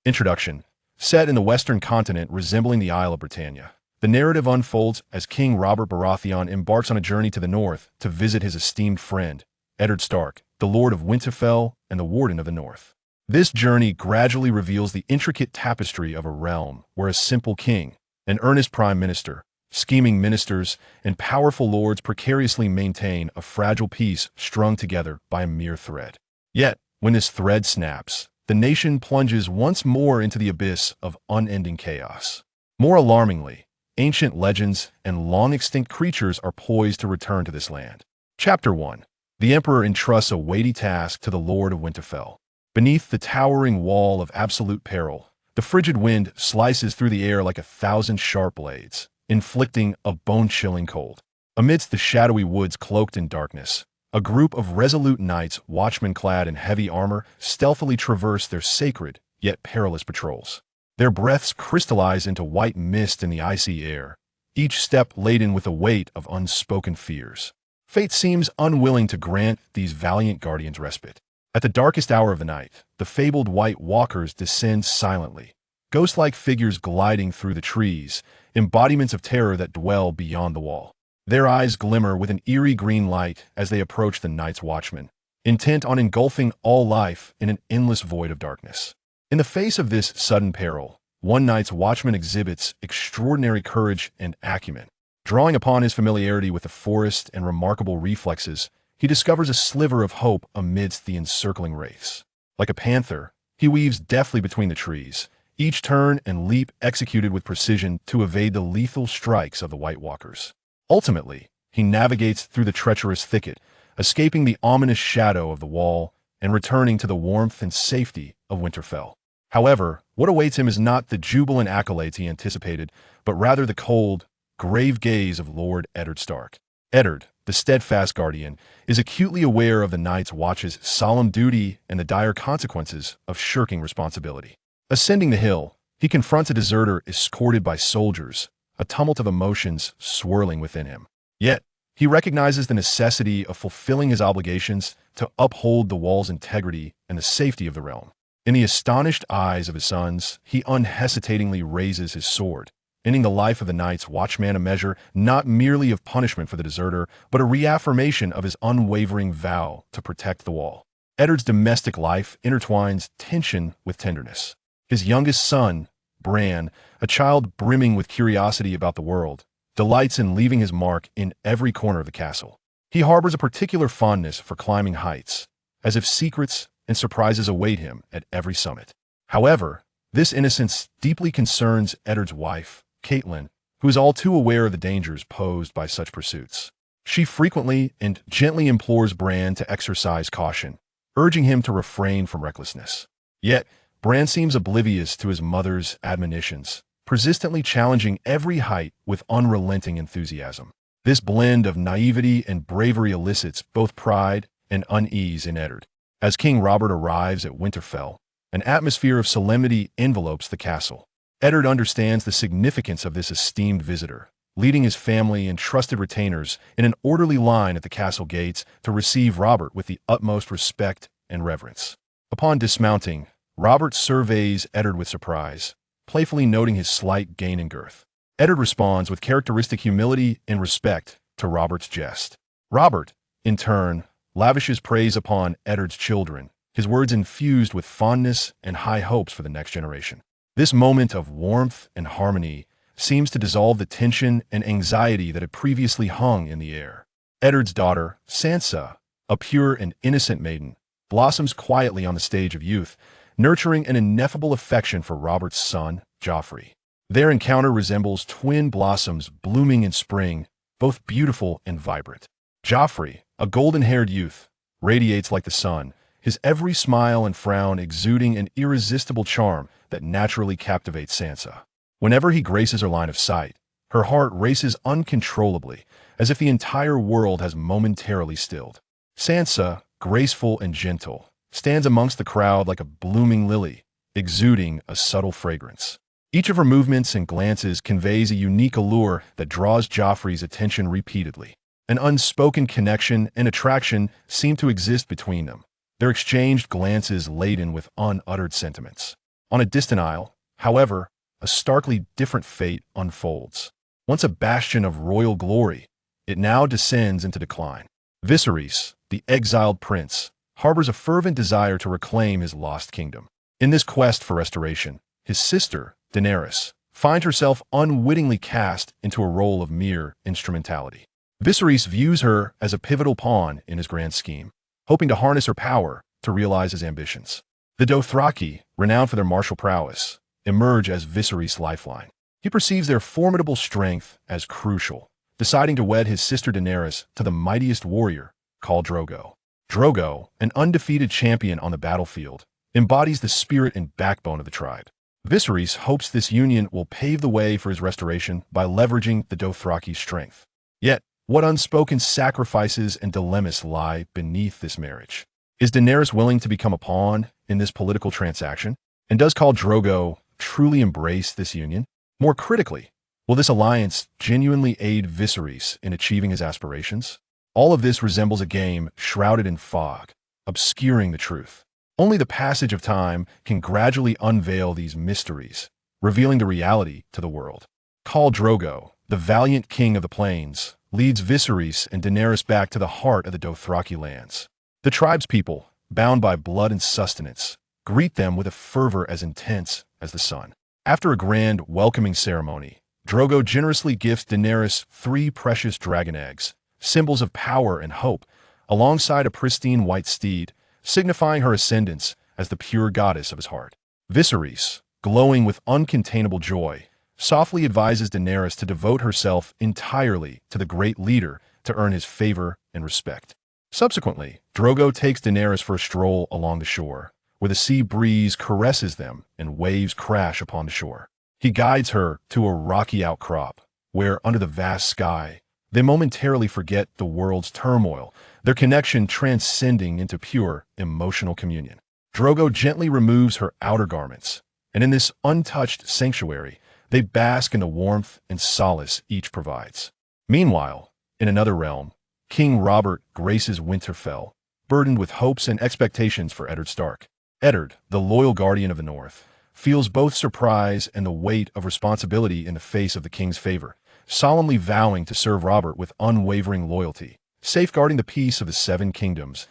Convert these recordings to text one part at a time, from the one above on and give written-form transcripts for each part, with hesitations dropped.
Introduction. Set in the western continent resembling the Isle of Britannia, the narrative unfolds as King Robert Baratheon embarks on a journey to the north to visit his esteemed friend, Ned Stark, the Lord of Winterfell and the Warden of the North. This journey gradually reveals the intricate tapestry of a realm where a simple king, an earnest prime minister, scheming ministers, and powerful lords precariously maintain a fragile peace strung together by a mere thread. Yet, when this thread snaps, the nation plunges once more into the abyss of unending chaos. More alarmingly, ancient legends and long-extinct creatures are poised to return to this land. Chapter 1. The Emperor entrusts a weighty task to the Lord of Winterfell. Beneath the towering wall of absolute peril, the frigid wind slices through the air like 1,000 sharp blades, inflicting a bone-chilling cold. Amidst the shadowy woods cloaked in darkness, a group of resolute knights, watchmen clad in heavy armor, stealthily traverse their sacred yet perilous patrols. Their breaths crystallize into white mist in the icy air, each step laden with the weight of unspoken fears. Fate seems unwilling to grant these valiant guardians respite. At the darkest hour of the night, the fabled White Walkers descend silently, ghost-like figures gliding through the trees, embodiments of terror that dwell beyond the wall. Their eyes glimmer with an eerie green light as they approach the Night's Watchmen, intent on engulfing all life in an endless void of darkness. In the face of this sudden peril, one Night's Watchman exhibits extraordinary courage and acumen. Drawing upon his familiarity with the forest and remarkable reflexes, he discovers a sliver of hope amidst the encircling wraiths. Like a panther, he weaves deftly between the trees, each turn and leap executed with precision to evade the lethal strikes of the White Walkers. Ultimately, he navigates through the treacherous thicket, escaping the ominous shadow of the wall and returning to the warmth and safety of Winterfell. However, what awaits him is not the jubilant accolades he anticipated, but rather the cold, grave gaze of Lord Eddard Stark. Eddard, the steadfast guardian, is acutely aware of the Night's Watch's solemn duty and the dire consequences of shirking responsibility. Ascending the hill, he confronts a deserter escorted by soldiers, a tumult of emotions swirling within him. Yet, he recognizes the necessity of fulfilling his obligations to uphold the wall's integrity and the safety of the realm. In the astonished eyes of his sons, he unhesitatingly raises his sword, ending the life of the Night's Watchman, a measure not merely of punishment for the deserter, but a reaffirmation of his unwavering vow to protect the wall. Eddard's domestic life intertwines tension with tenderness. His youngest son, Bran, a child brimming with curiosity about the world, delights in leaving his mark in every corner of the castle. He harbors a particular fondness for climbing heights, as if secrets and surprises await him at every summit. However, this innocence deeply concerns Eddard's wife, Catelyn, who is all too aware of the dangers posed by such pursuits. She frequently and gently implores Bran to exercise caution, urging him to refrain from recklessness. Yet, Bran seems oblivious to his mother's admonitions, persistently challenging every height with unrelenting enthusiasm. This blend of naivety and bravery elicits both pride and unease in Eddard. As King Robert arrives at Winterfell, an atmosphere of solemnity envelopes the castle. Eddard understands the significance of this esteemed visitor, leading his family and trusted retainers in an orderly line at the castle gates to receive Robert with the utmost respect and reverence. Upon dismounting, Robert surveys Eddard with surprise, playfully noting his slight gain in girth. Eddard responds with characteristic humility and respect to Robert's jest. Robert, in turn, lavishes praise upon Eddard's children, his words infused with fondness and high hopes for the next generation. This moment of warmth and harmony seems to dissolve the tension and anxiety that had previously hung in the air. Eddard's daughter, Sansa, a pure and innocent maiden, blossoms quietly on the stage of youth, nurturing an ineffable affection for Robert's son, Joffrey. Their encounter resembles twin blossoms blooming in spring, both beautiful and vibrant. Joffrey, a golden-haired youth, radiates like the sun, his every smile and frown exuding an irresistible charm that naturally captivates Sansa. Whenever he graces her line of sight, her heart races uncontrollably, as if the entire world has momentarily stilled. Sansa, graceful and gentle, stands amongst the crowd like a blooming lily, exuding a subtle fragrance. Each of her movements and glances conveys a unique allure that draws Joffrey's attention repeatedly. An unspoken connection and attraction seem to exist between them, their exchanged glances laden with unuttered sentiments. On a distant isle, however, a starkly different fate unfolds. Once a bastion of royal glory, it now descends into decline. Viserys, the exiled prince, harbors a fervent desire to reclaim his lost kingdom. In this quest for restoration, his sister, Daenerys, finds herself unwittingly cast into a role of mere instrumentality. Viserys views her as a pivotal pawn in his grand scheme, hoping to harness her power to realize his ambitions. The Dothraki, renowned for their martial prowess, emerge as Viserys' lifeline. He perceives their formidable strength as crucial, deciding to wed his sister Daenerys to the mightiest warrior, called Drogo. Drogo, an undefeated champion on the battlefield, embodies the spirit and backbone of the tribe. Viserys hopes this union will pave the way for his restoration by leveraging the Dothraki's strength. Yet, what unspoken sacrifices and dilemmas lie beneath this marriage? Is Daenerys willing to become a pawn in this political transaction? And does Khal Drogo truly embrace this union? More critically, will this alliance genuinely aid Viserys in achieving his aspirations? All of this resembles a game shrouded in fog, obscuring the truth. Only the passage of time can gradually unveil these mysteries, revealing the reality to the world. Khal Drogo, the valiant king of the plains, leads Viserys and Daenerys back to the heart of the Dothraki lands. The tribe's people, bound by blood and sustenance, greet them with a fervor as intense as the sun. After a grand welcoming ceremony, Drogo generously gifts Daenerys 3 precious dragon eggs, symbols of power and hope, alongside a pristine white steed, signifying her ascendance as the pure goddess of his heart. Viserys, glowing with uncontainable joy, softly advises Daenerys to devote herself entirely to the great leader to earn his favor and respect. Subsequently, Drogo takes Daenerys for a stroll along the shore, where the sea breeze caresses them and waves crash upon the shore. He guides her to a rocky outcrop, where, under the vast sky, they momentarily forget the world's turmoil, their connection transcending into pure emotional communion. Drogo gently removes her outer garments, and in this untouched sanctuary, they bask in the warmth and solace each provides. Meanwhile, in another realm, King Robert graces Winterfell, burdened with hopes and expectations for Eddard Stark. Eddard, the loyal guardian of the North, feels both surprise and the weight of responsibility in the face of the king's favor, solemnly vowing to serve Robert with unwavering loyalty, safeguarding the peace of the 7 kingdoms.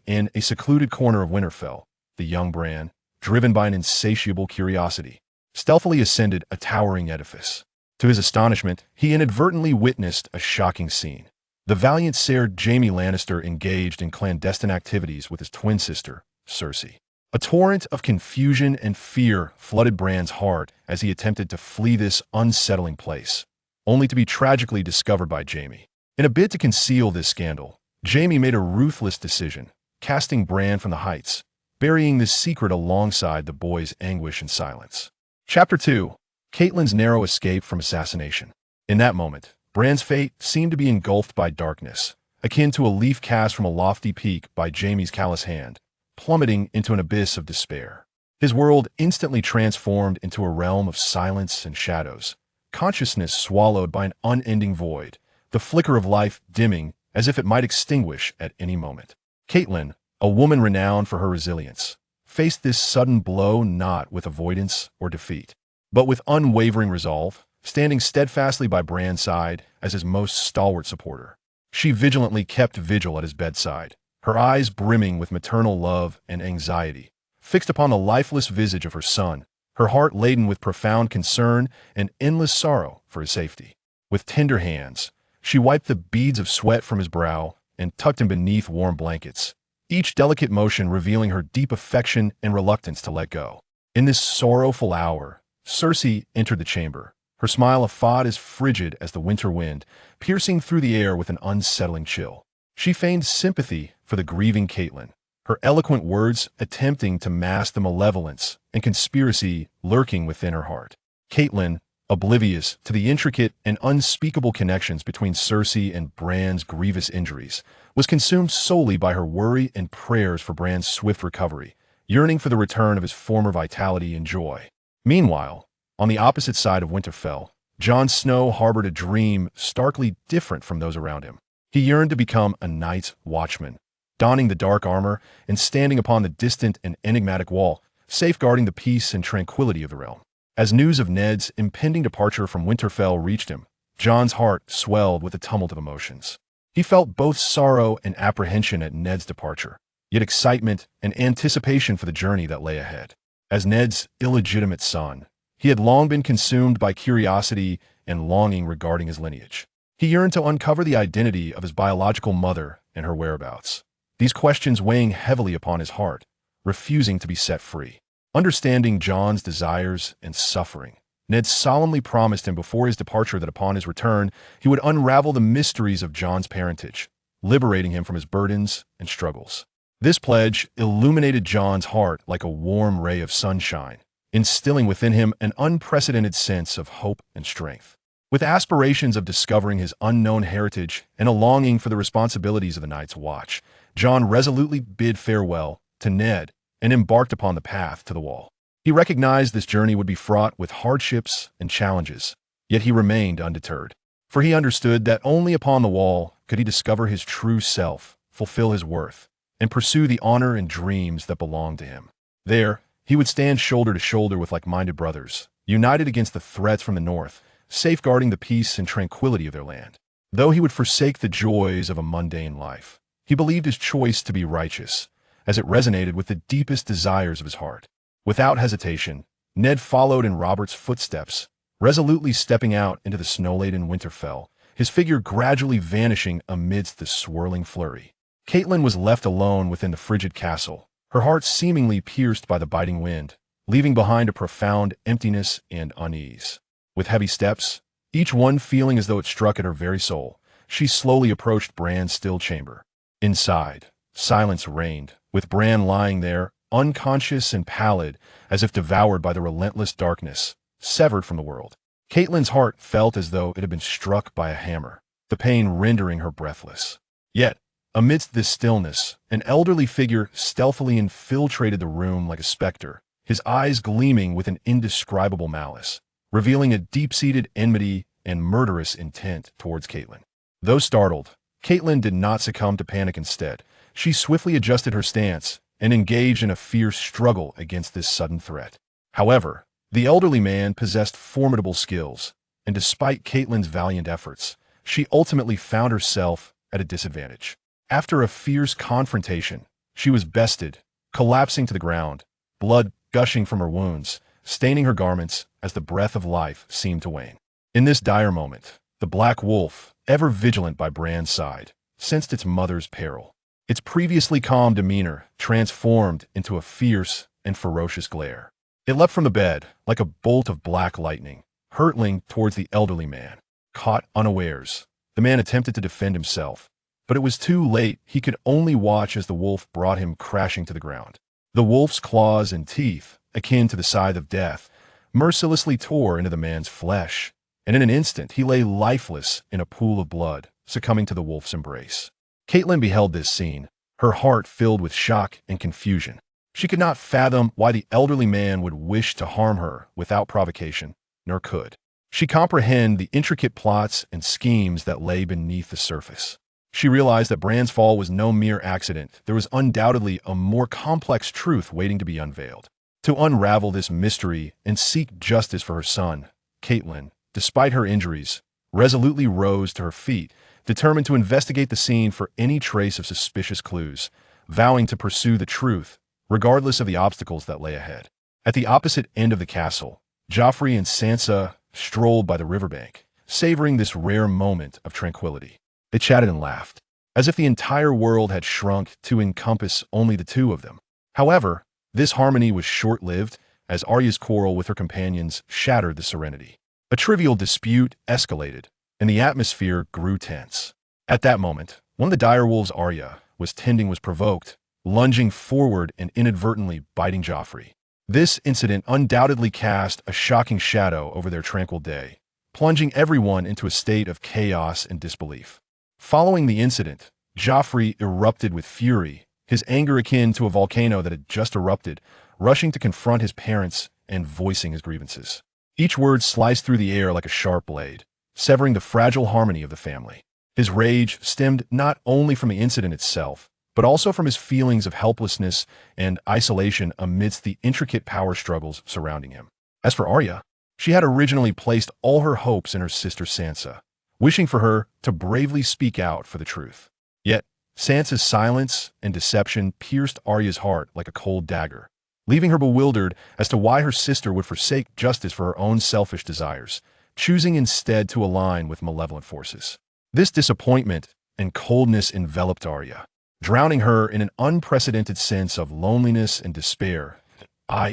In a secluded corner of Winterfell, the young Bran, driven by an insatiable curiosity, stealthily ascended a towering edifice. To his astonishment, he inadvertently witnessed a shocking scene. The valiant Ser Jaime Lannister engaged in clandestine activities with his twin sister, Cersei. A torrent of confusion and fear flooded Bran's heart as he attempted to flee this unsettling place, only to be tragically discovered by Jaime. In a bid to conceal this scandal, Jaime made a ruthless decision, casting Bran from the heights, burying this secret alongside the boy's anguish and silence. Chapter 2. Catelyn's narrow escape from assassination. In that moment, Bran's fate seemed to be engulfed by darkness, akin to a leaf cast from a lofty peak by Jaime's callous hand, plummeting into an abyss of despair. His world instantly transformed into a realm of silence and shadows, consciousness swallowed by an unending void, the flicker of life dimming as if it might extinguish at any moment. Catelyn, a woman renowned for her resilience, faced this sudden blow not with avoidance or defeat, but with unwavering resolve, standing steadfastly by Bran's side as his most stalwart supporter. She vigilantly kept vigil at his bedside, her eyes brimming with maternal love and anxiety, fixed upon the lifeless visage of her son, her heart laden with profound concern and endless sorrow for his safety. With tender hands, she wiped the beads of sweat from his brow and tucked him beneath warm blankets, each delicate motion revealing her deep affection and reluctance to let go. In this sorrowful hour, Cersei entered the chamber, her smile as frigid as the winter wind, piercing through the air with an unsettling chill. She feigned sympathy for the grieving Catelyn, her eloquent words attempting to mask the malevolence and conspiracy lurking within her heart. Catelyn, oblivious to the intricate and unspeakable connections between Cersei and Bran's grievous injuries, was consumed solely by her worry and prayers for Bran's swift recovery, yearning for the return of his former vitality and joy. Meanwhile, on the opposite side of Winterfell, Jon Snow harbored a dream starkly different from those around him. He yearned to become a night watchman, donning the dark armor and standing upon the distant and enigmatic wall, safeguarding the peace and tranquility of the realm. As news of Ned's impending departure from Winterfell reached him, Jon's heart swelled with a tumult of emotions. He felt both sorrow and apprehension at Ned's departure, yet excitement and anticipation for the journey that lay ahead. As Ned's illegitimate son, he had long been consumed by curiosity and longing regarding his lineage. He yearned to uncover the identity of his biological mother and her whereabouts, these questions weighing heavily upon his heart, refusing to be set free. Understanding Jon's desires and suffering, Ned solemnly promised him before his departure that upon his return, he would unravel the mysteries of Jon's parentage, liberating him from his burdens and struggles. This pledge illuminated Jon's heart like a warm ray of sunshine, instilling within him an unprecedented sense of hope and strength. With aspirations of discovering his unknown heritage and a longing for the responsibilities of the Night's Watch, Jon resolutely bid farewell to Ned and embarked upon the path to the Wall. He recognized this journey would be fraught with hardships and challenges, yet he remained undeterred. For he understood that only upon the Wall could he discover his true self, fulfill his worth, and pursue the honor and dreams that belonged to him. There, he would stand shoulder to shoulder with like-minded brothers, united against the threats from the north, safeguarding the peace and tranquility of their land. Though he would forsake the joys of a mundane life, he believed his choice to be righteous, as it resonated with the deepest desires of his heart. Without hesitation, Ned followed in Robert's footsteps, resolutely stepping out into the snow-laden Winterfell, his figure gradually vanishing amidst the swirling flurry. Catelyn was left alone within the frigid castle, her heart seemingly pierced by the biting wind, leaving behind a profound emptiness and unease. With heavy steps, each one feeling as though it struck at her very soul, she slowly approached Bran's still chamber. Inside, silence reigned, with Bran lying there, unconscious and pallid, as if devoured by the relentless darkness, severed from the world. Catelyn's heart felt as though it had been struck by a hammer, the pain rendering her breathless. Yet, amidst this stillness, an elderly figure stealthily infiltrated the room like a specter, his eyes gleaming with an indescribable malice, revealing a deep-seated enmity and murderous intent towards Catelyn. Though startled, Catelyn did not succumb to panic. Instead, she swiftly adjusted her stance and engaged in a fierce struggle against this sudden threat. However, the elderly man possessed formidable skills, and despite Catelyn's valiant efforts, she ultimately found herself at a disadvantage. After a fierce confrontation, she was bested, collapsing to the ground, blood gushing from her wounds, staining her garments as the breath of life seemed to wane. In this dire moment, the Black Wolf, ever vigilant by Bran's side, sensed its mother's peril. Its previously calm demeanor transformed into a fierce and ferocious glare. It leapt from the bed like a bolt of black lightning, hurtling towards the elderly man. Caught unawares, the man attempted to defend himself, but it was too late. He could only watch as the wolf brought him crashing to the ground. The wolf's claws and teeth, akin to the scythe of death, mercilessly tore into the man's flesh, and in an instant he lay lifeless in a pool of blood, succumbing to the wolf's embrace. Catelyn beheld this scene, her heart filled with shock and confusion. She could not fathom why the elderly man would wish to harm her without provocation, nor could she comprehend the intricate plots and schemes that lay beneath the surface. She realized that Bran's fall was no mere accident. There was undoubtedly a more complex truth waiting to be unveiled. To unravel this mystery and seek justice for her son, Catelyn, despite her injuries, resolutely rose to her feet, determined to investigate the scene for any trace of suspicious clues, vowing to pursue the truth, regardless of the obstacles that lay ahead. At the opposite end of the castle, Joffrey and Sansa strolled by the riverbank, savoring this rare moment of tranquility. They chatted and laughed, as if the entire world had shrunk to encompass only the two of them. However, this harmony was short-lived, as Arya's quarrel with her companions shattered the serenity. A trivial dispute escalated, and the atmosphere grew tense. At that moment, one of the direwolves Arya was tending was provoked, lunging forward and inadvertently biting Joffrey. This incident undoubtedly cast a shocking shadow over their tranquil day, plunging everyone into a state of chaos and disbelief. Following the incident, Joffrey erupted with fury, his anger akin to a volcano that had just erupted, rushing to confront his parents and voicing his grievances. Each word sliced through the air like a sharp blade, severing the fragile harmony of the family. His rage stemmed not only from the incident itself, but also from his feelings of helplessness and isolation amidst the intricate power struggles surrounding him. As for Arya, she had originally placed all her hopes in her sister Sansa, wishing for her to bravely speak out for the truth. Yet, Sansa's silence and deception pierced Arya's heart like a cold dagger, leaving her bewildered as to why her sister would forsake justice for her own selfish desires, choosing instead to align with malevolent forces. This disappointment and coldness enveloped Arya, drowning her in an unprecedented sense of loneliness and despair.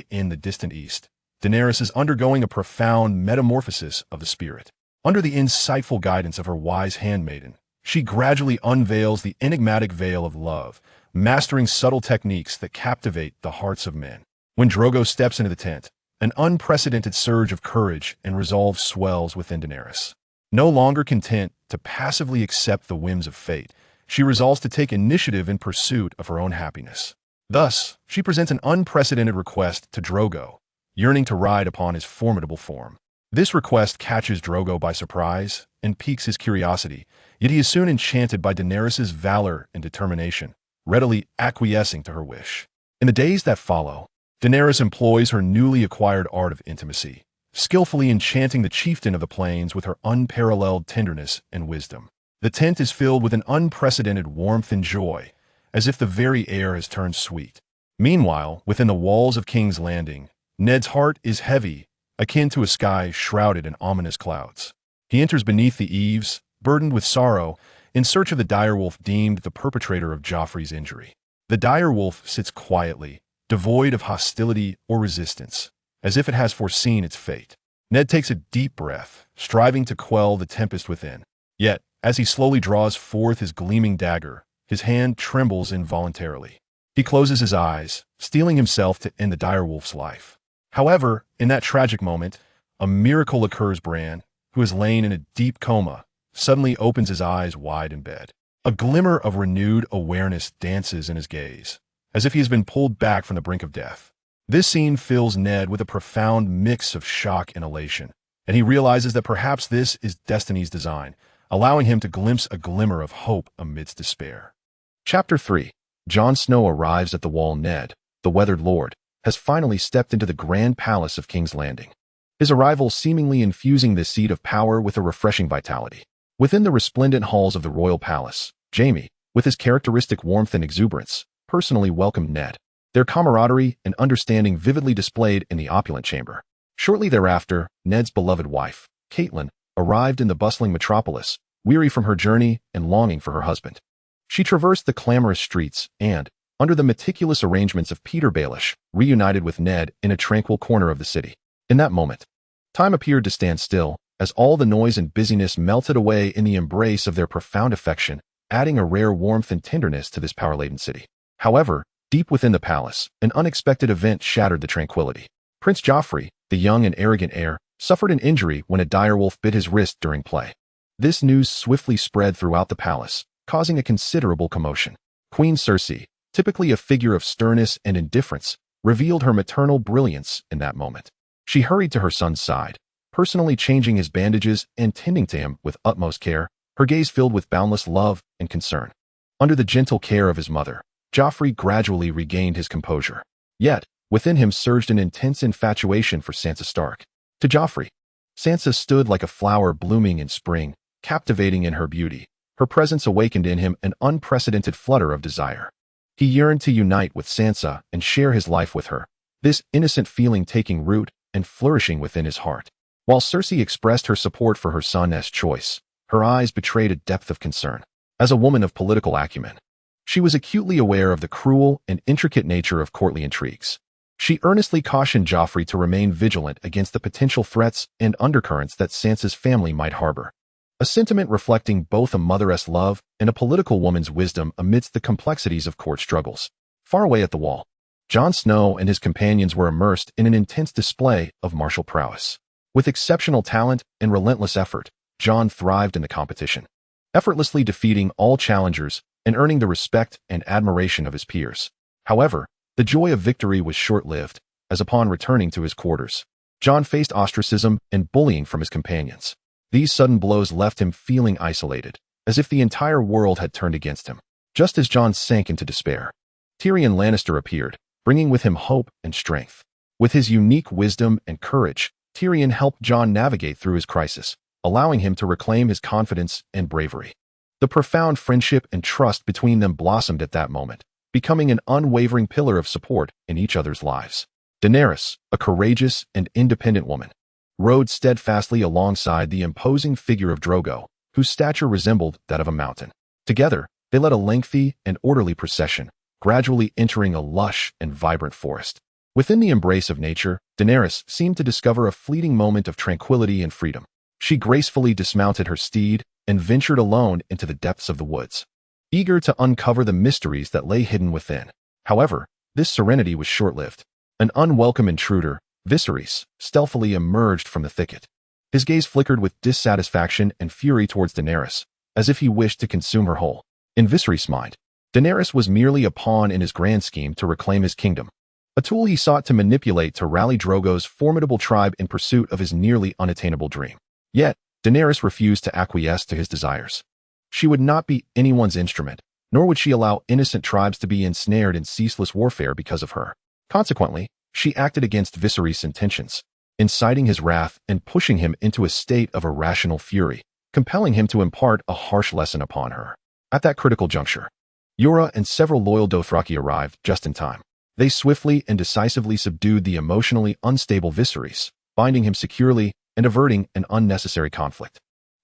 In the distant east, Daenerys is undergoing a profound metamorphosis of the spirit. Under the insightful guidance of her wise handmaiden, she gradually unveils the enigmatic veil of love, mastering subtle techniques that captivate the hearts of men. When Drogo steps into the tent, an unprecedented surge of courage and resolve swells within Daenerys. No longer content to passively accept the whims of fate, she resolves to take initiative in pursuit of her own happiness. Thus, she presents an unprecedented request to Drogo, yearning to ride upon his formidable form. This request catches Drogo by surprise and piques his curiosity, yet he is soon enchanted by Daenerys' valor and determination, readily acquiescing to her wish. In the days that follow, Daenerys employs her newly acquired art of intimacy, skillfully enchanting the chieftain of the plains with her unparalleled tenderness and wisdom. The tent is filled with an unprecedented warmth and joy, as if the very air has turned sweet. Meanwhile, within the walls of King's Landing, Ned's heart is heavy, akin to a sky shrouded in ominous clouds. He enters beneath the eaves, burdened with sorrow, in search of the direwolf deemed the perpetrator of Joffrey's injury. The direwolf sits quietly, devoid of hostility or resistance, as if it has foreseen its fate. Ned takes a deep breath, striving to quell the tempest within. Yet, as he slowly draws forth his gleaming dagger, his hand trembles involuntarily. He closes his eyes, steeling himself to end the direwolf's life. However, in that tragic moment, a miracle occurs. Bran, who has lain in a deep coma, suddenly opens his eyes wide in bed. A glimmer of renewed awareness dances in his gaze, as if he has been pulled back from the brink of death. This scene fills Ned with a profound mix of shock and elation, and he realizes that perhaps this is destiny's design, allowing him to glimpse a glimmer of hope amidst despair. Chapter 3. Jon Snow arrives at the Wall. Ned, the Weathered Lord, has finally stepped into the grand palace of King's Landing, his arrival seemingly infusing this seat of power with a refreshing vitality. Within the resplendent halls of the royal palace, Jaime, with his characteristic warmth and exuberance, personally welcomed Ned, their camaraderie and understanding vividly displayed in the opulent chamber. Shortly thereafter, Ned's beloved wife, Catelyn, arrived in the bustling metropolis, weary from her journey and longing for her husband. She traversed the clamorous streets and, under the meticulous arrangements of Peter Baelish, reunited with Ned in a tranquil corner of the city. In that moment, time appeared to stand still, as all the noise and busyness melted away in the embrace of their profound affection, adding a rare warmth and tenderness to this power-laden city. However, deep within the palace, an unexpected event shattered the tranquility. Prince Joffrey, the young and arrogant heir, suffered an injury when a direwolf bit his wrist during play. This news swiftly spread throughout the palace, causing a considerable commotion. Queen Cersei, typically a figure of sternness and indifference, revealed her maternal brilliance in that moment. She hurried to her son's side, personally changing his bandages and tending to him with utmost care, her gaze filled with boundless love and concern. Under the gentle care of his mother, Joffrey gradually regained his composure. Yet, within him surged an intense infatuation for Sansa Stark. To Joffrey, Sansa stood like a flower blooming in spring, captivating in her beauty. Her presence awakened in him an unprecedented flutter of desire. He yearned to unite with Sansa and share his life with her, this innocent feeling taking root and flourishing within his heart. While Cersei expressed her support for her son's choice, her eyes betrayed a depth of concern. As a woman of political acumen, she was acutely aware of the cruel and intricate nature of courtly intrigues. She earnestly cautioned Joffrey to remain vigilant against the potential threats and undercurrents that Sansa's family might harbor, a sentiment reflecting both a mother's love and a political woman's wisdom amidst the complexities of court struggles. Far away at the Wall, Jon Snow and his companions were immersed in an intense display of martial prowess. With exceptional talent and relentless effort, Jon thrived in the competition, effortlessly defeating all challengers and earning the respect and admiration of his peers. However, the joy of victory was short-lived, as upon returning to his quarters, Jon faced ostracism and bullying from his companions. These sudden blows left him feeling isolated, as if the entire world had turned against him. Just as Jon sank into despair, Tyrion Lannister appeared, bringing with him hope and strength. With his unique wisdom and courage, Tyrion helped Jon navigate through his crisis, allowing him to reclaim his confidence and bravery. The profound friendship and trust between them blossomed at that moment, becoming an unwavering pillar of support in each other's lives. Daenerys, a courageous and independent woman, rode steadfastly alongside the imposing figure of Drogo, whose stature resembled that of a mountain. Together, they led a lengthy and orderly procession, gradually entering a lush and vibrant forest. Within the embrace of nature, Daenerys seemed to discover a fleeting moment of tranquility and freedom. She gracefully dismounted her steed and ventured alone into the depths of the woods, eager to uncover the mysteries that lay hidden within. However, this serenity was short-lived. An unwelcome intruder, Viserys, stealthily emerged from the thicket. His gaze flickered with dissatisfaction and fury towards Daenerys, as if he wished to consume her whole. In Viserys' mind, Daenerys was merely a pawn in his grand scheme to reclaim his kingdom, a tool he sought to manipulate to rally Drogo's formidable tribe in pursuit of his nearly unattainable dream. Yet, Daenerys refused to acquiesce to his desires. She would not be anyone's instrument, nor would she allow innocent tribes to be ensnared in ceaseless warfare because of her. Consequently, she acted against Viserys' intentions, inciting his wrath and pushing him into a state of irrational fury, compelling him to impart a harsh lesson upon her. At that critical juncture, Yura and several loyal Dothraki arrived just in time. They swiftly and decisively subdued the emotionally unstable Viserys, binding him securely and averting an unnecessary conflict.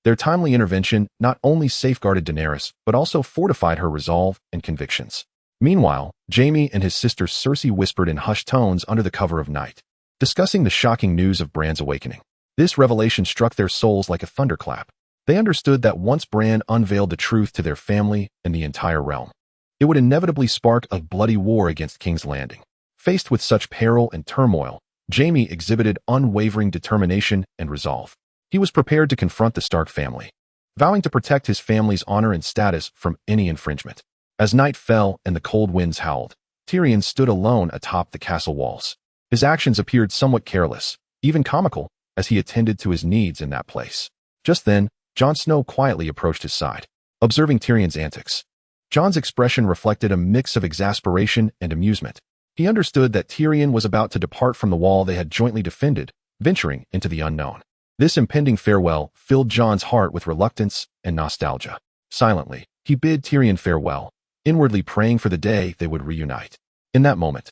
Their timely intervention not only safeguarded Daenerys, but also fortified her resolve and convictions. Meanwhile, Jaime and his sister Cersei whispered in hushed tones under the cover of night, discussing the shocking news of Bran's awakening. This revelation struck their souls like a thunderclap. They understood that once Bran unveiled the truth to their family and the entire realm, it would inevitably spark a bloody war against King's Landing. Faced with such peril and turmoil, Jaime exhibited unwavering determination and resolve. He was prepared to confront the Stark family, vowing to protect his family's honor and status from any infringement. As night fell and the cold winds howled, Tyrion stood alone atop the castle walls. His actions appeared somewhat careless, even comical, as he attended to his needs in that place. Just then, Jon Snow quietly approached his side, observing Tyrion's antics. Jon's expression reflected a mix of exasperation and amusement. He understood that Tyrion was about to depart from the wall they had jointly defended, venturing into the unknown. This impending farewell filled Jon's heart with reluctance and nostalgia. Silently, he bid Tyrion farewell, inwardly praying for the day they would reunite. In that moment,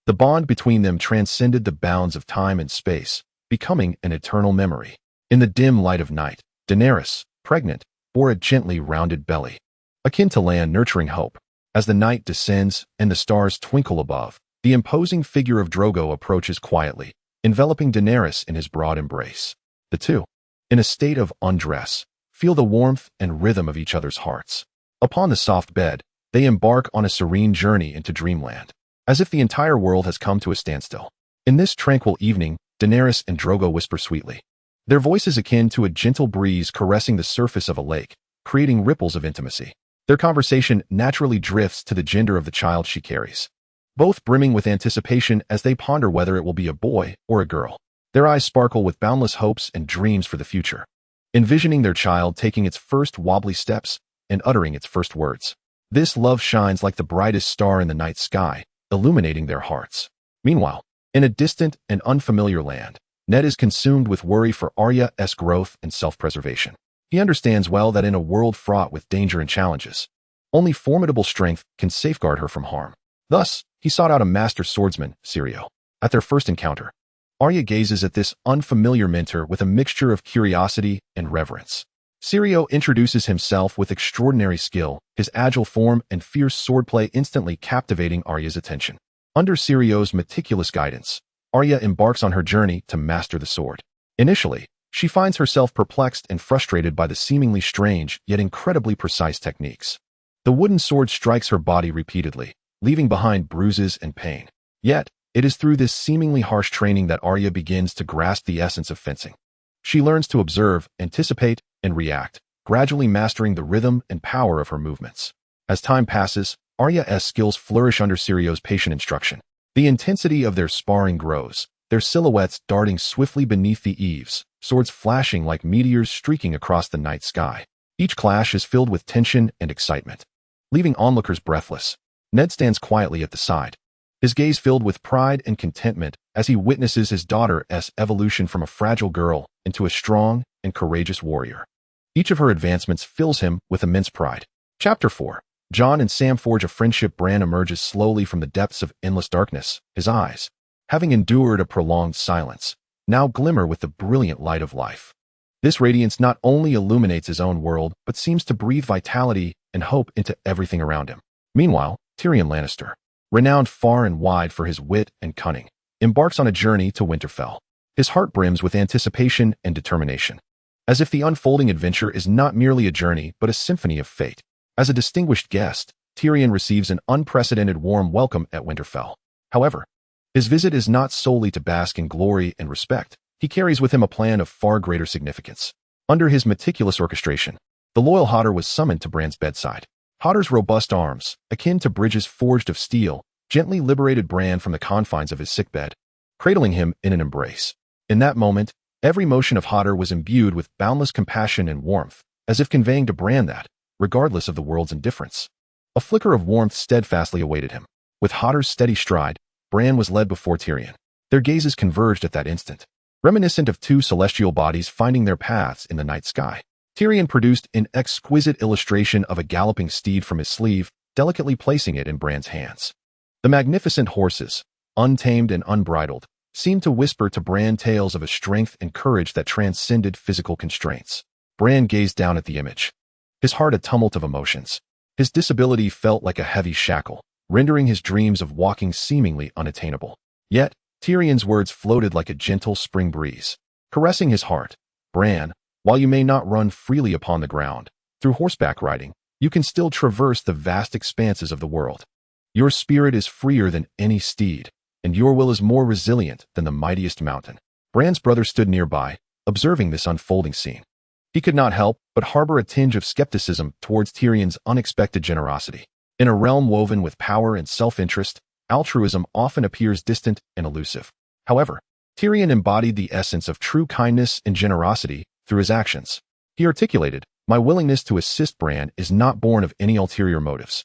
the bond between them transcended the bounds of time and space, becoming an eternal memory. In the dim light of night, Daenerys, pregnant, bore a gently rounded belly, akin to land nurturing hope. As the night descends and the stars twinkle above, the imposing figure of Drogo approaches quietly, enveloping Daenerys in his broad embrace. The two, in a state of undress, feel the warmth and rhythm of each other's hearts. Upon the soft bed, they embark on a serene journey into dreamland, as if the entire world has come to a standstill. In this tranquil evening, Daenerys and Drogo whisper sweetly, their voices akin to a gentle breeze caressing the surface of a lake, creating ripples of intimacy. Their conversation naturally drifts to the gender of the child she carries, both brimming with anticipation as they ponder whether it will be a boy or a girl. Their eyes sparkle with boundless hopes and dreams for the future, envisioning their child taking its first wobbly steps and uttering its first words. This love shines like the brightest star in the night sky, illuminating their hearts. Meanwhile, in a distant and unfamiliar land, Ned is consumed with worry for Arya's growth and self-preservation. He understands well that in a world fraught with danger and challenges, only formidable strength can safeguard her from harm. Thus, he sought out a master swordsman, Syrio. At their first encounter, Arya gazes at this unfamiliar mentor with a mixture of curiosity and reverence. Syrio introduces himself with extraordinary skill, his agile form and fierce swordplay instantly captivating Arya's attention. Under Syrio's meticulous guidance, Arya embarks on her journey to master the sword. Initially, she finds herself perplexed and frustrated by the seemingly strange yet incredibly precise techniques. The wooden sword strikes her body repeatedly, leaving behind bruises and pain. Yet, it is through this seemingly harsh training that Arya begins to grasp the essence of fencing. She learns to observe, anticipate, and react, gradually mastering the rhythm and power of her movements. As time passes, Arya's skills flourish under Syrio's patient instruction. The intensity of their sparring grows, their silhouettes darting swiftly beneath the eaves, swords flashing like meteors streaking across the night sky. Each clash is filled with tension and excitement, leaving onlookers breathless. Ned stands quietly at the side, his gaze filled with pride and contentment as he witnesses his daughter's evolution from a fragile girl into a strong and courageous warrior. Each of her advancements fills him with immense pride. Chapter 4. Jon and Sam forge a friendship. Bran emerges slowly from the depths of endless darkness, his eyes, having endured a prolonged silence, now glimmer with the brilliant light of life. This radiance not only illuminates his own world, but seems to breathe vitality and hope into everything around him. Meanwhile, Tyrion Lannister, renowned far and wide for his wit and cunning, embarks on a journey to Winterfell. His heart brims with anticipation and determination, as if the unfolding adventure is not merely a journey but a symphony of fate. As a distinguished guest, Tyrion receives an unprecedented warm welcome at Winterfell. However, his visit is not solely to bask in glory and respect. He carries with him a plan of far greater significance. Under his meticulous orchestration, the loyal Hodder was summoned to Bran's bedside. Hodder's robust arms, akin to bridges forged of steel, gently liberated Bran from the confines of his sickbed, cradling him in an embrace. In that moment, every motion of Hodder was imbued with boundless compassion and warmth, as if conveying to Bran that, regardless of the world's indifference, a flicker of warmth steadfastly awaited him. With Hodder's steady stride, Bran was led before Tyrion. Their gazes converged at that instant, reminiscent of two celestial bodies finding their paths in the night sky. Tyrion produced an exquisite illustration of a galloping steed from his sleeve, delicately placing it in Bran's hands. The magnificent horses, untamed and unbridled, seemed to whisper to Bran tales of a strength and courage that transcended physical constraints. Bran gazed down at the image, his heart a tumult of emotions. His disability felt like a heavy shackle, rendering his dreams of walking seemingly unattainable. Yet, Tyrion's words floated like a gentle spring breeze, caressing his heart. Bran, while you may not run freely upon the ground, through horseback riding, you can still traverse the vast expanses of the world. Your spirit is freer than any steed, and your will is more resilient than the mightiest mountain. Bran's brother stood nearby, observing this unfolding scene. He could not help but harbor a tinge of skepticism towards Tyrion's unexpected generosity. In a realm woven with power and self-interest, altruism often appears distant and elusive. However, Tyrion embodied the essence of true kindness and generosity through his actions. He articulated, "My willingness to assist Bran is not born of any ulterior motives,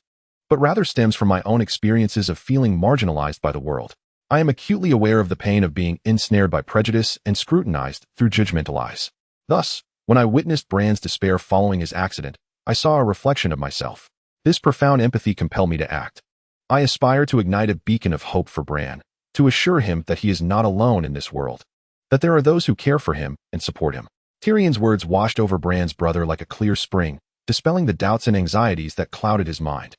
but rather stems from my own experiences of feeling marginalized by the world. I am acutely aware of the pain of being ensnared by prejudice and scrutinized through judgmental eyes. Thus, when I witnessed Bran's despair following his accident, I saw a reflection of myself. This profound empathy compelled me to act. I aspire to ignite a beacon of hope for Bran, to assure him that he is not alone in this world, that there are those who care for him and support him." Tyrion's words washed over Bran's brother like a clear spring, dispelling the doubts and anxieties that clouded his mind.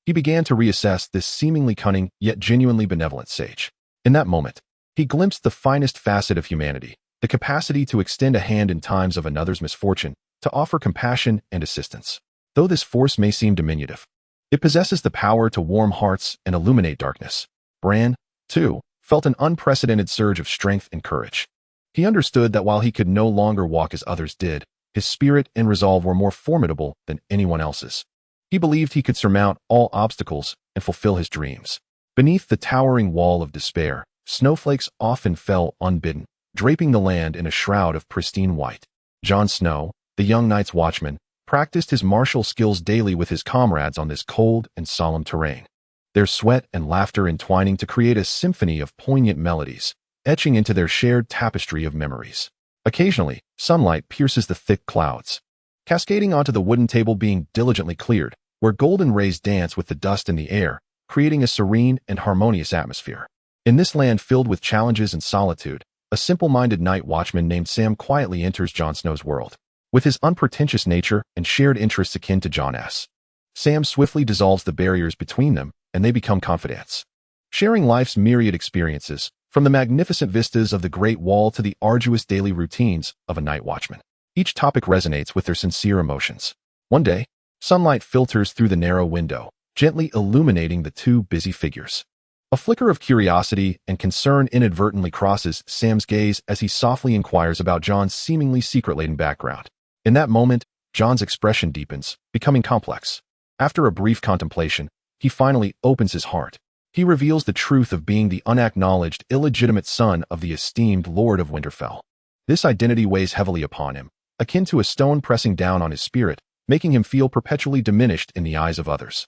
He began to reassess this seemingly cunning yet genuinely benevolent sage. In that moment, he glimpsed the finest facet of humanity, the capacity to extend a hand in times of another's misfortune, to offer compassion and assistance. Though this force may seem diminutive, it possesses the power to warm hearts and illuminate darkness. Bran, too, felt an unprecedented surge of strength and courage. He understood that while he could no longer walk as others did, his spirit and resolve were more formidable than anyone else's. He believed he could surmount all obstacles and fulfill his dreams. Beneath the towering wall of despair, snowflakes often fell unbidden, draping the land in a shroud of pristine white. Jon Snow, the young Night's Watchman, practiced his martial skills daily with his comrades on this cold and solemn terrain, their sweat and laughter entwining to create a symphony of poignant melodies, etching into their shared tapestry of memories. Occasionally, sunlight pierces the thick clouds, cascading onto the wooden table being diligently cleared, where golden rays dance with the dust in the air, creating a serene and harmonious atmosphere. In this land filled with challenges and solitude, a simple-minded night watchman named Sam quietly enters Jon Snow's world. With his unpretentious nature and shared interests akin to Jon's, Sam swiftly dissolves the barriers between them, and they become confidants. Sharing life's myriad experiences, from the magnificent vistas of the Great Wall to the arduous daily routines of a night watchman. Each topic resonates with their sincere emotions. One day, sunlight filters through the narrow window, gently illuminating the two busy figures. A flicker of curiosity and concern inadvertently crosses Sam's gaze as he softly inquires about Jon's seemingly secret-laden background. In that moment, Jon's expression deepens, becoming complex. After a brief contemplation, he finally opens his heart. He reveals the truth of being the unacknowledged, illegitimate son of the esteemed Lord of Winterfell. This identity weighs heavily upon him, akin to a stone pressing down on his spirit, making him feel perpetually diminished in the eyes of others.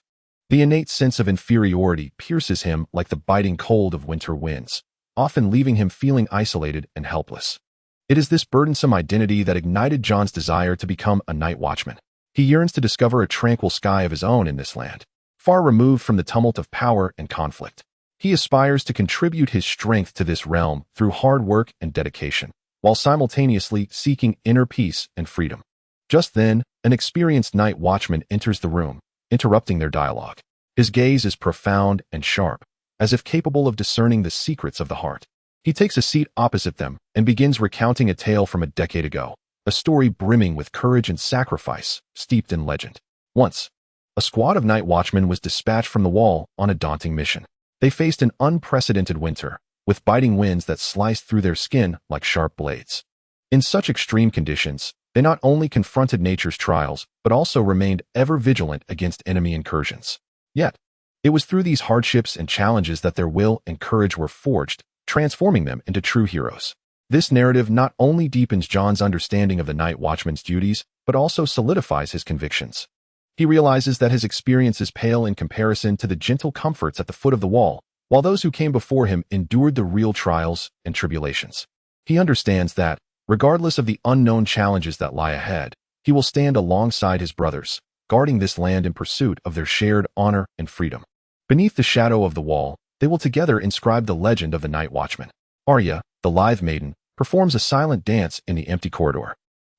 The innate sense of inferiority pierces him like the biting cold of winter winds, often leaving him feeling isolated and helpless. It is this burdensome identity that ignited Jon's desire to become a night watchman. He yearns to discover a tranquil sky of his own in this land, far removed from the tumult of power and conflict. He aspires to contribute his strength to this realm through hard work and dedication, while simultaneously seeking inner peace and freedom. Just then, an experienced night watchman enters the room, interrupting their dialogue. His gaze is profound and sharp, as if capable of discerning the secrets of the heart. He takes a seat opposite them and begins recounting a tale from a decade ago, a story brimming with courage and sacrifice, steeped in legend. Once, a squad of night watchmen was dispatched from the wall on a daunting mission. They faced an unprecedented winter, with biting winds that sliced through their skin like sharp blades. In such extreme conditions, they not only confronted nature's trials, but also remained ever vigilant against enemy incursions. Yet, it was through these hardships and challenges that their will and courage were forged, transforming them into true heroes. This narrative not only deepens Jon's understanding of the night watchman's duties, but also solidifies his convictions. He realizes that his experiences pale in comparison to the gentle comforts at the foot of the wall, while those who came before him endured the real trials and tribulations. He understands that, regardless of the unknown challenges that lie ahead, he will stand alongside his brothers, guarding this land in pursuit of their shared honor and freedom. Beneath the shadow of the wall, they will together inscribe the legend of the night watchman. Arya, the lithe maiden, performs a silent dance in the empty corridor.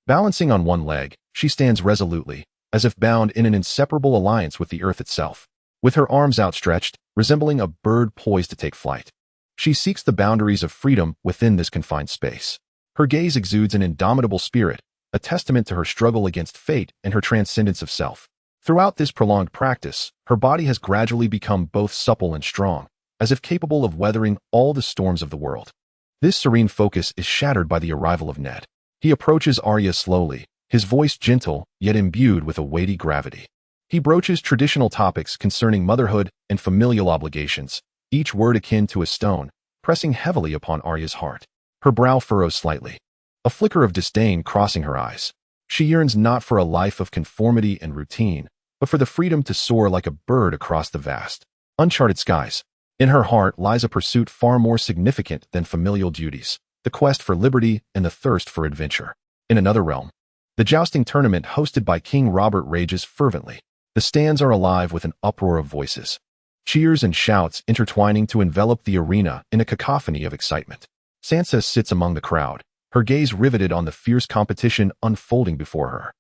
Balancing on one leg, she stands resolutely, as if bound in an inseparable alliance with the earth itself. With her arms outstretched, resembling a bird poised to take flight, she seeks the boundaries of freedom within this confined space. Her gaze exudes an indomitable spirit, a testament to her struggle against fate and her transcendence of self. Throughout this prolonged practice, her body has gradually become both supple and strong, as if capable of weathering all the storms of the world. This serene focus is shattered by the arrival of Ned. He approaches Arya slowly, his voice gentle, yet imbued with a weighty gravity. He broaches traditional topics concerning motherhood and familial obligations, each word akin to a stone, pressing heavily upon Arya's heart. Her brow furrows slightly, a flicker of disdain crossing her eyes. She yearns not for a life of conformity and routine, but for the freedom to soar like a bird across the vast, uncharted skies. In her heart lies a pursuit far more significant than familial duties, the quest for liberty and the thirst for adventure. In another realm, the jousting tournament hosted by King Robert rages fervently. The stands are alive with an uproar of voices, cheers and shouts intertwining to envelop the arena in a cacophony of excitement. Sansa sits among the crowd, her gaze riveted on the fierce competition unfolding before her.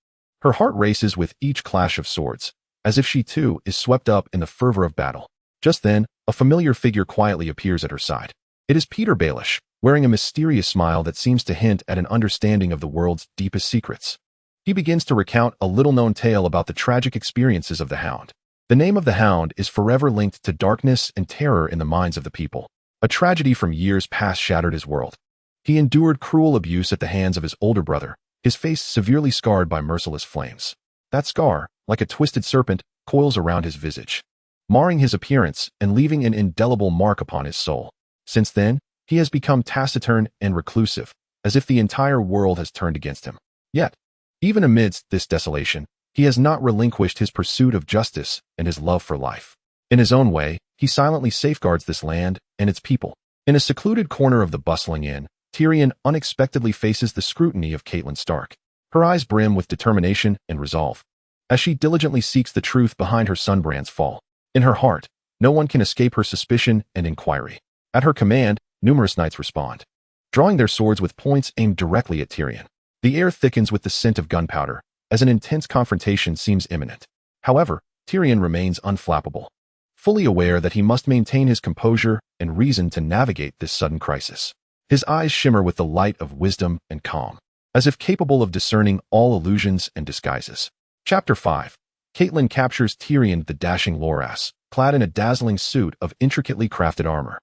Her heart races with each clash of swords, as if she too is swept up in the fervor of battle. Just then, a familiar figure quietly appears at her side. It is Peter Baelish, wearing a mysterious smile that seems to hint at an understanding of the world's deepest secrets. He begins to recount a little-known tale about the tragic experiences of the Hound. The name of the Hound is forever linked to darkness and terror in the minds of the people. A tragedy from years past shattered his world. He endured cruel abuse at the hands of his older brother, his face severely scarred by merciless flames. That scar, like a twisted serpent, coils around his visage, marring his appearance and leaving an indelible mark upon his soul. Since then, he has become taciturn and reclusive, as if the entire world has turned against him. Yet, even amidst this desolation, he has not relinquished his pursuit of justice and his love for life. In his own way, he silently safeguards this land and its people. In a secluded corner of the bustling inn, Tyrion unexpectedly faces the scrutiny of Catelyn Stark. Her eyes brim with determination and resolve, as she diligently seeks the truth behind her son Bran's fall. In her heart, no one can escape her suspicion and inquiry. At her command, numerous knights respond, drawing their swords with points aimed directly at Tyrion. The air thickens with the scent of gunpowder, as an intense confrontation seems imminent. However, Tyrion remains unflappable, fully aware that he must maintain his composure and reason to navigate this sudden crisis. His eyes shimmer with the light of wisdom and calm, as if capable of discerning all illusions and disguises. Chapter 5. Catelyn captures Tyrion the dashing Loras, clad in a dazzling suit of intricately crafted armor,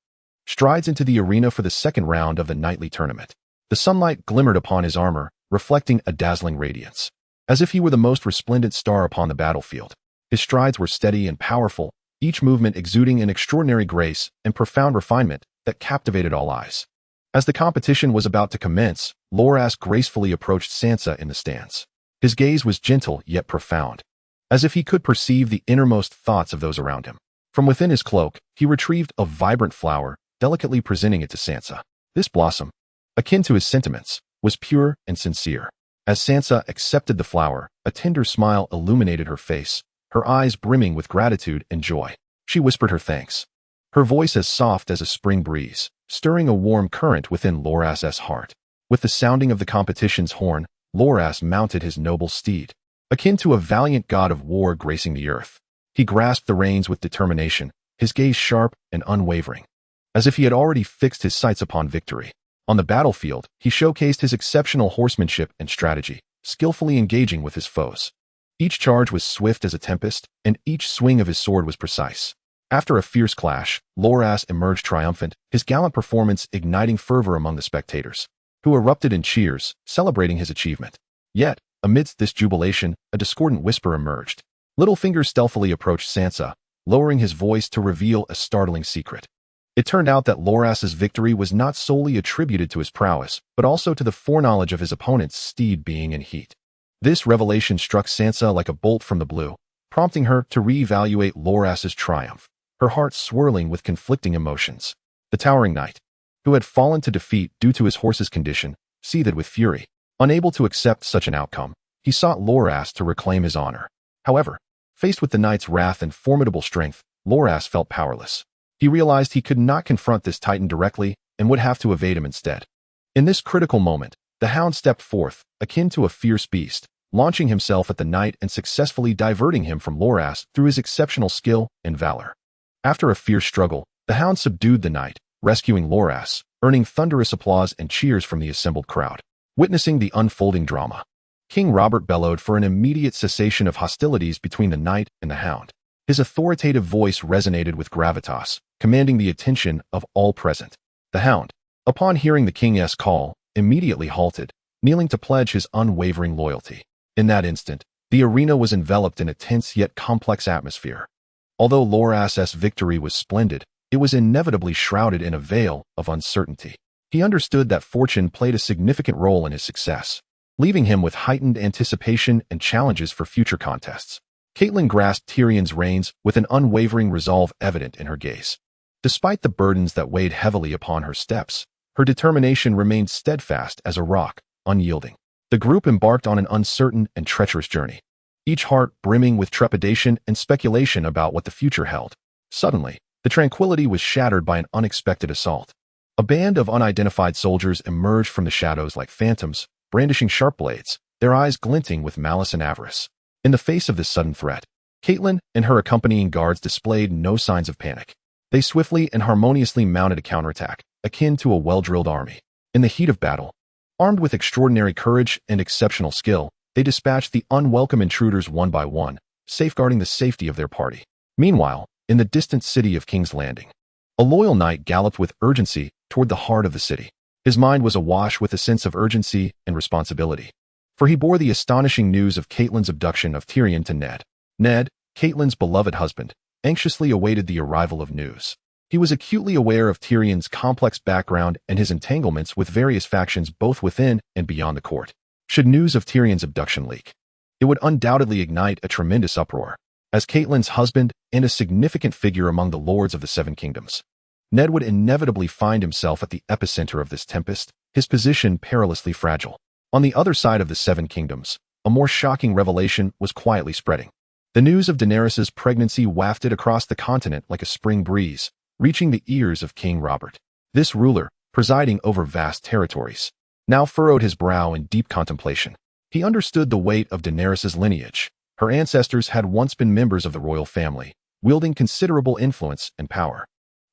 strides into the arena for the second round of the nightly tournament. The sunlight glimmered upon his armor, reflecting a dazzling radiance, as if he were the most resplendent star upon the battlefield. His strides were steady and powerful, each movement exuding an extraordinary grace and profound refinement that captivated all eyes. As the competition was about to commence, Loras gracefully approached Sansa in the stands. His gaze was gentle yet profound, as if he could perceive the innermost thoughts of those around him. From within his cloak, he retrieved a vibrant flower, delicately presenting it to Sansa. This blossom, akin to his sentiments, was pure and sincere. As Sansa accepted the flower, a tender smile illuminated her face, her eyes brimming with gratitude and joy. She whispered her thanks, her voice as soft as a spring breeze, stirring a warm current within Loras's heart. With the sounding of the competition's horn, Loras mounted his noble steed, akin to a valiant god of war gracing the earth. He grasped the reins with determination, his gaze sharp and unwavering, as if he had already fixed his sights upon victory. On the battlefield, he showcased his exceptional horsemanship and strategy, skillfully engaging with his foes. Each charge was swift as a tempest, and each swing of his sword was precise. After a fierce clash, Loras emerged triumphant, his gallant performance igniting fervor among the spectators, who erupted in cheers, celebrating his achievement. Yet, amidst this jubilation, a discordant whisper emerged. Littlefinger stealthily approached Sansa, lowering his voice to reveal a startling secret. It turned out that Loras's victory was not solely attributed to his prowess, but also to the foreknowledge of his opponent's steed being in heat. This revelation struck Sansa like a bolt from the blue, prompting her to reevaluate Loras's triumph, her heart swirling with conflicting emotions. The towering knight, who had fallen to defeat due to his horse's condition, seethed with fury. Unable to accept such an outcome, he sought Loras to reclaim his honor. However, faced with the knight's wrath and formidable strength, Loras felt powerless. He realized he could not confront this titan directly and would have to evade him instead. In this critical moment, the hound stepped forth, akin to a fierce beast, launching himself at the knight and successfully diverting him from Loras through his exceptional skill and valor. After a fierce struggle, the hound subdued the knight, rescuing Loras, earning thunderous applause and cheers from the assembled crowd. Witnessing the unfolding drama, King Robert bellowed for an immediate cessation of hostilities between the knight and the hound. His authoritative voice resonated with gravitas, commanding the attention of all present. The hound, upon hearing the king's call, immediately halted, kneeling to pledge his unwavering loyalty. In that instant, the arena was enveloped in a tense yet complex atmosphere. Although Loras's victory was splendid, it was inevitably shrouded in a veil of uncertainty. He understood that fortune played a significant role in his success, leaving him with heightened anticipation and challenges for future contests. Catelyn grasped Tyrion's reins with an unwavering resolve evident in her gaze. Despite the burdens that weighed heavily upon her steps, her determination remained steadfast as a rock, unyielding. The group embarked on an uncertain and treacherous journey, each heart brimming with trepidation and speculation about what the future held. Suddenly, the tranquility was shattered by an unexpected assault. A band of unidentified soldiers emerged from the shadows like phantoms, brandishing sharp blades, their eyes glinting with malice and avarice. In the face of this sudden threat, Catelyn and her accompanying guards displayed no signs of panic. They swiftly and harmoniously mounted a counterattack, akin to a well-drilled army. In the heat of battle, armed with extraordinary courage and exceptional skill, they dispatched the unwelcome intruders one by one, safeguarding the safety of their party. Meanwhile, in the distant city of King's Landing, a loyal knight galloped with urgency toward the heart of the city. His mind was awash with a sense of urgency and responsibility, for he bore the astonishing news of Catelyn's abduction of Tyrion to Ned. Ned, Catelyn's beloved husband, anxiously awaited the arrival of news. He was acutely aware of Tyrion's complex background and his entanglements with various factions both within and beyond the court. Should news of Tyrion's abduction leak, it would undoubtedly ignite a tremendous uproar. As Catelyn's husband and a significant figure among the lords of the Seven Kingdoms, Ned would inevitably find himself at the epicenter of this tempest, his position perilously fragile. On the other side of the Seven Kingdoms, a more shocking revelation was quietly spreading. The news of Daenerys' pregnancy wafted across the continent like a spring breeze, reaching the ears of King Robert. This ruler, presiding over vast territories, now furrowed his brow in deep contemplation. He understood the weight of Daenerys' lineage. Her ancestors had once been members of the royal family, wielding considerable influence and power.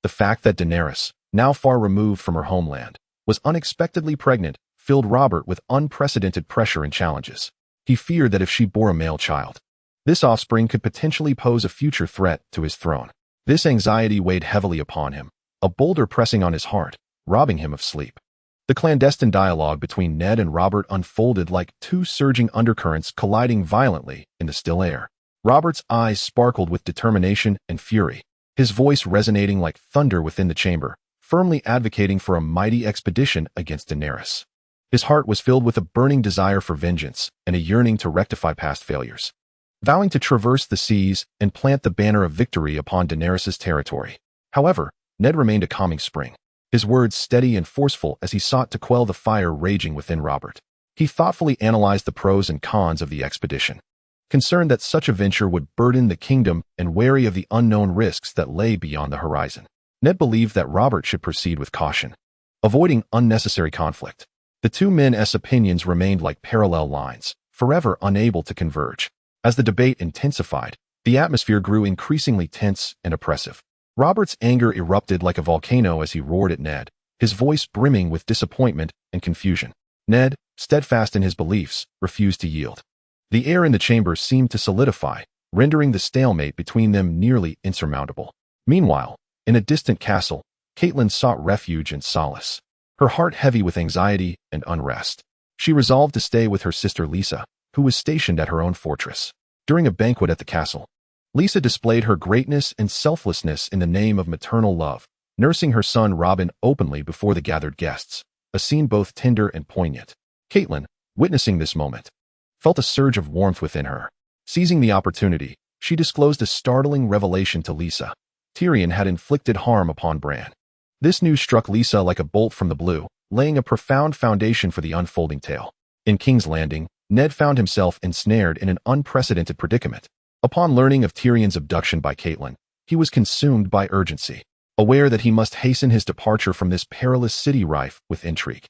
The fact that Daenerys, now far removed from her homeland, was unexpectedly pregnant filled Robert with unprecedented pressure and challenges. He feared that if she bore a male child, this offspring could potentially pose a future threat to his throne. This anxiety weighed heavily upon him, a boulder pressing on his heart, robbing him of sleep. The clandestine dialogue between Ned and Robert unfolded like two surging undercurrents colliding violently in the still air. Robert's eyes sparkled with determination and fury, his voice resonating like thunder within the chamber, firmly advocating for a mighty expedition against Daenerys. His heart was filled with a burning desire for vengeance and a yearning to rectify past failures. vowing to traverse the seas and plant the banner of victory upon Daenerys' territory. However, Ned remained a calming spring, his words steady and forceful as he sought to quell the fire raging within Robert. He thoughtfully analyzed the pros and cons of the expedition, concerned that such a venture would burden the kingdom and wary of the unknown risks that lay beyond the horizon. Ned believed that Robert should proceed with caution, avoiding unnecessary conflict. The two men's opinions remained like parallel lines, forever unable to converge. As the debate intensified, the atmosphere grew increasingly tense and oppressive. Robert's anger erupted like a volcano as he roared at Ned, his voice brimming with disappointment and confusion. Ned, steadfast in his beliefs, refused to yield. The air in the chamber seemed to solidify, rendering the stalemate between them nearly insurmountable. Meanwhile, in a distant castle, Catelyn sought refuge and solace, her heart heavy with anxiety and unrest. She resolved to stay with her sister Lisa, who was stationed at her own fortress. During a banquet at the castle, Lisa displayed her greatness and selflessness in the name of maternal love, nursing her son Robin openly before the gathered guests, a scene both tender and poignant. Catelyn, witnessing this moment, felt a surge of warmth within her. Seizing the opportunity, she disclosed a startling revelation to Lisa. Tyrion had inflicted harm upon Bran. This news struck Lisa like a bolt from the blue, laying a profound foundation for the unfolding tale. In King's Landing, Ned found himself ensnared in an unprecedented predicament. Upon learning of Tyrion's abduction by Catelyn, he was consumed by urgency, aware that he must hasten his departure from this perilous city rife with intrigue.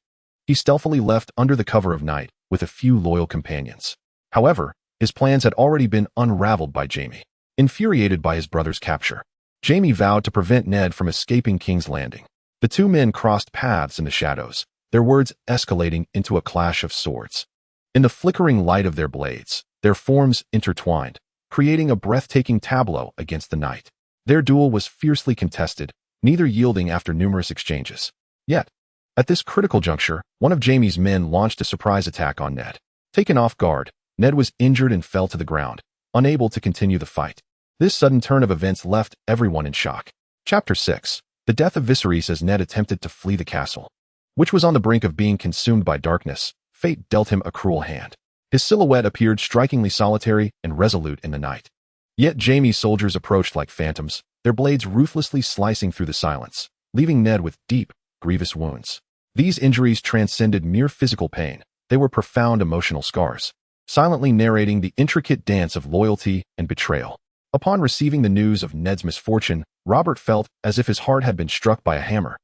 He stealthily left under the cover of night with a few loyal companions. However, his plans had already been unraveled by Jaime. Infuriated by his brother's capture, Jaime vowed to prevent Ned from escaping King's Landing. The two men crossed paths in the shadows, their words escalating into a clash of swords. In the flickering light of their blades, their forms intertwined, creating a breathtaking tableau against the night. Their duel was fiercely contested, neither yielding after numerous exchanges. Yet, at this critical juncture, one of Jaime's men launched a surprise attack on Ned. Taken off guard, Ned was injured and fell to the ground, unable to continue the fight. This sudden turn of events left everyone in shock. Chapter 6. The death of Viserys as Ned attempted to flee the castle, which was on the brink of being consumed by darkness. Fate dealt him a cruel hand. His silhouette appeared strikingly solitary and resolute in the night. Yet Jaime's soldiers approached like phantoms, their blades ruthlessly slicing through the silence, leaving Ned with deep, grievous wounds. These injuries transcended mere physical pain. They were profound emotional scars, silently narrating the intricate dance of loyalty and betrayal. Upon receiving the news of Ned's misfortune, Robert felt as if his heart had been struck by a hammer.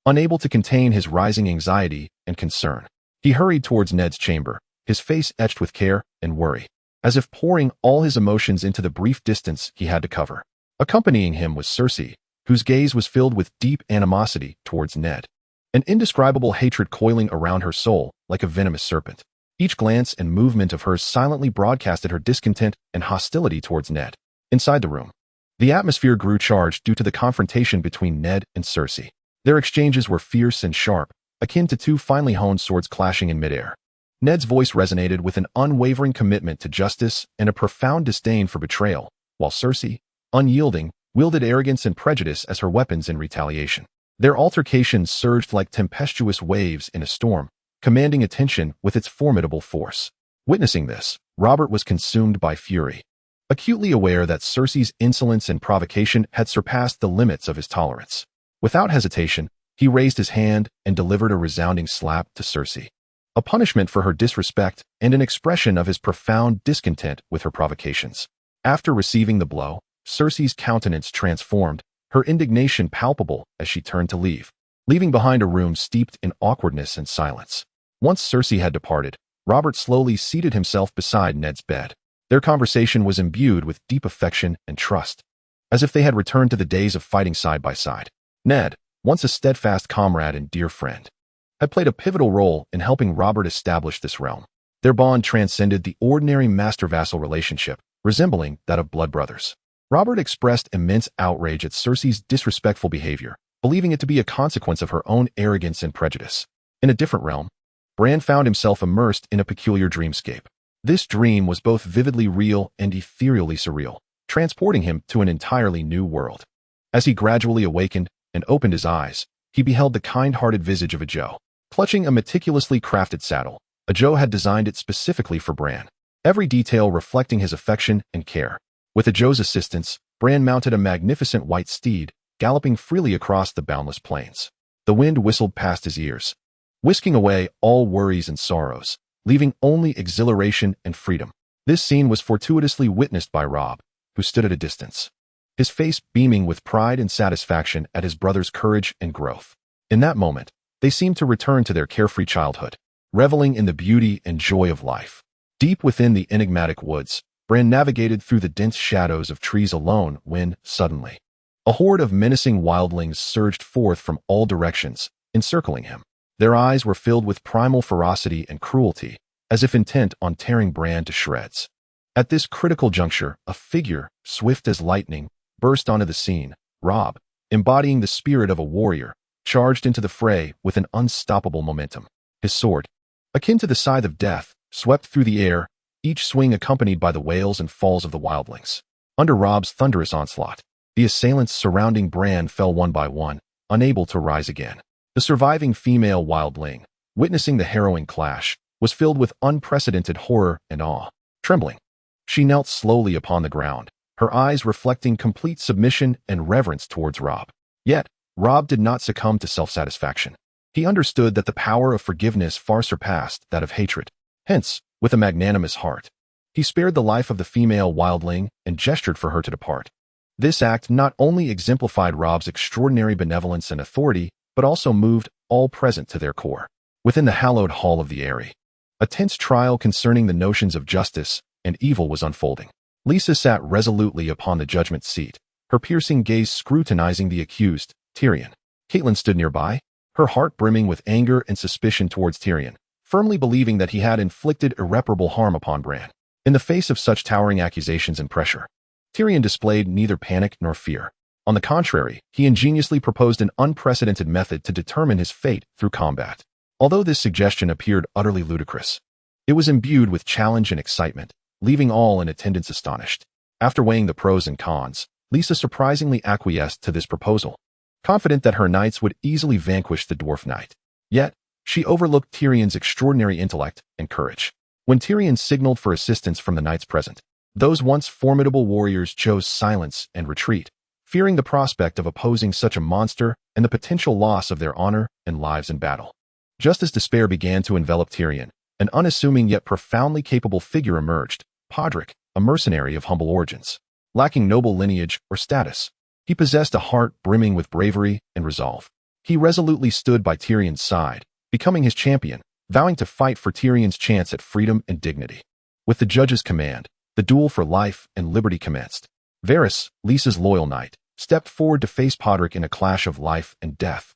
Unable to contain his rising anxiety and concern, he hurried towards Ned's chamber, his face etched with care and worry, as if pouring all his emotions into the brief distance he had to cover. Accompanying him was Cersei, whose gaze was filled with deep animosity towards Ned, an indescribable hatred coiling around her soul like a venomous serpent. Each glance and movement of hers silently broadcasted her discontent and hostility towards Ned. Inside the room, the atmosphere grew charged due to the confrontation between Ned and Cersei. Their exchanges were fierce and sharp, akin to two finely honed swords clashing in midair. Ned's voice resonated with an unwavering commitment to justice and a profound disdain for betrayal, while Cersei, unyielding, wielded arrogance and prejudice as her weapons in retaliation. Their altercations surged like tempestuous waves in a storm, commanding attention with its formidable force. Witnessing this, Robert was consumed by fury, acutely aware that Cersei's insolence and provocation had surpassed the limits of his tolerance. Without hesitation, he raised his hand and delivered a resounding slap to Cersei, a punishment for her disrespect and an expression of his profound discontent with her provocations. After receiving the blow, Cersei's countenance transformed, her indignation palpable as she turned to leave, leaving behind a room steeped in awkwardness and silence. Once Cersei had departed, Robert slowly seated himself beside Ned's bed. Their conversation was imbued with deep affection and trust, as if they had returned to the days of fighting side by side. Ned, once a steadfast comrade and dear friend, had played a pivotal role in helping Robert establish this realm. Their bond transcended the ordinary master-vassal relationship, resembling that of blood brothers. Robert expressed immense outrage at Cersei's disrespectful behavior, believing it to be a consequence of her own arrogance and prejudice. In a different realm, Bran found himself immersed in a peculiar dreamscape. This dream was both vividly real and ethereally surreal, transporting him to an entirely new world. As he gradually awakened and opened his eyes, he beheld the kind-hearted visage of a Joe, clutching a meticulously crafted saddle. A Joe had designed it specifically for Bran. every detail reflecting his affection and care. With Ajo's assistance, Bran mounted a magnificent white steed, galloping freely across the boundless plains. The wind whistled past his ears, whisking away all worries and sorrows, leaving only exhilaration and freedom. This scene was fortuitously witnessed by Robb, who stood at a distance, his face beaming with pride and satisfaction at his brother's courage and growth. In that moment, they seemed to return to their carefree childhood, reveling in the beauty and joy of life. Deep within the enigmatic woods, Bran navigated through the dense shadows of trees alone when, suddenly, a horde of menacing wildlings surged forth from all directions, encircling him. Their eyes were filled with primal ferocity and cruelty, as if intent on tearing Bran to shreds. At this critical juncture, a figure, swift as lightning, burst onto the scene. Robb, embodying the spirit of a warrior, charged into the fray with an unstoppable momentum. His sword, akin to the scythe of death, swept through the air, each swing accompanied by the wails and falls of the wildlings. Under Robb's thunderous onslaught, the assailants surrounding Bran fell one by one, unable to rise again. The surviving female wildling, witnessing the harrowing clash, was filled with unprecedented horror and awe. Trembling, she knelt slowly upon the ground, her eyes reflecting complete submission and reverence towards Robb. Yet, Robb did not succumb to self-satisfaction. He understood that the power of forgiveness far surpassed that of hatred. Hence, with a magnanimous heart, he spared the life of the female wildling and gestured for her to depart. This act not only exemplified Robb's extraordinary benevolence and authority, but also moved all present to their core. Within the hallowed hall of the Eyrie, a tense trial concerning the notions of justice and evil was unfolding. Lysa sat resolutely upon the judgment seat, her piercing gaze scrutinizing the accused, Tyrion. Catelyn stood nearby, her heart brimming with anger and suspicion towards Tyrion, firmly believing that he had inflicted irreparable harm upon Bran. In the face of such towering accusations and pressure, Tyrion displayed neither panic nor fear. On the contrary, he ingeniously proposed an unprecedented method to determine his fate through combat. Although this suggestion appeared utterly ludicrous, it was imbued with challenge and excitement, leaving all in attendance astonished. After weighing the pros and cons, Lysa surprisingly acquiesced to this proposal, confident that her knights would easily vanquish the dwarf knight. Yet, she overlooked Tyrion's extraordinary intellect and courage. When Tyrion signaled for assistance from the knights present, those once formidable warriors chose silence and retreat, fearing the prospect of opposing such a monster and the potential loss of their honor and lives in battle. Just as despair began to envelop Tyrion, an unassuming yet profoundly capable figure emerged, Podrick, a mercenary of humble origins. Lacking noble lineage or status, he possessed a heart brimming with bravery and resolve. He resolutely stood by Tyrion's side, becoming his champion, vowing to fight for Tyrion's chance at freedom and dignity. With the judge's command, the duel for life and liberty commenced. Varys, Lysa's loyal knight, stepped forward to face Podrick in a clash of life and death.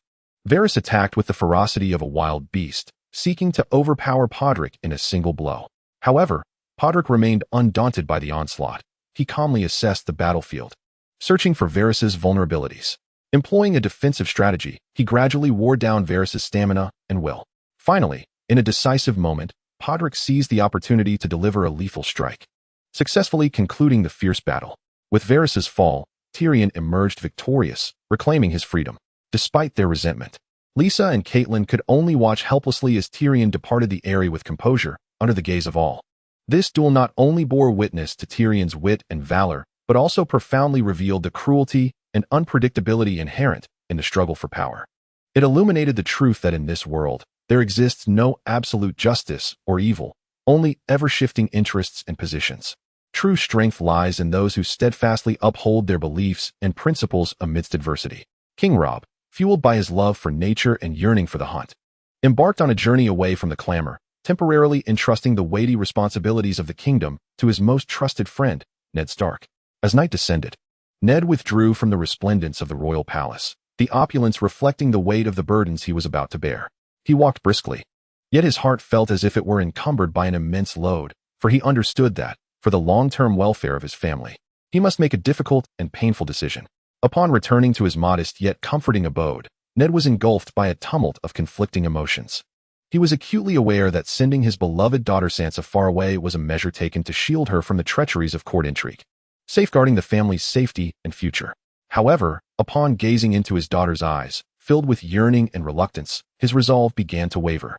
Varys attacked with the ferocity of a wild beast, seeking to overpower Podrick in a single blow. However, Podrick remained undaunted by the onslaught. He calmly assessed the battlefield, searching for Varys's vulnerabilities. Employing a defensive strategy, he gradually wore down Varys's stamina and will. Finally, in a decisive moment, Podrick seized the opportunity to deliver a lethal strike, successfully concluding the fierce battle. With Varys's fall, Tyrion emerged victorious, reclaiming his freedom. Despite their resentment, Lysa and Catelyn could only watch helplessly as Tyrion departed the Eyrie with composure, under the gaze of all. This duel not only bore witness to Tyrion's wit and valor, but also profoundly revealed the cruelty and unpredictability inherent in the struggle for power. It illuminated the truth that in this world, there exists no absolute justice or evil, only ever-shifting interests and positions. True strength lies in those who steadfastly uphold their beliefs and principles amidst adversity. King Robb, fueled by his love for nature and yearning for the hunt, embarked on a journey away from the clamor, temporarily entrusting the weighty responsibilities of the kingdom to his most trusted friend, Ned Stark. As night descended, Ned withdrew from the resplendence of the royal palace, the opulence reflecting the weight of the burdens he was about to bear. He walked briskly, yet his heart felt as if it were encumbered by an immense load, for he understood that, for the long-term welfare of his family, he must make a difficult and painful decision. Upon returning to his modest yet comforting abode, Ned was engulfed by a tumult of conflicting emotions. He was acutely aware that sending his beloved daughter Sansa far away was a measure taken to shield her from the treacheries of court intrigue, safeguarding the family's safety and future. However, upon gazing into his daughter's eyes, filled with yearning and reluctance, his resolve began to waver.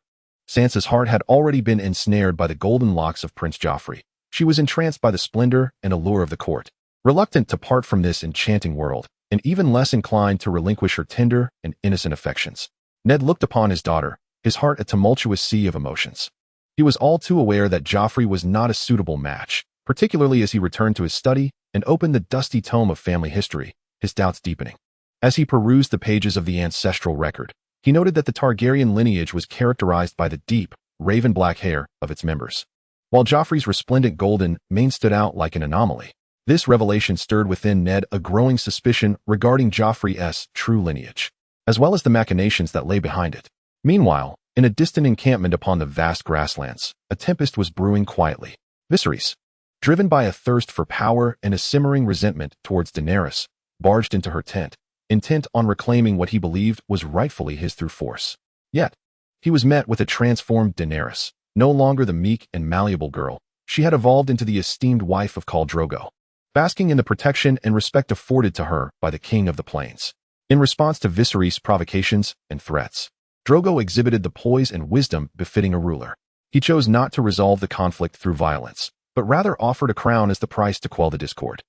Sansa's heart had already been ensnared by the golden locks of Prince Joffrey, She was entranced by the splendor and allure of the court, reluctant to part from this enchanting world, and even less inclined to relinquish her tender and innocent affections. Ned looked upon his daughter, his heart a tumultuous sea of emotions. He was all too aware that Joffrey was not a suitable match, particularly as he returned to his study and opened the dusty tome of family history, his doubts deepening. As he perused the pages of the ancestral record, he noted that the Targaryen lineage was characterized by the deep, raven-black hair of its members, while Joffrey's resplendent golden mane stood out like an anomaly. This revelation stirred within Ned a growing suspicion regarding Joffrey's true lineage, as well as the machinations that lay behind it. Meanwhile, in a distant encampment upon the vast grasslands, a tempest was brewing quietly. Viserys, driven by a thirst for power and a simmering resentment towards Daenerys, barged into her tent, intent on reclaiming what he believed was rightfully his through force. Yet, he was met with a transformed Daenerys, no longer the meek and malleable girl. She had evolved into the esteemed wife of Khal Drogo, basking in the protection and respect afforded to her by the King of the Plains. In response to Viserys' provocations and threats, Drogo exhibited the poise and wisdom befitting a ruler. He chose not to resolve the conflict through violence, but rather offered a crown as the price to quell the discord.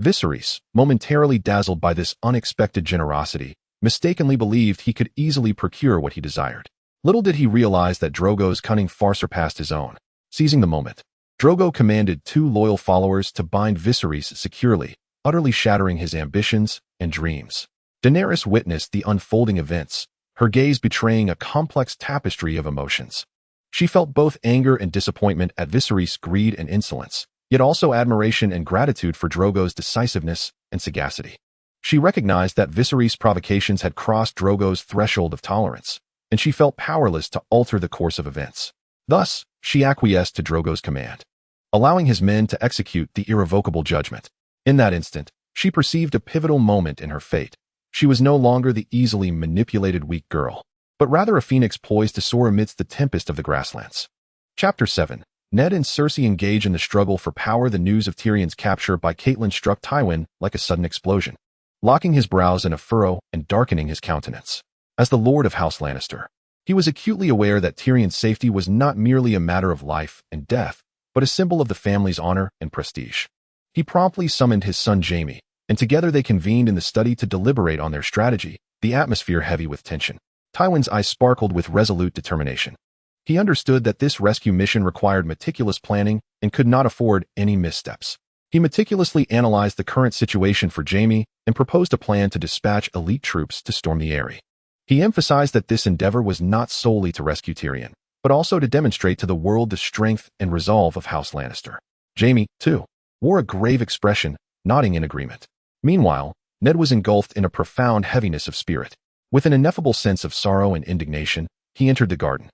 Viserys, momentarily dazzled by this unexpected generosity, mistakenly believed he could easily procure what he desired. Little did he realize that Drogo's cunning far surpassed his own. Seizing the moment, Drogo commanded 2 loyal followers to bind Viserys securely, utterly shattering his ambitions and dreams. Daenerys witnessed the unfolding events, her gaze betraying a complex tapestry of emotions. She felt both anger and disappointment at Viserys' greed and insolence, yet also admiration and gratitude for Drogo's decisiveness and sagacity. She recognized that Viserys' provocations had crossed Drogo's threshold of tolerance, and she felt powerless to alter the course of events. Thus, she acquiesced to Drogo's command, allowing his men to execute the irrevocable judgment. In that instant, she perceived a pivotal moment in her fate. She was no longer the easily manipulated weak girl, but rather a phoenix poised to soar amidst the tempest of the grasslands. Chapter 7. Ned and Cersei engage in the struggle for power. The news of Tyrion's capture by Catelyn struck Tywin like a sudden explosion, locking his brows in a furrow and darkening his countenance. As the Lord of House Lannister, he was acutely aware that Tyrion's safety was not merely a matter of life and death, but a symbol of the family's honor and prestige. He promptly summoned his son Jaime, and together they convened in the study to deliberate on their strategy, the atmosphere heavy with tension. Tywin's eyes sparkled with resolute determination. He understood that this rescue mission required meticulous planning and could not afford any missteps. He meticulously analyzed the current situation for Jaime and proposed a plan to dispatch elite troops to storm the Eyrie. He emphasized that this endeavor was not solely to rescue Tyrion, but also to demonstrate to the world the strength and resolve of House Lannister. Jaime, too, wore a grave expression, nodding in agreement. Meanwhile, Ned was engulfed in a profound heaviness of spirit. With an ineffable sense of sorrow and indignation, he entered the garden.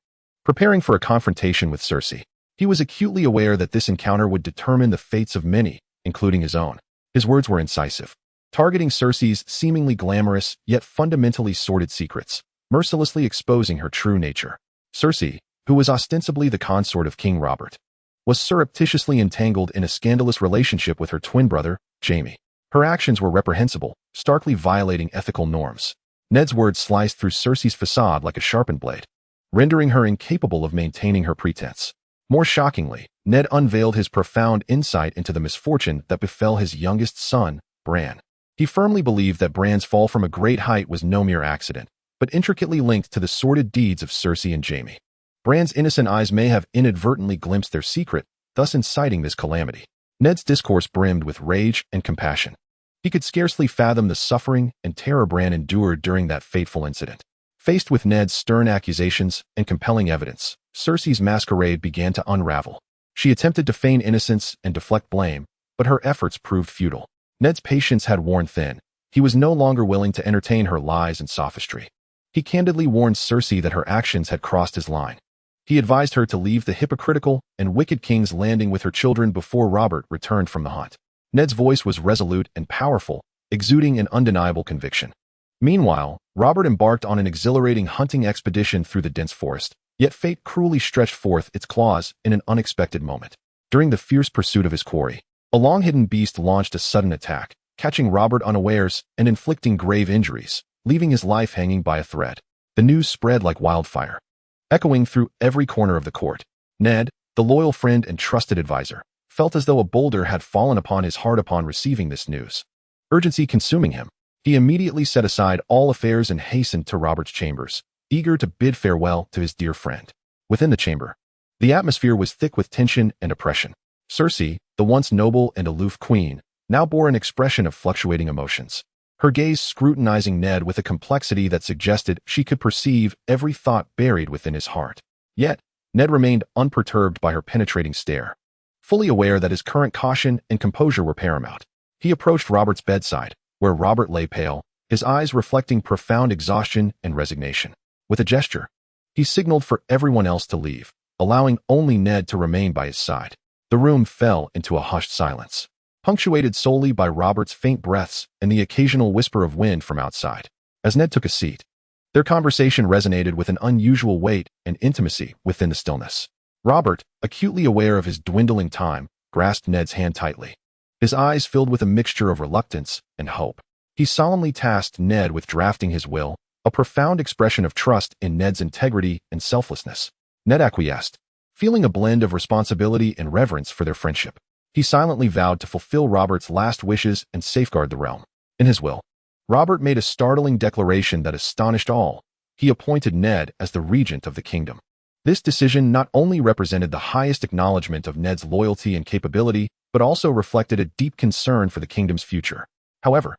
Preparing for a confrontation with Cersei, he was acutely aware that this encounter would determine the fates of many, including his own. His words were incisive, targeting Cersei's seemingly glamorous yet fundamentally sordid secrets, mercilessly exposing her true nature. Cersei, who was ostensibly the consort of King Robert, was surreptitiously entangled in a scandalous relationship with her twin brother, Jaime. Her actions were reprehensible, starkly violating ethical norms. Ned's words sliced through Cersei's facade like a sharpened blade, rendering her incapable of maintaining her pretense. More shockingly, Ned unveiled his profound insight into the misfortune that befell his youngest son, Bran. He firmly believed that Bran's fall from a great height was no mere accident, but intricately linked to the sordid deeds of Cersei and Jaime. Bran's innocent eyes may have inadvertently glimpsed their secret, thus inciting this calamity. Ned's discourse brimmed with rage and compassion. He could scarcely fathom the suffering and terror Bran endured during that fateful incident. Faced with Ned's stern accusations and compelling evidence, Cersei's masquerade began to unravel. She attempted to feign innocence and deflect blame, but her efforts proved futile. Ned's patience had worn thin. He was no longer willing to entertain her lies and sophistry. He candidly warned Cersei that her actions had crossed his line. He advised her to leave the hypocritical and wicked King's Landing with her children before Robert returned from the hunt. Ned's voice was resolute and powerful, exuding an undeniable conviction. Meanwhile, Robert embarked on an exhilarating hunting expedition through the dense forest, yet fate cruelly stretched forth its claws in an unexpected moment. During the fierce pursuit of his quarry, a long-hidden beast launched a sudden attack, catching Robert unawares and inflicting grave injuries, leaving his life hanging by a thread. The news spread like wildfire, echoing through every corner of the court. Ned, the loyal friend and trusted advisor, felt as though a boulder had fallen upon his heart upon receiving this news. Urgency consuming him, he immediately set aside all affairs and hastened to Robert's chambers, eager to bid farewell to his dear friend. Within the chamber, the atmosphere was thick with tension and oppression. Cersei, the once noble and aloof queen, now bore an expression of fluctuating emotions, her gaze scrutinizing Ned with a complexity that suggested she could perceive every thought buried within his heart. Yet, Ned remained unperturbed by her penetrating stare. Fully aware that his current caution and composure were paramount, he approached Robert's bedside, where Robert lay pale, his eyes reflecting profound exhaustion and resignation. With a gesture, he signaled for everyone else to leave, allowing only Ned to remain by his side. The room fell into a hushed silence, punctuated solely by Robert's faint breaths and the occasional whisper of wind from outside. As Ned took a seat, their conversation resonated with an unusual weight and intimacy within the stillness. Robert, acutely aware of his dwindling time, grasped Ned's hand tightly. His eyes filled with a mixture of reluctance and hope. He solemnly tasked Ned with drafting his will, a profound expression of trust in Ned's integrity and selflessness. Ned acquiesced, feeling a blend of responsibility and reverence for their friendship. He silently vowed to fulfill Robert's last wishes and safeguard the realm. In his will, Robert made a startling declaration that astonished all. He appointed Ned as the regent of the kingdom. This decision not only represented the highest acknowledgement of Ned's loyalty and capability, but also reflected a deep concern for the kingdom's future. However,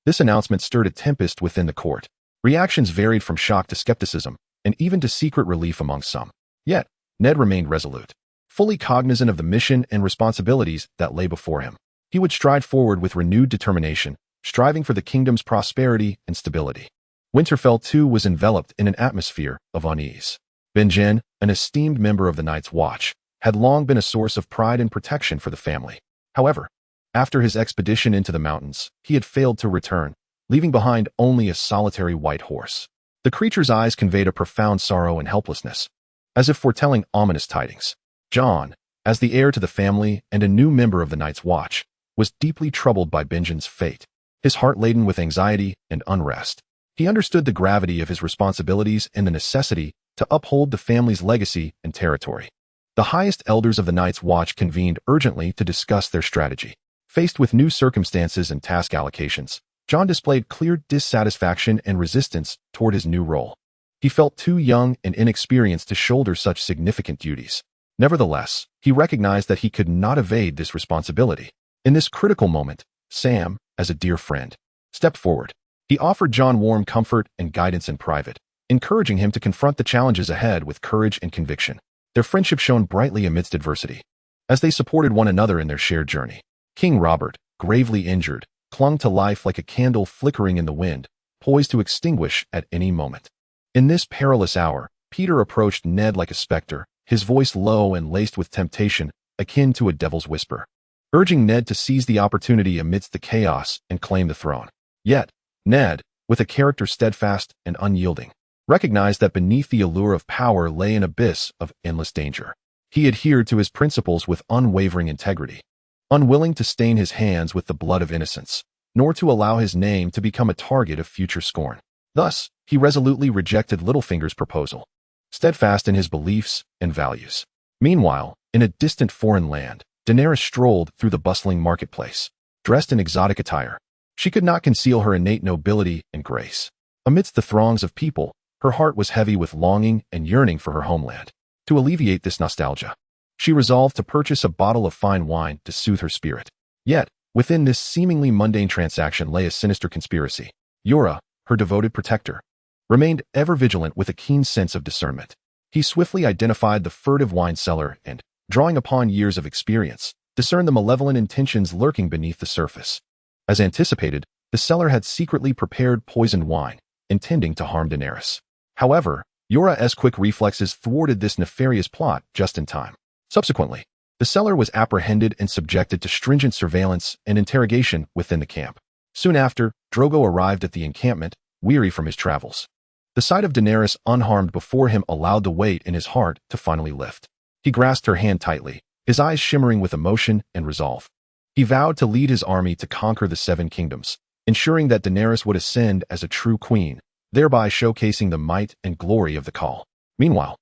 this announcement stirred a tempest within the court. Reactions varied from shock to skepticism, and even to secret relief among some. Yet, Ned remained resolute, fully cognizant of the mission and responsibilities that lay before him. He would stride forward with renewed determination, striving for the kingdom's prosperity and stability. Winterfell, too, was enveloped in an atmosphere of unease. Benjen, an esteemed member of the Night's Watch, had long been a source of pride and protection for the family. However, after his expedition into the mountains, he had failed to return, leaving behind only a solitary white horse. The creature's eyes conveyed a profound sorrow and helplessness, as if foretelling ominous tidings. Jon, as the heir to the family and a new member of the Night's Watch, was deeply troubled by Benjen's fate, his heart laden with anxiety and unrest. He understood the gravity of his responsibilities and the necessity to uphold the family's legacy and territory. The highest elders of the Night's Watch convened urgently to discuss their strategy. Faced with new circumstances and task allocations, Jon displayed clear dissatisfaction and resistance toward his new role. He felt too young and inexperienced to shoulder such significant duties. Nevertheless, he recognized that he could not evade this responsibility. In this critical moment, Sam, as a dear friend, stepped forward. He offered Jon warm comfort and guidance in private, encouraging him to confront the challenges ahead with courage and conviction. Their friendship shone brightly amidst adversity, as they supported one another in their shared journey. King Robert, gravely injured, clung to life like a candle flickering in the wind, poised to extinguish at any moment. In this perilous hour, Peter approached Ned like a specter, his voice low and laced with temptation, akin to a devil's whisper, urging Ned to seize the opportunity amidst the chaos and claim the throne. Yet, Ned, with a character steadfast and unyielding, recognized that beneath the allure of power lay an abyss of endless danger. He adhered to his principles with unwavering integrity, unwilling to stain his hands with the blood of innocence, nor to allow his name to become a target of future scorn. Thus, he resolutely rejected Littlefinger's proposal, steadfast in his beliefs and values. Meanwhile, in a distant foreign land, Daenerys strolled through the bustling marketplace, dressed in exotic attire. She could not conceal her innate nobility and grace. Amidst the throngs of people, her heart was heavy with longing and yearning for her homeland. To alleviate this nostalgia, she resolved to purchase a bottle of fine wine to soothe her spirit. Yet, within this seemingly mundane transaction lay a sinister conspiracy. Jorah, her devoted protector, remained ever vigilant with a keen sense of discernment. He swiftly identified the furtive wine cellar and, drawing upon years of experience, discerned the malevolent intentions lurking beneath the surface. As anticipated, the cellar had secretly prepared poisoned wine, intending to harm Daenerys. However, Jorah's quick reflexes thwarted this nefarious plot just in time. Subsequently, the cellar was apprehended and subjected to stringent surveillance and interrogation within the camp. Soon after, Drogo arrived at the encampment, weary from his travels. The sight of Daenerys unharmed before him allowed the weight in his heart to finally lift. He grasped her hand tightly, his eyes shimmering with emotion and resolve. He vowed to lead his army to conquer the Seven Kingdoms, ensuring that Daenerys would ascend as a true queen, thereby showcasing the might and glory of the call. Meanwhile,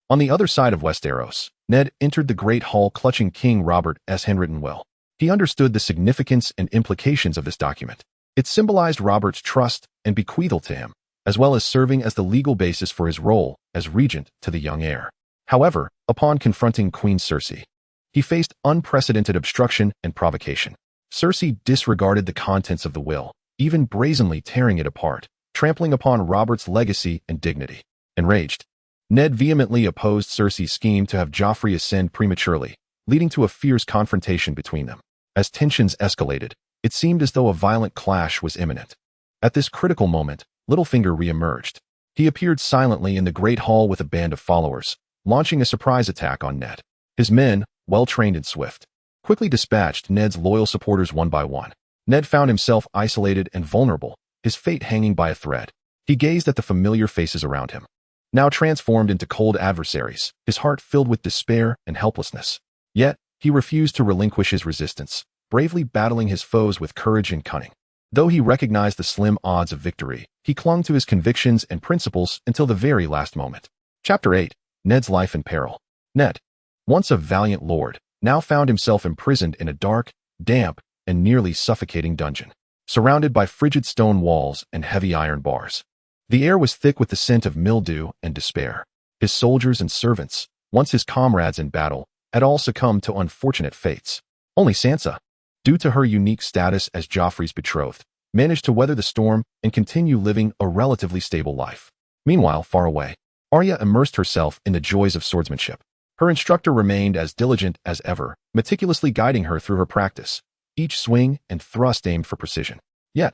on the other side of Westeros, Ned entered the great hall clutching King Robert's handwritten will. He understood the significance and implications of this document. It symbolized Robert's trust and bequeathal to him, as well as serving as the legal basis for his role as regent to the young heir. However, upon confronting Queen Cersei, he faced unprecedented obstruction and provocation. Cersei disregarded the contents of the will, even brazenly tearing it apart, trampling upon Robert's legacy and dignity. Enraged, Ned vehemently opposed Cersei's scheme to have Joffrey ascend prematurely, leading to a fierce confrontation between them. As tensions escalated, it seemed as though a violent clash was imminent. At this critical moment, Littlefinger re-emerged. He appeared silently in the Great Hall with a band of followers, launching a surprise attack on Ned. His men, well-trained and swift, quickly dispatched Ned's loyal supporters one by one. Ned found himself isolated and vulnerable, his fate hanging by a thread. He gazed at the familiar faces around him, now transformed into cold adversaries, his heart filled with despair and helplessness. Yet, he refused to relinquish his resistance, bravely battling his foes with courage and cunning. Though he recognized the slim odds of victory, he clung to his convictions and principles until the very last moment. Chapter 8. Ned's Life in Peril. Ned, once a valiant lord, now found himself imprisoned in a dark, damp, and nearly suffocating dungeon, surrounded by frigid stone walls and heavy iron bars. The air was thick with the scent of mildew and despair. His soldiers and servants, once his comrades in battle, had all succumbed to unfortunate fates. Only Sansa, due to her unique status as Joffrey's betrothed, managed to weather the storm and continue living a relatively stable life. Meanwhile, far away, Arya immersed herself in the joys of swordsmanship. Her instructor remained as diligent as ever, meticulously guiding her through her practice, each swing and thrust aimed for precision. Yet,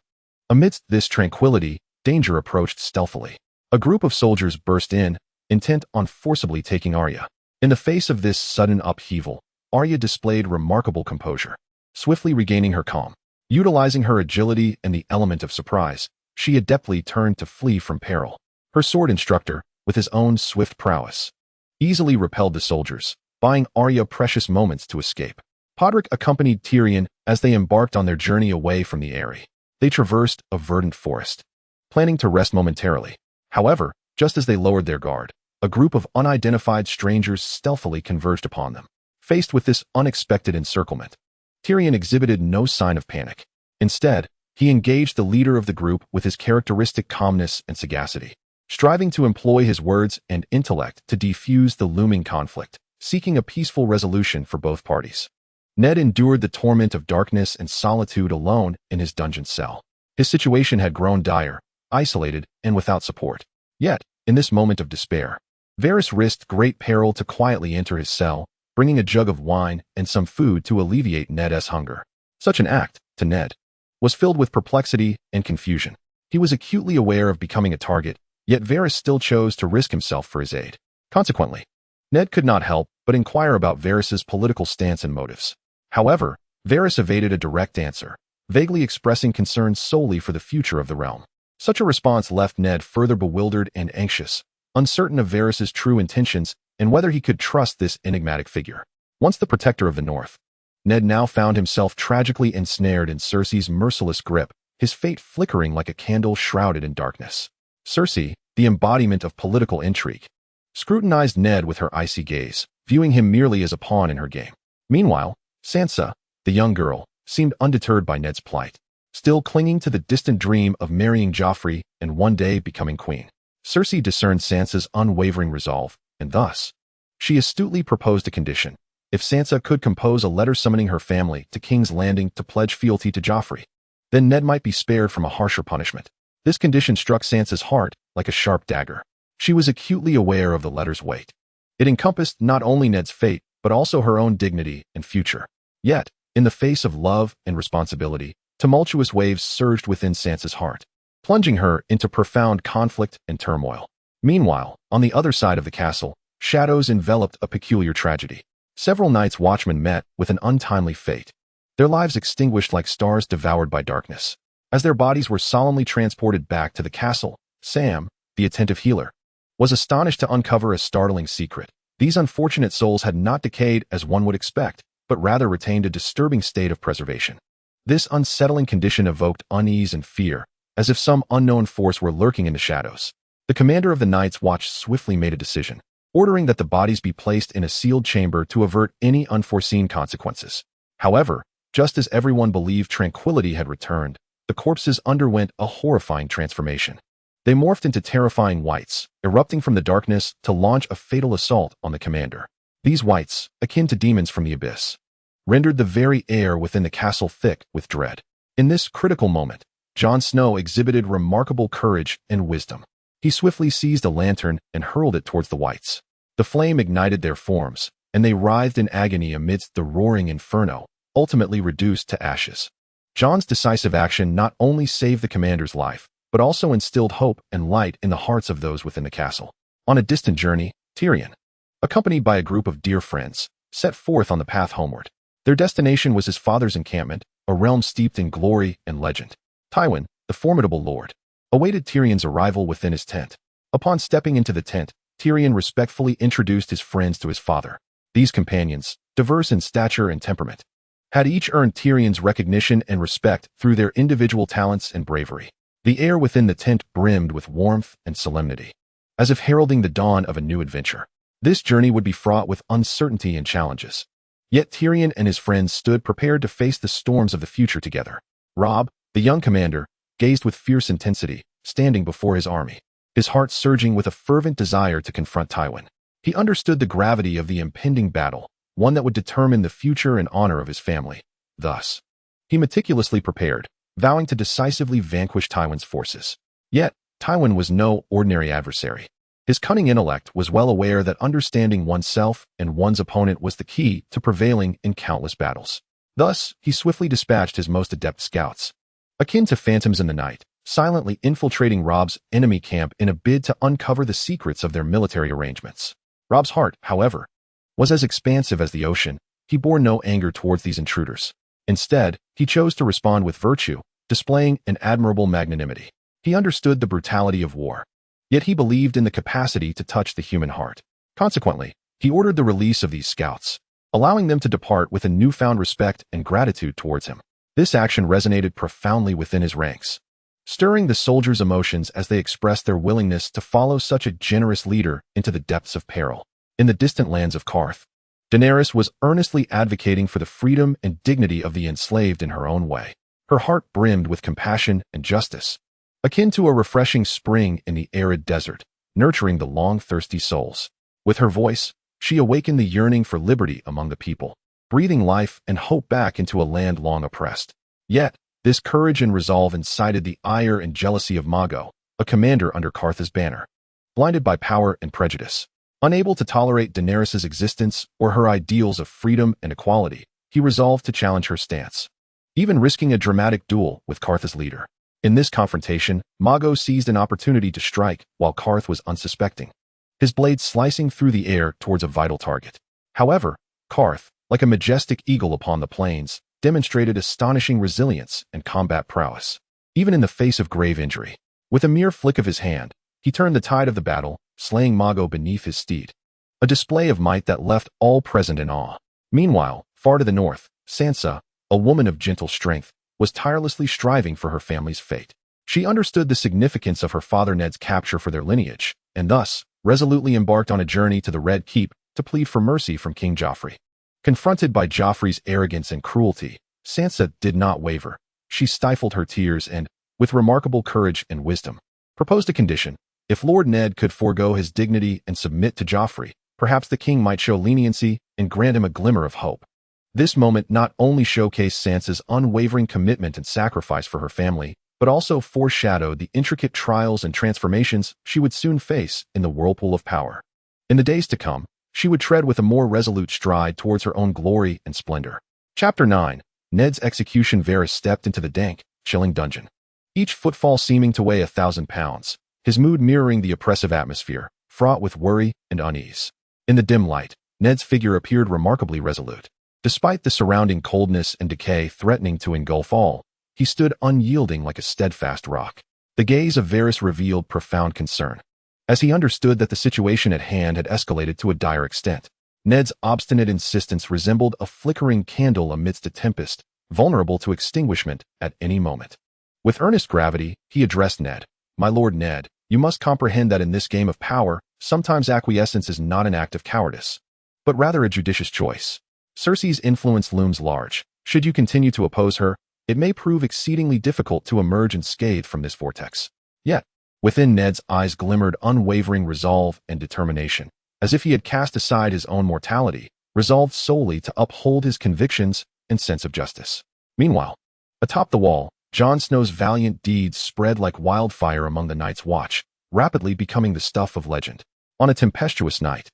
amidst this tranquility, danger approached stealthily. A group of soldiers burst in, intent on forcibly taking Arya. In the face of this sudden upheaval, Arya displayed remarkable composure. Swiftly regaining her calm, utilizing her agility and the element of surprise, she adeptly turned to flee from peril. Her sword instructor, with his own swift prowess, easily repelled the soldiers, buying Arya precious moments to escape. Podrick accompanied Tyrion as they embarked on their journey away from the Eyrie. They traversed a verdant forest, planning to rest momentarily. However, just as they lowered their guard, a group of unidentified strangers stealthily converged upon them. Faced with this unexpected encirclement, Tyrion exhibited no sign of panic. Instead, he engaged the leader of the group with his characteristic calmness and sagacity, striving to employ his words and intellect to defuse the looming conflict, seeking a peaceful resolution for both parties. Ned endured the torment of darkness and solitude alone in his dungeon cell. His situation had grown dire, isolated, and without support. Yet, in this moment of despair, Varys risked great peril to quietly enter his cell, bringing a jug of wine and some food to alleviate Ned's hunger. Such an act, to Ned, was filled with perplexity and confusion. He was acutely aware of becoming a target, yet Varys still chose to risk himself for his aid. Consequently, Ned could not help but inquire about Varys's political stance and motives. However, Varys evaded a direct answer, vaguely expressing concern solely for the future of the realm. Such a response left Ned further bewildered and anxious, uncertain of Varys's true intentions and whether he could trust this enigmatic figure. Once the protector of the North, Ned now found himself tragically ensnared in Cersei's merciless grip, his fate flickering like a candle shrouded in darkness. Cersei, the embodiment of political intrigue, scrutinized Ned with her icy gaze, viewing him merely as a pawn in her game. Meanwhile, Sansa, the young girl, seemed undeterred by Ned's plight, still clinging to the distant dream of marrying Joffrey and one day becoming queen. Cersei discerned Sansa's unwavering resolve, and thus, she astutely proposed a condition. If Sansa could compose a letter summoning her family to King's Landing to pledge fealty to Joffrey, then Ned might be spared from a harsher punishment. This condition struck Sansa's heart like a sharp dagger. She was acutely aware of the letter's weight. It encompassed not only Ned's fate, but also her own dignity and future. Yet, in the face of love and responsibility, tumultuous waves surged within Sansa's heart, plunging her into profound conflict and turmoil. Meanwhile, on the other side of the castle, shadows enveloped a peculiar tragedy. Several Night's Watchmen met with an untimely fate, their lives extinguished like stars devoured by darkness. As their bodies were solemnly transported back to the castle, Sam, the attentive healer, was astonished to uncover a startling secret. These unfortunate souls had not decayed as one would expect, but rather retained a disturbing state of preservation. This unsettling condition evoked unease and fear, as if some unknown force were lurking in the shadows. The commander of the Night's Watch swiftly made a decision. ordering that the bodies be placed in a sealed chamber to avert any unforeseen consequences. However, just as everyone believed tranquility had returned, the corpses underwent a horrifying transformation. They morphed into terrifying wights, erupting from the darkness to launch a fatal assault on the commander. These wights, akin to demons from the abyss, rendered the very air within the castle thick with dread. In this critical moment, Jon Snow exhibited remarkable courage and wisdom. He swiftly seized a lantern and hurled it towards the wights. The flame ignited their forms, and they writhed in agony amidst the roaring inferno, ultimately reduced to ashes. Jon's decisive action not only saved the commander's life, but also instilled hope and light in the hearts of those within the castle. On a distant journey, Tyrion, accompanied by a group of dear friends, set forth on the path homeward. Their destination was his father's encampment, a realm steeped in glory and legend. Tywin, the formidable lord, awaited Tyrion's arrival within his tent. Upon stepping into the tent, Tyrion respectfully introduced his friends to his father. These companions, diverse in stature and temperament, had each earned Tyrion's recognition and respect through their individual talents and bravery. The air within the tent brimmed with warmth and solemnity, as if heralding the dawn of a new adventure. This journey would be fraught with uncertainty and challenges. Yet Tyrion and his friends stood prepared to face the storms of the future together. Robb, the young commander, gazed with fierce intensity, standing before his army, his heart surging with a fervent desire to confront Tywin. He understood the gravity of the impending battle, one that would determine the future and honor of his family. Thus, he meticulously prepared, vowing to decisively vanquish Tywin's forces. Yet, Tywin was no ordinary adversary. His cunning intellect was well aware that understanding oneself and one's opponent was the key to prevailing in countless battles. Thus, he swiftly dispatched his most adept scouts, akin to phantoms in the night, silently infiltrating Robb's enemy camp in a bid to uncover the secrets of their military arrangements. Robb's heart, however, was as expansive as the ocean. He bore no anger towards these intruders. Instead, he chose to respond with virtue, displaying an admirable magnanimity. He understood the brutality of war, yet he believed in the capacity to touch the human heart. Consequently, he ordered the release of these scouts, allowing them to depart with a newfound respect and gratitude towards him. This action resonated profoundly within his ranks, stirring the soldiers' emotions as they expressed their willingness to follow such a generous leader into the depths of peril. In the distant lands of Qarth, Daenerys was earnestly advocating for the freedom and dignity of the enslaved in her own way. Her heart brimmed with compassion and justice, akin to a refreshing spring in the arid desert, nurturing the long-thirsty souls. With her voice, she awakened the yearning for liberty among the people, breathing life and hope back into a land long oppressed. Yet, this courage and resolve incited the ire and jealousy of Mago, a commander under Qarth's banner. Blinded by power and prejudice, unable to tolerate Daenerys' existence or her ideals of freedom and equality, he resolved to challenge her stance, even risking a dramatic duel with Qarth's leader. In this confrontation, Mago seized an opportunity to strike while Qarth was unsuspecting, his blade slicing through the air towards a vital target. However, Qarth, like a majestic eagle upon the plains, demonstrated astonishing resilience and combat prowess, even in the face of grave injury. With a mere flick of his hand, he turned the tide of the battle, slaying Mago beneath his steed, a display of might that left all present in awe. Meanwhile, far to the north, Sansa, a woman of gentle strength, was tirelessly striving for her family's fate. She understood the significance of her father Ned's capture for their lineage, and thus, resolutely embarked on a journey to the Red Keep to plead for mercy from King Joffrey. Confronted by Joffrey's arrogance and cruelty, Sansa did not waver. She stifled her tears and, with remarkable courage and wisdom, proposed a condition. If Lord Ned could forego his dignity and submit to Joffrey, perhaps the king might show leniency and grant him a glimmer of hope. This moment not only showcased Sansa's unwavering commitment and sacrifice for her family, but also foreshadowed the intricate trials and transformations she would soon face in the whirlpool of power. In the days to come, she would tread with a more resolute stride towards her own glory and splendor. Chapter 9. Ned's execution. Varys stepped into the dank, chilling dungeon, each footfall seeming to weigh 1,000 pounds, his mood mirroring the oppressive atmosphere, fraught with worry and unease. In the dim light, Ned's figure appeared remarkably resolute. Despite the surrounding coldness and decay threatening to engulf all, he stood unyielding like a steadfast rock. The gaze of Varys revealed profound concern, as he understood that the situation at hand had escalated to a dire extent. Ned's obstinate insistence resembled a flickering candle amidst a tempest, vulnerable to extinguishment at any moment. With earnest gravity, he addressed Ned. "My lord Ned, you must comprehend that in this game of power, sometimes acquiescence is not an act of cowardice, but rather a judicious choice. Cersei's influence looms large. Should you continue to oppose her, it may prove exceedingly difficult to emerge unscathed from this vortex. Yet, within Ned's eyes glimmered unwavering resolve and determination, as if he had cast aside his own mortality, resolved solely to uphold his convictions and sense of justice. Meanwhile, atop the wall, Jon Snow's valiant deeds spread like wildfire among the Night's Watch, rapidly becoming the stuff of legend. On a tempestuous night,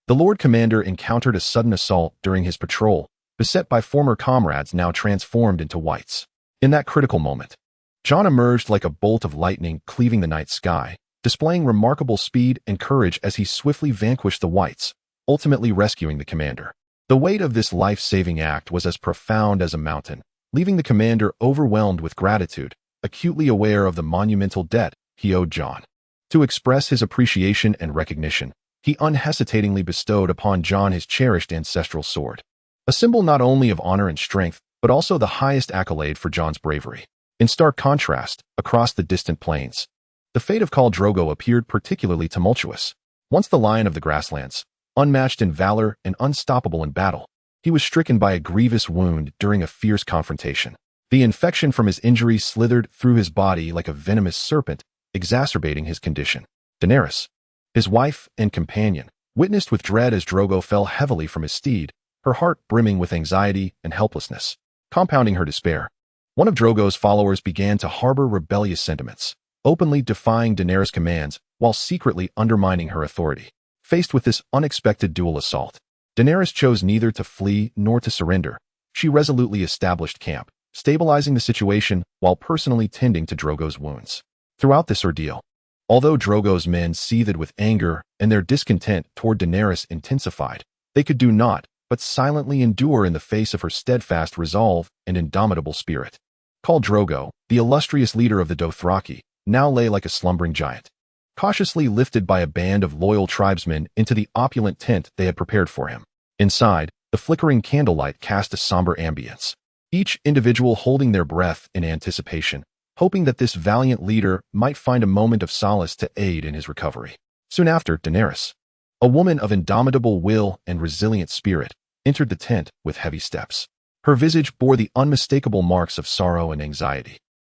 the Lord Commander encountered a sudden assault during his patrol, beset by former comrades now transformed into whites. In that critical moment, Jon emerged like a bolt of lightning cleaving the night sky, displaying remarkable speed and courage as he swiftly vanquished the whites, ultimately rescuing the commander. The weight of this life-saving act was as profound as a mountain, leaving the commander overwhelmed with gratitude, acutely aware of the monumental debt he owed Jon. To express his appreciation and recognition, he unhesitatingly bestowed upon Jon his cherished ancestral sword, a symbol not only of honor and strength, but also the highest accolade for Jon's bravery. In stark contrast, across the distant plains, the fate of Khal Drogo appeared particularly tumultuous. Once the Lion of the Grasslands, unmatched in valor and unstoppable in battle, he was stricken by a grievous wound during a fierce confrontation. The infection from his injury slithered through his body like a venomous serpent, exacerbating his condition. Daenerys, his wife and companion, witnessed with dread as Drogo fell heavily from his steed, her heart brimming with anxiety and helplessness. Compounding her despair, one of Drogo's followers began to harbor rebellious sentiments, openly defying Daenerys' commands while secretly undermining her authority. Faced with this unexpected dual assault, Daenerys chose neither to flee nor to surrender. She resolutely established camp, stabilizing the situation while personally tending to Drogo's wounds. Throughout this ordeal, although Drogo's men seethed with anger and their discontent toward Daenerys intensified, they could do naught but silently endure in the face of her steadfast resolve and indomitable spirit. Khal Drogo, the illustrious leader of the Dothraki, now lay like a slumbering giant, cautiously lifted by a band of loyal tribesmen into the opulent tent they had prepared for him. Inside, the flickering candlelight cast a somber ambience, each individual holding their breath in anticipation, hoping that this valiant leader might find a moment of solace to aid in his recovery. Soon after, Daenerys, a woman of indomitable will and resilient spirit, entered the tent with heavy steps. Her visage bore the unmistakable marks of sorrow and anxiety,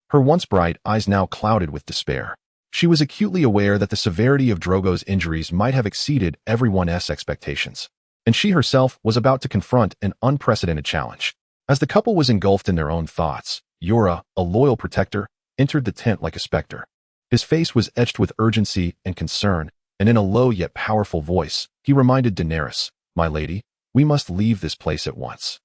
her once bright eyes now clouded with despair. She was acutely aware that the severity of Drogo's injuries might have exceeded everyone's expectations, and she herself was about to confront an unprecedented challenge. As the couple was engulfed in their own thoughts, Jorah, a loyal protector, entered the tent like a specter. His face was etched with urgency and concern, and in a low yet powerful voice, he reminded Daenerys, "My lady, we must leave this place at once.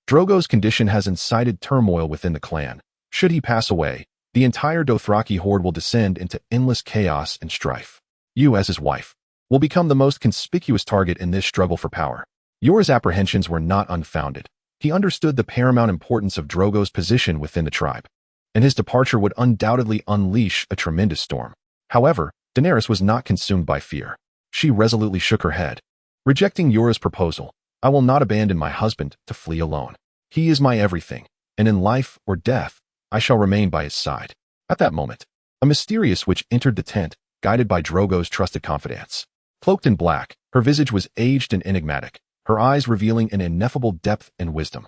Drogo's condition has incited turmoil within the clan. Should he pass away, the entire Dothraki horde will descend into endless chaos and strife. You, as his wife, will become the most conspicuous target in this struggle for power." Jorah's apprehensions were not unfounded. He understood the paramount importance of Drogo's position within the tribe, and his departure would undoubtedly unleash a tremendous storm. However, Daenerys was not consumed by fear. She resolutely shook her head. Rejecting Jorah's proposal, "I will not abandon my husband to flee alone. He is my everything, and in life or death, I shall remain by his side." At that moment, a mysterious witch entered the tent, guided by Drogo's trusted confidants. Cloaked in black, her visage was aged and enigmatic, her eyes revealing an ineffable depth and wisdom.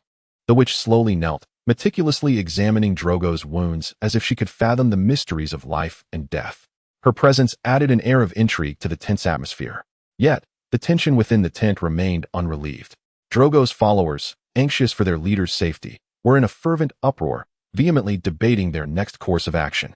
The witch slowly knelt, meticulously examining Drogo's wounds as if she could fathom the mysteries of life and death. Her presence added an air of intrigue to the tense atmosphere. Yet, the tension within the tent remained unrelieved. Drogo's followers, anxious for their leader's safety, were in a fervent uproar, vehemently debating their next course of action.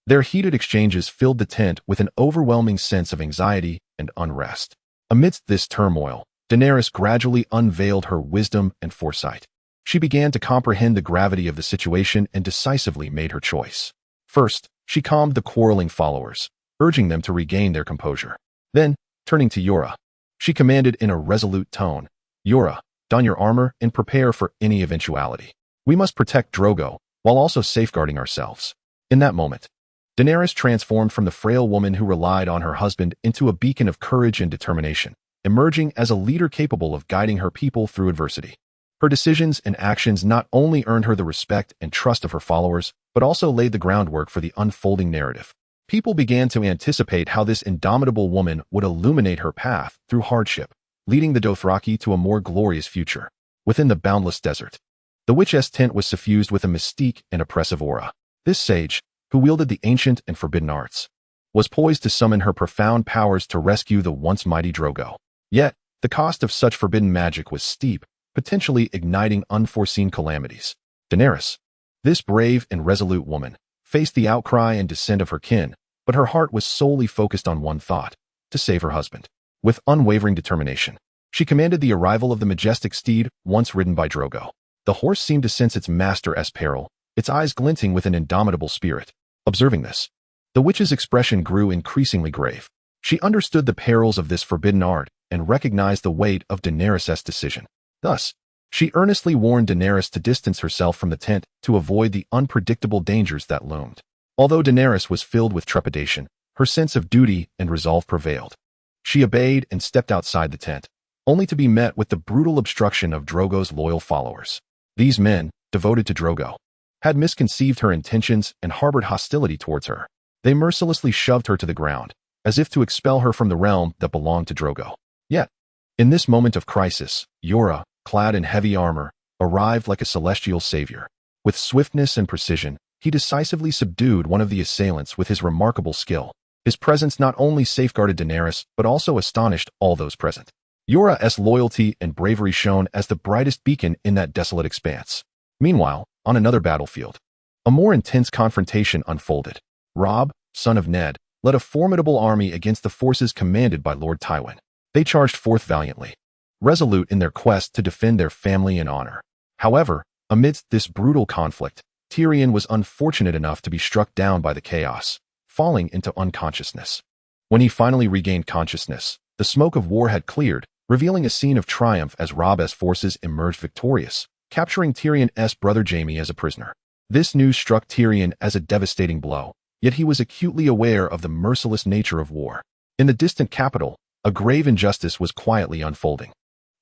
Their heated exchanges filled the tent with an overwhelming sense of anxiety and unrest. Amidst this turmoil, Daenerys gradually unveiled her wisdom and foresight. She began to comprehend the gravity of the situation and decisively made her choice. First, she calmed the quarreling followers, urging them to regain their composure. Then, turning to Jorah, she commanded in a resolute tone, "Jorah, don your armor and prepare for any eventuality. We must protect Drogo, while also safeguarding ourselves." In that moment, Daenerys transformed from the frail woman who relied on her husband into a beacon of courage and determination, emerging as a leader capable of guiding her people through adversity. Her decisions and actions not only earned her the respect and trust of her followers, but also laid the groundwork for the unfolding narrative. People began to anticipate how this indomitable woman would illuminate her path through hardship, leading the Dothraki to a more glorious future. Within the boundless desert, the witch's tent was suffused with a mystique and oppressive aura. This sage, who wielded the ancient and forbidden arts, was poised to summon her profound powers to rescue the once mighty Drogo. Yet, the cost of such forbidden magic was steep, potentially igniting unforeseen calamities. Daenerys, this brave and resolute woman, faced the outcry and dissent of her kin, but her heart was solely focused on one thought: to save her husband. With unwavering determination, she commanded the arrival of the majestic steed once ridden by Drogo. The horse seemed to sense its master's peril, its eyes glinting with an indomitable spirit. Observing this, the witch's expression grew increasingly grave. She understood the perils of this forbidden art and recognized the weight of Daenerys' decision. Thus, she earnestly warned Daenerys to distance herself from the tent to avoid the unpredictable dangers that loomed. Although Daenerys was filled with trepidation, her sense of duty and resolve prevailed. She obeyed and stepped outside the tent, only to be met with the brutal obstruction of Drogo's loyal followers. These men, devoted to Drogo, had misconceived her intentions and harbored hostility towards her. They mercilessly shoved her to the ground, as if to expel her from the realm that belonged to Drogo. Yet, in this moment of crisis, Yora, clad in heavy armor, arrived like a celestial savior. With swiftness and precision, he decisively subdued one of the assailants with his remarkable skill. His presence not only safeguarded Daenerys, but also astonished all those present. Yora's loyalty and bravery shone as the brightest beacon in that desolate expanse. Meanwhile, on another battlefield, a more intense confrontation unfolded. Robb, son of Ned, led a formidable army against the forces commanded by Lord Tywin. They charged forth valiantly, resolute in their quest to defend their family and honor. However, amidst this brutal conflict, Tyrion was unfortunate enough to be struck down by the chaos, falling into unconsciousness. When he finally regained consciousness, the smoke of war had cleared, revealing a scene of triumph as Robb's forces emerged victorious, capturing Tyrion's brother Jaime as a prisoner. This news struck Tyrion as a devastating blow, yet he was acutely aware of the merciless nature of war. In the distant capital, a grave injustice was quietly unfolding.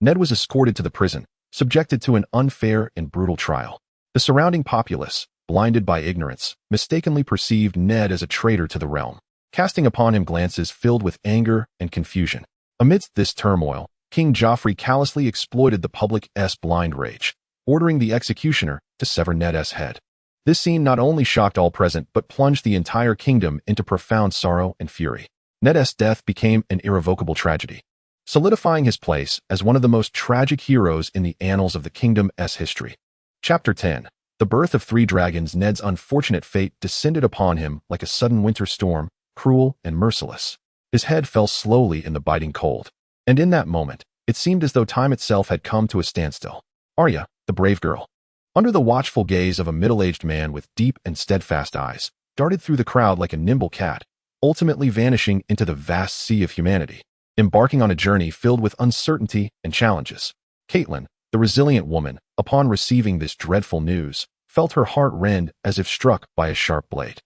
Ned was escorted to the prison, subjected to an unfair and brutal trial. The surrounding populace, blinded by ignorance, mistakenly perceived Ned as a traitor to the realm, casting upon him glances filled with anger and confusion. Amidst this turmoil, King Joffrey callously exploited the public's blind rage, ordering the executioner to sever Ned's head. This scene not only shocked all present but plunged the entire kingdom into profound sorrow and fury. Ned's death became an irrevocable tragedy, solidifying his place as one of the most tragic heroes in the annals of the kingdom's history. Chapter 10. The Birth of Three Dragons. Ned's unfortunate fate descended upon him like a sudden winter storm, cruel and merciless. His head fell slowly in the biting cold, and in that moment, it seemed as though time itself had come to a standstill. Arya, the brave girl, under the watchful gaze of a middle-aged man with deep and steadfast eyes, darted through the crowd like a nimble cat, ultimately vanishing into the vast sea of humanity, embarking on a journey filled with uncertainty and challenges. Catelyn, the resilient woman, upon receiving this dreadful news, felt her heart rend as if struck by a sharp blade.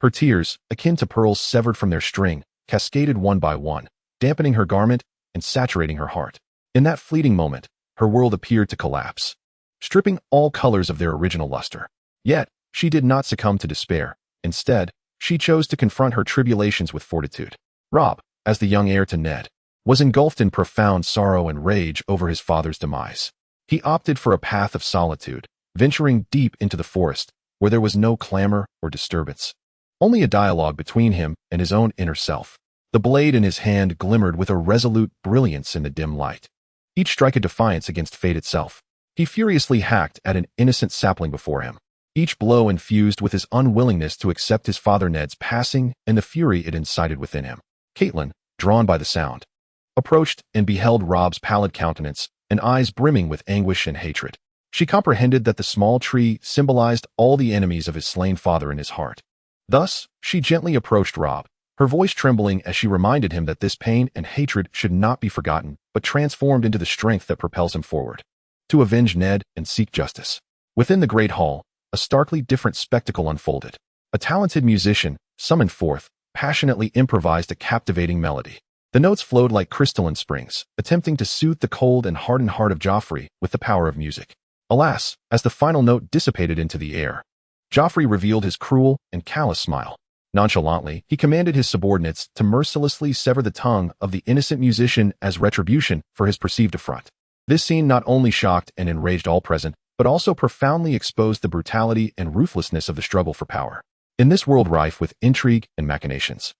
Her tears, akin to pearls severed from their string, cascaded one by one, dampening her garment and saturating her heart. In that fleeting moment, her world appeared to collapse, stripping all colors of their original luster. Yet, she did not succumb to despair. Instead, she chose to confront her tribulations with fortitude. Robb, as the young heir to Ned, was engulfed in profound sorrow and rage over his father's demise. He opted for a path of solitude, venturing deep into the forest, where there was no clamor or disturbance, only a dialogue between him and his own inner self. The blade in his hand glimmered with a resolute brilliance in the dim light, each strike a defiance against fate itself. He furiously hacked at an innocent sapling before him, each blow infused with his unwillingness to accept his father Ned's passing and the fury it incited within him. Catelyn, drawn by the sound, approached and beheld Robb's pallid countenance and eyes brimming with anguish and hatred. She comprehended that the small tree symbolized all the enemies of his slain father in his heart. Thus, she gently approached Robb, her voice trembling as she reminded him that this pain and hatred should not be forgotten, but transformed into the strength that propels him forward, to avenge Ned and seek justice. Within the great hall, a starkly different spectacle unfolded. A talented musician, summoned forth, passionately improvised a captivating melody. The notes flowed like crystalline springs, attempting to soothe the cold and hardened heart of Joffrey with the power of music. Alas, as the final note dissipated into the air, Joffrey revealed his cruel and callous smile. Nonchalantly, he commanded his subordinates to mercilessly sever the tongue of the innocent musician as retribution for his perceived affront. This scene not only shocked and enraged all present, but also profoundly exposed the brutality and ruthlessness of the struggle for power. In this world rife with intrigue and machinations,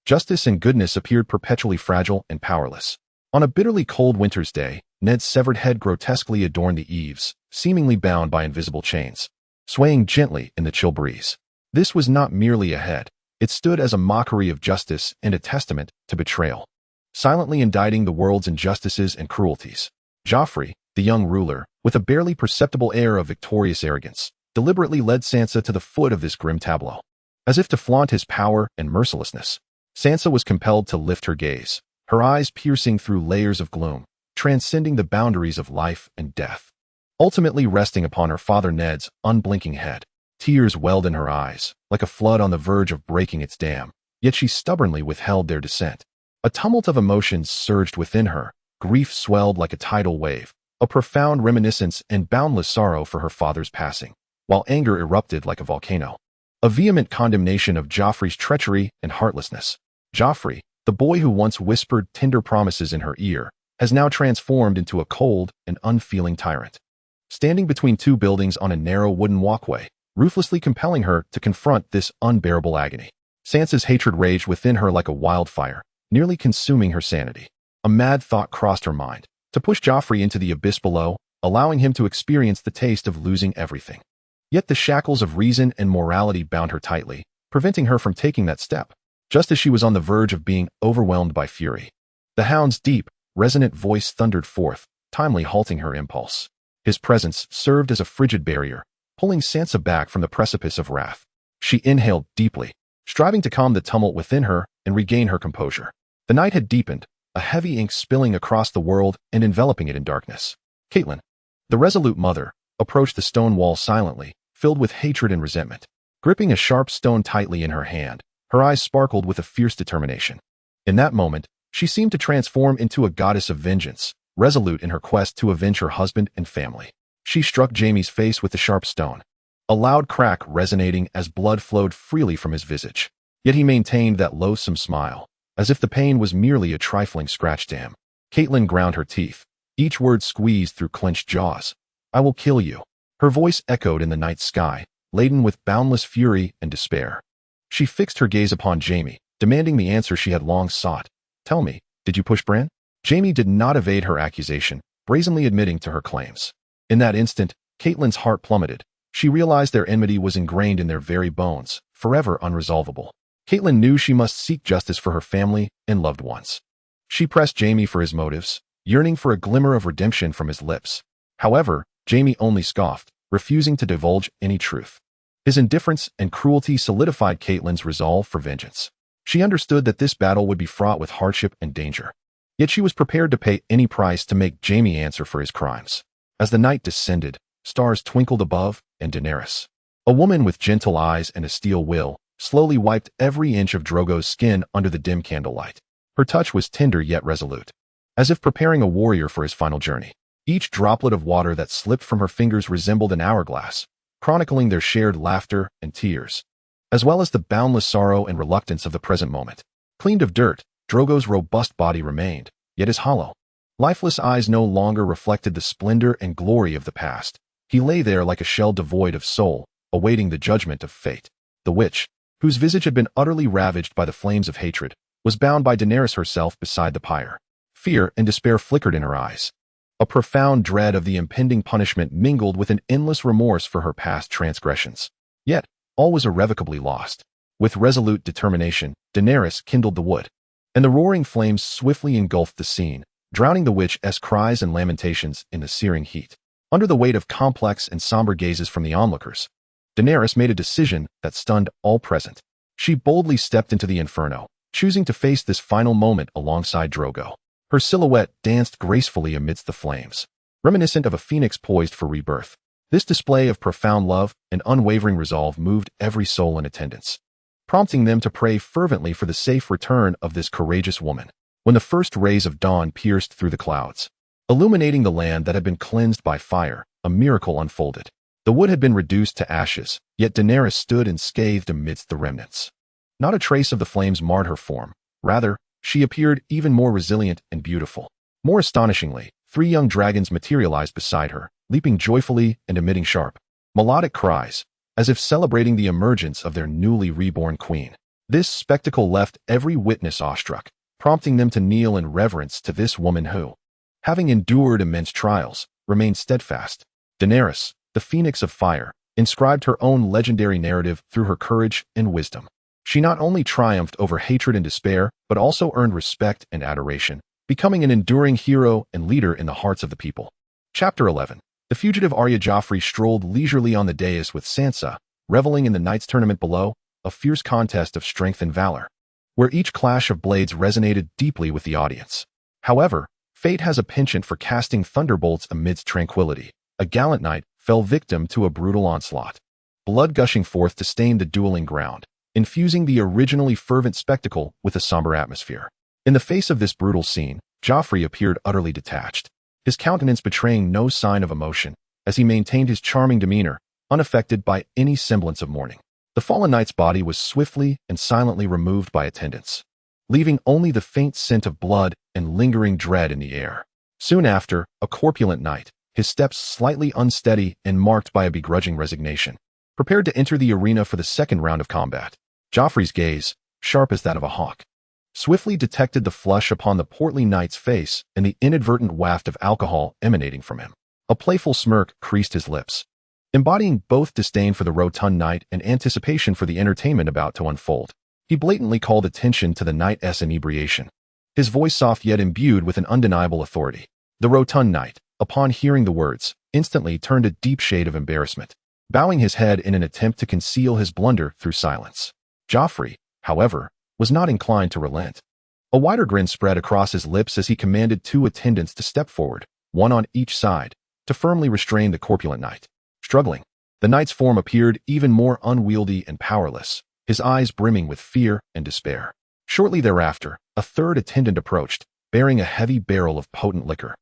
justice and goodness appeared perpetually fragile and powerless. On a bitterly cold winter's day, Ned's severed head grotesquely adorned the eaves, seemingly bound by invisible chains, swaying gently in the chill breeze. This was not merely a head. It stood as a mockery of justice and a testament to betrayal, silently indicting the world's injustices and cruelties. Joffrey, the young ruler, with a barely perceptible air of victorious arrogance, deliberately led Sansa to the foot of this grim tableau. As if to flaunt his power and mercilessness, Sansa was compelled to lift her gaze, her eyes piercing through layers of gloom, transcending the boundaries of life and death. Ultimately resting upon her father Ned's unblinking head, tears welled in her eyes, like a flood on the verge of breaking its dam, yet she stubbornly withheld their descent. A tumult of emotions surged within her, grief swelled like a tidal wave, a profound reminiscence and boundless sorrow for her father's passing, while anger erupted like a volcano. A vehement condemnation of Joffrey's treachery and heartlessness. Joffrey, the boy who once whispered tender promises in her ear, has now transformed into a cold and unfeeling tyrant. Standing between two buildings on a narrow wooden walkway, ruthlessly compelling her to confront this unbearable agony. Sansa's hatred raged within her like a wildfire, nearly consuming her sanity. A mad thought crossed her mind, to push Joffrey into the abyss below, allowing him to experience the taste of losing everything. Yet the shackles of reason and morality bound her tightly, preventing her from taking that step, just as she was on the verge of being overwhelmed by fury. The hound's deep, resonant voice thundered forth, timely halting her impulse. His presence served as a frigid barrier, pulling Sansa back from the precipice of wrath. She inhaled deeply, striving to calm the tumult within her and regain her composure. The night had deepened, a heavy ink spilling across the world and enveloping it in darkness. Catelyn, the resolute mother, approached the stone wall silently, filled with hatred and resentment. Gripping a sharp stone tightly in her hand, her eyes sparkled with a fierce determination. In that moment, she seemed to transform into a goddess of vengeance, resolute in her quest to avenge her husband and family. She struck Jaime's face with the sharp stone, a loud crack resonating as blood flowed freely from his visage. Yet he maintained that loathsome smile, as if the pain was merely a trifling scratch to him. Catelyn ground her teeth, each word squeezed through clenched jaws. "I will kill you." Her voice echoed in the night sky, laden with boundless fury and despair. She fixed her gaze upon Jaime, demanding the answer she had long sought. "Tell me, did you push Bran?" Jaime did not evade her accusation, brazenly admitting to her claims. In that instant, Catelyn's heart plummeted. She realized their enmity was ingrained in their very bones, forever unresolvable. Catelyn knew she must seek justice for her family and loved ones. She pressed Jaime for his motives, yearning for a glimmer of redemption from his lips. However, Jaime only scoffed, refusing to divulge any truth. His indifference and cruelty solidified Catelyn's resolve for vengeance. She understood that this battle would be fraught with hardship and danger. Yet she was prepared to pay any price to make Jaime answer for his crimes. As the night descended, stars twinkled above, and Daenerys, a woman with gentle eyes and a steel will, slowly wiped every inch of Drogo's skin under the dim candlelight. Her touch was tender yet resolute, as if preparing a warrior for his final journey. Each droplet of water that slipped from her fingers resembled an hourglass, chronicling their shared laughter and tears, as well as the boundless sorrow and reluctance of the present moment. Cleaned of dirt, Drogo's robust body remained, yet his hollow, lifeless eyes no longer reflected the splendor and glory of the past. He lay there like a shell devoid of soul, awaiting the judgment of fate. The witch, whose visage had been utterly ravaged by the flames of hatred, was bound by Daenerys herself beside the pyre. Fear and despair flickered in her eyes. A profound dread of the impending punishment mingled with an endless remorse for her past transgressions. Yet, all was irrevocably lost. With resolute determination, Daenerys kindled the wood, and the roaring flames swiftly engulfed the scene, drowning the witch's cries and lamentations in the searing heat. Under the weight of complex and somber gazes from the onlookers, Daenerys made a decision that stunned all present. She boldly stepped into the inferno, choosing to face this final moment alongside Drogo. Her silhouette danced gracefully amidst the flames, reminiscent of a phoenix poised for rebirth. This display of profound love and unwavering resolve moved every soul in attendance, prompting them to pray fervently for the safe return of this courageous woman. When the first rays of dawn pierced through the clouds, illuminating the land that had been cleansed by fire, a miracle unfolded. The wood had been reduced to ashes, yet Daenerys stood unscathed amidst the remnants. Not a trace of the flames marred her form. Rather, she appeared even more resilient and beautiful. More astonishingly, 3 young dragons materialized beside her, leaping joyfully and emitting sharp, melodic cries, as if celebrating the emergence of their newly reborn queen. This spectacle left every witness awestruck, prompting them to kneel in reverence to this woman who, having endured immense trials, remained steadfast. Daenerys, the Phoenix of Fire, inscribed her own legendary narrative through her courage and wisdom. She not only triumphed over hatred and despair, but also earned respect and adoration, becoming an enduring hero and leader in the hearts of the people. Chapter 11. The fugitive Arya Joffrey strolled leisurely on the dais with Sansa, reveling in the Knights Tournament below, a fierce contest of strength and valor, where each clash of blades resonated deeply with the audience. However, fate has a penchant for casting thunderbolts amidst tranquility. A gallant knight fell victim to a brutal onslaught, blood gushing forth to stain the dueling ground, infusing the originally fervent spectacle with a somber atmosphere. In the face of this brutal scene, Joffrey appeared utterly detached, his countenance betraying no sign of emotion, as he maintained his charming demeanor, unaffected by any semblance of mourning. The fallen knight's body was swiftly and silently removed by attendants, leaving only the faint scent of blood and lingering dread in the air. Soon after, a corpulent knight, his steps slightly unsteady and marked by a begrudging resignation, prepared to enter the arena for the second round of combat. Joffrey's gaze, sharp as that of a hawk, swiftly detected the flush upon the portly knight's face and the inadvertent waft of alcohol emanating from him. A playful smirk creased his lips, embodying both disdain for the rotund knight and anticipation for the entertainment about to unfold. He blatantly called attention to the knight's inebriation, his voice soft yet imbued with an undeniable authority. The rotund knight, upon hearing the words, instantly turned a deep shade of embarrassment, bowing his head in an attempt to conceal his blunder through silence. Joffrey, however, was not inclined to relent. A wider grin spread across his lips as he commanded 2 attendants to step forward, one on each side, to firmly restrain the corpulent knight. Struggling, the knight's form appeared even more unwieldy and powerless, his eyes brimming with fear and despair. Shortly thereafter, a 3rd attendant approached, bearing a heavy barrel of potent liquor,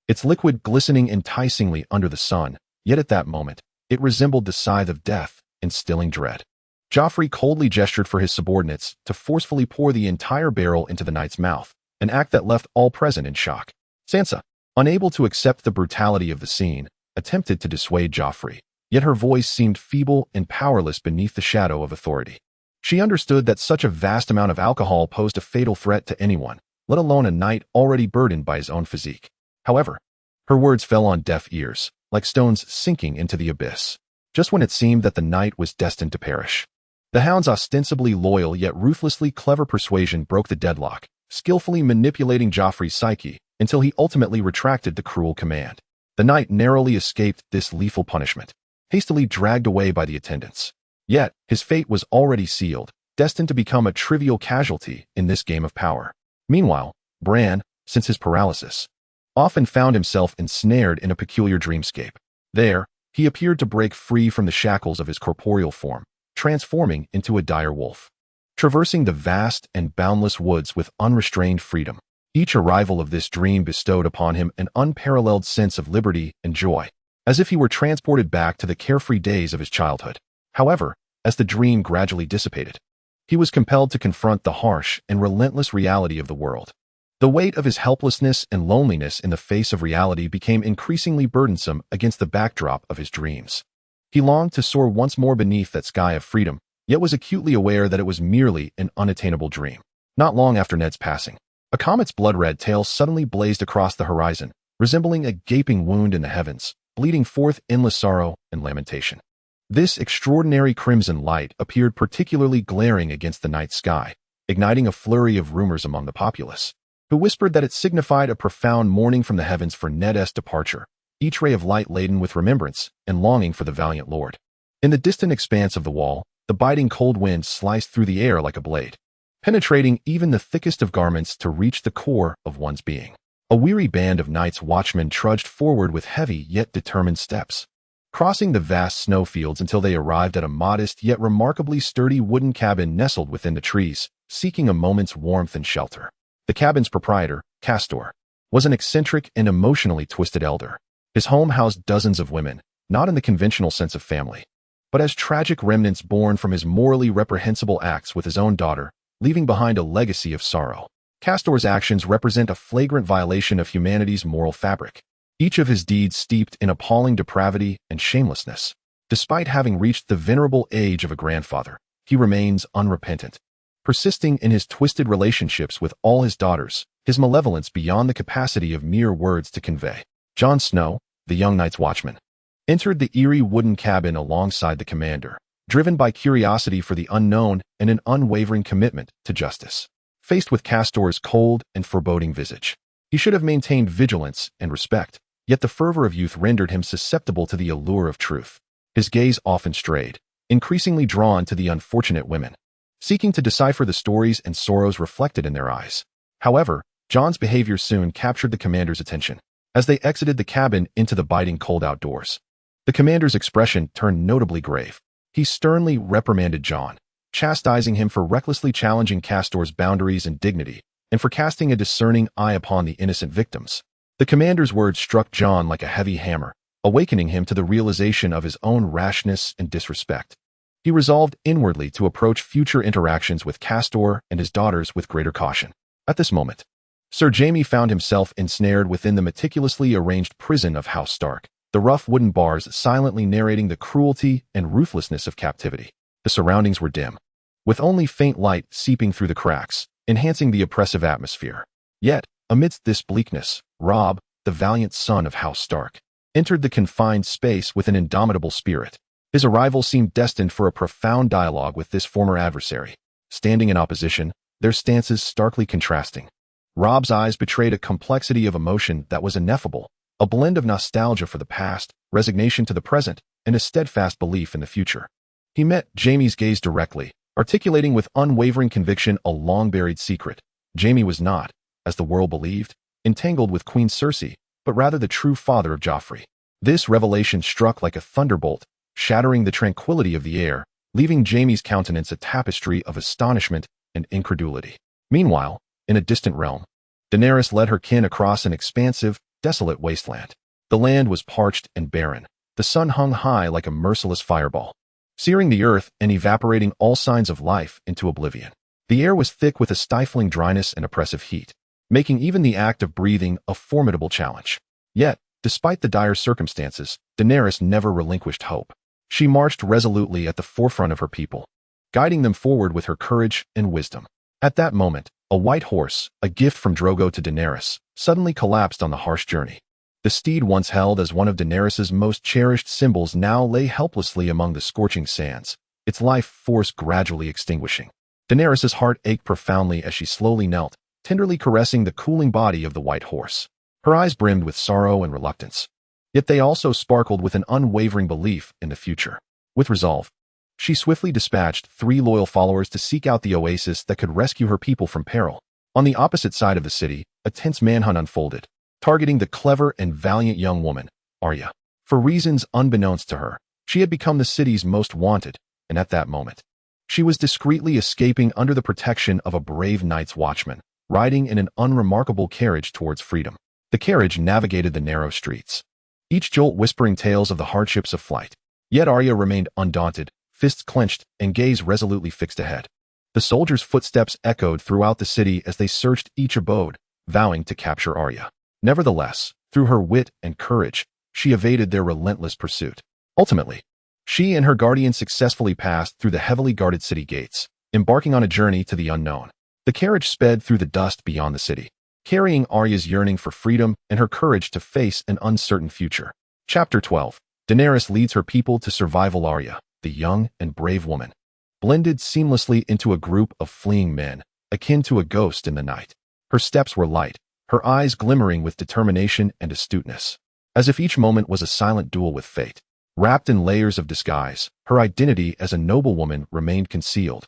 its liquid glistening enticingly under the sun, yet at that moment, it resembled the scythe of death, instilling dread. Joffrey coldly gestured for his subordinates to forcefully pour the entire barrel into the knight's mouth, an act that left all present in shock. Sansa, unable to accept the brutality of the scene, attempted to dissuade Joffrey, yet her voice seemed feeble and powerless beneath the shadow of authority. She understood that such a vast amount of alcohol posed a fatal threat to anyone, let alone a knight already burdened by his own physique. However, her words fell on deaf ears, like stones sinking into the abyss, just when it seemed that the knight was destined to perish. The hound's ostensibly loyal yet ruthlessly clever persuasion broke the deadlock, skillfully manipulating Joffrey's psyche until he ultimately retracted the cruel command. The knight narrowly escaped this lethal punishment, hastily dragged away by the attendants. Yet, his fate was already sealed, destined to become a trivial casualty in this game of power. Meanwhile, Bran, since his paralysis, often found himself ensnared in a peculiar dreamscape. There, he appeared to break free from the shackles of his corporeal form, transforming into a dire wolf, traversing the vast and boundless woods with unrestrained freedom. Each arrival of this dream bestowed upon him an unparalleled sense of liberty and joy, as if he were transported back to the carefree days of his childhood. However, as the dream gradually dissipated, he was compelled to confront the harsh and relentless reality of the world. The weight of his helplessness and loneliness in the face of reality became increasingly burdensome against the backdrop of his dreams. He longed to soar once more beneath that sky of freedom, yet was acutely aware that it was merely an unattainable dream. Not long after Ned's passing, a comet's blood-red tail suddenly blazed across the horizon, resembling a gaping wound in the heavens, bleeding forth endless sorrow and lamentation. This extraordinary crimson light appeared particularly glaring against the night sky, igniting a flurry of rumors among the populace, who whispered that it signified a profound mourning from the heavens for Ned's departure, each ray of light laden with remembrance and longing for the valiant lord. In the distant expanse of the wall, the biting cold wind sliced through the air like a blade, penetrating even the thickest of garments to reach the core of one's being. A weary band of Night's Watchmen trudged forward with heavy yet determined steps, crossing the vast snowfields until they arrived at a modest yet remarkably sturdy wooden cabin nestled within the trees, seeking a moment's warmth and shelter. The cabin's proprietor, Castor, was an eccentric and emotionally twisted elder. His home housed dozens of women, not in the conventional sense of family, but as tragic remnants born from his morally reprehensible acts with his own daughter, leaving behind a legacy of sorrow. Castor's actions represent a flagrant violation of humanity's moral fabric, each of his deeds steeped in appalling depravity and shamelessness. Despite having reached the venerable age of a grandfather, he remains unrepentant, persisting in his twisted relationships with all his daughters, his malevolence beyond the capacity of mere words to convey. Jon Snow, the young Night's Watchman, entered the eerie wooden cabin alongside the commander, driven by curiosity for the unknown and an unwavering commitment to justice. Faced with Castor's cold and foreboding visage, he should have maintained vigilance and respect, yet the fervor of youth rendered him susceptible to the allure of truth. His gaze often strayed, increasingly drawn to the unfortunate women, seeking to decipher the stories and sorrows reflected in their eyes. However, Jon's behavior soon captured the commander's attention. As they exited the cabin into the biting cold outdoors, the commander's expression turned notably grave. He sternly reprimanded Jon, chastising him for recklessly challenging Castor's boundaries and dignity, and for casting a discerning eye upon the innocent victims. The commander's words struck Jon like a heavy hammer, awakening him to the realization of his own rashness and disrespect. He resolved inwardly to approach future interactions with Castor and his daughters with greater caution. At this moment, Sir Jaime found himself ensnared within the meticulously arranged prison of House Stark, the rough wooden bars silently narrating the cruelty and ruthlessness of captivity. The surroundings were dim, with only faint light seeping through the cracks, enhancing the oppressive atmosphere. Yet, amidst this bleakness, Robb, the valiant son of House Stark, entered the confined space with an indomitable spirit. His arrival seemed destined for a profound dialogue with this former adversary. Standing in opposition, their stances starkly contrasting, Robb's eyes betrayed a complexity of emotion that was ineffable, a blend of nostalgia for the past, resignation to the present, and a steadfast belief in the future. He met Jaime's gaze directly, articulating with unwavering conviction a long-buried secret. Jaime was not, as the world believed, entangled with Queen Cersei, but rather the true father of Joffrey. This revelation struck like a thunderbolt, shattering the tranquility of the air, leaving Jaime's countenance a tapestry of astonishment and incredulity. Meanwhile, in a distant realm, Daenerys led her kin across an expansive, desolate wasteland. The land was parched and barren. The sun hung high like a merciless fireball, searing the earth and evaporating all signs of life into oblivion. The air was thick with a stifling dryness and oppressive heat, making even the act of breathing a formidable challenge. Yet, despite the dire circumstances, Daenerys never relinquished hope. She marched resolutely at the forefront of her people, guiding them forward with her courage and wisdom. At that moment, a white horse, a gift from Drogo to Daenerys, suddenly collapsed on the harsh journey. The steed once held as one of Daenerys's most cherished symbols now lay helplessly among the scorching sands, its life force gradually extinguishing. Daenerys's heart ached profoundly as she slowly knelt, tenderly caressing the cooling body of the white horse. Her eyes brimmed with sorrow and reluctance, yet they also sparkled with an unwavering belief in the future. With resolve, she swiftly dispatched 3 loyal followers to seek out the oasis that could rescue her people from peril. On the opposite side of the city, a tense manhunt unfolded, targeting the clever and valiant young woman, Arya. For reasons unbeknownst to her, she had become the city's most wanted, and at that moment, she was discreetly escaping under the protection of a brave Night's Watchman, riding in an unremarkable carriage towards freedom. The carriage navigated the narrow streets, each jolt whispering tales of the hardships of flight. Yet Arya remained undaunted, fists clenched and gaze resolutely fixed ahead. The soldiers' footsteps echoed throughout the city as they searched each abode, vowing to capture Arya. Nevertheless, through her wit and courage, she evaded their relentless pursuit. Ultimately, she and her guardian successfully passed through the heavily guarded city gates, embarking on a journey to the unknown. The carriage sped through the dust beyond the city, carrying Arya's yearning for freedom and her courage to face an uncertain future. Chapter 12. Daenerys leads her people to survival. Arya, the young and brave woman, blended seamlessly into a group of fleeing men, akin to a ghost in the night. Her steps were light, her eyes glimmering with determination and astuteness, as if each moment was a silent duel with fate. Wrapped in layers of disguise, her identity as a noblewoman remained concealed,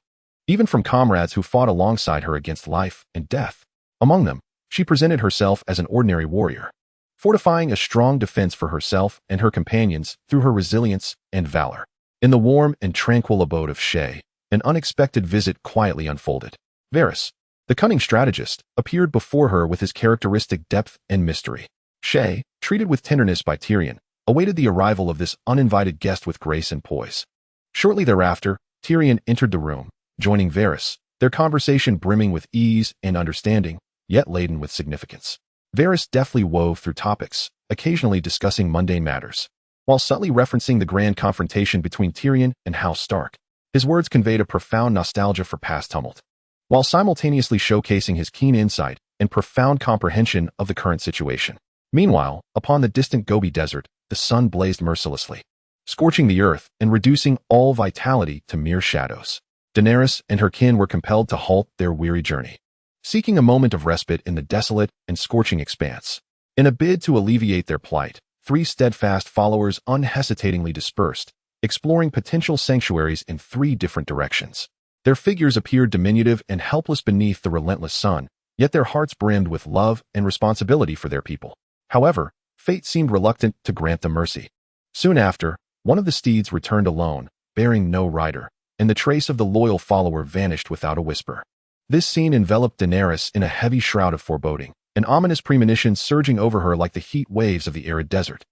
even from comrades who fought alongside her against life and death. Among them, she presented herself as an ordinary warrior, fortifying a strong defense for herself and her companions through her resilience and valor. In the warm and tranquil abode of Shae, an unexpected visit quietly unfolded. Varys, the cunning strategist, appeared before her with his characteristic depth and mystery. Shae, treated with tenderness by Tyrion, awaited the arrival of this uninvited guest with grace and poise. Shortly thereafter, Tyrion entered the room, joining Varys, their conversation brimming with ease and understanding, yet laden with significance. Varys deftly wove through topics, occasionally discussing mundane matters, while subtly referencing the grand confrontation between Tyrion and House Stark. His words conveyed a profound nostalgia for past tumult, while simultaneously showcasing his keen insight and profound comprehension of the current situation. Meanwhile, upon the distant Gobi Desert, the sun blazed mercilessly, scorching the earth and reducing all vitality to mere shadows. Daenerys and her kin were compelled to halt their weary journey, seeking a moment of respite in the desolate and scorching expanse. In a bid to alleviate their plight, 3 steadfast followers unhesitatingly dispersed, exploring potential sanctuaries in 3 different directions. Their figures appeared diminutive and helpless beneath the relentless sun, yet their hearts brimmed with love and responsibility for their people. However, fate seemed reluctant to grant them mercy. Soon after, one of the steeds returned alone, bearing no rider, and the trace of the loyal follower vanished without a whisper. This scene enveloped Daenerys in a heavy shroud of foreboding, an ominous premonition surging over her like the heat waves of the arid desert,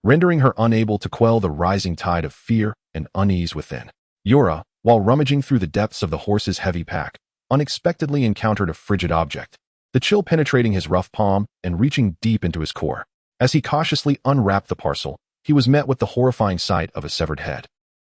rendering her unable to quell the rising tide of fear and unease within. Yora, while rummaging through the depths of the horse's heavy pack, unexpectedly encountered a frigid object, the chill penetrating his rough palm and reaching deep into his core. As he cautiously unwrapped the parcel, he was met with the horrifying sight of a severed head,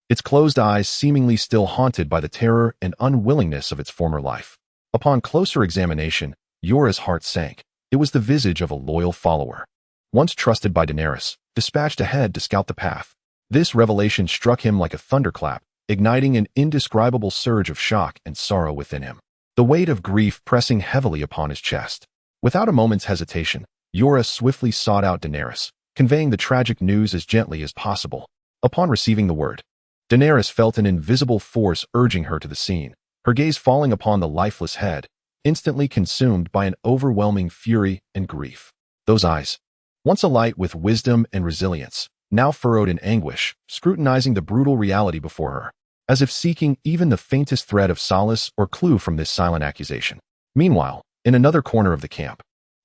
its closed eyes seemingly still haunted by the terror and unwillingness of its former life. Upon closer examination, Yora's heart sank. It was the visage of a loyal follower, once trusted by Daenerys, dispatched ahead to scout the path. This revelation struck him like a thunderclap, igniting an indescribable surge of shock and sorrow within him, the weight of grief pressing heavily upon his chest. Without a moment's hesitation, Yora swiftly sought out Daenerys, conveying the tragic news as gently as possible. Upon receiving the word, Daenerys felt an invisible force urging her to the scene, her gaze falling upon the lifeless head, instantly consumed by an overwhelming fury and grief. Those eyes, once alight with wisdom and resilience, now furrowed in anguish, scrutinizing the brutal reality before her, as if seeking even the faintest thread of solace or clue from this silent accusation. Meanwhile, in another corner of the camp,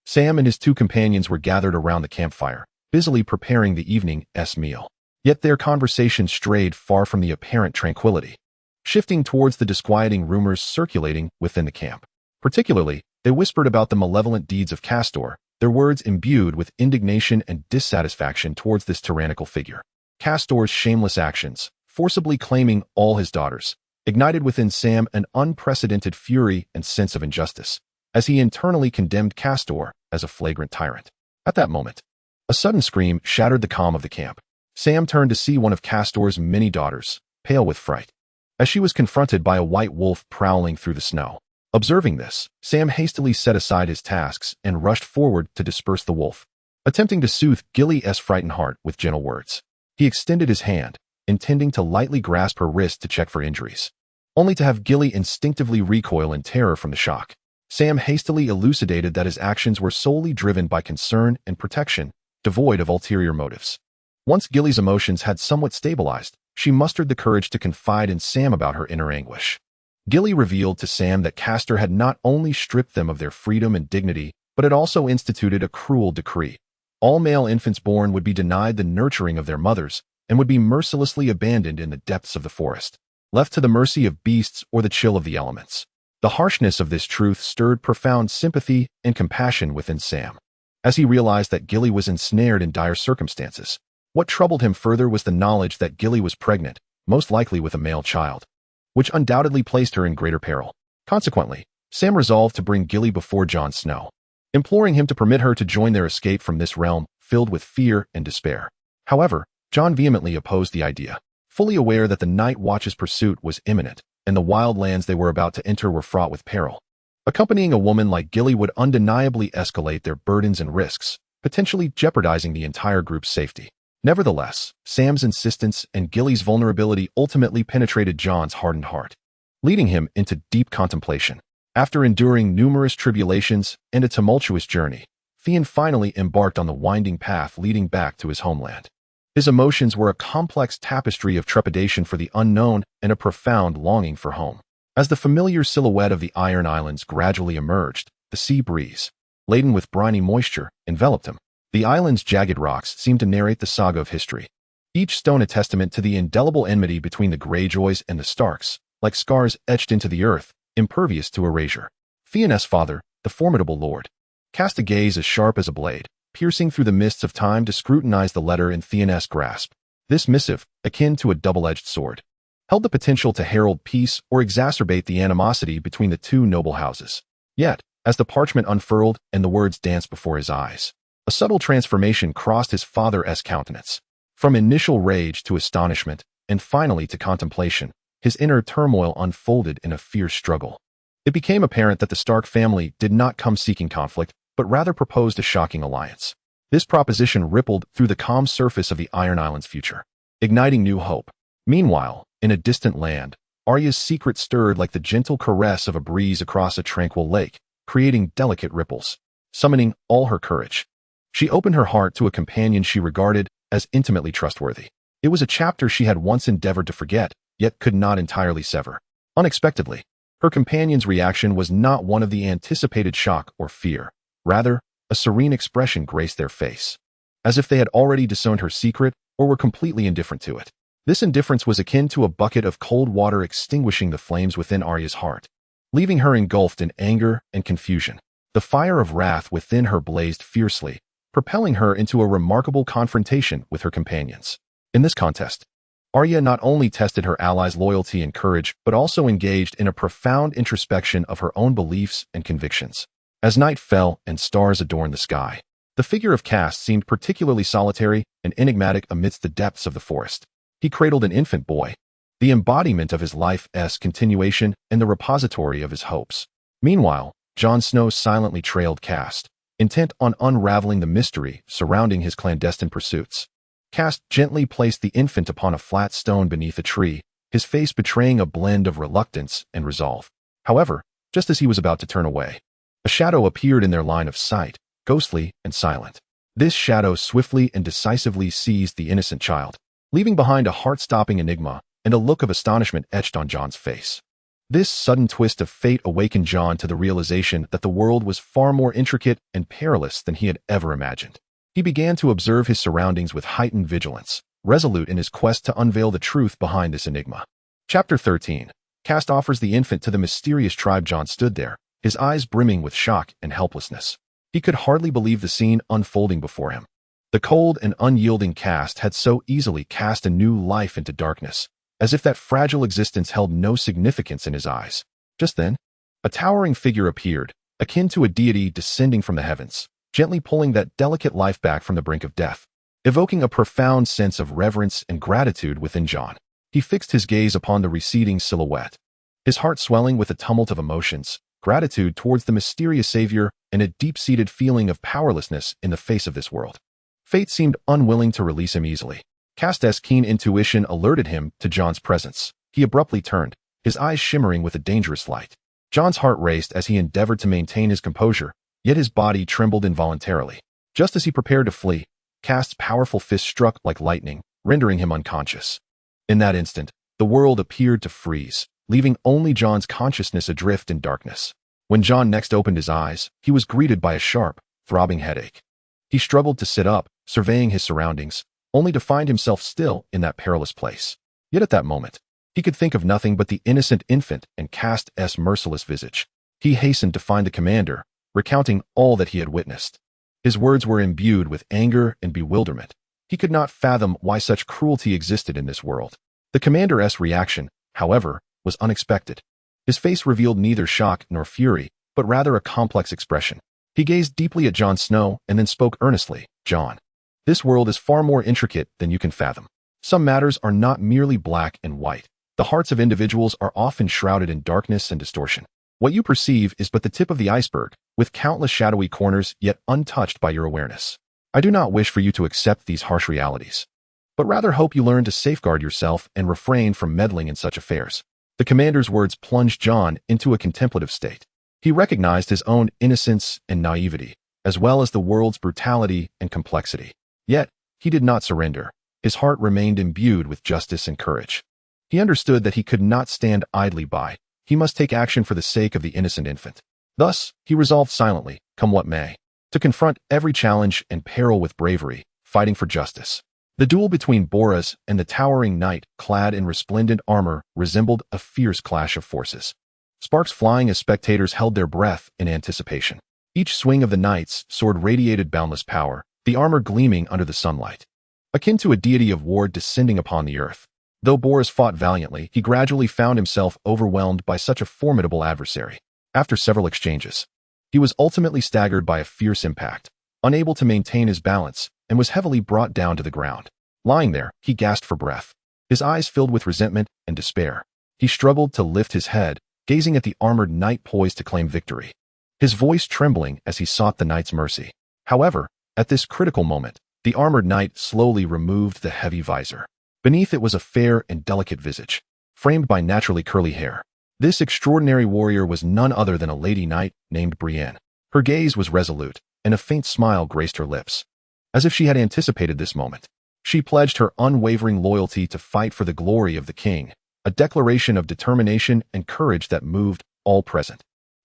Sam and his 2 companions were gathered around the campfire, busily preparing the evening's meal. Yet their conversation strayed far from the apparent tranquility, shifting towards the disquieting rumors circulating within the camp. Particularly, they whispered about the malevolent deeds of Castor, their words imbued with indignation and dissatisfaction towards this tyrannical figure. Castor's shameless actions, forcibly claiming all his daughters, ignited within Sam an unprecedented fury and sense of injustice, as he internally condemned Castor as a flagrant tyrant. At that moment, a sudden scream shattered the calm of the camp. Sam turned to see one of Castor's many daughters, pale with fright, as she was confronted by a white wolf prowling through the snow. Observing this, Sam hastily set aside his tasks and rushed forward to disperse the wolf, attempting to soothe Gilly's frightened heart with gentle words. He extended his hand, intending to lightly grasp her wrist to check for injuries, only to have Gilly instinctively recoil in terror from the shock. Sam hastily elucidated that his actions were solely driven by concern and protection, devoid of ulterior motives. Once Gilly's emotions had somewhat stabilized, she mustered the courage to confide in Sam about her inner anguish. Gilly revealed to Sam that Castor had not only stripped them of their freedom and dignity, but had also instituted a cruel decree. All male infants born would be denied the nurturing of their mothers and would be mercilessly abandoned in the depths of the forest, left to the mercy of beasts or the chill of the elements. The harshness of this truth stirred profound sympathy and compassion within Sam, as he realized that Gilly was ensnared in dire circumstances. What troubled him further was the knowledge that Gilly was pregnant, most likely with a male child, which undoubtedly placed her in greater peril. Consequently, Sam resolved to bring Gilly before Jon Snow, imploring him to permit her to join their escape from this realm filled with fear and despair. However, Jon vehemently opposed the idea, fully aware that the Night Watch's pursuit was imminent, and the wild lands they were about to enter were fraught with peril. Accompanying a woman like Gilly would undeniably escalate their burdens and risks, potentially jeopardizing the entire group's safety. Nevertheless, Sam's insistence and Gilly's vulnerability ultimately penetrated Jon's hardened heart, leading him into deep contemplation. After enduring numerous tribulations and a tumultuous journey, Theon finally embarked on the winding path leading back to his homeland. His emotions were a complex tapestry of trepidation for the unknown and a profound longing for home. As the familiar silhouette of the Iron Islands gradually emerged, the sea breeze, laden with briny moisture, enveloped him. The island's jagged rocks seemed to narrate the saga of history, each stone a testament to the indelible enmity between the Greyjoys and the Starks, like scars etched into the earth, impervious to erasure. Theon's father, the formidable lord, cast a gaze as sharp as a blade, piercing through the mists of time to scrutinize the letter in Theon's grasp. This missive, akin to a double-edged sword, held the potential to herald peace or exacerbate the animosity between the two noble houses. Yet, as the parchment unfurled and the words danced before his eyes, a subtle transformation crossed his father's countenance. From initial rage to astonishment, and finally to contemplation, his inner turmoil unfolded in a fierce struggle. It became apparent that the Stark family did not come seeking conflict, but rather proposed a shocking alliance. This proposition rippled through the calm surface of the Iron Island's future, igniting new hope. Meanwhile, in a distant land, Arya's secret stirred like the gentle caress of a breeze across a tranquil lake, creating delicate ripples, summoning all her courage. She opened her heart to a companion she regarded as intimately trustworthy. It was a chapter she had once endeavored to forget, yet could not entirely sever. Unexpectedly, her companion's reaction was not one of the anticipated shock or fear. Rather, a serene expression graced their face, as if they had already disowned her secret or were completely indifferent to it. This indifference was akin to a bucket of cold water extinguishing the flames within Arya's heart, leaving her engulfed in anger and confusion. The fire of wrath within her blazed fiercely, propelling her into a remarkable confrontation with her companions. In this contest, Arya not only tested her allies' loyalty and courage, but also engaged in a profound introspection of her own beliefs and convictions. As night fell and stars adorned the sky, the figure of Cast seemed particularly solitary and enigmatic amidst the depths of the forest. He cradled an infant boy, the embodiment of his life's continuation and the repository of his hopes. Meanwhile, Jon Snow silently trailed Cast, intent on unraveling the mystery surrounding his clandestine pursuits. Cast gently placed the infant upon a flat stone beneath a tree, his face betraying a blend of reluctance and resolve. However, just as he was about to turn away, a shadow appeared in their line of sight, ghostly and silent. This shadow swiftly and decisively seized the innocent child, leaving behind a heart-stopping enigma and a look of astonishment etched on Jon's face. This sudden twist of fate awakened Jon to the realization that the world was far more intricate and perilous than he had ever imagined. He began to observe his surroundings with heightened vigilance, resolute in his quest to unveil the truth behind this enigma. Chapter 13. Cast offers the infant to the mysterious tribe. Jon stood there, his eyes brimming with shock and helplessness. He could hardly believe the scene unfolding before him. The cold and unyielding Cast had so easily cast a new life into darkness, as if that fragile existence held no significance in his eyes. Just then, a towering figure appeared, akin to a deity descending from the heavens, gently pulling that delicate life back from the brink of death, evoking a profound sense of reverence and gratitude within Jon. He fixed his gaze upon the receding silhouette, his heart swelling with a tumult of emotions, gratitude towards the mysterious savior and a deep-seated feeling of powerlessness in the face of this world. Fate seemed unwilling to release him easily. Cast's keen intuition alerted him to Jon's presence. He abruptly turned, his eyes shimmering with a dangerous light. Jon's heart raced as he endeavored to maintain his composure, yet his body trembled involuntarily. Just as he prepared to flee, Cast's powerful fist struck like lightning, rendering him unconscious. In that instant, the world appeared to freeze, leaving only Jon's consciousness adrift in darkness. When Jon next opened his eyes, he was greeted by a sharp, throbbing headache. He struggled to sit up, surveying his surroundings, only to find himself still in that perilous place. Yet at that moment, he could think of nothing but the innocent infant and Cast's merciless visage. He hastened to find the commander, recounting all that he had witnessed. His words were imbued with anger and bewilderment. He could not fathom why such cruelty existed in this world. The commander's reaction, however, was unexpected. His face revealed neither shock nor fury, but rather a complex expression. He gazed deeply at Jon Snow and then spoke earnestly. "Jon, this world is far more intricate than you can fathom. Some matters are not merely black and white. The hearts of individuals are often shrouded in darkness and distortion. What you perceive is but the tip of the iceberg, with countless shadowy corners yet untouched by your awareness. I do not wish for you to accept these harsh realities, but rather hope you learn to safeguard yourself and refrain from meddling in such affairs." The commander's words plunged Jon into a contemplative state. He recognized his own innocence and naivety, as well as the world's brutality and complexity. Yet, he did not surrender. His heart remained imbued with justice and courage. He understood that he could not stand idly by. He must take action for the sake of the innocent infant. Thus, he resolved silently, come what may, to confront every challenge and peril with bravery, fighting for justice. The duel between Boris and the towering knight, clad in resplendent armor, resembled a fierce clash of forces. Sparks flying as spectators held their breath in anticipation. Each swing of the knight's sword radiated boundless power, the armor gleaming under the sunlight, akin to a deity of war descending upon the earth. Though Boris fought valiantly, he gradually found himself overwhelmed by such a formidable adversary. After several exchanges, he was ultimately staggered by a fierce impact, unable to maintain his balance, and was heavily brought down to the ground. Lying there, he gasped for breath, his eyes filled with resentment and despair. He struggled to lift his head, gazing at the armored knight poised to claim victory, his voice trembling as he sought the knight's mercy. However, at this critical moment, the armored knight slowly removed the heavy visor. Beneath it was a fair and delicate visage, framed by naturally curly hair. This extraordinary warrior was none other than a lady knight named Brienne. Her gaze was resolute, and a faint smile graced her lips, as if she had anticipated this moment. She pledged her unwavering loyalty to fight for the glory of the king, a declaration of determination and courage that moved all present.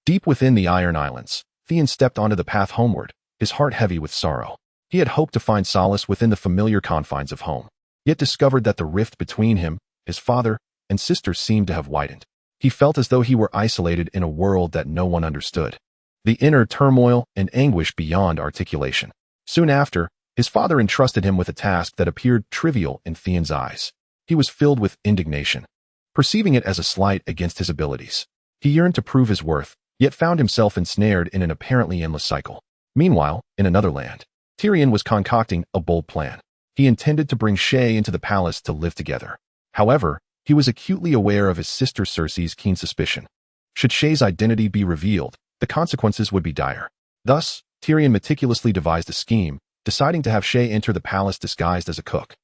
Deep within the Iron Islands, Theon stepped onto the path homeward, his heart heavy with sorrow. He had hoped to find solace within the familiar confines of home, yet discovered that the rift between him, his father, and sister seemed to have widened. He felt as though he were isolated in a world that no one understood, the inner turmoil and anguish beyond articulation. Soon after, his father entrusted him with a task that appeared trivial in Theon's eyes. He was filled with indignation, perceiving it as a slight against his abilities. He yearned to prove his worth, yet found himself ensnared in an apparently endless cycle. Meanwhile, in another land, Tyrion was concocting a bold plan. He intended to bring Shae into the palace to live together. However, he was acutely aware of his sister Cersei's keen suspicion. Should Shae's identity be revealed, the consequences would be dire. Thus, Tyrion meticulously devised a scheme, deciding to have Shae enter the palace disguised as a cook.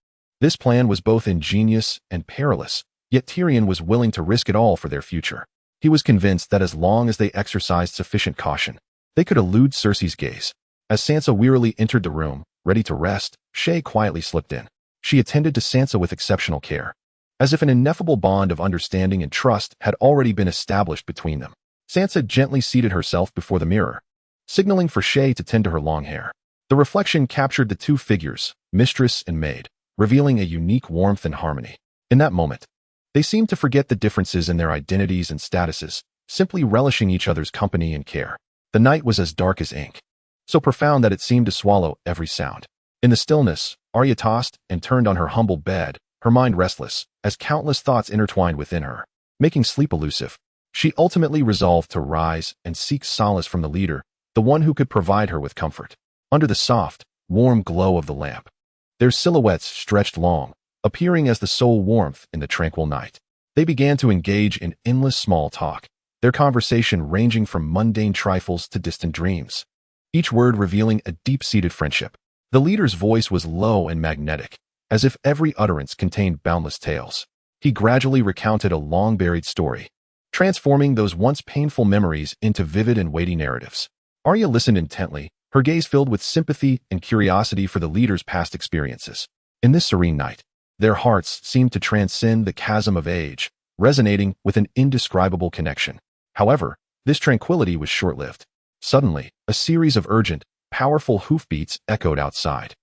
This plan was both ingenious and perilous, yet Tyrion was willing to risk it all for their future. He was convinced that as long as they exercised sufficient caution, they could elude Cersei's gaze. As Sansa wearily entered the room, ready to rest, Shae quietly slipped in. She attended to Sansa with exceptional care, as if an ineffable bond of understanding and trust had already been established between them. Sansa gently seated herself before the mirror, signaling for Shae to tend to her long hair. The reflection captured the two figures, mistress and maid, revealing a unique warmth and harmony. In that moment, they seemed to forget the differences in their identities and statuses, simply relishing each other's company and care. The night was as dark as ink, so profound that it seemed to swallow every sound. In the stillness, Arya tossed and turned on her humble bed, her mind restless, as countless thoughts intertwined within her, making sleep elusive. She ultimately resolved to rise and seek solace from the leader, the one who could provide her with comfort. Under the soft, warm glow of the lamp, their silhouettes stretched long, appearing as the sole warmth in the tranquil night. They began to engage in endless small talk, their conversation ranging from mundane trifles to distant dreams, each word revealing a deep-seated friendship. The leader's voice was low and magnetic, as if every utterance contained boundless tales. He gradually recounted a long-buried story, transforming those once painful memories into vivid and weighty narratives. Arya listened intently, her gaze filled with sympathy and curiosity for the leader's past experiences. In this serene night, their hearts seemed to transcend the chasm of age, resonating with an indescribable connection. However, this tranquility was short-lived. Suddenly, a series of urgent, powerful hoofbeats echoed outside,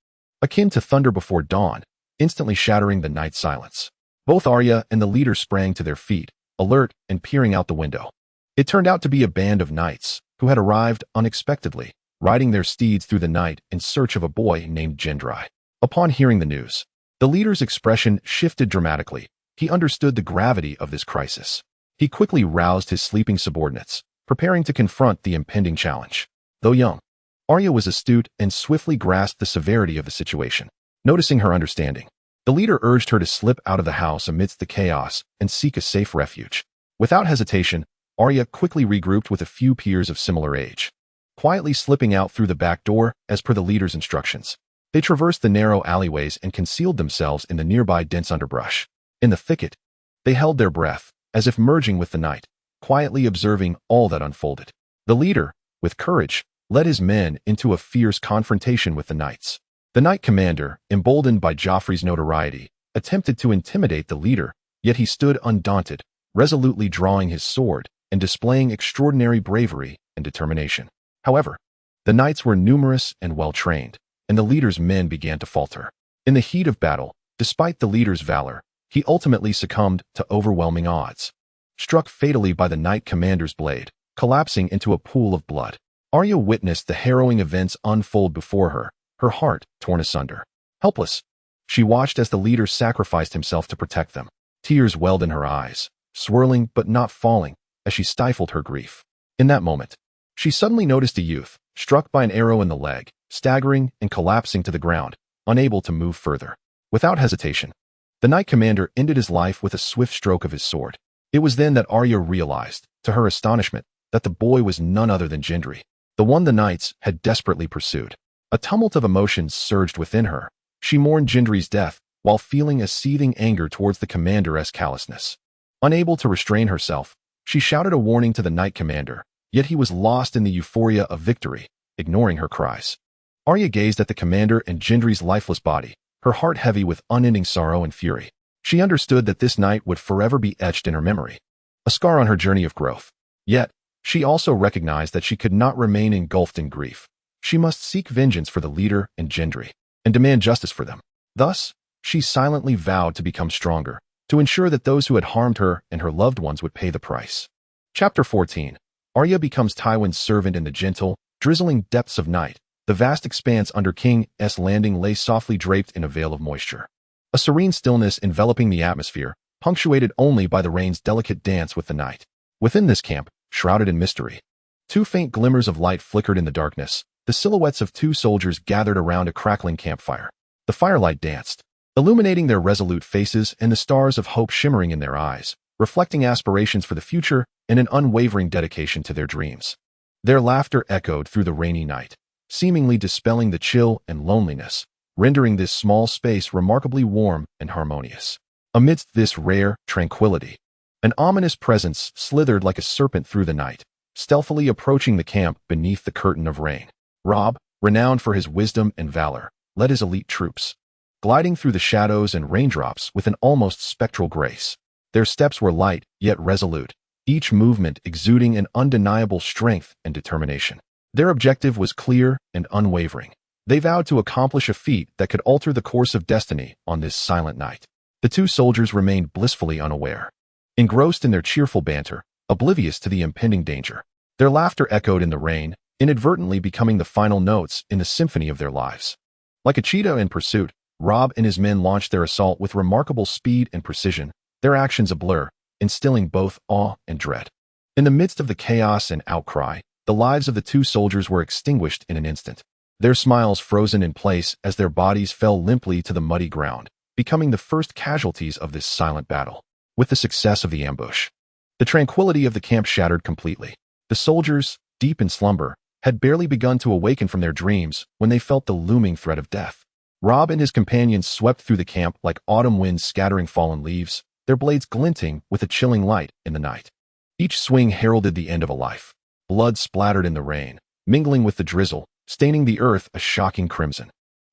akin to thunder before dawn, instantly shattering the night silence. Both Arya and the leader sprang to their feet, alert and peering out the window. It turned out to be a band of knights who had arrived unexpectedly, riding their steeds through the night in search of a boy named Gendry. Upon hearing the news, the leader's expression shifted dramatically. He understood the gravity of this crisis. He quickly roused his sleeping subordinates, preparing to confront the impending challenge. Though young, Arya was astute and swiftly grasped the severity of the situation. Noticing her understanding, the leader urged her to slip out of the house amidst the chaos and seek a safe refuge. Without hesitation, Arya quickly regrouped with a few peers of similar age, quietly slipping out through the back door as per the leader's instructions. They traversed the narrow alleyways and concealed themselves in the nearby dense underbrush. In the thicket, they held their breath, as if merging with the night, quietly observing all that unfolded. The leader, with courage, led his men into a fierce confrontation with the knights. The knight commander, emboldened by Joffrey's notoriety, attempted to intimidate the leader, yet he stood undaunted, resolutely drawing his sword and displaying extraordinary bravery and determination. However, the knights were numerous and well-trained, and the leader's men began to falter. In the heat of battle, despite the leader's valor, he ultimately succumbed to overwhelming odds. Struck fatally by the Knight Commander's blade, collapsing into a pool of blood. Arya witnessed the harrowing events unfold before her, her heart torn asunder. Helpless, she watched as the leader sacrificed himself to protect them. Tears welled in her eyes, swirling but not falling, as she stifled her grief. In that moment, she suddenly noticed a youth, struck by an arrow in the leg, staggering and collapsing to the ground, unable to move further. Without hesitation, the Knight Commander ended his life with a swift stroke of his sword. It was then that Arya realized, to her astonishment, that the boy was none other than Gendry, the one the knights had desperately pursued. A tumult of emotions surged within her. She mourned Gendry's death, while feeling a seething anger towards the commander's callousness. Unable to restrain herself, she shouted a warning to the Knight Commander, yet he was lost in the euphoria of victory, ignoring her cries. Arya gazed at the commander and Gendry's lifeless body, her heart heavy with unending sorrow and fury. She understood that this night would forever be etched in her memory, a scar on her journey of growth. Yet, she also recognized that she could not remain engulfed in grief. She must seek vengeance for the leader and Gendry, and demand justice for them. Thus, she silently vowed to become stronger, to ensure that those who had harmed her and her loved ones would pay the price. Chapter 14. Arya becomes Tywin's servant in the gentle, drizzling depths of night. The vast expanse under King's Landing lay softly draped in a veil of moisture. A serene stillness enveloping the atmosphere, punctuated only by the rain's delicate dance with the night. Within this camp, shrouded in mystery, two faint glimmers of light flickered in the darkness, the silhouettes of two soldiers gathered around a crackling campfire. The firelight danced, illuminating their resolute faces and the stars of hope shimmering in their eyes, reflecting aspirations for the future and an unwavering dedication to their dreams. Their laughter echoed through the rainy night, seemingly dispelling the chill and loneliness, rendering this small space remarkably warm and harmonious. Amidst this rare tranquility, an ominous presence slithered like a serpent through the night, stealthily approaching the camp beneath the curtain of rain. Robb, renowned for his wisdom and valor, led his elite troops, gliding through the shadows and raindrops with an almost spectral grace. Their steps were light yet resolute, each movement exuding an undeniable strength and determination. Their objective was clear and unwavering. They vowed to accomplish a feat that could alter the course of destiny on this silent night. The two soldiers remained blissfully unaware, engrossed in their cheerful banter, oblivious to the impending danger. Their laughter echoed in the rain, inadvertently becoming the final notes in the symphony of their lives. Like a cheetah in pursuit, Robb and his men launched their assault with remarkable speed and precision, their actions a blur, instilling both awe and dread. In the midst of the chaos and outcry, the lives of the two soldiers were extinguished in an instant, their smiles frozen in place as their bodies fell limply to the muddy ground, becoming the first casualties of this silent battle. With the success of the ambush, the tranquility of the camp shattered completely. The soldiers, deep in slumber, had barely begun to awaken from their dreams when they felt the looming threat of death. Robb and his companions swept through the camp like autumn winds scattering fallen leaves, their blades glinting with a chilling light in the night. Each swing heralded the end of a life. Blood splattered in the rain, mingling with the drizzle, staining the earth a shocking crimson.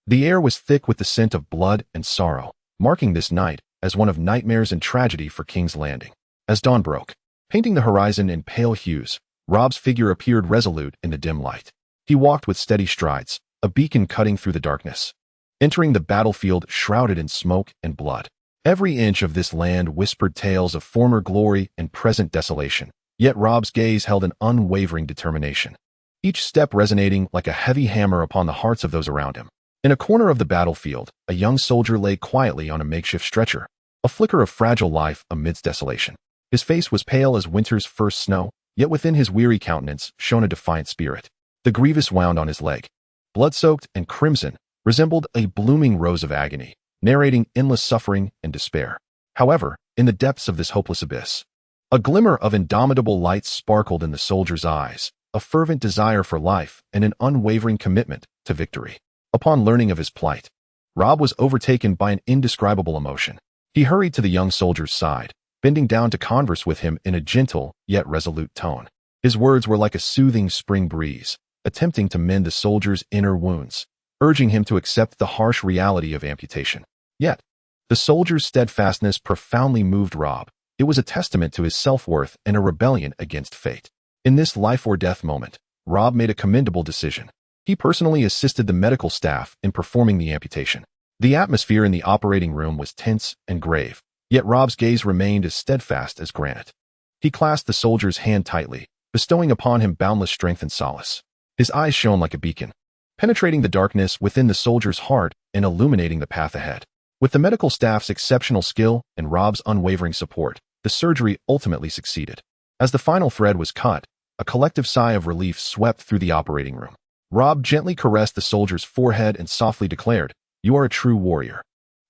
The air was thick with the scent of blood and sorrow, marking this night as one of nightmares and tragedy for King's Landing. As dawn broke, painting the horizon in pale hues, Robb's figure appeared resolute in the dim light. He walked with steady strides, a beacon cutting through the darkness, entering the battlefield shrouded in smoke and blood. Every inch of this land whispered tales of former glory and present desolation, yet Robb's gaze held an unwavering determination, each step resonating like a heavy hammer upon the hearts of those around him. In a corner of the battlefield, a young soldier lay quietly on a makeshift stretcher, a flicker of fragile life amidst desolation. His face was pale as winter's first snow, yet within his weary countenance shone a defiant spirit. The grievous wound on his leg, blood-soaked and crimson, resembled a blooming rose of agony, narrating endless suffering and despair. However, in the depths of this hopeless abyss, a glimmer of indomitable light sparkled in the soldier's eyes, a fervent desire for life and an unwavering commitment to victory. Upon learning of his plight, Robb was overtaken by an indescribable emotion. He hurried to the young soldier's side, bending down to converse with him in a gentle yet resolute tone. His words were like a soothing spring breeze, attempting to mend the soldier's inner wounds, urging him to accept the harsh reality of amputation. Yet, the soldier's steadfastness profoundly moved Robb. It was a testament to his self-worth and a rebellion against fate. In this life-or-death moment, Robb made a commendable decision. He personally assisted the medical staff in performing the amputation. The atmosphere in the operating room was tense and grave, yet Robb's gaze remained as steadfast as granite. He clasped the soldier's hand tightly, bestowing upon him boundless strength and solace. His eyes shone like a beacon, penetrating the darkness within the soldier's heart and illuminating the path ahead. With the medical staff's exceptional skill and Robb's unwavering support, the surgery ultimately succeeded. As the final thread was cut, a collective sigh of relief swept through the operating room. Robb gently caressed the soldier's forehead and softly declared, "You are a true warrior.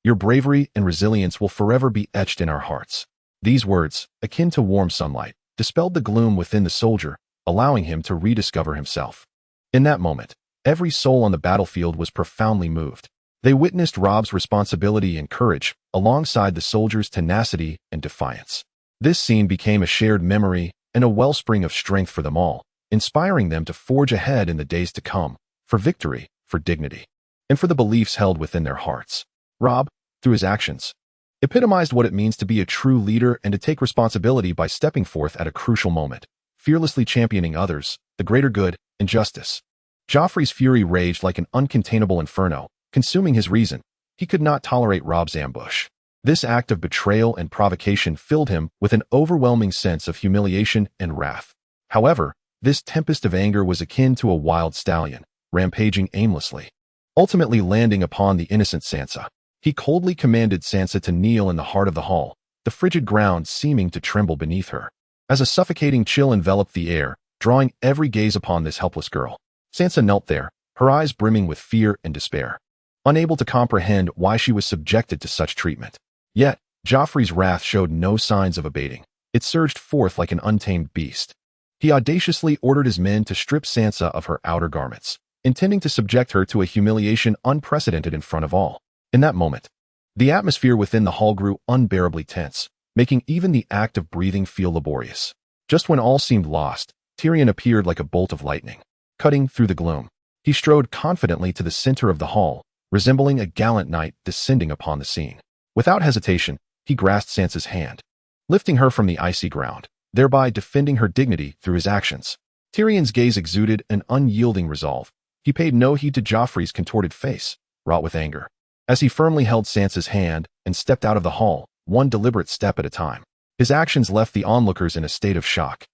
Your bravery and resilience will forever be etched in our hearts." These words, akin to warm sunlight, dispelled the gloom within the soldier, allowing him to rediscover himself. In that moment, every soul on the battlefield was profoundly moved. They witnessed Robb's responsibility and courage, alongside the soldier's tenacity and defiance. This scene became a shared memory and a wellspring of strength for them all, inspiring them to forge ahead in the days to come, for victory, for dignity, and for the beliefs held within their hearts. Robb, through his actions, epitomized what it means to be a true leader and to take responsibility by stepping forth at a crucial moment, fearlessly championing others, the greater good, and justice. Joffrey's fury raged like an uncontainable inferno, consuming his reason. He could not tolerate Robb's ambush. This act of betrayal and provocation filled him with an overwhelming sense of humiliation and wrath. However, this tempest of anger was akin to a wild stallion, rampaging aimlessly, ultimately landing upon the innocent Sansa. He coldly commanded Sansa to kneel in the heart of the hall, the frigid ground seeming to tremble beneath her. As a suffocating chill enveloped the air, drawing every gaze upon this helpless girl, Sansa knelt there, her eyes brimming with fear and despair, unable to comprehend why she was subjected to such treatment. Yet, Joffrey's wrath showed no signs of abating. It surged forth like an untamed beast. He audaciously ordered his men to strip Sansa of her outer garments, intending to subject her to a humiliation unprecedented in front of all. In that moment, the atmosphere within the hall grew unbearably tense, making even the act of breathing feel laborious. Just when all seemed lost, Tyrion appeared like a bolt of lightning, cutting through the gloom. He strode confidently to the center of the hall, resembling a gallant knight descending upon the scene. Without hesitation, he grasped Sansa's hand, lifting her from the icy ground, thereby defending her dignity through his actions. Tyrion's gaze exuded an unyielding resolve. He paid no heed to Joffrey's contorted face, wrought with anger, as he firmly held Sansa's hand and stepped out of the hall, one deliberate step at a time. His actions left the onlookers in a state of shock.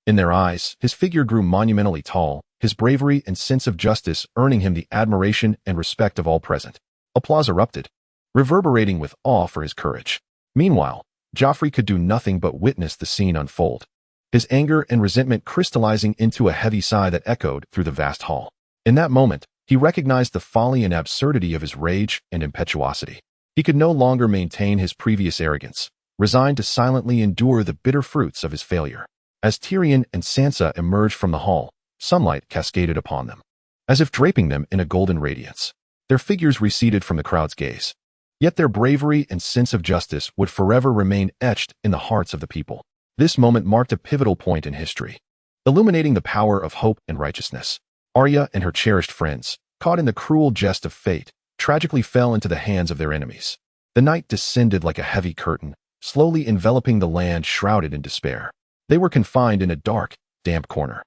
In their eyes, his figure grew monumentally tall, his bravery and sense of justice earning him the admiration and respect of all present. Applause erupted, reverberating with awe for his courage. Meanwhile, Joffrey could do nothing but witness the scene unfold, his anger and resentment crystallizing into a heavy sigh that echoed through the vast hall. In that moment, he recognized the folly and absurdity of his rage and impetuosity. He could no longer maintain his previous arrogance, resigned to silently endure the bitter fruits of his failure. As Tyrion and Sansa emerged from the hall, sunlight cascaded upon them, as if draping them in a golden radiance. Their figures receded from the crowd's gaze. Yet their bravery and sense of justice would forever remain etched in the hearts of the people. This moment marked a pivotal point in history, illuminating the power of hope and righteousness. Arya and her cherished friends, caught in the cruel jest of fate, tragically fell into the hands of their enemies. The night descended like a heavy curtain, slowly enveloping the land shrouded in despair. They were confined in a dark, damp corner,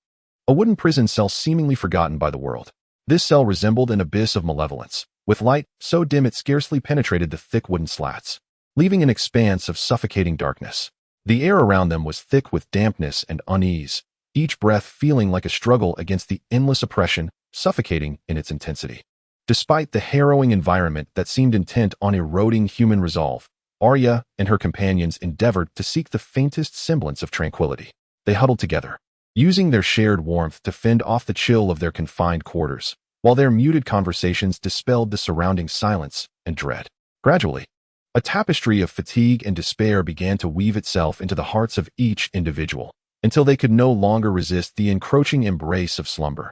a wooden prison cell seemingly forgotten by the world. This cell resembled an abyss of malevolence, with light so dim it scarcely penetrated the thick wooden slats, leaving an expanse of suffocating darkness. The air around them was thick with dampness and unease, each breath feeling like a struggle against the endless oppression, suffocating in its intensity. Despite the harrowing environment that seemed intent on eroding human resolve, Arya and her companions endeavored to seek the faintest semblance of tranquility. They huddled together, using their shared warmth to fend off the chill of their confined quarters, while their muted conversations dispelled the surrounding silence and dread. Gradually, a tapestry of fatigue and despair began to weave itself into the hearts of each individual, until they could no longer resist the encroaching embrace of slumber,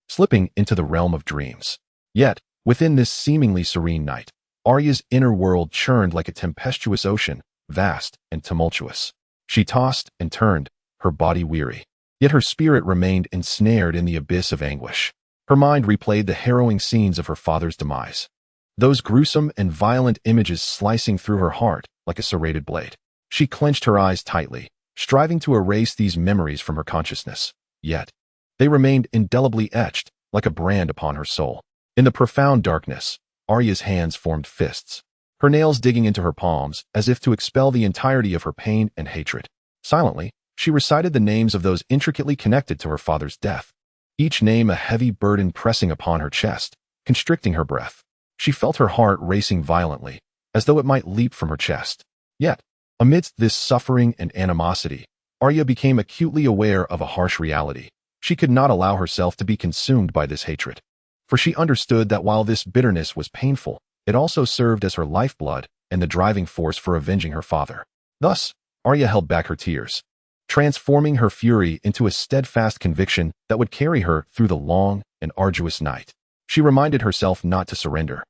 slipping into the realm of dreams. Yet, within this seemingly serene night, Arya's inner world churned like a tempestuous ocean, vast and tumultuous. She tossed and turned, her body weary, yet her spirit remained ensnared in the abyss of anguish. Her mind replayed the harrowing scenes of her father's demise, those gruesome and violent images slicing through her heart like a serrated blade. She clenched her eyes tightly, striving to erase these memories from her consciousness. Yet, they remained indelibly etched, like a brand upon her soul. In the profound darkness, Arya's hands formed fists, her nails digging into her palms as if to expel the entirety of her pain and hatred. Silently, she recited the names of those intricately connected to her father's death, each name a heavy burden pressing upon her chest, constricting her breath. She felt her heart racing violently, as though it might leap from her chest. Yet, amidst this suffering and animosity, Arya became acutely aware of a harsh reality. She could not allow herself to be consumed by this hatred. For she understood that while this bitterness was painful, it also served as her lifeblood and the driving force for avenging her father. Thus, Arya held back her tears, transforming her fury into a steadfast conviction that would carry her through the long and arduous night. She reminded herself not to surrender,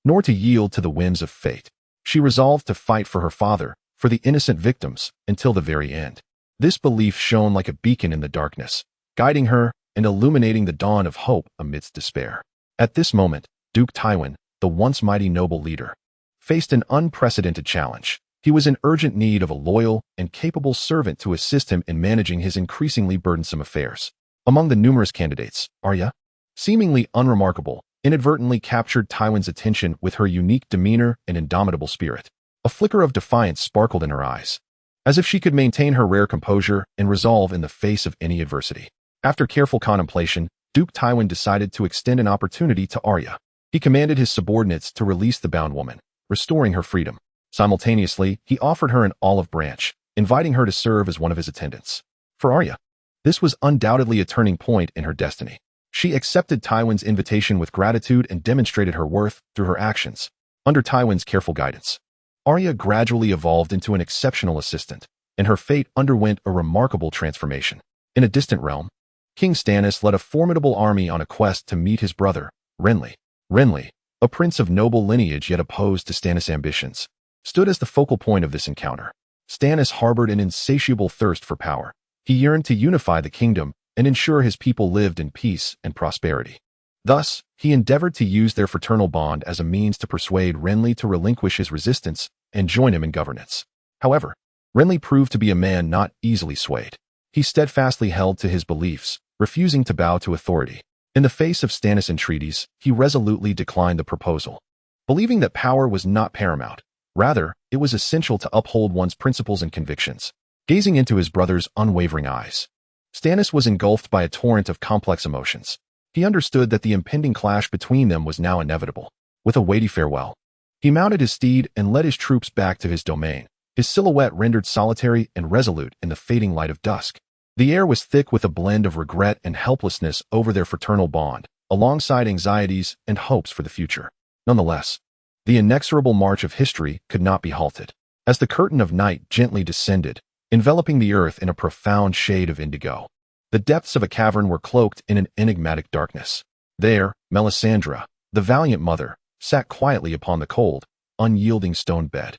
nor to yield to the whims of fate. She resolved to fight for her father, for the innocent victims, until the very end. This belief shone like a beacon in the darkness, guiding her and illuminating the dawn of hope amidst despair. At this moment, Duke Tywin, the once mighty noble leader, faced an unprecedented challenge. He was in urgent need of a loyal and capable servant to assist him in managing his increasingly burdensome affairs. Among the numerous candidates, Arya, seemingly unremarkable, inadvertently captured Tywin's attention with her unique demeanor and indomitable spirit. A flicker of defiance sparkled in her eyes, as if she could maintain her rare composure and resolve in the face of any adversity. After careful contemplation, Duke Tywin decided to extend an opportunity to Arya. He commanded his subordinates to release the bound woman, restoring her freedom. Simultaneously, he offered her an olive branch, inviting her to serve as one of his attendants. For Arya, this was undoubtedly a turning point in her destiny. She accepted Tywin's invitation with gratitude and demonstrated her worth through her actions. Under Tywin's careful guidance, Arya gradually evolved into an exceptional assistant, and her fate underwent a remarkable transformation. In a distant realm, King Stannis led a formidable army on a quest to meet his brother, Renly. Renly, a prince of noble lineage yet opposed to Stannis' ambitions, stood as the focal point of this encounter. Stannis harbored an insatiable thirst for power. He yearned to unify the kingdom and ensure his people lived in peace and prosperity. Thus, he endeavored to use their fraternal bond as a means to persuade Renly to relinquish his resistance and join him in governance. However, Renly proved to be a man not easily swayed. He steadfastly held to his beliefs, refusing to bow to authority. In the face of Stannis' entreaties, he resolutely declined the proposal, believing that power was not paramount. Rather, it was essential to uphold one's principles and convictions. Gazing into his brother's unwavering eyes, Stannis was engulfed by a torrent of complex emotions. He understood that the impending clash between them was now inevitable. With a weighty farewell, he mounted his steed and led his troops back to his domain, his silhouette rendered solitary and resolute in the fading light of dusk. The air was thick with a blend of regret and helplessness over their fraternal bond, alongside anxieties and hopes for the future. Nonetheless, the inexorable march of history could not be halted. As the curtain of night gently descended, enveloping the earth in a profound shade of indigo, the depths of a cavern were cloaked in an enigmatic darkness. There, Melisandre, the valiant mother, sat quietly upon the cold, unyielding stone bed,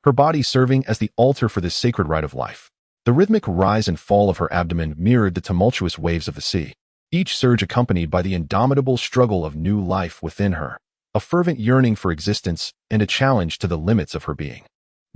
her body serving as the altar for this sacred rite of life. The rhythmic rise and fall of her abdomen mirrored the tumultuous waves of the sea, each surge accompanied by the indomitable struggle of new life within her, a fervent yearning for existence and a challenge to the limits of her being.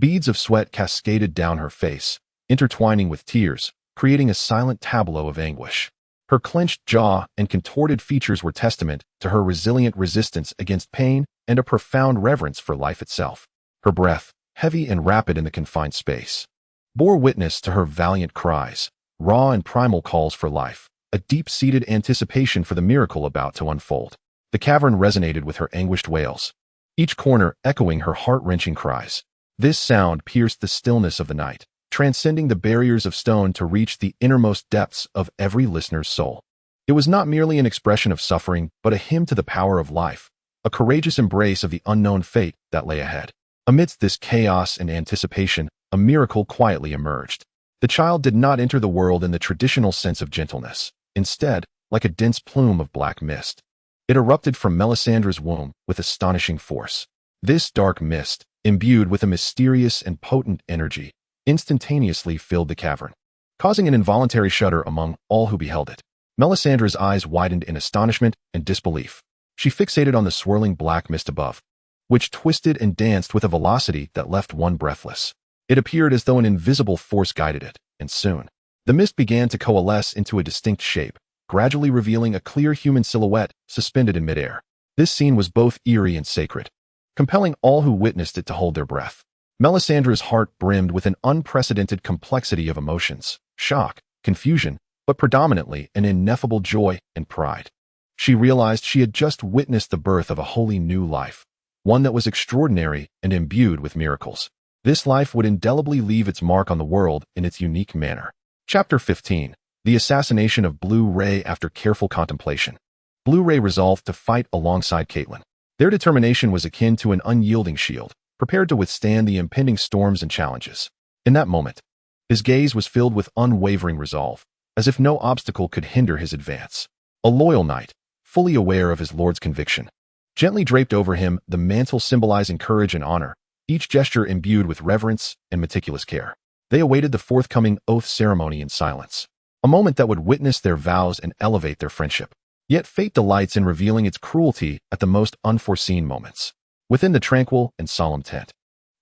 Beads of sweat cascaded down her face, intertwining with tears, creating a silent tableau of anguish. Her clenched jaw and contorted features were testament to her resilient resistance against pain and a profound reverence for life itself. Her breath, heavy and rapid in the confined space, bore witness to her valiant cries, raw and primal calls for life, a deep-seated anticipation for the miracle about to unfold. The cavern resonated with her anguished wails, each corner echoing her heart-wrenching cries. This sound pierced the stillness of the night, transcending the barriers of stone to reach the innermost depths of every listener's soul. It was not merely an expression of suffering, but a hymn to the power of life, a courageous embrace of the unknown fate that lay ahead. Amidst this chaos and anticipation, a miracle quietly emerged. The child did not enter the world in the traditional sense of gentleness. Instead, like a dense plume of black mist, it erupted from Melisandre's womb with astonishing force. This dark mist, imbued with a mysterious and potent energy, instantaneously filled the cavern, causing an involuntary shudder among all who beheld it. Melisandre's eyes widened in astonishment and disbelief. She fixated on the swirling black mist above, which twisted and danced with a velocity that left one breathless. It appeared as though an invisible force guided it, and soon, the mist began to coalesce into a distinct shape, gradually revealing a clear human silhouette suspended in midair. This scene was both eerie and sacred, compelling all who witnessed it to hold their breath. Melisandre's heart brimmed with an unprecedented complexity of emotions, shock, confusion, but predominantly an ineffable joy and pride. She realized she had just witnessed the birth of a wholly new life, one that was extraordinary and imbued with miracles. This life would indelibly leave its mark on the world in its unique manner. Chapter 15. The Assassination of Blue Ray. After careful contemplation, Blue Ray resolved to fight alongside Catelyn. Their determination was akin to an unyielding shield, prepared to withstand the impending storms and challenges. In that moment, his gaze was filled with unwavering resolve, as if no obstacle could hinder his advance. A loyal knight, fully aware of his lord's conviction, gently draped over him the mantle symbolizing courage and honor, each gesture imbued with reverence and meticulous care. They awaited the forthcoming oath ceremony in silence, a moment that would witness their vows and elevate their friendship. Yet fate delights in revealing its cruelty at the most unforeseen moments. Within the tranquil and solemn tent,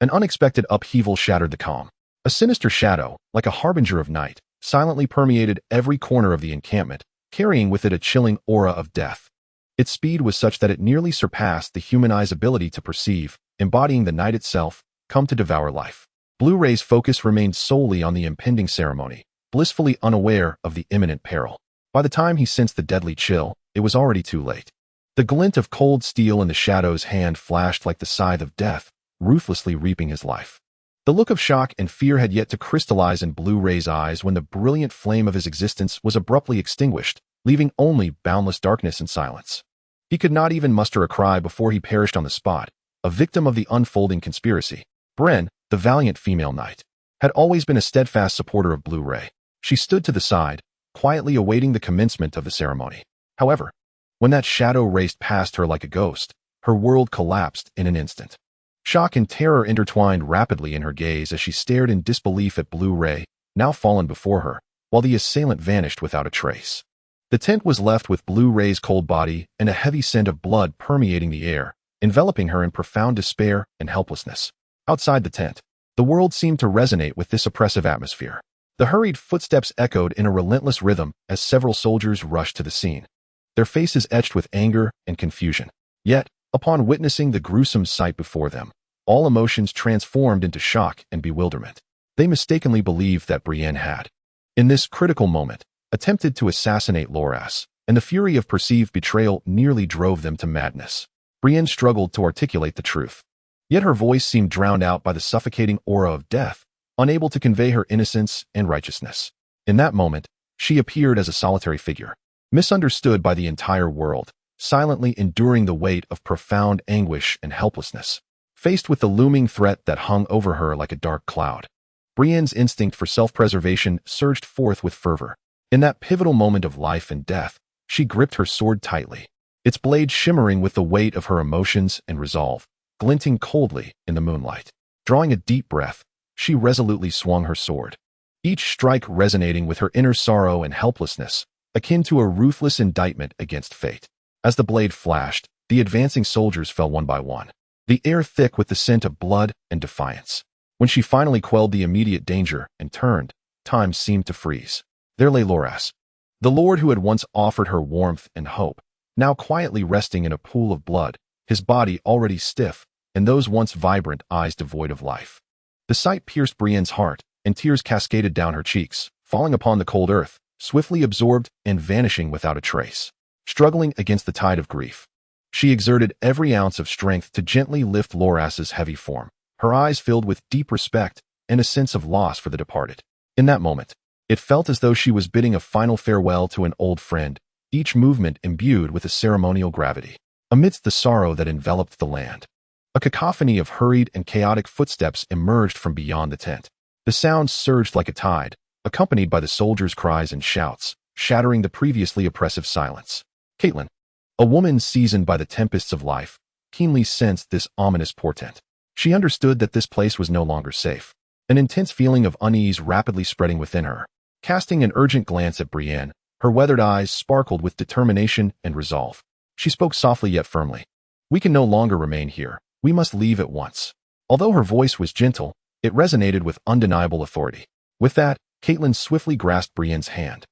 an unexpected upheaval shattered the calm. A sinister shadow, like a harbinger of night, silently permeated every corner of the encampment, carrying with it a chilling aura of death. Its speed was such that it nearly surpassed the human eye's ability to perceive, embodying the night itself, come to devour life. Blue Ray's focus remained solely on the impending ceremony, blissfully unaware of the imminent peril. By the time he sensed the deadly chill, it was already too late. The glint of cold steel in the shadow's hand flashed like the scythe of death, ruthlessly reaping his life. The look of shock and fear had yet to crystallize in Blue Ray's eyes when the brilliant flame of his existence was abruptly extinguished, leaving only boundless darkness and silence. He could not even muster a cry before he perished on the spot, a victim of the unfolding conspiracy. Brienne, the valiant female knight, had always been a steadfast supporter of Blue Ray. She stood to the side, quietly awaiting the commencement of the ceremony. However, when that shadow raced past her like a ghost, her world collapsed in an instant. Shock and terror intertwined rapidly in her gaze as she stared in disbelief at Blue Ray, now fallen before her, while the assailant vanished without a trace. The tent was left with Blue Ray's cold body and a heavy scent of blood permeating the air, enveloping her in profound despair and helplessness. Outside the tent, the world seemed to resonate with this oppressive atmosphere. The hurried footsteps echoed in a relentless rhythm as several soldiers rushed to the scene, their faces etched with anger and confusion. Yet, upon witnessing the gruesome sight before them, all emotions transformed into shock and bewilderment. They mistakenly believed that Brienne had, in this critical moment, attempted to assassinate Loras, and the fury of perceived betrayal nearly drove them to madness. Brienne struggled to articulate the truth, yet her voice seemed drowned out by the suffocating aura of death, unable to convey her innocence and righteousness. In that moment, she appeared as a solitary figure, misunderstood by the entire world, silently enduring the weight of profound anguish and helplessness. Faced with the looming threat that hung over her like a dark cloud, Brienne's instinct for self-preservation surged forth with fervor. In that pivotal moment of life and death, she gripped her sword tightly, its blade shimmering with the weight of her emotions and resolve, glinting coldly in the moonlight. Drawing a deep breath, she resolutely swung her sword, each strike resonating with her inner sorrow and helplessness, akin to a ruthless indictment against fate. As the blade flashed, the advancing soldiers fell one by one, the air thick with the scent of blood and defiance. When she finally quelled the immediate danger and turned, time seemed to freeze. There lay Loras, the lord who had once offered her warmth and hope, now quietly resting in a pool of blood, his body already stiff, and those once vibrant eyes devoid of life. The sight pierced Brienne's heart, and tears cascaded down her cheeks, falling upon the cold earth, swiftly absorbed and vanishing without a trace. Struggling against the tide of grief, she exerted every ounce of strength to gently lift Loras's heavy form, her eyes filled with deep respect and a sense of loss for the departed. In that moment, it felt as though she was bidding a final farewell to an old friend, each movement imbued with a ceremonial gravity. Amidst the sorrow that enveloped the land, a cacophony of hurried and chaotic footsteps emerged from beyond the tent. The sounds surged like a tide, accompanied by the soldiers' cries and shouts, shattering the previously oppressive silence. Catelyn, a woman seasoned by the tempests of life, keenly sensed this ominous portent. She understood that this place was no longer safe, an intense feeling of unease rapidly spreading within her. Casting an urgent glance at Brienne, her weathered eyes sparkled with determination and resolve. She spoke softly yet firmly. "We can no longer remain here. We must leave at once." Although her voice was gentle, it resonated with undeniable authority. With that, Catelyn swiftly grasped Brienne's hand,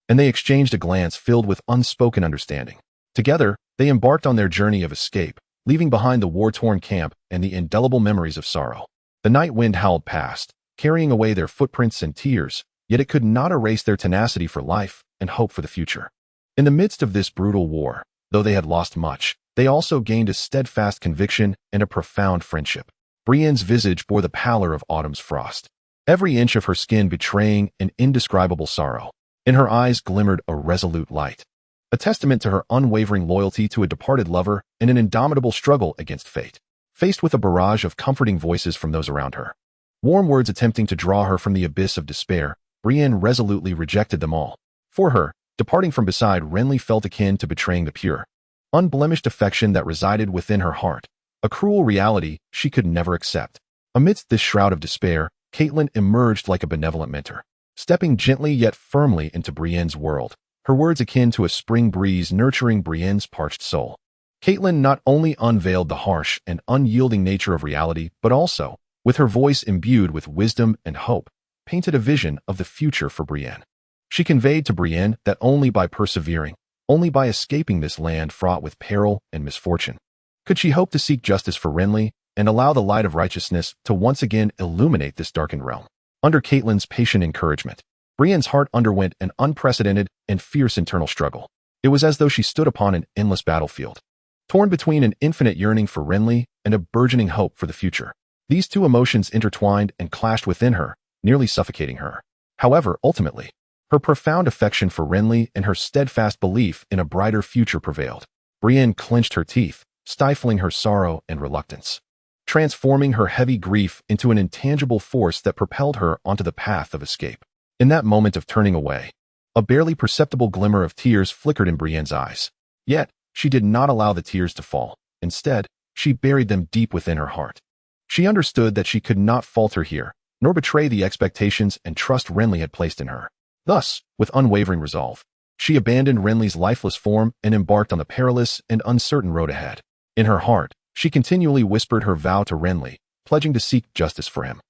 and they exchanged a glance filled with unspoken understanding. Together, They embarked on their journey of escape, leaving behind the war-torn camp and the indelible memories of sorrow. The night wind howled past, carrying away their footprints and tears, yet it could not erase their tenacity for life and hope for the future. In the midst of this brutal war, though they had lost much, they also gained a steadfast conviction and a profound friendship. Brienne's visage bore the pallor of autumn's frost, every inch of her skin betraying an indescribable sorrow. In her eyes glimmered a resolute light, a testament to her unwavering loyalty to a departed lover and an indomitable struggle against fate. Faced with a barrage of comforting voices from those around her, warm words attempting to draw her from the abyss of despair, Brienne resolutely rejected them all. For her, departing from beside Renly felt akin to betraying the pure, unblemished affection that resided within her heart, a cruel reality she could never accept. Amidst this shroud of despair, Catelyn emerged like a benevolent mentor, stepping gently yet firmly into Brienne's world, her words akin to a spring breeze nurturing Brienne's parched soul. Catelyn not only unveiled the harsh and unyielding nature of reality, but also, with her voice imbued with wisdom and hope, painted a vision of the future for Brienne. She conveyed to Brienne that only by persevering, only by escaping this land fraught with peril and misfortune, could she hope to seek justice for Renly and allow the light of righteousness to once again illuminate this darkened realm. Under Catelyn's patient encouragement, Brienne's heart underwent an unprecedented and fierce internal struggle. It was as though she stood upon an endless battlefield, torn between an infinite yearning for Renly and a burgeoning hope for the future. These two emotions intertwined and clashed within her, nearly suffocating her. However, ultimately, her profound affection for Renly and her steadfast belief in a brighter future prevailed. Brienne clenched her teeth, stifling her sorrow and reluctance, transforming her heavy grief into an intangible force that propelled her onto the path of escape. In that moment of turning away, a barely perceptible glimmer of tears flickered in Brienne's eyes. Yet, she did not allow the tears to fall. Instead, she buried them deep within her heart. She understood that she could not falter here, nor betray the expectations and trust Renly had placed in her. Thus, with unwavering resolve, she abandoned Renly's lifeless form and embarked on the perilous and uncertain road ahead. In her heart, she continually whispered her vow to Renly, pledging to seek justice for him,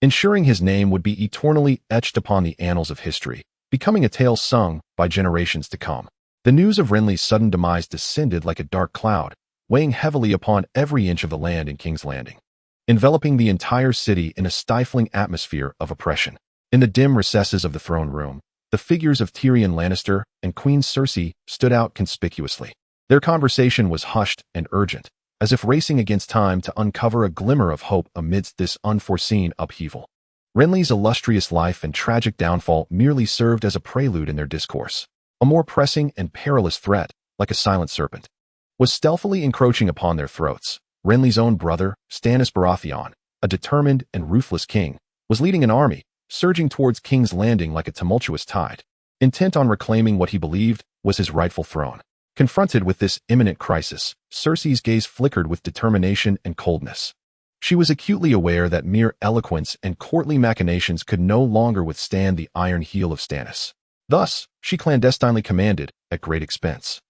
ensuring his name would be eternally etched upon the annals of history, becoming a tale sung by generations to come. The news of Renly's sudden demise descended like a dark cloud, weighing heavily upon every inch of the land in King's Landing, enveloping the entire city in a stifling atmosphere of oppression. In the dim recesses of the throne room, the figures of Tyrion Lannister and Queen Cersei stood out conspicuously. Their conversation was hushed and urgent, as if racing against time to uncover a glimmer of hope amidst this unforeseen upheaval. Renly's illustrious life and tragic downfall merely served as a prelude in their discourse. A more pressing and perilous threat, like a silent serpent, was stealthily encroaching upon their throats. Renly's own brother, Stannis Baratheon, a determined and ruthless king, was leading an army, surging towards King's Landing like a tumultuous tide, intent on reclaiming what he believed was his rightful throne. Confronted with this imminent crisis, Cersei's gaze flickered with determination and coldness. She was acutely aware that mere eloquence and courtly machinations could no longer withstand the iron heel of Stannis. Thus, she clandestinely commanded, at great expense,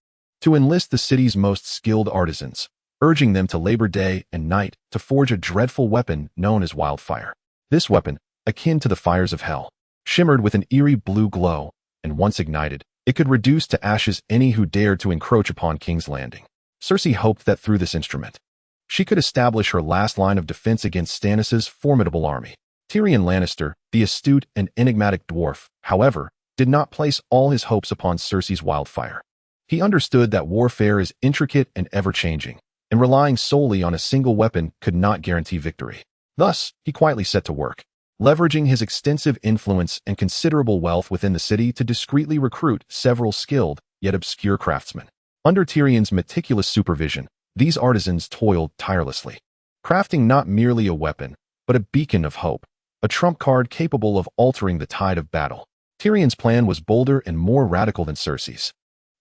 to enlist the city's most skilled artisans, urging them to labor day and night to forge a dreadful weapon known as wildfire. This weapon, akin to the fires of hell, shimmered with an eerie blue glow, and once ignited, it could reduce to ashes any who dared to encroach upon King's Landing. Cersei hoped that through this instrument, she could establish her last line of defense against Stannis' formidable army. Tyrion Lannister, the astute and enigmatic dwarf, however, did not place all his hopes upon Cersei's wildfire. He understood that warfare is intricate and ever-changing, and relying solely on a single weapon could not guarantee victory. Thus, he quietly set to work, leveraging his extensive influence and considerable wealth within the city to discreetly recruit several skilled, yet obscure craftsmen. Under Tyrion's meticulous supervision, these artisans toiled tirelessly, crafting not merely a weapon, but a beacon of hope, a trump card capable of altering the tide of battle. Tyrion's plan was bolder and more radical than Cersei's.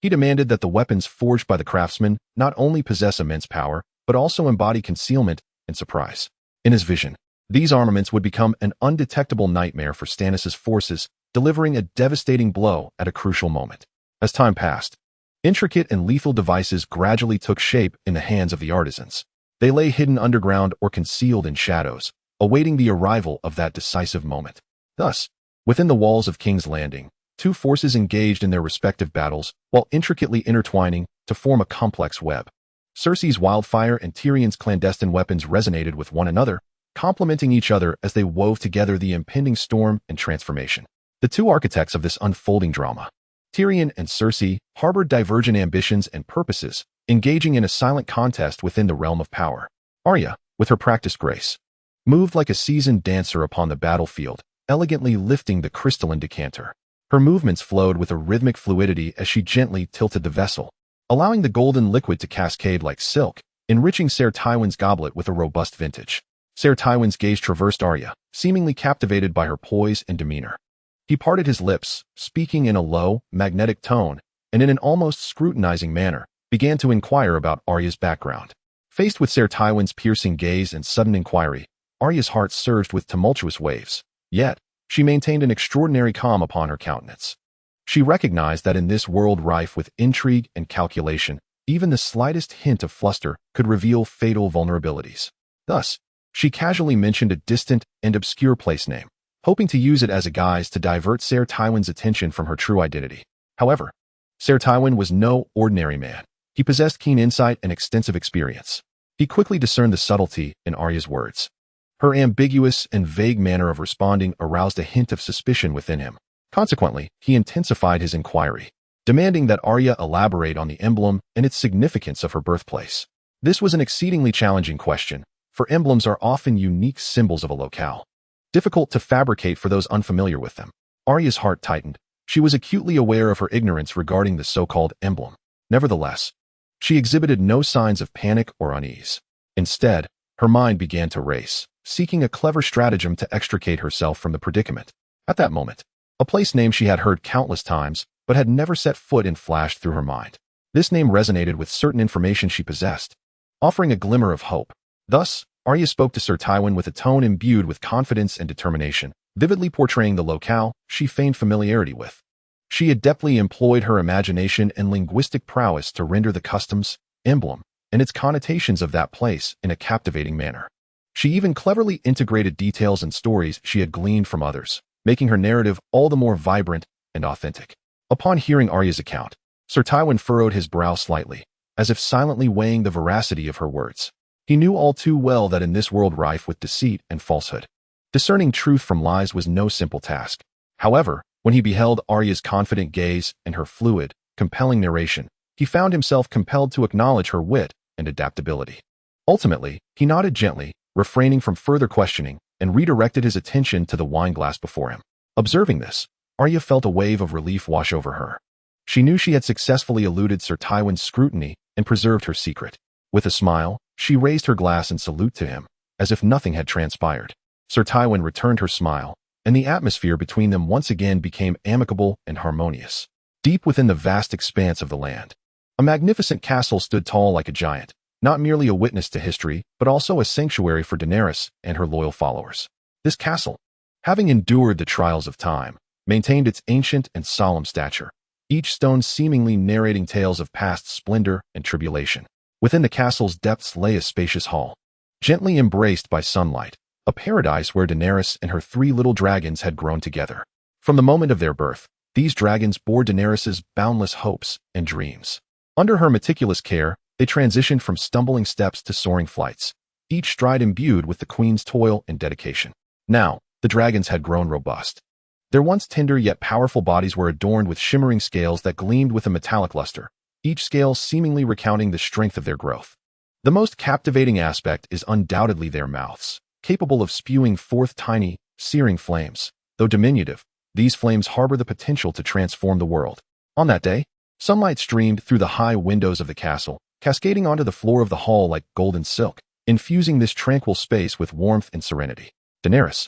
He demanded that the weapons forged by the craftsmen not only possess immense power, but also embody concealment and surprise. In his vision, these armaments would become an undetectable nightmare for Stannis' forces, delivering a devastating blow at a crucial moment. As time passed, intricate and lethal devices gradually took shape in the hands of the artisans. They lay hidden underground or concealed in shadows, awaiting the arrival of that decisive moment. Thus, within the walls of King's Landing, two forces engaged in their respective battles, while intricately intertwining, to form a complex web. Cersei's wildfire and Tyrion's clandestine weapons resonated with one another, complementing each other as they wove together the impending storm and transformation. The two architects of this unfolding drama, Tyrion and Cersei, harbored divergent ambitions and purposes, engaging in a silent contest within the realm of power. Arya, with her practiced grace, moved like a seasoned dancer upon the battlefield, elegantly lifting the crystalline decanter. Her movements flowed with a rhythmic fluidity as she gently tilted the vessel, allowing the golden liquid to cascade like silk, enriching Ser Tywin's goblet with a robust vintage. Ser Tywin's gaze traversed Arya, seemingly captivated by her poise and demeanor. He parted his lips, speaking in a low, magnetic tone, and in an almost scrutinizing manner, began to inquire about Arya's background. Faced with Ser Tywin's piercing gaze and sudden inquiry, Arya's heart surged with tumultuous waves. Yet, she maintained an extraordinary calm upon her countenance. She recognized that in this world rife with intrigue and calculation, even the slightest hint of fluster could reveal fatal vulnerabilities. Thus, she casually mentioned a distant and obscure place name, hoping to use it as a guise to divert Ser Tywin's attention from her true identity. However, Ser Tywin was no ordinary man. He possessed keen insight and extensive experience. He quickly discerned the subtlety in Arya's words. Her ambiguous and vague manner of responding aroused a hint of suspicion within him. Consequently, he intensified his inquiry, demanding that Arya elaborate on the emblem and its significance of her birthplace. This was an exceedingly challenging question, for emblems are often unique symbols of a locale, difficult to fabricate for those unfamiliar with them. Arya's heart tightened. She was acutely aware of her ignorance regarding the so-called emblem. Nevertheless, she exhibited no signs of panic or unease. Instead, her mind began to race, seeking a clever stratagem to extricate herself from the predicament. At that moment, a place name she had heard countless times, but had never set foot in flashed through her mind. This name resonated with certain information she possessed, offering a glimmer of hope. Thus, Arya spoke to Ser Tywin with a tone imbued with confidence and determination, vividly portraying the locale she feigned familiarity with. She adeptly employed her imagination and linguistic prowess to render the customs, emblem, and its connotations of that place in a captivating manner. She even cleverly integrated details and stories she had gleaned from others, making her narrative all the more vibrant and authentic. Upon hearing Arya's account, Ser Tywin furrowed his brow slightly, as if silently weighing the veracity of her words. He knew all too well that in this world rife with deceit and falsehood, discerning truth from lies was no simple task. However, when he beheld Arya's confident gaze and her fluid, compelling narration, he found himself compelled to acknowledge her wit and adaptability. Ultimately, he nodded gently, refraining from further questioning, and redirected his attention to the wineglass before him. Observing this, Arya felt a wave of relief wash over her. She knew she had successfully eluded Ser Tywin's scrutiny and preserved her secret. With a smile, she raised her glass in salute to him, as if nothing had transpired. Ser Tywin returned her smile, and the atmosphere between them once again became amicable and harmonious. Deep within the vast expanse of the land, a magnificent castle stood tall like a giant, not merely a witness to history, but also a sanctuary for Daenerys and her loyal followers. This castle, having endured the trials of time, maintained its ancient and solemn stature, each stone seemingly narrating tales of past splendor and tribulation. Within the castle's depths lay a spacious hall, gently embraced by sunlight, a paradise where Daenerys and her 3 little dragons had grown together. From the moment of their birth, these dragons bore Daenerys's boundless hopes and dreams. Under her meticulous care, they transitioned from stumbling steps to soaring flights, each stride imbued with the queen's toil and dedication. Now, the dragons had grown robust. Their once tender yet powerful bodies were adorned with shimmering scales that gleamed with a metallic luster, each scale seemingly recounting the strength of their growth. The most captivating aspect is undoubtedly their mouths, capable of spewing forth tiny, searing flames. Though diminutive, these flames harbor the potential to transform the world. On that day, sunlight streamed through the high windows of the castle, cascading onto the floor of the hall like golden silk, infusing this tranquil space with warmth and serenity. Daenerys,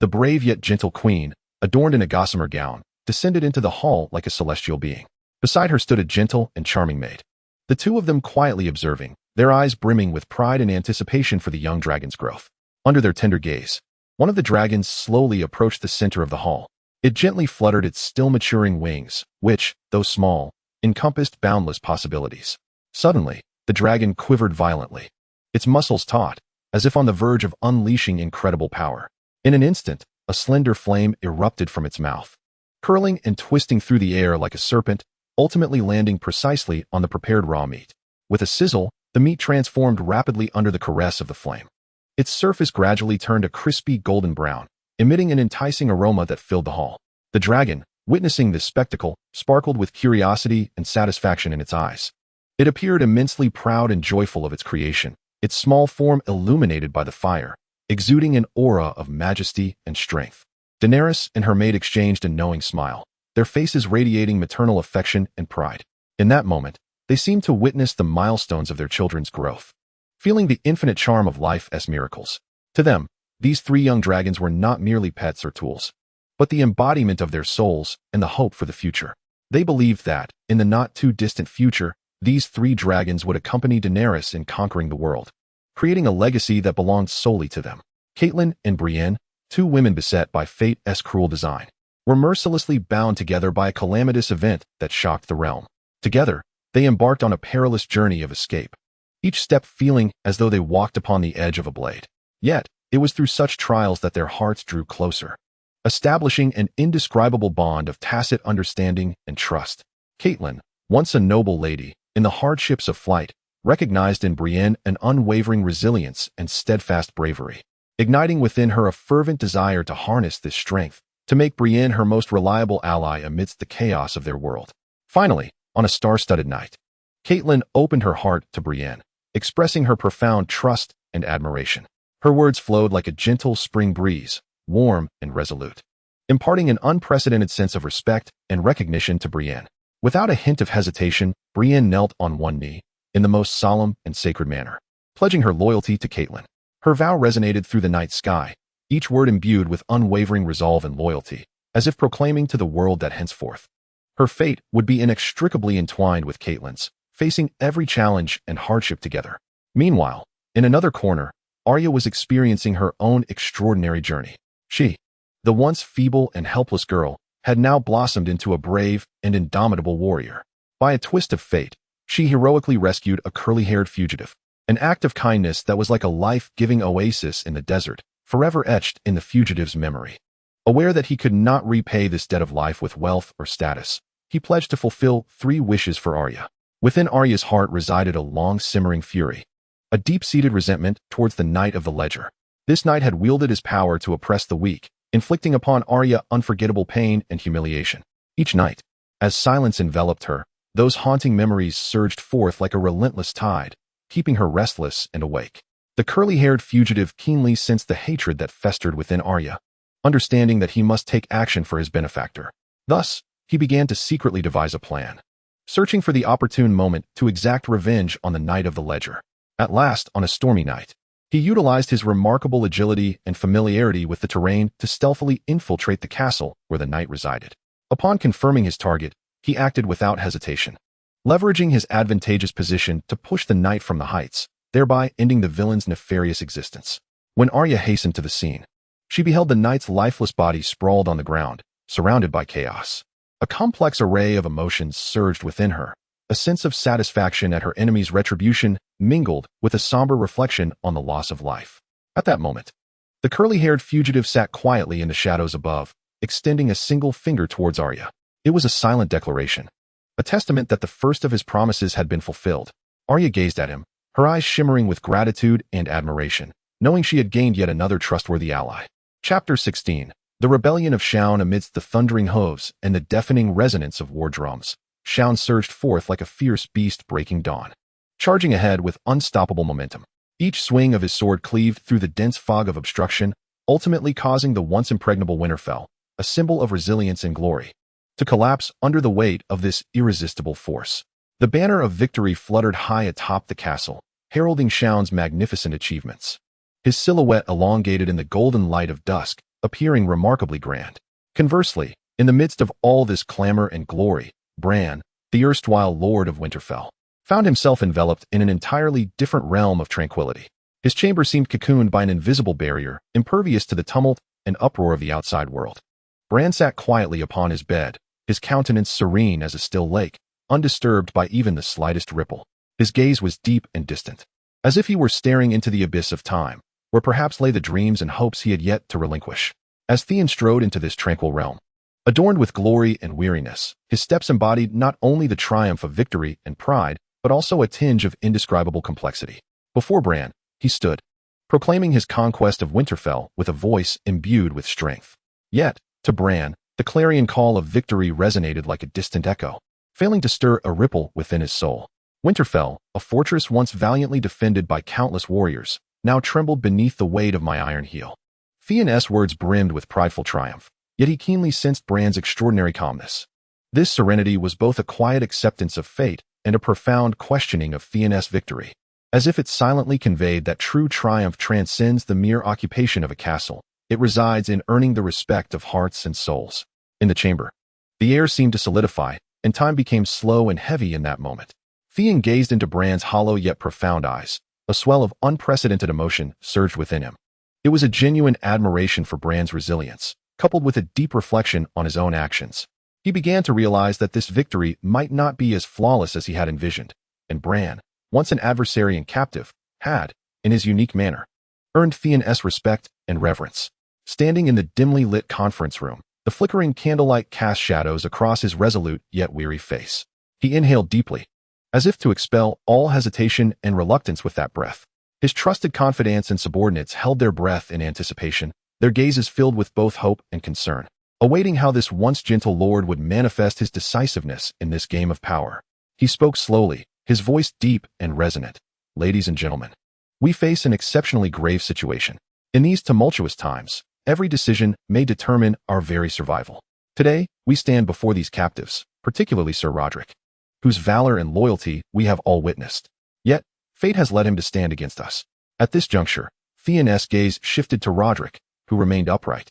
the brave yet gentle queen, adorned in a gossamer gown, descended into the hall like a celestial being. Beside her stood a gentle and charming maid, the two of them quietly observing, their eyes brimming with pride and anticipation for the young dragon's growth. Under their tender gaze, one of the dragons slowly approached the center of the hall. It gently fluttered its still maturing wings, which, though small, encompassed boundless possibilities. Suddenly, the dragon quivered violently, its muscles taut, as if on the verge of unleashing incredible power. In an instant, a slender flame erupted from its mouth. Curling and twisting through the air like a serpent, ultimately landing precisely on the prepared raw meat. With a sizzle, the meat transformed rapidly under the caress of the flame. Its surface gradually turned a crispy golden brown, emitting an enticing aroma that filled the hall. The dragon, witnessing this spectacle, sparkled with curiosity and satisfaction in its eyes. It appeared immensely proud and joyful of its creation, its small form illuminated by the fire, exuding an aura of majesty and strength. Daenerys and her maid exchanged a knowing smile, their faces radiating maternal affection and pride. In that moment, they seemed to witness the milestones of their children's growth, feeling the infinite charm of life as miracles. To them, these three young dragons were not merely pets or tools, but the embodiment of their souls and the hope for the future. They believed that, in the not-too-distant future, these three dragons would accompany Daenerys in conquering the world, creating a legacy that belonged solely to them. Catelyn and Brienne, two women beset by fate's cruel design, were mercilessly bound together by a calamitous event that shocked the realm. Together, they embarked on a perilous journey of escape, each step feeling as though they walked upon the edge of a blade. Yet, it was through such trials that their hearts drew closer, establishing an indescribable bond of tacit understanding and trust. Catelyn, once a noble lady, in the hardships of flight, recognized in Brienne an unwavering resilience and steadfast bravery, igniting within her a fervent desire to harness this strength, to make Brienne her most reliable ally amidst the chaos of their world. Finally, on a star-studded night, Catelyn opened her heart to Brienne, expressing her profound trust and admiration. Her words flowed like a gentle spring breeze, warm and resolute, imparting an unprecedented sense of respect and recognition to Brienne. Without a hint of hesitation, Brienne knelt on one knee, in the most solemn and sacred manner, pledging her loyalty to Catelyn. Her vow resonated through the night sky, each word imbued with unwavering resolve and loyalty, as if proclaiming to the world that henceforth her fate would be inextricably entwined with Catelyn's, facing every challenge and hardship together. Meanwhile, in another corner, Arya was experiencing her own extraordinary journey. She, the once feeble and helpless girl, had now blossomed into a brave and indomitable warrior. By a twist of fate, she heroically rescued a curly-haired fugitive, an act of kindness that was like a life-giving oasis in the desert, forever etched in the fugitive's memory. Aware that he could not repay this debt of life with wealth or status, he pledged to fulfill 3 wishes for Arya. Within Arya's heart resided a long-simmering fury, a deep-seated resentment towards the Knight of the Ledger. This knight had wielded his power to oppress the weak, inflicting upon Arya unforgettable pain and humiliation. Each night, as silence enveloped her, those haunting memories surged forth like a relentless tide, keeping her restless and awake. The curly-haired fugitive keenly sensed the hatred that festered within Arya, understanding that he must take action for his benefactor. Thus, he began to secretly devise a plan, searching for the opportune moment to exact revenge on the Knight of the Ledger. At last, on a stormy night, he utilized his remarkable agility and familiarity with the terrain to stealthily infiltrate the castle where the knight resided. Upon confirming his target, he acted without hesitation, leveraging his advantageous position to push the knight from the heights, thereby ending the villain's nefarious existence. When Arya hastened to the scene, she beheld the knight's lifeless body sprawled on the ground, surrounded by chaos. A complex array of emotions surged within her, a sense of satisfaction at her enemy's retribution mingled with a somber reflection on the loss of life. At that moment, the curly-haired fugitive sat quietly in the shadows above, extending a single finger towards Arya. It was a silent declaration, a testament that the first of his promises had been fulfilled. Arya gazed at him, her eyes shimmering with gratitude and admiration, knowing she had gained yet another trustworthy ally. Chapter 16. The Rebellion of Shaun. Amidst the thundering hooves and the deafening resonance of war drums, Shaun surged forth like a fierce beast breaking dawn, charging ahead with unstoppable momentum. Each swing of his sword cleaved through the dense fog of obstruction, ultimately causing the once impregnable Winterfell, a symbol of resilience and glory, to collapse under the weight of this irresistible force. The banner of victory fluttered high atop the castle, heralding Shaun's magnificent achievements, his silhouette elongated in the golden light of dusk, appearing remarkably grand. Conversely, in the midst of all this clamor and glory, Bran, the erstwhile Lord of Winterfell, found himself enveloped in an entirely different realm of tranquility. His chamber seemed cocooned by an invisible barrier, impervious to the tumult and uproar of the outside world. Bran sat quietly upon his bed, his countenance serene as a still lake, undisturbed by even the slightest ripple. His gaze was deep and distant, as if he were staring into the abyss of time, where perhaps lay the dreams and hopes he had yet to relinquish. As Theon strode into this tranquil realm, Adorned with glory and weariness, his steps embodied not only the triumph of victory and pride, but also a tinge of indescribable complexity. Before Bran, he stood, proclaiming his conquest of Winterfell with a voice imbued with strength. Yet, to Bran, the clarion call of victory resonated like a distant echo, failing to stir a ripple within his soul. Winterfell, a fortress once valiantly defended by countless warriors, now trembled beneath the weight of my iron heel. Theon's words brimmed with prideful triumph, yet he keenly sensed Bran's extraordinary calmness. This serenity was both a quiet acceptance of fate and a profound questioning of Theon's victory, as if it silently conveyed that true triumph transcends the mere occupation of a castle. It resides in earning the respect of hearts and souls. In the chamber, the air seemed to solidify, and time became slow and heavy in that moment. Theon gazed into Bran's hollow yet profound eyes. A swell of unprecedented emotion surged within him. It was a genuine admiration for Bran's resilience, coupled with a deep reflection on his own actions. He began to realize that this victory might not be as flawless as he had envisioned, and Bran, once an adversary and captive, had, in his unique manner, earned Theon's respect and reverence. Standing in the dimly lit conference room, the flickering candlelight cast shadows across his resolute yet weary face. He inhaled deeply, as if to expel all hesitation and reluctance with that breath. His trusted confidants and subordinates held their breath in anticipation, their gazes filled with both hope and concern, awaiting how this once gentle lord would manifest his decisiveness in this game of power. He spoke slowly, his voice deep and resonant. Ladies and gentlemen, we face an exceptionally grave situation. In these tumultuous times, every decision may determine our very survival. Today, we stand before these captives, particularly Sir Rodrik, whose valor and loyalty we have all witnessed. Yet, fate has led him to stand against us. At this juncture, Theon's gaze shifted to Rodrik, who remained upright,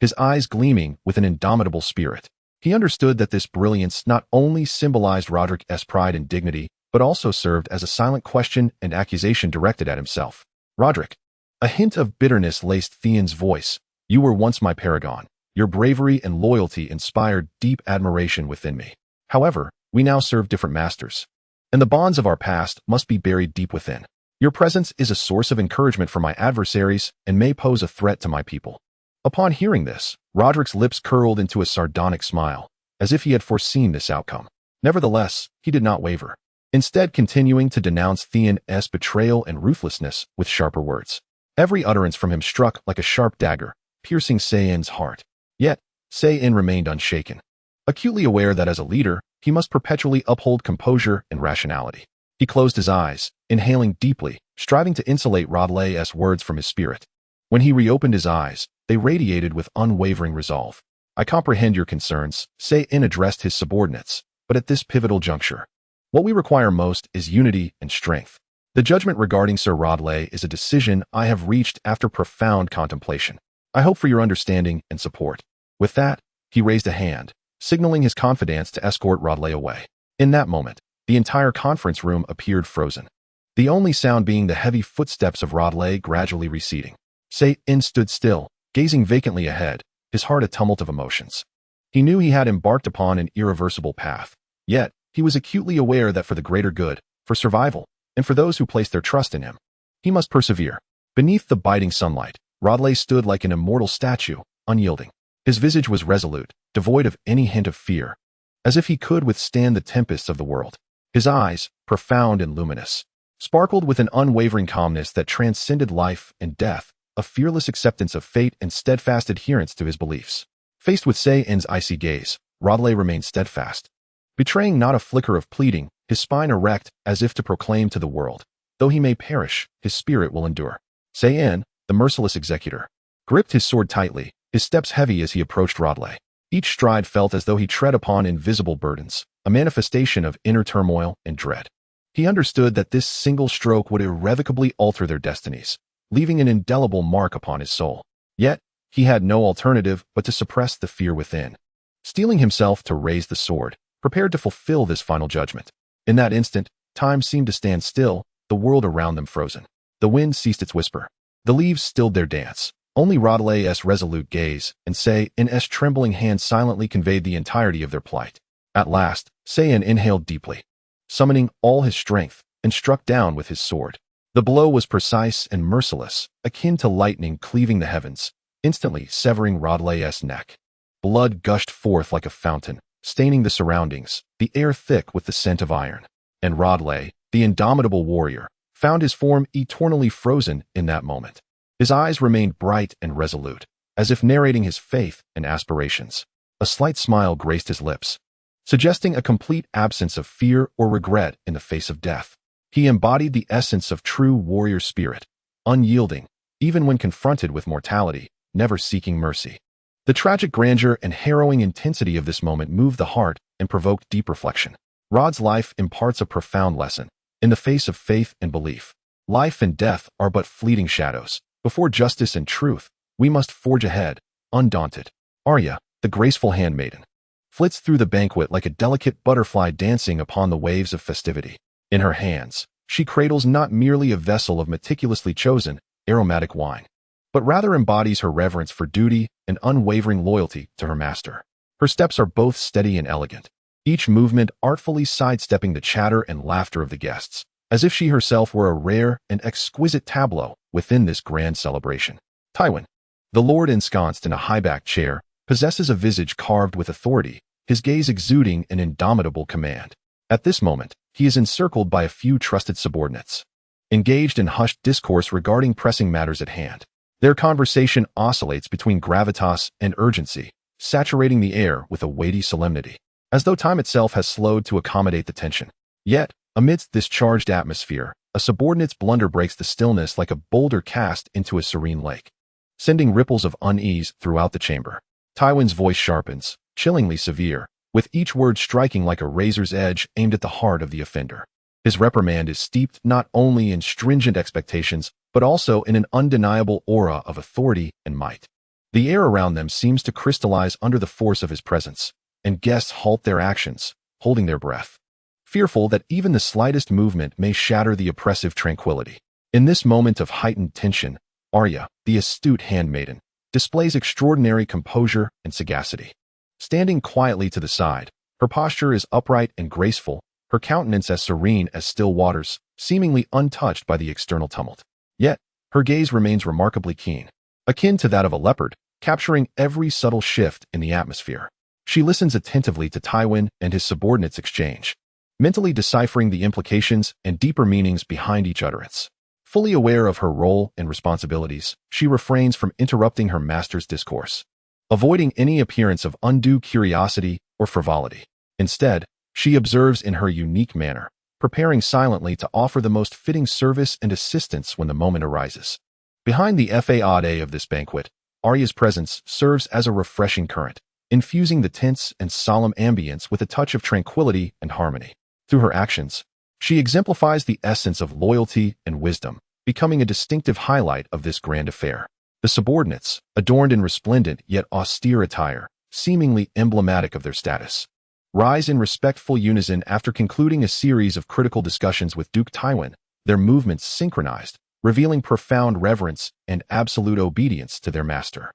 his eyes gleaming with an indomitable spirit. He understood that this brilliance not only symbolized Rodrik's pride and dignity, but also served as a silent question and accusation directed at himself. Rodrik. A hint of bitterness laced Theon's voice. You were once my paragon. Your bravery and loyalty inspired deep admiration within me. However, we now serve different masters, and the bonds of our past must be buried deep within. Your presence is a source of encouragement for my adversaries and may pose a threat to my people. Upon hearing this, Rodrik's lips curled into a sardonic smile, as if he had foreseen this outcome. Nevertheless, he did not waver, instead continuing to denounce Theon's betrayal and ruthlessness with sharper words. Every utterance from him struck like a sharp dagger, piercing Saen's heart. Yet, Saen remained unshaken, acutely aware that as a leader, he must perpetually uphold composure and rationality. He closed his eyes, inhaling deeply, striving to insulate Rodley's words from his spirit. When he reopened his eyes, they radiated with unwavering resolve. I comprehend your concerns, Saen addressed his subordinates, but at this pivotal juncture, what we require most is unity and strength. The judgment regarding Sir Rodley is a decision I have reached after profound contemplation. I hope for your understanding and support. With that, he raised a hand, signaling his confidants to escort Rodley away. In that moment, the entire conference room appeared frozen, the only sound being the heavy footsteps of Rodley gradually receding. Saen stood still, gazing vacantly ahead, his heart a tumult of emotions. He knew he had embarked upon an irreversible path, yet he was acutely aware that for the greater good, for survival, and for those who placed their trust in him, he must persevere. Beneath the biting sunlight, Rodley stood like an immortal statue, unyielding. His visage was resolute, devoid of any hint of fear, as if he could withstand the tempests of the world. His eyes, profound and luminous, sparkled with an unwavering calmness that transcended life and death, a fearless acceptance of fate and steadfast adherence to his beliefs. Faced with Saen's icy gaze, Rodley remained steadfast, betraying not a flicker of pleading, his spine erect as if to proclaim to the world, though he may perish, his spirit will endure. Saen, the merciless executor, gripped his sword tightly, his steps heavy as he approached Rodley. Each stride felt as though he tread upon invisible burdens, a manifestation of inner turmoil and dread. He understood that this single stroke would irrevocably alter their destinies, leaving an indelible mark upon his soul. Yet, he had no alternative but to suppress the fear within, steeling himself to raise the sword, prepared to fulfill this final judgment. In that instant, time seemed to stand still, the world around them frozen. The wind ceased its whisper. The leaves stilled their dance. Only Rodley's resolute gaze and Saen's trembling hand silently conveyed the entirety of their plight. At last, Saen inhaled deeply, summoning all his strength, and struck down with his sword. The blow was precise and merciless, akin to lightning cleaving the heavens, instantly severing Rodley's neck. Blood gushed forth like a fountain, staining the surroundings, the air thick with the scent of iron. And Rodley, the indomitable warrior, found his form eternally frozen in that moment. His eyes remained bright and resolute, as if narrating his faith and aspirations. A slight smile graced his lips, suggesting a complete absence of fear or regret in the face of death. He embodied the essence of true warrior spirit, unyielding, even when confronted with mortality, never seeking mercy. The tragic grandeur and harrowing intensity of this moment moved the heart and provoked deep reflection. Rod's life imparts a profound lesson. In the face of faith and belief, life and death are but fleeting shadows. Before justice and truth, we must forge ahead, undaunted. Arya, the graceful handmaiden, flits through the banquet like a delicate butterfly dancing upon the waves of festivity. In her hands, she cradles not merely a vessel of meticulously chosen, aromatic wine, but rather embodies her reverence for duty and unwavering loyalty to her master. Her steps are both steady and elegant, each movement artfully sidestepping the chatter and laughter of the guests, as if she herself were a rare and exquisite tableau within this grand celebration. Tywin, the lord ensconced in a high-backed chair, possesses a visage carved with authority, his gaze exuding an indomitable command. At this moment, he is encircled by a few trusted subordinates, engaged in hushed discourse regarding pressing matters at hand. Their conversation oscillates between gravitas and urgency, saturating the air with a weighty solemnity, as though time itself has slowed to accommodate the tension. Yet, amidst this charged atmosphere, a subordinate's blunder breaks the stillness like a boulder cast into a serene lake, sending ripples of unease throughout the chamber. Tywin's voice sharpens, chillingly severe, with each word striking like a razor's edge aimed at the heart of the offender. His reprimand is steeped not only in stringent expectations, but also in an undeniable aura of authority and might. The air around them seems to crystallize under the force of his presence, and guests halt their actions, holding their breath, fearful that even the slightest movement may shatter the oppressive tranquility. In this moment of heightened tension, Arya, the astute handmaiden, displays extraordinary composure and sagacity. Standing quietly to the side, her posture is upright and graceful, her countenance as serene as still waters, seemingly untouched by the external tumult. Yet, her gaze remains remarkably keen, akin to that of a leopard, capturing every subtle shift in the atmosphere. She listens attentively to Tywin and his subordinates' exchange, mentally deciphering the implications and deeper meanings behind each utterance. Fully aware of her role and responsibilities, she refrains from interrupting her master's discourse, avoiding any appearance of undue curiosity or frivolity. Instead, she observes in her unique manner, preparing silently to offer the most fitting service and assistance when the moment arises. Behind the facade of this banquet, Arya's presence serves as a refreshing current, infusing the tense and solemn ambience with a touch of tranquility and harmony. Through her actions, she exemplifies the essence of loyalty and wisdom, becoming a distinctive highlight of this grand affair. The subordinates, adorned in resplendent yet austere attire, seemingly emblematic of their status, rise in respectful unison after concluding a series of critical discussions with Duke Tywin, their movements synchronized, revealing profound reverence and absolute obedience to their master.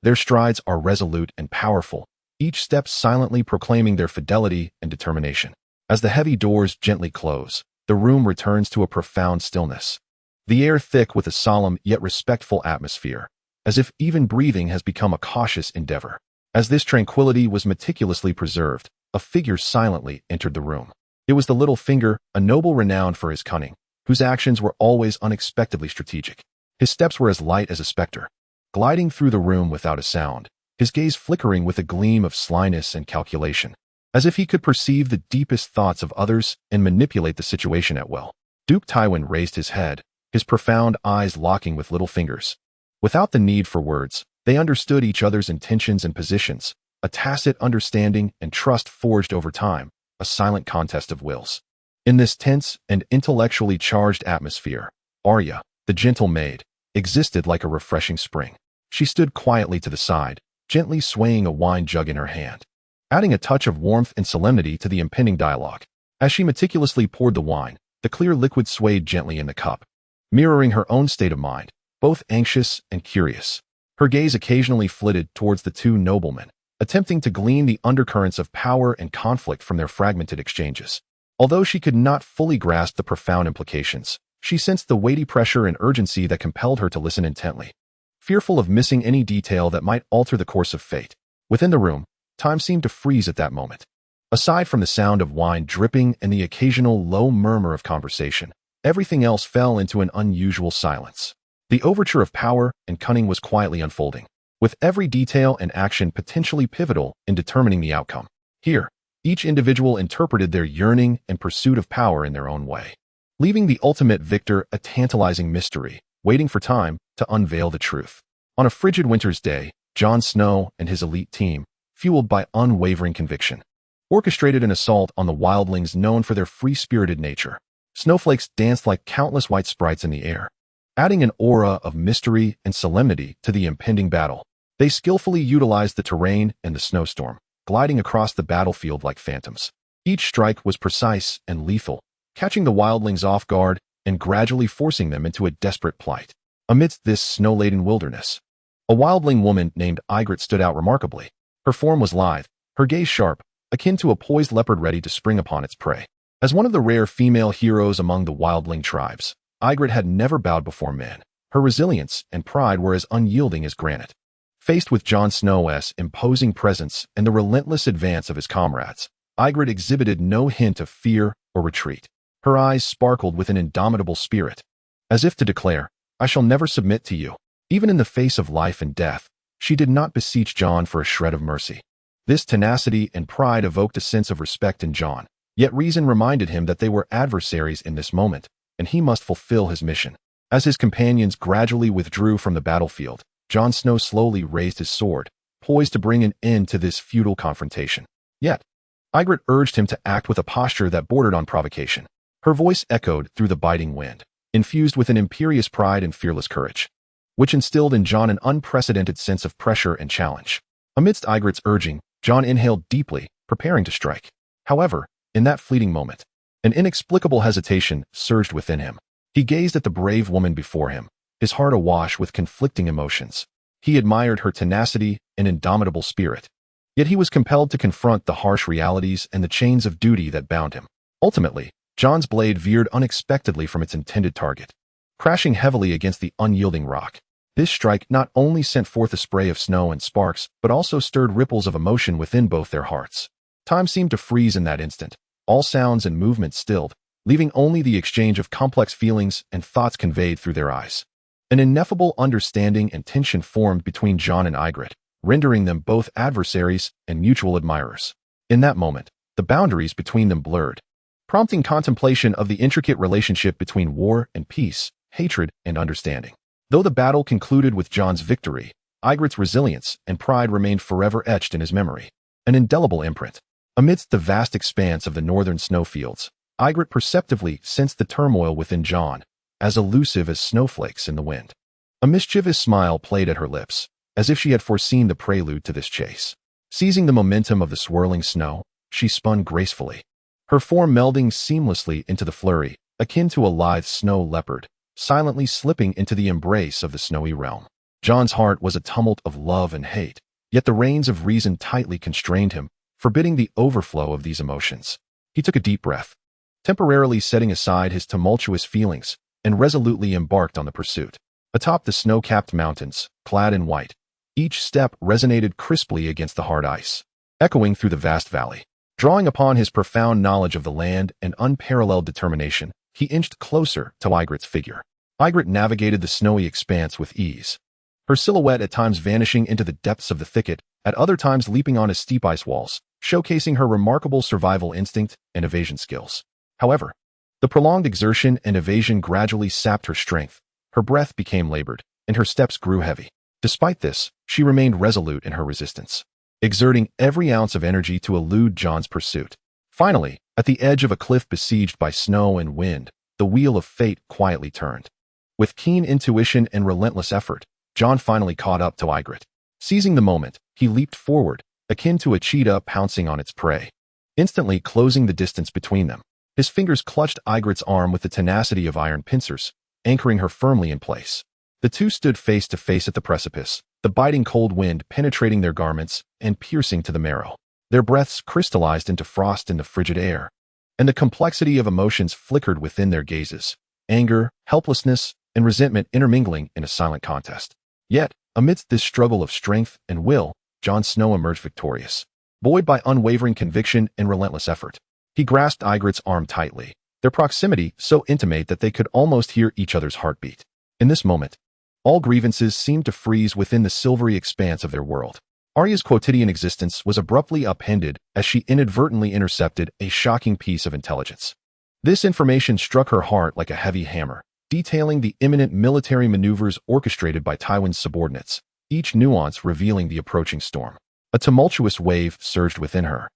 Their strides are resolute and powerful, each step silently proclaiming their fidelity and determination. As the heavy doors gently close, the room returns to a profound stillness, the air thick with a solemn yet respectful atmosphere, as if even breathing has become a cautious endeavor. As this tranquility was meticulously preserved, a figure silently entered the room. It was the little finger, a noble renowned for his cunning, whose actions were always unexpectedly strategic. His steps were as light as a specter, gliding through the room without a sound, his gaze flickering with a gleam of slyness and calculation, as if he could perceive the deepest thoughts of others and manipulate the situation at will. Duke Tywin raised his head, his profound eyes locking with Littlefinger's. Without the need for words, they understood each other's intentions and positions, a tacit understanding and trust forged over time, a silent contest of wills. In this tense and intellectually charged atmosphere, Arya, the gentle maid, existed like a refreshing spring. She stood quietly to the side, gently swaying a wine jug in her hand, adding a touch of warmth and solemnity to the impending dialogue. As she meticulously poured the wine, the clear liquid swayed gently in the cup, mirroring her own state of mind, both anxious and curious. Her gaze occasionally flitted towards the two noblemen, attempting to glean the undercurrents of power and conflict from their fragmented exchanges. Although she could not fully grasp the profound implications, she sensed the weighty pressure and urgency that compelled her to listen intently, fearful of missing any detail that might alter the course of fate. Within the room, time seemed to freeze at that moment. Aside from the sound of wine dripping and the occasional low murmur of conversation, everything else fell into an unusual silence. The overture of power and cunning was quietly unfolding, with every detail and action potentially pivotal in determining the outcome. Here, each individual interpreted their yearning and pursuit of power in their own way, leaving the ultimate victor a tantalizing mystery, waiting for time to unveil the truth. On a frigid winter's day, Jon Snow and his elite team, fueled by unwavering conviction, orchestrated an assault on the wildlings known for their free-spirited nature. Snowflakes danced like countless white sprites in the air, adding an aura of mystery and solemnity to the impending battle. They skillfully utilized the terrain and the snowstorm, gliding across the battlefield like phantoms. Each strike was precise and lethal, catching the wildlings off guard and gradually forcing them into a desperate plight. Amidst this snow-laden wilderness, a wildling woman named Ygritte stood out remarkably. Her form was lithe, her gaze sharp, akin to a poised leopard ready to spring upon its prey. As one of the rare female heroes among the wildling tribes, Ygritte had never bowed before men. Her resilience and pride were as unyielding as granite. Faced with Jon Snow's imposing presence and the relentless advance of his comrades, Ygritte exhibited no hint of fear or retreat. Her eyes sparkled with an indomitable spirit, as if to declare, "I shall never submit to you." Even in the face of life and death, she did not beseech Jon for a shred of mercy. This tenacity and pride evoked a sense of respect in Jon, yet reason reminded him that they were adversaries in this moment, and he must fulfill his mission. As his companions gradually withdrew from the battlefield, Jon Snow slowly raised his sword, poised to bring an end to this futile confrontation. Yet, Ygritte urged him to act with a posture that bordered on provocation. Her voice echoed through the biting wind, infused with an imperious pride and fearless courage, which instilled in Jon an unprecedented sense of pressure and challenge. Amidst Ygritte's urging, Jon inhaled deeply, preparing to strike. However, in that fleeting moment, an inexplicable hesitation surged within him. He gazed at the brave woman before him, his heart awash with conflicting emotions. He admired her tenacity and indomitable spirit, yet he was compelled to confront the harsh realities and the chains of duty that bound him. Ultimately, Jon's blade veered unexpectedly from its intended target, crashing heavily against the unyielding rock. This strike not only sent forth a spray of snow and sparks, but also stirred ripples of emotion within both their hearts. Time seemed to freeze in that instant, all sounds and movements stilled, leaving only the exchange of complex feelings and thoughts conveyed through their eyes. An ineffable understanding and tension formed between Jon and Ygritte, rendering them both adversaries and mutual admirers. In that moment, the boundaries between them blurred, prompting contemplation of the intricate relationship between war and peace, hatred and understanding. Though the battle concluded with Jon's victory, Ygritte's resilience and pride remained forever etched in his memory, an indelible imprint. Amidst the vast expanse of the northern snowfields, Ygritte perceptively sensed the turmoil within Jon, as elusive as snowflakes in the wind. A mischievous smile played at her lips, as if she had foreseen the prelude to this chase. Seizing the momentum of the swirling snow, she spun gracefully, her form melding seamlessly into the flurry, akin to a lithe snow leopard, silently slipping into the embrace of the snowy realm. Jon's heart was a tumult of love and hate, yet the reins of reason tightly constrained him, forbidding the overflow of these emotions. He took a deep breath, temporarily setting aside his tumultuous feelings, and resolutely embarked on the pursuit. Atop the snow-capped mountains, clad in white, each step resonated crisply against the hard ice, echoing through the vast valley. Drawing upon his profound knowledge of the land and unparalleled determination, he inched closer to Ygritte's figure. Ygritte navigated the snowy expanse with ease, her silhouette at times vanishing into the depths of the thicket, at other times leaping onto steep ice walls, showcasing her remarkable survival instinct and evasion skills. However, the prolonged exertion and evasion gradually sapped her strength, her breath became labored, and her steps grew heavy. Despite this, she remained resolute in her resistance, exerting every ounce of energy to elude Jon's pursuit. Finally, at the edge of a cliff besieged by snow and wind, the wheel of fate quietly turned. With keen intuition and relentless effort, Jon finally caught up to Ygritte. Seizing the moment, he leaped forward, akin to a cheetah pouncing on its prey, instantly closing the distance between them. His fingers clutched Ygritte's arm with the tenacity of iron pincers, anchoring her firmly in place. The two stood face to face at the precipice, the biting cold wind penetrating their garments and piercing to the marrow. Their breaths crystallized into frost in the frigid air, and the complexity of emotions flickered within their gazes, anger, helplessness, and resentment intermingling in a silent contest. Yet, amidst this struggle of strength and will, Jon Snow emerged victorious, buoyed by unwavering conviction and relentless effort. He grasped Ygritte's arm tightly, their proximity so intimate that they could almost hear each other's heartbeat. In this moment, all grievances seemed to freeze within the silvery expanse of their world. Arya's quotidian existence was abruptly upended as she inadvertently intercepted a shocking piece of intelligence. This information struck her heart like a heavy hammer, detailing the imminent military maneuvers orchestrated by Tywin's subordinates, each nuance revealing the approaching storm. A tumultuous wave surged within her,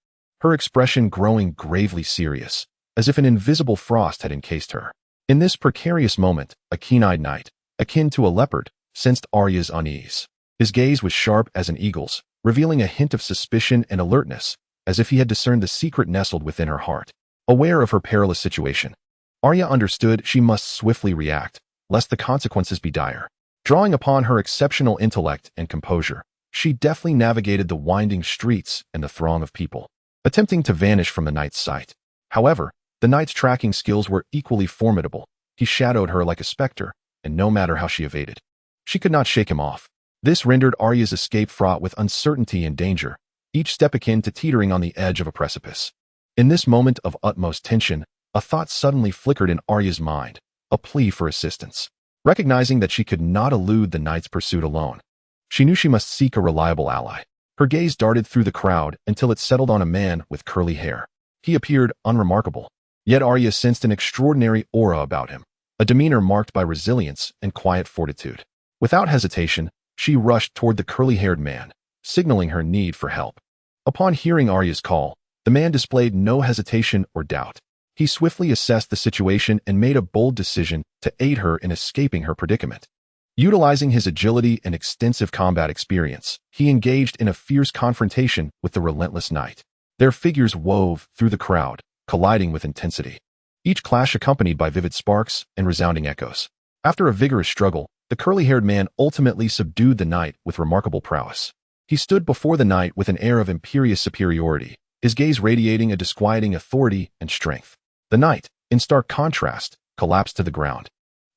her expression growing gravely serious, as if an invisible frost had encased her. In this precarious moment, a keen-eyed knight, akin to a leopard, sensed Arya's unease. His gaze was sharp as an eagle's, revealing a hint of suspicion and alertness, as if he had discerned the secret nestled within her heart. Aware of her perilous situation, Arya understood she must swiftly react, lest the consequences be dire. Drawing upon her exceptional intellect and composure, she deftly navigated the winding streets and the throng of people, attempting to vanish from the knight's sight. However, the knight's tracking skills were equally formidable. He shadowed her like a specter, and no matter how she evaded, she could not shake him off. This rendered Arya's escape fraught with uncertainty and danger, each step akin to teetering on the edge of a precipice. In this moment of utmost tension, a thought suddenly flickered in Arya's mind, a plea for assistance. Recognizing that she could not elude the knight's pursuit alone, she knew she must seek a reliable ally. Her gaze darted through the crowd until it settled on a man with curly hair. He appeared unremarkable, yet Arya sensed an extraordinary aura about him, a demeanor marked by resilience and quiet fortitude. Without hesitation, she rushed toward the curly-haired man, signaling her need for help. Upon hearing Arya's call, the man displayed no hesitation or doubt. He swiftly assessed the situation and made a bold decision to aid her in escaping her predicament. Utilizing his agility and extensive combat experience, he engaged in a fierce confrontation with the relentless knight. Their figures wove through the crowd, colliding with intensity, each clash accompanied by vivid sparks and resounding echoes. After a vigorous struggle, the curly-haired man ultimately subdued the knight with remarkable prowess. He stood before the knight with an air of imperious superiority, his gaze radiating a disquieting authority and strength. The knight, in stark contrast, collapsed to the ground,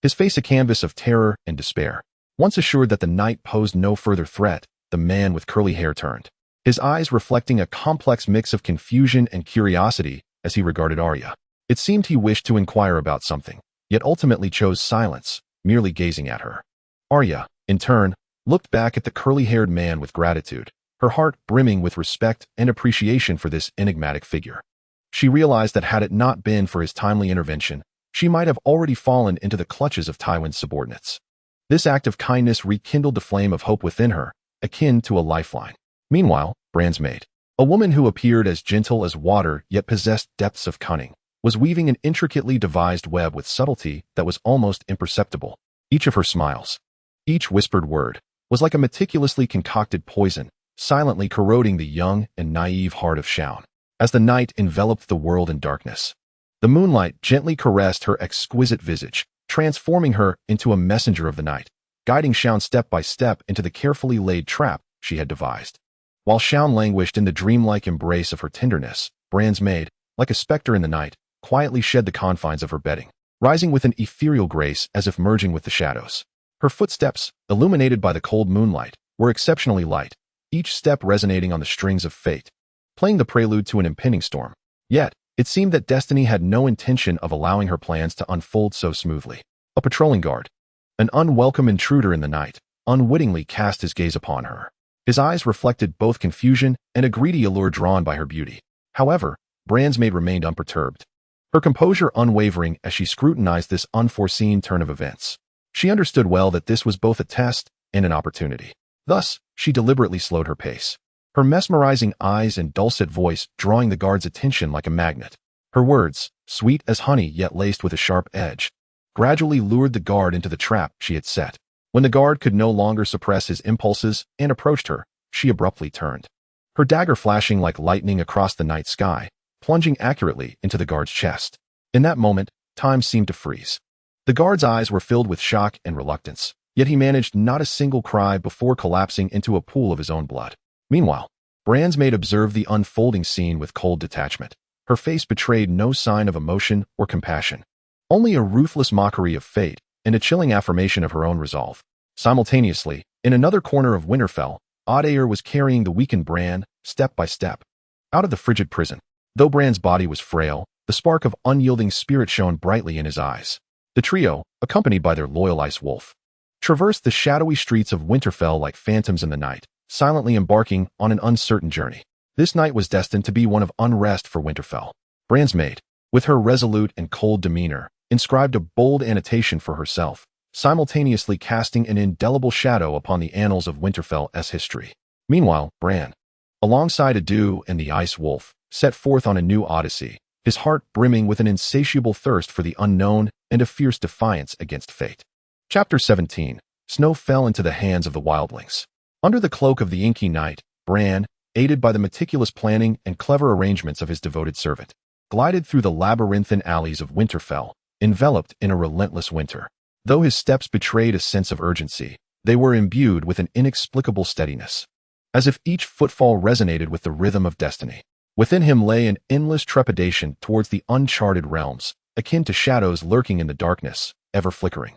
his face a canvas of terror and despair. Once assured that the knight posed no further threat, the man with curly hair turned, his eyes reflecting a complex mix of confusion and curiosity as he regarded Arya. It seemed he wished to inquire about something, yet ultimately chose silence, merely gazing at her. Arya, in turn, looked back at the curly-haired man with gratitude, her heart brimming with respect and appreciation for this enigmatic figure. She realized that had it not been for his timely intervention, she might have already fallen into the clutches of Tywin's subordinates. This act of kindness rekindled the flame of hope within her, akin to a lifeline. Meanwhile, Bran's maid, a woman who appeared as gentle as water yet possessed depths of cunning, was weaving an intricately devised web with subtlety that was almost imperceptible. Each of her smiles, each whispered word, was like a meticulously concocted poison, silently corroding the young and naive heart of Shaun. As the night enveloped the world in darkness, the moonlight gently caressed her exquisite visage, transforming her into a messenger of the night, guiding Shaun step by step into the carefully laid trap she had devised. While Shaun languished in the dreamlike embrace of her tenderness, Bran's maid, like a specter in the night, quietly shed the confines of her bedding, rising with an ethereal grace as if merging with the shadows. Her footsteps, illuminated by the cold moonlight, were exceptionally light, each step resonating on the strings of fate, playing the prelude to an impending storm. Yet, it seemed that destiny had no intention of allowing her plans to unfold so smoothly. A patrolling guard, an unwelcome intruder in the night, unwittingly cast his gaze upon her. His eyes reflected both confusion and a greedy allure drawn by her beauty. However, Bran's maid remained unperturbed, her composure unwavering as she scrutinized this unforeseen turn of events. She understood well that this was both a test and an opportunity. Thus, she deliberately slowed her pace, her mesmerizing eyes and dulcet voice drawing the guard's attention like a magnet. Her words, sweet as honey yet laced with a sharp edge, gradually lured the guard into the trap she had set. When the guard could no longer suppress his impulses and approached her, she abruptly turned, her dagger flashing like lightning across the night sky, plunging accurately into the guard's chest. In that moment, time seemed to freeze. The guard's eyes were filled with shock and reluctance, yet he managed not a single cry before collapsing into a pool of his own blood. Meanwhile, Bran's maid observed the unfolding scene with cold detachment. Her face betrayed no sign of emotion or compassion, only a ruthless mockery of fate and a chilling affirmation of her own resolve. Simultaneously, in another corner of Winterfell, Odair was carrying the weakened Bran, step by step, out of the frigid prison. Though Bran's body was frail, the spark of unyielding spirit shone brightly in his eyes. The trio, accompanied by their loyal Ice Wolf, traversed the shadowy streets of Winterfell like phantoms in the night, silently embarking on an uncertain journey. This night was destined to be one of unrest for Winterfell. Bran's maid, with her resolute and cold demeanor, inscribed a bold annotation for herself, simultaneously casting an indelible shadow upon the annals of Winterfell's history. Meanwhile, Bran, alongside Adu and the Ice Wolf, set forth on a new odyssey, his heart brimming with an insatiable thirst for the unknown and a fierce defiance against fate. Chapter 17. Snow fell into the hands of the wildlings. Under the cloak of the inky night, Bran, aided by the meticulous planning and clever arrangements of his devoted servant, glided through the labyrinthine alleys of Winterfell, enveloped in a relentless winter. Though his steps betrayed a sense of urgency, they were imbued with an inexplicable steadiness, as if each footfall resonated with the rhythm of destiny. Within him lay an endless trepidation towards the uncharted realms, akin to shadows lurking in the darkness, ever flickering,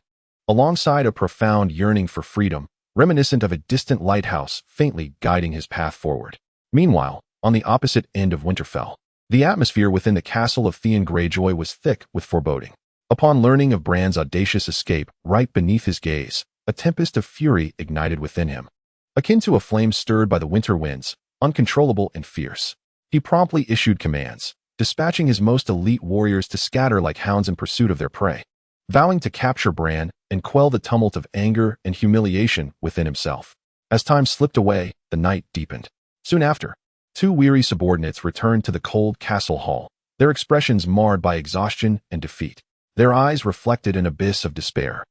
alongside a profound yearning for freedom, reminiscent of a distant lighthouse faintly guiding his path forward. Meanwhile, on the opposite end of Winterfell, the atmosphere within the castle of Theon Greyjoy was thick with foreboding. Upon learning of Bran's audacious escape right beneath his gaze, a tempest of fury ignited within him. Akin to a flame stirred by the winter winds, uncontrollable and fierce, he promptly issued commands, dispatching his most elite warriors to scatter like hounds in pursuit of their prey, vowing to capture Bran and quell the tumult of anger and humiliation within himself. As time slipped away, the night deepened. Soon after, two weary subordinates returned to the cold castle hall, their expressions marred by exhaustion and defeat. Their eyes reflected an abyss of despair,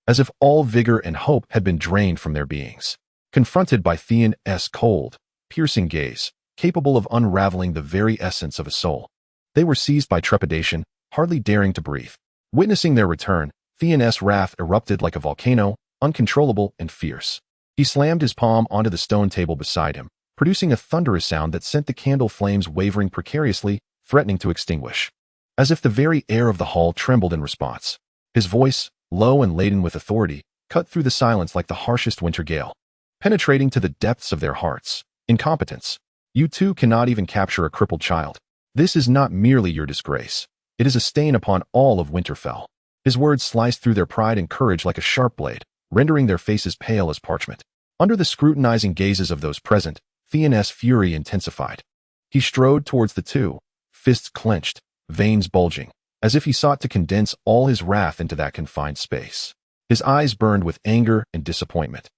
as if all vigor and hope had been drained from their beings. Confronted by Theon's cold, piercing gaze, capable of unraveling the very essence of a soul, they were seized by trepidation, hardly daring to breathe. Witnessing their return, Theon's wrath erupted like a volcano, uncontrollable and fierce. He slammed his palm onto the stone table beside him, producing a thunderous sound that sent the candle flames wavering precariously, threatening to extinguish. As if the very air of the hall trembled in response. His voice, low and laden with authority, cut through the silence like the harshest winter gale, penetrating to the depths of their hearts. Incompetence. You too cannot even capture a crippled child. This is not merely your disgrace. It is a stain upon all of Winterfell. His words sliced through their pride and courage like a sharp blade, rendering their faces pale as parchment. Under the scrutinizing gazes of those present, Theon's fury intensified. He strode towards the two, fists clenched, veins bulging, as if he sought to condense all his wrath into that confined space. His eyes burned with anger and disappointment,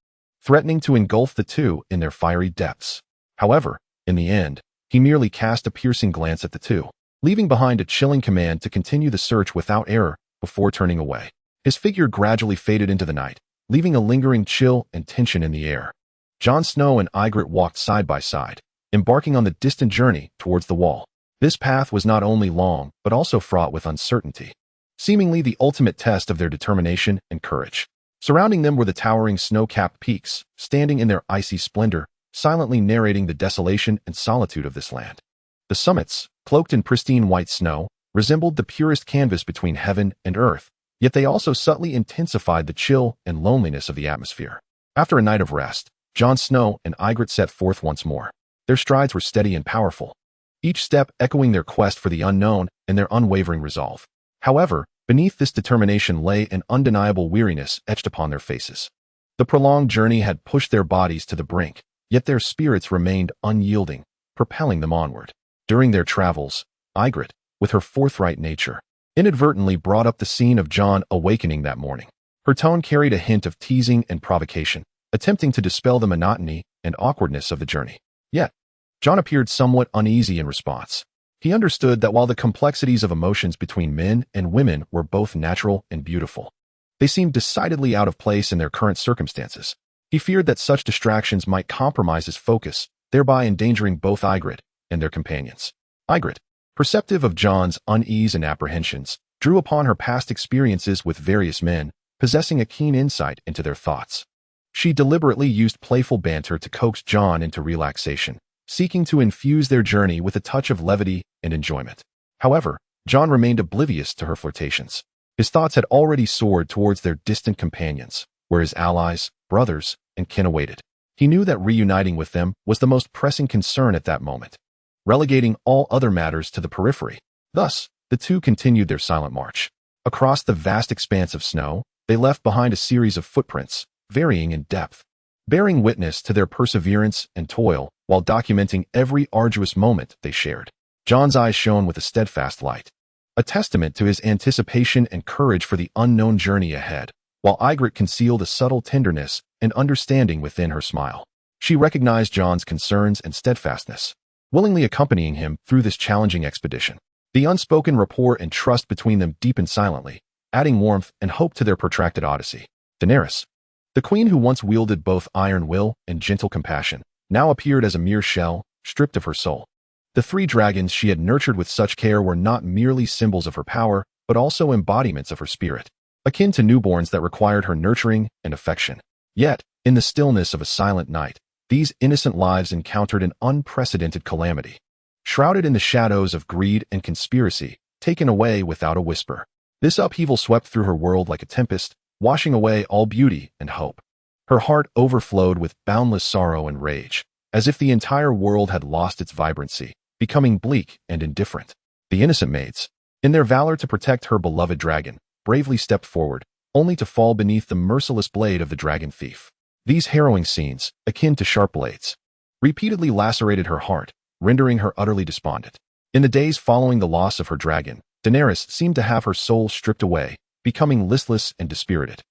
threatening to engulf the two in their fiery depths. However, in the end, he merely cast a piercing glance at the two, leaving behind a chilling command to continue the search without error before turning away. His figure gradually faded into the night, leaving a lingering chill and tension in the air. Jon Snow and Ygritte walked side by side, embarking on the distant journey towards the wall. This path was not only long, but also fraught with uncertainty, seemingly the ultimate test of their determination and courage. Surrounding them were the towering snow-capped peaks, standing in their icy splendor, silently narrating the desolation and solitude of this land. The summits, cloaked in pristine white snow, resembled the purest canvas between heaven and earth, yet they also subtly intensified the chill and loneliness of the atmosphere. After a night of rest, Jon Snow and Ygritte set forth once more. Their strides were steady and powerful, each step echoing their quest for the unknown and their unwavering resolve. However, beneath this determination lay an undeniable weariness etched upon their faces. The prolonged journey had pushed their bodies to the brink, yet their spirits remained unyielding, propelling them onward. During their travels, Ygritte, with her forthright nature, inadvertently brought up the scene of Jon awakening that morning. Her tone carried a hint of teasing and provocation, attempting to dispel the monotony and awkwardness of the journey. Yet, Jon appeared somewhat uneasy in response. He understood that while the complexities of emotions between men and women were both natural and beautiful, they seemed decidedly out of place in their current circumstances. He feared that such distractions might compromise his focus, thereby endangering both Ygritte and their companions. Ygritte, perceptive of Jon's unease and apprehensions, drew upon her past experiences with various men, possessing a keen insight into their thoughts. She deliberately used playful banter to coax Jon into relaxation, seeking to infuse their journey with a touch of levity and enjoyment. However, Jon remained oblivious to her flirtations. His thoughts had already soared towards their distant companions, where his allies, brothers, and kin awaited. He knew that reuniting with them was the most pressing concern at that moment, relegating all other matters to the periphery. Thus, the two continued their silent march. Across the vast expanse of snow, they left behind a series of footprints, varying in depth, bearing witness to their perseverance and toil while documenting every arduous moment they shared. Jon's eyes shone with a steadfast light, a testament to his anticipation and courage for the unknown journey ahead, while Ygritte concealed a subtle tenderness and understanding within her smile. She recognized Jon's concerns and steadfastness, willingly accompanying him through this challenging expedition. The unspoken rapport and trust between them deepened silently, adding warmth and hope to their protracted odyssey. Daenerys, the queen who once wielded both iron will and gentle compassion, now appeared as a mere shell, stripped of her soul. The three dragons she had nurtured with such care were not merely symbols of her power, but also embodiments of her spirit, akin to newborns that required her nurturing and affection. Yet, in the stillness of a silent night, these innocent lives encountered an unprecedented calamity. Shrouded in the shadows of greed and conspiracy, taken away without a whisper. This upheaval swept through her world like a tempest, washing away all beauty and hope. Her heart overflowed with boundless sorrow and rage, as if the entire world had lost its vibrancy, becoming bleak and indifferent. The innocent maids, in their valor to protect her beloved dragon, bravely stepped forward, only to fall beneath the merciless blade of the dragon thief. These harrowing scenes, akin to sharp blades, repeatedly lacerated her heart, rendering her utterly despondent. In the days following the loss of her dragon, Daenerys seemed to have her soul stripped away, becoming listless and dispirited.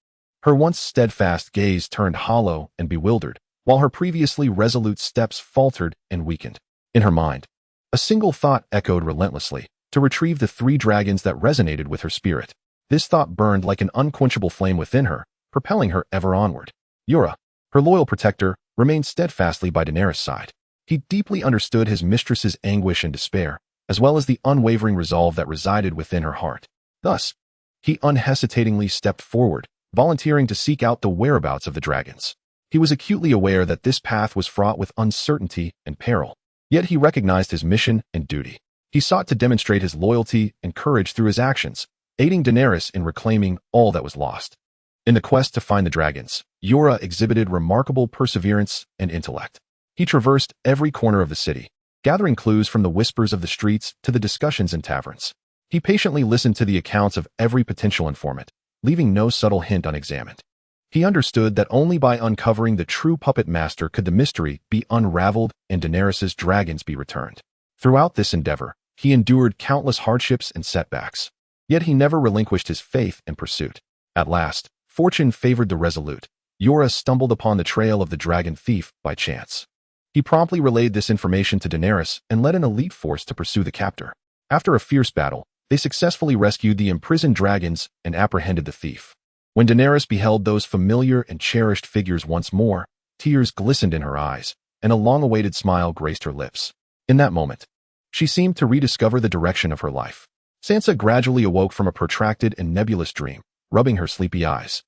Her once steadfast gaze turned hollow and bewildered, while her previously resolute steps faltered and weakened. In her mind, a single thought echoed relentlessly, to retrieve the three dragons that resonated with her spirit. This thought burned like an unquenchable flame within her, propelling her ever onward. Yura, her loyal protector, remained steadfastly by Daenerys' side. He deeply understood his mistress's anguish and despair, as well as the unwavering resolve that resided within her heart. Thus, he unhesitatingly stepped forward, volunteering to seek out the whereabouts of the dragons. He was acutely aware that this path was fraught with uncertainty and peril, yet he recognized his mission and duty. He sought to demonstrate his loyalty and courage through his actions, aiding Daenerys in reclaiming all that was lost. In the quest to find the dragons, Yura exhibited remarkable perseverance and intellect. He traversed every corner of the city, gathering clues from the whispers of the streets to the discussions in taverns. He patiently listened to the accounts of every potential informant, leaving no subtle hint unexamined. He understood that only by uncovering the true puppet master could the mystery be unraveled and Daenerys' dragons be returned. Throughout this endeavor, he endured countless hardships and setbacks. Yet he never relinquished his faith and pursuit. At last, fortune favored the resolute. Yura stumbled upon the trail of the dragon thief by chance. He promptly relayed this information to Daenerys and led an elite force to pursue the captor. After a fierce battle, they successfully rescued the imprisoned dragons and apprehended the thief. When Daenerys beheld those familiar and cherished figures once more, tears glistened in her eyes, and a long-awaited smile graced her lips. In that moment, she seemed to rediscover the direction of her life. Sansa gradually awoke from a protracted and nebulous dream, rubbing her sleepy eyes,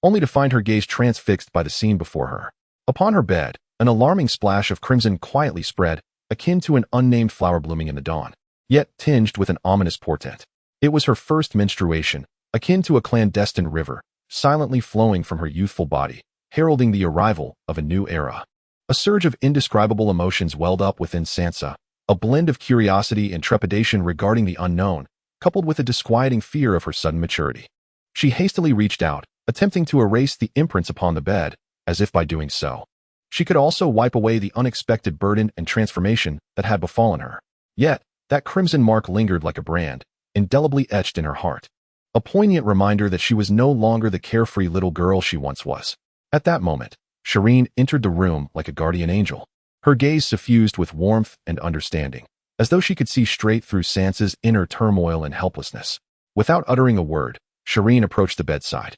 only to find her gaze transfixed by the scene before her. Upon her bed, an alarming splash of crimson quietly spread, akin to an unnamed flower blooming in the dawn, yet tinged with an ominous portent. It was her first menstruation, akin to a clandestine river, silently flowing from her youthful body, heralding the arrival of a new era. A surge of indescribable emotions welled up within Sansa, a blend of curiosity and trepidation regarding the unknown, coupled with a disquieting fear of her sudden maturity. She hastily reached out, attempting to erase the imprints upon the bed, as if by doing so, she could also wipe away the unexpected burden and transformation that had befallen her. Yet, that crimson mark lingered like a brand, indelibly etched in her heart, a poignant reminder that she was no longer the carefree little girl she once was. At that moment, Shireen entered the room like a guardian angel, her gaze suffused with warmth and understanding, as though she could see straight through Sansa's inner turmoil and helplessness. Without uttering a word, Shireen approached the bedside,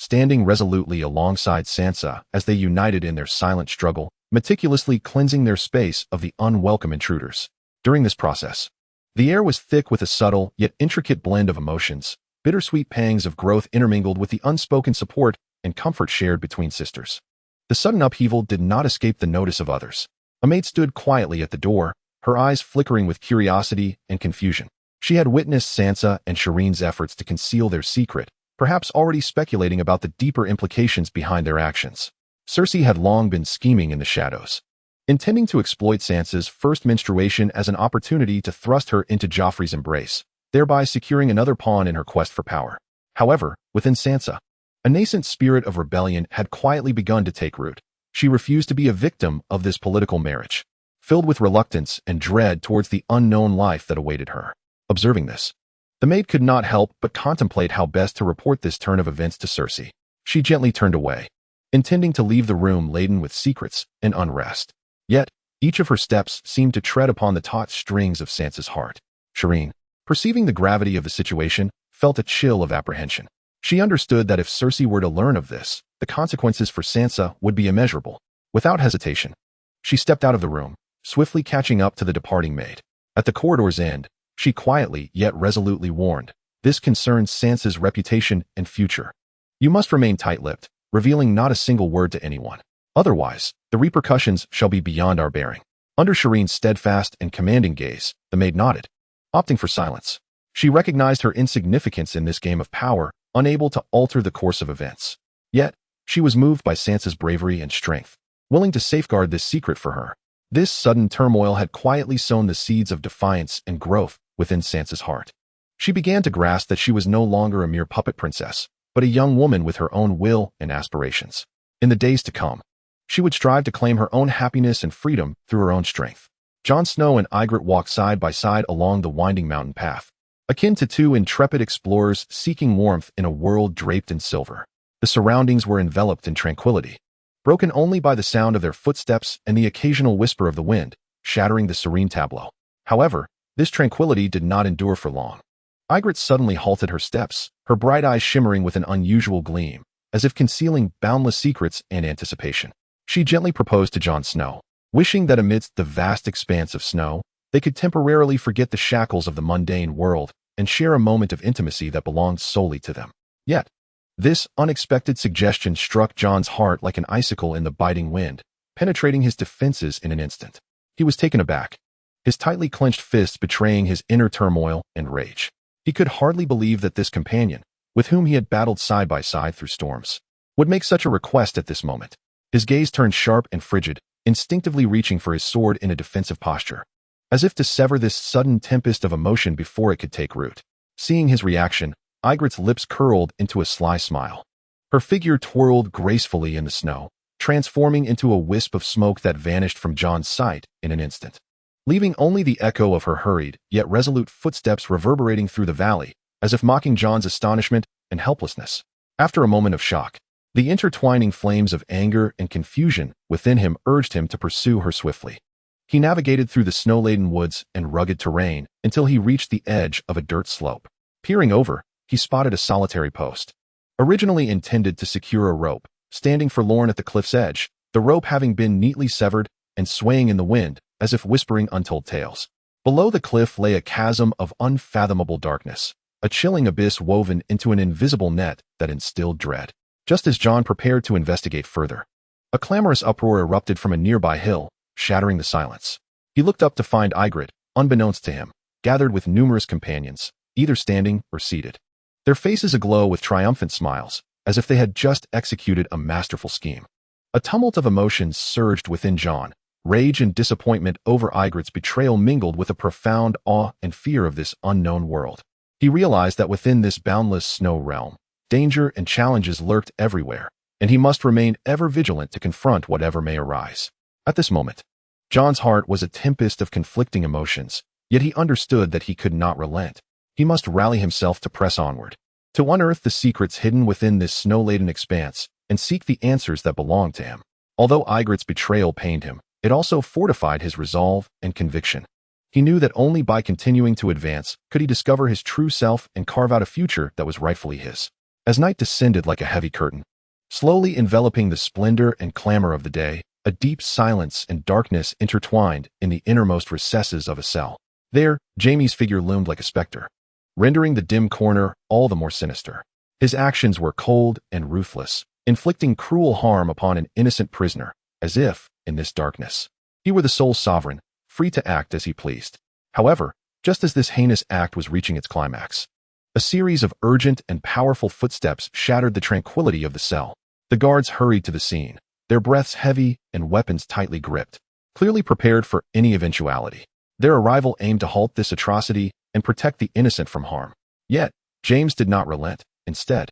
standing resolutely alongside Sansa as they united in their silent struggle, meticulously cleansing their space of the unwelcome intruders. During this process, the air was thick with a subtle yet intricate blend of emotions, bittersweet pangs of growth intermingled with the unspoken support and comfort shared between sisters. The sudden upheaval did not escape the notice of others. A maid stood quietly at the door, her eyes flickering with curiosity and confusion. She had witnessed Sansa and Shireen's efforts to conceal their secret, perhaps already speculating about the deeper implications behind their actions. Cersei had long been scheming in the shadows, intending to exploit Sansa's first menstruation as an opportunity to thrust her into Joffrey's embrace, thereby securing another pawn in her quest for power. However, within Sansa, a nascent spirit of rebellion had quietly begun to take root. She refused to be a victim of this political marriage, filled with reluctance and dread towards the unknown life that awaited her. Observing this, the maid could not help but contemplate how best to report this turn of events to Cersei. She gently turned away, intending to leave the room laden with secrets and unrest. Yet, each of her steps seemed to tread upon the taut strings of Sansa's heart. Shireen, perceiving the gravity of the situation, felt a chill of apprehension. She understood that if Cersei were to learn of this, the consequences for Sansa would be immeasurable. Without hesitation, she stepped out of the room, swiftly catching up to the departing maid. At the corridor's end, she quietly yet resolutely warned, "This concerns Sansa's reputation and future. You must remain tight-lipped, revealing not a single word to anyone. Otherwise, the repercussions shall be beyond our bearing." Under Shireen's steadfast and commanding gaze, the maid nodded, opting for silence. She recognized her insignificance in this game of power, unable to alter the course of events. Yet, she was moved by Sansa's bravery and strength, willing to safeguard this secret for her. This sudden turmoil had quietly sown the seeds of defiance and growth within Sansa's heart. She began to grasp that she was no longer a mere puppet princess, but a young woman with her own will and aspirations. In the days to come, she would strive to claim her own happiness and freedom through her own strength. Jon Snow and Ygritte walked side by side along the winding mountain path, akin to two intrepid explorers seeking warmth in a world draped in silver. The surroundings were enveloped in tranquility, broken only by the sound of their footsteps and the occasional whisper of the wind, shattering the serene tableau. However, this tranquility did not endure for long. Ygritte suddenly halted her steps, her bright eyes shimmering with an unusual gleam, as if concealing boundless secrets and anticipation. She gently proposed to Jon Snow, wishing that amidst the vast expanse of snow, they could temporarily forget the shackles of the mundane world and share a moment of intimacy that belonged solely to them. Yet, this unexpected suggestion struck Jon's heart like an icicle in the biting wind, penetrating his defenses in an instant. He was taken aback, his tightly clenched fists betraying his inner turmoil and rage. He could hardly believe that this companion, with whom he had battled side by side through storms, would make such a request at this moment. His gaze turned sharp and frigid, instinctively reaching for his sword in a defensive posture, as if to sever this sudden tempest of emotion before it could take root. Seeing his reaction, Ygritte's lips curled into a sly smile. Her figure twirled gracefully in the snow, transforming into a wisp of smoke that vanished from Jon's sight in an instant, leaving only the echo of her hurried yet resolute footsteps reverberating through the valley, as if mocking Jon's astonishment and helplessness. After a moment of shock, the intertwining flames of anger and confusion within him urged him to pursue her swiftly. He navigated through the snow-laden woods and rugged terrain until he reached the edge of a dirt slope. Peering over, he spotted a solitary post, originally intended to secure a rope, standing forlorn at the cliff's edge, the rope having been neatly severed and swaying in the wind as if whispering untold tales. Below the cliff lay a chasm of unfathomable darkness, a chilling abyss woven into an invisible net that instilled dread. Just as Jon prepared to investigate further, a clamorous uproar erupted from a nearby hill, shattering the silence. He looked up to find Ygritte, unbeknownst to him, gathered with numerous companions, either standing or seated, their faces aglow with triumphant smiles, as if they had just executed a masterful scheme. A tumult of emotions surged within Jon. Rage and disappointment over Ygritte's betrayal mingled with a profound awe and fear of this unknown world. He realized that within this boundless snow realm, danger and challenges lurked everywhere, and he must remain ever vigilant to confront whatever may arise. At this moment, Jon's heart was a tempest of conflicting emotions, yet he understood that he could not relent. He must rally himself to press onward, to unearth the secrets hidden within this snow-laden expanse and seek the answers that belonged to him. Although Ygritte's betrayal pained him, it also fortified his resolve and conviction. He knew that only by continuing to advance could he discover his true self and carve out a future that was rightfully his. As night descended like a heavy curtain, slowly enveloping the splendor and clamor of the day, a deep silence and darkness intertwined in the innermost recesses of a cell. There, Jaime's figure loomed like a specter, rendering the dim corner all the more sinister. His actions were cold and ruthless, inflicting cruel harm upon an innocent prisoner, as if, in this darkness, he were the sole sovereign, free to act as he pleased. However, just as this heinous act was reaching its climax, a series of urgent and powerful footsteps shattered the tranquility of the cell. The guards hurried to the scene, their breaths heavy and weapons tightly gripped, clearly prepared for any eventuality. Their arrival aimed to halt this atrocity and protect the innocent from harm. Yet, James did not relent. Instead,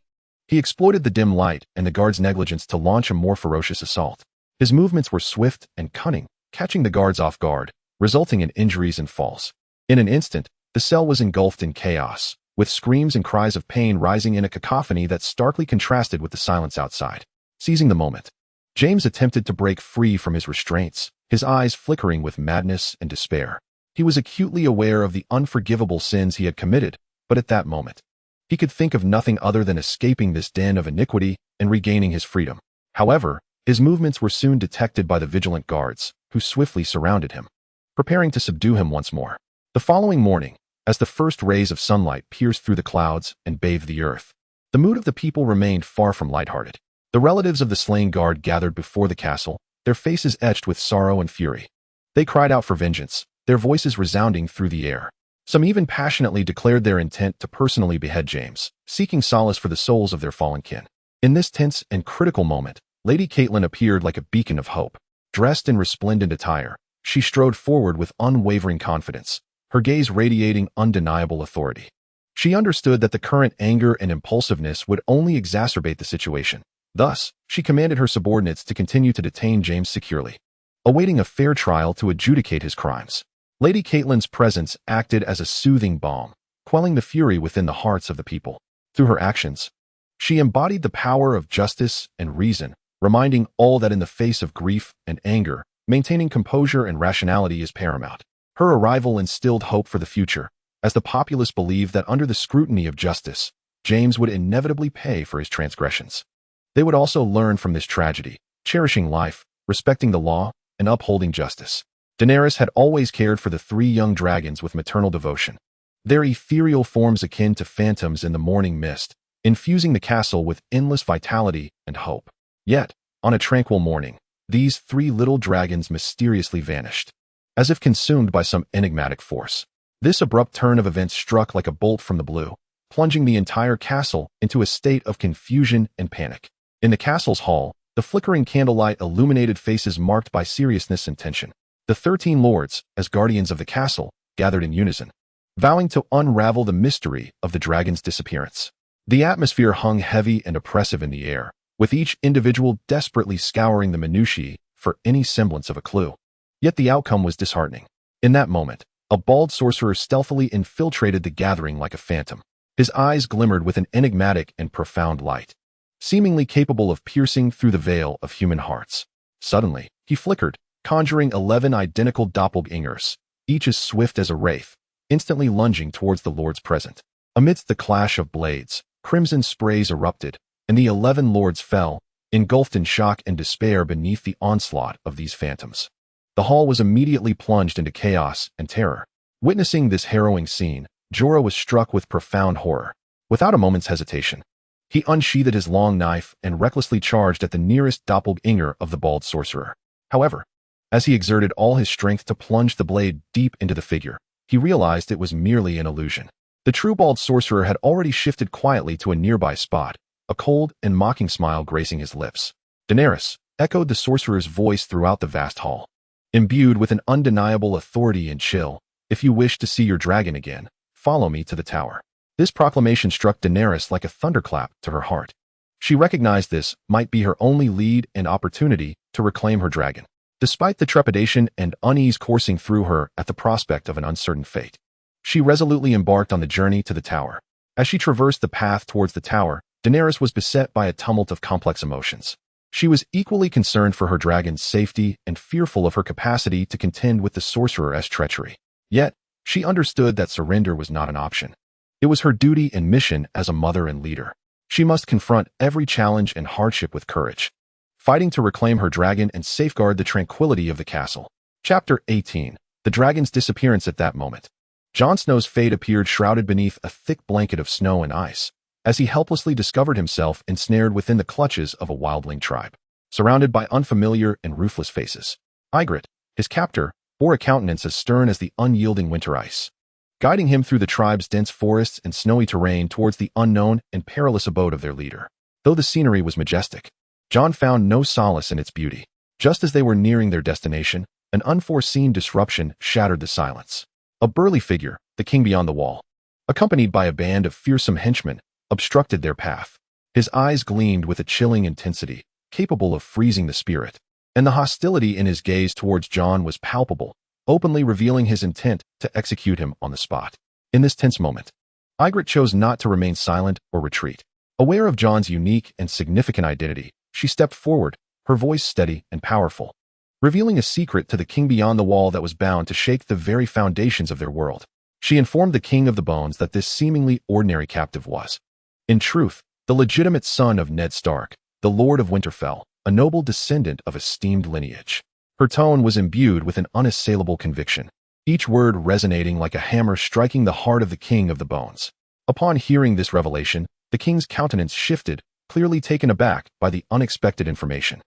he exploited the dim light and the guards' negligence to launch a more ferocious assault. His movements were swift and cunning, catching the guards off guard, resulting in injuries and falls. In an instant, the cell was engulfed in chaos, with screams and cries of pain rising in a cacophony that starkly contrasted with the silence outside. Seizing the moment, James attempted to break free from his restraints, his eyes flickering with madness and despair. He was acutely aware of the unforgivable sins he had committed, but at that moment, he could think of nothing other than escaping this den of iniquity and regaining his freedom. However, his movements were soon detected by the vigilant guards, who swiftly surrounded him, preparing to subdue him once more. The following morning, as the first rays of sunlight pierced through the clouds and bathed the earth, the mood of the people remained far from lighthearted. The relatives of the slain guard gathered before the castle, their faces etched with sorrow and fury. They cried out for vengeance, their voices resounding through the air. Some even passionately declared their intent to personally behead James, seeking solace for the souls of their fallen kin. In this tense and critical moment, Lady Catelyn appeared like a beacon of hope. Dressed in resplendent attire, she strode forward with unwavering confidence, her gaze radiating undeniable authority. She understood that the current anger and impulsiveness would only exacerbate the situation. Thus, she commanded her subordinates to continue to detain James securely, awaiting a fair trial to adjudicate his crimes. Lady Catelyn's presence acted as a soothing balm, quelling the fury within the hearts of the people. Through her actions, she embodied the power of justice and reason, reminding all that in the face of grief and anger, maintaining composure and rationality is paramount. Her arrival instilled hope for the future, as the populace believed that under the scrutiny of justice, James would inevitably pay for his transgressions. They would also learn from this tragedy, cherishing life, respecting the law, and upholding justice. Daenerys had always cared for the three young dragons with maternal devotion, their ethereal forms akin to phantoms in the morning mist, infusing the castle with endless vitality and hope. Yet, on a tranquil morning, these three little dragons mysteriously vanished, as if consumed by some enigmatic force. This abrupt turn of events struck like a bolt from the blue, plunging the entire castle into a state of confusion and panic. In the castle's hall, the flickering candlelight illuminated faces marked by seriousness and tension. The 13 lords, as guardians of the castle, gathered in unison, vowing to unravel the mystery of the dragon's disappearance. The atmosphere hung heavy and oppressive in the air, with each individual desperately scouring the minutiae for any semblance of a clue. Yet the outcome was disheartening. In that moment, a bald sorcerer stealthily infiltrated the gathering like a phantom. His eyes glimmered with an enigmatic and profound light, seemingly capable of piercing through the veil of human hearts. Suddenly, he flickered, conjuring 11 identical doppelgangers, each as swift as a wraith, instantly lunging towards the lords present. Amidst the clash of blades, crimson sprays erupted, and the 11 lords fell, engulfed in shock and despair beneath the onslaught of these phantoms. The hall was immediately plunged into chaos and terror. Witnessing this harrowing scene, Jorah was struck with profound horror. Without a moment's hesitation, he unsheathed his long knife and recklessly charged at the nearest doppelganger of the bald sorcerer. However, as he exerted all his strength to plunge the blade deep into the figure, he realized it was merely an illusion. The true bald sorcerer had already shifted quietly to a nearby spot, a cold and mocking smile gracing his lips. "Daenerys," echoed the sorcerer's voice throughout the vast hall, imbued with an undeniable authority and chill. "If you wish to see your dragon again, follow me to the tower." This proclamation struck Daenerys like a thunderclap to her heart. She recognized this might be her only lead and opportunity to reclaim her dragon. Despite the trepidation and unease coursing through her at the prospect of an uncertain fate, she resolutely embarked on the journey to the tower. As she traversed the path towards the tower, Daenerys was beset by a tumult of complex emotions. She was equally concerned for her dragon's safety and fearful of her capacity to contend with the sorcerer's treachery. Yet, she understood that surrender was not an option. It was her duty and mission as a mother and leader. She must confront every challenge and hardship with courage, fighting to reclaim her dragon and safeguard the tranquility of the castle. Chapter 18. The dragon's disappearance. At that moment, Jon Snow's fate appeared shrouded beneath a thick blanket of snow and ice, as he helplessly discovered himself ensnared within the clutches of a wildling tribe. Surrounded by unfamiliar and ruthless faces, Ygritte, his captor, bore a countenance as stern as the unyielding winter ice, guiding him through the tribe's dense forests and snowy terrain towards the unknown and perilous abode of their leader. Though the scenery was majestic, Jon found no solace in its beauty. Just as they were nearing their destination, an unforeseen disruption shattered the silence. A burly figure, the king beyond the wall, accompanied by a band of fearsome henchmen, obstructed their path. His eyes gleamed with a chilling intensity, capable of freezing the spirit, and the hostility in his gaze towards Jon was palpable, openly revealing his intent to execute him on the spot. In this tense moment, Ygritte chose not to remain silent or retreat. Aware of Jon's unique and significant identity, she stepped forward, her voice steady and powerful, revealing a secret to the king beyond the wall that was bound to shake the very foundations of their world. She informed the King of the Bones that this seemingly ordinary captive was, in truth, the legitimate son of Ned Stark, the Lord of Winterfell, a noble descendant of esteemed lineage. Her tone was imbued with an unassailable conviction, each word resonating like a hammer striking the heart of the King of the Bones. Upon hearing this revelation, the king's countenance shifted, clearly taken aback by the unexpected information.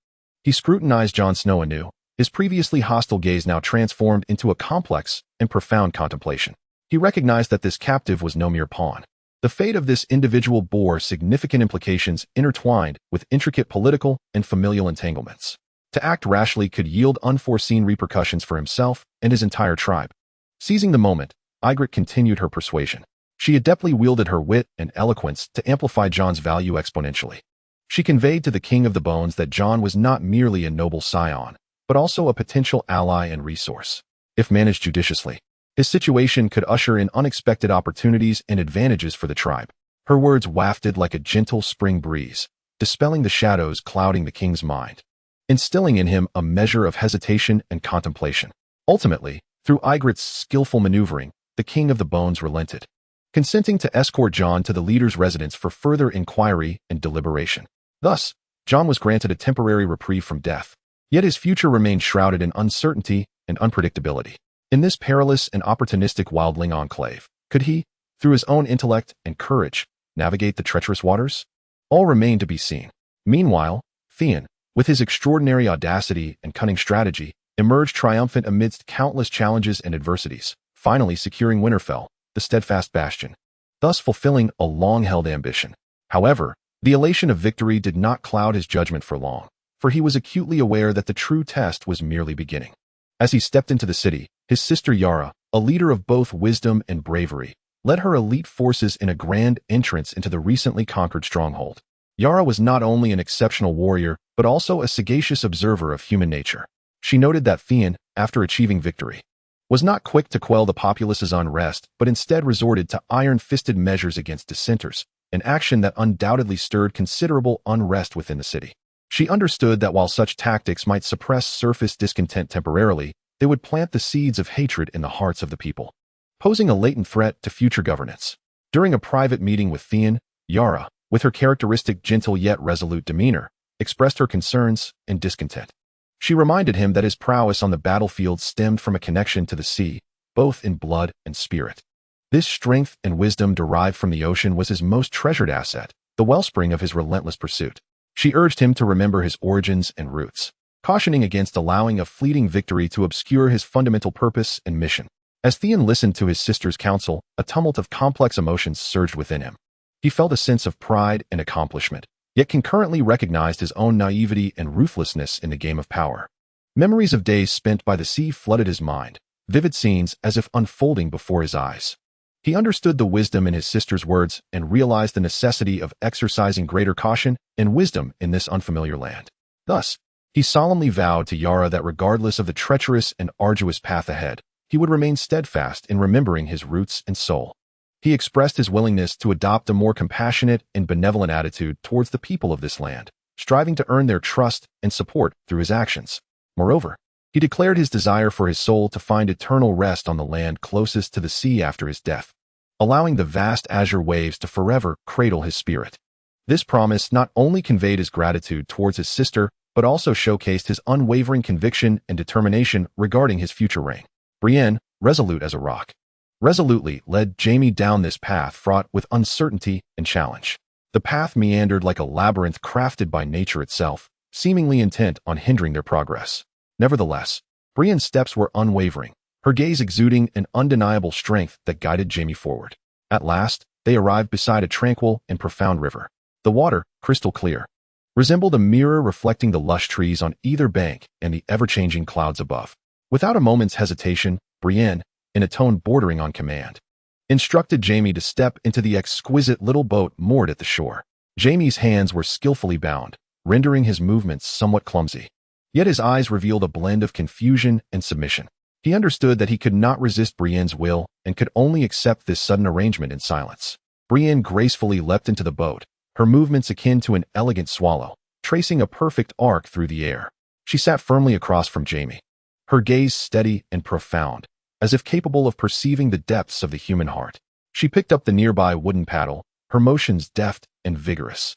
He scrutinized Jon Snow anew, his previously hostile gaze now transformed into a complex and profound contemplation. He recognized that this captive was no mere pawn. The fate of this individual bore significant implications intertwined with intricate political and familial entanglements. To act rashly could yield unforeseen repercussions for himself and his entire tribe. Seizing the moment, Ygritte continued her persuasion. She adeptly wielded her wit and eloquence to amplify Jon's value exponentially. She conveyed to the King of the Bones that Jon was not merely a noble scion, but also a potential ally and resource. If managed judiciously, his situation could usher in unexpected opportunities and advantages for the tribe. Her words wafted like a gentle spring breeze, dispelling the shadows clouding the king's mind, instilling in him a measure of hesitation and contemplation. Ultimately, through Ygritte's skillful maneuvering, the King of the Bones relented, consenting to escort Jon to the leader's residence for further inquiry and deliberation. Thus, Jon was granted a temporary reprieve from death, yet his future remained shrouded in uncertainty and unpredictability. In this perilous and opportunistic wildling enclave, could he, through his own intellect and courage, navigate the treacherous waters? All remained to be seen. Meanwhile, Theon, with his extraordinary audacity and cunning strategy, emerged triumphant amidst countless challenges and adversities, finally securing Winterfell, the steadfast bastion, thus fulfilling a long-held ambition. However, the elation of victory did not cloud his judgment for long, for he was acutely aware that the true test was merely beginning. As he stepped into the city, his sister Yara, a leader of both wisdom and bravery, led her elite forces in a grand entrance into the recently conquered stronghold. Yara was not only an exceptional warrior, but also a sagacious observer of human nature. She noted that Theon, after achieving victory, was not quick to quell the populace's unrest, but instead resorted to iron-fisted measures against dissenters, an action that undoubtedly stirred considerable unrest within the city. She understood that while such tactics might suppress surface discontent temporarily, they would plant the seeds of hatred in the hearts of the people, posing a latent threat to future governance. During a private meeting with Theon, Yara, with her characteristic gentle yet resolute demeanor, expressed her concerns and discontent. She reminded him that his prowess on the battlefield stemmed from a connection to the sea, both in blood and spirit. This strength and wisdom derived from the ocean was his most treasured asset, the wellspring of his relentless pursuit. She urged him to remember his origins and roots, cautioning against allowing a fleeting victory to obscure his fundamental purpose and mission. As Theon listened to his sister's counsel, a tumult of complex emotions surged within him. He felt a sense of pride and accomplishment, yet concurrently recognized his own naivety and ruthlessness in the game of power. Memories of days spent by the sea flooded his mind, vivid scenes as if unfolding before his eyes. He understood the wisdom in his sister's words and realized the necessity of exercising greater caution and wisdom in this unfamiliar land. Thus, he solemnly vowed to Yara that regardless of the treacherous and arduous path ahead, he would remain steadfast in remembering his roots and soul. He expressed his willingness to adopt a more compassionate and benevolent attitude towards the people of this land, striving to earn their trust and support through his actions. Moreover, he declared his desire for his soul to find eternal rest on the land closest to the sea after his death, allowing the vast azure waves to forever cradle his spirit. This promise not only conveyed his gratitude towards his sister, but also showcased his unwavering conviction and determination regarding his future reign. Brienne, resolute as a rock, resolutely led Jaime down this path fraught with uncertainty and challenge. The path meandered like a labyrinth crafted by nature itself, seemingly intent on hindering their progress. Nevertheless, Brienne's steps were unwavering, her gaze exuding an undeniable strength that guided Jaime forward. At last, they arrived beside a tranquil and profound river, the water crystal clear, resembled a mirror reflecting the lush trees on either bank and the ever-changing clouds above. Without a moment's hesitation, Brienne, in a tone bordering on command, instructed Jaime to step into the exquisite little boat moored at the shore. Jaime's hands were skillfully bound, rendering his movements somewhat clumsy. Yet his eyes revealed a blend of confusion and submission. He understood that he could not resist Brienne's will and could only accept this sudden arrangement in silence. Brienne gracefully leapt into the boat, her movements akin to an elegant swallow, tracing a perfect arc through the air. She sat firmly across from Jaime, her gaze steady and profound, as if capable of perceiving the depths of the human heart. She picked up the nearby wooden paddle, her motions deft and vigorous.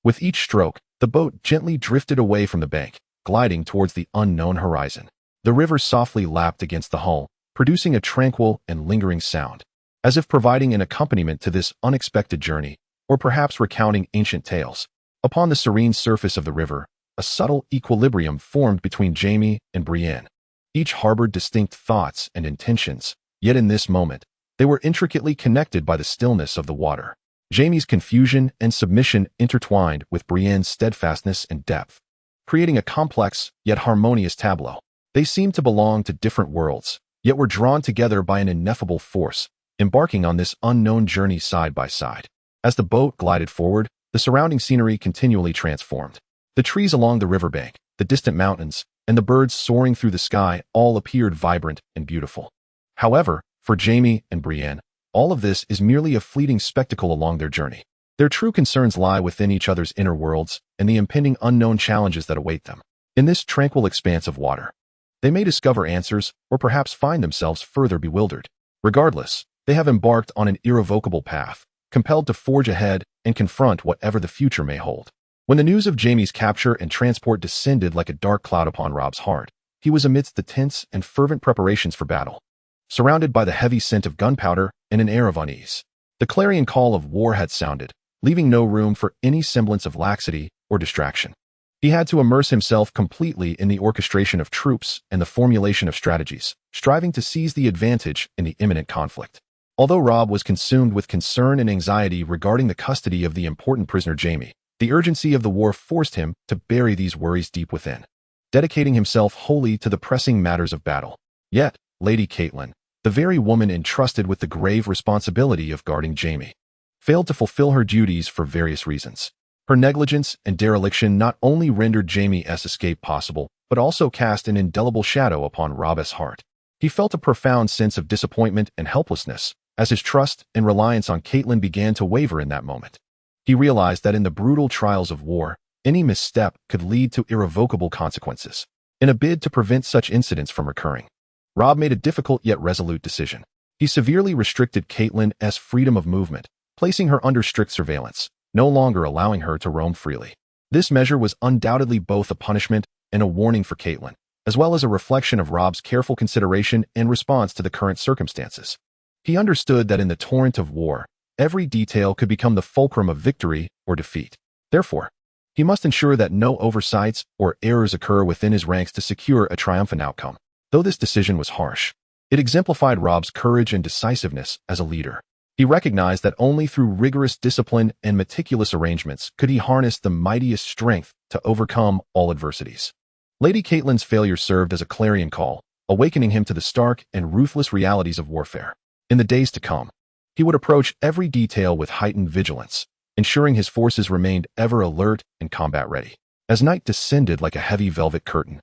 With each stroke, the boat gently drifted away from the bank, gliding towards the unknown horizon. The river softly lapped against the hull, producing a tranquil and lingering sound, as if providing an accompaniment to this unexpected journey, or perhaps recounting ancient tales. Upon the serene surface of the river, a subtle equilibrium formed between Jaime and Brienne. Each harbored distinct thoughts and intentions, yet in this moment, they were intricately connected by the stillness of the water. Jaime's confusion and submission intertwined with Brienne's steadfastness and depth, creating a complex yet harmonious tableau. They seemed to belong to different worlds, yet were drawn together by an ineffable force, embarking on this unknown journey side by side. As the boat glided forward, the surrounding scenery continually transformed. The trees along the riverbank, the distant mountains, and the birds soaring through the sky all appeared vibrant and beautiful. However, for Jaime and Brienne, all of this is merely a fleeting spectacle along their journey. Their true concerns lie within each other's inner worlds and the impending unknown challenges that await them. In this tranquil expanse of water, they may discover answers or perhaps find themselves further bewildered. Regardless, they have embarked on an irrevocable path, compelled to forge ahead and confront whatever the future may hold. When the news of Jaime's capture and transport descended like a dark cloud upon Robb's heart, he was amidst the tense and fervent preparations for battle, surrounded by the heavy scent of gunpowder and an air of unease. The clarion call of war had sounded, leaving no room for any semblance of laxity or distraction. He had to immerse himself completely in the orchestration of troops and the formulation of strategies, striving to seize the advantage in the imminent conflict. Although Robb was consumed with concern and anxiety regarding the custody of the important prisoner Jaime, the urgency of the war forced him to bury these worries deep within, dedicating himself wholly to the pressing matters of battle. Yet, Lady Catelyn, the very woman entrusted with the grave responsibility of guarding Jaime, failed to fulfill her duties for various reasons. Her negligence and dereliction not only rendered Jaime's escape possible, but also cast an indelible shadow upon Robb's heart. He felt a profound sense of disappointment and helplessness, as his trust and reliance on Catelyn began to waver in that moment. He realized that in the brutal trials of war, any misstep could lead to irrevocable consequences. In a bid to prevent such incidents from recurring, Robb made a difficult yet resolute decision. He severely restricted Catelyn's freedom of movement, placing her under strict surveillance, no longer allowing her to roam freely. This measure was undoubtedly both a punishment and a warning for Catelyn, as well as a reflection of Robb's careful consideration and response to the current circumstances. He understood that in the torrent of war, every detail could become the fulcrum of victory or defeat. Therefore, he must ensure that no oversights or errors occur within his ranks to secure a triumphant outcome. Though this decision was harsh, it exemplified Robb's courage and decisiveness as a leader. He recognized that only through rigorous discipline and meticulous arrangements could he harness the mightiest strength to overcome all adversities. Lady Catelyn's failure served as a clarion call, awakening him to the stark and ruthless realities of warfare. In the days to come, he would approach every detail with heightened vigilance, ensuring his forces remained ever alert and combat-ready. As night descended like a heavy velvet curtain,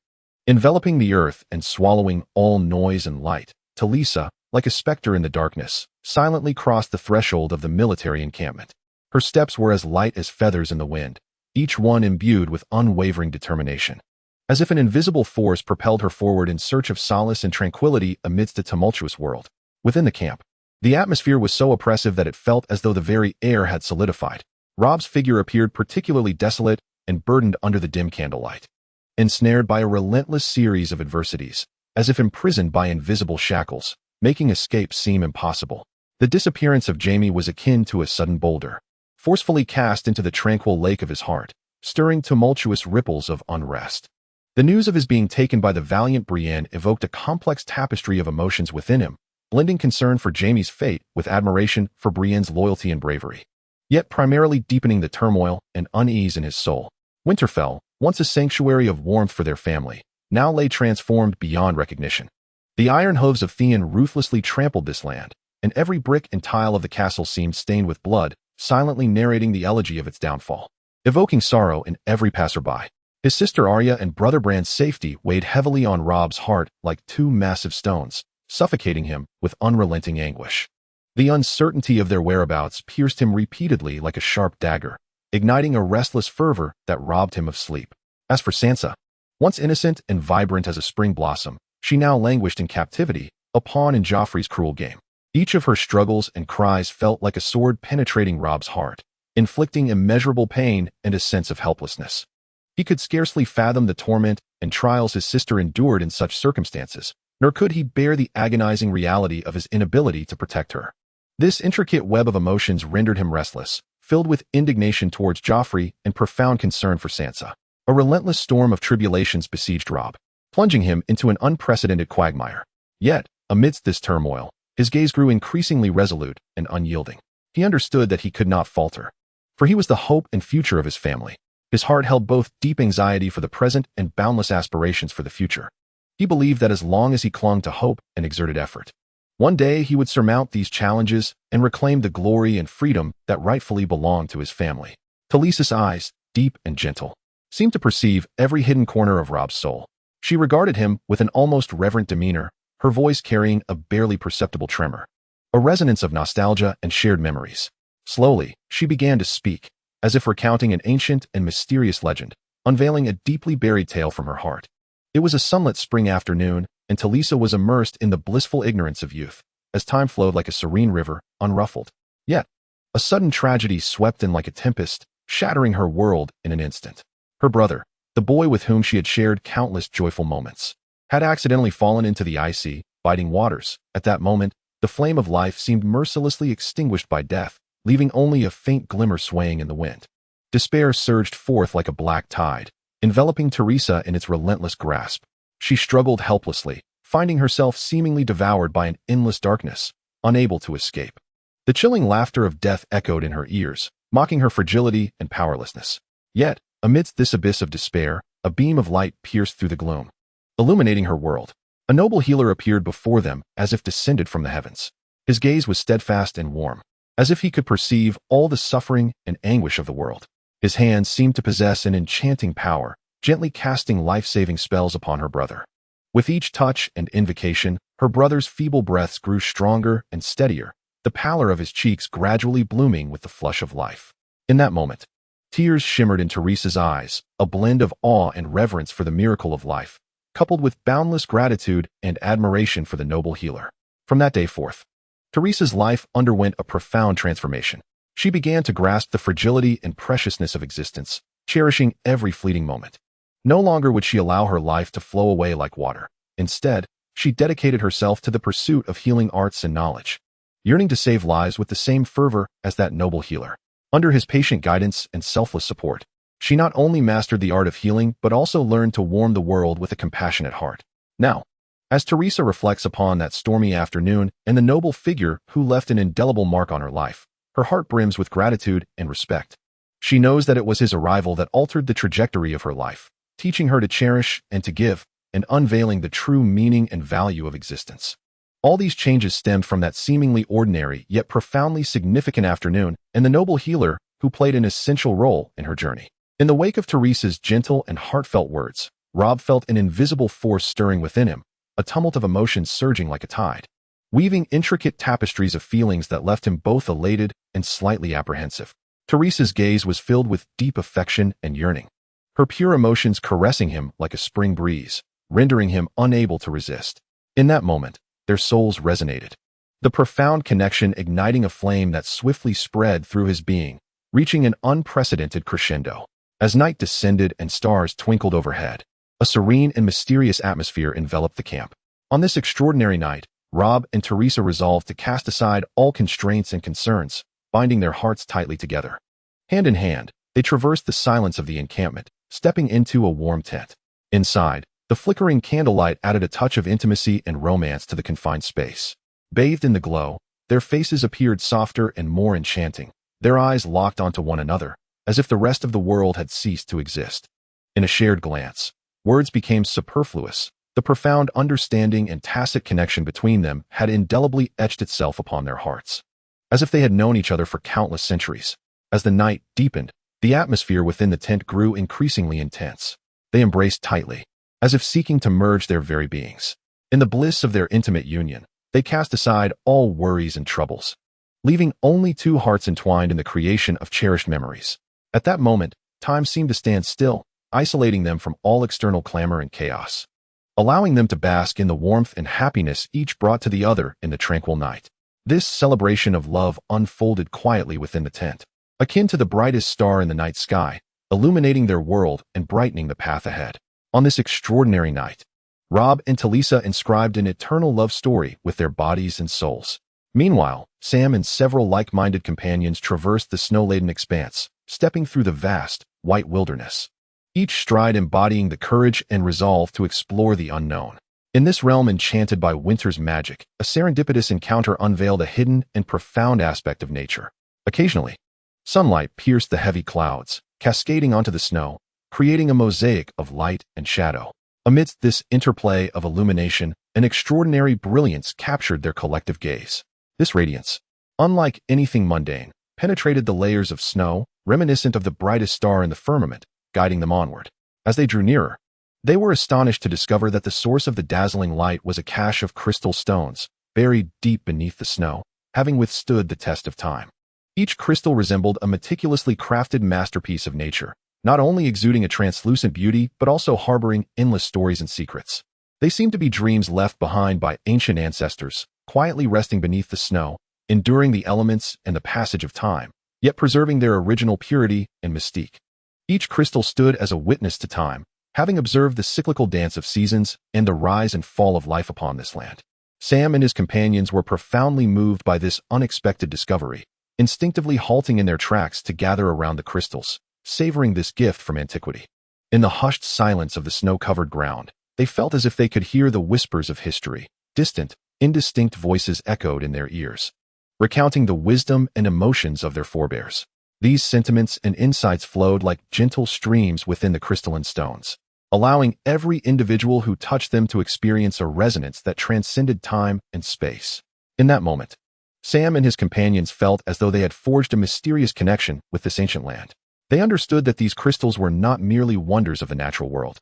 enveloping the earth and swallowing all noise and light, Talisa, like a specter in the darkness, silently crossed the threshold of the military encampment. Her steps were as light as feathers in the wind, each one imbued with unwavering determination. As if an invisible force propelled her forward in search of solace and tranquility amidst a tumultuous world. Within the camp, the atmosphere was so oppressive that it felt as though the very air had solidified. Robb's figure appeared particularly desolate and burdened under the dim candlelight. Ensnared by a relentless series of adversities, as if imprisoned by invisible shackles, making escape seem impossible. The disappearance of Jaime was akin to a sudden boulder, forcefully cast into the tranquil lake of his heart, stirring tumultuous ripples of unrest. The news of his being taken by the valiant Brienne evoked a complex tapestry of emotions within him, blending concern for Jaime's fate with admiration for Brienne's loyalty and bravery, yet primarily deepening the turmoil and unease in his soul. Winterfell, once a sanctuary of warmth for their family, now lay transformed beyond recognition. The iron hooves of Theon ruthlessly trampled this land, and every brick and tile of the castle seemed stained with blood, silently narrating the elegy of its downfall, evoking sorrow in every passerby. His sister Arya and brother Bran's safety weighed heavily on Robb's heart like two massive stones, suffocating him with unrelenting anguish. The uncertainty of their whereabouts pierced him repeatedly like a sharp dagger, igniting a restless fervor that robbed him of sleep. As for Sansa, once innocent and vibrant as a spring blossom, she now languished in captivity, a pawn in Joffrey's cruel game. Each of her struggles and cries felt like a sword penetrating Robb's heart, inflicting immeasurable pain and a sense of helplessness. He could scarcely fathom the torment and trials his sister endured in such circumstances, nor could he bear the agonizing reality of his inability to protect her. This intricate web of emotions rendered him restless, filled with indignation towards Joffrey and profound concern for Sansa. A relentless storm of tribulations besieged Robb, plunging him into an unprecedented quagmire. Yet, amidst this turmoil, his gaze grew increasingly resolute and unyielding. He understood that he could not falter, for he was the hope and future of his family. His heart held both deep anxiety for the present and boundless aspirations for the future. He believed that as long as he clung to hope and exerted effort, one day he would surmount these challenges and reclaim the glory and freedom that rightfully belonged to his family. Talisa's eyes, deep and gentle, seemed to perceive every hidden corner of Robb's soul. She regarded him with an almost reverent demeanor, her voice carrying a barely perceptible tremor, a resonance of nostalgia and shared memories. Slowly, she began to speak, as if recounting an ancient and mysterious legend, unveiling a deeply buried tale from her heart. It was a sunlit spring afternoon, and Talisa was immersed in the blissful ignorance of youth, as time flowed like a serene river, unruffled. Yet, a sudden tragedy swept in like a tempest, shattering her world in an instant. Her brother, the boy with whom she had shared countless joyful moments, had accidentally fallen into the icy, biting waters. At that moment, the flame of life seemed mercilessly extinguished by death, leaving only a faint glimmer swaying in the wind. Despair surged forth like a black tide, enveloping Teresa in its relentless grasp. She struggled helplessly, finding herself seemingly devoured by an endless darkness, unable to escape. The chilling laughter of death echoed in her ears, mocking her fragility and powerlessness. Yet, amidst this abyss of despair, a beam of light pierced through the gloom, illuminating her world. A noble healer appeared before them as if descended from the heavens. His gaze was steadfast and warm, as if he could perceive all the suffering and anguish of the world. His hands seemed to possess an enchanting power, gently casting life-saving spells upon her brother. With each touch and invocation, her brother's feeble breaths grew stronger and steadier, the pallor of his cheeks gradually blooming with the flush of life. In that moment, tears shimmered in Teresa's eyes, a blend of awe and reverence for the miracle of life, coupled with boundless gratitude and admiration for the noble healer. From that day forth, Teresa's life underwent a profound transformation. She began to grasp the fragility and preciousness of existence, cherishing every fleeting moment. No longer would she allow her life to flow away like water. Instead, she dedicated herself to the pursuit of healing arts and knowledge, yearning to save lives with the same fervor as that noble healer. Under his patient guidance and selfless support, she not only mastered the art of healing but also learned to warm the world with a compassionate heart. Now, as Teresa reflects upon that stormy afternoon and the noble figure who left an indelible mark on her life, her heart brims with gratitude and respect. She knows that it was his arrival that altered the trajectory of her life, teaching her to cherish and to give, and unveiling the true meaning and value of existence. All these changes stemmed from that seemingly ordinary yet profoundly significant afternoon and the noble healer who played an essential role in her journey. In the wake of Teresa's gentle and heartfelt words, Robb felt an invisible force stirring within him, a tumult of emotions surging like a tide, weaving intricate tapestries of feelings that left him both elated and slightly apprehensive. Teresa's gaze was filled with deep affection and yearning, her pure emotions caressing him like a spring breeze, rendering him unable to resist. In that moment, their souls resonated, the profound connection igniting a flame that swiftly spread through his being, reaching an unprecedented crescendo. As night descended and stars twinkled overhead, a serene and mysterious atmosphere enveloped the camp. On this extraordinary night, Robb and Teresa resolved to cast aside all constraints and concerns, binding their hearts tightly together. Hand in hand, they traversed the silence of the encampment, stepping into a warm tent. Inside, the flickering candlelight added a touch of intimacy and romance to the confined space. Bathed in the glow, their faces appeared softer and more enchanting, their eyes locked onto one another, as if the rest of the world had ceased to exist. In a shared glance, words became superfluous. The profound understanding and tacit connection between them had indelibly etched itself upon their hearts, as if they had known each other for countless centuries. As the night deepened, the atmosphere within the tent grew increasingly intense. They embraced tightly, as if seeking to merge their very beings. In the bliss of their intimate union, they cast aside all worries and troubles, leaving only two hearts entwined in the creation of cherished memories. At that moment, time seemed to stand still, isolating them from all external clamor and chaos, allowing them to bask in the warmth and happiness each brought to the other in the tranquil night. This celebration of love unfolded quietly within the tent, akin to the brightest star in the night sky, illuminating their world and brightening the path ahead. On this extraordinary night, Robb and Talisa inscribed an eternal love story with their bodies and souls. Meanwhile, Sam and several like-minded companions traversed the snow-laden expanse, stepping through the vast, white wilderness, each stride embodying the courage and resolve to explore the unknown. In this realm enchanted by winter's magic, a serendipitous encounter unveiled a hidden and profound aspect of nature. Occasionally, sunlight pierced the heavy clouds, cascading onto the snow, creating a mosaic of light and shadow. Amidst this interplay of illumination, an extraordinary brilliance captured their collective gaze. This radiance, unlike anything mundane, penetrated the layers of snow, reminiscent of the brightest star in the firmament, guiding them onward. As they drew nearer, they were astonished to discover that the source of the dazzling light was a cache of crystal stones, buried deep beneath the snow, having withstood the test of time. Each crystal resembled a meticulously crafted masterpiece of nature, not only exuding a translucent beauty but also harboring endless stories and secrets. They seemed to be dreams left behind by ancient ancestors, quietly resting beneath the snow, enduring the elements and the passage of time, yet preserving their original purity and mystique. Each crystal stood as a witness to time, having observed the cyclical dance of seasons and the rise and fall of life upon this land. Sam and his companions were profoundly moved by this unexpected discovery, instinctively halting in their tracks to gather around the crystals, savoring this gift from antiquity. In the hushed silence of the snow-covered ground, they felt as if they could hear the whispers of history. Distant, indistinct voices echoed in their ears, recounting the wisdom and emotions of their forebears. These sentiments and insights flowed like gentle streams within the crystalline stones, allowing every individual who touched them to experience a resonance that transcended time and space. In that moment, Sam and his companions felt as though they had forged a mysterious connection with this ancient land. They understood that these crystals were not merely wonders of the natural world,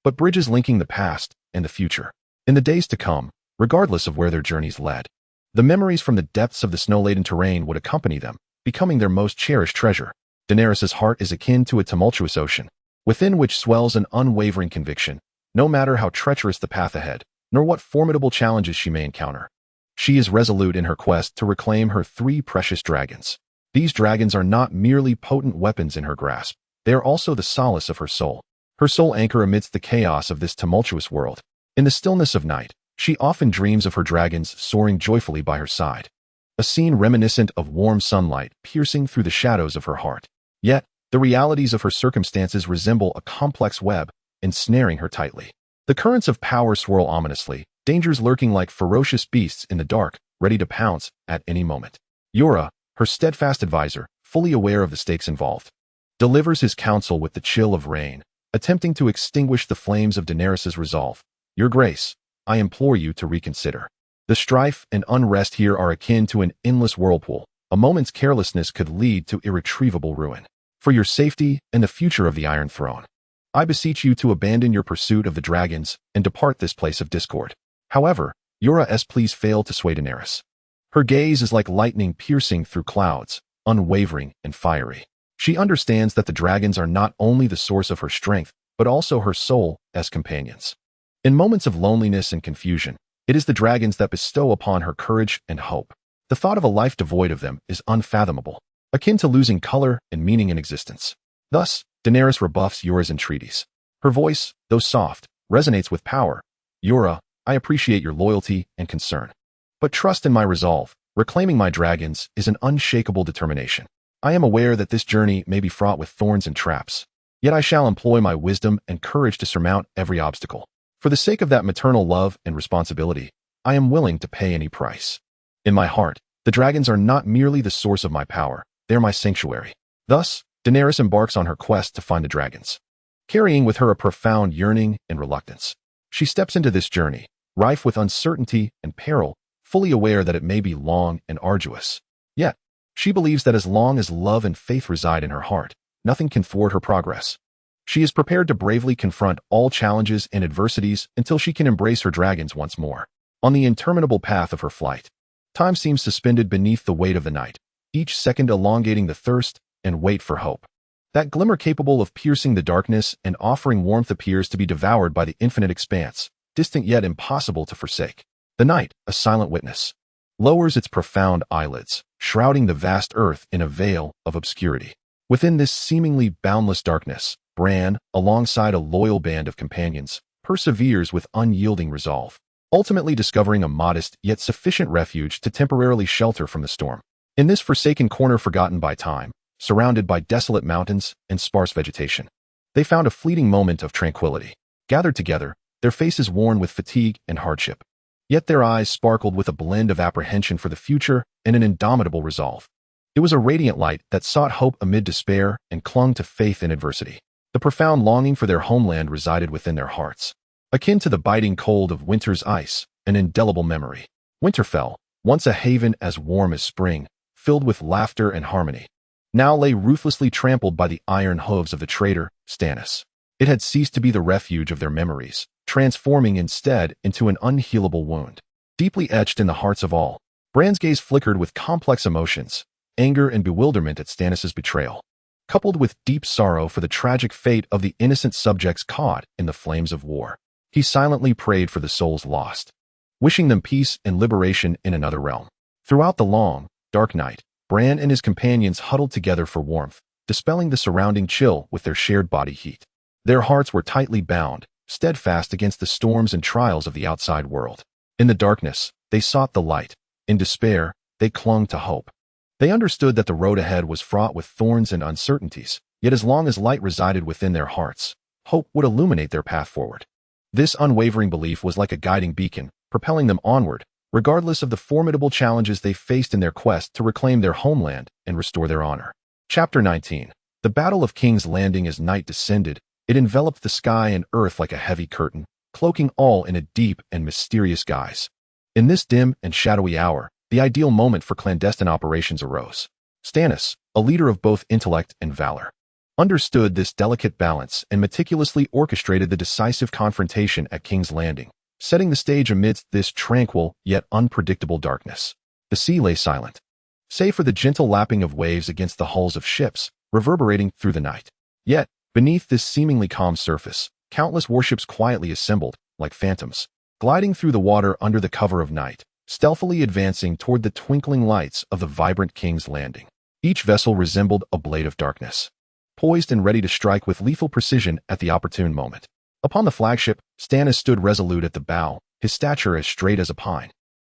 but bridges linking the past and the future. In the days to come, regardless of where their journeys led, the memories from the depths of the snow-laden terrain would accompany them, becoming their most cherished treasure. Daenerys' heart is akin to a tumultuous ocean, within which swells an unwavering conviction, no matter how treacherous the path ahead, nor what formidable challenges she may encounter. She is resolute in her quest to reclaim her 3 precious dragons. These dragons are not merely potent weapons in her grasp, they are also the solace of her soul anchor amidst the chaos of this tumultuous world. In the stillness of night, she often dreams of her dragons soaring joyfully by her side, a scene reminiscent of warm sunlight piercing through the shadows of her heart. Yet, the realities of her circumstances resemble a complex web, ensnaring her tightly. The currents of power swirl ominously, dangers lurking like ferocious beasts in the dark, ready to pounce at any moment. Yura, her steadfast advisor, fully aware of the stakes involved, delivers his counsel with the chill of rain, attempting to extinguish the flames of Daenerys' resolve. Your Grace, I implore you to reconsider. The strife and unrest here are akin to an endless whirlpool. A moment's carelessness could lead to irretrievable ruin. For your safety and the future of the Iron Throne, I beseech you to abandon your pursuit of the dragons and depart this place of discord. However, Yura please fail to sway Daenerys. Her gaze is like lightning piercing through clouds, unwavering and fiery. She understands that the dragons are not only the source of her strength, but also her soul as companions. In moments of loneliness and confusion, it is the dragons that bestow upon her courage and hope. The thought of a life devoid of them is unfathomable, akin to losing color and meaning in existence. Thus, Daenerys rebuffs Yura's entreaties. Her voice, though soft, resonates with power. Yura, I appreciate your loyalty and concern, but trust in my resolve. Reclaiming my dragons is an unshakable determination. I am aware that this journey may be fraught with thorns and traps, yet I shall employ my wisdom and courage to surmount every obstacle. For the sake of that maternal love and responsibility, I am willing to pay any price. In my heart, the dragons are not merely the source of my power, they are my sanctuary. Thus, Daenerys embarks on her quest to find the dragons, carrying with her a profound yearning and reluctance. She steps into this journey, rife with uncertainty and peril, fully aware that it may be long and arduous. Yet, she believes that as long as love and faith reside in her heart, nothing can thwart her progress. She is prepared to bravely confront all challenges and adversities until she can embrace her dragons once more. On the interminable path of her flight, time seems suspended beneath the weight of the night, each second elongating the thirst and wait for hope. That glimmer capable of piercing the darkness and offering warmth appears to be devoured by the infinite expanse, distant yet impossible to forsake. The night, a silent witness, lowers its profound eyelids, shrouding the vast earth in a veil of obscurity. Within this seemingly boundless darkness, Bran, alongside a loyal band of companions, perseveres with unyielding resolve, ultimately discovering a modest yet sufficient refuge to temporarily shelter from the storm. In this forsaken corner forgotten by time, surrounded by desolate mountains and sparse vegetation, they found a fleeting moment of tranquility. Gathered together, their faces worn with fatigue and hardship, yet their eyes sparkled with a blend of apprehension for the future and an indomitable resolve. It was a radiant light that sought hope amid despair and clung to faith in adversity. The profound longing for their homeland resided within their hearts, akin to the biting cold of winter's ice, an indelible memory. Winterfell, once a haven as warm as spring, filled with laughter and harmony, now lay ruthlessly trampled by the iron hooves of the traitor, Stannis. It had ceased to be the refuge of their memories, transforming instead into an unhealable wound. Deeply etched in the hearts of all, Bran's gaze flickered with complex emotions, anger and bewilderment at Stannis' betrayal, coupled with deep sorrow for the tragic fate of the innocent subjects caught in the flames of war. He silently prayed for the souls lost, wishing them peace and liberation in another realm. Throughout the long, dark night, Bran and his companions huddled together for warmth, dispelling the surrounding chill with their shared body heat. Their hearts were tightly bound, steadfast against the storms and trials of the outside world. In the darkness, they sought the light. In despair, they clung to hope. They understood that the road ahead was fraught with thorns and uncertainties, yet as long as light resided within their hearts, hope would illuminate their path forward. This unwavering belief was like a guiding beacon, propelling them onward, regardless of the formidable challenges they faced in their quest to reclaim their homeland and restore their honor. Chapter 19. The Battle of King's Landing. As night descended, it enveloped the sky and earth like a heavy curtain, cloaking all in a deep and mysterious guise. In this dim and shadowy hour, the ideal moment for clandestine operations arose. Stannis, a leader of both intellect and valor, understood this delicate balance and meticulously orchestrated the decisive confrontation at King's Landing, setting the stage amidst this tranquil yet unpredictable darkness. The sea lay silent, save for the gentle lapping of waves against the hulls of ships, reverberating through the night. Yet, beneath this seemingly calm surface, countless warships quietly assembled, like phantoms, gliding through the water under the cover of night, stealthily advancing toward the twinkling lights of the vibrant King's Landing. Each vessel resembled a blade of darkness, poised and ready to strike with lethal precision at the opportune moment. Upon the flagship, Stannis stood resolute at the bow, his stature as straight as a pine,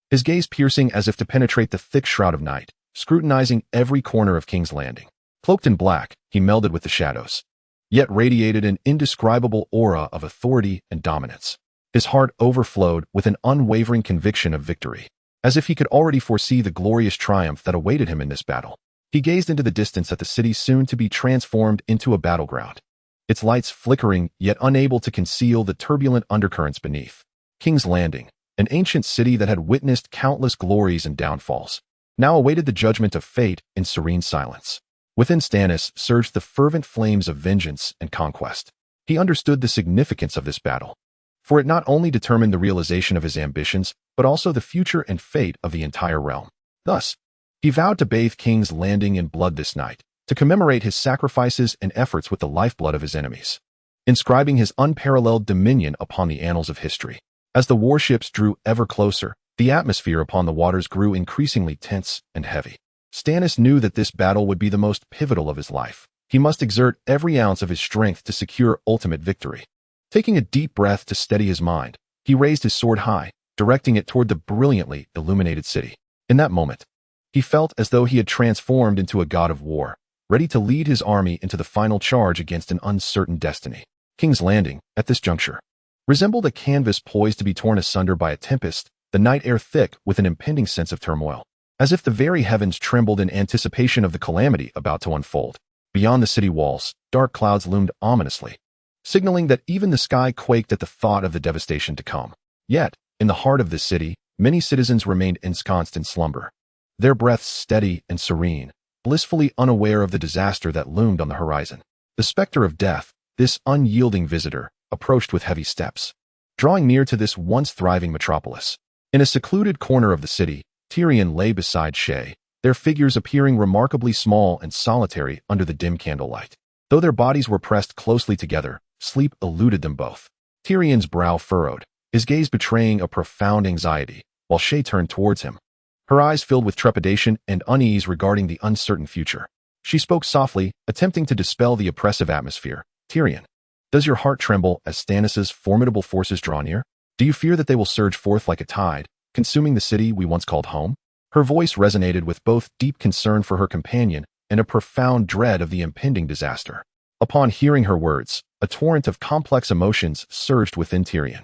his gaze piercing as if to penetrate the thick shroud of night, scrutinizing every corner of King's Landing. Cloaked in black, he melded with the shadows, yet radiated an indescribable aura of authority and dominance. His heart overflowed with an unwavering conviction of victory, as if he could already foresee the glorious triumph that awaited him in this battle. He gazed into the distance at the city soon to be transformed into a battleground, its lights flickering yet unable to conceal the turbulent undercurrents beneath. King's Landing, an ancient city that had witnessed countless glories and downfalls, now awaited the judgment of fate in serene silence. Within Stannis surged the fervent flames of vengeance and conquest. He understood the significance of this battle, for it not only determined the realization of his ambitions, but also the future and fate of the entire realm. Thus, he vowed to bathe King's Landing in blood this night, to commemorate his sacrifices and efforts with the lifeblood of his enemies, inscribing his unparalleled dominion upon the annals of history. As the warships drew ever closer, the atmosphere upon the waters grew increasingly tense and heavy. Stannis knew that this battle would be the most pivotal of his life. He must exert every ounce of his strength to secure ultimate victory. Taking a deep breath to steady his mind, he raised his sword high, directing it toward the brilliantly illuminated city. In that moment, he felt as though he had transformed into a god of war, ready to lead his army into the final charge against an uncertain destiny. King's Landing, at this juncture, resembled a canvas poised to be torn asunder by a tempest, the night air thick with an impending sense of turmoil. As if the very heavens trembled in anticipation of the calamity about to unfold. Beyond the city walls, dark clouds loomed ominously, signaling that even the sky quaked at the thought of the devastation to come. Yet, in the heart of this city, many citizens remained ensconced in slumber, their breaths steady and serene, blissfully unaware of the disaster that loomed on the horizon. The specter of death, this unyielding visitor, approached with heavy steps, drawing near to this once thriving metropolis. In a secluded corner of the city, Tyrion lay beside Shay, their figures appearing remarkably small and solitary under the dim candlelight. Though their bodies were pressed closely together, sleep eluded them both. Tyrion's brow furrowed, his gaze betraying a profound anxiety, while Shay turned towards him, her eyes filled with trepidation and unease regarding the uncertain future. She spoke softly, attempting to dispel the oppressive atmosphere. Tyrion, does your heart tremble as Stannis' formidable forces draw near? Do you fear that they will surge forth like a tide, consuming the city we once called home? Her voice resonated with both deep concern for her companion and a profound dread of the impending disaster. Upon hearing her words, a torrent of complex emotions surged within Tyrion.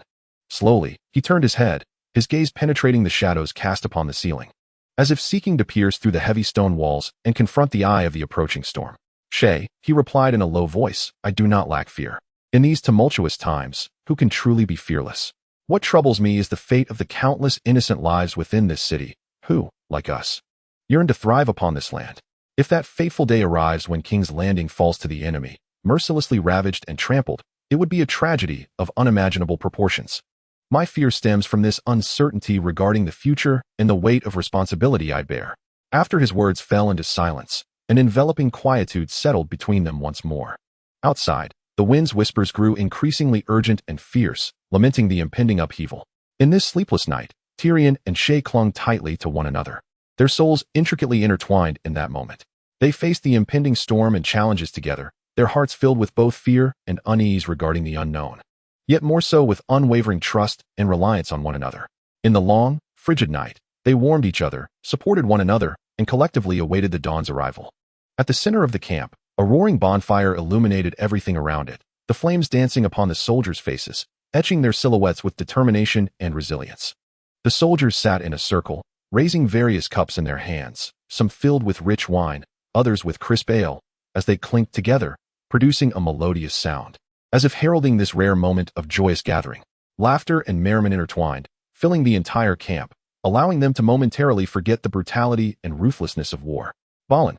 Slowly, he turned his head, his gaze penetrating the shadows cast upon the ceiling, as if seeking to pierce through the heavy stone walls and confront the eye of the approaching storm. Shay, he replied in a low voice, I do not lack fear. In these tumultuous times, who can truly be fearless? What troubles me is the fate of the countless innocent lives within this city, who, like us, yearn to thrive upon this land. If that fateful day arrives when King's Landing falls to the enemy, mercilessly ravaged and trampled, it would be a tragedy of unimaginable proportions. My fear stems from this uncertainty regarding the future and the weight of responsibility I bear. After his words fell into silence, an enveloping quietude settled between them once more. Outside, the wind's whispers grew increasingly urgent and fierce, lamenting the impending upheaval. In this sleepless night, Tyrion and Shay clung tightly to one another, their souls intricately intertwined in that moment. They faced the impending storm and challenges together, their hearts filled with both fear and unease regarding the unknown, yet more so with unwavering trust and reliance on one another. In the long, frigid night, they warmed each other, supported one another, and collectively awaited the dawn's arrival. At the center of the camp, a roaring bonfire illuminated everything around it, the flames dancing upon the soldiers' faces, etching their silhouettes with determination and resilience. The soldiers sat in a circle, raising various cups in their hands, some filled with rich wine, others with crisp ale, as they clinked together, producing a melodious sound, as if heralding this rare moment of joyous gathering. Laughter and merriment intertwined, filling the entire camp, allowing them to momentarily forget the brutality and ruthlessness of war. Balin,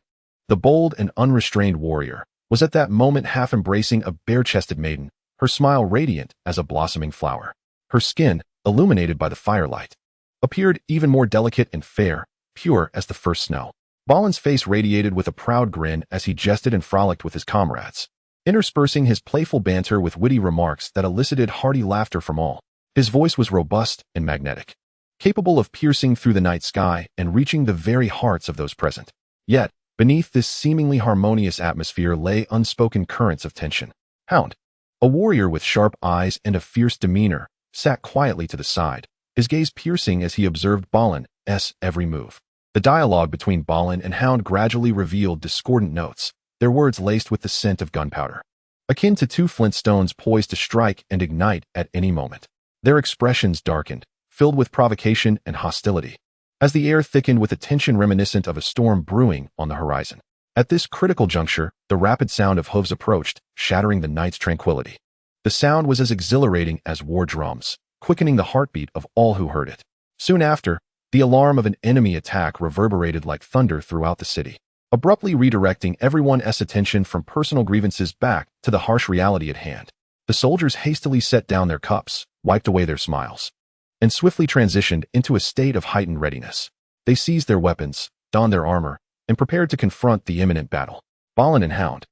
the bold and unrestrained warrior, was at that moment half embracing a bare-chested maiden, her smile radiant as a blossoming flower. Her skin, illuminated by the firelight, appeared even more delicate and fair, pure as the first snow. Balin's face radiated with a proud grin as he jested and frolicked with his comrades, interspersing his playful banter with witty remarks that elicited hearty laughter from all. His voice was robust and magnetic, capable of piercing through the night sky and reaching the very hearts of those present. Yet, beneath this seemingly harmonious atmosphere lay unspoken currents of tension. Hound, a warrior with sharp eyes and a fierce demeanor, sat quietly to the side, his gaze piercing as he observed Balin's every move. The dialogue between Balin and Hound gradually revealed discordant notes, their words laced with the scent of gunpowder, akin to two flint stones poised to strike and ignite at any moment. Their expressions darkened, filled with provocation and hostility, as the air thickened with a tension reminiscent of a storm brewing on the horizon. At this critical juncture, the rapid sound of hooves approached, shattering the night's tranquility. The sound was as exhilarating as war drums, quickening the heartbeat of all who heard it. Soon after, the alarm of an enemy attack reverberated like thunder throughout the city, abruptly redirecting everyone's attention from personal grievances back to the harsh reality at hand. The soldiers hastily set down their cups, wiped away their smiles, and swiftly transitioned into a state of heightened readiness. They seized their weapons, donned their armor, and prepared to confront the imminent battle. Balin and Hound,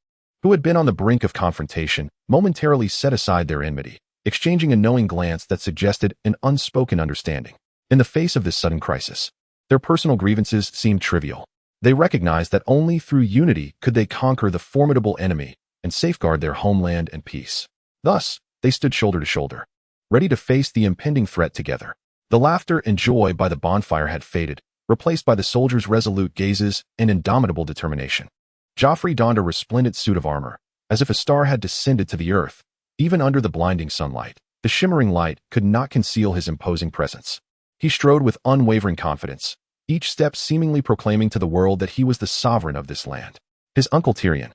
who had been on the brink of confrontation, momentarily set aside their enmity, exchanging a knowing glance that suggested an unspoken understanding. In the face of this sudden crisis, their personal grievances seemed trivial. They recognized that only through unity could they conquer the formidable enemy and safeguard their homeland and peace. Thus, they stood shoulder to shoulder, ready to face the impending threat together. The laughter and joy by the bonfire had faded, replaced by the soldiers' resolute gazes and indomitable determination. Joffrey donned a resplendent suit of armor, as if a star had descended to the earth. Even under the blinding sunlight, the shimmering light could not conceal his imposing presence. He strode with unwavering confidence, each step seemingly proclaiming to the world that he was the sovereign of this land. His uncle Tyrion,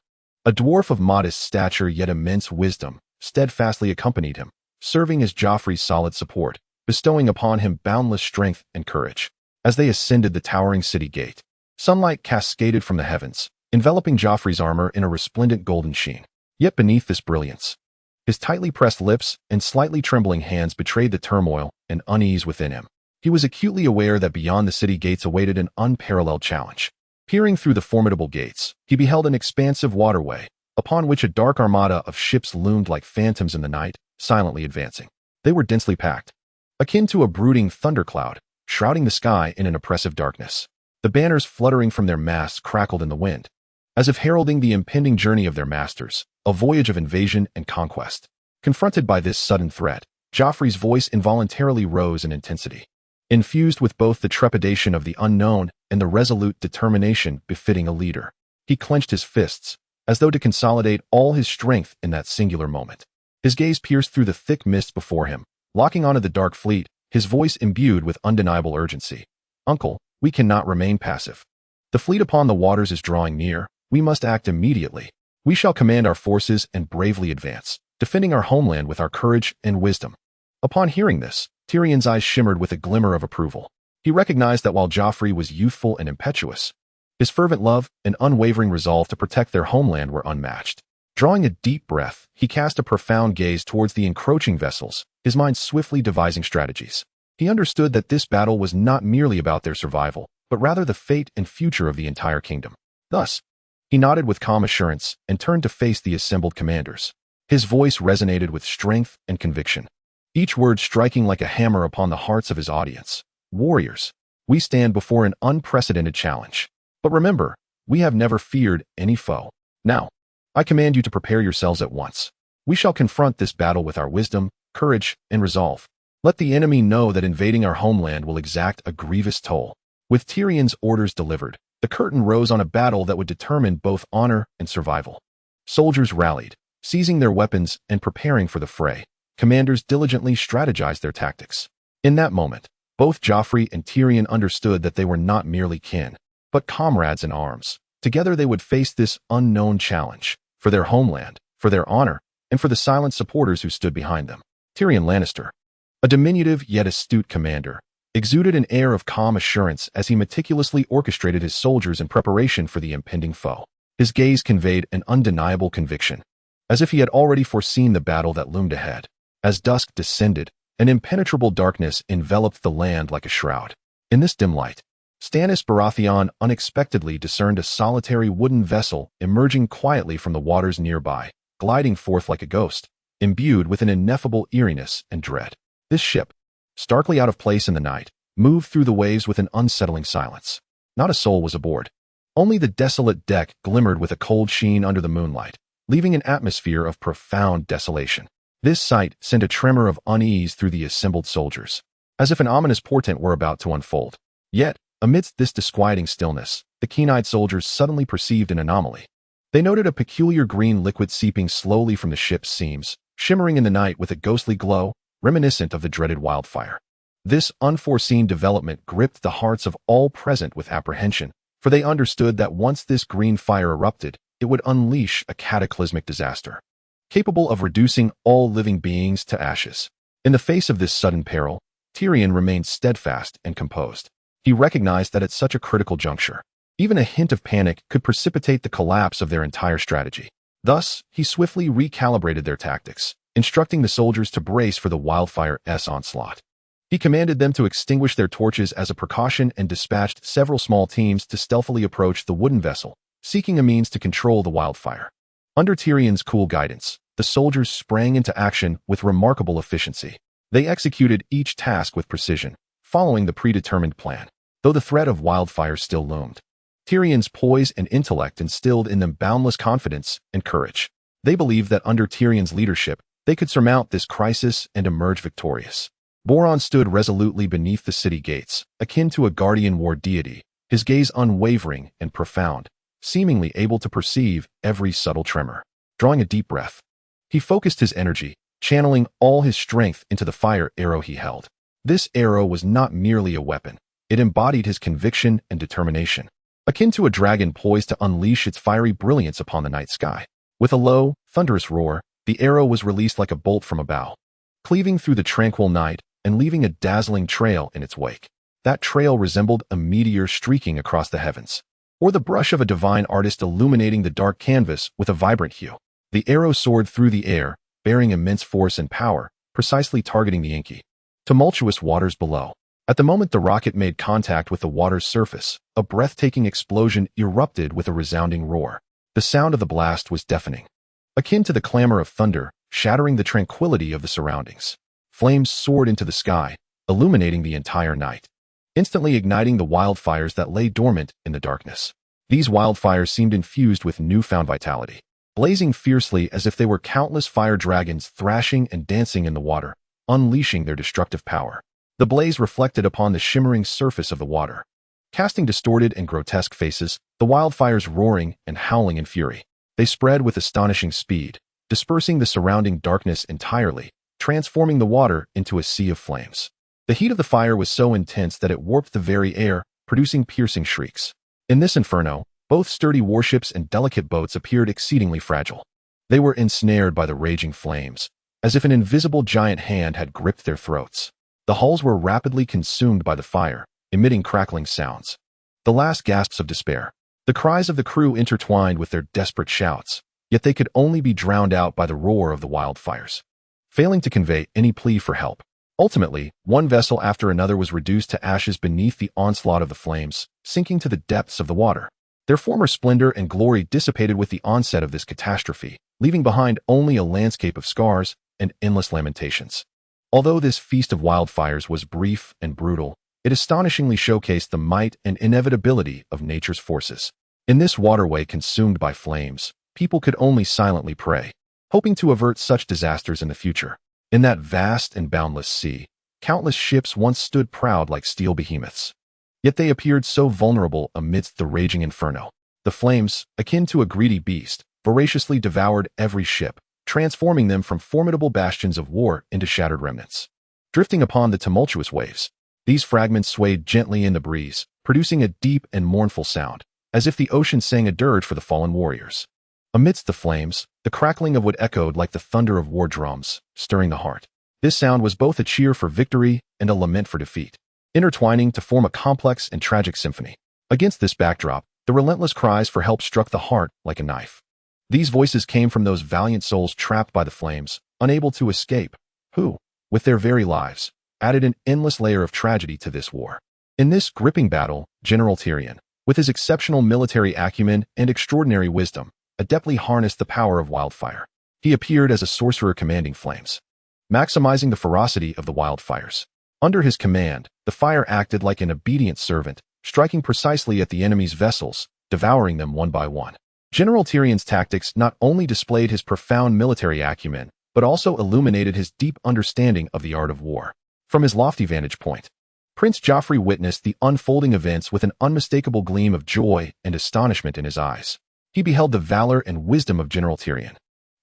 A dwarf of modest stature yet immense wisdom steadfastly accompanied him, serving as Joffrey's solid support, bestowing upon him boundless strength and courage. As they ascended the towering city gate, sunlight cascaded from the heavens, enveloping Joffrey's armor in a resplendent golden sheen. Yet beneath this brilliance, his tightly pressed lips and slightly trembling hands betrayed the turmoil and unease within him. He was acutely aware that beyond the city gates awaited an unparalleled challenge. Peering through the formidable gates, he beheld an expansive waterway, upon which a dark armada of ships loomed like phantoms in the night, silently advancing. They were densely packed, akin to a brooding thundercloud, shrouding the sky in an oppressive darkness. The banners fluttering from their masts crackled in the wind, as if heralding the impending journey of their masters, a voyage of invasion and conquest. Confronted by this sudden threat, Joffrey's voice involuntarily rose in intensity, infused with both the trepidation of the unknown and the resolute determination befitting a leader. He clenched his fists, as though to consolidate all his strength in that singular moment. His gaze pierced through the thick mist before him, locking onto the dark fleet, his voice imbued with undeniable urgency. "Uncle, we cannot remain passive. The fleet upon the waters is drawing near. We must act immediately. We shall command our forces and bravely advance, defending our homeland with our courage and wisdom." Upon hearing this, Tyrion's eyes shimmered with a glimmer of approval. He recognized that while Joffrey was youthful and impetuous, his fervent love and unwavering resolve to protect their homeland were unmatched. Drawing a deep breath, he cast a profound gaze towards the encroaching vessels, his mind swiftly devising strategies. He understood that this battle was not merely about their survival, but rather the fate and future of the entire kingdom. Thus, he nodded with calm assurance and turned to face the assembled commanders. His voice resonated with strength and conviction, each word striking like a hammer upon the hearts of his audience. "Warriors, we stand before an unprecedented challenge. But remember, we have never feared any foe. Now, I command you to prepare yourselves at once. We shall confront this battle with our wisdom, courage, and resolve. Let the enemy know that invading our homeland will exact a grievous toll." With Tyrion's orders delivered, the curtain rose on a battle that would determine both honor and survival. Soldiers rallied, seizing their weapons and preparing for the fray. Commanders diligently strategized their tactics. In that moment, both Joffrey and Tyrion understood that they were not merely kin, but comrades in arms. Together they would face this unknown challenge, for their homeland, for their honor, and for the silent supporters who stood behind them. Tyrion Lannister, a diminutive yet astute commander, exuded an air of calm assurance as he meticulously orchestrated his soldiers in preparation for the impending foe. His gaze conveyed an undeniable conviction, as if he had already foreseen the battle that loomed ahead. As dusk descended, an impenetrable darkness enveloped the land like a shroud. In this dim light, Stannis Baratheon unexpectedly discerned a solitary wooden vessel emerging quietly from the waters nearby, gliding forth like a ghost, imbued with an ineffable eeriness and dread. This ship, starkly out of place in the night, moved through the waves with an unsettling silence. Not a soul was aboard. Only the desolate deck glimmered with a cold sheen under the moonlight, leaving an atmosphere of profound desolation. This sight sent a tremor of unease through the assembled soldiers, as if an ominous portent were about to unfold. Yet, amidst this disquieting stillness, the keen-eyed soldiers suddenly perceived an anomaly. They noted a peculiar green liquid seeping slowly from the ship's seams, shimmering in the night with a ghostly glow, reminiscent of the dreaded wildfire. This unforeseen development gripped the hearts of all present with apprehension, for they understood that once this green fire erupted, it would unleash a cataclysmic disaster, capable of reducing all living beings to ashes. In the face of this sudden peril, Tyrion remained steadfast and composed. He recognized that at such a critical juncture, even a hint of panic could precipitate the collapse of their entire strategy. Thus, he swiftly recalibrated their tactics, instructing the soldiers to brace for the wildfire's onslaught. He commanded them to extinguish their torches as a precaution and dispatched several small teams to stealthily approach the wooden vessel, seeking a means to control the wildfire. Under Tyrion's cool guidance, the soldiers sprang into action with remarkable efficiency. They executed each task with precision, following the predetermined plan, though the threat of wildfire still loomed. Tyrion's poise and intellect instilled in them boundless confidence and courage. They believed that under Tyrion's leadership, they could surmount this crisis and emerge victorious. Boron stood resolutely beneath the city gates, akin to a guardian war deity, his gaze unwavering and profound, seemingly able to perceive every subtle tremor. Drawing a deep breath, he focused his energy, channeling all his strength into the fire arrow he held. This arrow was not merely a weapon. It embodied his conviction and determination, akin to a dragon poised to unleash its fiery brilliance upon the night sky. With a low, thunderous roar, the arrow was released like a bolt from a bow, cleaving through the tranquil night and leaving a dazzling trail in its wake. That trail resembled a meteor streaking across the heavens, or the brush of a divine artist illuminating the dark canvas with a vibrant hue. The arrow soared through the air, bearing immense force and power, precisely targeting the inky, tumultuous waters below. At the moment the rocket made contact with the water's surface, a breathtaking explosion erupted with a resounding roar. The sound of the blast was deafening, akin to the clamor of thunder, shattering the tranquility of the surroundings. Flames soared into the sky, illuminating the entire night, instantly igniting the wildfires that lay dormant in the darkness. These wildfires seemed infused with newfound vitality, blazing fiercely as if they were countless fire dragons thrashing and dancing in the water, unleashing their destructive power. The blaze reflected upon the shimmering surface of the water, casting distorted and grotesque faces, the wildfires roaring and howling in fury. They spread with astonishing speed, dispersing the surrounding darkness entirely, transforming the water into a sea of flames. The heat of the fire was so intense that it warped the very air, producing piercing shrieks. In this inferno, both sturdy warships and delicate boats appeared exceedingly fragile. They were ensnared by the raging flames, as if an invisible giant hand had gripped their throats. The hulls were rapidly consumed by the fire, emitting crackling sounds. The last gasps of despair. The cries of the crew intertwined with their desperate shouts, yet they could only be drowned out by the roar of the wildfires, failing to convey any plea for help. Ultimately, one vessel after another was reduced to ashes beneath the onslaught of the flames, sinking to the depths of the water. Their former splendor and glory dissipated with the onset of this catastrophe, leaving behind only a landscape of scars and endless lamentations. Although this feast of wildfires was brief and brutal, it astonishingly showcased the might and inevitability of nature's forces. In this waterway consumed by flames, people could only silently pray, hoping to avert such disasters in the future. In that vast and boundless sea, countless ships once stood proud like steel behemoths. Yet they appeared so vulnerable amidst the raging inferno. The flames, akin to a greedy beast, voraciously devoured every ship, transforming them from formidable bastions of war into shattered remnants. Drifting upon the tumultuous waves, these fragments swayed gently in the breeze, producing a deep and mournful sound, as if the ocean sang a dirge for the fallen warriors. Amidst the flames, the crackling of wood echoed like the thunder of war drums, stirring the heart. This sound was both a cheer for victory and a lament for defeat, intertwining to form a complex and tragic symphony. Against this backdrop, the relentless cries for help struck the heart like a knife. These voices came from those valiant souls trapped by the flames, unable to escape, who, with their very lives, added an endless layer of tragedy to this war. In this gripping battle, General Tyrion, with his exceptional military acumen and extraordinary wisdom, adeptly harnessed the power of wildfire. He appeared as a sorcerer commanding flames, maximizing the ferocity of the wildfires. Under his command, the fire acted like an obedient servant, striking precisely at the enemy's vessels, devouring them one by one. General Tyrion's tactics not only displayed his profound military acumen, but also illuminated his deep understanding of the art of war. From his lofty vantage point, Prince Joffrey witnessed the unfolding events with an unmistakable gleam of joy and astonishment in his eyes. He beheld the valor and wisdom of General Tyrion,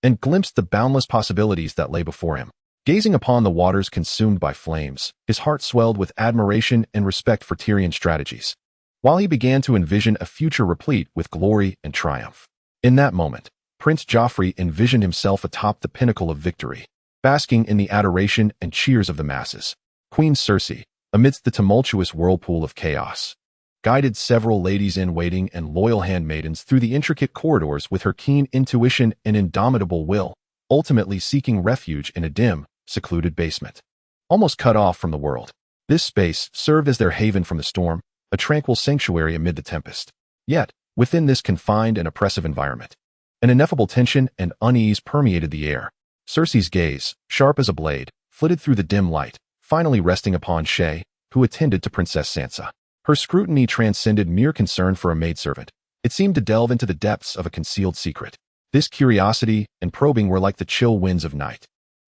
and glimpsed the boundless possibilities that lay before him. Gazing upon the waters consumed by flames, his heart swelled with admiration and respect for Tyrion's strategies, while he began to envision a future replete with glory and triumph. In that moment, Prince Joffrey envisioned himself atop the pinnacle of victory, basking in the adoration and cheers of the masses. Queen Cersei, amidst the tumultuous whirlpool of chaos, guided several ladies-in-waiting and loyal handmaidens through the intricate corridors with her keen intuition and indomitable will, ultimately seeking refuge in a dim, secluded basement, almost cut off from the world. This space served as their haven from the storm, a tranquil sanctuary amid the tempest. Yet, within this confined and oppressive environment, an ineffable tension and unease permeated the air. Cersei's gaze, sharp as a blade, flitted through the dim light, finally resting upon Shae, who attended to Princess Sansa. Her scrutiny transcended mere concern for a maidservant. It seemed to delve into the depths of a concealed secret. This curiosity and probing were like the chill winds of night,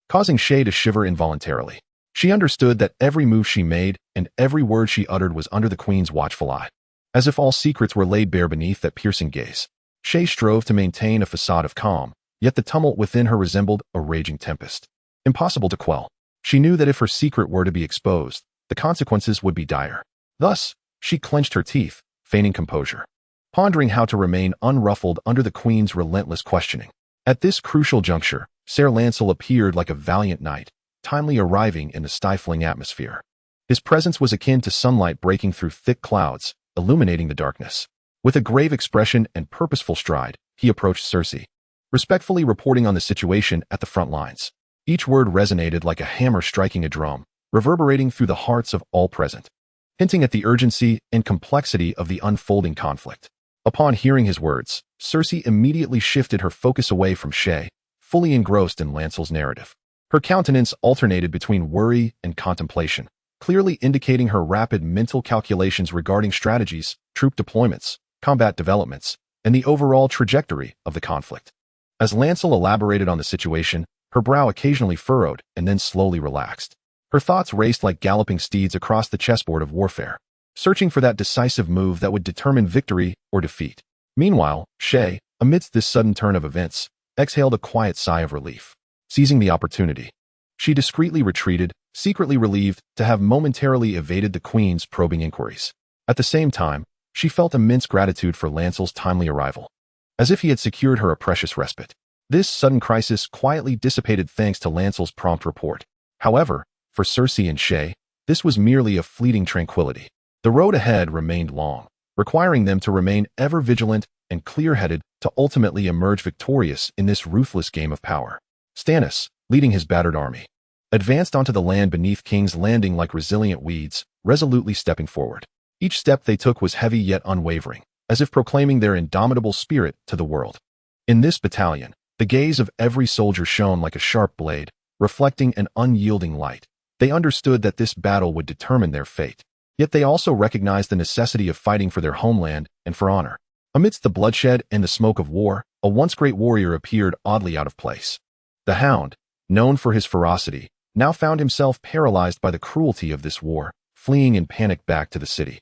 causing Shae to shiver involuntarily. She understood that every move she made and every word she uttered was under the Queen's watchful eye, as if all secrets were laid bare beneath that piercing gaze. Shae strove to maintain a facade of calm, yet the tumult within her resembled a raging tempest, impossible to quell. She knew that if her secret were to be exposed, the consequences would be dire. Thus, she clenched her teeth, feigning composure, pondering how to remain unruffled under the Queen's relentless questioning. At this crucial juncture, Ser Lancel appeared like a valiant knight, timely arriving in the stifling atmosphere. His presence was akin to sunlight breaking through thick clouds, illuminating the darkness. With a grave expression and purposeful stride, he approached Cersei, respectfully reporting on the situation at the front lines. Each word resonated like a hammer striking a drum, reverberating through the hearts of all present, hinting at the urgency and complexity of the unfolding conflict. Upon hearing his words, Cersei immediately shifted her focus away from Shae, fully engrossed in Lancel's narrative. Her countenance alternated between worry and contemplation, clearly indicating her rapid mental calculations regarding strategies, troop deployments, combat developments, and the overall trajectory of the conflict. As Lancel elaborated on the situation, her brow occasionally furrowed and then slowly relaxed. Her thoughts raced like galloping steeds across the chessboard of warfare, searching for that decisive move that would determine victory or defeat. Meanwhile, Shae, amidst this sudden turn of events, exhaled a quiet sigh of relief. Seizing the opportunity, she discreetly retreated, secretly relieved to have momentarily evaded the Queen's probing inquiries. At the same time, she felt immense gratitude for Lancel's timely arrival, as if he had secured her a precious respite. This sudden crisis quietly dissipated thanks to Lancel's prompt report. However, for Cersei and Shae, this was merely a fleeting tranquility. The road ahead remained long, requiring them to remain ever vigilant and clear-headed to ultimately emerge victorious in this ruthless game of power. Stannis, leading his battered army, advanced onto the land beneath King's Landing like resilient weeds, resolutely stepping forward. Each step they took was heavy yet unwavering, as if proclaiming their indomitable spirit to the world. In this battalion, the gaze of every soldier shone like a sharp blade, reflecting an unyielding light. They understood that this battle would determine their fate. Yet they also recognized the necessity of fighting for their homeland and for honor. Amidst the bloodshed and the smoke of war, a once great warrior appeared oddly out of place. The Hound, known for his ferocity, now found himself paralyzed by the cruelty of this war, fleeing in panic back to the city.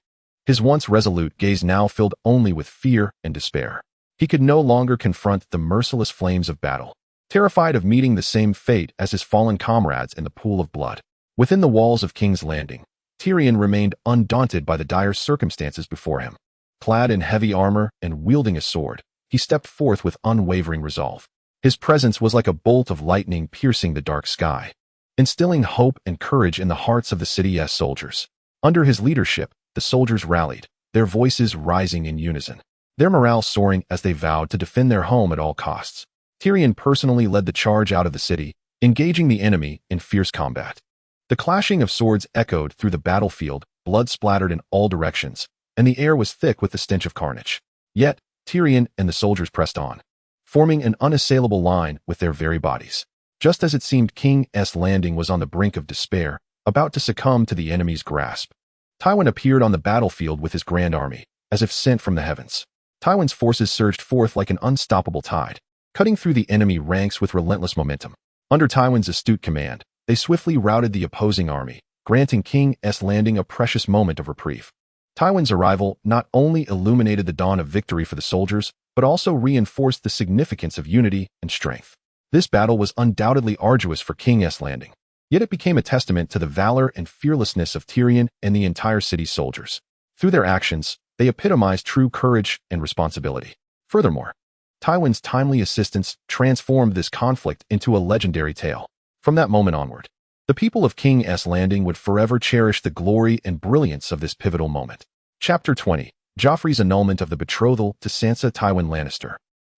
His once resolute gaze now filled only with fear and despair. He could no longer confront the merciless flames of battle, terrified of meeting the same fate as his fallen comrades in the pool of blood. Within the walls of King's Landing, Tyrion remained undaunted by the dire circumstances before him. Clad in heavy armor and wielding a sword, he stepped forth with unwavering resolve. His presence was like a bolt of lightning piercing the dark sky, instilling hope and courage in the hearts of the city's soldiers. Under his leadership, the soldiers rallied, their voices rising in unison, their morale soaring as they vowed to defend their home at all costs. Tyrion personally led the charge out of the city, engaging the enemy in fierce combat. The clashing of swords echoed through the battlefield, blood splattered in all directions, and the air was thick with the stench of carnage. Yet, Tyrion and the soldiers pressed on, forming an unassailable line with their very bodies. Just as it seemed King's Landing was on the brink of despair, about to succumb to the enemy's grasp, Tywin appeared on the battlefield with his grand army, as if sent from the heavens. Tywin's forces surged forth like an unstoppable tide, cutting through the enemy ranks with relentless momentum. Under Tywin's astute command, they swiftly routed the opposing army, granting King's Landing a precious moment of reprieve. Tywin's arrival not only illuminated the dawn of victory for the soldiers, but also reinforced the significance of unity and strength. This battle was undoubtedly arduous for King's Landing, yet it became a testament to the valor and fearlessness of Tyrion and the entire city's soldiers. Through their actions, they epitomized true courage and responsibility. Furthermore, Tywin's timely assistance transformed this conflict into a legendary tale. From that moment onward, the people of King's Landing would forever cherish the glory and brilliance of this pivotal moment. Chapter 20. Joffrey's annulment of the betrothal to Sansa. Tywin Lannister,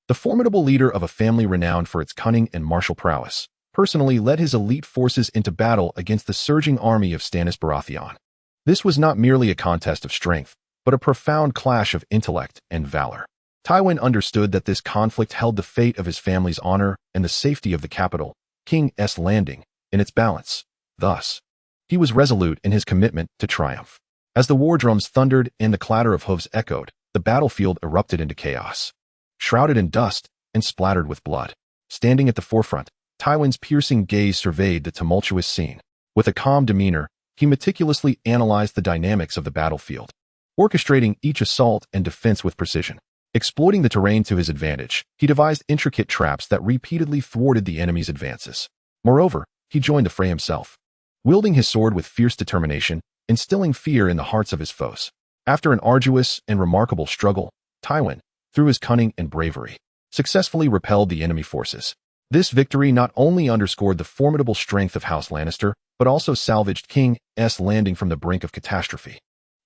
the formidable leader of a family renowned for its cunning and martial prowess, personally led his elite forces into battle against the surging army of Stannis Baratheon. This was not merely a contest of strength, but a profound clash of intellect and valor. Tywin understood that this conflict held the fate of his family's honor and the safety of the capital, King's Landing, in its balance. Thus, he was resolute in his commitment to triumph. As the war drums thundered and the clatter of hooves echoed, the battlefield erupted into chaos. Shrouded in dust and splattered with blood, standing at the forefront, Tywin's piercing gaze surveyed the tumultuous scene. With a calm demeanor, he meticulously analyzed the dynamics of the battlefield, orchestrating each assault and defense with precision. Exploiting the terrain to his advantage, he devised intricate traps that repeatedly thwarted the enemy's advances. Moreover, he joined the fray himself, wielding his sword with fierce determination, instilling fear in the hearts of his foes. After an arduous and remarkable struggle, Tywin, through his cunning and bravery, successfully repelled the enemy forces. This victory not only underscored the formidable strength of House Lannister, but also salvaged King's Landing from the brink of catastrophe,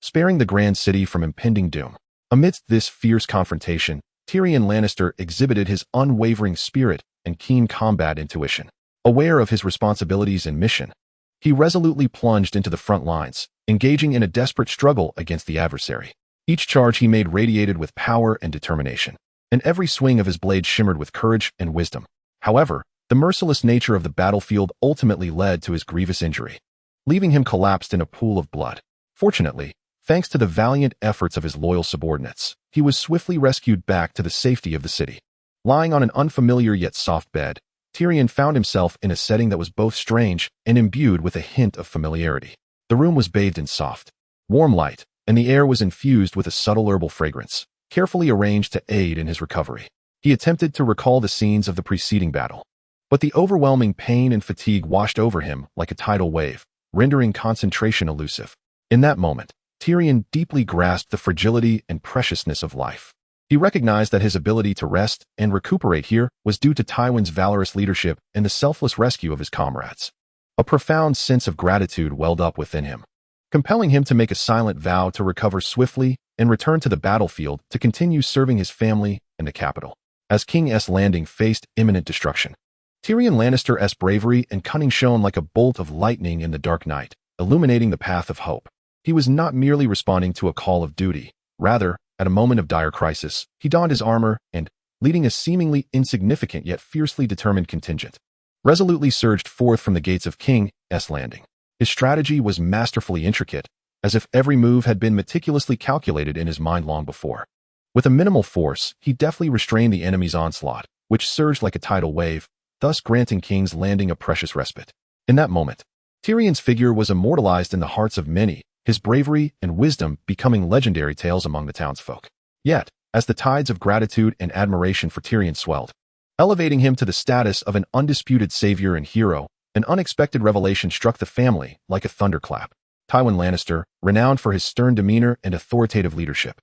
sparing the Grand City from impending doom. Amidst this fierce confrontation, Tyrion Lannister exhibited his unwavering spirit and keen combat intuition. Aware of his responsibilities and mission, he resolutely plunged into the front lines, engaging in a desperate struggle against the adversary. Each charge he made radiated with power and determination, and every swing of his blade shimmered with courage and wisdom. However, the merciless nature of the battlefield ultimately led to his grievous injury, leaving him collapsed in a pool of blood. Fortunately, thanks to the valiant efforts of his loyal subordinates, he was swiftly rescued back to the safety of the city. Lying on an unfamiliar yet soft bed, Tyrion found himself in a setting that was both strange and imbued with a hint of familiarity. The room was bathed in soft, warm light, and the air was infused with a subtle herbal fragrance, carefully arranged to aid in his recovery. He attempted to recall the scenes of the preceding battle, but the overwhelming pain and fatigue washed over him like a tidal wave, rendering concentration elusive. In that moment, Tyrion deeply grasped the fragility and preciousness of life. He recognized that his ability to rest and recuperate here was due to Tywin's valorous leadership and the selfless rescue of his comrades. A profound sense of gratitude welled up within him, compelling him to make a silent vow to recover swiftly and return to the battlefield to continue serving his family and the capital. As King's Landing faced imminent destruction, Tyrion Lannister's bravery and cunning shone like a bolt of lightning in the dark night, illuminating the path of hope. He was not merely responding to a call of duty. Rather, at a moment of dire crisis, he donned his armor and, leading a seemingly insignificant yet fiercely determined contingent, resolutely surged forth from the gates of King's Landing. His strategy was masterfully intricate, as if every move had been meticulously calculated in his mind long before. With a minimal force, he deftly restrained the enemy's onslaught, which surged like a tidal wave, thus granting King's Landing a precious respite. In that moment, Tyrion's figure was immortalized in the hearts of many, his bravery and wisdom becoming legendary tales among the townsfolk. Yet, as the tides of gratitude and admiration for Tyrion swelled, elevating him to the status of an undisputed savior and hero, an unexpected revelation struck the family like a thunderclap. Tywin Lannister, renowned for his stern demeanor and authoritative leadership,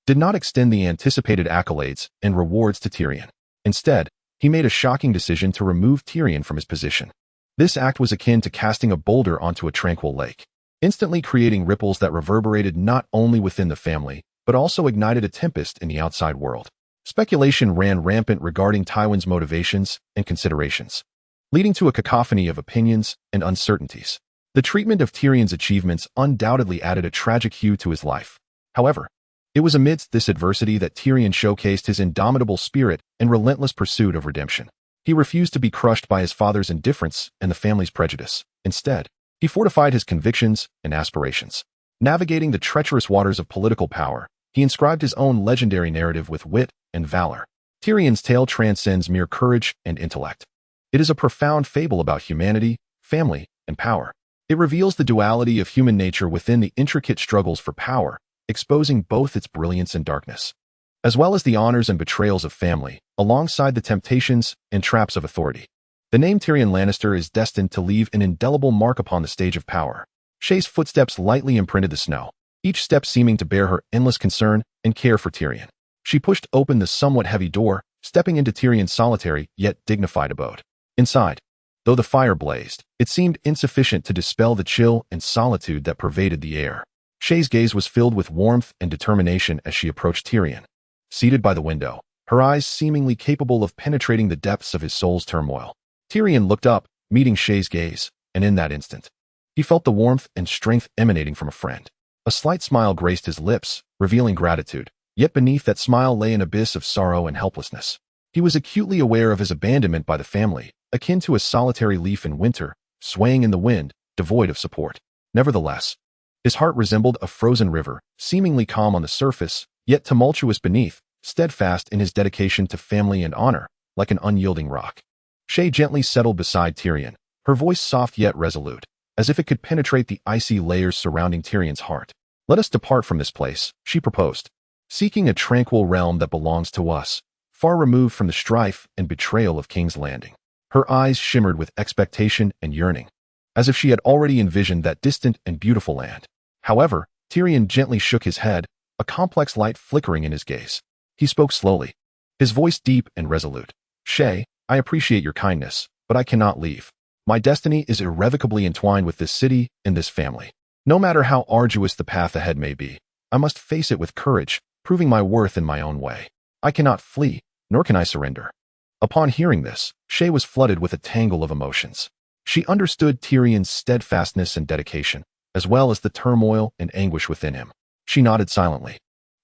did not extend the anticipated accolades and rewards to Tyrion. Instead, he made a shocking decision to remove Tyrion from his position. This act was akin to casting a boulder onto a tranquil lake, instantly creating ripples that reverberated not only within the family, but also ignited a tempest in the outside world. Speculation ran rampant regarding Tywin's motivations and considerations, leading to a cacophony of opinions and uncertainties. The treatment of Tyrion's achievements undoubtedly added a tragic hue to his life. However, it was amidst this adversity that Tyrion showcased his indomitable spirit and relentless pursuit of redemption. He refused to be crushed by his father's indifference and the family's prejudice. Instead, he fortified his convictions and aspirations. Navigating the treacherous waters of political power, he inscribed his own legendary narrative with wit and valor. Tyrion's tale transcends mere courage and intellect. It is a profound fable about humanity, family, and power. It reveals the duality of human nature within the intricate struggles for power, exposing both its brilliance and darkness, as well as the honors and betrayals of family, alongside the temptations and traps of authority. The name Tyrion Lannister is destined to leave an indelible mark upon the stage of power. Shay's footsteps lightly imprinted the snow, each step seeming to bear her endless concern and care for Tyrion. She pushed open the somewhat heavy door, stepping into Tyrion's solitary yet dignified abode. Inside, though the fire blazed, it seemed insufficient to dispel the chill and solitude that pervaded the air. Shay's gaze was filled with warmth and determination as she approached Tyrion. Seated by the window, her eyes seemingly capable of penetrating the depths of his soul's turmoil. Tyrion looked up, meeting Shay's gaze, and in that instant, he felt the warmth and strength emanating from a friend. A slight smile graced his lips, revealing gratitude, yet beneath that smile lay an abyss of sorrow and helplessness. He was acutely aware of his abandonment by the family, akin to a solitary leaf in winter, swaying in the wind, devoid of support. Nevertheless, his heart resembled a frozen river, seemingly calm on the surface, yet tumultuous beneath, steadfast in his dedication to family and honor, like an unyielding rock. Shay gently settled beside Tyrion, her voice soft yet resolute, as if it could penetrate the icy layers surrounding Tyrion's heart. "Let us depart from this place," she proposed, "seeking a tranquil realm that belongs to us, far removed from the strife and betrayal of King's Landing." Her eyes shimmered with expectation and yearning, as if she had already envisioned that distant and beautiful land. However, Tyrion gently shook his head, a complex light flickering in his gaze. He spoke slowly, his voice deep and resolute. "Shay, I appreciate your kindness, but I cannot leave. My destiny is irrevocably entwined with this city and this family. No matter how arduous the path ahead may be, I must face it with courage, proving my worth in my own way. I cannot flee, nor can I surrender." Upon hearing this, Shay was flooded with a tangle of emotions. She understood Tyrion's steadfastness and dedication, as well as the turmoil and anguish within him. She nodded silently,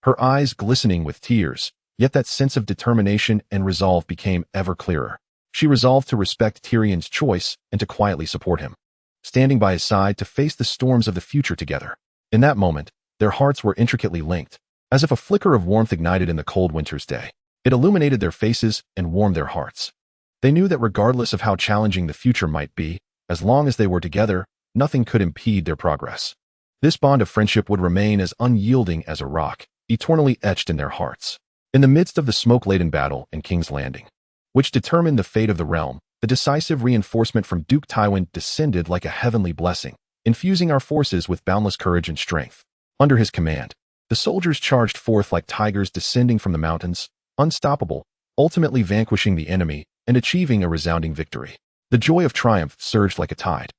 her eyes glistening with tears, yet that sense of determination and resolve became ever clearer. She resolved to respect Tyrion's choice and to quietly support him, standing by his side to face the storms of the future together. In that moment, their hearts were intricately linked, as if a flicker of warmth ignited in the cold winter's day. It illuminated their faces and warmed their hearts. They knew that regardless of how challenging the future might be, as long as they were together, nothing could impede their progress. This bond of friendship would remain as unyielding as a rock, eternally etched in their hearts. In the midst of the smoke-laden battle in King's Landing, which determined the fate of the realm, the decisive reinforcement from Duke Tywin descended like a heavenly blessing, infusing our forces with boundless courage and strength. Under his command, the soldiers charged forth like tigers descending from the mountains, unstoppable, ultimately vanquishing the enemy and achieving a resounding victory. The joy of triumph surged like a tide,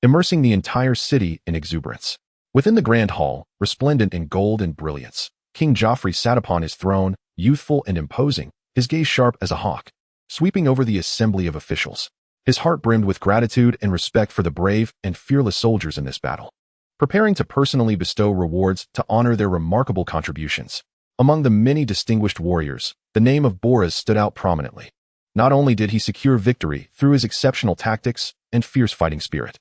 immersing the entire city in exuberance. Within the grand hall, resplendent in gold and brilliance, King Joffrey sat upon his throne, youthful and imposing, his gaze sharp as a hawk, sweeping over the assembly of officials. His heart brimmed with gratitude and respect for the brave and fearless soldiers in this battle, preparing to personally bestow rewards to honor their remarkable contributions. Among the many distinguished warriors, the name of Boris stood out prominently. Not only did he secure victory through his exceptional tactics and fierce fighting spirit,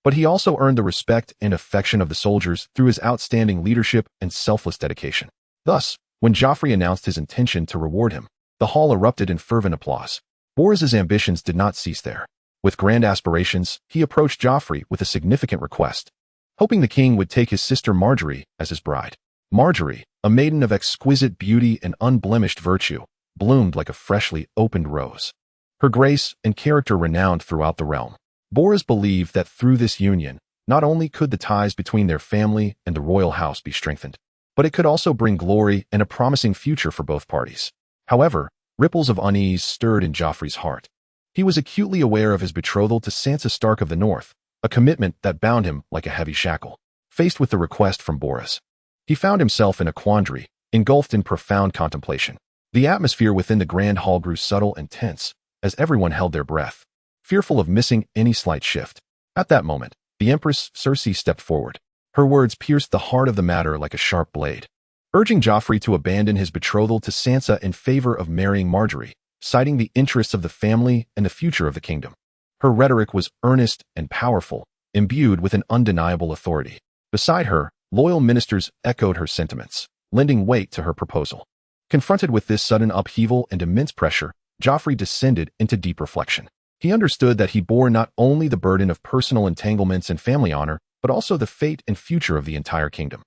but he also earned the respect and affection of the soldiers through his outstanding leadership and selfless dedication. Thus, when Joffrey announced his intention to reward him, the hall erupted in fervent applause. Boris's ambitions did not cease there. With grand aspirations, he approached Joffrey with a significant request, hoping the king would take his sister Margaery as his bride. Margaery, a maiden of exquisite beauty and unblemished virtue, bloomed like a freshly opened rose, her grace and character renowned throughout the realm. Boris believed that through this union, not only could the ties between their family and the royal house be strengthened, but it could also bring glory and a promising future for both parties. However, ripples of unease stirred in Joffrey's heart. He was acutely aware of his betrothal to Sansa Stark of the North, a commitment that bound him like a heavy shackle. Faced with the request from Boris, he found himself in a quandary, engulfed in profound contemplation. The atmosphere within the grand hall grew subtle and tense, as everyone held their breath, fearful of missing any slight shift. At that moment, the Empress Cersei stepped forward. Her words pierced the heart of the matter like a sharp blade, urging Joffrey to abandon his betrothal to Sansa in favor of marrying Margaery, citing the interests of the family and the future of the kingdom. Her rhetoric was earnest and powerful, imbued with an undeniable authority. Beside her, loyal ministers echoed her sentiments, lending weight to her proposal. Confronted with this sudden upheaval and immense pressure, Joffrey descended into deep reflection. He understood that he bore not only the burden of personal entanglements and family honor, but also the fate and future of the entire kingdom.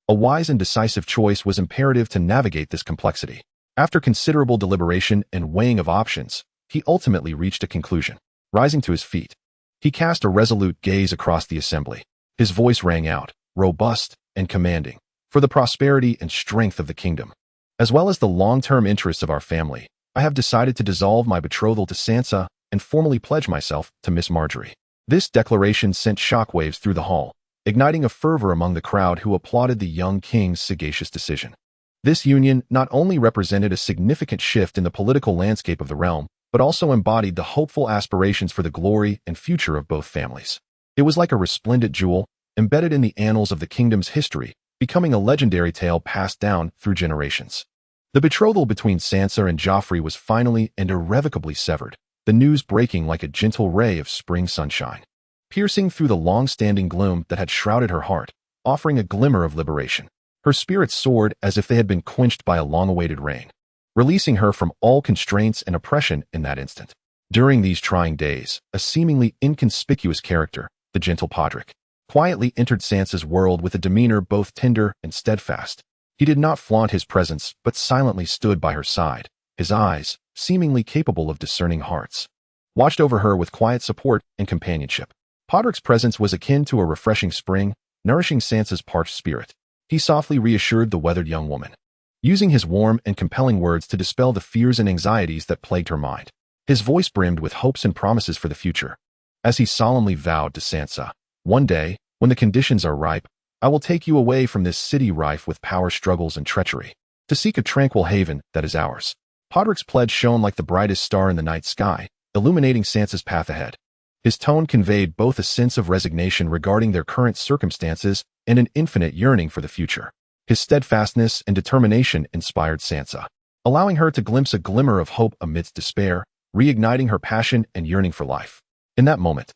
A wise and decisive choice was imperative to navigate this complexity. After considerable deliberation and weighing of options, he ultimately reached a conclusion. Rising to his feet, he cast a resolute gaze across the assembly. His voice rang out, robust and commanding, "For the prosperity and strength of the kingdom, as well as the long-term interests of our family, I have decided to dissolve my betrothal to Sansa and formally pledge myself to Miss Margaery." This declaration sent shockwaves through the hall, igniting a fervor among the crowd who applauded the young king's sagacious decision. This union not only represented a significant shift in the political landscape of the realm, but also embodied the hopeful aspirations for the glory and future of both families. It was like a resplendent jewel, embedded in the annals of the kingdom's history, becoming a legendary tale passed down through generations. The betrothal between Sansa and Joffrey was finally and irrevocably severed, the news breaking like a gentle ray of spring sunshine, piercing through the long-standing gloom that had shrouded her heart, offering a glimmer of liberation. Her spirits soared as if they had been quenched by a long-awaited rain, releasing her from all constraints and oppression in that instant. During these trying days, a seemingly inconspicuous character, the gentle Podrick, quietly entered Sansa's world with a demeanor both tender and steadfast. He did not flaunt his presence, but silently stood by her side. His eyes, seemingly capable of discerning hearts, watched over her with quiet support and companionship. Podrick's presence was akin to a refreshing spring, nourishing Sansa's parched spirit. He softly reassured the weathered young woman, using his warm and compelling words to dispel the fears and anxieties that plagued her mind. His voice brimmed with hopes and promises for the future, as he solemnly vowed to Sansa, "One day, when the conditions are ripe, I will take you away from this city rife with power struggles and treachery, to seek a tranquil haven that is ours." Podrick's pledge shone like the brightest star in the night sky, illuminating Sansa's path ahead. His tone conveyed both a sense of resignation regarding their current circumstances and an infinite yearning for the future. His steadfastness and determination inspired Sansa, allowing her to glimpse a glimmer of hope amidst despair, reigniting her passion and yearning for life. In that moment,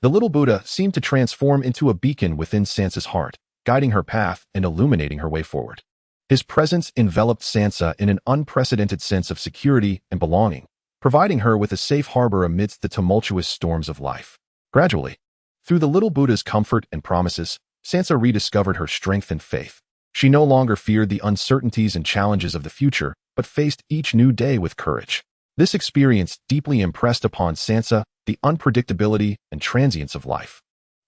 the little Buddha seemed to transform into a beacon within Sansa's heart, guiding her path and illuminating her way forward. His presence enveloped Sansa in an unprecedented sense of security and belonging, providing her with a safe harbor amidst the tumultuous storms of life. Gradually, through the little Buddha's comfort and promises, Sansa rediscovered her strength and faith. She no longer feared the uncertainties and challenges of the future, but faced each new day with courage. This experience deeply impressed upon Sansa the unpredictability and transience of life,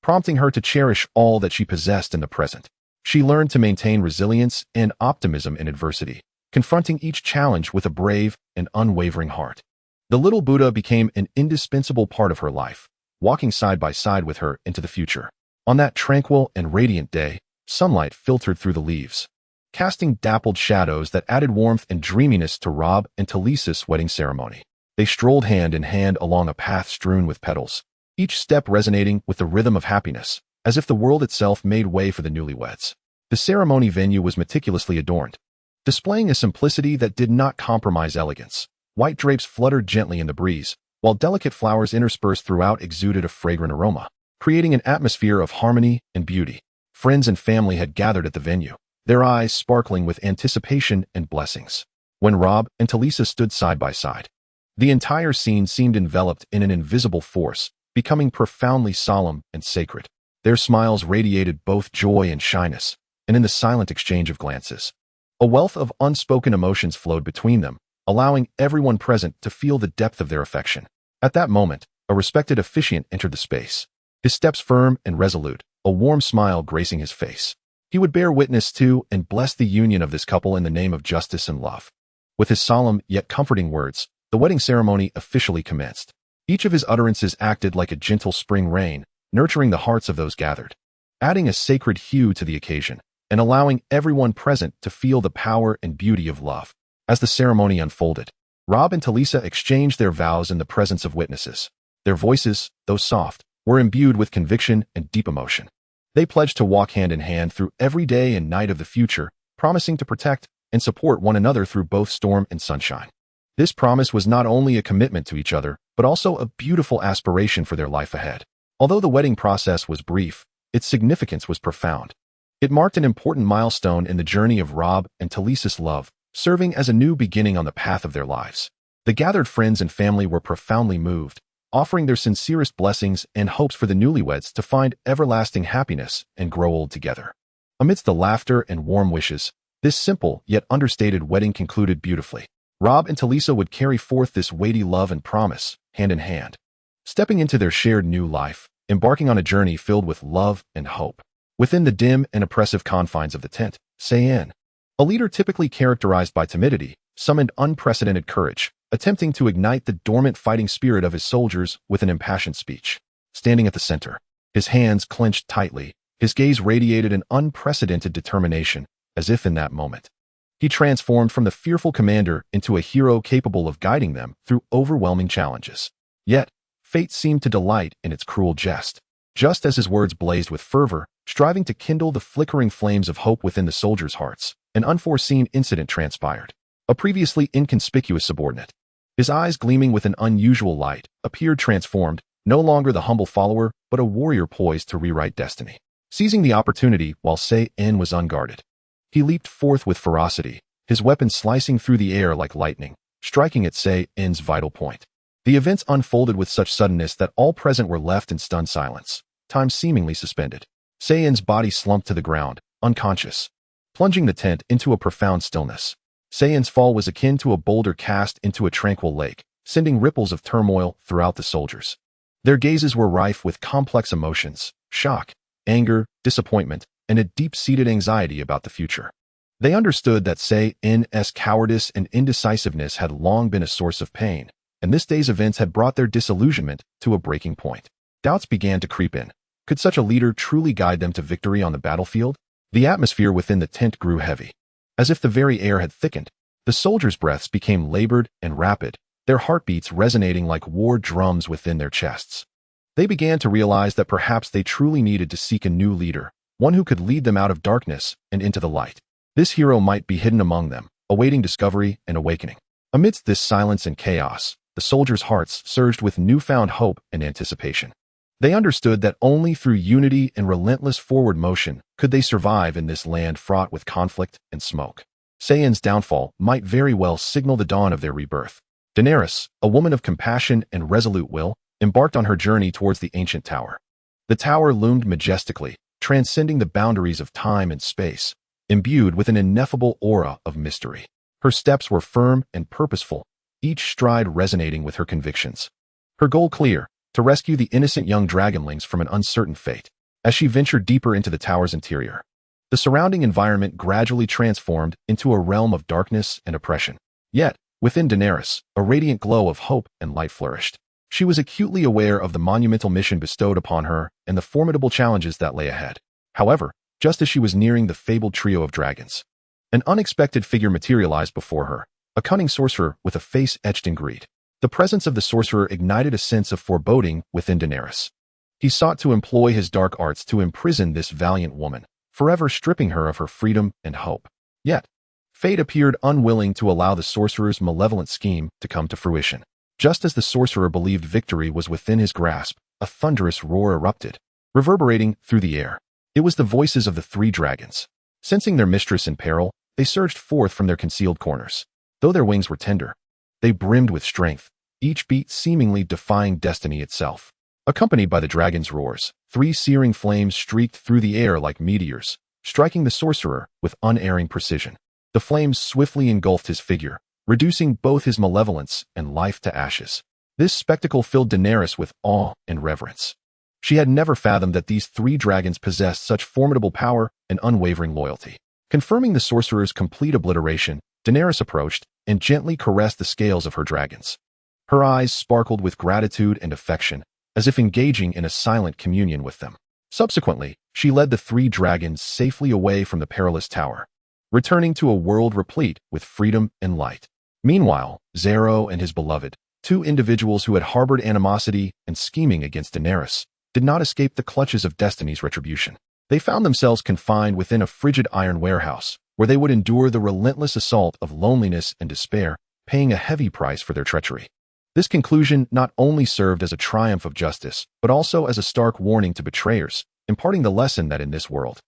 prompting her to cherish all that she possessed in the present. She learned to maintain resilience and optimism in adversity, confronting each challenge with a brave and unwavering heart. The little Buddha became an indispensable part of her life, walking side by side with her into the future. On that tranquil and radiant day, sunlight filtered through the leaves, casting dappled shadows that added warmth and dreaminess to Robb and Talisa's wedding ceremony. They strolled hand in hand along a path strewn with petals, each step resonating with the rhythm of happiness, as if the world itself made way for the newlyweds. The ceremony venue was meticulously adorned, displaying a simplicity that did not compromise elegance. White drapes fluttered gently in the breeze, while delicate flowers interspersed throughout exuded a fragrant aroma, creating an atmosphere of harmony and beauty. Friends and family had gathered at the venue, their eyes sparkling with anticipation and blessings. When Robb and Talisa stood side by side, the entire scene seemed enveloped in an invisible force, becoming profoundly solemn and sacred. Their smiles radiated both joy and shyness, and in the silent exchange of glances, a wealth of unspoken emotions flowed between them, allowing everyone present to feel the depth of their affection. At that moment, a respected officiant entered the space, his steps firm and resolute, a warm smile gracing his face. He would bear witness to and bless the union of this couple in the name of justice and love. With his solemn yet comforting words, the wedding ceremony officially commenced. Each of his utterances acted like a gentle spring rain, nurturing the hearts of those gathered, adding a sacred hue to the occasion, and allowing everyone present to feel the power and beauty of love. As the ceremony unfolded, Robb and Talisa exchanged their vows in the presence of witnesses. Their voices, though soft, were imbued with conviction and deep emotion. They pledged to walk hand in hand through every day and night of the future, promising to protect and support one another through both storm and sunshine. This promise was not only a commitment to each other, but also a beautiful aspiration for their life ahead. Although the wedding process was brief, its significance was profound. It marked an important milestone in the journey of Robb and Talisa's love, serving as a new beginning on the path of their lives. The gathered friends and family were profoundly moved, offering their sincerest blessings and hopes for the newlyweds to find everlasting happiness and grow old together. Amidst the laughter and warm wishes, this simple yet understated wedding concluded beautifully. Robb and Talisa would carry forth this weighty love and promise, hand in hand, stepping into their shared new life, embarking on a journey filled with love and hope. Within the dim and oppressive confines of the tent, Sayan, a leader typically characterized by timidity, summoned unprecedented courage, attempting to ignite the dormant fighting spirit of his soldiers with an impassioned speech. Standing at the center, his hands clenched tightly, his gaze radiated an unprecedented determination, as if in that moment, he transformed from the fearful commander into a hero capable of guiding them through overwhelming challenges. Yet, fate seemed to delight in its cruel jest. Just as his words blazed with fervor, striving to kindle the flickering flames of hope within the soldiers' hearts, an unforeseen incident transpired. A previously inconspicuous subordinate, his eyes gleaming with an unusual light, appeared transformed, no longer the humble follower, but a warrior poised to rewrite destiny. Seizing the opportunity while Se-En was unguarded, he leaped forth with ferocity, his weapon slicing through the air like lightning, striking at Se-En's vital point. The events unfolded with such suddenness that all present were left in stunned silence, time seemingly suspended. Se-En's body slumped to the ground, unconscious, plunging the tent into a profound stillness. Se-En's fall was akin to a boulder cast into a tranquil lake, sending ripples of turmoil throughout the soldiers. Their gazes were rife with complex emotions, shock, anger, disappointment, and a deep-seated anxiety about the future. They understood that Sae's cowardice and indecisiveness had long been a source of pain, and this day's events had brought their disillusionment to a breaking point. Doubts began to creep in. Could such a leader truly guide them to victory on the battlefield? The atmosphere within the tent grew heavy. As if the very air had thickened, the soldiers' breaths became labored and rapid, their heartbeats resonating like war drums within their chests. They began to realize that perhaps they truly needed to seek a new leader, one who could lead them out of darkness and into the light. This hero might be hidden among them, awaiting discovery and awakening. Amidst this silence and chaos, the soldiers' hearts surged with newfound hope and anticipation. They understood that only through unity and relentless forward motion could they survive in this land fraught with conflict and smoke. Sae's downfall might very well signal the dawn of their rebirth. Daenerys, a woman of compassion and resolute will, embarked on her journey towards the ancient tower. The tower loomed majestically, transcending the boundaries of time and space, imbued with an ineffable aura of mystery. Her steps were firm and purposeful, each stride resonating with her convictions. Her goal clear: to rescue the innocent young dragonlings from an uncertain fate. As she ventured deeper into the tower's interior, the surrounding environment gradually transformed into a realm of darkness and oppression. Yet, within Daenerys, a radiant glow of hope and light flourished. She was acutely aware of the monumental mission bestowed upon her and the formidable challenges that lay ahead. However, just as she was nearing the fabled trio of dragons, an unexpected figure materialized before her, a cunning sorcerer with a face etched in greed. The presence of the sorcerer ignited a sense of foreboding within Daenerys. He sought to employ his dark arts to imprison this valiant woman, forever stripping her of her freedom and hope. Yet, fate appeared unwilling to allow the sorcerer's malevolent scheme to come to fruition. Just as the sorcerer believed victory was within his grasp, a thunderous roar erupted, reverberating through the air. It was the voices of the three dragons. Sensing their mistress in peril, they surged forth from their concealed corners. Though their wings were tender, they brimmed with strength, each beat seemingly defying destiny itself. Accompanied by the dragon's roars, three searing flames streaked through the air like meteors, striking the sorcerer with unerring precision. The flames swiftly engulfed his figure, reducing both his malevolence and life to ashes. This spectacle filled Daenerys with awe and reverence. She had never fathomed that these three dragons possessed such formidable power and unwavering loyalty. Confirming the sorcerer's complete obliteration, Daenerys approached and gently caressed the scales of her dragons. Her eyes sparkled with gratitude and affection, as if engaging in a silent communion with them. Subsequently, she led the three dragons safely away from the perilous tower, returning to a world replete with freedom and light. Meanwhile, Zero and his beloved, two individuals who had harbored animosity and scheming against Daenerys, did not escape the clutches of destiny's retribution. They found themselves confined within a frigid iron warehouse, where they would endure the relentless assault of loneliness and despair, paying a heavy price for their treachery. This conclusion not only served as a triumph of justice, but also as a stark warning to betrayers, imparting the lesson that in this world,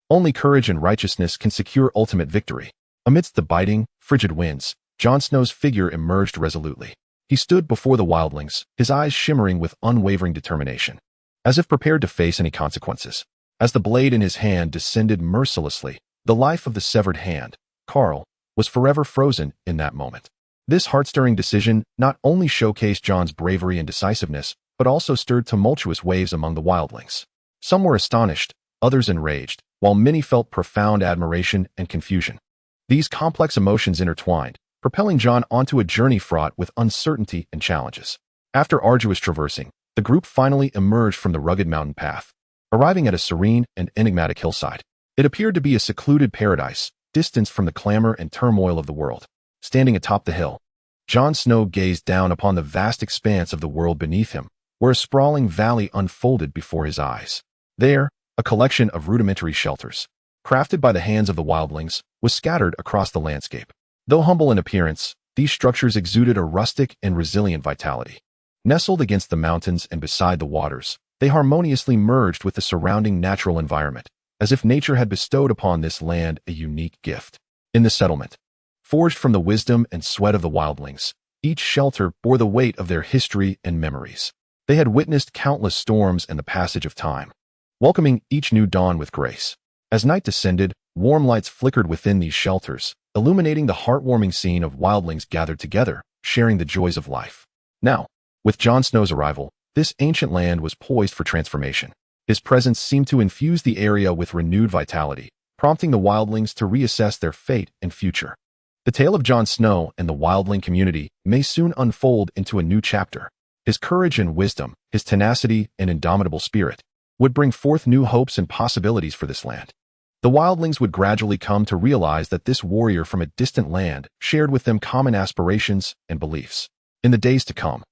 only courage and righteousness can secure ultimate victory. Amidst the biting, frigid winds, Jon Snow's figure emerged resolutely. He stood before the wildlings, his eyes shimmering with unwavering determination, as if prepared to face any consequences. As the blade in his hand descended mercilessly, the life of the severed hand, Carl, was forever frozen in that moment. This heart-stirring decision not only showcased Jon's bravery and decisiveness, but also stirred tumultuous waves among the wildlings. Some were astonished, others enraged, while many felt profound admiration and confusion. These complex emotions intertwined, propelling Jon onto a journey fraught with uncertainty and challenges. After arduous traversing, the group finally emerged from the rugged mountain path, arriving at a serene and enigmatic hillside. It appeared to be a secluded paradise, distanced from the clamor and turmoil of the world. Standing atop the hill, Jon Snow gazed down upon the vast expanse of the world beneath him, where a sprawling valley unfolded before his eyes. There, a collection of rudimentary shelters, crafted by the hands of the wildlings, was scattered across the landscape. Though humble in appearance, these structures exuded a rustic and resilient vitality. Nestled against the mountains and beside the waters, they harmoniously merged with the surrounding natural environment, as if nature had bestowed upon this land a unique gift. In the settlement, forged from the wisdom and sweat of the wildlings, each shelter bore the weight of their history and memories. They had witnessed countless storms and the passage of time, welcoming each new dawn with grace. As night descended, warm lights flickered within these shelters, illuminating the heartwarming scene of wildlings gathered together, sharing the joys of life. Now, with Jon Snow's arrival, this ancient land was poised for transformation. His presence seemed to infuse the area with renewed vitality, prompting the wildlings to reassess their fate and future. The tale of Jon Snow and the wildling community may soon unfold into a new chapter. His courage and wisdom, his tenacity and indomitable spirit, would bring forth new hopes and possibilities for this land. The wildlings would gradually come to realize that this warrior from a distant land shared with them common aspirations and beliefs. In the days to come,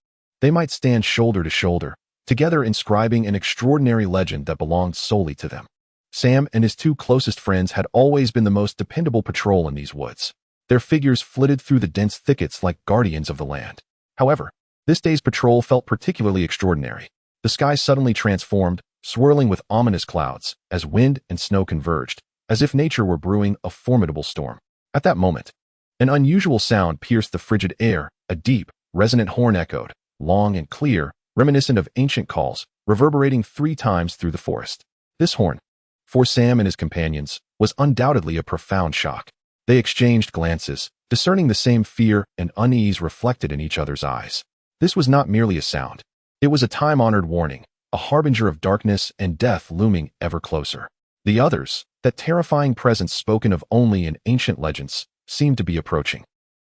they might stand shoulder to shoulder, together inscribing an extraordinary legend that belonged solely to them. Sam and his two closest friends had always been the most dependable patrol in these woods. Their figures flitted through the dense thickets like guardians of the land. However, this day's patrol felt particularly extraordinary. The sky suddenly transformed, swirling with ominous clouds, as wind and snow converged, as if nature were brewing a formidable storm. At that moment, an unusual sound pierced the frigid air. A deep, resonant horn echoed, long and clear, reminiscent of ancient calls, reverberating 3 times through the forest. This horn, for Sam and his companions, was undoubtedly a profound shock. They exchanged glances, discerning the same fear and unease reflected in each other's eyes. This was not merely a sound. It was a time-honored warning, a harbinger of darkness and death looming ever closer. The others, that terrifying presence spoken of only in ancient legends, seemed to be approaching.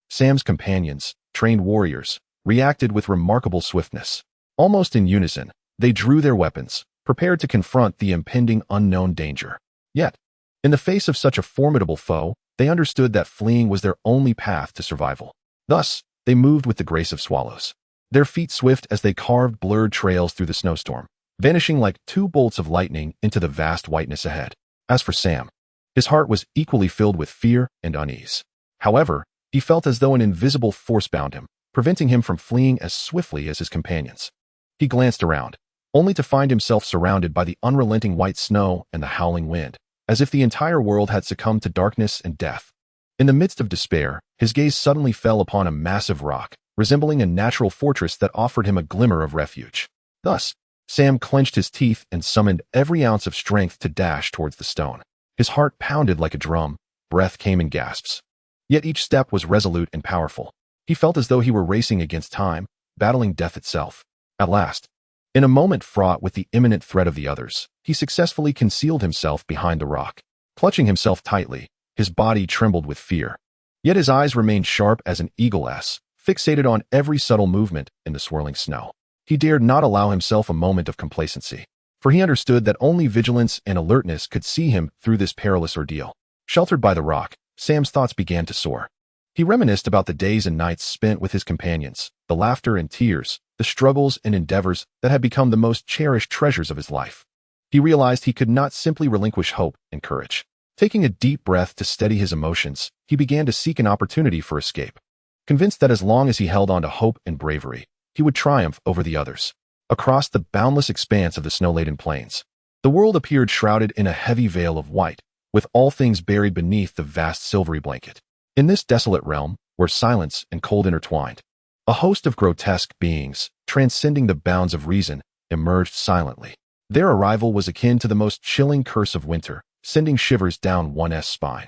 Sam's companions, trained warriors, reacted with remarkable swiftness. Almost in unison, they drew their weapons, prepared to confront the impending unknown danger. Yet, in the face of such a formidable foe, they understood that fleeing was their only path to survival. Thus, they moved with the grace of swallows, their feet swift as they carved blurred trails through the snowstorm, vanishing like 2 bolts of lightning into the vast whiteness ahead. As for Sam, his heart was equally filled with fear and unease. However, he felt as though an invisible force bound him, preventing him from fleeing as swiftly as his companions. He glanced around, only to find himself surrounded by the unrelenting white snow and the howling wind, as if the entire world had succumbed to darkness and death. In the midst of despair, his gaze suddenly fell upon a massive rock, resembling a natural fortress that offered him a glimmer of refuge. Thus, Sam clenched his teeth and summoned every ounce of strength to dash towards the stone. His heart pounded like a drum, breath came in gasps. Yet each step was resolute and powerful. He felt as though he were racing against time, battling death itself. At last, in a moment fraught with the imminent threat of the others, he successfully concealed himself behind the rock. Clutching himself tightly, his body trembled with fear. Yet his eyes remained sharp as an eagle's, fixated on every subtle movement in the swirling snow. He dared not allow himself a moment of complacency, for he understood that only vigilance and alertness could see him through this perilous ordeal. Sheltered by the rock, Sam's thoughts began to soar. He reminisced about the days and nights spent with his companions, the laughter and tears, the struggles and endeavors that had become the most cherished treasures of his life. He realized he could not simply relinquish hope and courage. Taking a deep breath to steady his emotions, he began to seek an opportunity for escape. Convinced that as long as he held on to hope and bravery, he would triumph over the others. Across the boundless expanse of the snow-laden plains, the world appeared shrouded in a heavy veil of white, with all things buried beneath the vast silvery blanket. In this desolate realm, where silence and cold intertwined, a host of grotesque beings, transcending the bounds of reason, emerged silently. Their arrival was akin to the most chilling curse of winter, sending shivers down one's spine.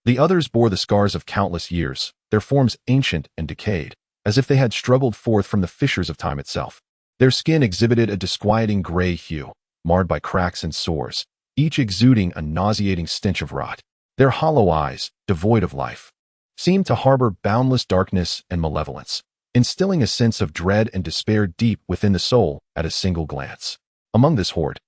The others bore the scars of countless years, their forms ancient and decayed, as if they had struggled forth from the fissures of time itself. Their skin exhibited a disquieting gray hue, marred by cracks and sores, each exuding a nauseating stench of rot. Their hollow eyes, devoid of life, seemed to harbor boundless darkness and malevolence, instilling a sense of dread and despair deep within the soul at a single glance. Among this horde,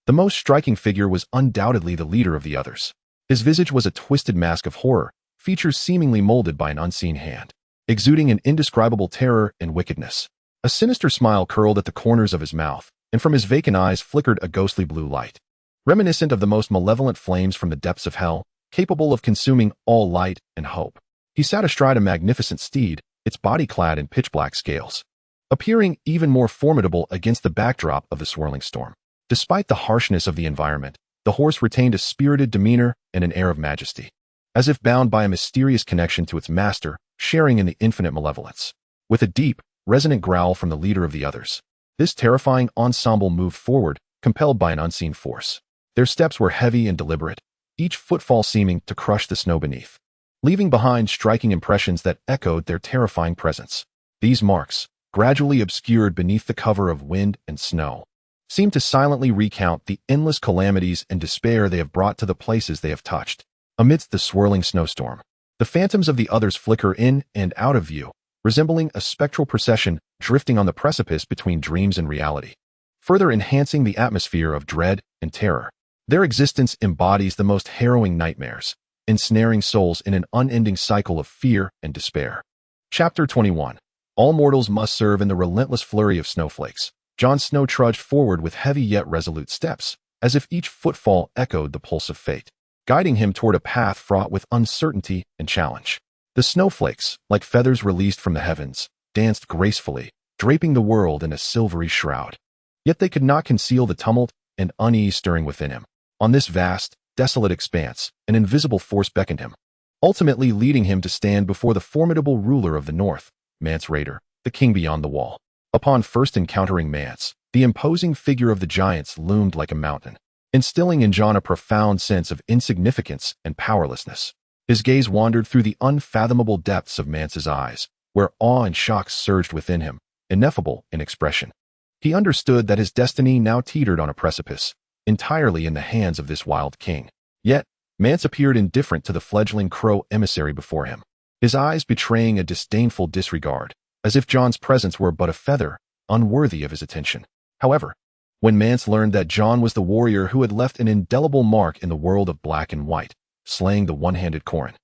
the most striking figure was undoubtedly the leader of the others. His visage was a twisted mask of horror, features seemingly molded by an unseen hand, exuding an indescribable terror and wickedness. A sinister smile curled at the corners of his mouth, and from his vacant eyes flickered a ghostly blue light, reminiscent of the most malevolent flames from the depths of hell, capable of consuming all light and hope. He sat astride a magnificent steed, its body clad in pitch-black scales, appearing even more formidable against the backdrop of the swirling storm. Despite the harshness of the environment, the horse retained a spirited demeanor and an air of majesty, as if bound by a mysterious connection to its master, sharing in the infinite malevolence. With a deep, resonant growl from the leader of the others, this terrifying ensemble moved forward, compelled by an unseen force. Their steps were heavy and deliberate, each footfall seeming to crush the snow beneath, leaving behind striking impressions that echoed their terrifying presence. These marks, gradually obscured beneath the cover of wind and snow, seemed to silently recount the endless calamities and despair they have brought to the places they have touched. amidst the swirling snowstorm. The phantoms of the others flicker in and out of view, resembling a spectral procession drifting on the precipice between dreams and reality, further enhancing the atmosphere of dread and terror. Their existence embodies the most harrowing nightmares, ensnaring souls in an unending cycle of fear and despair. Chapter 21. All mortals must serve in the relentless flurry of snowflakes. Jon Snow trudged forward with heavy yet resolute steps, as if each footfall echoed the pulse of fate, guiding him toward a path fraught with uncertainty and challenge. The snowflakes, like feathers released from the heavens, danced gracefully, draping the world in a silvery shroud. Yet they could not conceal the tumult and unease stirring within him. On this vast, desolate expanse, an invisible force beckoned him, ultimately leading him to stand before the formidable ruler of the North, Mance Rayder, the king beyond the wall. Upon first encountering Mance, the imposing figure of the giants loomed like a mountain, instilling in Jon a profound sense of insignificance and powerlessness. His gaze wandered through the unfathomable depths of Mance's eyes, where awe and shock surged within him, ineffable in expression. He understood that his destiny now teetered on a precipice, entirely in the hands of this wild king. Yet, Mance appeared indifferent to the fledgling crow emissary before him, his eyes betraying a disdainful disregard, as if Jon's presence were but a feather, unworthy of his attention. However, when Mance learned that Jon was the warrior who had left an indelible mark in the world of black and white, slaying the one-handed Corrin,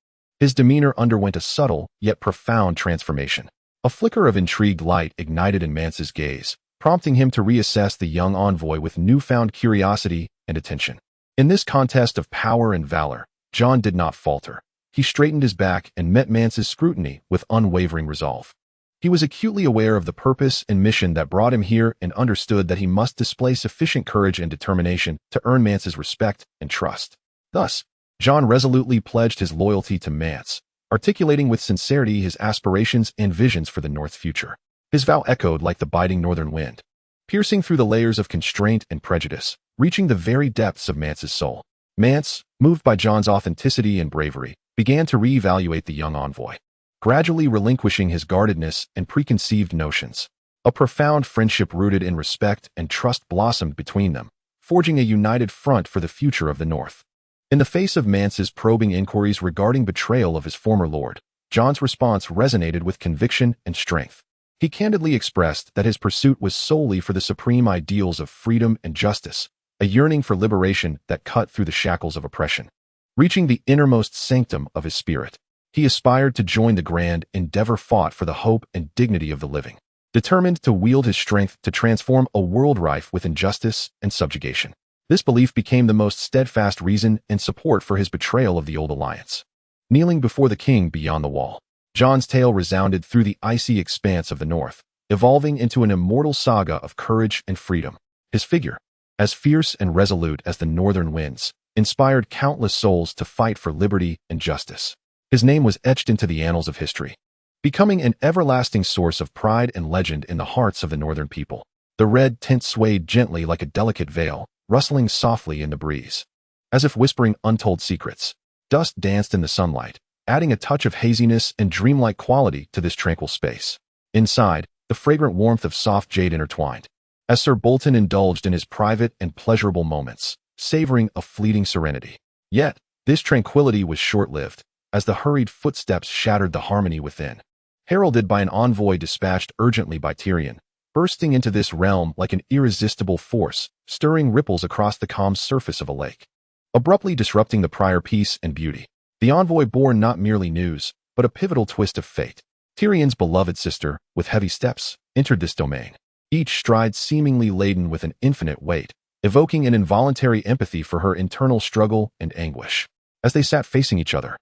his demeanor underwent a subtle yet profound transformation. A flicker of intrigued light ignited in Mance's gaze, prompting him to reassess the young envoy with newfound curiosity and attention. In this contest of power and valor, Jon did not falter. He straightened his back and met Mance's scrutiny with unwavering resolve. He was acutely aware of the purpose and mission that brought him here and understood that he must display sufficient courage and determination to earn Mance's respect and trust. Thus, Jon resolutely pledged his loyalty to Mance, articulating with sincerity his aspirations and visions for the North's future. His vow echoed like the biting northern wind, piercing through the layers of constraint and prejudice, reaching the very depths of Mance's soul. Mance, moved by Jon's authenticity and bravery, began to reevaluate the young envoy, gradually relinquishing his guardedness and preconceived notions. A profound friendship rooted in respect and trust blossomed between them, forging a united front for the future of the North. In the face of Mance's probing inquiries regarding betrayal of his former lord, Jon's response resonated with conviction and strength. He candidly expressed that his pursuit was solely for the supreme ideals of freedom and justice, a yearning for liberation that cut through the shackles of oppression. Reaching the innermost sanctum of his spirit, he aspired to join the grand endeavor fought for the hope and dignity of the living, determined to wield his strength to transform a world rife with injustice and subjugation. This belief became the most steadfast reason and support for his betrayal of the old alliance. Kneeling before the king beyond the wall, Jon's tale resounded through the icy expanse of the North, evolving into an immortal saga of courage and freedom. His figure, as fierce and resolute as the northern winds, inspired countless souls to fight for liberty and justice. His name was etched into the annals of history, becoming an everlasting source of pride and legend in the hearts of the northern people. The red tint swayed gently like a delicate veil, rustling softly in the breeze, as if whispering untold secrets. Dust danced in the sunlight, adding a touch of haziness and dreamlike quality to this tranquil space. Inside, the fragrant warmth of soft jade intertwined, as Sir Bolton indulged in his private and pleasurable moments, savoring a fleeting serenity. Yet, this tranquility was short-lived, as the hurried footsteps shattered the harmony within. Heralded by an envoy dispatched urgently by Tyrion, bursting into this realm like an irresistible force, stirring ripples across the calm surface of a lake, abruptly disrupting the prior peace and beauty. The envoy bore not merely news, but a pivotal twist of fate. Tyrion's beloved sister, with heavy steps, entered this domain, each stride seemingly laden with an infinite weight, evoking an involuntary empathy for her internal struggle and anguish. As they sat facing each other,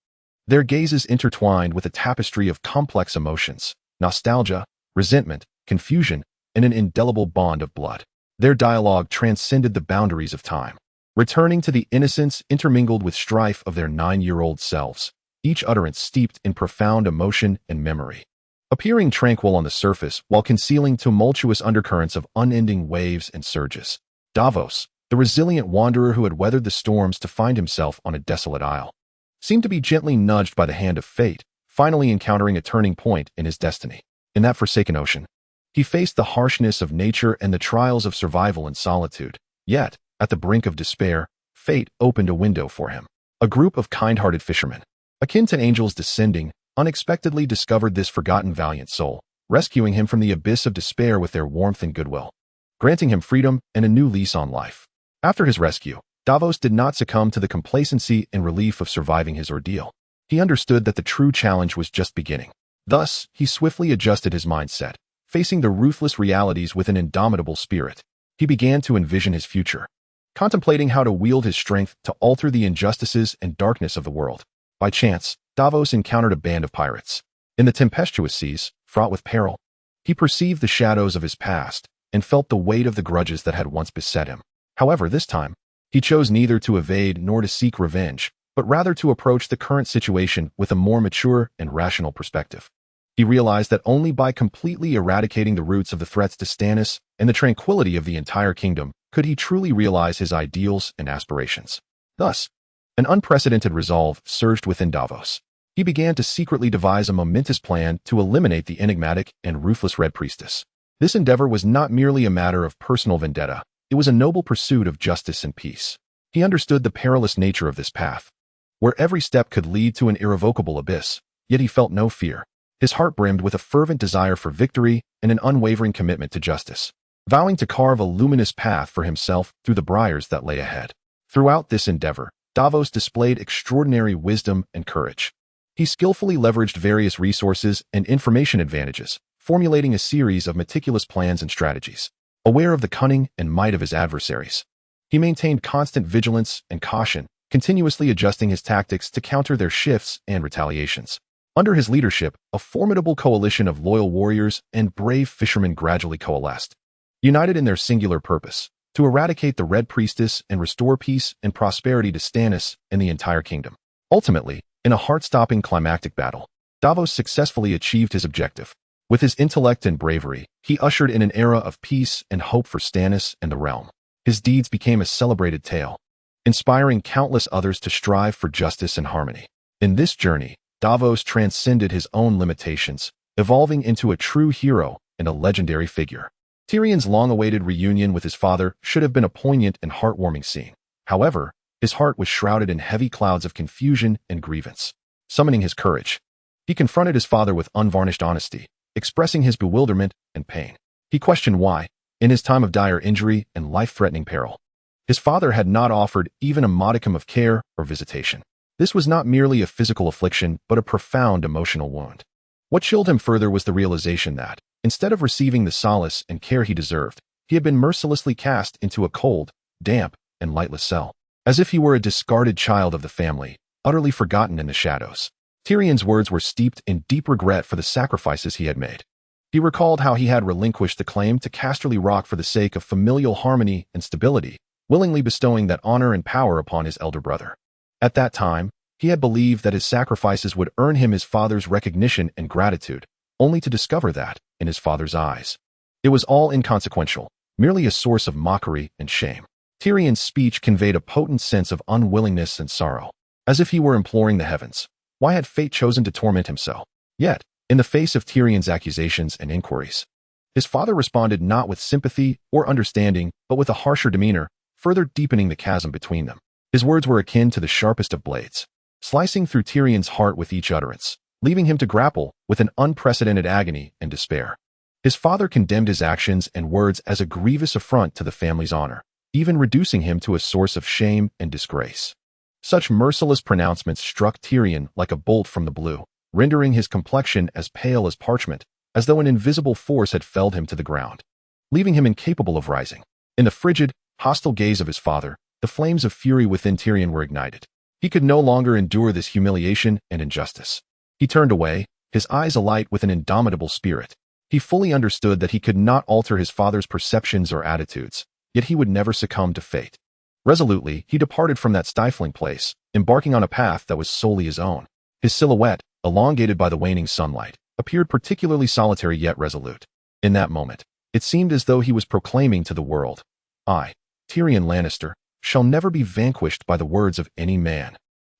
their gazes intertwined with a tapestry of complex emotions, nostalgia, resentment, confusion, and an indelible bond of blood. Their dialogue transcended the boundaries of time, returning to the innocence intermingled with strife of their 9-year-old selves, each utterance steeped in profound emotion and memory, appearing tranquil on the surface while concealing tumultuous undercurrents of unending waves and surges. Davos, the resilient wanderer who had weathered the storms to find himself on a desolate isle, seemed to be gently nudged by the hand of fate, finally encountering a turning point in his destiny. In that forsaken ocean, he faced the harshness of nature and the trials of survival and solitude. Yet, at the brink of despair, fate opened a window for him. A group of kind-hearted fishermen, akin to angels descending, unexpectedly discovered this forgotten valiant soul, rescuing him from the abyss of despair with their warmth and goodwill, granting him freedom and a new lease on life. After his rescue, Davos did not succumb to the complacency and relief of surviving his ordeal. He understood that the true challenge was just beginning. Thus, he swiftly adjusted his mindset, facing the ruthless realities with an indomitable spirit. He began to envision his future, contemplating how to wield his strength to alter the injustices and darkness of the world. By chance, Davos encountered a band of pirates. In the tempestuous seas, fraught with peril, he perceived the shadows of his past and felt the weight of the grudges that had once beset him. However, this time, he chose neither to evade nor to seek revenge, but rather to approach the current situation with a more mature and rational perspective. He realized that only by completely eradicating the roots of the threats to Stannis and the tranquility of the entire kingdom could he truly realize his ideals and aspirations. Thus, an unprecedented resolve surged within Davos. He began to secretly devise a momentous plan to eliminate the enigmatic and ruthless Red Priestess. This endeavor was not merely a matter of personal vendetta, it was a noble pursuit of justice and peace. He understood the perilous nature of this path, where every step could lead to an irrevocable abyss, yet he felt no fear. His heart brimmed with a fervent desire for victory and an unwavering commitment to justice, vowing to carve a luminous path for himself through the briars that lay ahead. Throughout this endeavor, Davos displayed extraordinary wisdom and courage. He skillfully leveraged various resources and information advantages, formulating a series of meticulous plans and strategies. Aware of the cunning and might of his adversaries, he maintained constant vigilance and caution, continuously adjusting his tactics to counter their shifts and retaliations. Under his leadership, a formidable coalition of loyal warriors and brave fishermen gradually coalesced, united in their singular purpose, to eradicate the Red Priestess and restore peace and prosperity to Stannis and the entire kingdom. Ultimately, in a heart-stopping climactic battle, Davos successfully achieved his objective. With his intellect and bravery, he ushered in an era of peace and hope for Stannis and the realm. His deeds became a celebrated tale, inspiring countless others to strive for justice and harmony. In this journey, Davos transcended his own limitations, evolving into a true hero and a legendary figure. Tyrion's long-awaited reunion with his father should have been a poignant and heartwarming scene. However, his heart was shrouded in heavy clouds of confusion and grievance. Summoning his courage, he confronted his father with unvarnished honesty, expressing his bewilderment and pain. He questioned why, in his time of dire injury and life-threatening peril, his father had not offered even a modicum of care or visitation. This was not merely a physical affliction, but a profound emotional wound. What chilled him further was the realization that, instead of receiving the solace and care he deserved, he had been mercilessly cast into a cold, damp, and lightless cell, as if he were a discarded child of the family, utterly forgotten in the shadows. Tyrion's words were steeped in deep regret for the sacrifices he had made. He recalled how he had relinquished the claim to Casterly Rock for the sake of familial harmony and stability, willingly bestowing that honor and power upon his elder brother. At that time, he had believed that his sacrifices would earn him his father's recognition and gratitude, only to discover that, in his father's eyes, it was all inconsequential, merely a source of mockery and shame. Tyrion's speech conveyed a potent sense of unwillingness and sorrow, as if he were imploring the heavens. Why had fate chosen to torment him so? Yet, in the face of Tyrion's accusations and inquiries, his father responded not with sympathy or understanding, but with a harsher demeanor, further deepening the chasm between them. His words were akin to the sharpest of blades, slicing through Tyrion's heart with each utterance, leaving him to grapple with an unprecedented agony and despair. His father condemned his actions and words as a grievous affront to the family's honor, even reducing him to a source of shame and disgrace. Such merciless pronouncements struck Tyrion like a bolt from the blue, rendering his complexion as pale as parchment, as though an invisible force had felled him to the ground, leaving him incapable of rising. In the frigid, hostile gaze of his father, the flames of fury within Tyrion were ignited. He could no longer endure this humiliation and injustice. He turned away, his eyes alight with an indomitable spirit. He fully understood that he could not alter his father's perceptions or attitudes, yet he would never succumb to fate. Resolutely, he departed from that stifling place, embarking on a path that was solely his own. His silhouette, elongated by the waning sunlight, appeared particularly solitary yet resolute. In that moment, it seemed as though he was proclaiming to the world, "I, Tyrion Lannister, shall never be vanquished by the words of any man.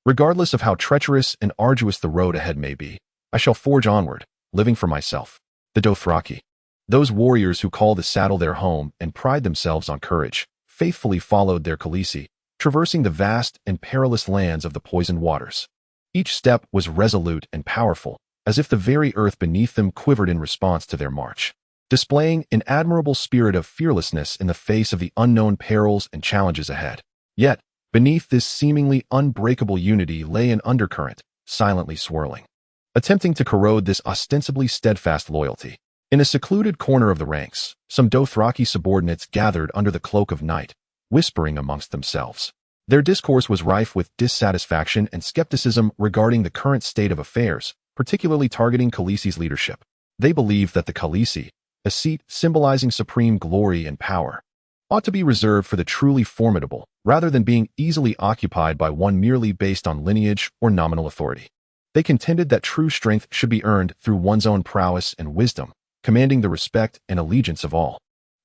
Regardless of how treacherous and arduous the road ahead may be, I shall forge onward, living for myself." The Dothraki, those warriors who call the saddle their home and pride themselves on courage, faithfully followed their Khaleesi, traversing the vast and perilous lands of the poisoned waters. Each step was resolute and powerful, as if the very earth beneath them quivered in response to their march, displaying an admirable spirit of fearlessness in the face of the unknown perils and challenges ahead. Yet, beneath this seemingly unbreakable unity lay an undercurrent, silently swirling, attempting to corrode this ostensibly steadfast loyalty. In a secluded corner of the ranks, some Dothraki subordinates gathered under the cloak of night, whispering amongst themselves. Their discourse was rife with dissatisfaction and skepticism regarding the current state of affairs, particularly targeting Khaleesi's leadership. They believed that the Khaleesi, a seat symbolizing supreme glory and power, ought to be reserved for the truly formidable, rather than being easily occupied by one merely based on lineage or nominal authority. They contended that true strength should be earned through one's own prowess and wisdom, commanding the respect and allegiance of all.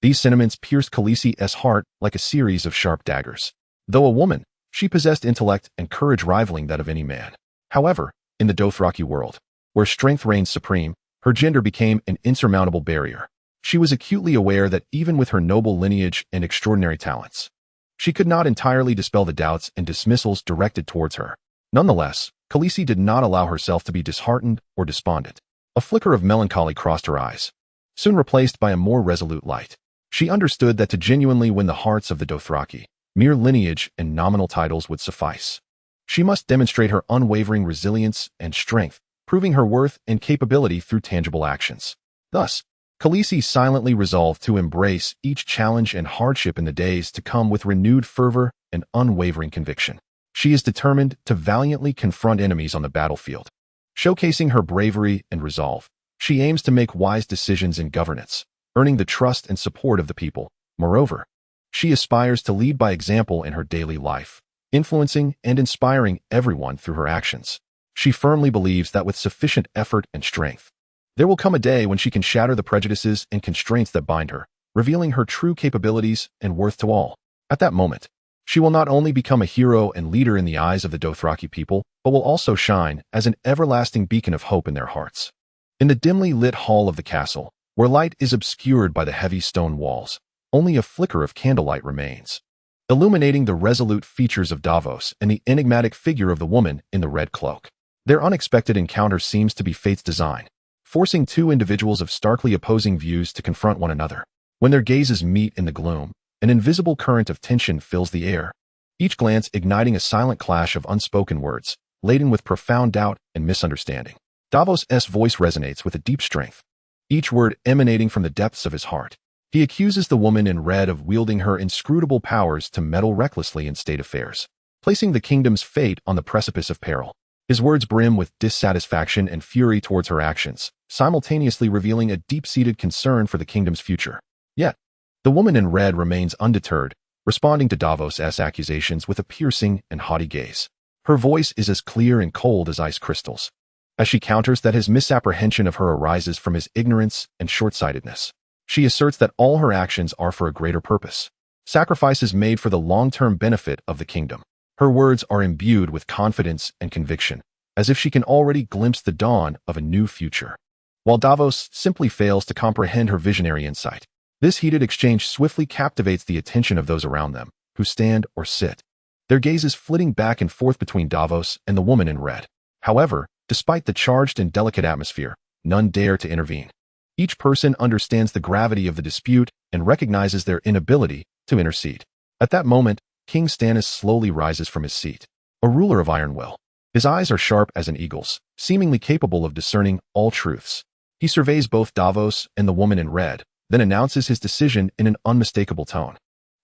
These sentiments pierced Khaleesi's heart like a series of sharp daggers. Though a woman, she possessed intellect and courage rivaling that of any man. However, in the Dothraki world, where strength reigns supreme, her gender became an insurmountable barrier. She was acutely aware that even with her noble lineage and extraordinary talents, she could not entirely dispel the doubts and dismissals directed towards her. Nonetheless, Khaleesi did not allow herself to be disheartened or despondent. A flicker of melancholy crossed her eyes, soon replaced by a more resolute light. She understood that to genuinely win the hearts of the Dothraki, mere lineage and nominal titles would suffice. She must demonstrate her unwavering resilience and strength, proving her worth and capability through tangible actions. Thus, Khaleesi silently resolved to embrace each challenge and hardship in the days to come with renewed fervor and unwavering conviction. She is determined to valiantly confront enemies on the battlefield. Showcasing her bravery and resolve, she aims to make wise decisions in governance, earning the trust and support of the people. Moreover, she aspires to lead by example in her daily life, influencing and inspiring everyone through her actions. She firmly believes that with sufficient effort and strength, there will come a day when she can shatter the prejudices and constraints that bind her, revealing her true capabilities and worth to all. At that moment, she will not only become a hero and leader in the eyes of the Dothraki people, but will also shine as an everlasting beacon of hope in their hearts. In the dimly lit hall of the castle, where light is obscured by the heavy stone walls, only a flicker of candlelight remains, illuminating the resolute features of Davos and the enigmatic figure of the woman in the red cloak. Their unexpected encounter seems to be fate's design, forcing two individuals of starkly opposing views to confront one another. When their gazes meet in the gloom, an invisible current of tension fills the air, each glance igniting a silent clash of unspoken words, laden with profound doubt and misunderstanding. Davos' voice resonates with a deep strength, each word emanating from the depths of his heart. He accuses the woman in red of wielding her inscrutable powers to meddle recklessly in state affairs, placing the kingdom's fate on the precipice of peril. His words brim with dissatisfaction and fury towards her actions, simultaneously revealing a deep-seated concern for the kingdom's future. Yet, the woman in red remains undeterred, responding to Davos' accusations with a piercing and haughty gaze. Her voice is as clear and cold as ice crystals, as she counters that his misapprehension of her arises from his ignorance and short-sightedness. She asserts that all her actions are for a greater purpose, sacrifices made for the long-term benefit of the kingdom. Her words are imbued with confidence and conviction, as if she can already glimpse the dawn of a new future, while Davos simply fails to comprehend her visionary insight. This heated exchange swiftly captivates the attention of those around them, who stand or sit, their gazes flitting back and forth between Davos and the woman in red. However, despite the charged and delicate atmosphere, none dare to intervene. Each person understands the gravity of the dispute and recognizes their inability to intercede. At that moment, King Stannis slowly rises from his seat, a ruler of iron will. His eyes are sharp as an eagle's, seemingly capable of discerning all truths. He surveys both Davos and the woman in red, then announces his decision in an unmistakable tone.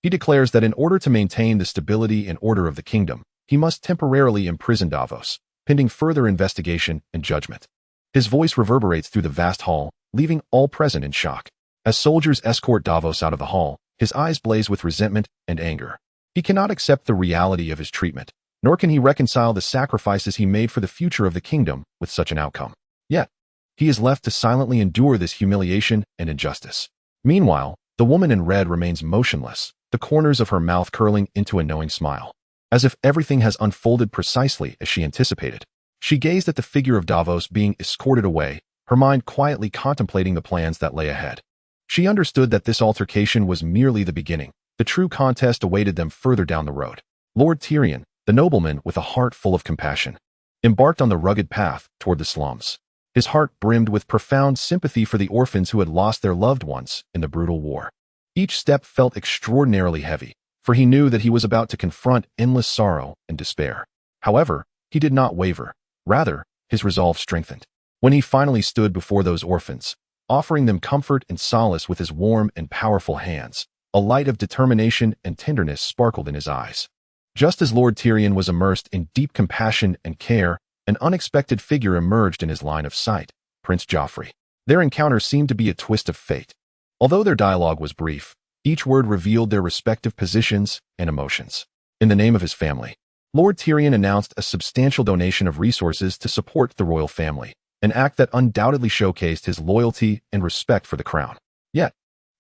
He declares that in order to maintain the stability and order of the kingdom, he must temporarily imprison Davos, pending further investigation and judgment. His voice reverberates through the vast hall, leaving all present in shock. As soldiers escort Davos out of the hall, his eyes blaze with resentment and anger. He cannot accept the reality of his treatment, nor can he reconcile the sacrifices he made for the future of the kingdom with such an outcome. Yet, he is left to silently endure this humiliation and injustice. Meanwhile, the woman in red remains motionless, the corners of her mouth curling into a knowing smile. As if everything has unfolded precisely as she anticipated, she gazed at the figure of Davos being escorted away, her mind quietly contemplating the plans that lay ahead. She understood that this altercation was merely the beginning. The true contest awaited them further down the road. Lord Tyrion, the nobleman with a heart full of compassion, embarked on the rugged path toward the slums. His heart brimmed with profound sympathy for the orphans who had lost their loved ones in the brutal war. Each step felt extraordinarily heavy, for he knew that he was about to confront endless sorrow and despair. However, he did not waver. Rather, his resolve strengthened. When he finally stood before those orphans, offering them comfort and solace with his warm and powerful hands, a light of determination and tenderness sparkled in his eyes. Just as Lord Tyrion was immersed in deep compassion and care, an unexpected figure emerged in his line of sight, Prince Joffrey. Their encounter seemed to be a twist of fate. Although their dialogue was brief, each word revealed their respective positions and emotions. In the name of his family, Lord Tyrion announced a substantial donation of resources to support the royal family, an act that undoubtedly showcased his loyalty and respect for the crown. Yet,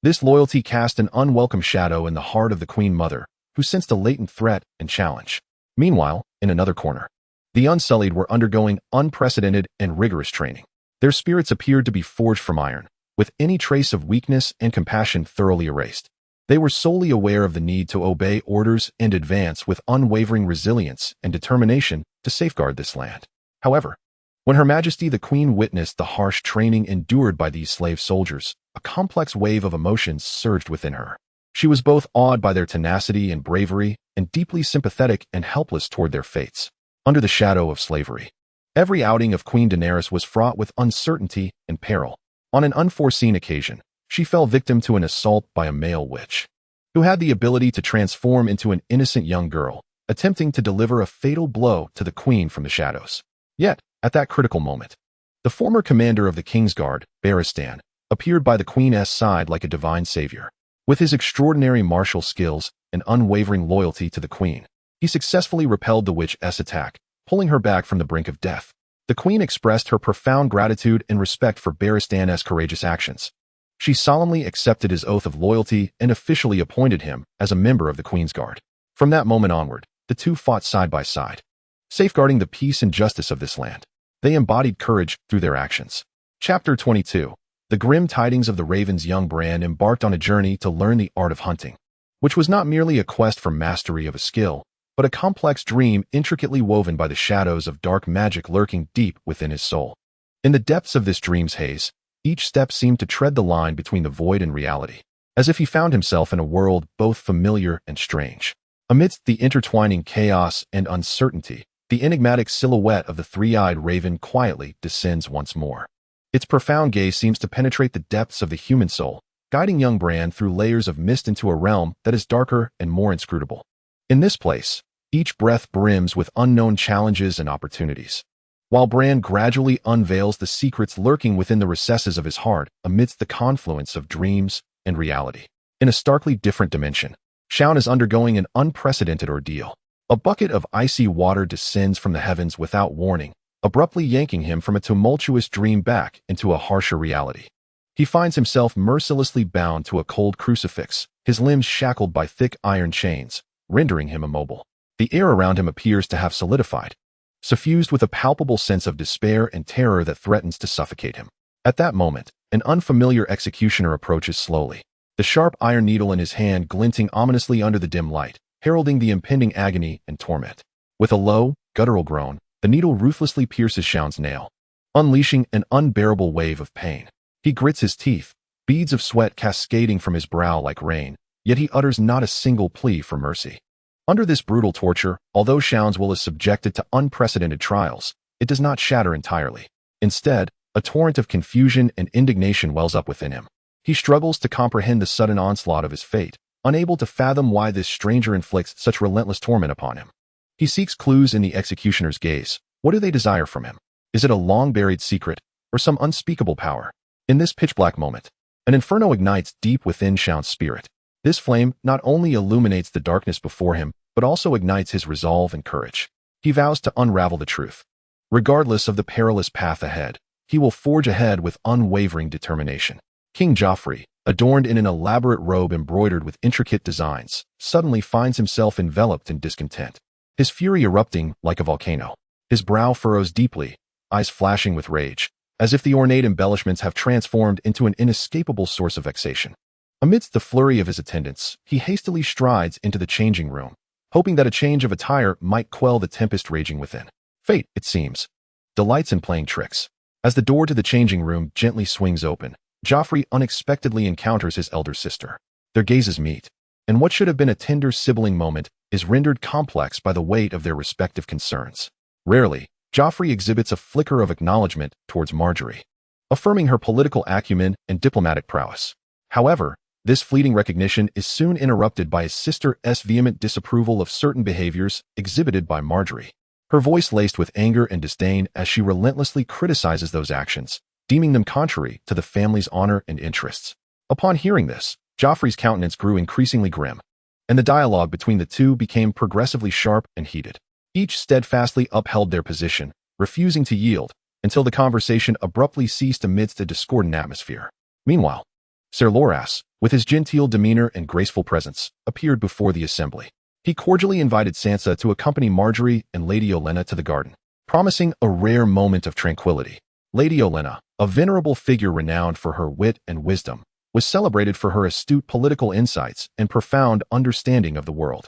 this loyalty cast an unwelcome shadow in the heart of the Queen Mother, who sensed a latent threat and challenge. Meanwhile, in another corner, the Unsullied were undergoing unprecedented and rigorous training. Their spirits appeared to be forged from iron, with any trace of weakness and compassion thoroughly erased. They were solely aware of the need to obey orders and advance with unwavering resilience and determination to safeguard this land. However, when Her Majesty the Queen witnessed the harsh training endured by these slave soldiers, a complex wave of emotions surged within her. She was both awed by their tenacity and bravery and deeply sympathetic and helpless toward their fates. Under the shadow of slavery, every outing of Queen Daenerys was fraught with uncertainty and peril. On an unforeseen occasion, she fell victim to an assault by a male witch, who had the ability to transform into an innocent young girl, attempting to deliver a fatal blow to the queen from the shadows. Yet, at that critical moment, the former commander of the Kingsguard, Barristan, appeared by the queen's side like a divine savior. With his extraordinary martial skills and unwavering loyalty to the queen, he successfully repelled the witch's attack, pulling her back from the brink of death. The queen expressed her profound gratitude and respect for Barristan's courageous actions. She solemnly accepted his oath of loyalty and officially appointed him as a member of the Queen's Guard. From that moment onward, the two fought side by side, safeguarding the peace and justice of this land. They embodied courage through their actions. Chapter 22. The grim tidings of the Raven's young Bran embarked on a journey to learn the art of hunting, which was not merely a quest for mastery of a skill, but a complex dream intricately woven by the shadows of dark magic lurking deep within his soul. In the depths of this dream's haze, each step seemed to tread the line between the void and reality, as if he found himself in a world both familiar and strange. Amidst the intertwining chaos and uncertainty, the enigmatic silhouette of the three-eyed raven quietly descends once more. Its profound gaze seems to penetrate the depths of the human soul, guiding young Bran through layers of mist into a realm that is darker and more inscrutable. In this place, each breath brims with unknown challenges and opportunities, while Bran gradually unveils the secrets lurking within the recesses of his heart amidst the confluence of dreams and reality. In a starkly different dimension, Shaun is undergoing an unprecedented ordeal. A bucket of icy water descends from the heavens without warning, abruptly yanking him from a tumultuous dream back into a harsher reality. He finds himself mercilessly bound to a cold crucifix, his limbs shackled by thick iron chains, rendering him immobile. The air around him appears to have solidified, suffused with a palpable sense of despair and terror that threatens to suffocate him. At that moment, an unfamiliar executioner approaches slowly, the sharp iron needle in his hand glinting ominously under the dim light, heralding the impending agony and torment. With a low, guttural groan, the needle ruthlessly pierces Shaun's nail, unleashing an unbearable wave of pain. He grits his teeth, beads of sweat cascading from his brow like rain, yet he utters not a single plea for mercy. Under this brutal torture, although Shaun's will is subjected to unprecedented trials, it does not shatter entirely. Instead, a torrent of confusion and indignation wells up within him. He struggles to comprehend the sudden onslaught of his fate, unable to fathom why this stranger inflicts such relentless torment upon him. He seeks clues in the executioner's gaze. What do they desire from him? Is it a long-buried secret, or some unspeakable power? In this pitch-black moment, an inferno ignites deep within Shaun's spirit. This flame not only illuminates the darkness before him, but also ignites his resolve and courage. He vows to unravel the truth. Regardless of the perilous path ahead, he will forge ahead with unwavering determination. King Joffrey, adorned in an elaborate robe embroidered with intricate designs, suddenly finds himself enveloped in discontent, his fury erupting like a volcano. His brow furrows deeply, eyes flashing with rage, as if the ornate embellishments have transformed into an inescapable source of vexation. Amidst the flurry of his attendants, he hastily strides into the changing room, hoping that a change of attire might quell the tempest raging within. Fate, it seems, delights in playing tricks. As the door to the changing room gently swings open, Joffrey unexpectedly encounters his elder sister. Their gazes meet, and what should have been a tender sibling moment is rendered complex by the weight of their respective concerns. Rarely, Joffrey exhibits a flicker of acknowledgement towards Margaery, affirming her political acumen and diplomatic prowess. However, this fleeting recognition is soon interrupted by his sister's vehement disapproval of certain behaviors exhibited by Margaery, her voice laced with anger and disdain as she relentlessly criticizes those actions, deeming them contrary to the family's honor and interests. Upon hearing this, Joffrey's countenance grew increasingly grim, and the dialogue between the two became progressively sharp and heated. Each steadfastly upheld their position, refusing to yield, until the conversation abruptly ceased amidst a discordant atmosphere. Meanwhile, Ser Loras, with his genteel demeanor and graceful presence, appeared before the assembly. He cordially invited Sansa to accompany Margaery and Lady Olenna to the garden, promising a rare moment of tranquility. Lady Olenna, a venerable figure renowned for her wit and wisdom, was celebrated for her astute political insights and profound understanding of the world.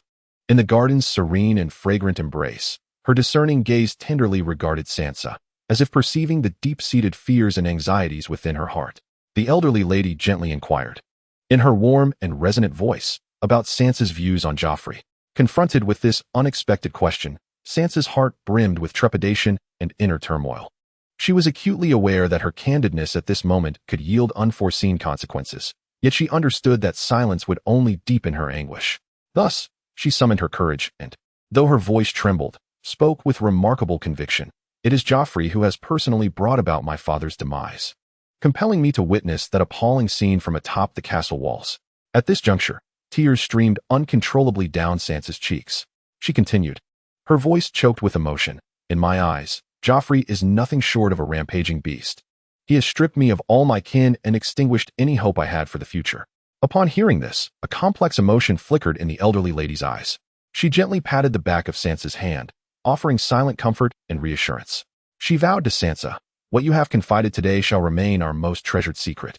In the garden's serene and fragrant embrace, her discerning gaze tenderly regarded Sansa, as if perceiving the deep-seated fears and anxieties within her heart. The elderly lady gently inquired, in her warm and resonant voice, about Sansa's views on Joffrey. Confronted with this unexpected question, Sansa's heart brimmed with trepidation and inner turmoil. She was acutely aware that her candidness at this moment could yield unforeseen consequences, yet she understood that silence would only deepen her anguish. Thus, she summoned her courage and, though her voice trembled, spoke with remarkable conviction. It is Joffrey who has personally brought about my father's demise, compelling me to witness that appalling scene from atop the castle walls. At this juncture, tears streamed uncontrollably down Sansa's cheeks. She continued, her voice choked with emotion. In my eyes, Joffrey is nothing short of a rampaging beast. He has stripped me of all my kin and extinguished any hope I had for the future. Upon hearing this, a complex emotion flickered in the elderly lady's eyes. She gently patted the back of Sansa's hand, offering silent comfort and reassurance. She vowed to Sansa, what you have confided today shall remain our most treasured secret.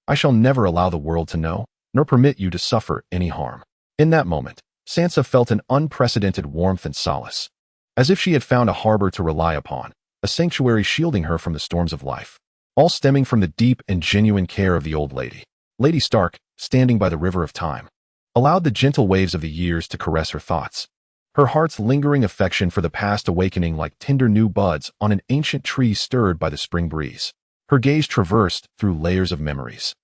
I shall never allow the world to know, nor permit you to suffer any harm. In that moment, Sansa felt an unprecedented warmth and solace, as if she had found a harbor to rely upon, a sanctuary shielding her from the storms of life, all stemming from the deep and genuine care of the old lady. Lady Stark, standing by the river of time, allowed the gentle waves of the years to caress her thoughts, her heart's lingering affection for the past awakening like tender new buds on an ancient tree stirred by the spring breeze. Her gaze traversed through layers of memories,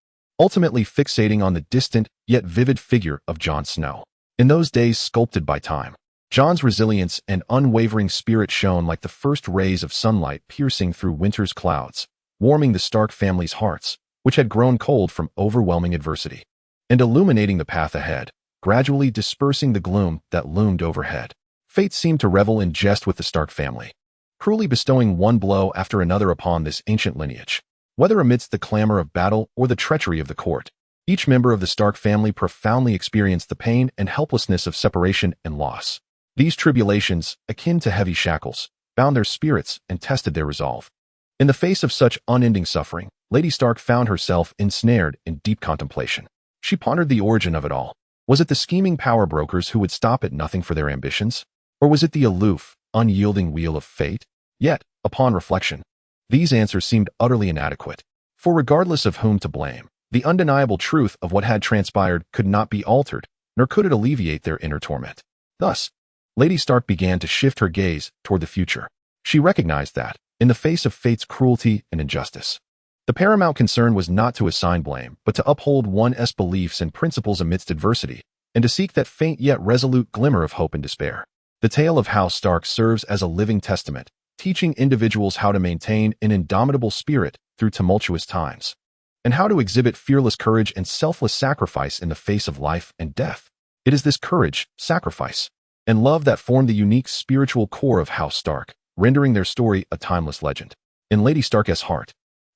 ultimately fixating on the distant yet vivid figure of Jon Snow. In those days sculpted by time, Jon's resilience and unwavering spirit shone like the first rays of sunlight piercing through winter's clouds, warming the Stark family's hearts, which had grown cold from overwhelming adversity, and illuminating the path ahead, gradually dispersing the gloom that loomed overhead. Fate seemed to revel in jest with the Stark family, cruelly bestowing one blow after another upon this ancient lineage. Whether amidst the clamor of battle or the treachery of the court, each member of the Stark family profoundly experienced the pain and helplessness of separation and loss. These tribulations, akin to heavy shackles, bound their spirits and tested their resolve. In the face of such unending suffering, Lady Stark found herself ensnared in deep contemplation. She pondered the origin of it all. Was it the scheming power brokers who would stop at nothing for their ambitions? Or was it the aloof, unyielding wheel of fate? Yet, upon reflection, these answers seemed utterly inadequate. For regardless of whom to blame, the undeniable truth of what had transpired could not be altered, nor could it alleviate their inner torment. Thus, Lady Stark began to shift her gaze toward the future. She recognized that, in the face of fate's cruelty and injustice, the paramount concern was not to assign blame, but to uphold one's beliefs and principles amidst adversity, and to seek that faint yet resolute glimmer of hope in despair. The tale of House Stark serves as a living testament, teaching individuals how to maintain an indomitable spirit through tumultuous times, and how to exhibit fearless courage and selfless sacrifice in the face of life and death. It is this courage, sacrifice, and love that form the unique spiritual core of House Stark, rendering their story a timeless legend. In Lady Stark's heart,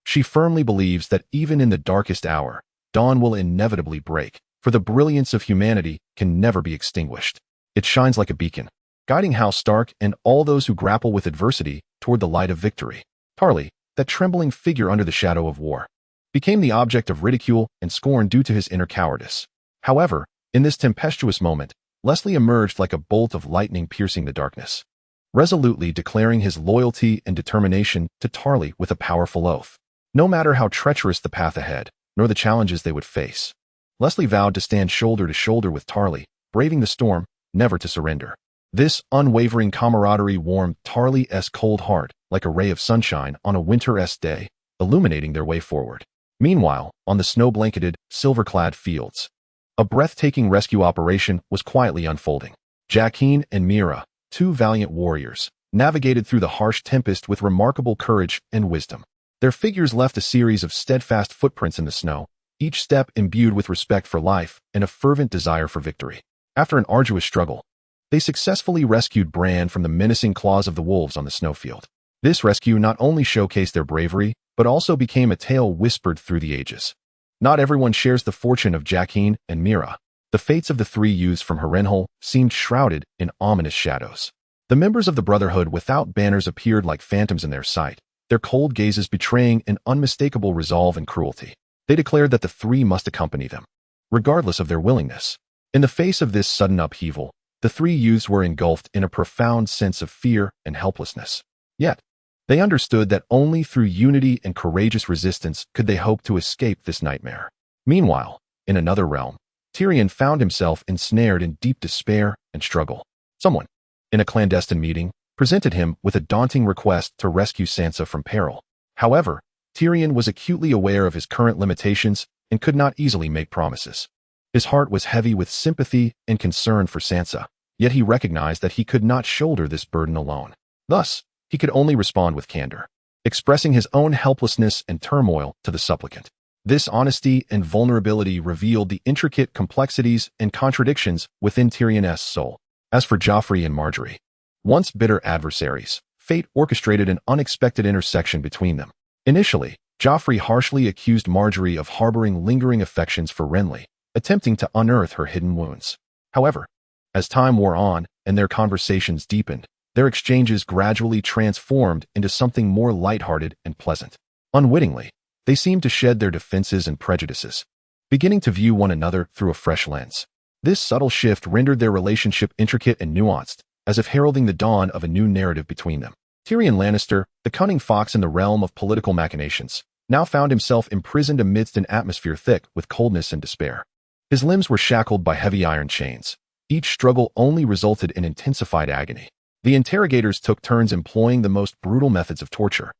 she firmly believes that even in the darkest hour, dawn will inevitably break, for the brilliance of humanity can never be extinguished. It shines like a beacon, guiding House Stark and all those who grapple with adversity toward the light of victory. Tarly, that trembling figure under the shadow of war, became the object of ridicule and scorn due to his inner cowardice. However, in this tempestuous moment, Leslie emerged like a bolt of lightning piercing the darkness, resolutely declaring his loyalty and determination to Tarly with a powerful oath. No matter how treacherous the path ahead, nor the challenges they would face, Leslie vowed to stand shoulder to shoulder with Tarly, braving the storm, never to surrender. This unwavering camaraderie warmed Tarly's cold heart like a ray of sunshine on a winter-esque day, illuminating their way forward. Meanwhile, on the snow-blanketed, silver-clad fields, a breathtaking rescue operation was quietly unfolding. Jaqen and Mira, two valiant warriors, navigated through the harsh tempest with remarkable courage and wisdom. Their figures left a series of steadfast footprints in the snow, each step imbued with respect for life and a fervent desire for victory. After an arduous struggle, they successfully rescued Bran from the menacing claws of the wolves on the snowfield. This rescue not only showcased their bravery, but also became a tale whispered through the ages. Not everyone shares the fortune of Jaqen and Mira. The fates of the three youths from Harrenhal seemed shrouded in ominous shadows. The members of the Brotherhood without banners appeared like phantoms in their sight, their cold gazes betraying an unmistakable resolve and cruelty. They declared that the three must accompany them, regardless of their willingness. In the face of this sudden upheaval, the three youths were engulfed in a profound sense of fear and helplessness. Yet, they understood that only through unity and courageous resistance could they hope to escape this nightmare. Meanwhile, in another realm, Tyrion found himself ensnared in deep despair and struggle. Someone, in a clandestine meeting, presented him with a daunting request to rescue Sansa from peril. However, Tyrion was acutely aware of his current limitations and could not easily make promises. His heart was heavy with sympathy and concern for Sansa, yet he recognized that he could not shoulder this burden alone. Thus, he could only respond with candor, expressing his own helplessness and turmoil to the supplicant. This honesty and vulnerability revealed the intricate complexities and contradictions within Tyrion's soul. As for Joffrey and Margaery, once bitter adversaries, fate orchestrated an unexpected intersection between them. Initially, Joffrey harshly accused Margaery of harboring lingering affections for Renly, attempting to unearth her hidden wounds. However, as time wore on and their conversations deepened, their exchanges gradually transformed into something more lighthearted and pleasant. Unwittingly, they seemed to shed their defenses and prejudices, beginning to view one another through a fresh lens. This subtle shift rendered their relationship intricate and nuanced, as if heralding the dawn of a new narrative between them. Tyrion Lannister, the cunning fox in the realm of political machinations, now found himself imprisoned amidst an atmosphere thick with coldness and despair. His limbs were shackled by heavy iron chains. Each struggle only resulted in intensified agony. The interrogators took turns employing the most brutal methods of torture,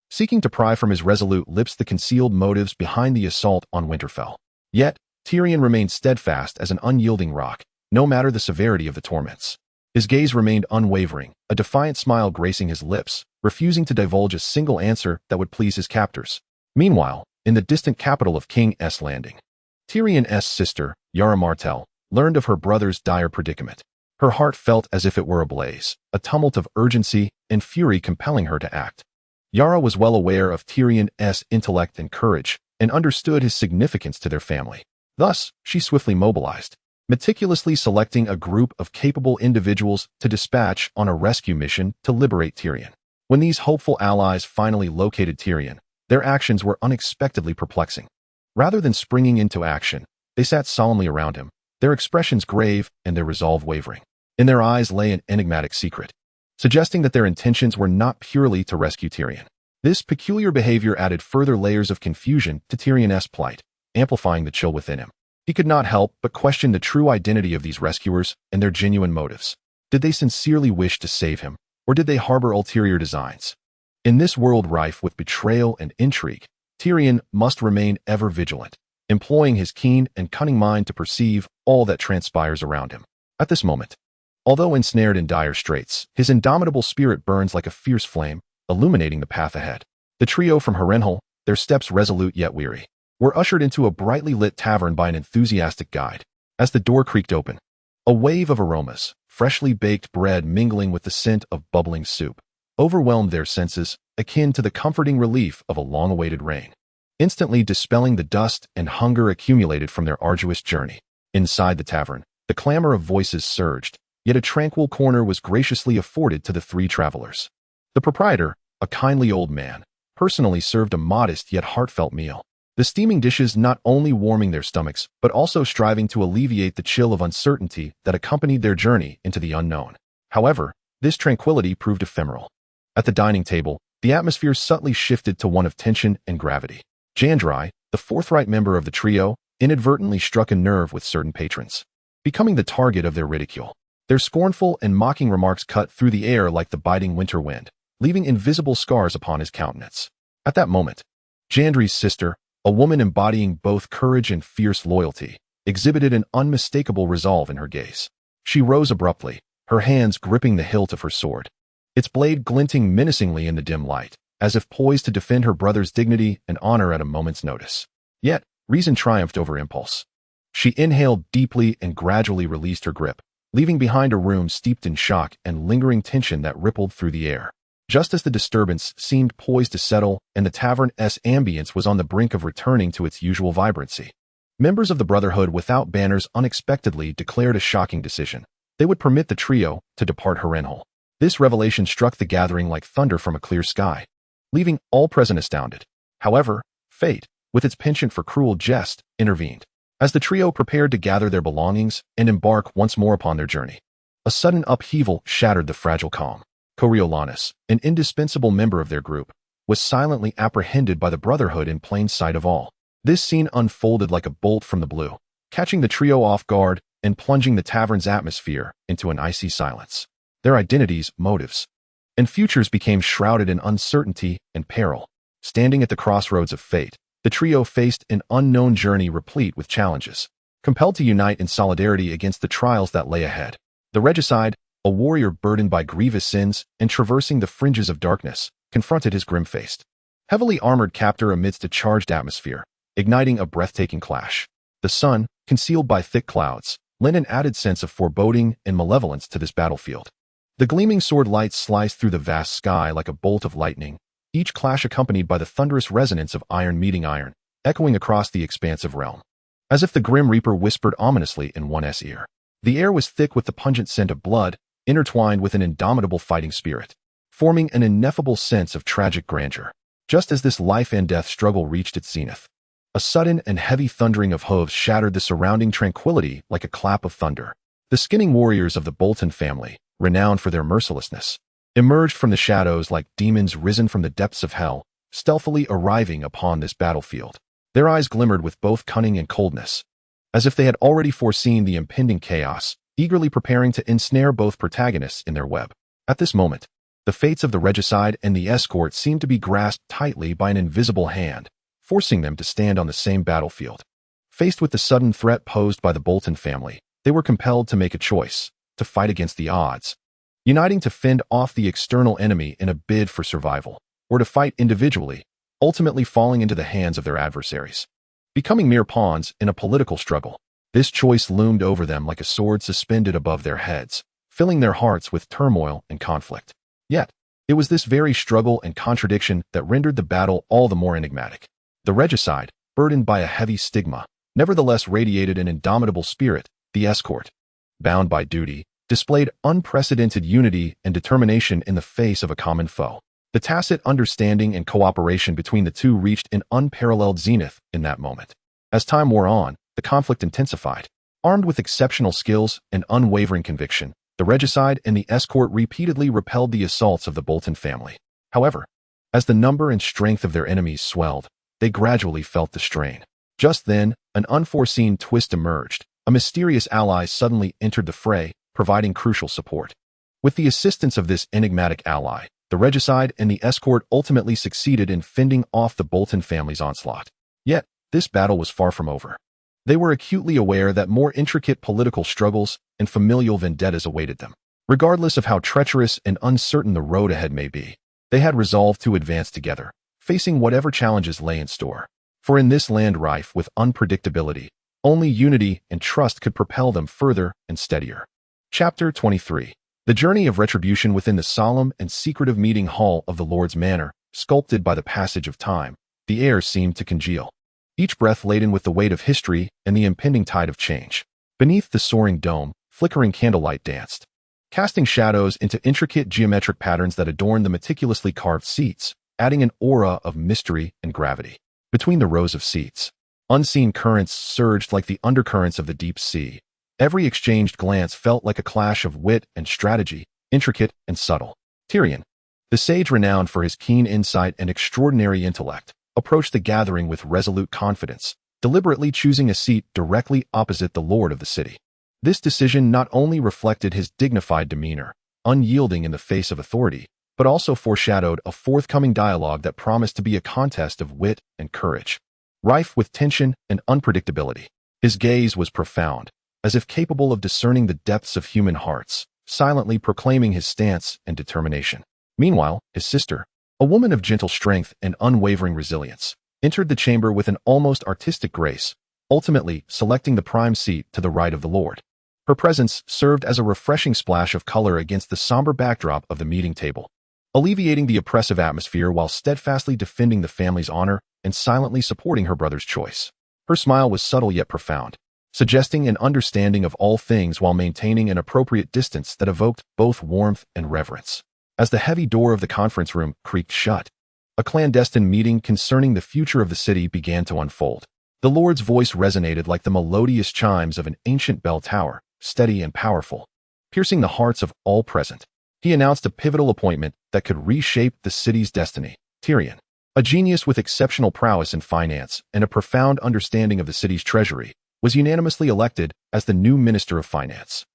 seeking to pry from his resolute lips the concealed motives behind the assault on Winterfell. Yet, Tyrion remained steadfast as an unyielding rock, no matter the severity of the torments. His gaze remained unwavering, a defiant smile gracing his lips, refusing to divulge a single answer that would please his captors. Meanwhile, in the distant capital of King's Landing, Tyrion's sister, Yara Martell, learned of her brother's dire predicament. Her heart felt as if it were ablaze, a tumult of urgency and fury compelling her to act. Yara was well aware of Tyrion's intellect and courage, and understood his significance to their family. Thus, she swiftly mobilized, meticulously selecting a group of capable individuals to dispatch on a rescue mission to liberate Tyrion. When these hopeful allies finally located Tyrion, their actions were unexpectedly perplexing. Rather than springing into action, they sat solemnly around him, their expressions grave and their resolve wavering. In their eyes lay an enigmatic secret, suggesting that their intentions were not purely to rescue Tyrion. This peculiar behavior added further layers of confusion to Tyrion's plight, amplifying the chill within him. He could not help but question the true identity of these rescuers and their genuine motives. Did they sincerely wish to save him, or did they harbor ulterior designs? In this world rife with betrayal and intrigue, Tyrion must remain ever vigilant, employing his keen and cunning mind to perceive all that transpires around him. At this moment, although ensnared in dire straits, his indomitable spirit burns like a fierce flame, illuminating the path ahead. The trio from Harrenhal, their steps resolute yet weary, were ushered into a brightly lit tavern by an enthusiastic guide. As the door creaked open, a wave of aromas, freshly baked bread mingling with the scent of bubbling soup, overwhelmed their senses, akin to the comforting relief of a long-awaited rain, instantly dispelling the dust and hunger accumulated from their arduous journey. Inside the tavern, the clamor of voices surged, yet a tranquil corner was graciously afforded to the three travelers. The proprietor, a kindly old man, personally served a modest yet heartfelt meal. The steaming dishes not only warming their stomachs, but also striving to alleviate the chill of uncertainty that accompanied their journey into the unknown. However, this tranquility proved ephemeral. At the dining table, the atmosphere subtly shifted to one of tension and gravity. Jandrai, the forthright member of the trio, inadvertently struck a nerve with certain patrons, becoming the target of their ridicule. Their scornful and mocking remarks cut through the air like the biting winter wind, leaving invisible scars upon his countenance. At that moment, Jandri's sister, a woman embodying both courage and fierce loyalty, exhibited an unmistakable resolve in her gaze. She rose abruptly, her hands gripping the hilt of her sword, its blade glinting menacingly in the dim light, as if poised to defend her brother's dignity and honor at a moment's notice. Yet, reason triumphed over impulse. She inhaled deeply and gradually released her grip, leaving behind a room steeped in shock and lingering tension that rippled through the air. Just as the disturbance seemed poised to settle and the tavern's ambience was on the brink of returning to its usual vibrancy, members of the Brotherhood without banners unexpectedly declared a shocking decision. They would permit the trio to depart Harrenhal. This revelation struck the gathering like thunder from a clear sky, leaving all present astounded. However, fate, with its penchant for cruel jest, intervened. As the trio prepared to gather their belongings and embark once more upon their journey, a sudden upheaval shattered the fragile calm. Coriolanus, an indispensable member of their group, was silently apprehended by the Brotherhood in plain sight of all. This scene unfolded like a bolt from the blue, catching the trio off guard and plunging the tavern's atmosphere into an icy silence. Their identities, motives, and futures became shrouded in uncertainty and peril. Standing at the crossroads of fate, the trio faced an unknown journey replete with challenges, compelled to unite in solidarity against the trials that lay ahead. The regicide, a warrior burdened by grievous sins and traversing the fringes of darkness, confronted his grim-faced, heavily armored captor amidst a charged atmosphere, igniting a breathtaking clash. The sun, concealed by thick clouds, lent an added sense of foreboding and malevolence to this battlefield. The gleaming sword lights sliced through the vast sky like a bolt of lightning, each clash accompanied by the thunderous resonance of iron meeting iron, echoing across the expansive realm. As if the Grim Reaper whispered ominously in one's ear. The air was thick with the pungent scent of blood, intertwined with an indomitable fighting spirit, forming an ineffable sense of tragic grandeur. Just as this life-and-death struggle reached its zenith, a sudden and heavy thundering of hooves shattered the surrounding tranquility like a clap of thunder. The skinning warriors of the Bolton family, renowned for their mercilessness, emerged from the shadows like demons risen from the depths of hell, stealthily arriving upon this battlefield. Their eyes glimmered with both cunning and coldness, as if they had already foreseen the impending chaos, eagerly preparing to ensnare both protagonists in their web. At this moment, the fates of the regicide and the escort seemed to be grasped tightly by an invisible hand, forcing them to stand on the same battlefield. Faced with the sudden threat posed by the Bolton family, they were compelled to make a choice, to fight against the odds, uniting to fend off the external enemy in a bid for survival, or to fight individually, ultimately falling into the hands of their adversaries, becoming mere pawns in a political struggle. This choice loomed over them like a sword suspended above their heads, filling their hearts with turmoil and conflict. Yet, it was this very struggle and contradiction that rendered the battle all the more enigmatic. The regicide, burdened by a heavy stigma, nevertheless radiated an indomitable spirit. The escort, bound by duty, displayed unprecedented unity and determination in the face of a common foe. The tacit understanding and cooperation between the two reached an unparalleled zenith in that moment. As time wore on, the conflict intensified. Armed with exceptional skills and unwavering conviction, the regicide and the escort repeatedly repelled the assaults of the Bolton family. However, as the number and strength of their enemies swelled, they gradually felt the strain. Just then, an unforeseen twist emerged. A mysterious ally suddenly entered the fray, providing crucial support. With the assistance of this enigmatic ally, the regicide and the escort ultimately succeeded in fending off the Bolton family's onslaught. Yet, this battle was far from over. They were acutely aware that more intricate political struggles and familial vendettas awaited them. Regardless of how treacherous and uncertain the road ahead may be, they had resolved to advance together, facing whatever challenges lay in store. For in this land rife with unpredictability, only unity and trust could propel them further and steadier. Chapter 23. The journey of retribution within the solemn and secretive meeting hall of the Lord's Manor, sculpted by the passage of time, the air seemed to congeal, each breath laden with the weight of history and the impending tide of change. Beneath the soaring dome, flickering candlelight danced, casting shadows into intricate geometric patterns that adorned the meticulously carved seats, adding an aura of mystery and gravity. Between the rows of seats, unseen currents surged like the undercurrents of the deep sea. Every exchanged glance felt like a clash of wit and strategy, intricate and subtle. Tyrion, the sage renowned for his keen insight and extraordinary intellect, approached the gathering with resolute confidence, deliberately choosing a seat directly opposite the lord of the city. This decision not only reflected his dignified demeanor, unyielding in the face of authority, but also foreshadowed a forthcoming dialogue that promised to be a contest of wit and courage, rife with tension and unpredictability. His gaze was profound, as if capable of discerning the depths of human hearts, silently proclaiming his stance and determination. Meanwhile, his sister, a woman of gentle strength and unwavering resilience, entered the chamber with an almost artistic grace, ultimately selecting the prime seat to the right of the lord. Her presence served as a refreshing splash of color against the somber backdrop of the meeting table, alleviating the oppressive atmosphere while steadfastly defending the family's honor and silently supporting her brother's choice. Her smile was subtle yet profound, suggesting an understanding of all things while maintaining an appropriate distance that evoked both warmth and reverence. As the heavy door of the conference room creaked shut, a clandestine meeting concerning the future of the city began to unfold. The Lord's voice resonated like the melodious chimes of an ancient bell tower, steady and powerful, piercing the hearts of all present. He announced a pivotal appointment that could reshape the city's destiny. Tyrion, a genius with exceptional prowess in finance and a profound understanding of the city's treasury, was unanimously elected as the new Minister of Finance.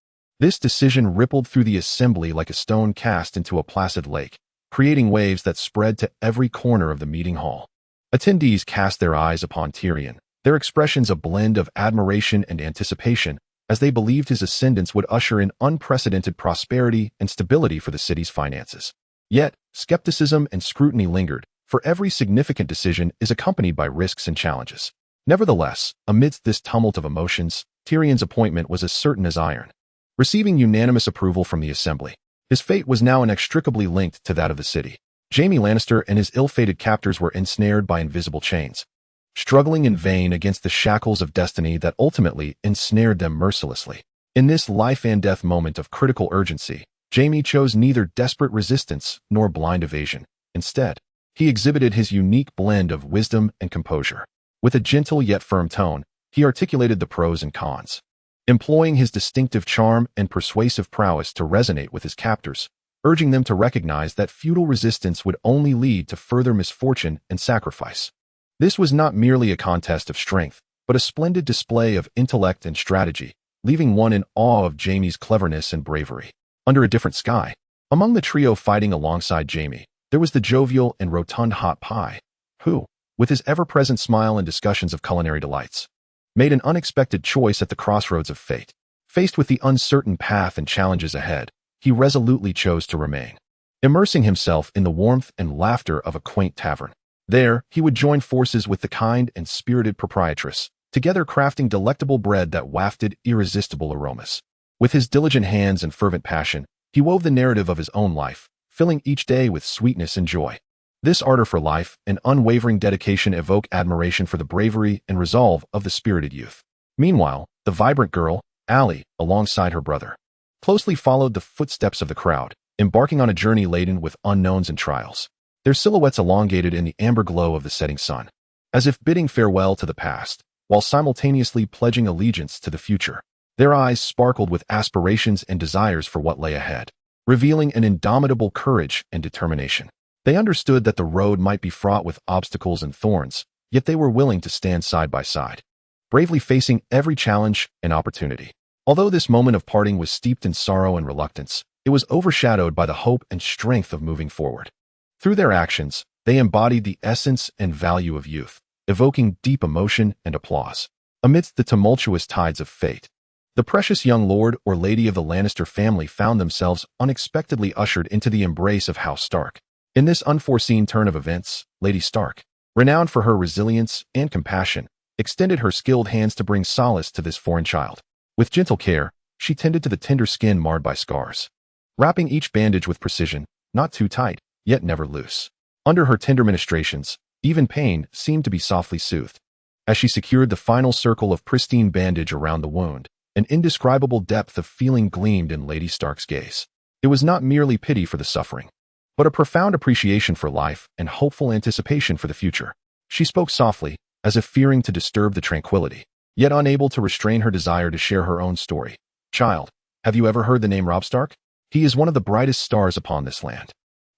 This decision rippled through the assembly like a stone cast into a placid lake, creating waves that spread to every corner of the meeting hall. Attendees cast their eyes upon Tyrion, their expressions a blend of admiration and anticipation, as they believed his ascendance would usher in unprecedented prosperity and stability for the city's finances. Yet, skepticism and scrutiny lingered, for every significant decision is accompanied by risks and challenges. Nevertheless, amidst this tumult of emotions, Tyrion's appointment was as certain as iron. Receiving unanimous approval from the assembly, his fate was now inextricably linked to that of the city. Jaime Lannister and his ill-fated captors were ensnared by invisible chains, struggling in vain against the shackles of destiny that ultimately ensnared them mercilessly. In this life-and-death moment of critical urgency, Jaime chose neither desperate resistance nor blind evasion. Instead, he exhibited his unique blend of wisdom and composure. With a gentle yet firm tone, he articulated the pros and cons, employing his distinctive charm and persuasive prowess to resonate with his captors, urging them to recognize that futile resistance would only lead to further misfortune and sacrifice. This was not merely a contest of strength, but a splendid display of intellect and strategy, leaving one in awe of Jaime's cleverness and bravery. Under a different sky, among the trio fighting alongside Jaime, there was the jovial and rotund Hot Pie, who, with his ever-present smile and discussions of culinary delights, made an unexpected choice at the crossroads of fate. Faced with the uncertain path and challenges ahead, he resolutely chose to remain, immersing himself in the warmth and laughter of a quaint tavern. There, he would join forces with the kind and spirited proprietress, together crafting delectable bread that wafted irresistible aromas. With his diligent hands and fervent passion, he wove the narrative of his own life, filling each day with sweetness and joy. This ardor for life and unwavering dedication evoke admiration for the bravery and resolve of the spirited youth. Meanwhile, the vibrant girl, Allie, alongside her brother, closely followed the footsteps of the crowd, embarking on a journey laden with unknowns and trials. Their silhouettes elongated in the amber glow of the setting sun, as if bidding farewell to the past, while simultaneously pledging allegiance to the future. Their eyes sparkled with aspirations and desires for what lay ahead, revealing an indomitable courage and determination. They understood that the road might be fraught with obstacles and thorns, yet they were willing to stand side by side, bravely facing every challenge and opportunity. Although this moment of parting was steeped in sorrow and reluctance, it was overshadowed by the hope and strength of moving forward. Through their actions, they embodied the essence and value of youth, evoking deep emotion and applause. Amidst the tumultuous tides of fate, the precious young lord or lady of the Lannister family found themselves unexpectedly ushered into the embrace of House Stark. In this unforeseen turn of events, Lady Stark, renowned for her resilience and compassion, extended her skilled hands to bring solace to this foreign child. With gentle care, she tended to the tender skin marred by scars, wrapping each bandage with precision, not too tight, yet never loose. Under her tender ministrations, even pain seemed to be softly soothed. As she secured the final circle of pristine bandage around the wound, an indescribable depth of feeling gleamed in Lady Stark's gaze. It was not merely pity for the suffering, but a profound appreciation for life and hopeful anticipation for the future. She spoke softly, as if fearing to disturb the tranquility, yet unable to restrain her desire to share her own story. Child, have you ever heard the name Robb Stark? He is one of the brightest stars upon this land.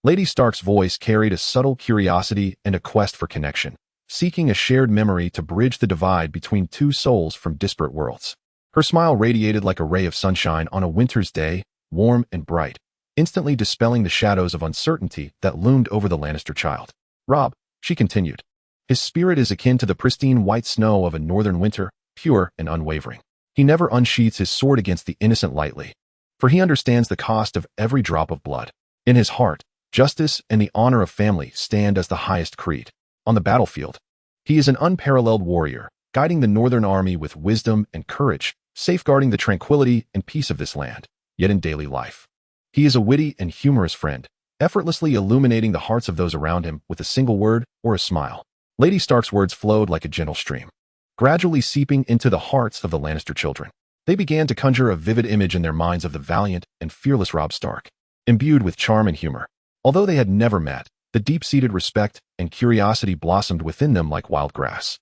Lady Stark's voice carried a subtle curiosity and a quest for connection, seeking a shared memory to bridge the divide between two souls from disparate worlds. Her smile radiated like a ray of sunshine on a winter's day, warm and bright, instantly dispelling the shadows of uncertainty that loomed over the Lannister child. Robb, she continued. His spirit is akin to the pristine white snow of a northern winter, pure and unwavering. He never unsheathes his sword against the innocent lightly, for he understands the cost of every drop of blood. In his heart, justice and the honor of family stand as the highest creed. On the battlefield, he is an unparalleled warrior, guiding the northern army with wisdom and courage, safeguarding the tranquility and peace of this land. Yet in daily life, he is a witty and humorous friend, effortlessly illuminating the hearts of those around him with a single word or a smile. Lady Stark's words flowed like a gentle stream, gradually seeping into the hearts of the Lannister children. They began to conjure a vivid image in their minds of the valiant and fearless Robb Stark, imbued with charm and humor. Although they had never met, the deep-seated respect and curiosity blossomed within them like wild grass,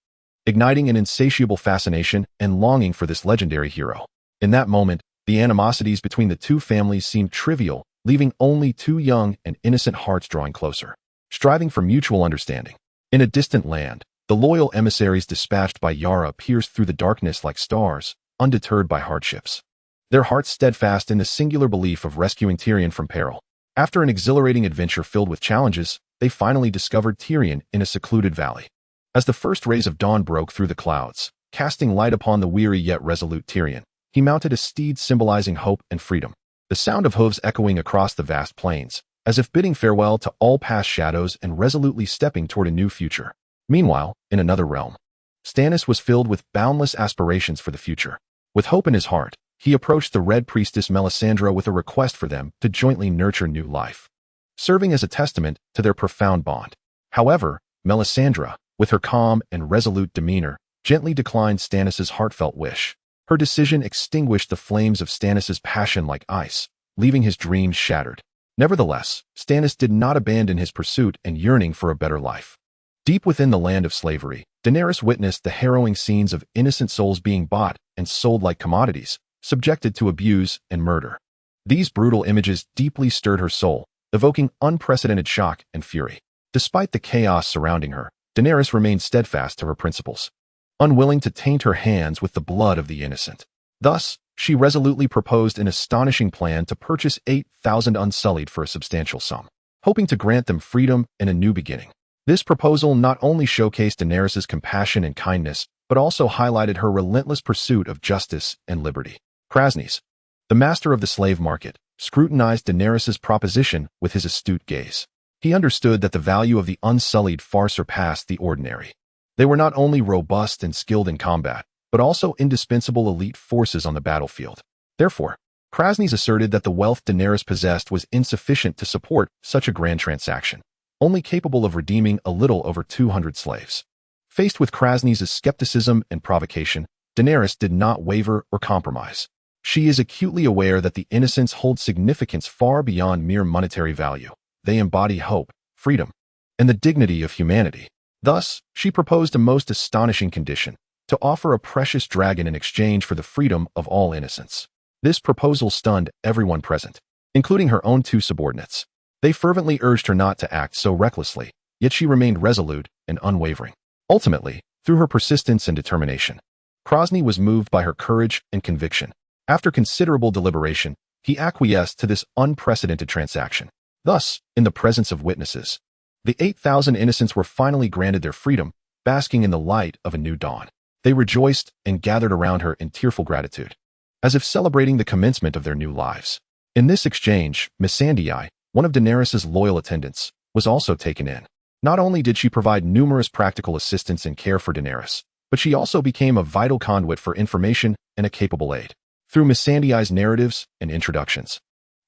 igniting an insatiable fascination and longing for this legendary hero. In that moment, the animosities between the two families seemed trivial, leaving only two young and innocent hearts drawing closer, striving for mutual understanding. In a distant land, the loyal emissaries dispatched by Yara pierced through the darkness like stars, undeterred by hardships, their hearts steadfast in the singular belief of rescuing Tyrion from peril. After an exhilarating adventure filled with challenges, they finally discovered Tyrion in a secluded valley. As the first rays of dawn broke through the clouds, casting light upon the weary yet resolute Tyrion, he mounted a steed symbolizing hope and freedom, the sound of hooves echoing across the vast plains, as if bidding farewell to all past shadows and resolutely stepping toward a new future. Meanwhile, in another realm, Stannis was filled with boundless aspirations for the future. With hope in his heart, he approached the Red Priestess Melisandre with a request for them to jointly nurture new life, serving as a testament to their profound bond. However, Melisandre, with her calm and resolute demeanor, gently declined Stannis' heartfelt wish. Her decision extinguished the flames of Stannis' passion like ice, leaving his dreams shattered. Nevertheless, Stannis did not abandon his pursuit and yearning for a better life. Deep within the land of slavery, Daenerys witnessed the harrowing scenes of innocent souls being bought and sold like commodities, subjected to abuse and murder. These brutal images deeply stirred her soul, evoking unprecedented shock and fury. Despite the chaos surrounding her, Daenerys remained steadfast to her principles, unwilling to taint her hands with the blood of the innocent. Thus, she resolutely proposed an astonishing plan to purchase 8,000 Unsullied for a substantial sum, hoping to grant them freedom and a new beginning. This proposal not only showcased Daenerys' compassion and kindness, but also highlighted her relentless pursuit of justice and liberty. Krasnys, the master of the slave market, scrutinized Daenerys' proposition with his astute gaze. He understood that the value of the Unsullied far surpassed the ordinary. They were not only robust and skilled in combat, but also indispensable elite forces on the battlefield. Therefore, Krasnys asserted that the wealth Daenerys possessed was insufficient to support such a grand transaction, only capable of redeeming a little over 200 slaves. Faced with Krasnys' skepticism and provocation, Daenerys did not waver or compromise. She is acutely aware that the innocents hold significance far beyond mere monetary value. They embody hope, freedom, and the dignity of humanity. Thus, she proposed a most astonishing condition: to offer a precious dragon in exchange for the freedom of all innocents. This proposal stunned everyone present, including her own two subordinates. They fervently urged her not to act so recklessly, yet she remained resolute and unwavering. Ultimately, through her persistence and determination, Krasny was moved by her courage and conviction. After considerable deliberation, he acquiesced to this unprecedented transaction. Thus, in the presence of witnesses, the 8,000 innocents were finally granted their freedom, basking in the light of a new dawn. They rejoiced and gathered around her in tearful gratitude, as if celebrating the commencement of their new lives. In this exchange, Missandei, one of Daenerys' loyal attendants, was also taken in. Not only did she provide numerous practical assistance and care for Daenerys, but she also became a vital conduit for information and a capable aid. Through Missandei's narratives and introductions,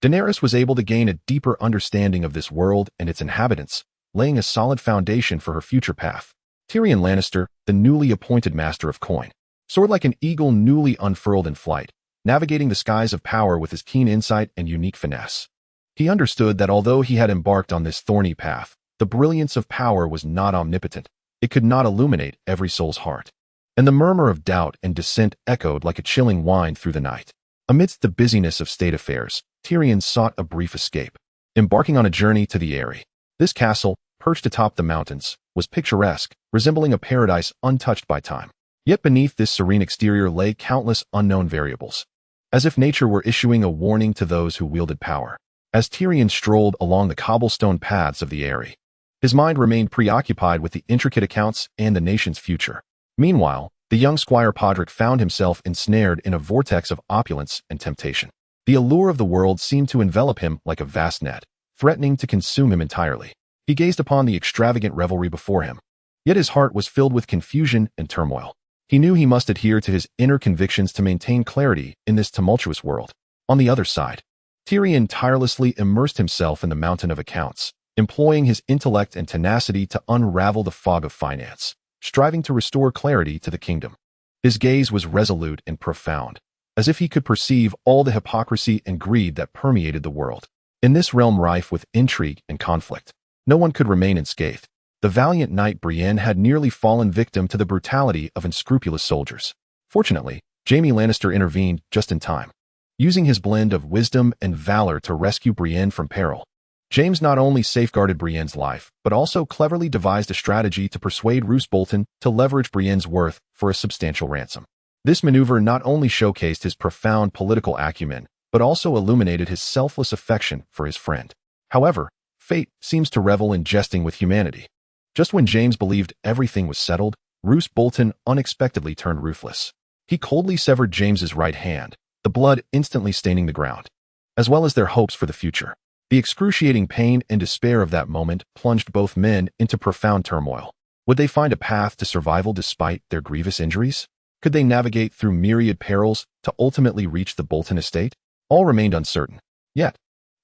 Daenerys was able to gain a deeper understanding of this world and its inhabitants, laying a solid foundation for her future path. Tyrion Lannister, the newly appointed Master of Coin, soared like an eagle newly unfurled in flight, navigating the skies of power with his keen insight and unique finesse. He understood that although he had embarked on this thorny path, the brilliance of power was not omnipotent, it could not illuminate every soul's heart. And the murmur of doubt and dissent echoed like a chilling whine through the night. Amidst the busyness of state affairs, Tyrion sought a brief escape, embarking on a journey to the Eyrie. This castle, perched atop the mountains, was picturesque, resembling a paradise untouched by time. Yet beneath this serene exterior lay countless unknown variables, as if nature were issuing a warning to those who wielded power. As Tyrion strolled along the cobblestone paths of the Eyrie, his mind remained preoccupied with the intricate accounts and the nation's future. Meanwhile, the young Squire Podrick found himself ensnared in a vortex of opulence and temptation. The allure of the world seemed to envelop him like a vast net, threatening to consume him entirely. He gazed upon the extravagant revelry before him, yet his heart was filled with confusion and turmoil. He knew he must adhere to his inner convictions to maintain clarity in this tumultuous world. On the other side, Tyrion tirelessly immersed himself in the mountain of accounts, employing his intellect and tenacity to unravel the fog of finance, striving to restore clarity to the kingdom. His gaze was resolute and profound, as if he could perceive all the hypocrisy and greed that permeated the world. In this realm rife with intrigue and conflict, no one could remain unscathed. The valiant knight Brienne had nearly fallen victim to the brutality of unscrupulous soldiers. Fortunately, Jaime Lannister intervened just in time, using his blend of wisdom and valor to rescue Brienne from peril. James not only safeguarded Brienne's life, but also cleverly devised a strategy to persuade Roose Bolton to leverage Brienne's worth for a substantial ransom. This maneuver not only showcased his profound political acumen, but also illuminated his selfless affection for his friend. However, fate seems to revel in jesting with humanity. Just when James believed everything was settled, Roose Bolton unexpectedly turned ruthless. He coldly severed James's right hand, the blood instantly staining the ground, as well as their hopes for the future. The excruciating pain and despair of that moment plunged both men into profound turmoil. Would they find a path to survival despite their grievous injuries? Could they navigate through myriad perils to ultimately reach the Bolton estate? All remained uncertain. Yet,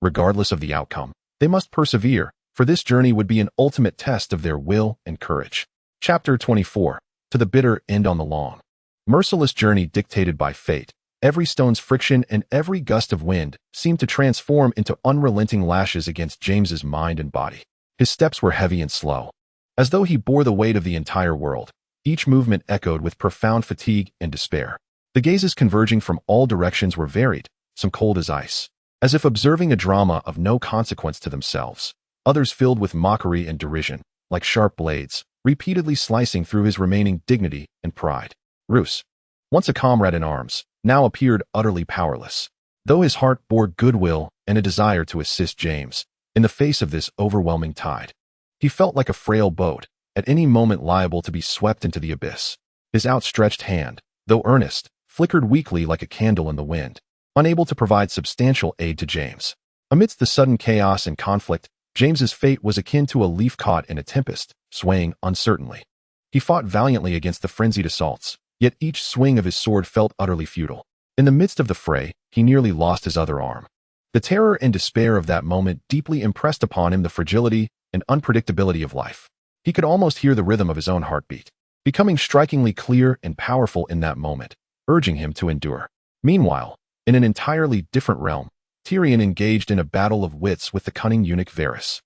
regardless of the outcome, they must persevere, for this journey would be an ultimate test of their will and courage. Chapter 24. To the bitter end on the long, merciless journey dictated by fate. Every stone's friction and every gust of wind seemed to transform into unrelenting lashes against James's mind and body. His steps were heavy and slow, as though he bore the weight of the entire world. Each movement echoed with profound fatigue and despair. The gazes converging from all directions were varied, some cold as ice, as if observing a drama of no consequence to themselves. Others filled with mockery and derision, like sharp blades, repeatedly slicing through his remaining dignity and pride. Roose, once a comrade in arms, now appeared utterly powerless. Though his heart bore goodwill and a desire to assist James, in the face of this overwhelming tide, he felt like a frail boat, at any moment liable to be swept into the abyss. His outstretched hand, though earnest, flickered weakly like a candle in the wind, unable to provide substantial aid to James. Amidst the sudden chaos and conflict, James's fate was akin to a leaf caught in a tempest, swaying uncertainly. He fought valiantly against the frenzied assaults, yet each swing of his sword felt utterly futile. In the midst of the fray, he nearly lost his other arm. The terror and despair of that moment deeply impressed upon him the fragility and unpredictability of life. He could almost hear the rhythm of his own heartbeat, becoming strikingly clear and powerful in that moment, urging him to endure. Meanwhile, in an entirely different realm, Tyrion engaged in a battle of wits with the cunning eunuch Varys.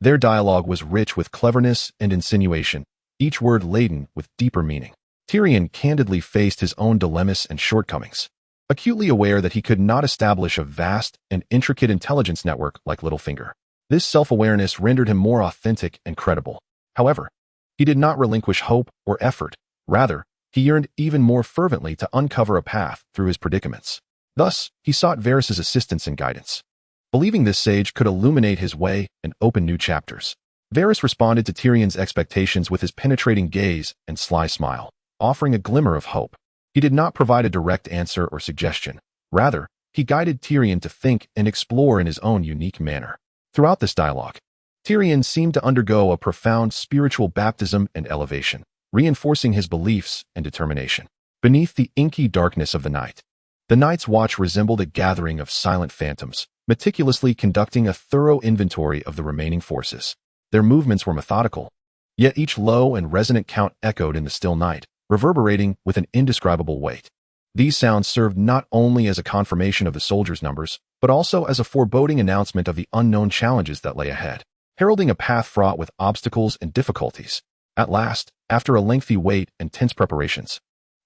Their dialogue was rich with cleverness and insinuation, each word laden with deeper meaning. Tyrion candidly faced his own dilemmas and shortcomings, acutely aware that he could not establish a vast and intricate intelligence network like Littlefinger. This self-awareness rendered him more authentic and credible. However, he did not relinquish hope or effort. Rather, he yearned even more fervently to uncover a path through his predicaments. Thus, he sought Varys' assistance and guidance, believing this sage could illuminate his way and open new chapters. Varys responded to Tyrion's expectations with his penetrating gaze and sly smile, offering a glimmer of hope. He did not provide a direct answer or suggestion. Rather, he guided Tyrion to think and explore in his own unique manner. Throughout this dialogue, Tyrion seemed to undergo a profound spiritual baptism and elevation, reinforcing his beliefs and determination. Beneath the inky darkness of the night, the Night's Watch resembled a gathering of silent phantoms, meticulously conducting a thorough inventory of the remaining forces. Their movements were methodical, yet each low and resonant count echoed in the still night, reverberating with an indescribable weight. These sounds served not only as a confirmation of the soldiers' numbers, but also as a foreboding announcement of the unknown challenges that lay ahead. Heralding a path fraught with obstacles and difficulties, At last, after a lengthy wait and tense preparations,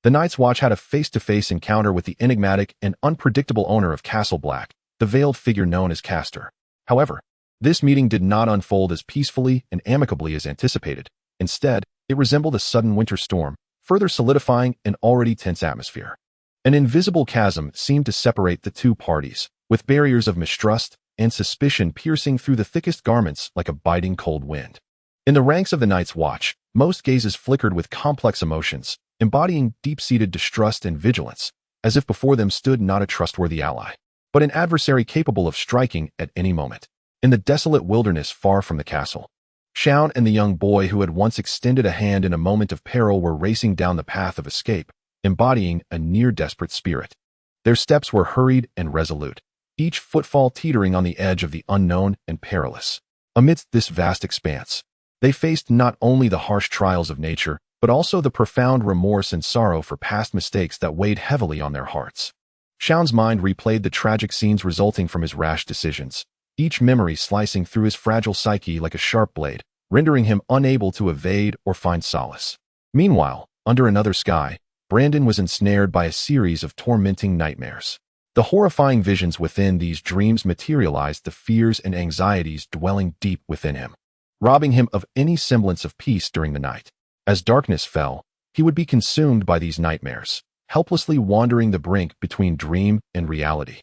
the Night's Watch had a face-to-face encounter with the enigmatic and unpredictable owner of Castle Black, the veiled figure known as Castor. However, this meeting did not unfold as peacefully and amicably as anticipated. Instead, it resembled a sudden winter storm, further solidifying an already tense atmosphere. An invisible chasm seemed to separate the two parties, with barriers of mistrust and suspicion piercing through the thickest garments like a biting cold wind. In the ranks of the Night's Watch, most gazes flickered with complex emotions, embodying deep-seated distrust and vigilance, as if before them stood not a trustworthy ally, but an adversary capable of striking at any moment. In the desolate wilderness far from the castle, Shaun and the young boy who had once extended a hand in a moment of peril were racing down the path of escape, embodying a near-desperate spirit. Their steps were hurried and resolute, each footfall teetering on the edge of the unknown and perilous. Amidst this vast expanse, they faced not only the harsh trials of nature, but also the profound remorse and sorrow for past mistakes that weighed heavily on their hearts. Shaun's mind replayed the tragic scenes resulting from his rash decisions, each memory slicing through his fragile psyche like a sharp blade, rendering him unable to evade or find solace. Meanwhile, under another sky, Brandon was ensnared by a series of tormenting nightmares. The horrifying visions within these dreams materialized the fears and anxieties dwelling deep within him, robbing him of any semblance of peace during the night. As darkness fell, he would be consumed by these nightmares, helplessly wandering the brink between dream and reality,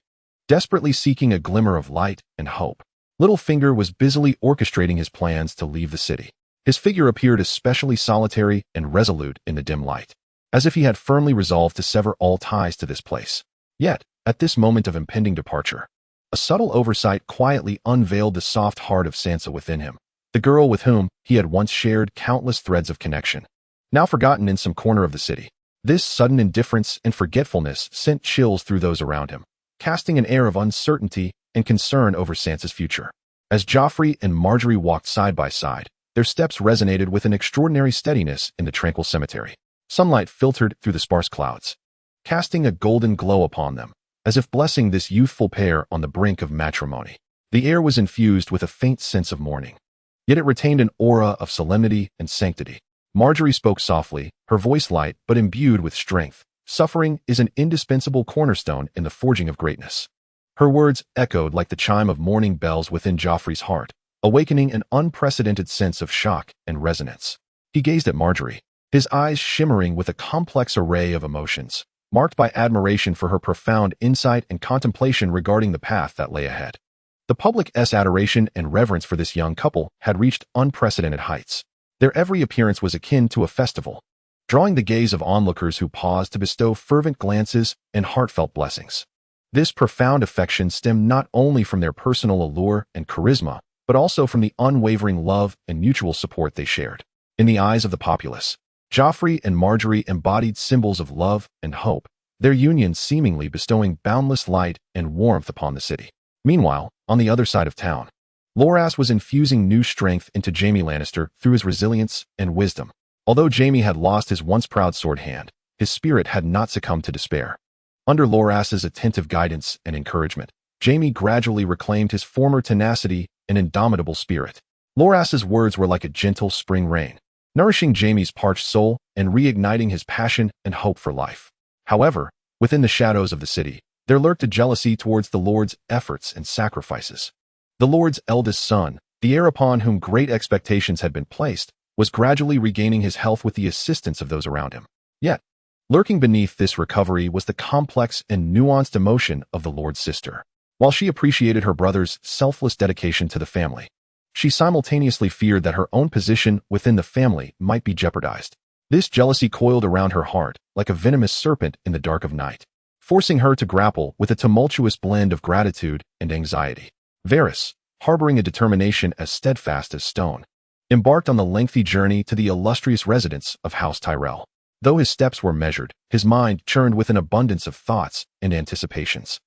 desperately seeking a glimmer of light and hope. Littlefinger was busily orchestrating his plans to leave the city. His figure appeared especially solitary and resolute in the dim light, as if he had firmly resolved to sever all ties to this place. Yet, at this moment of impending departure, a subtle oversight quietly unveiled the soft heart of Sansa within him, the girl with whom he had once shared countless threads of connection, now forgotten in some corner of the city. This sudden indifference and forgetfulness sent chills through those around him, casting an air of uncertainty and concern over Sansa's future. As Joffrey and Margaery walked side by side, their steps resonated with an extraordinary steadiness in the tranquil cemetery. Sunlight filtered through the sparse clouds, casting a golden glow upon them, as if blessing this youthful pair on the brink of matrimony. The air was infused with a faint sense of mourning, yet it retained an aura of solemnity and sanctity. Margaery spoke softly, her voice light but imbued with strength. Suffering is an indispensable cornerstone in the forging of greatness. Her words echoed like the chime of morning bells within Joffrey's heart, awakening an unprecedented sense of shock and resonance. He gazed at Margaery, his eyes shimmering with a complex array of emotions, marked by admiration for her profound insight and contemplation regarding the path that lay ahead. The public's adoration and reverence for this young couple had reached unprecedented heights. Their every appearance was akin to a festival, drawing the gaze of onlookers who paused to bestow fervent glances and heartfelt blessings. This profound affection stemmed not only from their personal allure and charisma, but also from the unwavering love and mutual support they shared. In the eyes of the populace, Joffrey and Margaery embodied symbols of love and hope, their union seemingly bestowing boundless light and warmth upon the city. Meanwhile, on the other side of town, Loras was infusing new strength into Jaime Lannister through his resilience and wisdom. Although Jaime had lost his once proud sword hand, his spirit had not succumbed to despair. Under Loras's attentive guidance and encouragement, Jaime gradually reclaimed his former tenacity and indomitable spirit. Loras's words were like a gentle spring rain, nourishing Jaime's parched soul and reigniting his passion and hope for life. However, within the shadows of the city, there lurked a jealousy towards the Lord's efforts and sacrifices. The Lord's eldest son, the heir upon whom great expectations had been placed, was gradually regaining his health with the assistance of those around him. Yet, lurking beneath this recovery was the complex and nuanced emotion of the Lord's sister. While she appreciated her brother's selfless dedication to the family, she simultaneously feared that her own position within the family might be jeopardized. This jealousy coiled around her heart like a venomous serpent in the dark of night, forcing her to grapple with a tumultuous blend of gratitude and anxiety. Varys, harboring a determination as steadfast as stone, embarked on the lengthy journey to the illustrious residence of House Tyrell. Though his steps were measured, his mind churned with an abundance of thoughts and anticipations.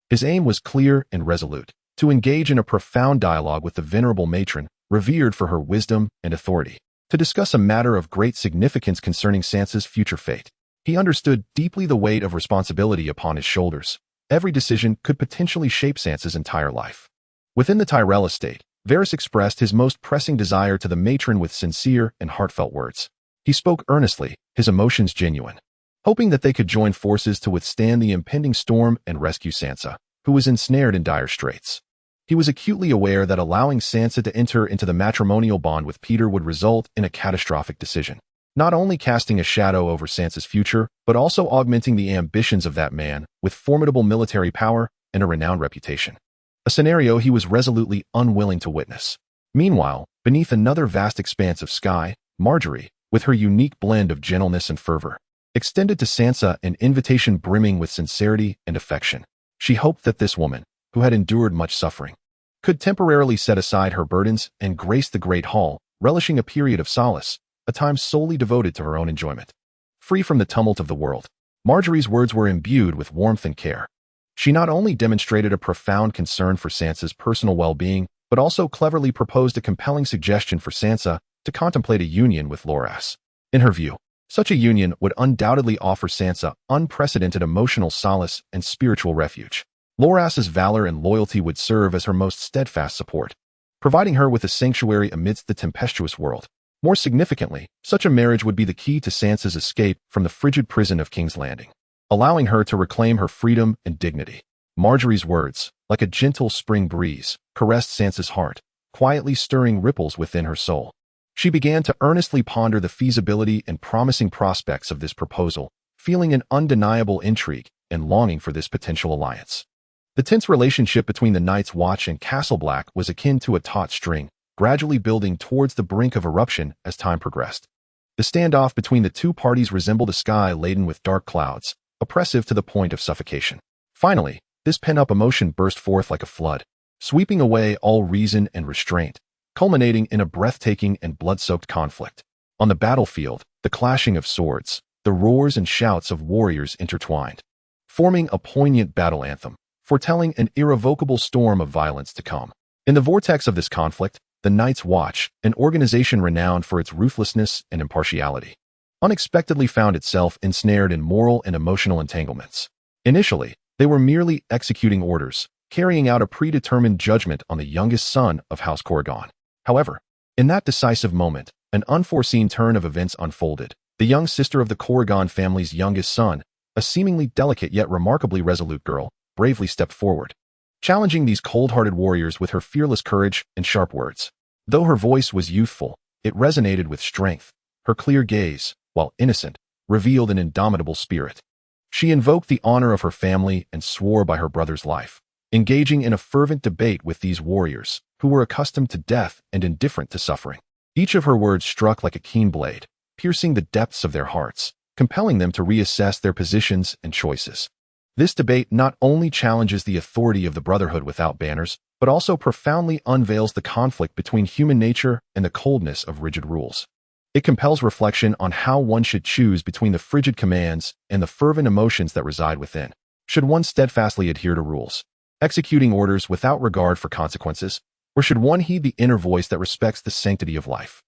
His aim was clear and resolute, to engage in a profound dialogue with the venerable matron, revered for her wisdom and authority, to discuss a matter of great significance concerning Sansa's future fate. He understood deeply the weight of responsibility upon his shoulders. Every decision could potentially shape Sansa's entire life. Within the Tyrell estate, Varys expressed his most pressing desire to the matron with sincere and heartfelt words. He spoke earnestly, his emotions genuine, hoping that they could join forces to withstand the impending storm and rescue Sansa, who was ensnared in dire straits. He was acutely aware that allowing Sansa to enter into the matrimonial bond with Peter would result in a catastrophic decision, not only casting a shadow over Sansa's future, but also augmenting the ambitions of that man with formidable military power and a renowned reputation. A scenario he was resolutely unwilling to witness. Meanwhile, beneath another vast expanse of sky, Marjorie, with her unique blend of gentleness and fervor, extended to Sansa an invitation brimming with sincerity and affection. She hoped that this woman, who had endured much suffering, could temporarily set aside her burdens and grace the Great Hall, relishing a period of solace, a time solely devoted to her own enjoyment. Free from the tumult of the world, Marjorie's words were imbued with warmth and care. She not only demonstrated a profound concern for Sansa's personal well-being, but also cleverly proposed a compelling suggestion for Sansa to contemplate a union with Loras. In her view, such a union would undoubtedly offer Sansa unprecedented emotional solace and spiritual refuge. Loras's valor and loyalty would serve as her most steadfast support, providing her with a sanctuary amidst the tempestuous world. More significantly, such a marriage would be the key to Sansa's escape from the frigid prison of King's Landing, allowing her to reclaim her freedom and dignity. Marjorie's words, like a gentle spring breeze, caressed Sansa's heart, quietly stirring ripples within her soul. She began to earnestly ponder the feasibility and promising prospects of this proposal, feeling an undeniable intrigue and longing for this potential alliance. The tense relationship between the Night's Watch and Castle Black was akin to a taut string, gradually building towards the brink of eruption as time progressed. The standoff between the two parties resembled a sky laden with dark clouds, oppressive to the point of suffocation. Finally, this pent-up emotion burst forth like a flood, sweeping away all reason and restraint, culminating in a breathtaking and blood-soaked conflict. On the battlefield, the clashing of swords, the roars and shouts of warriors intertwined, forming a poignant battle anthem, foretelling an irrevocable storm of violence to come. In the vortex of this conflict, the Night's Watch, an organization renowned for its ruthlessness and impartiality, unexpectedly found itself ensnared in moral and emotional entanglements. Initially, they were merely executing orders, carrying out a predetermined judgment on the youngest son of House Corrigan. However, in that decisive moment, an unforeseen turn of events unfolded. The young sister of the Corrigan family's youngest son, a seemingly delicate yet remarkably resolute girl, bravely stepped forward, challenging these cold-hearted warriors with her fearless courage and sharp words. Though her voice was youthful, it resonated with strength. Her clear gaze, while innocent, revealed an indomitable spirit. She invoked the honor of her family and swore by her brother's life, engaging in a fervent debate with these warriors, who were accustomed to death and indifferent to suffering. Each of her words struck like a keen blade, piercing the depths of their hearts, compelling them to reassess their positions and choices. This debate not only challenges the authority of the Brotherhood without banners, but also profoundly unveils the conflict between human nature and the coldness of rigid rules. It compels reflection on how one should choose between the frigid commands and the fervent emotions that reside within. Should one steadfastly adhere to rules, executing orders without regard for consequences, or should one heed the inner voice that respects the sanctity of life?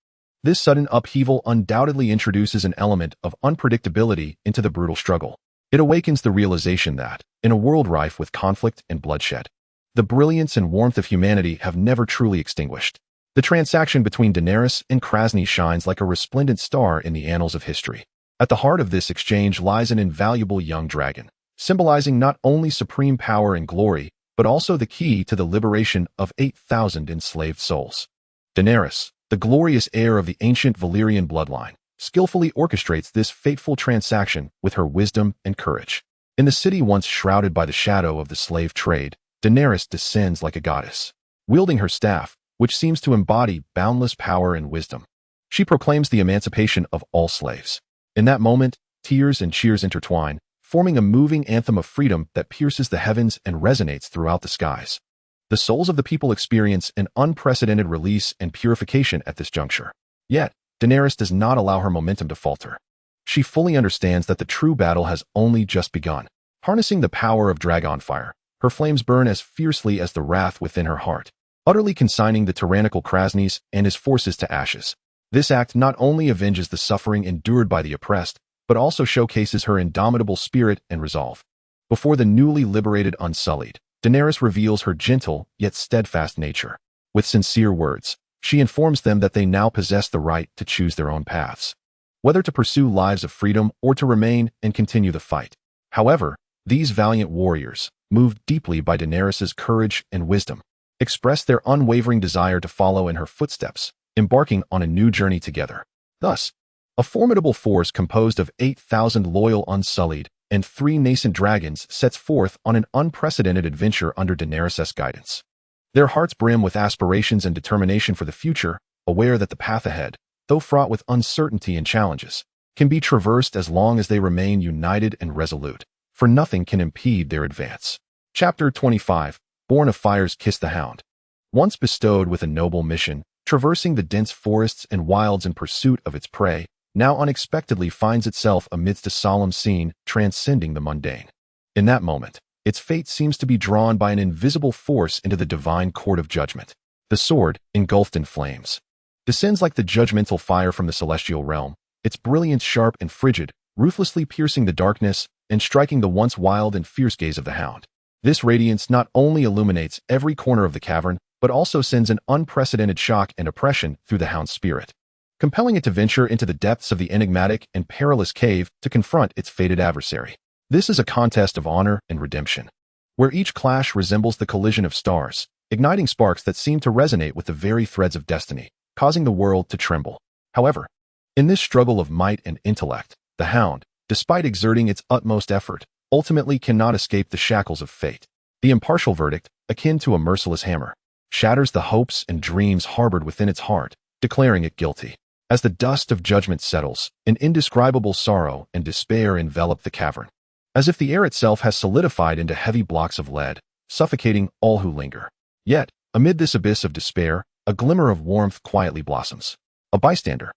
This sudden upheaval undoubtedly introduces an element of unpredictability into the brutal struggle. It awakens the realization that, in a world rife with conflict and bloodshed, the brilliance and warmth of humanity have never truly extinguished. The transaction between Daenerys and Krasny shines like a resplendent star in the annals of history. At the heart of this exchange lies an invaluable young dragon, symbolizing not only supreme power and glory, but also the key to the liberation of 8,000 enslaved souls. Daenerys, the glorious heir of the ancient Valyrian bloodline, skillfully orchestrates this fateful transaction with her wisdom and courage. In the city once shrouded by the shadow of the slave trade, Daenerys descends like a goddess, wielding her staff, which seems to embody boundless power and wisdom. She proclaims the emancipation of all slaves. In that moment, tears and cheers intertwine, forming a moving anthem of freedom that pierces the heavens and resonates throughout the skies. The souls of the people experience an unprecedented release and purification at this juncture. Yet, Daenerys does not allow her momentum to falter. She fully understands that the true battle has only just begun. Harnessing the power of Dragonfire, her flames burn as fiercely as the wrath within her heart, utterly consigning the tyrannical Krasnys and his forces to ashes. This act not only avenges the suffering endured by the oppressed, but also showcases her indomitable spirit and resolve. Before the newly liberated Unsullied, Daenerys reveals her gentle yet steadfast nature. With sincere words, she informs them that they now possess the right to choose their own paths, whether to pursue lives of freedom or to remain and continue the fight. However, these valiant warriors, moved deeply by Daenerys' courage and wisdom, express their unwavering desire to follow in her footsteps, embarking on a new journey together. Thus, a formidable force composed of 8,000 loyal Unsullied and 3 nascent dragons sets forth on an unprecedented adventure under Daenerys' guidance. Their hearts brim with aspirations and determination for the future, aware that the path ahead, though fraught with uncertainty and challenges, can be traversed as long as they remain united and resolute, for nothing can impede their advance. Chapter 25, Born of Fire's Kiss the Hound. Once bestowed with a noble mission, traversing the dense forests and wilds in pursuit of its prey, now unexpectedly finds itself amidst a solemn scene transcending the mundane. In that moment, its fate seems to be drawn by an invisible force into the divine court of judgment. The sword, engulfed in flames, descends like the judgmental fire from the celestial realm, its brilliance sharp and frigid, ruthlessly piercing the darkness and striking the once wild and fierce gaze of the hound. This radiance not only illuminates every corner of the cavern, but also sends an unprecedented shock and oppression through the hound's spirit, compelling it to venture into the depths of the enigmatic and perilous cave to confront its fated adversary. This is a contest of honor and redemption, where each clash resembles the collision of stars, igniting sparks that seem to resonate with the very threads of destiny, causing the world to tremble. However, in this struggle of might and intellect, the hound, despite exerting its utmost effort, ultimately cannot escape the shackles of fate. The impartial verdict, akin to a merciless hammer, shatters the hopes and dreams harbored within its heart, declaring it guilty. As the dust of judgment settles, an indescribable sorrow and despair envelop the cavern, as if the air itself has solidified into heavy blocks of lead, suffocating all who linger. Yet, amid this abyss of despair, a glimmer of warmth quietly blossoms. A bystander,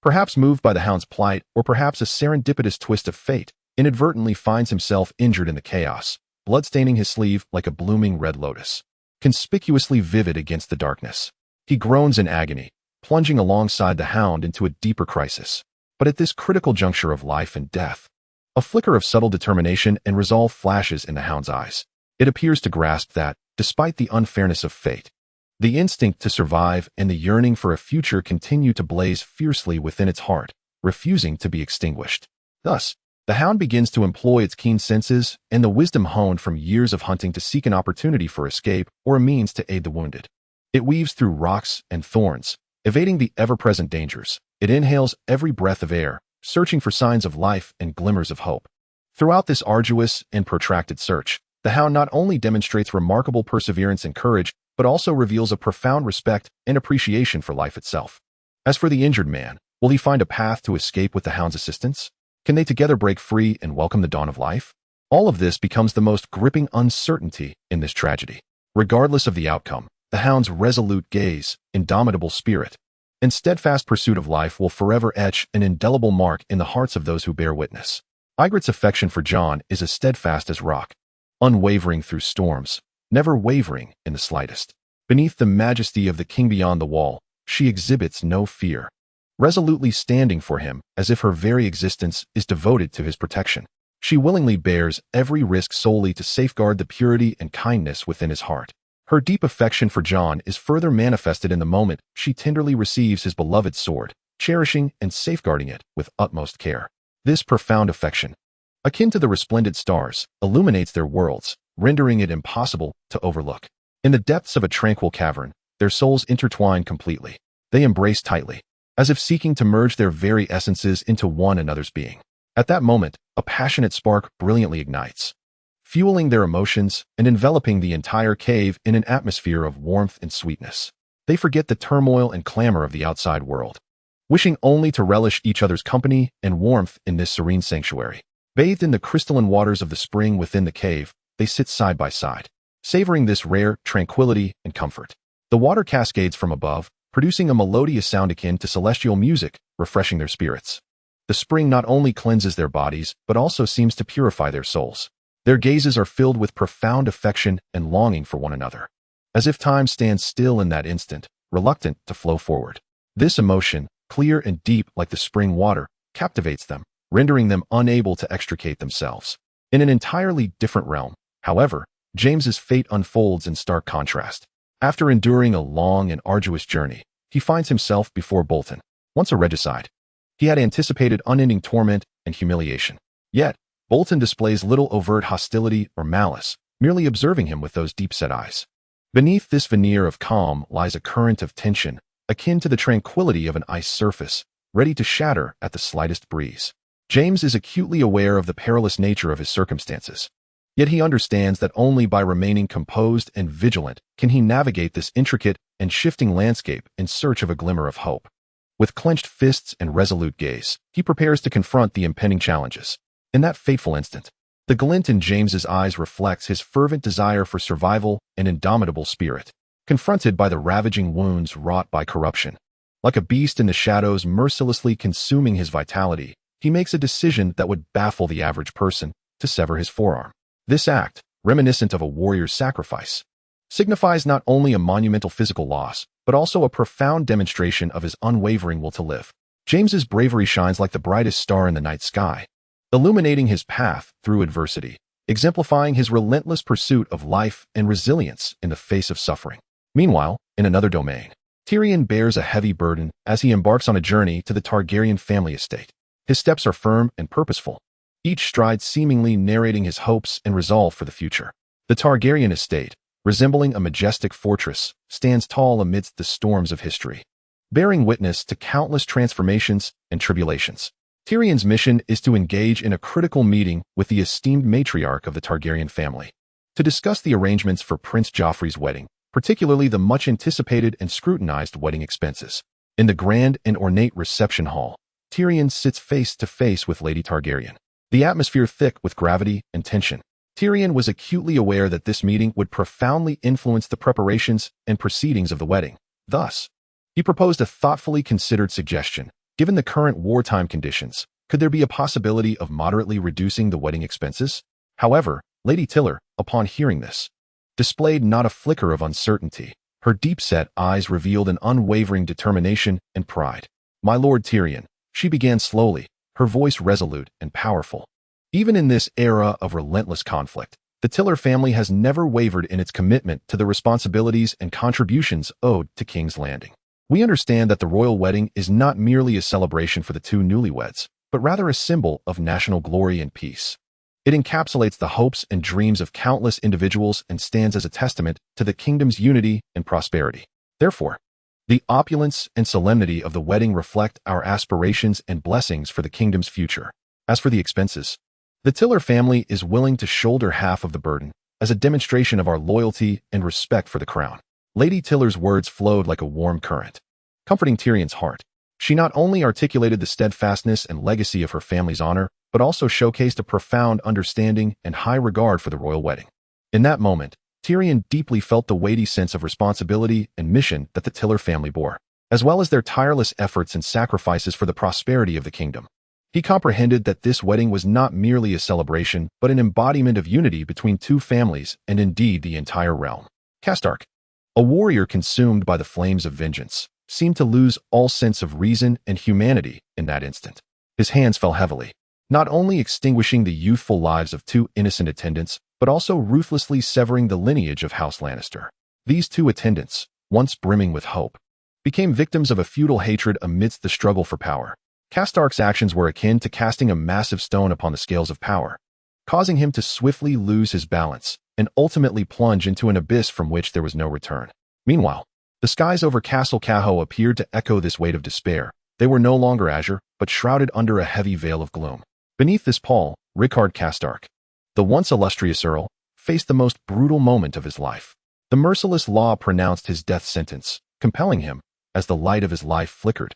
perhaps moved by the hound's plight or perhaps a serendipitous twist of fate, inadvertently finds himself injured in the chaos, bloodstaining his sleeve like a blooming red lotus, conspicuously vivid against the darkness. He groans in agony, plunging alongside the hound into a deeper crisis. But at this critical juncture of life and death, a flicker of subtle determination and resolve flashes in the hound's eyes. It appears to grasp that, despite the unfairness of fate, the instinct to survive and the yearning for a future continue to blaze fiercely within its heart, refusing to be extinguished. Thus, the hound begins to employ its keen senses and the wisdom honed from years of hunting to seek an opportunity for escape or a means to aid the wounded. It weaves through rocks and thorns, evading the ever-present dangers. It inhales every breath of air, searching for signs of life and glimmers of hope. Throughout this arduous and protracted search, the hound not only demonstrates remarkable perseverance and courage, but also reveals a profound respect and appreciation for life itself. As for the injured man, will he find a path to escape with the hound's assistance? Can they together break free and welcome the dawn of life? All of this becomes the most gripping uncertainty in this tragedy. Regardless of the outcome, the hound's resolute gaze, indomitable spirit, and steadfast pursuit of life will forever etch an indelible mark in the hearts of those who bear witness. Ygritte's affection for Jon is as steadfast as rock, unwavering through storms, never wavering in the slightest. Beneath the majesty of the king beyond the wall, she exhibits no fear, resolutely standing for him as if her very existence is devoted to his protection. She willingly bears every risk solely to safeguard the purity and kindness within his heart. Her deep affection for Jon is further manifested in the moment she tenderly receives his beloved sword, cherishing and safeguarding it with utmost care. This profound affection, akin to the resplendent stars, illuminates their worlds, rendering it impossible to overlook. In the depths of a tranquil cavern, their souls intertwine completely. They embrace tightly, as if seeking to merge their very essences into one another's being. At that moment, a passionate spark brilliantly ignites, fueling their emotions and enveloping the entire cave in an atmosphere of warmth and sweetness. They forget the turmoil and clamor of the outside world, wishing only to relish each other's company and warmth in this serene sanctuary. Bathed in the crystalline waters of the spring within the cave, they sit side by side, savoring this rare tranquility and comfort. The water cascades from above, producing a melodious sound akin to celestial music, refreshing their spirits. The spring not only cleanses their bodies, but also seems to purify their souls. Their gazes are filled with profound affection and longing for one another, as if time stands still in that instant, reluctant to flow forward. This emotion, clear and deep like the spring water, captivates them, rendering them unable to extricate themselves. In an entirely different realm, however, James's fate unfolds in stark contrast. After enduring a long and arduous journey, he finds himself before Bolton, once a regicide. He had anticipated unending torment and humiliation. Yet, Bolton displays little overt hostility or malice, merely observing him with those deep-set eyes. Beneath this veneer of calm lies a current of tension, akin to the tranquility of an ice surface, ready to shatter at the slightest breeze. James is acutely aware of the perilous nature of his circumstances. Yet he understands that only by remaining composed and vigilant can he navigate this intricate and shifting landscape in search of a glimmer of hope. With clenched fists and resolute gaze, he prepares to confront the impending challenges. In that fateful instant, the glint in James's eyes reflects his fervent desire for survival and indomitable spirit. Confronted by the ravaging wounds wrought by corruption, like a beast in the shadows mercilessly consuming his vitality, he makes a decision that would baffle the average person: to sever his forearm. This act, reminiscent of a warrior's sacrifice, signifies not only a monumental physical loss, but also a profound demonstration of his unwavering will to live. James's bravery shines like the brightest star in the night sky, illuminating his path through adversity, exemplifying his relentless pursuit of life and resilience in the face of suffering. Meanwhile, in another domain, Tyrion bears a heavy burden as he embarks on a journey to the Targaryen family estate. His steps are firm and purposeful, each stride seemingly narrating his hopes and resolve for the future. The Targaryen estate, resembling a majestic fortress, stands tall amidst the storms of history, bearing witness to countless transformations and tribulations. Tyrion's mission is to engage in a critical meeting with the esteemed matriarch of the Targaryen family, to discuss the arrangements for Prince Joffrey's wedding, particularly the much-anticipated and scrutinized wedding expenses. In the grand and ornate reception hall, Tyrion sits face to face with Lady Targaryen, the atmosphere thick with gravity and tension. Tyrion was acutely aware that this meeting would profoundly influence the preparations and proceedings of the wedding. Thus, he proposed a thoughtfully considered suggestion. Given the current wartime conditions, could there be a possibility of moderately reducing the wedding expenses? However, Lady Tiller, upon hearing this, displayed not a flicker of uncertainty. Her deep-set eyes revealed an unwavering determination and pride. "My Lord Tyrion," she began slowly, her voice resolute and powerful. Even in this era of relentless conflict, the Tiller family has never wavered in its commitment to the responsibilities and contributions owed to King's Landing. We understand that the royal wedding is not merely a celebration for the two newlyweds, but rather a symbol of national glory and peace. It encapsulates the hopes and dreams of countless individuals and stands as a testament to the kingdom's unity and prosperity. Therefore, the opulence and solemnity of the wedding reflect our aspirations and blessings for the kingdom's future. As for the expenses, the Tiller family is willing to shoulder half of the burden as a demonstration of our loyalty and respect for the crown. Lady Tiller's words flowed like a warm current, comforting Tyrion's heart. She not only articulated the steadfastness and legacy of her family's honor, but also showcased a profound understanding and high regard for the royal wedding. In that moment, Tyrion deeply felt the weighty sense of responsibility and mission that the Tiller family bore, as well as their tireless efforts and sacrifices for the prosperity of the kingdom. He comprehended that this wedding was not merely a celebration, but an embodiment of unity between two families and indeed the entire realm. Stark, a warrior consumed by the flames of vengeance, seemed to lose all sense of reason and humanity in that instant. His hands fell heavily, not only extinguishing the youthful lives of two innocent attendants, but also ruthlessly severing the lineage of House Lannister. These two attendants, once brimming with hope, became victims of a feudal hatred amidst the struggle for power. Stark's actions were akin to casting a massive stone upon the scales of power, causing him to swiftly lose his balance and ultimately plunge into an abyss from which there was no return. Meanwhile, the skies over Castle Caho appeared to echo this weight of despair. They were no longer azure, but shrouded under a heavy veil of gloom. Beneath this pall, Rickard Stark, the once illustrious earl, faced the most brutal moment of his life. The merciless law pronounced his death sentence, compelling him, as the light of his life flickered,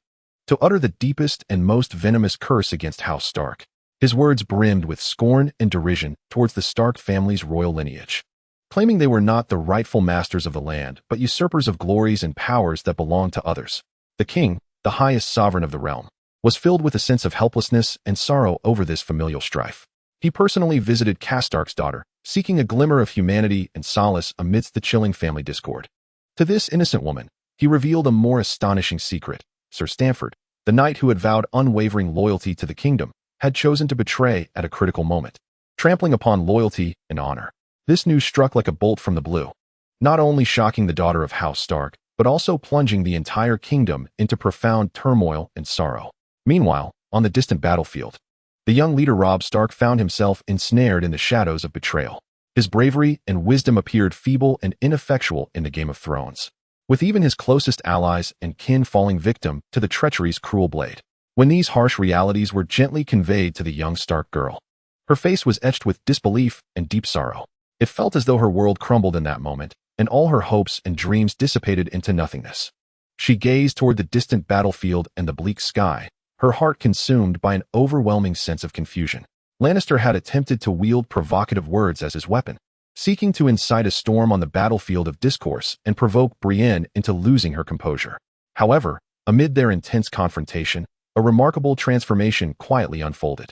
to utter the deepest and most venomous curse against House Stark. His words brimmed with scorn and derision towards the Stark family's royal lineage, claiming they were not the rightful masters of the land, but usurpers of glories and powers that belonged to others. The king, the highest sovereign of the realm, was filled with a sense of helplessness and sorrow over this familial strife. He personally visited Stark's daughter, seeking a glimmer of humanity and solace amidst the chilling family discord. To this innocent woman, he revealed a more astonishing secret. Sir Stanford, the knight who had vowed unwavering loyalty to the kingdom, had chosen to betray at a critical moment, trampling upon loyalty and honor. This news struck like a bolt from the blue. not only shocking the daughter of House Stark, but also plunging the entire kingdom into profound turmoil and sorrow. Meanwhile, on the distant battlefield, the young leader Robb Stark found himself ensnared in the shadows of betrayal. His bravery and wisdom appeared feeble and ineffectual in the Game of Thrones, with even his closest allies and kin falling victim to the treachery's cruel blade. When these harsh realities were gently conveyed to the young Stark girl, her face was etched with disbelief and deep sorrow. It felt as though her world crumbled in that moment, and all her hopes and dreams dissipated into nothingness. She gazed toward the distant battlefield and the bleak sky, her heart consumed by an overwhelming sense of confusion. Lannister had attempted to wield provocative words as his weapon, seeking to incite a storm on the battlefield of discourse and provoke Brienne into losing her composure. However, amid their intense confrontation, a remarkable transformation quietly unfolded.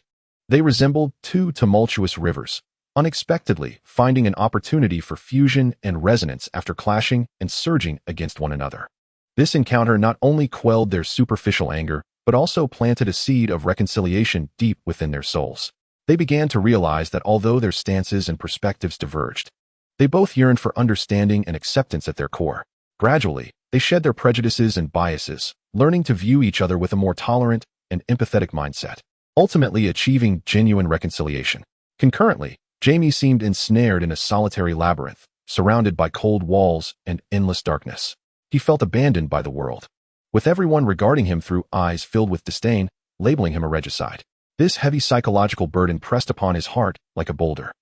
They resembled two tumultuous rivers, unexpectedly finding an opportunity for fusion and resonance after clashing and surging against one another. This encounter not only quelled their superficial anger, but also planted a seed of reconciliation deep within their souls. They began to realize that although their stances and perspectives diverged, they both yearned for understanding and acceptance at their core. Gradually, they shed their prejudices and biases, learning to view each other with a more tolerant and empathetic mindset, ultimately achieving genuine reconciliation. Concurrently, Jaime seemed ensnared in a solitary labyrinth, surrounded by cold walls and endless darkness. He felt abandoned by the world, with everyone regarding him through eyes filled with disdain, labeling him a regicide. This heavy psychological burden pressed upon his heart like a boulder,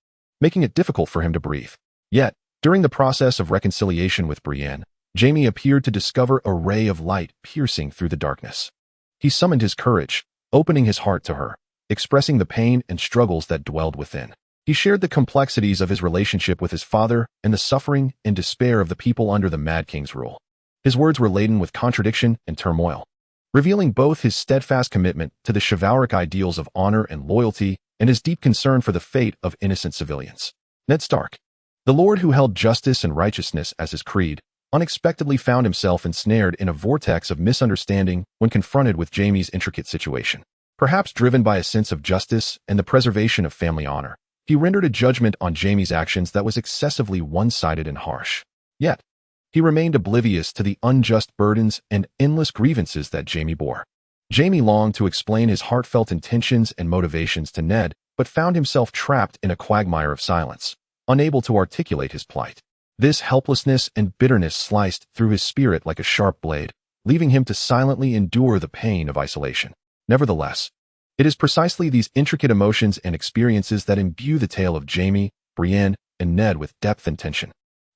making it difficult for him to breathe. Yet, during the process of reconciliation with Brienne, Jaime appeared to discover a ray of light piercing through the darkness. He summoned his courage, opening his heart to her, expressing the pain and struggles that dwelled within. He shared the complexities of his relationship with his father and the suffering and despair of the people under the Mad King's rule. His words were laden with contradiction and turmoil, revealing both his steadfast commitment to the chivalric ideals of honor and loyalty and his deep concern for the fate of innocent civilians. Ned Stark, the lord who held justice and righteousness as his creed, unexpectedly found himself ensnared in a vortex of misunderstanding when confronted with Jaime's intricate situation. Perhaps driven by a sense of justice and the preservation of family honor, he rendered a judgment on Jaime's actions that was excessively one-sided and harsh. Yet, he remained oblivious to the unjust burdens and endless grievances that Jaime bore. Jaime longed to explain his heartfelt intentions and motivations to Ned, but found himself trapped in a quagmire of silence, unable to articulate his plight. This helplessness and bitterness sliced through his spirit like a sharp blade, leaving him to silently endure the pain of isolation. Nevertheless, it is precisely these intricate emotions and experiences that imbue the tale of Jaime, Brienne, and Ned with depth and tension.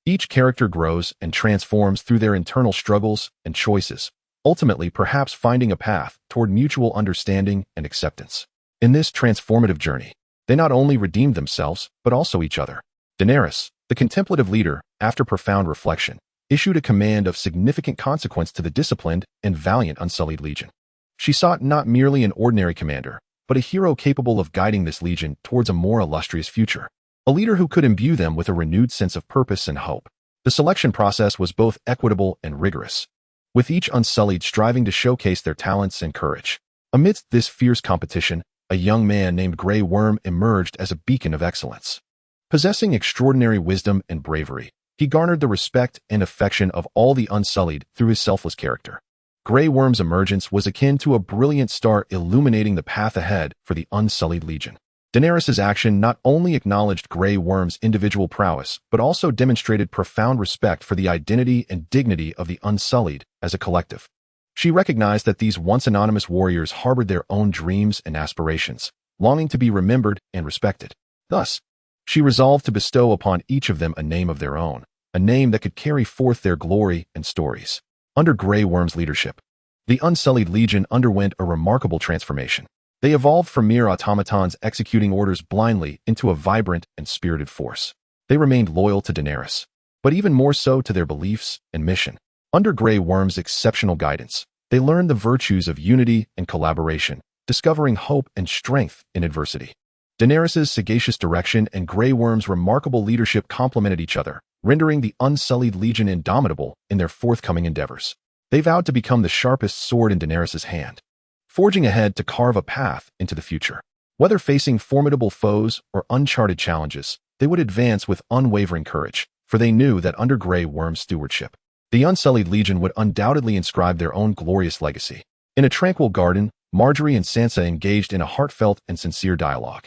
Each character grows and transforms through their internal struggles and choices, ultimately perhaps finding a path toward mutual understanding and acceptance. In this transformative journey, they not only redeemed themselves, but also each other. Daenerys, the contemplative leader, after profound reflection, issued a command of significant consequence to the disciplined and valiant Unsullied Legion. She sought not merely an ordinary commander, but a hero capable of guiding this legion towards a more illustrious future. A leader who could imbue them with a renewed sense of purpose and hope. The selection process was both equitable and rigorous, with each Unsullied striving to showcase their talents and courage. Amidst this fierce competition, a young man named Grey Worm emerged as a beacon of excellence. Possessing extraordinary wisdom and bravery, he garnered the respect and affection of all the Unsullied through his selfless character. Grey Worm's emergence was akin to a brilliant star illuminating the path ahead for the Unsullied Legion. Daenerys' action not only acknowledged Grey Worm's individual prowess, but also demonstrated profound respect for the identity and dignity of the Unsullied as a collective. She recognized that these once anonymous warriors harbored their own dreams and aspirations, longing to be remembered and respected. Thus, she resolved to bestow upon each of them a name of their own, a name that could carry forth their glory and stories. Under Grey Worm's leadership, the Unsullied Legion underwent a remarkable transformation. They evolved from mere automatons executing orders blindly into a vibrant and spirited force. They remained loyal to Daenerys, but even more so to their beliefs and mission. Under Grey Worm's exceptional guidance, they learned the virtues of unity and collaboration, discovering hope and strength in adversity. Daenerys' sagacious direction and Grey Worm's remarkable leadership complemented each other, rendering the Unsullied Legion indomitable in their forthcoming endeavors. They vowed to become the sharpest sword in Daenerys' hand, forging ahead to carve a path into the future. Whether facing formidable foes or uncharted challenges, they would advance with unwavering courage, for they knew that under Grey Worm's stewardship, the Unsullied Legion would undoubtedly inscribe their own glorious legacy. In a tranquil garden, Marjorie and Sansa engaged in a heartfelt and sincere dialogue.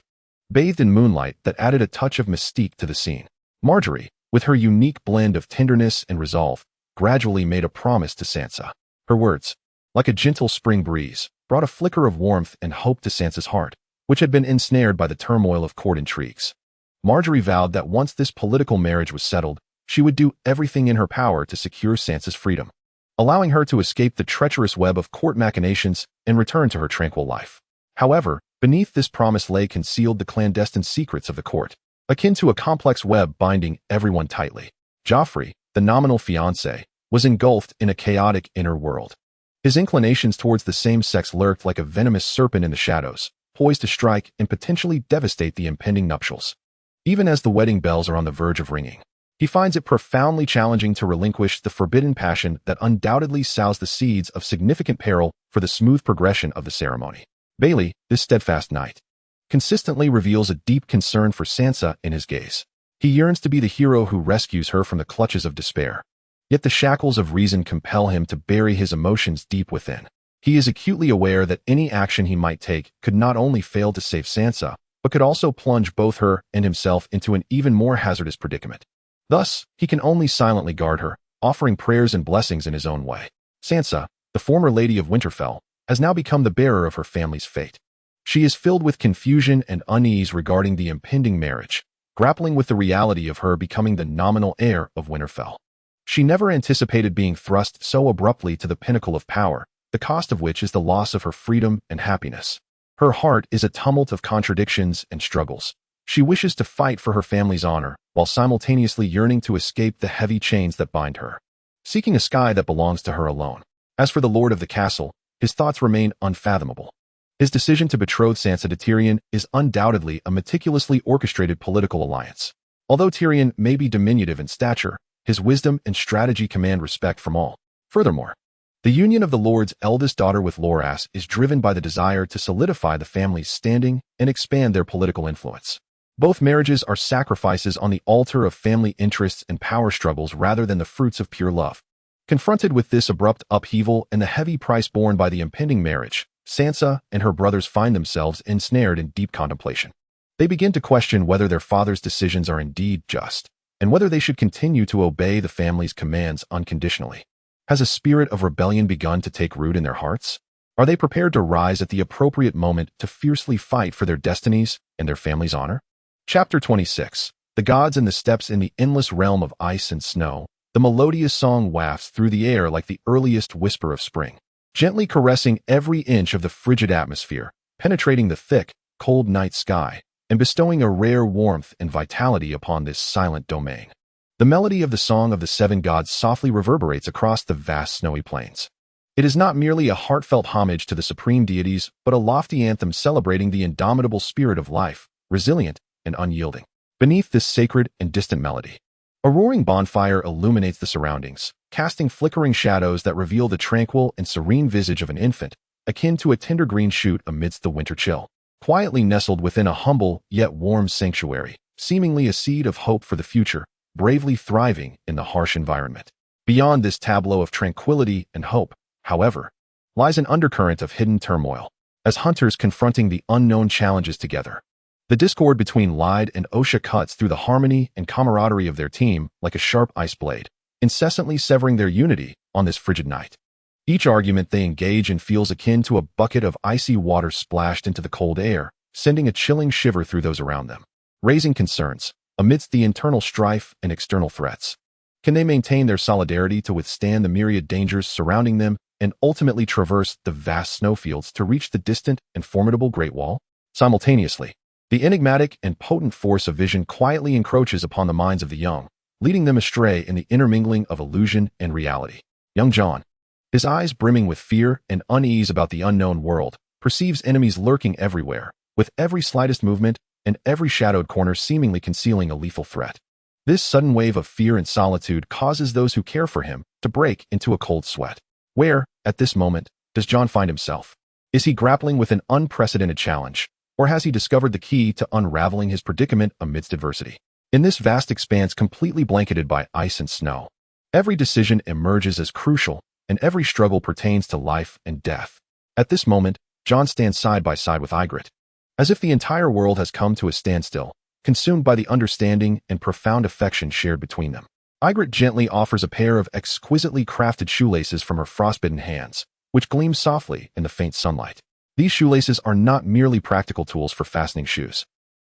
Bathed in moonlight that added a touch of mystique to the scene, Marjorie, with her unique blend of tenderness and resolve, gradually made a promise to Sansa. Her words, like a gentle spring breeze, brought a flicker of warmth and hope to Sansa's heart, which had been ensnared by the turmoil of court intrigues. Marjorie vowed that once this political marriage was settled, she would do everything in her power to secure Sansa's freedom, allowing her to escape the treacherous web of court machinations and return to her tranquil life. However, beneath this promise lay concealed the clandestine secrets of the court, akin to a complex web binding everyone tightly. Joffrey, the nominal fiancé, was engulfed in a chaotic inner world. His inclinations towards the same sex lurked like a venomous serpent in the shadows, poised to strike and potentially devastate the impending nuptials. Even as the wedding bells are on the verge of ringing, he finds it profoundly challenging to relinquish the forbidden passion that undoubtedly sows the seeds of significant peril for the smooth progression of the ceremony. Bailey, this steadfast knight, consistently reveals a deep concern for Sansa in his gaze. He yearns to be the hero who rescues her from the clutches of despair. Yet the shackles of reason compel him to bury his emotions deep within. He is acutely aware that any action he might take could not only fail to save Sansa, but could also plunge both her and himself into an even more hazardous predicament. Thus, he can only silently guard her, offering prayers and blessings in his own way. Sansa, the former Lady of Winterfell, has now become the bearer of her family's fate. She is filled with confusion and unease regarding the impending marriage, grappling with the reality of her becoming the nominal heir of Winterfell. She never anticipated being thrust so abruptly to the pinnacle of power, the cost of which is the loss of her freedom and happiness. Her heart is a tumult of contradictions and struggles. She wishes to fight for her family's honor, while simultaneously yearning to escape the heavy chains that bind her, seeking a sky that belongs to her alone. As for the lord of the castle, his thoughts remain unfathomable. His decision to betroth Sansa to Tyrion is undoubtedly a meticulously orchestrated political alliance. Although Tyrion may be diminutive in stature, his wisdom and strategy command respect from all. Furthermore, the union of the Lord's eldest daughter with Loras is driven by the desire to solidify the family's standing and expand their political influence. Both marriages are sacrifices on the altar of family interests and power struggles rather than the fruits of pure love. Confronted with this abrupt upheaval and the heavy price borne by the impending marriage, Sansa and her brothers find themselves ensnared in deep contemplation. They begin to question whether their father's decisions are indeed just, and whether they should continue to obey the family's commands unconditionally. Has a spirit of rebellion begun to take root in their hearts? Are they prepared to rise at the appropriate moment to fiercely fight for their destinies and their family's honor? Chapter 26. The Gods and the Steppes. In the endless realm of ice and snow, the melodious song wafts through the air like the earliest whisper of spring, gently caressing every inch of the frigid atmosphere, penetrating the thick, cold night sky, and bestowing a rare warmth and vitality upon this silent domain. The melody of the Song of the Seven Gods softly reverberates across the vast snowy plains. It is not merely a heartfelt homage to the supreme deities, but a lofty anthem celebrating the indomitable spirit of life, resilient and unyielding. Beneath this sacred and distant melody, a roaring bonfire illuminates the surroundings, casting flickering shadows that reveal the tranquil and serene visage of an infant, akin to a tender green shoot amidst the winter chill. Quietly nestled within a humble yet warm sanctuary, seemingly a seed of hope for the future, bravely thriving in the harsh environment. Beyond this tableau of tranquility and hope, however, lies an undercurrent of hidden turmoil, as hunters confronting the unknown challenges together. The discord between Lyde and Osha cuts through the harmony and camaraderie of their team like a sharp ice blade, incessantly severing their unity on this frigid night. Each argument they engage in feels akin to a bucket of icy water splashed into the cold air, sending a chilling shiver through those around them, raising concerns amidst the internal strife and external threats. Can they maintain their solidarity to withstand the myriad dangers surrounding them and ultimately traverse the vast snowfields to reach the distant and formidable Great Wall? Simultaneously, the enigmatic and potent force of vision quietly encroaches upon the minds of the young, leading them astray in the intermingling of illusion and reality. Young Jon, his eyes brimming with fear and unease about the unknown world, perceives enemies lurking everywhere, with every slightest movement and every shadowed corner seemingly concealing a lethal threat. This sudden wave of fear and solitude causes those who care for him to break into a cold sweat. Where, at this moment, does Jon find himself? Is he grappling with an unprecedented challenge, or has he discovered the key to unraveling his predicament amidst adversity? In this vast expanse completely blanketed by ice and snow, every decision emerges as crucial, and every struggle pertains to life and death. At this moment, Jon stands side by side with Ygritte, as if the entire world has come to a standstill, consumed by the understanding and profound affection shared between them. Ygritte gently offers a pair of exquisitely crafted shoelaces from her frostbitten hands, which gleam softly in the faint sunlight. These shoelaces are not merely practical tools for fastening shoes.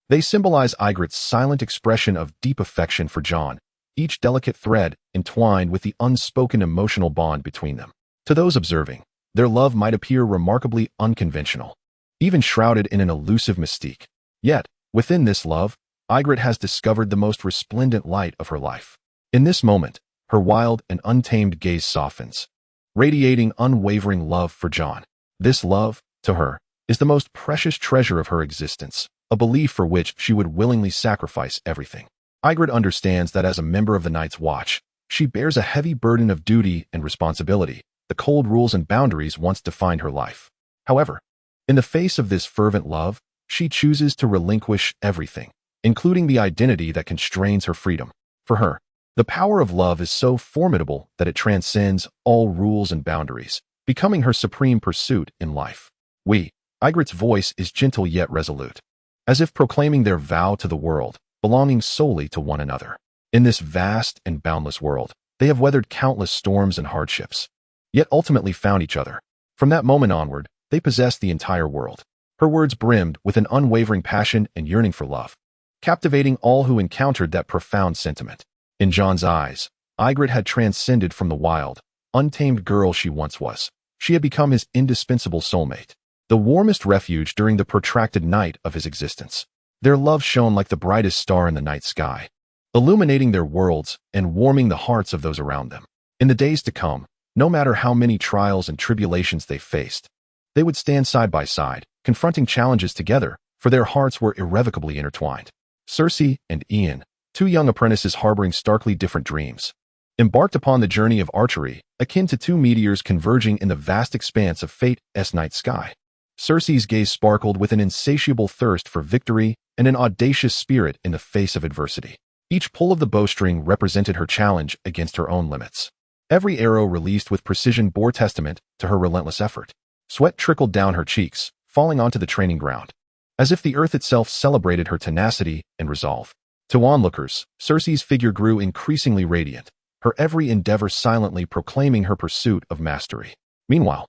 They symbolize Ygritte's silent expression of deep affection for Jon, each delicate thread entwined with the unspoken emotional bond between them. To those observing, their love might appear remarkably unconventional, even shrouded in an elusive mystique. Yet, within this love, Ygritte has discovered the most resplendent light of her life. In this moment, her wild and untamed gaze softens, radiating unwavering love for Jon. This love, to her, is the most precious treasure of her existence, a belief for which she would willingly sacrifice everything. Ygritte understands that as a member of the Night's Watch, she bears a heavy burden of duty and responsibility. The cold rules and boundaries once defined her life. However, in the face of this fervent love, she chooses to relinquish everything, including the identity that constrains her freedom. For her, the power of love is so formidable that it transcends all rules and boundaries, becoming her supreme pursuit in life. Ygritte's voice is gentle yet resolute, as if proclaiming their vow to the world, belonging solely to one another. In this vast and boundless world, they have weathered countless storms and hardships, yet ultimately found each other. From that moment onward, they possessed the entire world. Her words brimmed with an unwavering passion and yearning for love, captivating all who encountered that profound sentiment. In Jon's eyes, Ygritte had transcended from the wild, untamed girl she once was. She had become his indispensable soulmate, the warmest refuge during the protracted night of his existence. Their love shone like the brightest star in the night sky, illuminating their worlds and warming the hearts of those around them. In the days to come, no matter how many trials and tribulations they faced, they would stand side by side, confronting challenges together, for their hearts were irrevocably intertwined. Cersei and Ian, two young apprentices harboring starkly different dreams, embarked upon the journey of archery, akin to two meteors converging in the vast expanse of fate's night sky. Cersei's gaze sparkled with an insatiable thirst for victory and an audacious spirit in the face of adversity. Each pull of the bowstring represented her challenge against her own limits. Every arrow released with precision bore testament to her relentless effort. Sweat trickled down her cheeks, falling onto the training ground, as if the earth itself celebrated her tenacity and resolve. To onlookers, Cersei's figure grew increasingly radiant, her every endeavor silently proclaiming her pursuit of mastery. Meanwhile,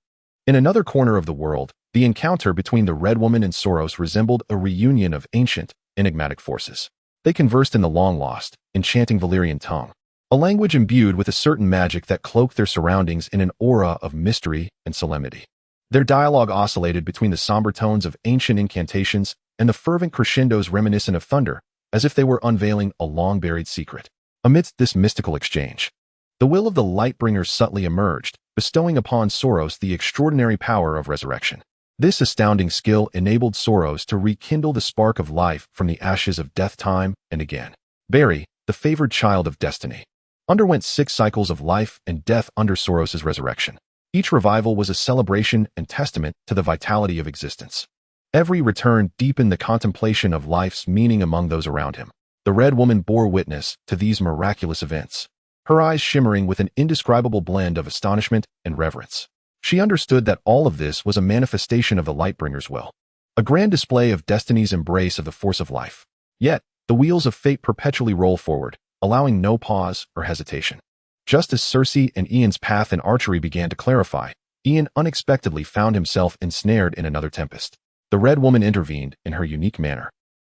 in another corner of the world, the encounter between the Red Woman and Soros resembled a reunion of ancient, enigmatic forces. They conversed in the long-lost, enchanting Valyrian tongue, a language imbued with a certain magic that cloaked their surroundings in an aura of mystery and solemnity. Their dialogue oscillated between the somber tones of ancient incantations and the fervent crescendos reminiscent of thunder, as if they were unveiling a long-buried secret. Amidst this mystical exchange, the will of the Lightbringers subtly emerged, bestowing upon Soros the extraordinary power of resurrection. This astounding skill enabled Soros to rekindle the spark of life from the ashes of death time and again. Barry, the favored child of destiny, underwent 6 cycles of life and death under Soros's resurrection. Each revival was a celebration and testament to the vitality of existence. Every return deepened the contemplation of life's meaning among those around him. The Red Woman bore witness to these miraculous events, her eyes shimmering with an indescribable blend of astonishment and reverence. She understood that all of this was a manifestation of the Lightbringer's will, a grand display of destiny's embrace of the force of life. Yet, the wheels of fate perpetually roll forward, allowing no pause or hesitation. Just as Cersei and Ian's path in archery began to clarify, Ian unexpectedly found himself ensnared in another tempest. The Red Woman intervened in her unique manner,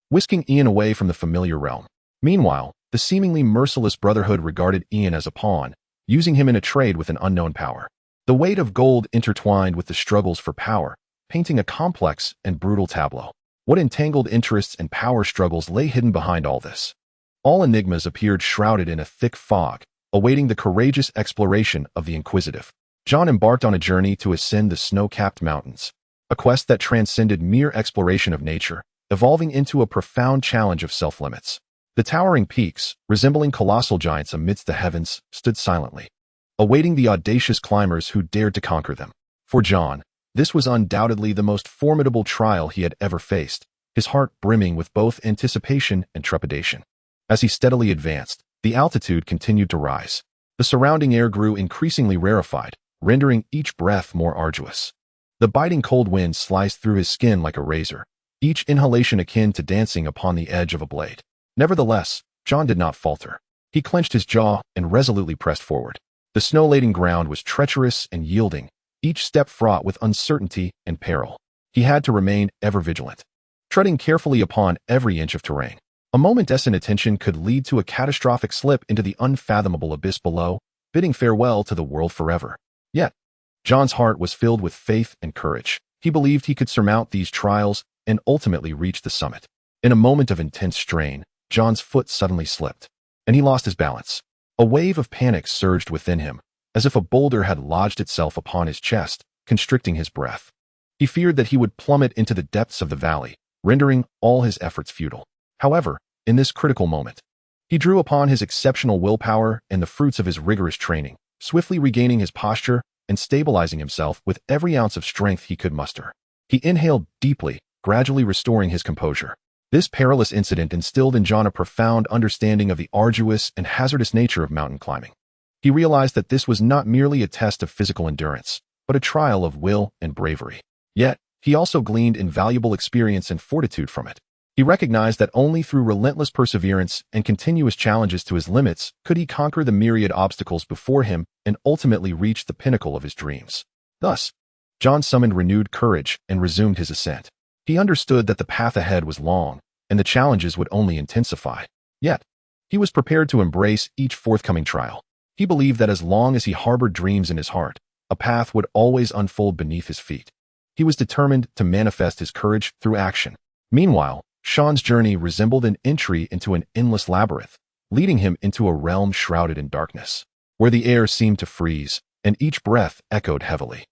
whisking Ian away from the familiar realm. Meanwhile, the seemingly merciless Brotherhood regarded Ian as a pawn, using him in a trade with an unknown power. The weight of gold intertwined with the struggles for power, painting a complex and brutal tableau. What entangled interests and power struggles lay hidden behind all this? All enigmas appeared shrouded in a thick fog, awaiting the courageous exploration of the inquisitive. Jon embarked on a journey to ascend the snow-capped mountains, a quest that transcended mere exploration of nature, evolving into a profound challenge of self-limits. The towering peaks, resembling colossal giants amidst the heavens, stood silently, awaiting the audacious climbers who dared to conquer them. For Jon, this was undoubtedly the most formidable trial he had ever faced, his heart brimming with both anticipation and trepidation. As he steadily advanced, the altitude continued to rise. The surrounding air grew increasingly rarefied, rendering each breath more arduous. The biting cold wind sliced through his skin like a razor, each inhalation akin to dancing upon the edge of a blade. Nevertheless, Jon did not falter. He clenched his jaw and resolutely pressed forward. The snow-laden ground was treacherous and yielding, each step fraught with uncertainty and peril. He had to remain ever vigilant, treading carefully upon every inch of terrain. A moment's inattention could lead to a catastrophic slip into the unfathomable abyss below, bidding farewell to the world forever. Yet, Jon's heart was filled with faith and courage. He believed he could surmount these trials and ultimately reach the summit. In a moment of intense strain, Jon's foot suddenly slipped, and he lost his balance. A wave of panic surged within him, as if a boulder had lodged itself upon his chest, constricting his breath. He feared that he would plummet into the depths of the valley, rendering all his efforts futile. However, in this critical moment, he drew upon his exceptional willpower and the fruits of his rigorous training, swiftly regaining his posture and stabilizing himself with every ounce of strength he could muster. He inhaled deeply, gradually restoring his composure. This perilous incident instilled in Jon a profound understanding of the arduous and hazardous nature of mountain climbing. He realized that this was not merely a test of physical endurance, but a trial of will and bravery. Yet, he also gleaned invaluable experience and fortitude from it. He recognized that only through relentless perseverance and continuous challenges to his limits could he conquer the myriad obstacles before him and ultimately reach the pinnacle of his dreams. Thus, Jon summoned renewed courage and resumed his ascent. He understood that the path ahead was long, and the challenges would only intensify. Yet, he was prepared to embrace each forthcoming trial. He believed that as long as he harbored dreams in his heart, a path would always unfold beneath his feet. He was determined to manifest his courage through action. Meanwhile, Sean's journey resembled an entry into an endless labyrinth, leading him into a realm shrouded in darkness, where the air seemed to freeze, and each breath echoed heavily.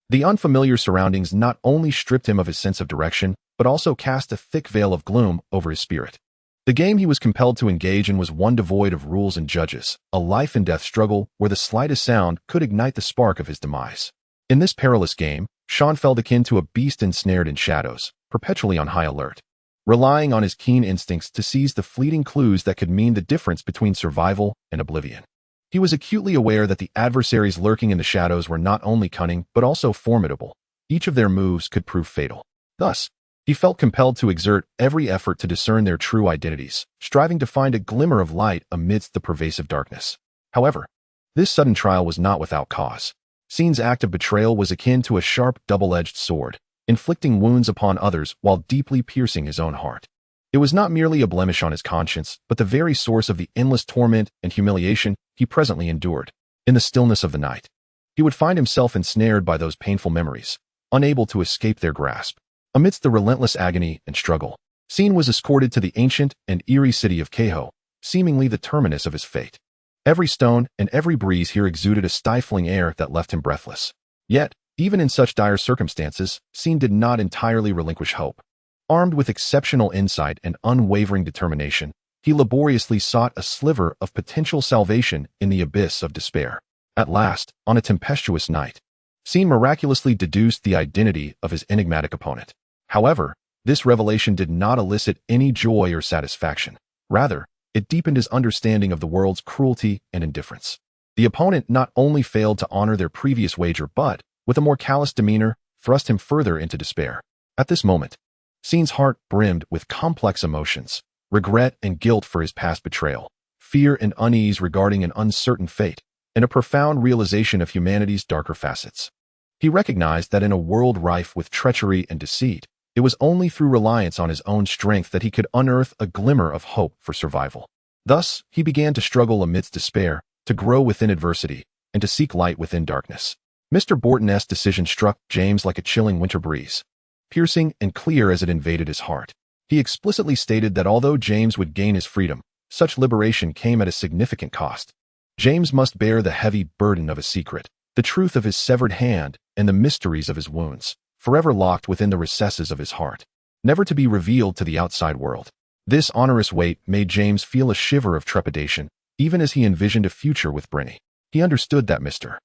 The unfamiliar surroundings not only stripped him of his sense of direction, but also cast a thick veil of gloom over his spirit. The game he was compelled to engage in was one devoid of rules and judges, a life-and-death struggle where the slightest sound could ignite the spark of his demise. In this perilous game, Sean felt akin to a beast ensnared in shadows, perpetually on high alert, relying on his keen instincts to seize the fleeting clues that could mean the difference between survival and oblivion. He was acutely aware that the adversaries lurking in the shadows were not only cunning but also formidable. Each of their moves could prove fatal. Thus, he felt compelled to exert every effort to discern their true identities, striving to find a glimmer of light amidst the pervasive darkness. However, this sudden trial was not without cause. Scene's act of betrayal was akin to a sharp, double-edged sword, inflicting wounds upon others while deeply piercing his own heart. It was not merely a blemish on his conscience, but the very source of the endless torment and humiliation he presently endured. In the stillness of the night, he would find himself ensnared by those painful memories, unable to escape their grasp. Amidst the relentless agony and struggle, Scene was escorted to the ancient and eerie city of Keho, seemingly the terminus of his fate. Every stone and every breeze here exuded a stifling air that left him breathless. Yet, even in such dire circumstances, Scene did not entirely relinquish hope. Armed with exceptional insight and unwavering determination, he laboriously sought a sliver of potential salvation in the abyss of despair. At last, on a tempestuous night, Scene miraculously deduced the identity of his enigmatic opponent. However, this revelation did not elicit any joy or satisfaction. Rather, it deepened his understanding of the world's cruelty and indifference. The opponent not only failed to honor their previous wager but, with a more callous demeanor, thrust him further into despair. At this moment, Scene's heart brimmed with complex emotions, regret and guilt for his past betrayal, fear and unease regarding an uncertain fate, and a profound realization of humanity's darker facets. He recognized that in a world rife with treachery and deceit, it was only through reliance on his own strength that he could unearth a glimmer of hope for survival. Thus, he began to struggle amidst despair, to grow within adversity, and to seek light within darkness. Mr. Borton's decision struck James like a chilling winter breeze, piercing and clear as it invaded his heart. He explicitly stated that although James would gain his freedom, such liberation came at a significant cost. James must bear the heavy burden of a secret, the truth of his severed hand, and the mysteries of his wounds, forever locked within the recesses of his heart, never to be revealed to the outside world. This onerous weight made James feel a shiver of trepidation, even as he envisioned a future with Brenny. He understood that Mr.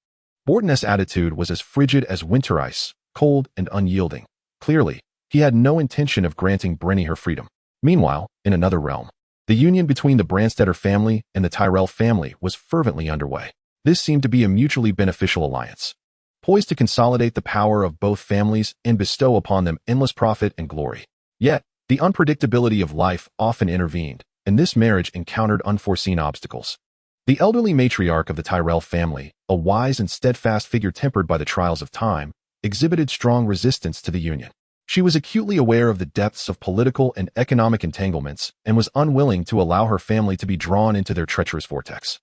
Borton's attitude was as frigid as winter ice, cold and unyielding. Clearly, he had no intention of granting Brenny her freedom. Meanwhile, in another realm, The union between the Branstetter family and the Tyrell family was fervently underway. This seemed to be a mutually beneficial alliance, poised to consolidate the power of both families and bestow upon them endless profit and glory. Yet, the unpredictability of life often intervened, and this marriage encountered unforeseen obstacles. The elderly matriarch of the Tyrell family, a wise and steadfast figure tempered by the trials of time, exhibited strong resistance to the union. She was acutely aware of the depths of political and economic entanglements and was unwilling to allow her family to be drawn into their treacherous vortex.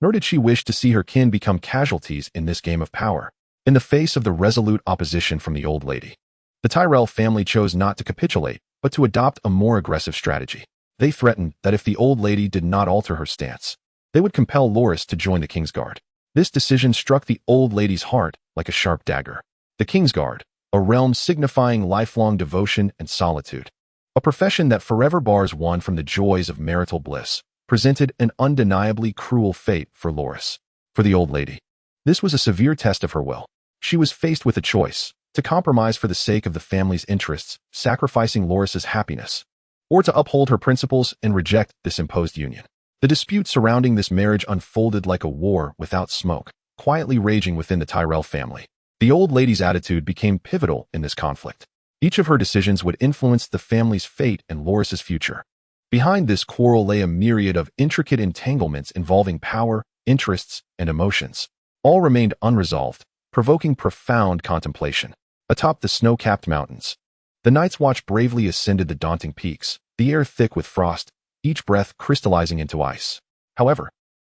Nor did she wish to see her kin become casualties in this game of power. In the face of the resolute opposition from the old lady, the Tyrell family chose not to capitulate, but to adopt a more aggressive strategy. They threatened that if the old lady did not alter her stance, they would compel Loras to join the Kingsguard. This decision struck the old lady's heart like a sharp dagger. The Kingsguard, a realm signifying lifelong devotion and solitude, a profession that forever bars one from the joys of marital bliss, presented an undeniably cruel fate for Loras. For the old lady, this was a severe test of her will. She was faced with a choice: to compromise for the sake of the family's interests, sacrificing Loras's happiness, or to uphold her principles and reject this imposed union. The dispute surrounding this marriage unfolded like a war without smoke, quietly raging within the Tyrell family. The old lady's attitude became pivotal in this conflict. Each of her decisions would influence the family's fate and Loras's future. Behind this quarrel lay a myriad of intricate entanglements involving power, interests, and emotions. All remained unresolved, provoking profound contemplation. Atop the snow-capped mountains, the Night's Watch bravely ascended the daunting peaks, the air thick with frost, each breath crystallizing into ice. However,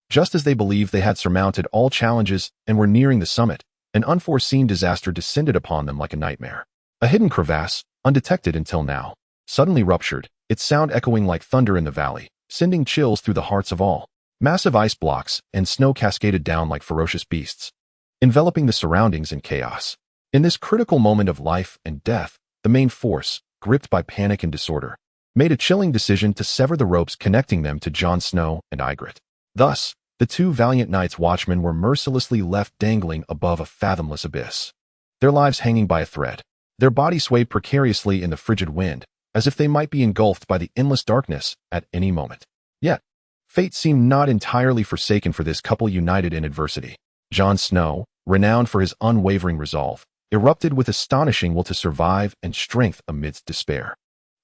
just as they believed they had surmounted all challenges and were nearing the summit, an unforeseen disaster descended upon them like a nightmare. A hidden crevasse, undetected until now, suddenly ruptured, its sound echoing like thunder in the valley, sending chills through the hearts of all. Massive ice blocks and snow cascaded down like ferocious beasts, enveloping the surroundings in chaos. In this critical moment of life and death, the main force, gripped by panic and disorder, made a chilling decision to sever the ropes connecting them to Jon Snow and Ygritte. Thus, the two valiant Night's Watchmen were mercilessly left dangling above a fathomless abyss, their lives hanging by a thread. Their bodies swayed precariously in the frigid wind, as if they might be engulfed by the endless darkness at any moment. Yet, fate seemed not entirely forsaken for this couple united in adversity. Jon Snow, renowned for his unwavering resolve, erupted with astonishing will to survive and strength amidst despair.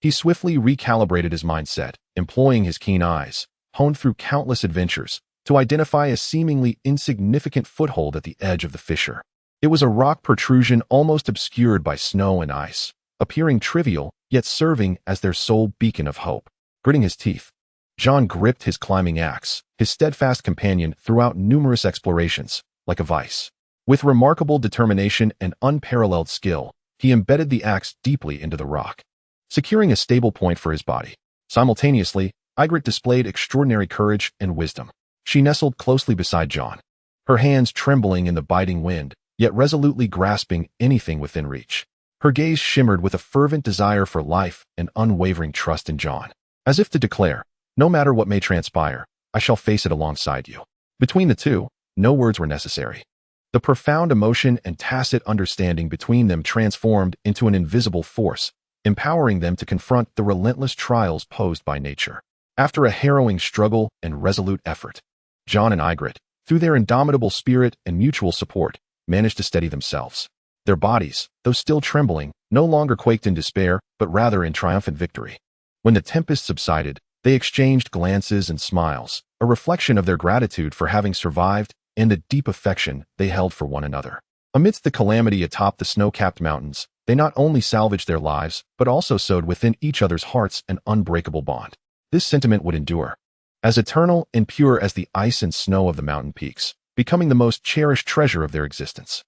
He swiftly recalibrated his mindset, employing his keen eyes, honed through countless adventures, to identify a seemingly insignificant foothold at the edge of the fissure. It was a rock protrusion almost obscured by snow and ice, appearing trivial, yet serving as their sole beacon of hope. Gritting his teeth, Jon gripped his climbing axe, his steadfast companion throughout numerous explorations, like a vice. With remarkable determination and unparalleled skill, he embedded the axe deeply into the rock, securing a stable point for his body. Simultaneously, Ygritte displayed extraordinary courage and wisdom. She nestled closely beside Jon, her hands trembling in the biting wind, yet resolutely grasping anything within reach. Her gaze shimmered with a fervent desire for life and unwavering trust in Jon, as if to declare, "No matter what may transpire, I shall face it alongside you." Between the two, no words were necessary. The profound emotion and tacit understanding between them transformed into an invisible force, empowering them to confront the relentless trials posed by nature. After a harrowing struggle and resolute effort, Jon and Ygritte, through their indomitable spirit and mutual support, managed to steady themselves. Their bodies, though still trembling, no longer quaked in despair, but rather in triumphant victory. When the tempest subsided, they exchanged glances and smiles, a reflection of their gratitude for having survived and the deep affection they held for one another. Amidst the calamity atop the snow-capped mountains, they not only salvaged their lives, but also sowed within each other's hearts an unbreakable bond. This sentiment would endure, as eternal and pure as the ice and snow of the mountain peaks, becoming the most cherished treasure of their existence.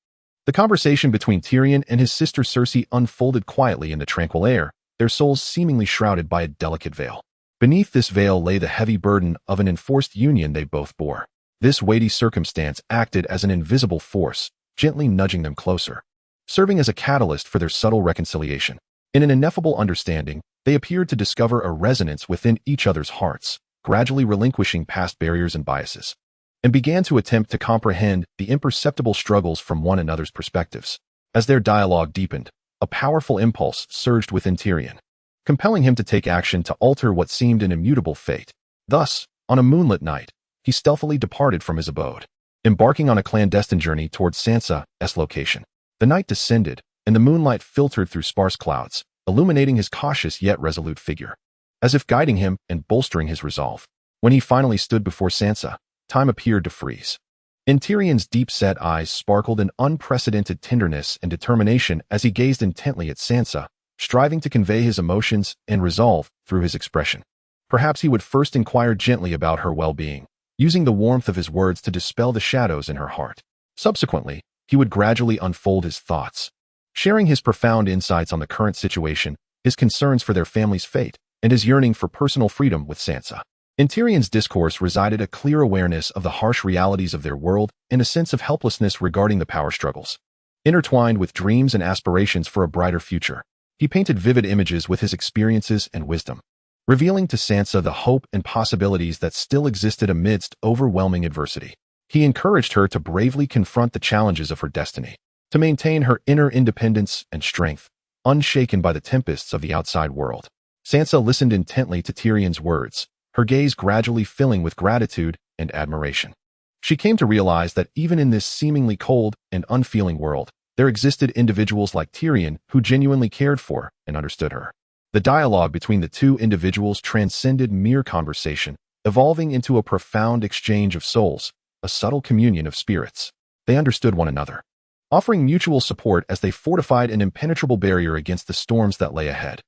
The conversation between Tyrion and his sister Cersei unfolded quietly in the tranquil air, their souls seemingly shrouded by a delicate veil. Beneath this veil lay the heavy burden of an enforced union they both bore. This weighty circumstance acted as an invisible force, gently nudging them closer, serving as a catalyst for their subtle reconciliation. In an ineffable understanding, they appeared to discover a resonance within each other's hearts, gradually relinquishing past barriers and biases, and began to attempt to comprehend the imperceptible struggles from one another's perspectives. As their dialogue deepened, a powerful impulse surged within Tyrion, compelling him to take action to alter what seemed an immutable fate. Thus, on a moonlit night, he stealthily departed from his abode, embarking on a clandestine journey towards Sansa's location. The night descended, and the moonlight filtered through sparse clouds, illuminating his cautious yet resolute figure, as if guiding him and bolstering his resolve. When he finally stood before Sansa, time appeared to freeze. In Tyrion's deep-set eyes sparkled an unprecedented tenderness and determination as he gazed intently at Sansa, striving to convey his emotions and resolve through his expression. Perhaps he would first inquire gently about her well-being, using the warmth of his words to dispel the shadows in her heart. Subsequently, he would gradually unfold his thoughts, sharing his profound insights on the current situation, his concerns for their family's fate, and his yearning for personal freedom with Sansa. In Tyrion's discourse resided a clear awareness of the harsh realities of their world and a sense of helplessness regarding the power struggles. Intertwined with dreams and aspirations for a brighter future, he painted vivid images with his experiences and wisdom, revealing to Sansa the hope and possibilities that still existed amidst overwhelming adversity. He encouraged her to bravely confront the challenges of her destiny, to maintain her inner independence and strength, unshaken by the tempests of the outside world. Sansa listened intently to Tyrion's words, her gaze gradually filling with gratitude and admiration. She came to realize that even in this seemingly cold and unfeeling world, there existed individuals like Tyrion who genuinely cared for and understood her. The dialogue between the two individuals transcended mere conversation, evolving into a profound exchange of souls, a subtle communion of spirits. They understood one another, offering mutual support as they fortified an impenetrable barrier against the storms that lay ahead.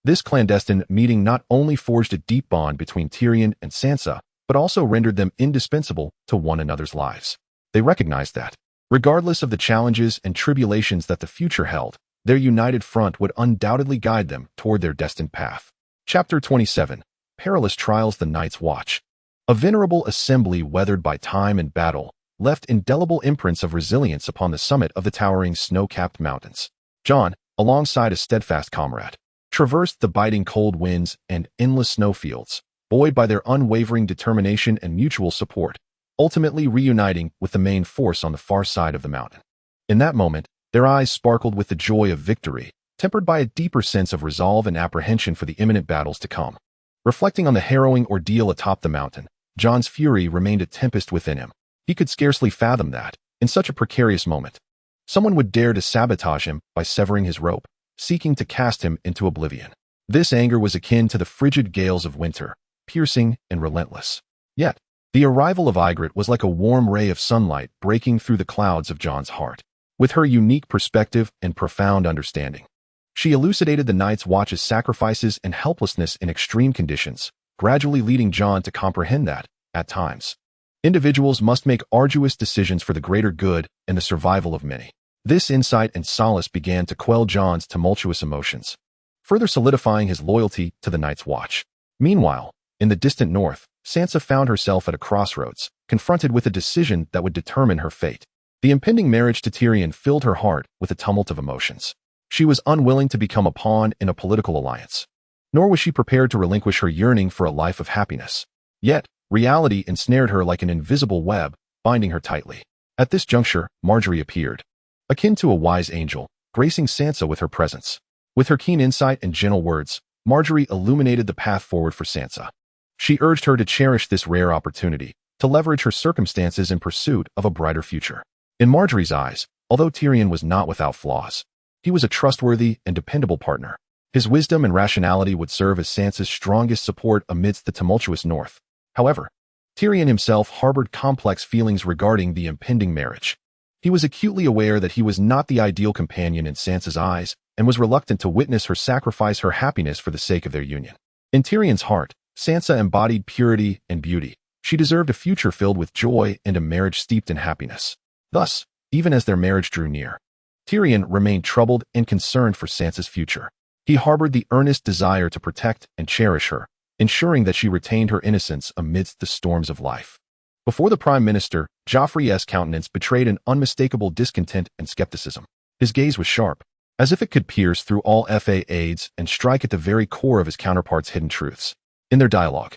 This clandestine meeting not only forged a deep bond between Tyrion and Sansa, but also rendered them indispensable to one another's lives. They recognized that, regardless of the challenges and tribulations that the future held, their united front would undoubtedly guide them toward their destined path. Chapter 27. Perilous Trials. The Night's Watch. A venerable assembly weathered by time and battle, left indelible imprints of resilience upon the summit of the towering snow-capped mountains. Jon, alongside a steadfast comrade, traversed the biting cold winds and endless snowfields, buoyed by their unwavering determination and mutual support, ultimately reuniting with the main force on the far side of the mountain. In that moment, their eyes sparkled with the joy of victory, tempered by a deeper sense of resolve and apprehension for the imminent battles to come. Reflecting on the harrowing ordeal atop the mountain, Jon's fury remained a tempest within him. He could scarcely fathom that, in such a precarious moment, someone would dare to sabotage him by severing his rope, seeking to cast him into oblivion. This anger was akin to the frigid gales of winter, piercing and relentless. Yet, the arrival of Ygritte was like a warm ray of sunlight breaking through the clouds of Jon's heart. With her unique perspective and profound understanding, she elucidated the Night's Watch's sacrifices and helplessness in extreme conditions, gradually leading Jon to comprehend that, at times, individuals must make arduous decisions for the greater good and the survival of many. This insight and solace began to quell Jon's tumultuous emotions, further solidifying his loyalty to the Night's Watch. Meanwhile, in the distant north, Sansa found herself at a crossroads, confronted with a decision that would determine her fate. The impending marriage to Tyrion filled her heart with a tumult of emotions. She was unwilling to become a pawn in a political alliance, nor was she prepared to relinquish her yearning for a life of happiness. Yet, reality ensnared her like an invisible web, binding her tightly. At this juncture, Margaery appeared, akin to a wise angel, gracing Sansa with her presence. With her keen insight and gentle words, Margaery illuminated the path forward for Sansa. She urged her to cherish this rare opportunity, to leverage her circumstances in pursuit of a brighter future. In Margaery's eyes, although Tyrion was not without flaws, he was a trustworthy and dependable partner. His wisdom and rationality would serve as Sansa's strongest support amidst the tumultuous north. However, Tyrion himself harbored complex feelings regarding the impending marriage. He was acutely aware that he was not the ideal companion in Sansa's eyes and was reluctant to witness her sacrifice her happiness for the sake of their union. In Tyrion's heart, Sansa embodied purity and beauty. She deserved a future filled with joy and a marriage steeped in happiness. Thus, even as their marriage drew near, Tyrion remained troubled and concerned for Sansa's future. He harbored the earnest desire to protect and cherish her, ensuring that she retained her innocence amidst the storms of life. Before the Prime Minister, Joffrey's countenance betrayed an unmistakable discontent and skepticism. His gaze was sharp, as if it could pierce through all facades and strike at the very core of his counterpart's hidden truths. In their dialogue,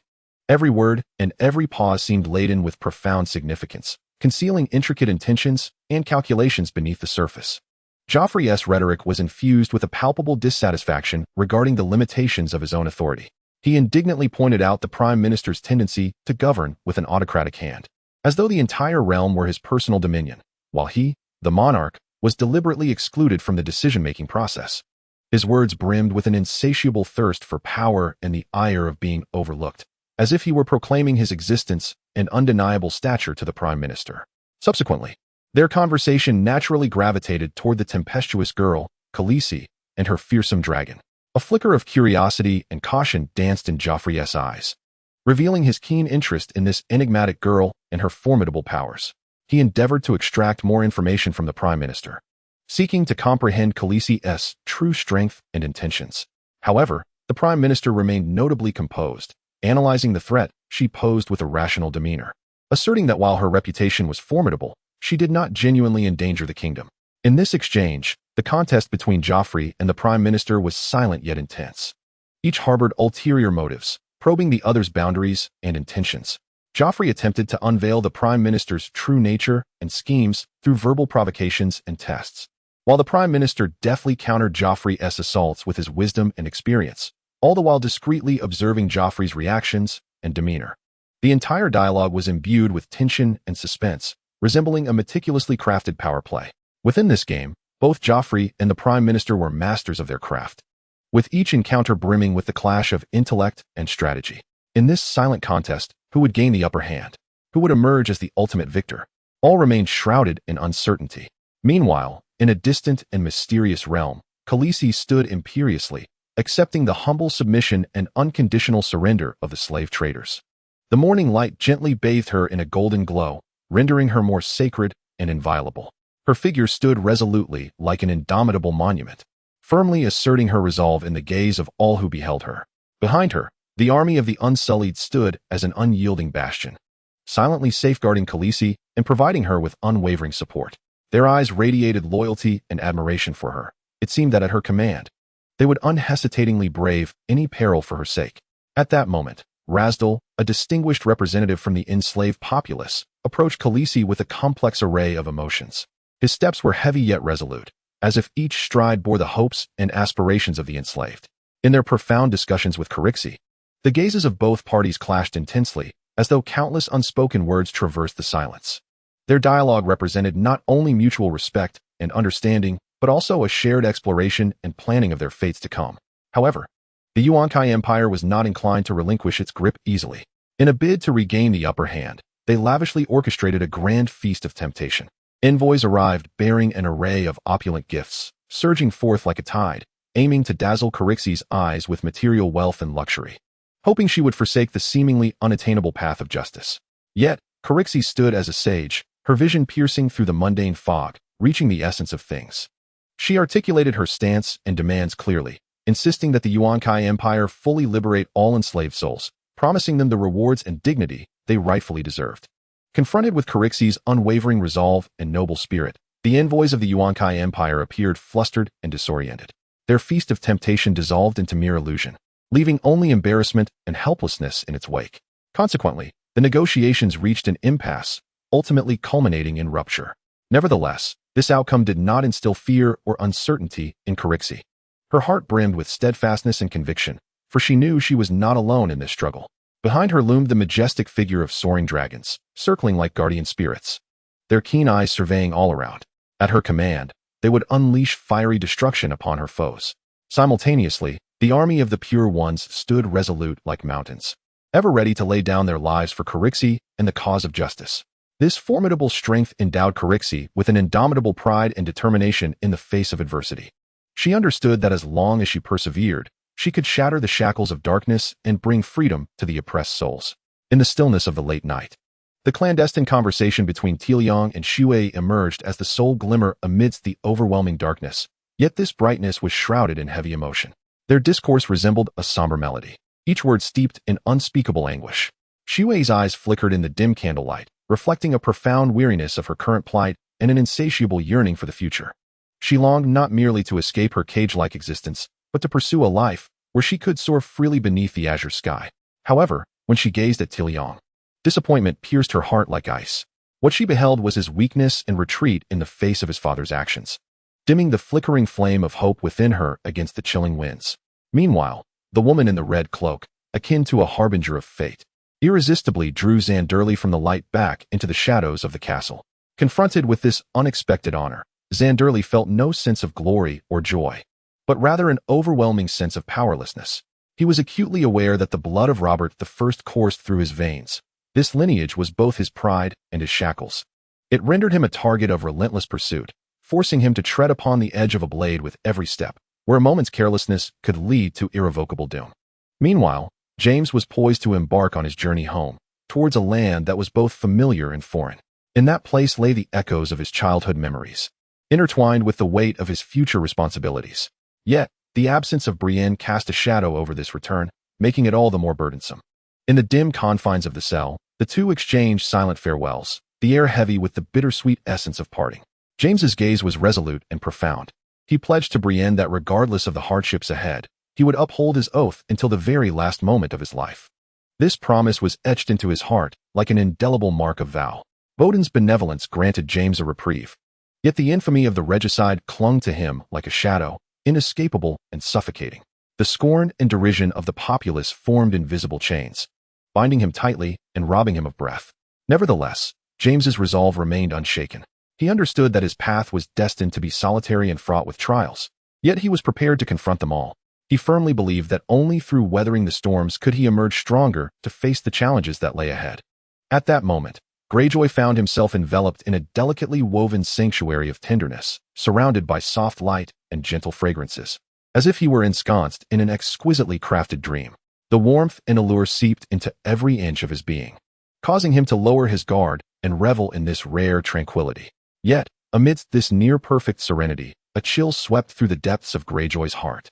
every word and every pause seemed laden with profound significance, concealing intricate intentions and calculations beneath the surface. Joffrey's rhetoric was infused with a palpable dissatisfaction regarding the limitations of his own authority. He indignantly pointed out the Prime Minister's tendency to govern with an autocratic hand, as though the entire realm were his personal dominion, while he, the monarch, was deliberately excluded from the decision-making process. His words brimmed with an insatiable thirst for power and the ire of being overlooked, as if he were proclaiming his existence and undeniable stature to the Prime Minister. Subsequently, their conversation naturally gravitated toward the tempestuous girl, Khaleesi, and her fearsome dragon. A flicker of curiosity and caution danced in Joffrey's eyes, revealing his keen interest in this enigmatic girl and her formidable powers. He endeavored to extract more information from the Prime Minister, seeking to comprehend Khaleesi's true strength and intentions. However, the Prime Minister remained notably composed, analyzing the threat she posed with a rational demeanor, asserting that while her reputation was formidable, she did not genuinely endanger the kingdom. In this exchange, the contest between Joffrey and the Prime Minister was silent yet intense. Each harbored ulterior motives, probing the other's boundaries and intentions. Joffrey attempted to unveil the Prime Minister's true nature and schemes through verbal provocations and tests, while the Prime Minister deftly countered Joffrey's assaults with his wisdom and experience, all the while discreetly observing Joffrey's reactions and demeanor. The entire dialogue was imbued with tension and suspense, resembling a meticulously crafted power play. Within this game, both Joffrey and the Prime Minister were masters of their craft, with each encounter brimming with the clash of intellect and strategy. In this silent contest, who would gain the upper hand? Who would emerge as the ultimate victor? All remained shrouded in uncertainty. Meanwhile, in a distant and mysterious realm, Khaleesi stood imperiously, accepting the humble submission and unconditional surrender of the slave traders. The morning light gently bathed her in a golden glow, rendering her more sacred and inviolable. Her figure stood resolutely like an indomitable monument, firmly asserting her resolve in the gaze of all who beheld her. Behind her, the army of the Unsullied stood as an unyielding bastion, silently safeguarding Khaleesi and providing her with unwavering support. Their eyes radiated loyalty and admiration for her. It seemed that at her command, they would unhesitatingly brave any peril for her sake. At that moment, Razdal, a distinguished representative from the enslaved populace, approached Khaleesi with a complex array of emotions. His steps were heavy yet resolute, as if each stride bore the hopes and aspirations of the enslaved. In their profound discussions with Khaleesi, the gazes of both parties clashed intensely, as though countless unspoken words traversed the silence. Their dialogue represented not only mutual respect and understanding, but also a shared exploration and planning of their fates to come. However, the Yunkai Empire was not inclined to relinquish its grip easily. In a bid to regain the upper hand, they lavishly orchestrated a grand feast of temptation. Envoys arrived bearing an array of opulent gifts, surging forth like a tide, aiming to dazzle Khaleesi's eyes with material wealth and luxury, hoping she would forsake the seemingly unattainable path of justice. Yet, Khaleesi stood as a sage, her vision piercing through the mundane fog, reaching the essence of things. She articulated her stance and demands clearly, insisting that the Yunkai Empire fully liberate all enslaved souls, promising them the rewards and dignity they rightfully deserved. Confronted with Khaleesi's unwavering resolve and noble spirit, the envoys of the Yunkai Empire appeared flustered and disoriented. Their feast of temptation dissolved into mere illusion, leaving only embarrassment and helplessness in its wake. Consequently, the negotiations reached an impasse, ultimately culminating in rupture. Nevertheless, this outcome did not instill fear or uncertainty in Khaleesi. Her heart brimmed with steadfastness and conviction, for she knew she was not alone in this struggle. Behind her loomed the majestic figure of soaring dragons, circling like guardian spirits, their keen eyes surveying all around. At her command, they would unleash fiery destruction upon her foes. Simultaneously, the army of the Pure Ones stood resolute like mountains, ever ready to lay down their lives for Khaleesi and the cause of justice. This formidable strength endowed Khaleesi with an indomitable pride and determination in the face of adversity. She understood that as long as she persevered, she could shatter the shackles of darkness and bring freedom to the oppressed souls. In the stillness of the late night, the clandestine conversation between Tielyong and Shui emerged as the sole glimmer amidst the overwhelming darkness, yet this brightness was shrouded in heavy emotion. Their discourse resembled a somber melody, each word steeped in unspeakable anguish. Shui's eyes flickered in the dim candlelight, reflecting a profound weariness of her current plight and an insatiable yearning for the future. She longed not merely to escape her cage-like existence, but to pursue a life where she could soar freely beneath the azure sky. However, when she gazed at Tielyong, disappointment pierced her heart like ice. What she beheld was his weakness and retreat in the face of his father's actions, dimming the flickering flame of hope within her against the chilling winds. Meanwhile, the woman in the red cloak, akin to a harbinger of fate, irresistibly drew Xanderly from the light back into the shadows of the castle. Confronted with this unexpected honor, Xanderly felt no sense of glory or joy, but rather an overwhelming sense of powerlessness. He was acutely aware that the blood of Robert I coursed through his veins. This lineage was both his pride and his shackles. It rendered him a target of relentless pursuit, forcing him to tread upon the edge of a blade with every step, where a moment's carelessness could lead to irrevocable doom. Meanwhile, James was poised to embark on his journey home, towards a land that was both familiar and foreign. In that place lay the echoes of his childhood memories, intertwined with the weight of his future responsibilities. Yet, the absence of Brienne cast a shadow over this return, making it all the more burdensome. In the dim confines of the cell, the two exchanged silent farewells, the air heavy with the bittersweet essence of parting. James's gaze was resolute and profound. He pledged to Brienne that regardless of the hardships ahead, he would uphold his oath until the very last moment of his life. This promise was etched into his heart like an indelible mark of vow. Woden's benevolence granted James a reprieve, yet the infamy of the regicide clung to him like a shadow, inescapable and suffocating. The scorn and derision of the populace formed invisible chains, binding him tightly and robbing him of breath. Nevertheless, James's resolve remained unshaken. He understood that his path was destined to be solitary and fraught with trials, yet he was prepared to confront them all. He firmly believed that only through weathering the storms could he emerge stronger to face the challenges that lay ahead. At that moment, Greyjoy found himself enveloped in a delicately woven sanctuary of tenderness, surrounded by soft light and gentle fragrances, as if he were ensconced in an exquisitely crafted dream. The warmth and allure seeped into every inch of his being, causing him to lower his guard and revel in this rare tranquility. Yet, amidst this near-perfect serenity, a chill swept through the depths of Greyjoy's heart,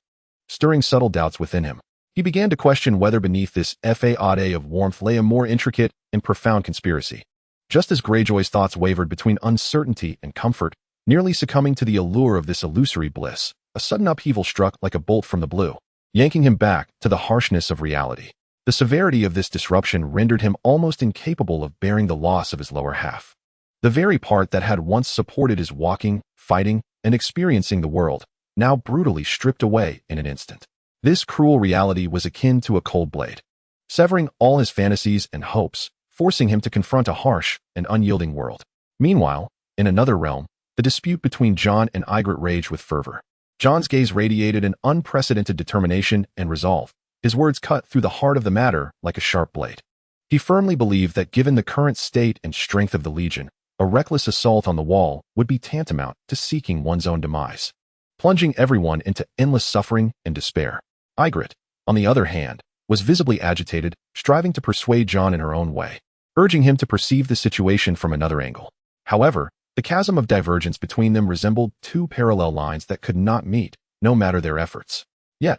stirring subtle doubts within him. He began to question whether beneath this facade of warmth lay a more intricate and profound conspiracy. Just as Greyjoy's thoughts wavered between uncertainty and comfort, nearly succumbing to the allure of this illusory bliss, a sudden upheaval struck like a bolt from the blue, yanking him back to the harshness of reality. The severity of this disruption rendered him almost incapable of bearing the loss of his lower half. The very part that had once supported his walking, fighting, and experiencing the world, now brutally stripped away in an instant. This cruel reality was akin to a cold blade, severing all his fantasies and hopes, forcing him to confront a harsh and unyielding world. Meanwhile, in another realm, the dispute between Jon and Ygritte raged with fervor. Jon's gaze radiated an unprecedented determination and resolve. His words cut through the heart of the matter like a sharp blade. He firmly believed that given the current state and strength of the Legion, a reckless assault on the Wall would be tantamount to seeking one's own demise, plunging everyone into endless suffering and despair. Ygritte, on the other hand, was visibly agitated, striving to persuade Jon in her own way, urging him to perceive the situation from another angle. However, the chasm of divergence between them resembled two parallel lines that could not meet, no matter their efforts. Yet,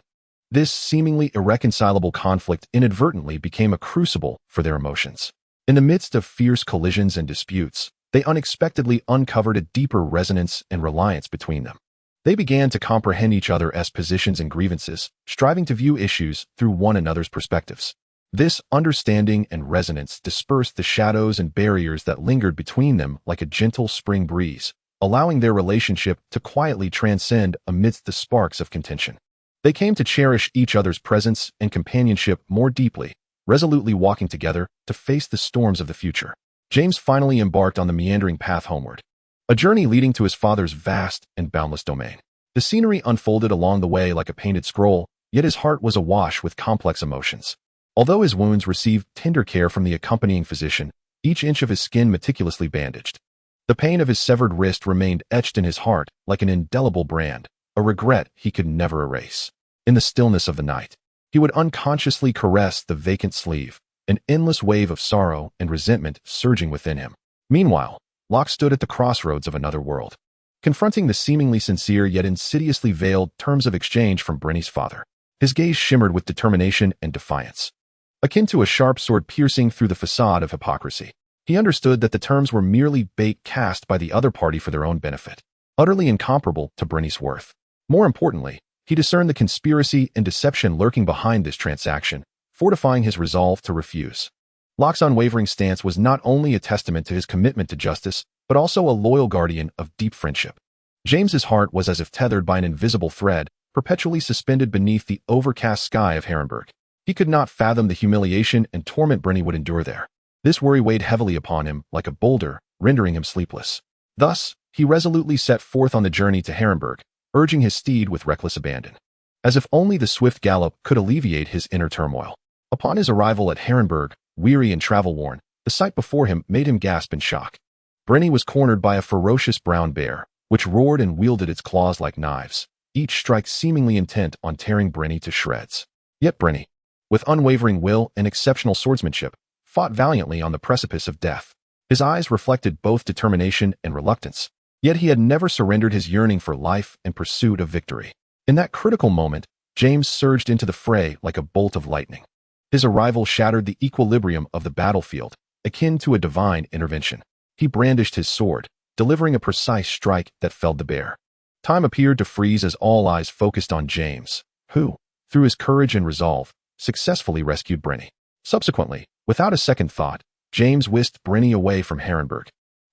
this seemingly irreconcilable conflict inadvertently became a crucible for their emotions. In the midst of fierce collisions and disputes, they unexpectedly uncovered a deeper resonance and reliance between them. They began to comprehend each other's positions and grievances, striving to view issues through one another's perspectives. This understanding and resonance dispersed the shadows and barriers that lingered between them like a gentle spring breeze, allowing their relationship to quietly transcend amidst the sparks of contention. They came to cherish each other's presence and companionship more deeply, resolutely walking together to face the storms of the future. James finally embarked on the meandering path homeward, a journey leading to his father's vast and boundless domain. The scenery unfolded along the way like a painted scroll, yet his heart was awash with complex emotions. Although his wounds received tender care from the accompanying physician, each inch of his skin meticulously bandaged, the pain of his severed wrist remained etched in his heart like an indelible brand, a regret he could never erase. In the stillness of the night, he would unconsciously caress the vacant sleeve, an endless wave of sorrow and resentment surging within him. Meanwhile, Locke stood at the crossroads of another world, confronting the seemingly sincere yet insidiously veiled terms of exchange from Brenny's father. His gaze shimmered with determination and defiance, akin to a sharp sword piercing through the facade of hypocrisy. He understood that the terms were merely bait cast by the other party for their own benefit, utterly incomparable to Brenny's worth. More importantly, he discerned the conspiracy and deception lurking behind this transaction, fortifying his resolve to refuse. Locke's unwavering stance was not only a testament to his commitment to justice, but also a loyal guardian of deep friendship. James's heart was as if tethered by an invisible thread, perpetually suspended beneath the overcast sky of Harrenburg. He could not fathom the humiliation and torment Brynny would endure there. This worry weighed heavily upon him like a boulder, rendering him sleepless. Thus, he resolutely set forth on the journey to Harrenburg, urging his steed with reckless abandon. As if only the swift gallop could alleviate his inner turmoil. Upon his arrival at Harrenburg, weary and travel-worn, the sight before him made him gasp in shock. Brynny was cornered by a ferocious brown bear, which roared and wielded its claws like knives, each strike seemingly intent on tearing Brynny to shreds. Yet Brynny, with unwavering will and exceptional swordsmanship, fought valiantly on the precipice of death. His eyes reflected both determination and reluctance, yet he had never surrendered his yearning for life and pursuit of victory. In that critical moment, James surged into the fray like a bolt of lightning. His arrival shattered the equilibrium of the battlefield, akin to a divine intervention. He brandished his sword, delivering a precise strike that felled the bear. Time appeared to freeze as all eyes focused on James, who, through his courage and resolve, successfully rescued Brynny. Subsequently, without a second thought, James whisked Brynny away from Harrenburg.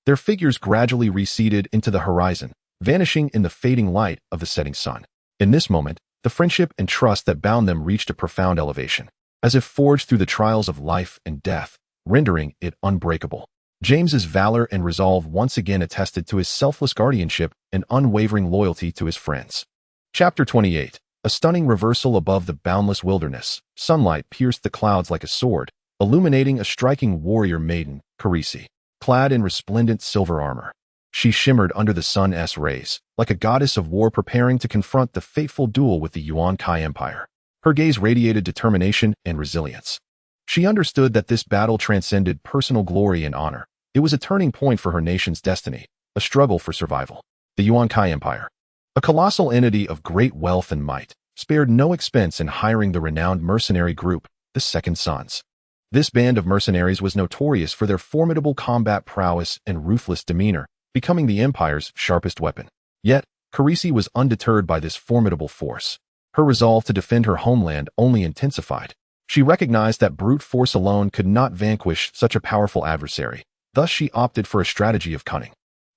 Their figures gradually receded into the horizon, vanishing in the fading light of the setting sun. In this moment, the friendship and trust that bound them reached a profound elevation, as if forged through the trials of life and death, rendering it unbreakable. James's valor and resolve once again attested to his selfless guardianship and unwavering loyalty to his friends. Chapter 28. A stunning reversal above the boundless wilderness. Sunlight pierced the clouds like a sword, illuminating a striking warrior maiden, Khaleesi, clad in resplendent silver armor. She shimmered under the sun's rays, like a goddess of war preparing to confront the fateful duel with the Yuan Kai Empire. Her gaze radiated determination and resilience. She understood that this battle transcended personal glory and honor. It was a turning point for her nation's destiny, a struggle for survival. The Yuan Kai Empire, a colossal entity of great wealth and might, spared no expense in hiring the renowned mercenary group, the Second Sons. This band of mercenaries was notorious for their formidable combat prowess and ruthless demeanor, becoming the Empire's sharpest weapon. Yet, Khaleesi was undeterred by this formidable force. Her resolve to defend her homeland only intensified. She recognized that brute force alone could not vanquish such a powerful adversary. Thus she opted for a strategy of cunning.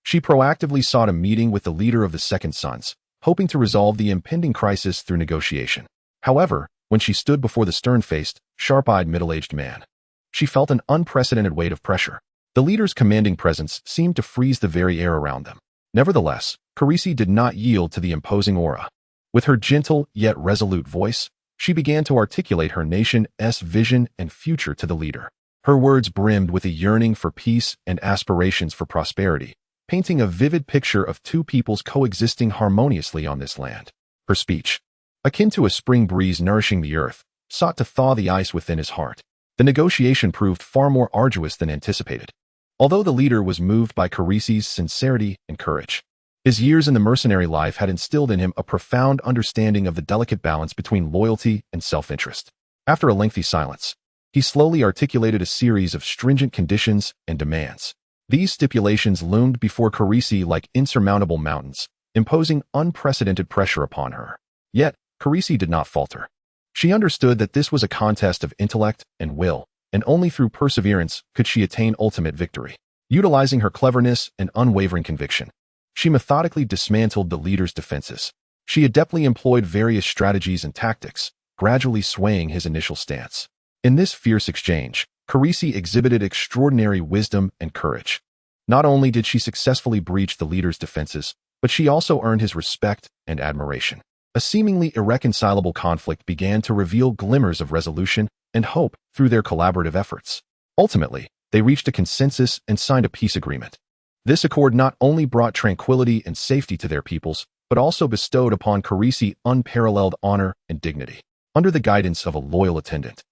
She proactively sought a meeting with the leader of the Second Sons, hoping to resolve the impending crisis through negotiation. However, when she stood before the stern-faced, sharp-eyed middle-aged man, she felt an unprecedented weight of pressure. The leader's commanding presence seemed to freeze the very air around them. Nevertheless, Khaleesi did not yield to the imposing aura. With her gentle yet resolute voice, she began to articulate her nation's vision and future to the leader. Her words brimmed with a yearning for peace and aspirations for prosperity, painting a vivid picture of two peoples coexisting harmoniously on this land. Her speech, akin to a spring breeze nourishing the earth, sought to thaw the ice within his heart. The negotiation proved far more arduous than anticipated. Although the leader was moved by Khaleesi's sincerity and courage, his years in the mercenary life had instilled in him a profound understanding of the delicate balance between loyalty and self-interest. After a lengthy silence, he slowly articulated a series of stringent conditions and demands. These stipulations loomed before Khaleesi like insurmountable mountains, imposing unprecedented pressure upon her. Yet, Khaleesi did not falter. She understood that this was a contest of intellect and will, and only through perseverance could she attain ultimate victory. Utilizing her cleverness and unwavering conviction, she methodically dismantled the leader's defenses. She adeptly employed various strategies and tactics, gradually swaying his initial stance. In this fierce exchange, Khaleesi exhibited extraordinary wisdom and courage. Not only did she successfully breach the leader's defenses, but she also earned his respect and admiration. A seemingly irreconcilable conflict began to reveal glimmers of resolution and hope through their collaborative efforts. Ultimately, they reached a consensus and signed a peace agreement. This accord not only brought tranquility and safety to their peoples, but also bestowed upon Khaleesi unparalleled honor and dignity. Under the guidance of a loyal attendant,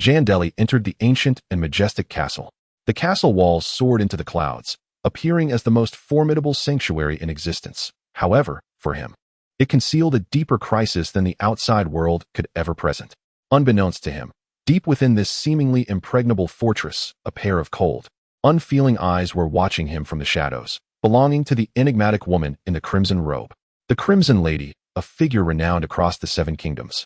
Jandelli entered the ancient and majestic castle. The castle walls soared into the clouds, appearing as the most formidable sanctuary in existence. However, for him, it concealed a deeper crisis than the outside world could ever present. Unbeknownst to him, deep within this seemingly impregnable fortress, a pair of cold, unfeeling eyes were watching him from the shadows, belonging to the enigmatic woman in the crimson robe. The Crimson Lady, a figure renowned across the Seven Kingdoms,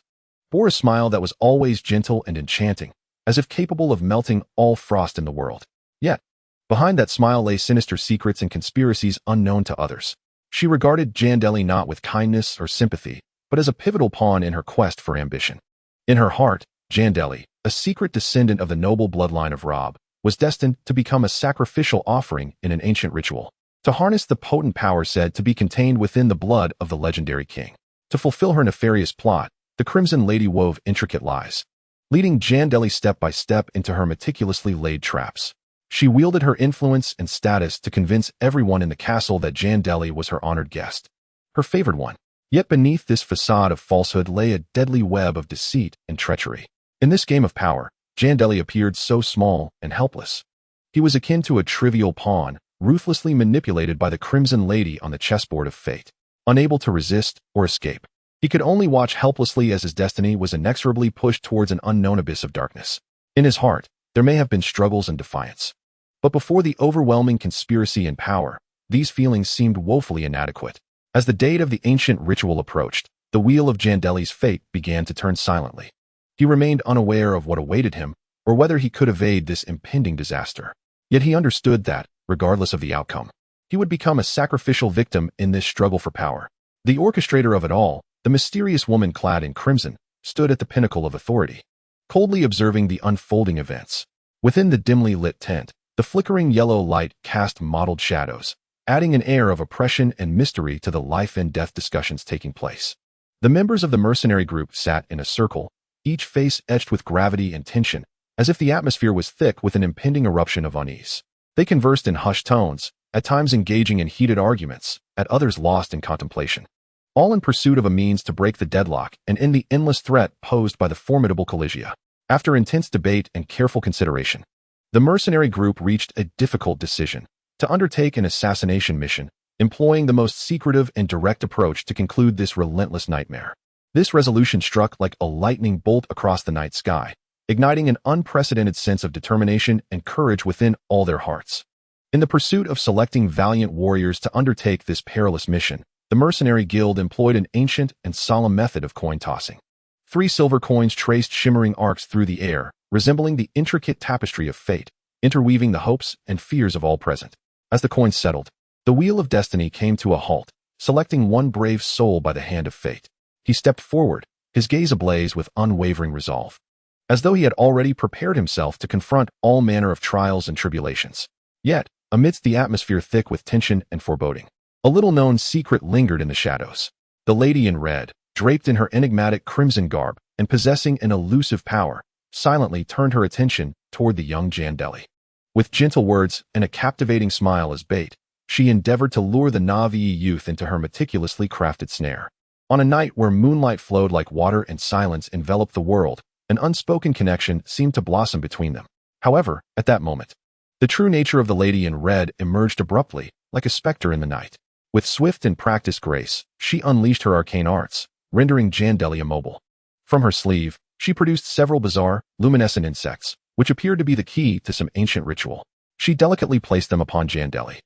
bore a smile that was always gentle and enchanting, as if capable of melting all frost in the world. Yet, behind that smile lay sinister secrets and conspiracies unknown to others. She regarded Jandelli not with kindness or sympathy, but as a pivotal pawn in her quest for ambition. In her heart, Jandelli, a secret descendant of the noble bloodline of Robb, was destined to become a sacrificial offering in an ancient ritual, to harness the potent power said to be contained within the blood of the legendary king. To fulfill her nefarious plot, the Crimson Lady wove intricate lies, leading Jandelli step by step into her meticulously laid traps. She wielded her influence and status to convince everyone in the castle that Jandelli was her honored guest, her favored one. Yet beneath this facade of falsehood lay a deadly web of deceit and treachery. In this game of power, Jandelli appeared so small and helpless. He was akin to a trivial pawn, ruthlessly manipulated by the Crimson Lady on the chessboard of fate. Unable to resist or escape, he could only watch helplessly as his destiny was inexorably pushed towards an unknown abyss of darkness. In his heart, there may have been struggles and defiance. But before the overwhelming conspiracy and power, these feelings seemed woefully inadequate. As the date of the ancient ritual approached, the wheel of Jandelli's fate began to turn silently. He remained unaware of what awaited him, or whether he could evade this impending disaster. Yet he understood that, regardless of the outcome, he would become a sacrificial victim in this struggle for power. The orchestrator of it all, the mysterious woman clad in crimson, stood at the pinnacle of authority, coldly observing the unfolding events. Within the dimly lit tent, the flickering yellow light cast mottled shadows, adding an air of oppression and mystery to the life and death discussions taking place. The members of the mercenary group sat in a circle, each face etched with gravity and tension, as if the atmosphere was thick with an impending eruption of unease. They conversed in hushed tones, at times engaging in heated arguments, at others lost in contemplation, all in pursuit of a means to break the deadlock and end the endless threat posed by the formidable Collegia. After intense debate and careful consideration, the mercenary group reached a difficult decision: to undertake an assassination mission, employing the most secretive and direct approach to conclude this relentless nightmare. This resolution struck like a lightning bolt across the night sky, igniting an unprecedented sense of determination and courage within all their hearts. In the pursuit of selecting valiant warriors to undertake this perilous mission, the mercenary guild employed an ancient and solemn method of coin tossing. 3 silver coins traced shimmering arcs through the air, resembling the intricate tapestry of fate, interweaving the hopes and fears of all present. As the coins settled, the wheel of destiny came to a halt, selecting one brave soul by the hand of fate. He stepped forward, his gaze ablaze with unwavering resolve, as though he had already prepared himself to confront all manner of trials and tribulations. Yet, amidst the atmosphere thick with tension and foreboding, a little-known secret lingered in the shadows. The lady in red, draped in her enigmatic crimson garb and possessing an elusive power, silently turned her attention toward the young Jandelli. With gentle words and a captivating smile as bait, she endeavored to lure the Na'vi youth into her meticulously crafted snare. On a night where moonlight flowed like water and silence enveloped the world, an unspoken connection seemed to blossom between them. However, at that moment, the true nature of the lady in red emerged abruptly, like a specter in the night. With swift and practiced grace, she unleashed her arcane arts, rendering Jandelli immobile. From her sleeve, she produced several bizarre, luminescent insects, which appeared to be the key to some ancient ritual. She delicately placed them upon Jandelli,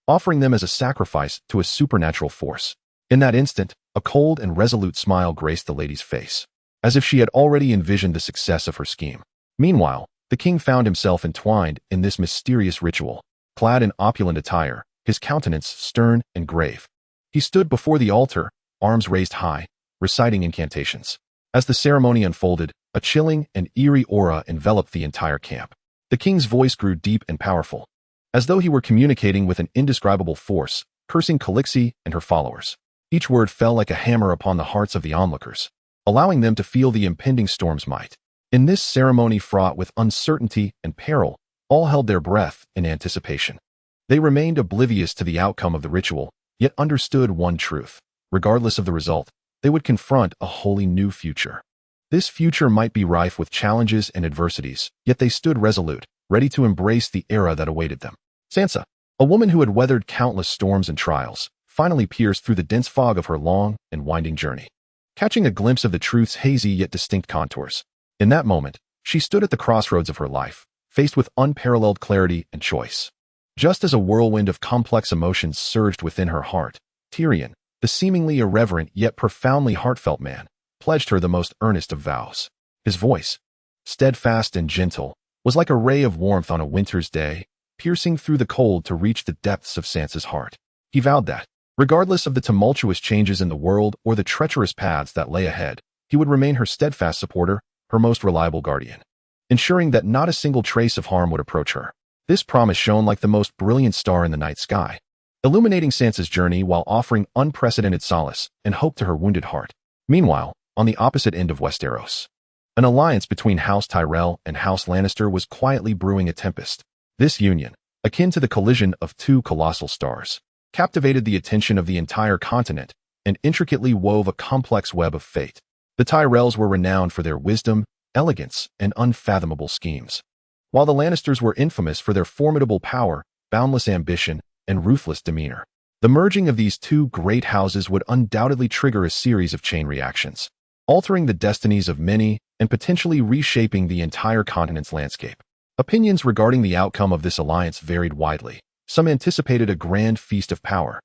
offering them as a sacrifice to a supernatural force. In that instant, a cold and resolute smile graced the lady's face, as if she had already envisioned the success of her scheme. Meanwhile, the king found himself entwined in this mysterious ritual. Clad in opulent attire, his countenance stern and grave, he stood before the altar, arms raised high, reciting incantations. As the ceremony unfolded, a chilling and eerie aura enveloped the entire camp. The king's voice grew deep and powerful, as though he were communicating with an indescribable force, cursing Calixi and her followers. Each word fell like a hammer upon the hearts of the onlookers, allowing them to feel the impending storm's might. In this ceremony fraught with uncertainty and peril, all held their breath in anticipation. They remained oblivious to the outcome of the ritual, yet understood one truth: regardless of the result, they would confront a wholly new future. This future might be rife with challenges and adversities, yet they stood resolute, ready to embrace the era that awaited them. Sansa, a woman who had weathered countless storms and trials, finally pierced through the dense fog of her long and winding journey, catching a glimpse of the truth's hazy yet distinct contours. In that moment, she stood at the crossroads of her life, faced with unparalleled clarity and choice. Just as a whirlwind of complex emotions surged within her heart, Tyrion, the seemingly irreverent yet profoundly heartfelt man, pledged her the most earnest of vows. His voice, steadfast and gentle, was like a ray of warmth on a winter's day, piercing through the cold to reach the depths of Sansa's heart. He vowed that, regardless of the tumultuous changes in the world or the treacherous paths that lay ahead, he would remain her steadfast supporter, her most reliable guardian, ensuring that not a single trace of harm would approach her. This promise shone like the most brilliant star in the night sky, illuminating Sansa's journey while offering unprecedented solace and hope to her wounded heart. Meanwhile, on the opposite end of Westeros, an alliance between House Tyrell and House Lannister was quietly brewing a tempest. This union, akin to the collision of two colossal stars, captivated the attention of the entire continent and intricately wove a complex web of fate. The Tyrells were renowned for their wisdom, elegance, and unfathomable schemes, while the Lannisters were infamous for their formidable power, boundless ambition, and ruthless demeanor. The merging of these two great houses would undoubtedly trigger a series of chain reactions, altering the destinies of many and potentially reshaping the entire continent's landscape. Opinions regarding the outcome of this alliance varied widely. Some anticipated a grand feast of power,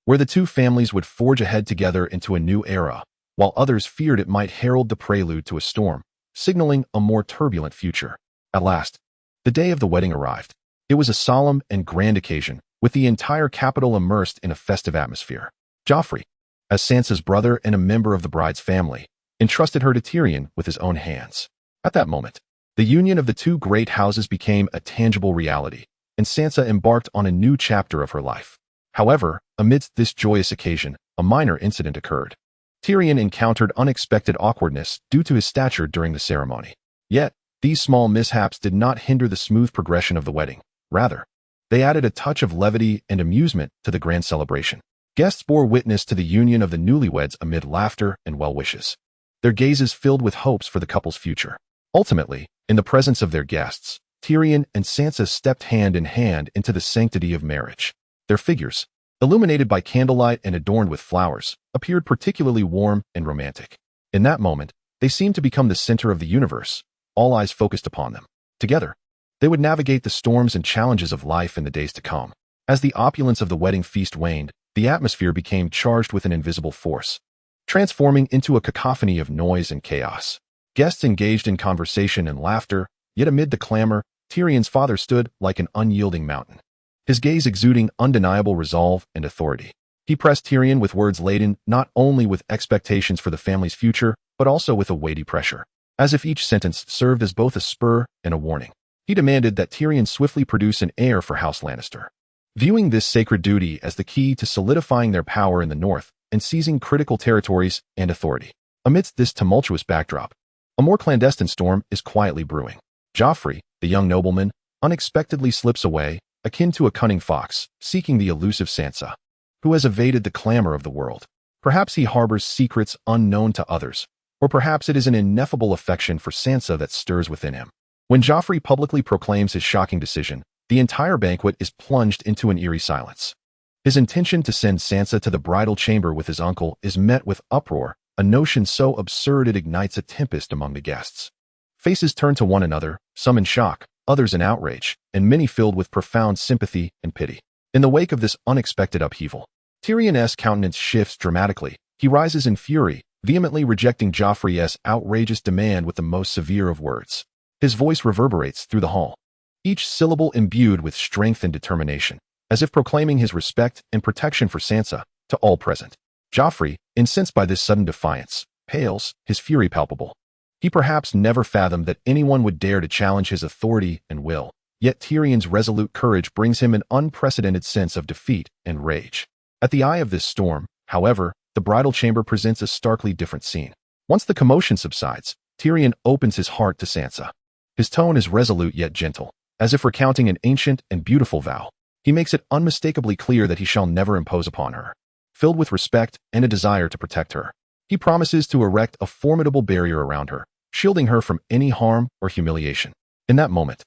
where the two families would forge ahead together into a new era, while others feared it might herald the prelude to a storm, signaling a more turbulent future. At last, the day of the wedding arrived. It was a solemn and grand occasion, with the entire capital immersed in a festive atmosphere. Joffrey, as Sansa's brother and a member of the bride's family, entrusted her to Tyrion with his own hands. At that moment, the union of the two great houses became a tangible reality, and Sansa embarked on a new chapter of her life. However, amidst this joyous occasion, a minor incident occurred. Tyrion encountered unexpected awkwardness due to his stature during the ceremony. Yet, these small mishaps did not hinder the smooth progression of the wedding. Rather, they added a touch of levity and amusement to the grand celebration. Guests bore witness to the union of the newlyweds amid laughter and well wishes, their gazes filled with hopes for the couple's future. Ultimately, in the presence of their guests, Tyrion and Sansa stepped hand in hand into the sanctity of marriage. Their figures, illuminated by candlelight and adorned with flowers, appeared particularly warm and romantic. In that moment, they seemed to become the center of the universe, all eyes focused upon them. Together, they would navigate the storms and challenges of life in the days to come. As the opulence of the wedding feast waned, the atmosphere became charged with an invisible force, transforming into a cacophony of noise and chaos. Guests engaged in conversation and laughter, yet amid the clamor, Tyrion's father stood like an unyielding mountain, his gaze exuding undeniable resolve and authority. He pressed Tyrion with words laden not only with expectations for the family's future, but also with a weighty pressure, as if each sentence served as both a spur and a warning. He demanded that Tyrion swiftly produce an heir for House Lannister, viewing this sacred duty as the key to solidifying their power in the north and seizing critical territories and authority. Amidst this tumultuous backdrop, a more clandestine storm is quietly brewing. Joffrey, the young nobleman, unexpectedly slips away, akin to a cunning fox, seeking the elusive Sansa, who has evaded the clamor of the world. Perhaps he harbors secrets unknown to others, or perhaps it is an ineffable affection for Sansa that stirs within him. When Joffrey publicly proclaims his shocking decision, the entire banquet is plunged into an eerie silence. His intention to send Sansa to the bridal chamber with his uncle is met with uproar, a notion so absurd it ignites a tempest among the guests. Faces turn to one another, some in shock, others in outrage, and many filled with profound sympathy and pity. In the wake of this unexpected upheaval, Tyrion's countenance shifts dramatically. He rises in fury, vehemently rejecting Joffrey's outrageous demand with the most severe of words. His voice reverberates through the hall, each syllable imbued with strength and determination, as if proclaiming his respect and protection for Sansa to all present. Joffrey, incensed by this sudden defiance, pales, his fury palpable. He perhaps never fathomed that anyone would dare to challenge his authority and will, yet Tyrion's resolute courage brings him an unprecedented sense of defeat and rage. At the eye of this storm, however, the bridal chamber presents a starkly different scene. Once the commotion subsides, Tyrion opens his heart to Sansa. His tone is resolute yet gentle, as if recounting an ancient and beautiful vow. He makes it unmistakably clear that he shall never impose upon her. Filled with respect and a desire to protect her, he promises to erect a formidable barrier around her, shielding her from any harm or humiliation. In that moment,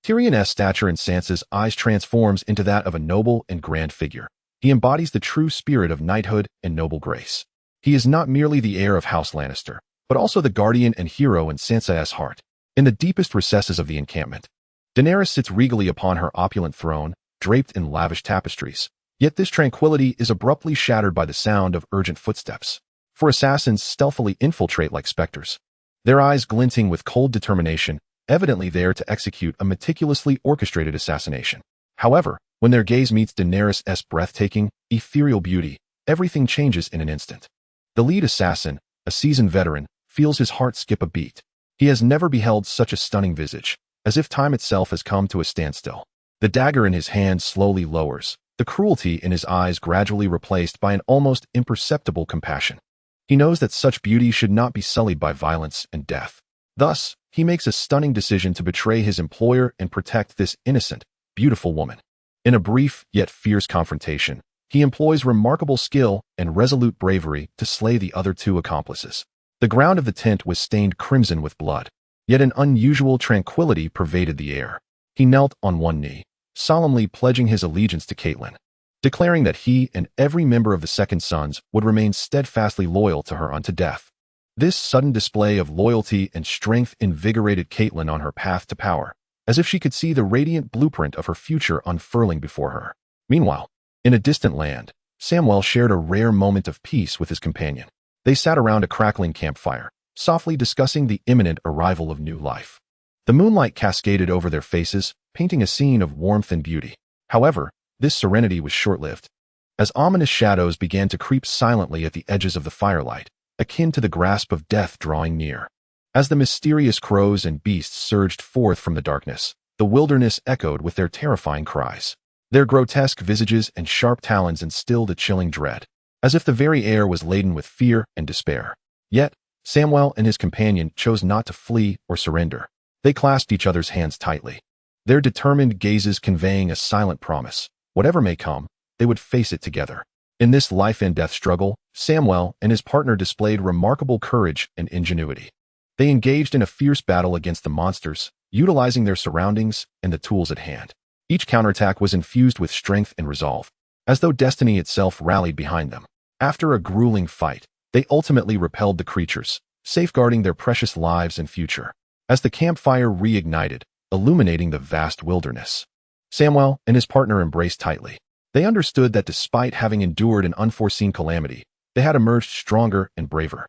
Tyrion's stature in Sansa's eyes transforms into that of a noble and grand figure. He embodies the true spirit of knighthood and noble grace. He is not merely the heir of House Lannister, but also the guardian and hero in Sansa's heart. In the deepest recesses of the encampment, Daenerys sits regally upon her opulent throne, draped in lavish tapestries. Yet this tranquility is abruptly shattered by the sound of urgent footsteps. For assassins stealthily infiltrate like specters, their eyes glinting with cold determination, evidently there to execute a meticulously orchestrated assassination. However, when their gaze meets Daenerys' breathtaking, ethereal beauty, everything changes in an instant. The lead assassin, a seasoned veteran, feels his heart skip a beat. He has never beheld such a stunning visage, as if time itself has come to a standstill. The dagger in his hand slowly lowers, the cruelty in his eyes gradually replaced by an almost imperceptible compassion. He knows that such beauty should not be sullied by violence and death. Thus, he makes a stunning decision to betray his employer and protect this innocent, beautiful woman. In a brief yet fierce confrontation, he employs remarkable skill and resolute bravery to slay the other two accomplices. The ground of the tent was stained crimson with blood, yet an unusual tranquility pervaded the air. He knelt on one knee, solemnly pledging his allegiance to Catelyn, declaring that he and every member of the Second Sons would remain steadfastly loyal to her unto death. This sudden display of loyalty and strength invigorated Catelyn on her path to power, as if she could see the radiant blueprint of her future unfurling before her. Meanwhile, in a distant land, Samwell shared a rare moment of peace with his companion. They sat around a crackling campfire, softly discussing the imminent arrival of new life. The moonlight cascaded over their faces, painting a scene of warmth and beauty. However, this serenity was short-lived, as ominous shadows began to creep silently at the edges of the firelight, akin to the grasp of death drawing near. As the mysterious crows and beasts surged forth from the darkness, the wilderness echoed with their terrifying cries. Their grotesque visages and sharp talons instilled a chilling dread, as if the very air was laden with fear and despair. Yet, Samwell and his companion chose not to flee or surrender. They clasped each other's hands tightly, their determined gazes conveying a silent promise. Whatever may come, they would face it together. In this life-and-death struggle, Samwell and his partner displayed remarkable courage and ingenuity. They engaged in a fierce battle against the monsters, utilizing their surroundings and the tools at hand. Each counterattack was infused with strength and resolve, as though destiny itself rallied behind them. After a grueling fight, they ultimately repelled the creatures, safeguarding their precious lives and future. As the campfire reignited, illuminating the vast wilderness, Samwell and his partner embraced tightly. They understood that despite having endured an unforeseen calamity, they had emerged stronger and braver.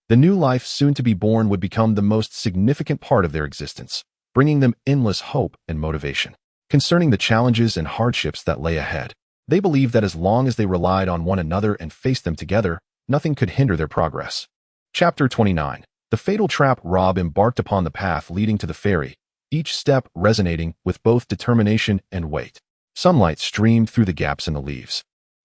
The new life soon to be born would become the most significant part of their existence, bringing them endless hope and motivation. Concerning the challenges and hardships that lay ahead, they believed that as long as they relied on one another and faced them together, nothing could hinder their progress. Chapter 29. The fatal trap. Robb embarked upon the path leading to the ferry, each step resonating with both determination and weight. Sunlight streamed through the gaps in the leaves,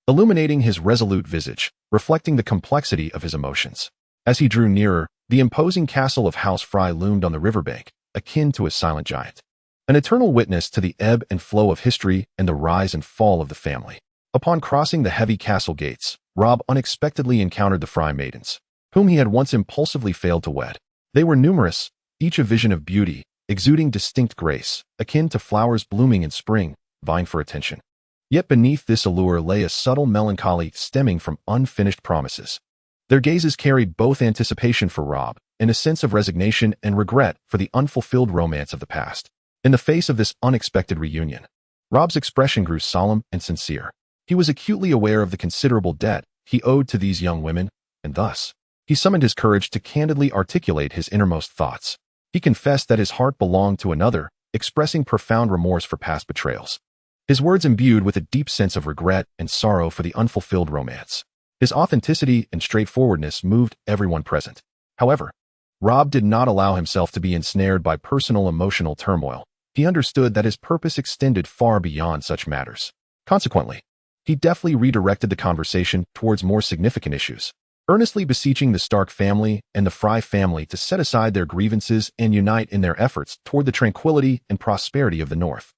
illuminating his resolute visage, reflecting the complexity of his emotions. As he drew nearer, the imposing castle of House Fry loomed on the riverbank, akin to a silent giant, an eternal witness to the ebb and flow of history and the rise and fall of the family. Upon crossing the heavy castle gates, Robb unexpectedly encountered the Fry maidens, whom he had once impulsively failed to wed. They were numerous, each a vision of beauty, exuding distinct grace, akin to flowers blooming in spring, vying for attention. Yet beneath this allure lay a subtle melancholy stemming from unfinished promises. Their gazes carried both anticipation for Robb and a sense of resignation and regret for the unfulfilled romance of the past. In the face of this unexpected reunion, Robb's expression grew solemn and sincere. He was acutely aware of the considerable debt he owed to these young women, and thus, he summoned his courage to candidly articulate his innermost thoughts. He confessed that his heart belonged to another, expressing profound remorse for past betrayals. His words imbued with a deep sense of regret and sorrow for the unfulfilled romance. His authenticity and straightforwardness moved everyone present. However, Robb did not allow himself to be ensnared by personal emotional turmoil. He understood that his purpose extended far beyond such matters. Consequently, he deftly redirected the conversation towards more significant issues, earnestly beseeching the Stark family and the Fry family to set aside their grievances and unite in their efforts toward the tranquility and prosperity of the North.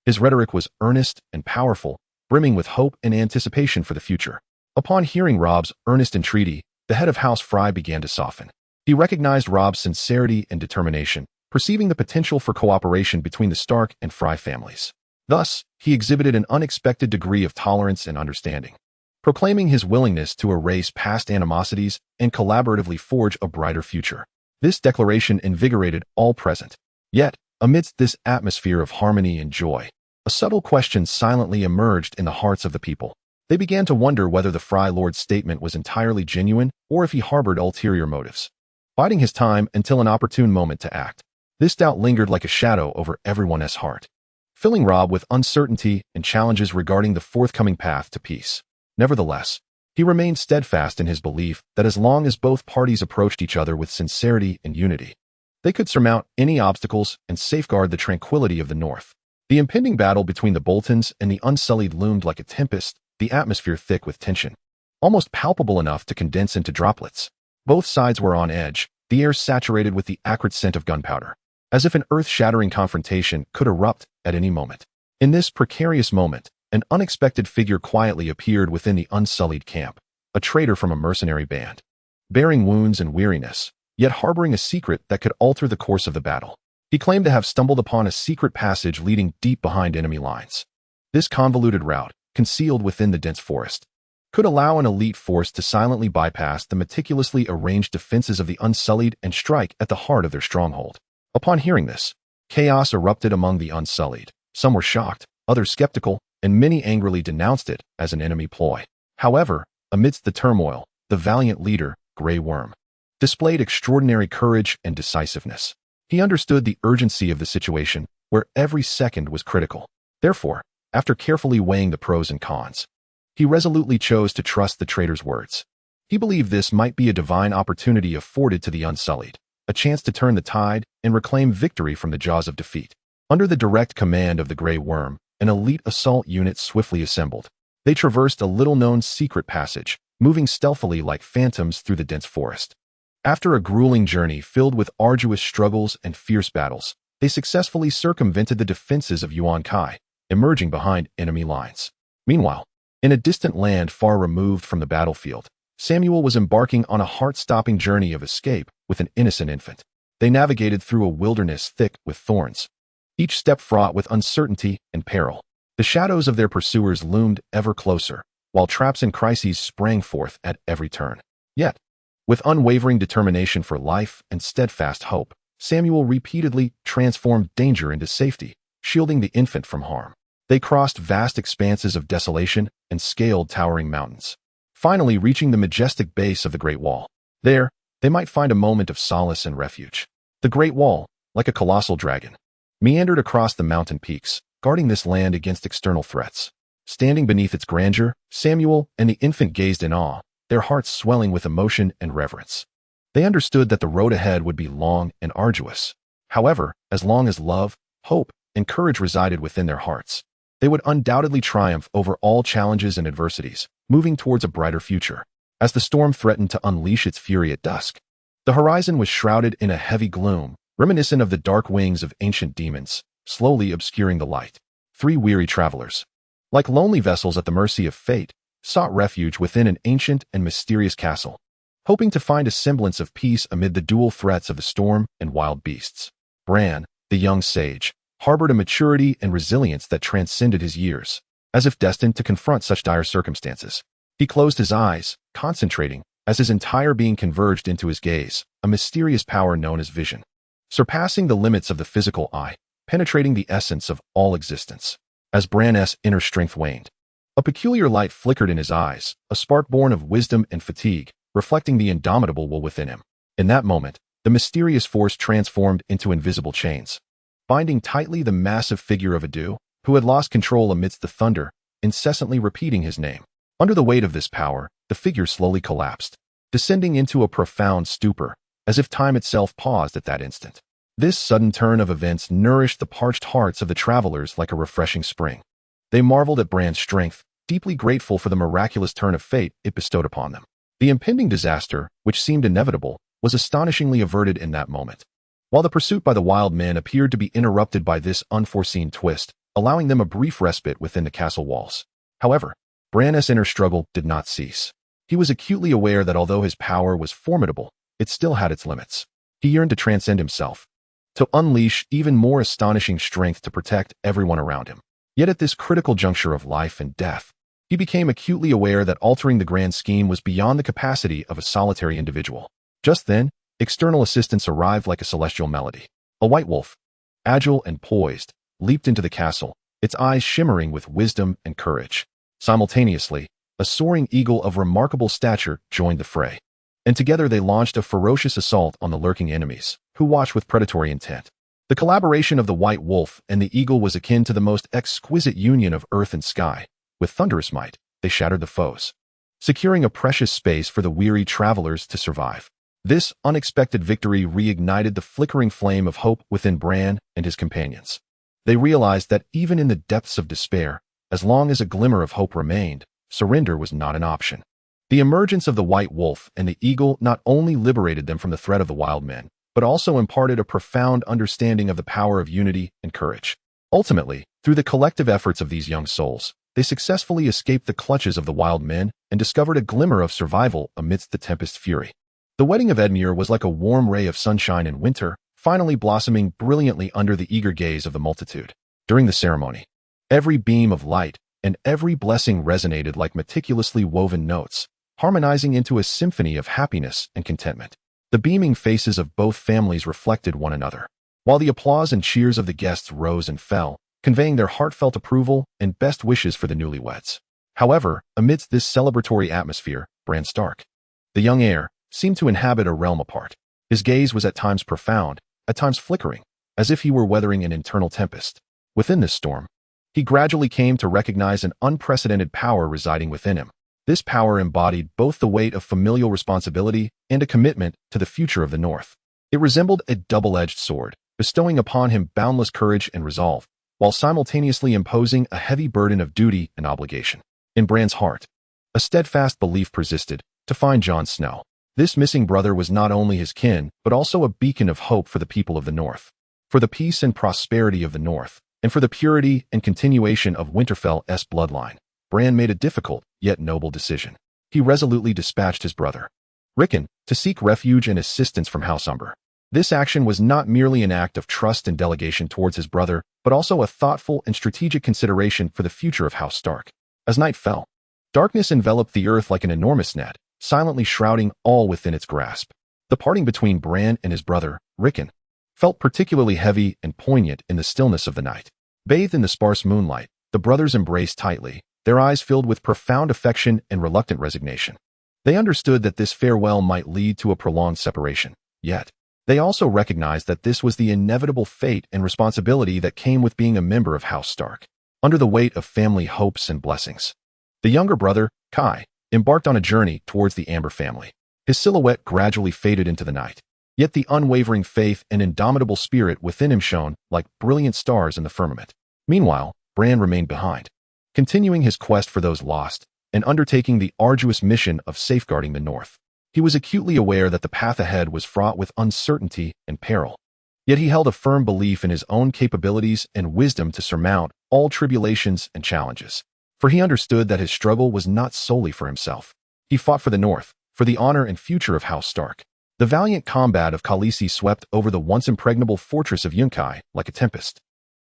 His rhetoric was earnest and powerful, brimming with hope and anticipation for the future. Upon hearing Robb's earnest entreaty, the head of House Fry began to soften. He recognized Robb's sincerity and determination, perceiving the potential for cooperation between the Stark and Fry families. Thus, he exhibited an unexpected degree of tolerance and understanding, proclaiming his willingness to erase past animosities and collaboratively forge a brighter future. This declaration invigorated all present. Yet, amidst this atmosphere of harmony and joy, a subtle question silently emerged in the hearts of the people. They began to wonder whether the Fry Lord's statement was entirely genuine or if he harbored ulterior motives, biding his time until an opportune moment to act. This doubt lingered like a shadow over everyone's heart, filling Robb with uncertainty and challenges regarding the forthcoming path to peace. Nevertheless, he remained steadfast in his belief that as long as both parties approached each other with sincerity and unity, They could surmount any obstacles and safeguard the tranquility of the north. The impending battle between the Boltons and the Unsullied loomed like a tempest, the atmosphere thick with tension, almost palpable enough to condense into droplets. Both sides were on edge, the air saturated with the acrid scent of gunpowder, as if an earth-shattering confrontation could erupt at any moment. In this precarious moment, an unexpected figure quietly appeared within the Unsullied camp, a traitor from a mercenary band, bearing wounds and weariness, yet harboring a secret that could alter the course of the battle. He claimed to have stumbled upon a secret passage leading deep behind enemy lines. This convoluted route, concealed within the dense forest, could allow an elite force to silently bypass the meticulously arranged defenses of the Unsullied and strike at the heart of their stronghold. Upon hearing this, chaos erupted among the Unsullied. Some were shocked, others skeptical, and many angrily denounced it as an enemy ploy. However, amidst the turmoil, the valiant leader, Grey Worm, displayed extraordinary courage and decisiveness. He understood the urgency of the situation, where every second was critical. Therefore, after carefully weighing the pros and cons, he resolutely chose to trust the traitor's words. He believed this might be a divine opportunity afforded to the Unsullied, a chance to turn the tide and reclaim victory from the jaws of defeat. Under the direct command of the Grey Worm, an elite assault unit swiftly assembled. They traversed a little-known secret passage, moving stealthily like phantoms through the dense forest. After a grueling journey filled with arduous struggles and fierce battles, they successfully circumvented the defenses of Yuan Kai, emerging behind enemy lines. Meanwhile, in a distant land far removed from the battlefield, Samuel was embarking on a heart-stopping journey of escape with an innocent infant. They navigated through a wilderness thick with thorns, each step fraught with uncertainty and peril. The shadows of their pursuers loomed ever closer, while traps and crises sprang forth at every turn. Yet, with unwavering determination for life and steadfast hope, Samuel repeatedly transformed danger into safety, shielding the infant from harm. They crossed vast expanses of desolation and scaled towering mountains, finally reaching the majestic base of the Great Wall. There, they might find a moment of solace and refuge. The Great Wall, like a colossal dragon, meandered across the mountain peaks, guarding this land against external threats. Standing beneath its grandeur, Samuel and the infant gazed in awe, their hearts swelling with emotion and reverence. They understood that the road ahead would be long and arduous. However, as long as love, hope, and courage resided within their hearts, they would undoubtedly triumph over all challenges and adversities, moving towards a brighter future. As the storm threatened to unleash its fury at dusk, the horizon was shrouded in a heavy gloom, reminiscent of the dark wings of ancient demons, slowly obscuring the light. 3 weary travelers, like lonely vessels at the mercy of fate, sought refuge within an ancient and mysterious castle, hoping to find a semblance of peace amid the dual threats of the storm and wild beasts. Bran, the young sage, harbored a maturity and resilience that transcended his years, as if destined to confront such dire circumstances. He closed his eyes, concentrating, as his entire being converged into his gaze, a mysterious power known as vision, surpassing the limits of the physical eye, penetrating the essence of all existence. As Bran's inner strength waned, a peculiar light flickered in his eyes, a spark born of wisdom and fatigue, reflecting the indomitable will within him. In that moment, the mysterious force transformed into invisible chains, binding tightly the massive figure of Adu, who had lost control amidst the thunder, incessantly repeating his name. Under the weight of this power, the figure slowly collapsed, descending into a profound stupor, as if time itself paused at that instant. This sudden turn of events nourished the parched hearts of the travelers like a refreshing spring. They marveled at Bran's strength, deeply grateful for the miraculous turn of fate it bestowed upon them. The impending disaster, which seemed inevitable, was astonishingly averted in that moment. While the pursuit by the wild men appeared to be interrupted by this unforeseen twist, allowing them a brief respite within the castle walls. However, Bran's inner struggle did not cease. He was acutely aware that although his power was formidable, it still had its limits. He yearned to transcend himself, to unleash even more astonishing strength to protect everyone around him. Yet at this critical juncture of life and death, he became acutely aware that altering the grand scheme was beyond the capacity of a solitary individual. Just then, external assistance arrived like a celestial melody. A white wolf, agile and poised, leaped into the castle, its eyes shimmering with wisdom and courage. Simultaneously, a soaring eagle of remarkable stature joined the fray, and together they launched a ferocious assault on the lurking enemies, who watched with predatory intent. The collaboration of the white wolf and the eagle was akin to the most exquisite union of earth and sky. With thunderous might, they shattered the foes, securing a precious space for the weary travelers to survive. This unexpected victory reignited the flickering flame of hope within Bran and his companions. They realized that even in the depths of despair, as long as a glimmer of hope remained, surrender was not an option. The emergence of the White Wolf and the Eagle not only liberated them from the threat of the wild men, but also imparted a profound understanding of the power of unity and courage. Ultimately, through the collective efforts of these young souls, they successfully escaped the clutches of the wild men and discovered a glimmer of survival amidst the tempest's fury. The wedding of Edmure was like a warm ray of sunshine in winter, finally blossoming brilliantly under the eager gaze of the multitude. During the ceremony, every beam of light and every blessing resonated like meticulously woven notes, harmonizing into a symphony of happiness and contentment. The beaming faces of both families reflected one another, while the applause and cheers of the guests rose and fell, conveying their heartfelt approval and best wishes for the newlyweds. However, amidst this celebratory atmosphere, Bran Stark, the young heir, seemed to inhabit a realm apart. His gaze was at times profound, at times flickering, as if he were weathering an internal tempest. Within this storm, he gradually came to recognize an unprecedented power residing within him. This power embodied both the weight of familial responsibility and a commitment to the future of the North. It resembled a double-edged sword, bestowing upon him boundless courage and resolve, while simultaneously imposing a heavy burden of duty and obligation. In Bran's heart, a steadfast belief persisted: to find Jon Snow. This missing brother was not only his kin, but also a beacon of hope for the people of the North, for the peace and prosperity of the North, and for the purity and continuation of Winterfell's bloodline. Bran made a difficult, yet noble decision. He resolutely dispatched his brother, Rickon, to seek refuge and assistance from House Umber. This action was not merely an act of trust and delegation towards his brother, but also a thoughtful and strategic consideration for the future of House Stark. As night fell, darkness enveloped the earth like an enormous net, silently shrouding all within its grasp. The parting between Bran and his brother, Rickon, felt particularly heavy and poignant in the stillness of the night. Bathed in the sparse moonlight, the brothers embraced tightly, their eyes filled with profound affection and reluctant resignation. They understood that this farewell might lead to a prolonged separation, yet they also recognized that this was the inevitable fate and responsibility that came with being a member of House Stark. Under the weight of family hopes and blessings, the younger brother, Kai, embarked on a journey towards the Amber family. His silhouette gradually faded into the night, yet the unwavering faith and indomitable spirit within him shone like brilliant stars in the firmament. Meanwhile, Bran remained behind, continuing his quest for those lost and undertaking the arduous mission of safeguarding the North. He was acutely aware that the path ahead was fraught with uncertainty and peril, yet he held a firm belief in his own capabilities and wisdom to surmount all tribulations and challenges. For he understood that his struggle was not solely for himself. He fought for the North, for the honor and future of House Stark. The valiant combat of Khaleesi swept over the once impregnable fortress of Yunkai like a tempest,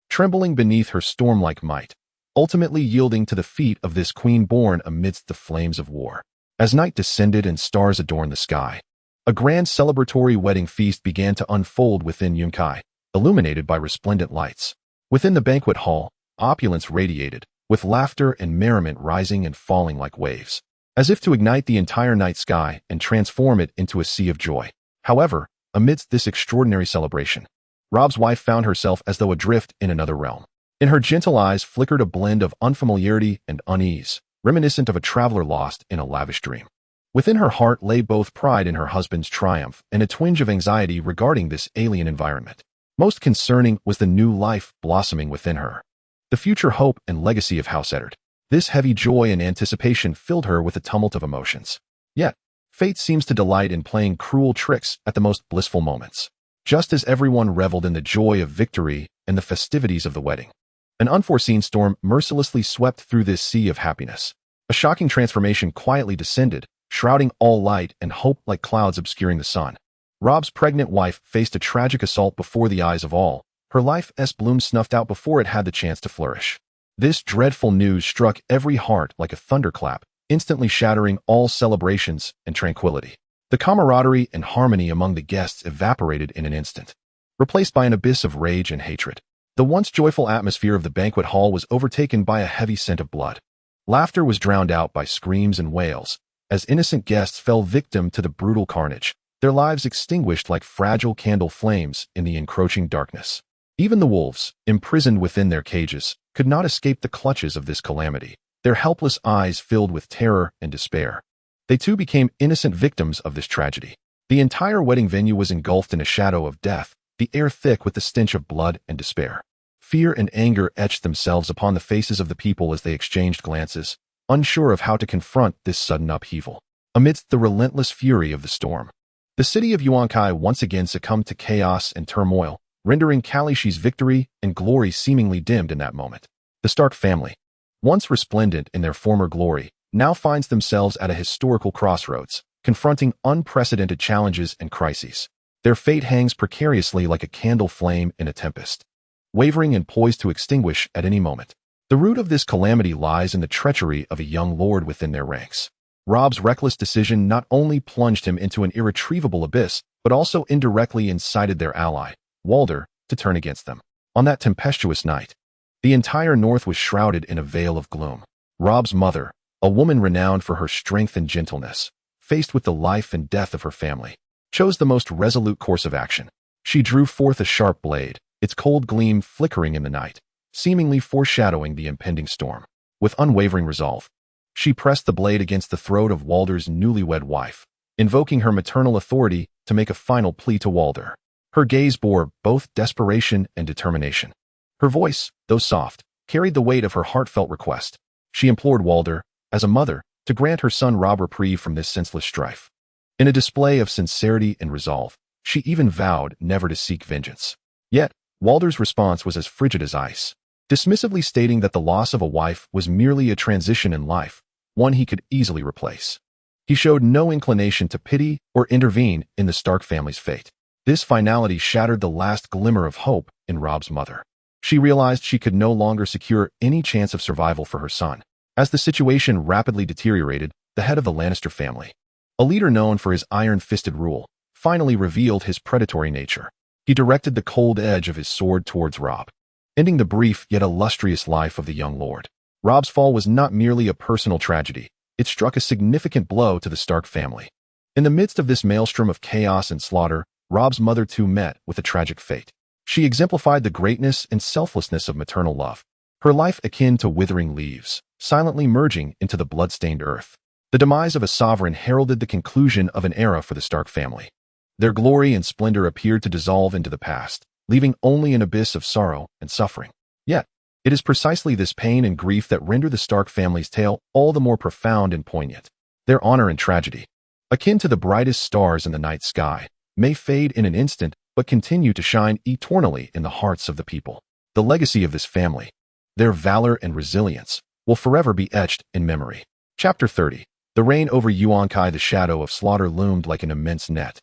trembling beneath her storm-like might, ultimately yielding to the feet of this queen born amidst the flames of war. As night descended and stars adorned the sky, a grand celebratory wedding feast began to unfold within Yunkai, illuminated by resplendent lights. Within the banquet hall, opulence radiated, with laughter and merriment rising and falling like waves, as if to ignite the entire night sky and transform it into a sea of joy. However, amidst this extraordinary celebration, Robb's wife found herself as though adrift in another realm. In her gentle eyes flickered a blend of unfamiliarity and unease, reminiscent of a traveler lost in a lavish dream. Within her heart lay both pride in her husband's triumph and a twinge of anxiety regarding this alien environment. Most concerning was the new life blossoming within her, the future hope and legacy of House Eddard. This heavy joy and anticipation filled her with a tumult of emotions. Yet, fate seems to delight in playing cruel tricks at the most blissful moments. Just as everyone reveled in the joy of victory and the festivities of the wedding, an unforeseen storm mercilessly swept through this sea of happiness. A shocking transformation quietly descended, shrouding all light and hope like clouds obscuring the sun. Robb's pregnant wife faced a tragic assault before the eyes of all, her life's bloom snuffed out before it had the chance to flourish. This dreadful news struck every heart like a thunderclap, instantly shattering all celebrations and tranquility. The camaraderie and harmony among the guests evaporated in an instant, replaced by an abyss of rage and hatred. The once joyful atmosphere of the banquet hall was overtaken by a heavy scent of blood. Laughter was drowned out by screams and wails, as innocent guests fell victim to the brutal carnage, their lives extinguished like fragile candle flames in the encroaching darkness. Even the wolves, imprisoned within their cages, could not escape the clutches of this calamity, their helpless eyes filled with terror and despair. They too became innocent victims of this tragedy. The entire wedding venue was engulfed in a shadow of death, the air thick with the stench of blood and despair. Fear and anger etched themselves upon the faces of the people as they exchanged glances, unsure of how to confront this sudden upheaval. Amidst the relentless fury of the storm, the city of Yuan-Kai once again succumbed to chaos and turmoil, rendering Kalishi's victory and glory seemingly dimmed in that moment. The Stark family, once resplendent in their former glory, now finds themselves at a historical crossroads, confronting unprecedented challenges and crises. Their fate hangs precariously like a candle flame in a tempest, wavering and poised to extinguish at any moment. The root of this calamity lies in the treachery of a young lord within their ranks. Robb's reckless decision not only plunged him into an irretrievable abyss, but also indirectly incited their ally, Walder, to turn against them. On that tempestuous night, the entire North was shrouded in a veil of gloom. Robb's mother, a woman renowned for her strength and gentleness, faced with the life and death of her family, chose the most resolute course of action. She drew forth a sharp blade, its cold gleam flickering in the night, seemingly foreshadowing the impending storm. With unwavering resolve, she pressed the blade against the throat of Walder's newlywed wife, invoking her maternal authority to make a final plea to Walder. Her gaze bore both desperation and determination. Her voice, though soft, carried the weight of her heartfelt request. She implored Walder, as a mother, to grant her son Robb reprieve from this senseless strife. In a display of sincerity and resolve, she even vowed never to seek vengeance. Yet, Walder's response was as frigid as ice, dismissively stating that the loss of a wife was merely a transition in life, one he could easily replace. He showed no inclination to pity or intervene in the Stark family's fate. This finality shattered the last glimmer of hope in Robb's mother. She realized she could no longer secure any chance of survival for her son. As the situation rapidly deteriorated, the head of the Lannister family, a leader known for his iron-fisted rule, finally revealed his predatory nature. He directed the cold edge of his sword towards Robb, ending the brief yet illustrious life of the young lord. Robb's fall was not merely a personal tragedy. It struck a significant blow to the Stark family. In the midst of this maelstrom of chaos and slaughter, Robb's mother too met with a tragic fate. She exemplified the greatness and selflessness of maternal love, her life akin to withering leaves, silently merging into the blood-stained earth. The demise of a sovereign heralded the conclusion of an era for the Stark family. Their glory and splendor appeared to dissolve into the past, leaving only an abyss of sorrow and suffering. Yet, it is precisely this pain and grief that render the Stark family's tale all the more profound and poignant. Their honor and tragedy, akin to the brightest stars in the night sky, may fade in an instant but continue to shine eternally in the hearts of the people. The legacy of this family, their valor and resilience, will forever be etched in memory. Chapter 30. The reign over Yuan-Kai. The shadow of slaughter loomed like an immense net,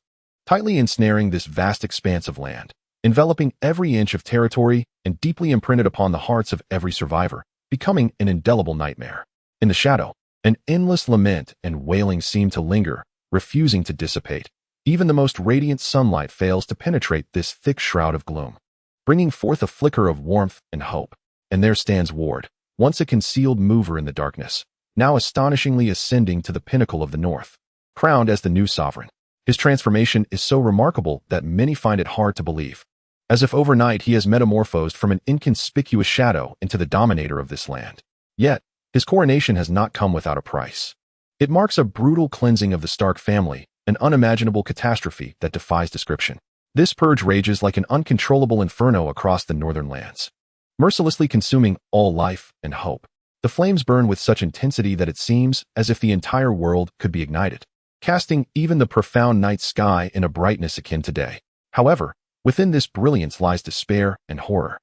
tightly ensnaring this vast expanse of land, enveloping every inch of territory and deeply imprinted upon the hearts of every survivor, becoming an indelible nightmare. In the shadow, an endless lament and wailing seemed to linger, refusing to dissipate. Even the most radiant sunlight fails to penetrate this thick shroud of gloom, bringing forth a flicker of warmth and hope. And there stands Ward, once a concealed mover in the darkness, now astonishingly ascending to the pinnacle of the North, crowned as the new sovereign. His transformation is so remarkable that many find it hard to believe. As if overnight he has metamorphosed from an inconspicuous shadow into the dominator of this land. Yet, his coronation has not come without a price. It marks a brutal cleansing of the Stark family, an unimaginable catastrophe that defies description. This purge rages like an uncontrollable inferno across the northern lands, mercilessly consuming all life and hope. The flames burn with such intensity that it seems as if the entire world could be ignited, casting even the profound night sky in a brightness akin to day. However, within this brilliance lies despair and horror.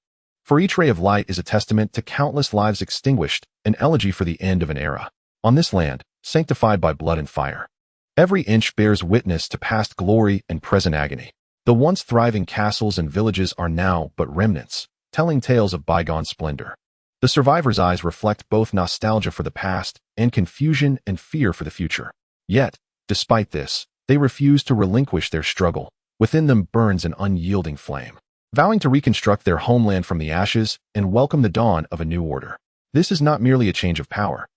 For each ray of light is a testament to countless lives extinguished, an elegy for the end of an era. On this land, sanctified by blood and fire, every inch bears witness to past glory and present agony. The once thriving castles and villages are now but remnants, telling tales of bygone splendor. The survivors' eyes reflect both nostalgia for the past and confusion and fear for the future. Yet, despite this, they refuse to relinquish their struggle. Within them burns an unyielding flame, vowing to reconstruct their homeland from the ashes and welcome the dawn of a new order. This is not merely a change of power,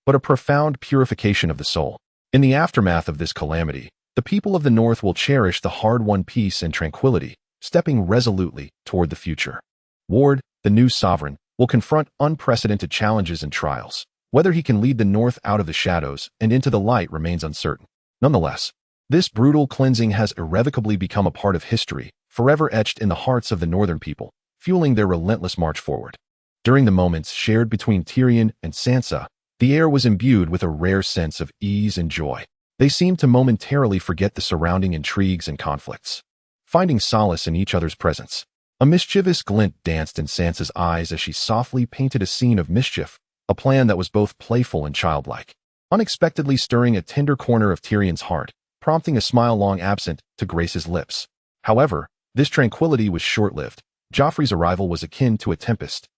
but a profound purification of the soul. In the aftermath of this calamity, the people of the North will cherish the hard-won peace and tranquility, stepping resolutely toward the future. Ward, the new sovereign, will confront unprecedented challenges and trials. Whether he can lead the North out of the shadows and into the light remains uncertain. Nonetheless, This brutal cleansing has irrevocably become a part of history, forever etched in the hearts of the northern people, fueling their relentless march forward. During the moments shared between Tyrion and Sansa, the air was imbued with a rare sense of ease and joy. They seemed to momentarily forget the surrounding intrigues and conflicts, finding solace in each other's presence. A mischievous glint danced in Sansa's eyes as she softly painted a scene of mischief, a plan that was both playful and childlike, unexpectedly stirring a tender corner of Tyrion's heart, prompting a smile long absent to grace his lips. However, this tranquility was short-lived. Joffrey's arrival was akin to a tempest,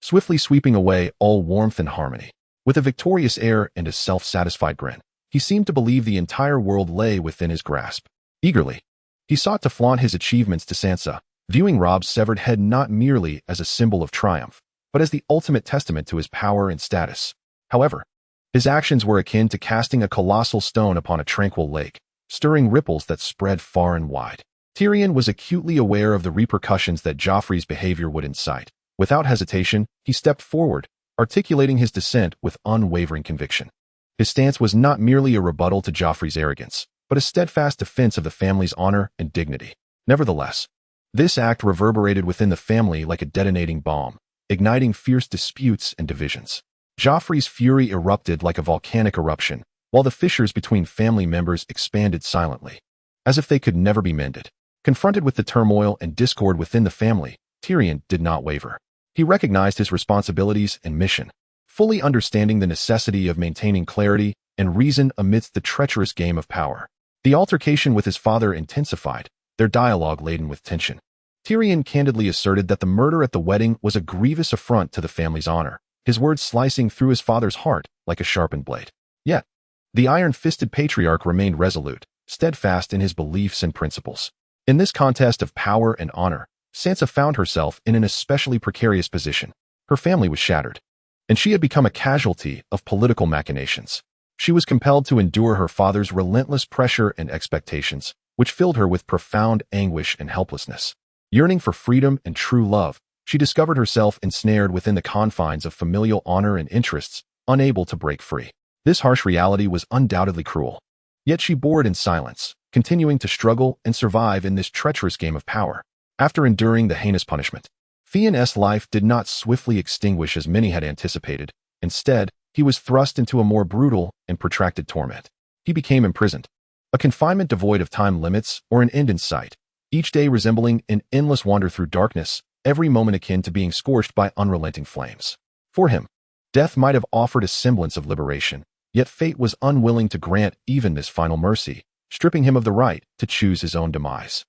swiftly sweeping away all warmth and harmony. With a victorious air and a self-satisfied grin, he seemed to believe the entire world lay within his grasp. Eagerly, he sought to flaunt his achievements to Sansa, viewing Robb's severed head not merely as a symbol of triumph, but as the ultimate testament to his power and status. However, his actions were akin to casting a colossal stone upon a tranquil lake, stirring ripples that spread far and wide. Tyrion was acutely aware of the repercussions that Joffrey's behavior would incite. Without hesitation, he stepped forward, articulating his dissent with unwavering conviction. His stance was not merely a rebuttal to Joffrey's arrogance, but a steadfast defense of the family's honor and dignity. Nevertheless, this act reverberated within the family like a detonating bomb, igniting fierce disputes and divisions. Joffrey's fury erupted like a volcanic eruption, while the fissures between family members expanded silently, as if they could never be mended. Confronted with the turmoil and discord within the family, Tyrion did not waver. He recognized his responsibilities and mission, fully understanding the necessity of maintaining clarity and reason amidst the treacherous game of power. The altercation with his father intensified, their dialogue laden with tension. Tyrion candidly asserted that the murder at the wedding was a grievous affront to the family's honor, his words slicing through his father's heart like a sharpened blade. Yet, the iron-fisted patriarch remained resolute, steadfast in his beliefs and principles. In this contest of power and honor, Sansa found herself in an especially precarious position. Her family was shattered, and she had become a casualty of political machinations. She was compelled to endure her father's relentless pressure and expectations, which filled her with profound anguish and helplessness. Yearning for freedom and true love, she discovered herself ensnared within the confines of familial honor and interests, unable to break free. This harsh reality was undoubtedly cruel. Yet she bore it in silence, continuing to struggle and survive in this treacherous game of power. After enduring the heinous punishment, Theon's life did not swiftly extinguish as many had anticipated. Instead, he was thrust into a more brutal and protracted torment. He became imprisoned, a confinement devoid of time limits or an end in sight, each day resembling an endless wander through darkness, every moment akin to being scorched by unrelenting flames. For him, death might have offered a semblance of liberation, yet fate was unwilling to grant even this final mercy, stripping him of the right to choose his own demise.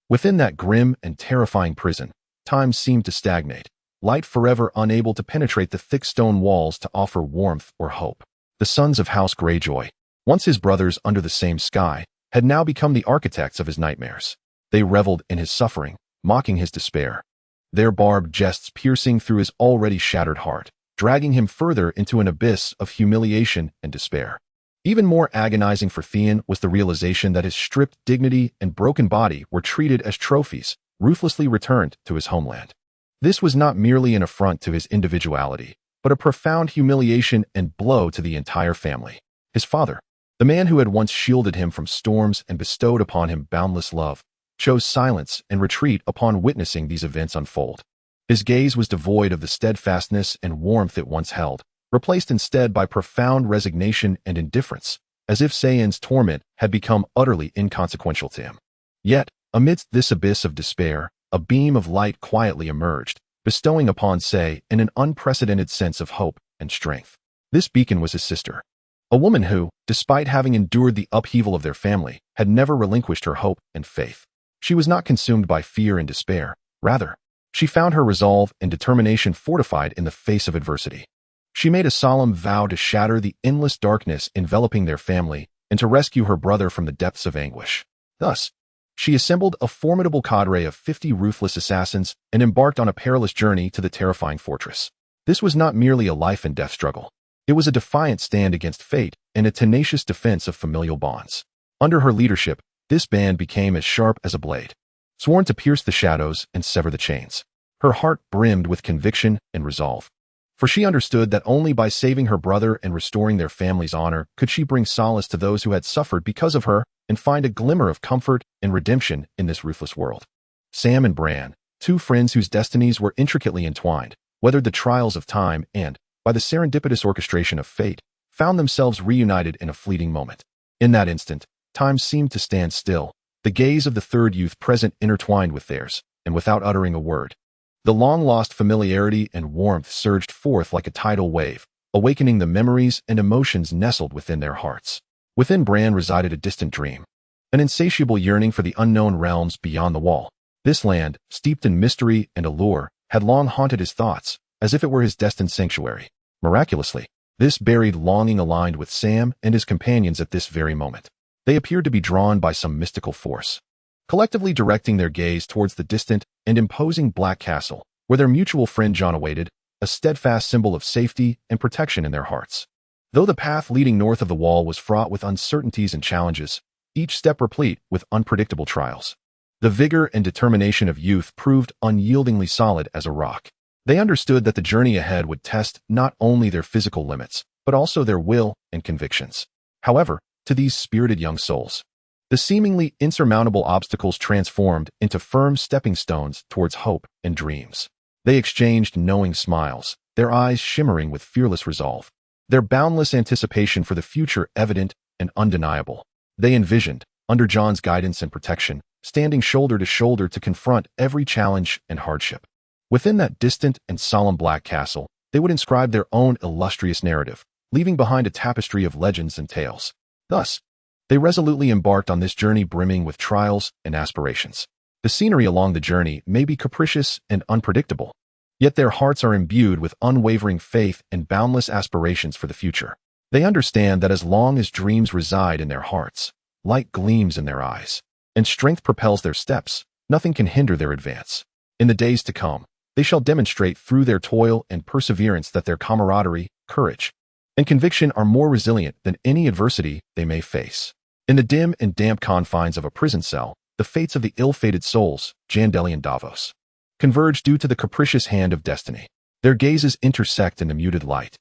Within that grim and terrifying prison, time seemed to stagnate, light forever unable to penetrate the thick stone walls to offer warmth or hope. The sons of House Greyjoy, once his brothers under the same sky, had now become the architects of his nightmares. They reveled in his suffering, mocking his despair, their barbed jests piercing through his already shattered heart, dragging him further into an abyss of humiliation and despair. Even more agonizing for Theon was the realization that his stripped dignity and broken body were treated as trophies, ruthlessly returned to his homeland. This was not merely an affront to his individuality, but a profound humiliation and blow to the entire family. His father, the man who had once shielded him from storms and bestowed upon him boundless love, chose silence and retreat upon witnessing these events unfold. His gaze was devoid of the steadfastness and warmth it once held, replaced instead by profound resignation and indifference, as if Sayen's torment had become utterly inconsequential to him. Yet, amidst this abyss of despair, a beam of light quietly emerged, bestowing upon Say an unprecedented sense of hope and strength. This beacon was his sister, a woman who, despite having endured the upheaval of their family, had never relinquished her hope and faith. She was not consumed by fear and despair. Rather, she found her resolve and determination fortified in the face of adversity. She made a solemn vow to shatter the endless darkness enveloping their family and to rescue her brother from the depths of anguish. Thus, she assembled a formidable cadre of 50 ruthless assassins and embarked on a perilous journey to the terrifying fortress. This was not merely a life and death struggle. It was a defiant stand against fate and a tenacious defense of familial bonds. Under her leadership, this band became as sharp as a blade, sworn to pierce the shadows and sever the chains. Her heart brimmed with conviction and resolve, for she understood that only by saving her brother and restoring their family's honor could she bring solace to those who had suffered because of her. and find a glimmer of comfort and redemption in this ruthless world. Sam and Bran, two friends whose destinies were intricately entwined, weathered the trials of time and, by the serendipitous orchestration of fate, found themselves reunited in a fleeting moment. In that instant, time seemed to stand still, the gaze of the third youth present intertwined with theirs, and without uttering a word. The long-lost familiarity and warmth surged forth like a tidal wave, awakening the memories and emotions nestled within their hearts. Within Bran resided a distant dream, an insatiable yearning for the unknown realms beyond the wall. This land, steeped in mystery and allure, had long haunted his thoughts, as if it were his destined sanctuary. Miraculously, this buried longing aligned with Sam and his companions at this very moment. They appeared to be drawn by some mystical force, collectively directing their gaze towards the distant and imposing Black Castle, where their mutual friend Jon awaited, a steadfast symbol of safety and protection in their hearts. Though the path leading north of the wall was fraught with uncertainties and challenges, each step replete with unpredictable trials, the vigor and determination of youth proved unyieldingly solid as a rock. They understood that the journey ahead would test not only their physical limits, but also their will and convictions. However, to these spirited young souls, the seemingly insurmountable obstacles transformed into firm stepping stones towards hope and dreams. They exchanged knowing smiles, their eyes shimmering with fearless resolve, their boundless anticipation for the future evident and undeniable. They envisioned, under Jon's guidance and protection, standing shoulder to shoulder to confront every challenge and hardship. Within that distant and solemn Black Castle, they would inscribe their own illustrious narrative, leaving behind a tapestry of legends and tales. Thus, they resolutely embarked on this journey brimming with trials and aspirations. The scenery along the journey may be capricious and unpredictable, yet their hearts are imbued with unwavering faith and boundless aspirations for the future. They understand that as long as dreams reside in their hearts, light gleams in their eyes, and strength propels their steps, nothing can hinder their advance. In the days to come, they shall demonstrate through their toil and perseverance that their camaraderie, courage, and conviction are more resilient than any adversity they may face. In the dim and damp confines of a prison cell, the fates of the ill-fated souls, Jandeli and Davos, converge due to the capricious hand of destiny. Their gazes intersect in the muted light,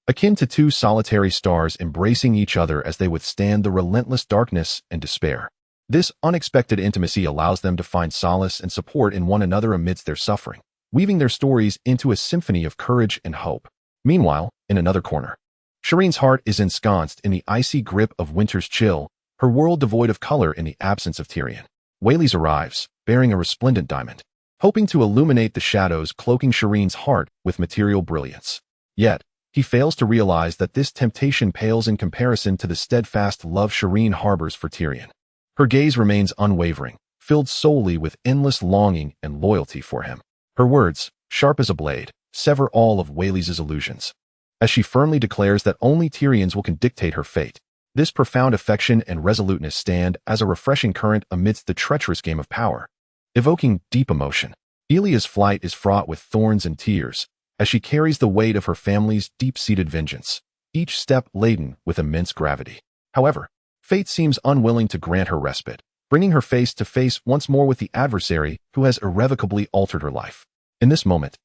akin to two solitary stars embracing each other as they withstand the relentless darkness and despair. This unexpected intimacy allows them to find solace and support in one another amidst their suffering, weaving their stories into a symphony of courage and hope. Meanwhile, in another corner, Shireen's heart is ensconced in the icy grip of winter's chill, her world devoid of color in the absence of Tyrion. Whaley's arrives, bearing a resplendent diamond, hoping to illuminate the shadows cloaking Shireen's heart with material brilliance. Yet, he fails to realize that this temptation pales in comparison to the steadfast love Shireen harbors for Tyrion. Her gaze remains unwavering, filled solely with endless longing and loyalty for him. Her words, sharp as a blade, sever all of Whaley's illusions, as she firmly declares that only Tyrion's will can dictate her fate. This profound affection and resoluteness stand as a refreshing current amidst the treacherous game of power, evoking deep emotion. Elia's flight is fraught with thorns and tears, as she carries the weight of her family's deep-seated vengeance, each step laden with immense gravity. However, fate seems unwilling to grant her respite, bringing her face to face once more with the adversary who has irrevocably altered her life. In this moment,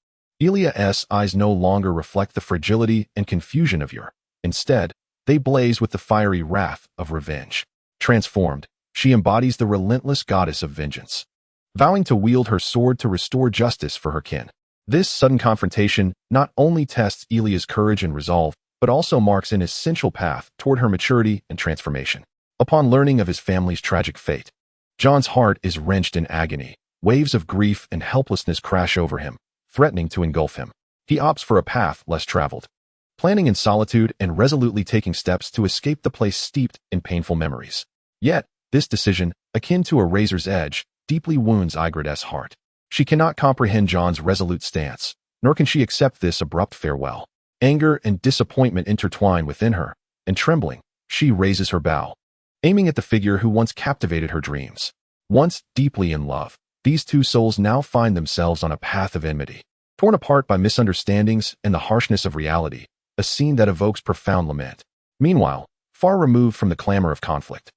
Elia's eyes no longer reflect the fragility and confusion of yore. Instead, they blaze with the fiery wrath of revenge. Transformed, she embodies the relentless goddess of vengeance, vowing to wield her sword to restore justice for her kin. This sudden confrontation not only tests Elia's courage and resolve, but also marks an essential path toward her maturity and transformation. Upon learning of his family's tragic fate, Jon's heart is wrenched in agony. Waves of grief and helplessness crash over him, threatening to engulf him. He opts for a path less traveled, planning in solitude and resolutely taking steps to escape the place steeped in painful memories. Yet, this decision, akin to a razor's edge, deeply wounds Ygritte's heart. She cannot comprehend Jon's resolute stance, nor can she accept this abrupt farewell. Anger and disappointment intertwine within her, and trembling, she raises her bow, aiming at the figure who once captivated her dreams. Once deeply in love, these two souls now find themselves on a path of enmity, torn apart by misunderstandings and the harshness of reality, a scene that evokes profound lament. Meanwhile, far removed from the clamor of conflict,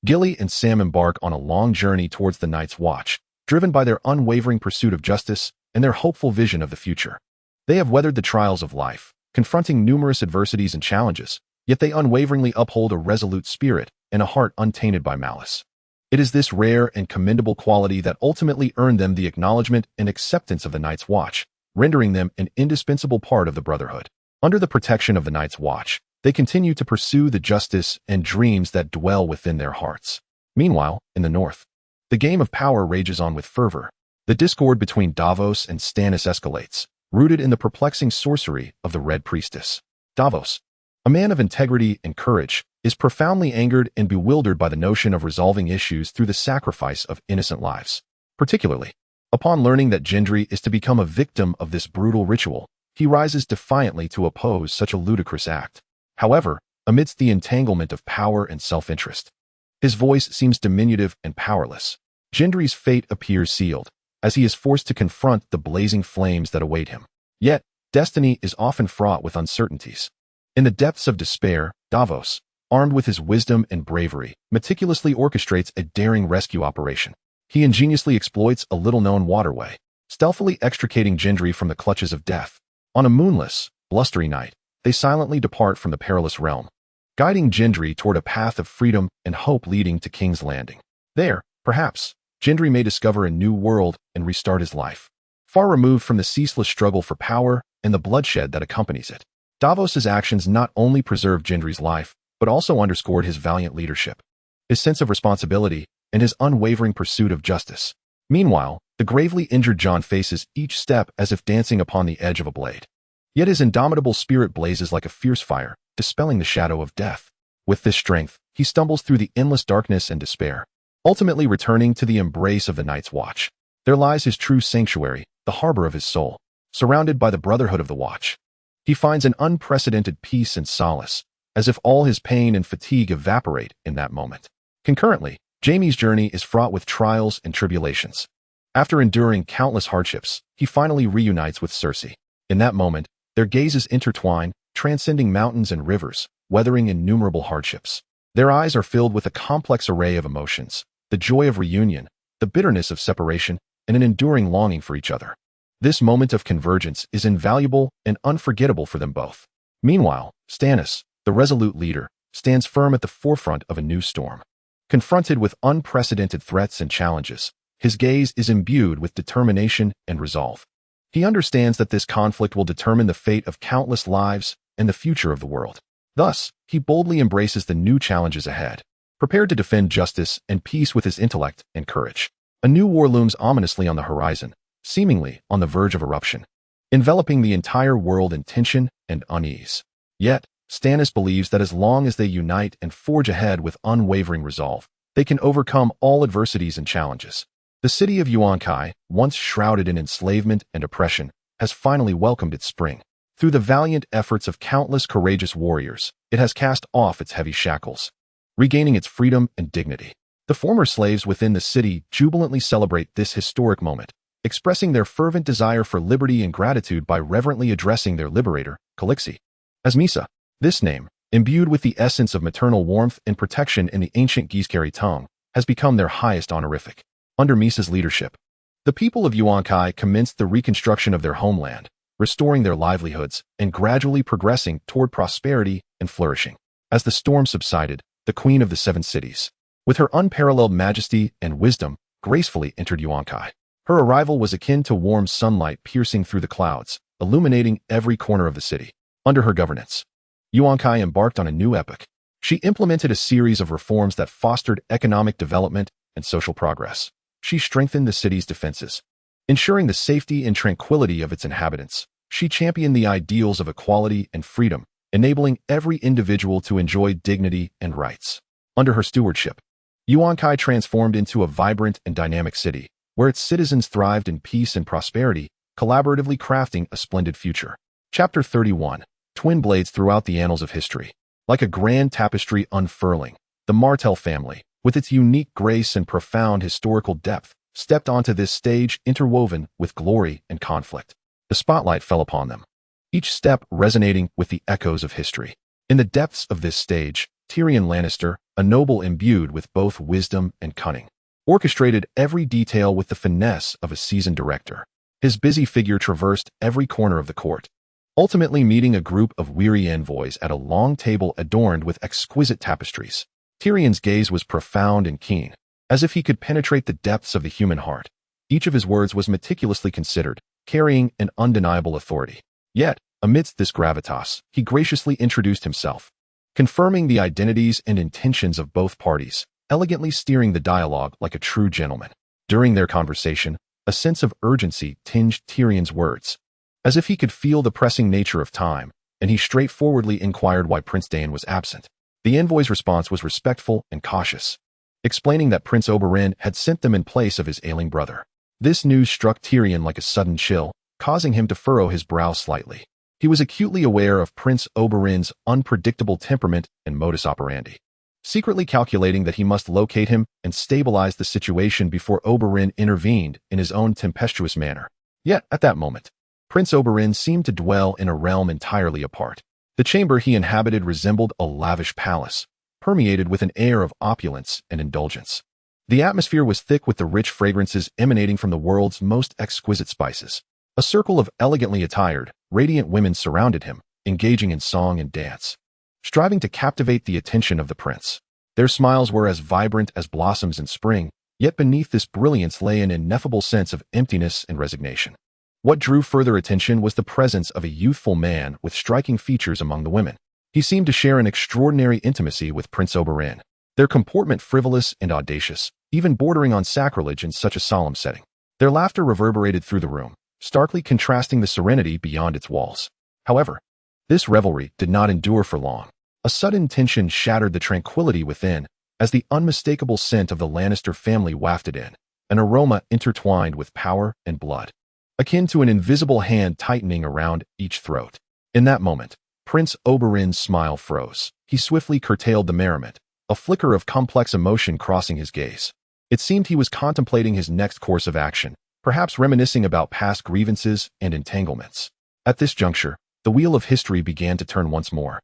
Gilly and Sam embark on a long journey towards the Night's Watch, driven by their unwavering pursuit of justice and their hopeful vision of the future. They have weathered the trials of life, confronting numerous adversities and challenges, yet they unwaveringly uphold a resolute spirit, and a heart untainted by malice. It is this rare and commendable quality that ultimately earned them the acknowledgement and acceptance of the Night's Watch, rendering them an indispensable part of the Brotherhood. Under the protection of the Night's Watch, they continue to pursue the justice and dreams that dwell within their hearts. Meanwhile, in the north, the game of power rages on with fervor. The discord between Davos and Stannis escalates, rooted in the perplexing sorcery of the Red Priestess. Davos, a man of integrity and courage, is profoundly angered and bewildered by the notion of resolving issues through the sacrifice of innocent lives. Particularly, upon learning that Gendry is to become a victim of this brutal ritual, he rises defiantly to oppose such a ludicrous act. However, amidst the entanglement of power and self-interest, his voice seems diminutive and powerless. Gendry's fate appears sealed, as he is forced to confront the blazing flames that await him. Yet, destiny is often fraught with uncertainties. In the depths of despair, Davos, armed with his wisdom and bravery, meticulously orchestrates a daring rescue operation. He ingeniously exploits a little-known waterway, stealthily extricating Gendry from the clutches of death. On a moonless, blustery night, they silently depart from the perilous realm, guiding Gendry toward a path of freedom and hope leading to King's Landing. There, perhaps, Gendry may discover a new world and restart his life, far removed from the ceaseless struggle for power and the bloodshed that accompanies it. Davos's actions not only preserved Gendry's life, but also underscored his valiant leadership, his sense of responsibility, and his unwavering pursuit of justice. Meanwhile, the gravely injured Jon faces each step as if dancing upon the edge of a blade. Yet his indomitable spirit blazes like a fierce fire, dispelling the shadow of death. With this strength, he stumbles through the endless darkness and despair, ultimately returning to the embrace of the Night's Watch. There lies his true sanctuary, the harbor of his soul, surrounded by the Brotherhood of the Watch. He finds an unprecedented peace and solace, as if all his pain and fatigue evaporate in that moment. Concurrently, Jaime's journey is fraught with trials and tribulations. After enduring countless hardships, he finally reunites with Cersei. In that moment, their gazes intertwine, transcending mountains and rivers, weathering innumerable hardships. Their eyes are filled with a complex array of emotions, the joy of reunion, the bitterness of separation, and an enduring longing for each other. This moment of convergence is invaluable and unforgettable for them both. Meanwhile, Stannis, the resolute leader, stands firm at the forefront of a new storm. Confronted with unprecedented threats and challenges, his gaze is imbued with determination and resolve. He understands that this conflict will determine the fate of countless lives and the future of the world. Thus, he boldly embraces the new challenges ahead, prepared to defend justice and peace with his intellect and courage. A new war looms ominously on the horizon, seemingly on the verge of eruption, enveloping the entire world in tension and unease. Yet, Stannis believes that as long as they unite and forge ahead with unwavering resolve, they can overcome all adversities and challenges. The city of Yunkai, once shrouded in enslavement and oppression, has finally welcomed its spring. Through the valiant efforts of countless courageous warriors, it has cast off its heavy shackles, regaining its freedom and dignity. The former slaves within the city jubilantly celebrate this historic moment, expressing their fervent desire for liberty and gratitude by reverently addressing their liberator, Khaleesi, as Misa. This name, imbued with the essence of maternal warmth and protection in the ancient Githzerai tongue, has become their highest honorific. Under Misa's leadership, the people of Yunkai commenced the reconstruction of their homeland, restoring their livelihoods and gradually progressing toward prosperity and flourishing. As the storm subsided, the Queen of the Seven Cities, with her unparalleled majesty and wisdom, gracefully entered Yunkai. Her arrival was akin to warm sunlight piercing through the clouds, illuminating every corner of the city. Under her governance, Yunkai embarked on a new epoch. She implemented a series of reforms that fostered economic development and social progress. She strengthened the city's defenses, ensuring the safety and tranquility of its inhabitants. She championed the ideals of equality and freedom, enabling every individual to enjoy dignity and rights. Under her stewardship, Yunkai transformed into a vibrant and dynamic city, where its citizens thrived in peace and prosperity, collaboratively crafting a splendid future. Chapter 31. Twin blades throughout the annals of history. Like a grand tapestry unfurling, the Martell family, with its unique grace and profound historical depth, stepped onto this stage interwoven with glory and conflict. The spotlight fell upon them, each step resonating with the echoes of history. In the depths of this stage, Tyrion Lannister, a noble imbued with both wisdom and cunning, orchestrated every detail with the finesse of a seasoned director. His busy figure traversed every corner of the court, ultimately meeting a group of weary envoys at a long table adorned with exquisite tapestries. Tyrion's gaze was profound and keen, as if he could penetrate the depths of the human heart. Each of his words was meticulously considered, carrying an undeniable authority. Yet, amidst this gravitas, he graciously introduced himself, confirming the identities and intentions of both parties, elegantly steering the dialogue like a true gentleman. During their conversation, a sense of urgency tinged Tyrion's words, as if he could feel the pressing nature of time, and he straightforwardly inquired why Prince Daein was absent. The envoy's response was respectful and cautious, explaining that Prince Oberyn had sent them in place of his ailing brother. This news struck Tyrion like a sudden chill, causing him to furrow his brow slightly. He was acutely aware of Prince Oberyn's unpredictable temperament and modus operandi, secretly calculating that he must locate him and stabilize the situation before Oberyn intervened in his own tempestuous manner. Yet, at that moment, Prince Oberyn seemed to dwell in a realm entirely apart. The chamber he inhabited resembled a lavish palace, permeated with an air of opulence and indulgence. The atmosphere was thick with the rich fragrances emanating from the world's most exquisite spices. A circle of elegantly attired, radiant women surrounded him, engaging in song and dance, striving to captivate the attention of the prince. Their smiles were as vibrant as blossoms in spring, yet beneath this brilliance lay an ineffable sense of emptiness and resignation. What drew further attention was the presence of a youthful man with striking features among the women. He seemed to share an extraordinary intimacy with Prince Oberyn, their comportment frivolous and audacious, even bordering on sacrilege in such a solemn setting. Their laughter reverberated through the room, starkly contrasting the serenity beyond its walls. However, this revelry did not endure for long. A sudden tension shattered the tranquility within, as the unmistakable scent of the Lannister family wafted in, an aroma intertwined with power and blood, akin to an invisible hand tightening around each throat. In that moment, Prince Oberyn's smile froze. He swiftly curtailed the merriment, a flicker of complex emotion crossing his gaze. It seemed he was contemplating his next course of action, perhaps reminiscing about past grievances and entanglements. At this juncture, the wheel of history began to turn once more,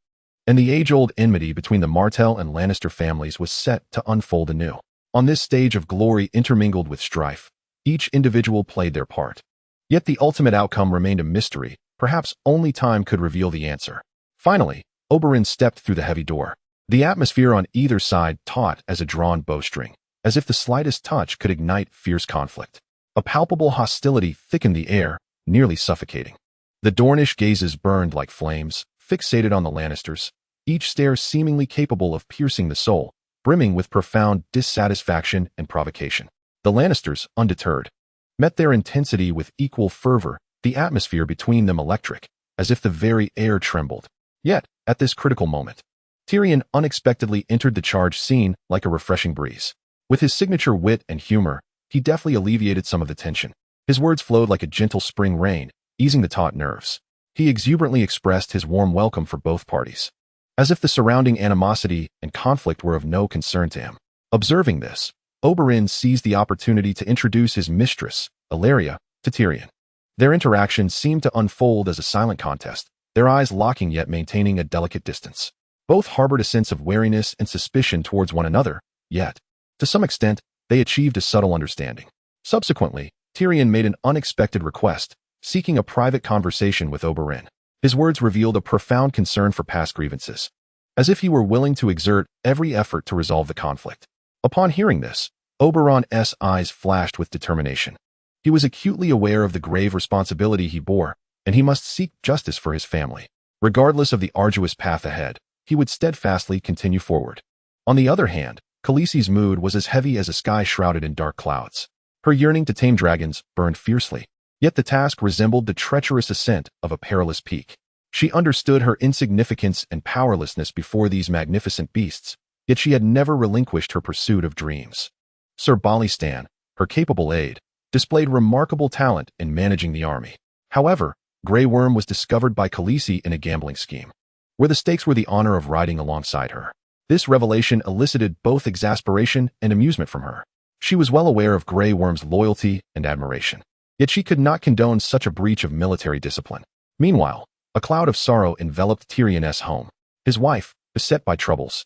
and the age-old enmity between the Martell and Lannister families was set to unfold anew. On this stage of glory intermingled with strife, each individual played their part. Yet the ultimate outcome remained a mystery. Perhaps only time could reveal the answer. Finally, Oberyn stepped through the heavy door. The atmosphere on either side taut as a drawn bowstring, as if the slightest touch could ignite fierce conflict. A palpable hostility thickened the air, nearly suffocating. The Dornish gazes burned like flames, fixated on the Lannisters, each stare seemingly capable of piercing the soul, brimming with profound dissatisfaction and provocation. The Lannisters, undeterred, met their intensity with equal fervor, the atmosphere between them electric, as if the very air trembled. Yet, at this critical moment, Tyrion unexpectedly entered the charge scene like a refreshing breeze. With his signature wit and humor, he deftly alleviated some of the tension. His words flowed like a gentle spring rain, easing the taut nerves. He exuberantly expressed his warm welcome for both parties, as if the surrounding animosity and conflict were of no concern to him. Observing this, Oberyn seized the opportunity to introduce his mistress, Illyria, to Tyrion. Their interaction seemed to unfold as a silent contest, their eyes locking yet maintaining a delicate distance. Both harbored a sense of wariness and suspicion towards one another, yet, to some extent, they achieved a subtle understanding. Subsequently, Tyrion made an unexpected request, seeking a private conversation with Oberyn. His words revealed a profound concern for past grievances, as if he were willing to exert every effort to resolve the conflict. Upon hearing this, Oberyn's eyes flashed with determination. He was acutely aware of the grave responsibility he bore, and he must seek justice for his family. Regardless of the arduous path ahead, he would steadfastly continue forward. On the other hand, Khaleesi's mood was as heavy as a sky shrouded in dark clouds. Her yearning to tame dragons burned fiercely, yet the task resembled the treacherous ascent of a perilous peak. She understood her insignificance and powerlessness before these magnificent beasts, yet she had never relinquished her pursuit of dreams. Sir Balistan, her capable aide, displayed remarkable talent in managing the army. However, Grey Worm was discovered by Khaleesi in a gambling scheme, where the stakes were the honor of riding alongside her. This revelation elicited both exasperation and amusement from her. She was well aware of Grey Worm's loyalty and admiration, yet she could not condone such a breach of military discipline. Meanwhile, a cloud of sorrow enveloped Tyrion's home. His wife, beset by troubles,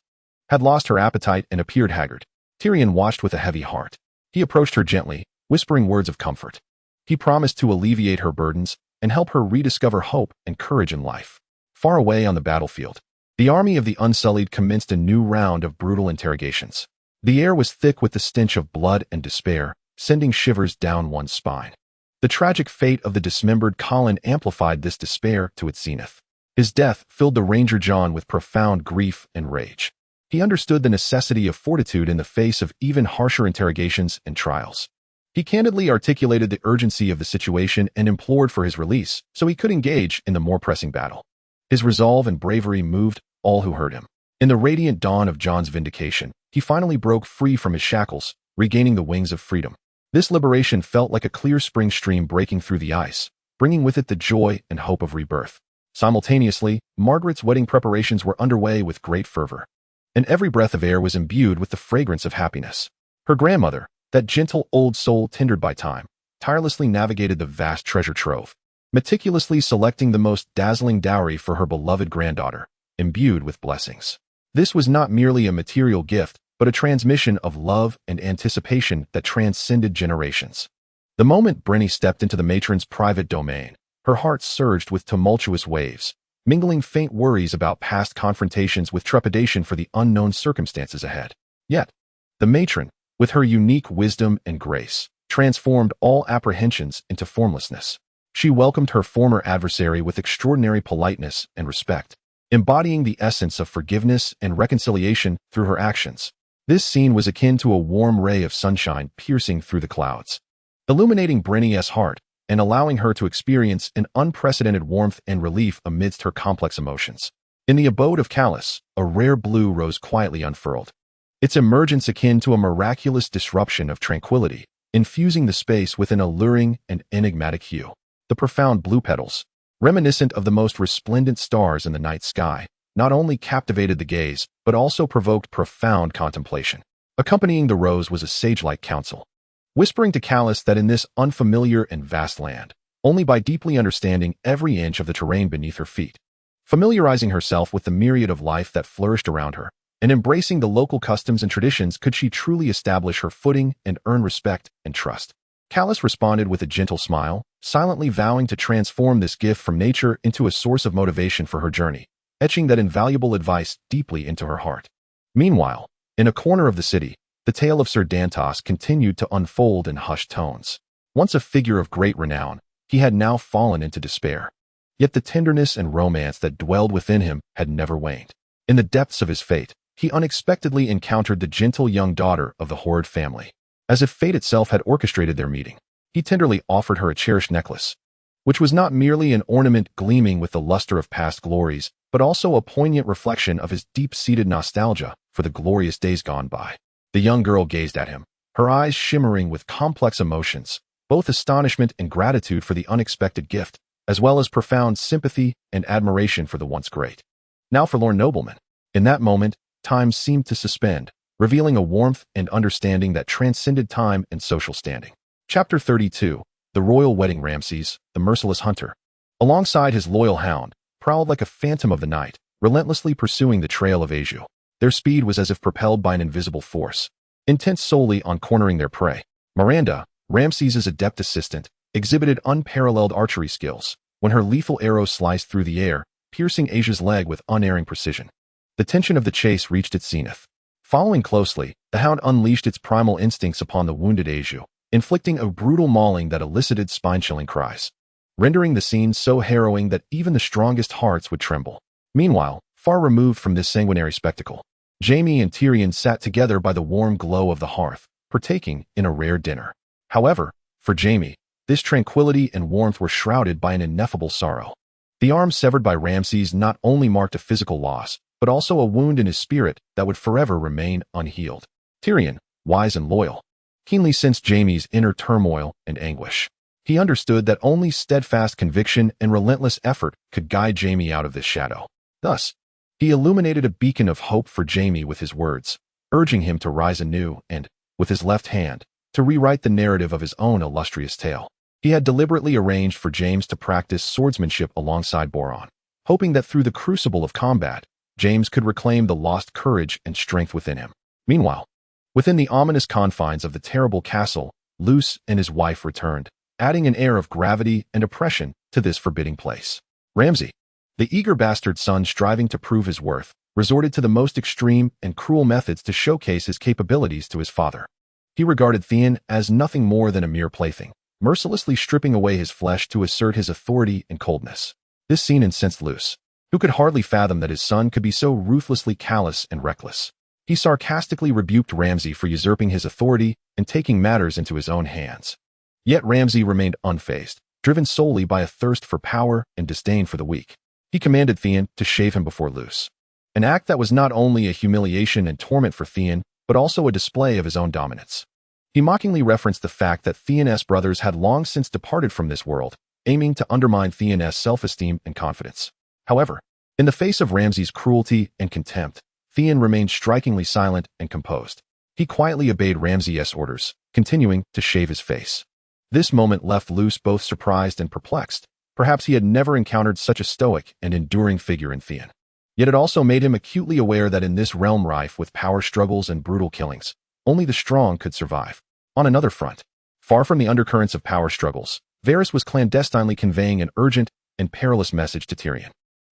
had lost her appetite and appeared haggard. Tyrion watched with a heavy heart. He approached her gently, whispering words of comfort. He promised to alleviate her burdens and help her rediscover hope and courage in life. Far away on the battlefield, The army of the Unsullied commenced a new round of brutal interrogations. The air was thick with the stench of blood and despair, sending shivers down one's spine. The tragic fate of the dismembered Colin amplified this despair to its zenith. His death filled the Ranger John with profound grief and rage. He understood the necessity of fortitude in the face of even harsher interrogations and trials. He candidly articulated the urgency of the situation and implored for his release so he could engage in the more pressing battle. His resolve and bravery moved all who heard him. In the radiant dawn of John's vindication, he finally broke free from his shackles, regaining the wings of freedom. This liberation felt like a clear spring stream breaking through the ice, bringing with it the joy and hope of rebirth. Simultaneously, Margaret's wedding preparations were underway with great fervor, and every breath of air was imbued with the fragrance of happiness. Her grandmother, that gentle old soul tindered by time, tirelessly navigated the vast treasure trove, meticulously selecting the most dazzling dowry for her beloved granddaughter, imbued with blessings. This was not merely a material gift, but a transmission of love and anticipation that transcended generations. The moment Brenny stepped into the matron's private domain, her heart surged with tumultuous waves, mingling faint worries about past confrontations with trepidation for the unknown circumstances ahead. Yet, the matron, with her unique wisdom and grace, transformed all apprehensions into formlessness. She welcomed her former adversary with extraordinary politeness and respect, embodying the essence of forgiveness and reconciliation through her actions. This scene was akin to a warm ray of sunshine piercing through the clouds, illuminating Brenny's heart and allowing her to experience an unprecedented warmth and relief amidst her complex emotions. In the abode of Callus, a rare blue rose quietly unfurled, its emergence akin to a miraculous disruption of tranquility, infusing the space with an alluring and enigmatic hue. The profound blue petals, reminiscent of the most resplendent stars in the night sky, not only captivated the gaze, but also provoked profound contemplation. Accompanying the rose was a sage-like counsel, whispering to Callus that in this unfamiliar and vast land, only by deeply understanding every inch of the terrain beneath her feet, familiarizing herself with the myriad of life that flourished around her, and embracing the local customs and traditions could she truly establish her footing and earn respect and trust. Callus responded with a gentle smile, silently vowing to transform this gift from nature into a source of motivation for her journey, etching that invaluable advice deeply into her heart. Meanwhile, in a corner of the city, the tale of Sir Dantos continued to unfold in hushed tones. Once a figure of great renown, he had now fallen into despair. Yet the tenderness and romance that dwelled within him had never waned. In the depths of his fate, he unexpectedly encountered the gentle young daughter of the Horde family. As if fate itself had orchestrated their meeting, he tenderly offered her a cherished necklace, which was not merely an ornament gleaming with the luster of past glories, but also a poignant reflection of his deep-seated nostalgia for the glorious days gone by. The young girl gazed at him, her eyes shimmering with complex emotions, both astonishment and gratitude for the unexpected gift, as well as profound sympathy and admiration for the once great, now forlorn nobleman. In that moment, time seemed to suspend, revealing a warmth and understanding that transcended time and social standing. Chapter 32. The Royal Wedding. Ramses, the merciless hunter, alongside his loyal hound, prowled like a phantom of the night, relentlessly pursuing the trail of Azu. Their speed was as if propelled by an invisible force, intent solely on cornering their prey. Miranda, Ramses's adept assistant, exhibited unparalleled archery skills when her lethal arrow sliced through the air, piercing Azu's leg with unerring precision. The tension of the chase reached its zenith. Following closely, the hound unleashed its primal instincts upon the wounded Azu, inflicting a brutal mauling that elicited spine-chilling cries, rendering the scene so harrowing that even the strongest hearts would tremble. Meanwhile, far removed from this sanguinary spectacle, Jaime and Tyrion sat together by the warm glow of the hearth, partaking in a rare dinner. However, for Jaime, this tranquility and warmth were shrouded by an ineffable sorrow. The arm severed by Ramses not only marked a physical loss, but also a wound in his spirit that would forever remain unhealed. Tyrion, wise and loyal, keenly sensed Jaime's inner turmoil and anguish. He understood that only steadfast conviction and relentless effort could guide Jaime out of this shadow. Thus, he illuminated a beacon of hope for Jaime with his words, urging him to rise anew and, with his left hand, to rewrite the narrative of his own illustrious tale. He had deliberately arranged for James to practice swordsmanship alongside Boron, hoping that through the crucible of combat, James could reclaim the lost courage and strength within him. Meanwhile, within the ominous confines of the terrible castle, Luce and his wife returned, adding an air of gravity and oppression to this forbidding place. Ramsay, The eager bastard son, striving to prove his worth, resorted to the most extreme and cruel methods to showcase his capabilities to his father. He regarded Theon as nothing more than a mere plaything, mercilessly stripping away his flesh to assert his authority and coldness. This scene incensed Luce, who could hardly fathom that his son could be so ruthlessly callous and reckless. He sarcastically rebuked Ramsay for usurping his authority and taking matters into his own hands. Yet Ramsay remained unfazed, driven solely by a thirst for power and disdain for the weak. He commanded Theon to shave him before Luce, an act that was not only a humiliation and torment for Theon, but also a display of his own dominance. He mockingly referenced the fact that Theon's brothers had long since departed from this world, aiming to undermine Theon's self-esteem and confidence. However, in the face of Ramsay's cruelty and contempt, Theon remained strikingly silent and composed. He quietly obeyed Ramsay's orders, continuing to shave his face. This moment left Luce both surprised and perplexed. Perhaps he had never encountered such a stoic and enduring figure in Theon. Yet it also made him acutely aware that in this realm rife with power struggles and brutal killings, only the strong could survive. On another front, far from the undercurrents of power struggles, Varys was clandestinely conveying an urgent and perilous message to Tyrion.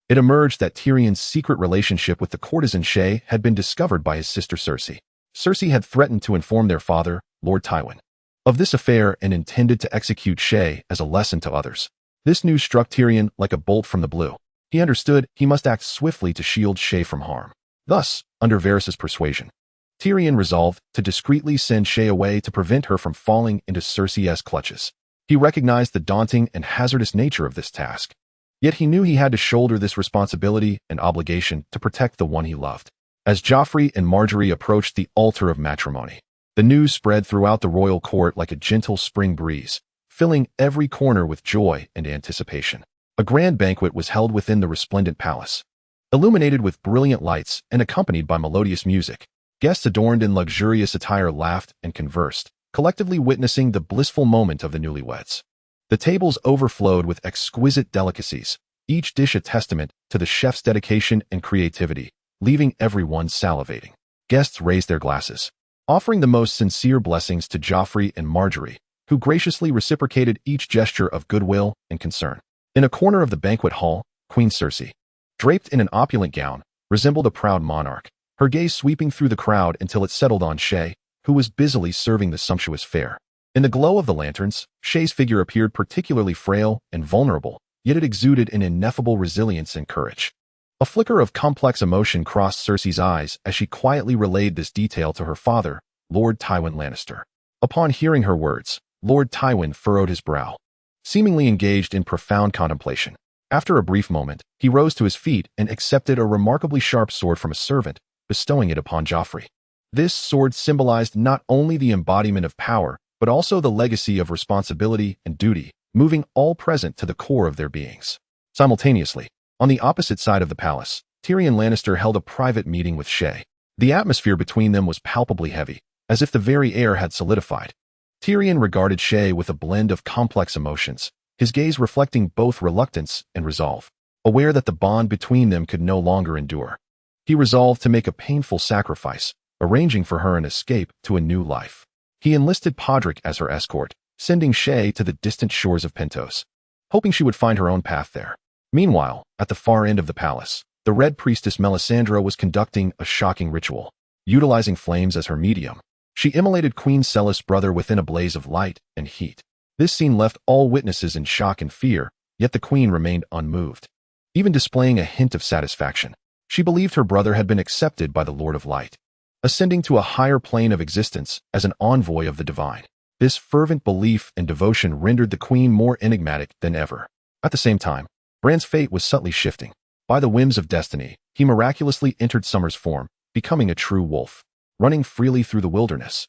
It emerged that Tyrion's secret relationship with the courtesan Shae had been discovered by his sister Cersei. Cersei had threatened to inform their father, Lord Tywin, of this affair and intended to execute Shae as a lesson to others. This news struck Tyrion like a bolt from the blue. He understood he must act swiftly to shield Shae from harm. Thus, under Varys' persuasion, Tyrion resolved to discreetly send Shae away to prevent her from falling into Cersei's clutches. He recognized the daunting and hazardous nature of this task. Yet he knew he had to shoulder this responsibility and obligation to protect the one he loved. As Joffrey and Margaery approached the altar of matrimony, the news spread throughout the royal court like a gentle spring breeze, filling every corner with joy and anticipation. A grand banquet was held within the resplendent palace. Illuminated with brilliant lights and accompanied by melodious music, guests adorned in luxurious attire laughed and conversed, collectively witnessing the blissful moment of the newlyweds. The tables overflowed with exquisite delicacies, each dish a testament to the chef's dedication and creativity, leaving everyone salivating. Guests raised their glasses, offering the most sincere blessings to Joffrey and Margaery, who graciously reciprocated each gesture of goodwill and concern. In a corner of the banquet hall, Queen Cersei, draped in an opulent gown, resembled a proud monarch, her gaze sweeping through the crowd until it settled on Shae, who was busily serving the sumptuous fare. In the glow of the lanterns, Shae's figure appeared particularly frail and vulnerable, yet it exuded an ineffable resilience and courage. A flicker of complex emotion crossed Cersei's eyes as she quietly relayed this detail to her father, Lord Tywin Lannister. Upon hearing her words, Lord Tywin furrowed his brow, seemingly engaged in profound contemplation. After a brief moment, he rose to his feet and accepted a remarkably sharp sword from a servant, bestowing it upon Joffrey. This sword symbolized not only the embodiment of power, but also the legacy of responsibility and duty, moving all present to the core of their beings. Simultaneously, on the opposite side of the palace, Tyrion Lannister held a private meeting with Shae. The atmosphere between them was palpably heavy, as if the very air had solidified. Tyrion regarded Shae with a blend of complex emotions, his gaze reflecting both reluctance and resolve. Aware that the bond between them could no longer endure, he resolved to make a painful sacrifice, arranging for her an escape to a new life. He enlisted Podrick as her escort, sending Shae to the distant shores of Pentos, hoping she would find her own path there. Meanwhile, at the far end of the palace, the Red Priestess Melisandre was conducting a shocking ritual. Utilizing flames as her medium, she immolated Queen Celis' brother within a blaze of light and heat. This scene left all witnesses in shock and fear, yet the queen remained unmoved, even displaying a hint of satisfaction. She believed her brother had been accepted by the Lord of Light, ascending to a higher plane of existence as an envoy of the divine. This fervent belief and devotion rendered the queen more enigmatic than ever. At the same time, Bran's fate was subtly shifting. By the whims of destiny, he miraculously entered Summer's form, becoming a true wolf, running freely through the wilderness.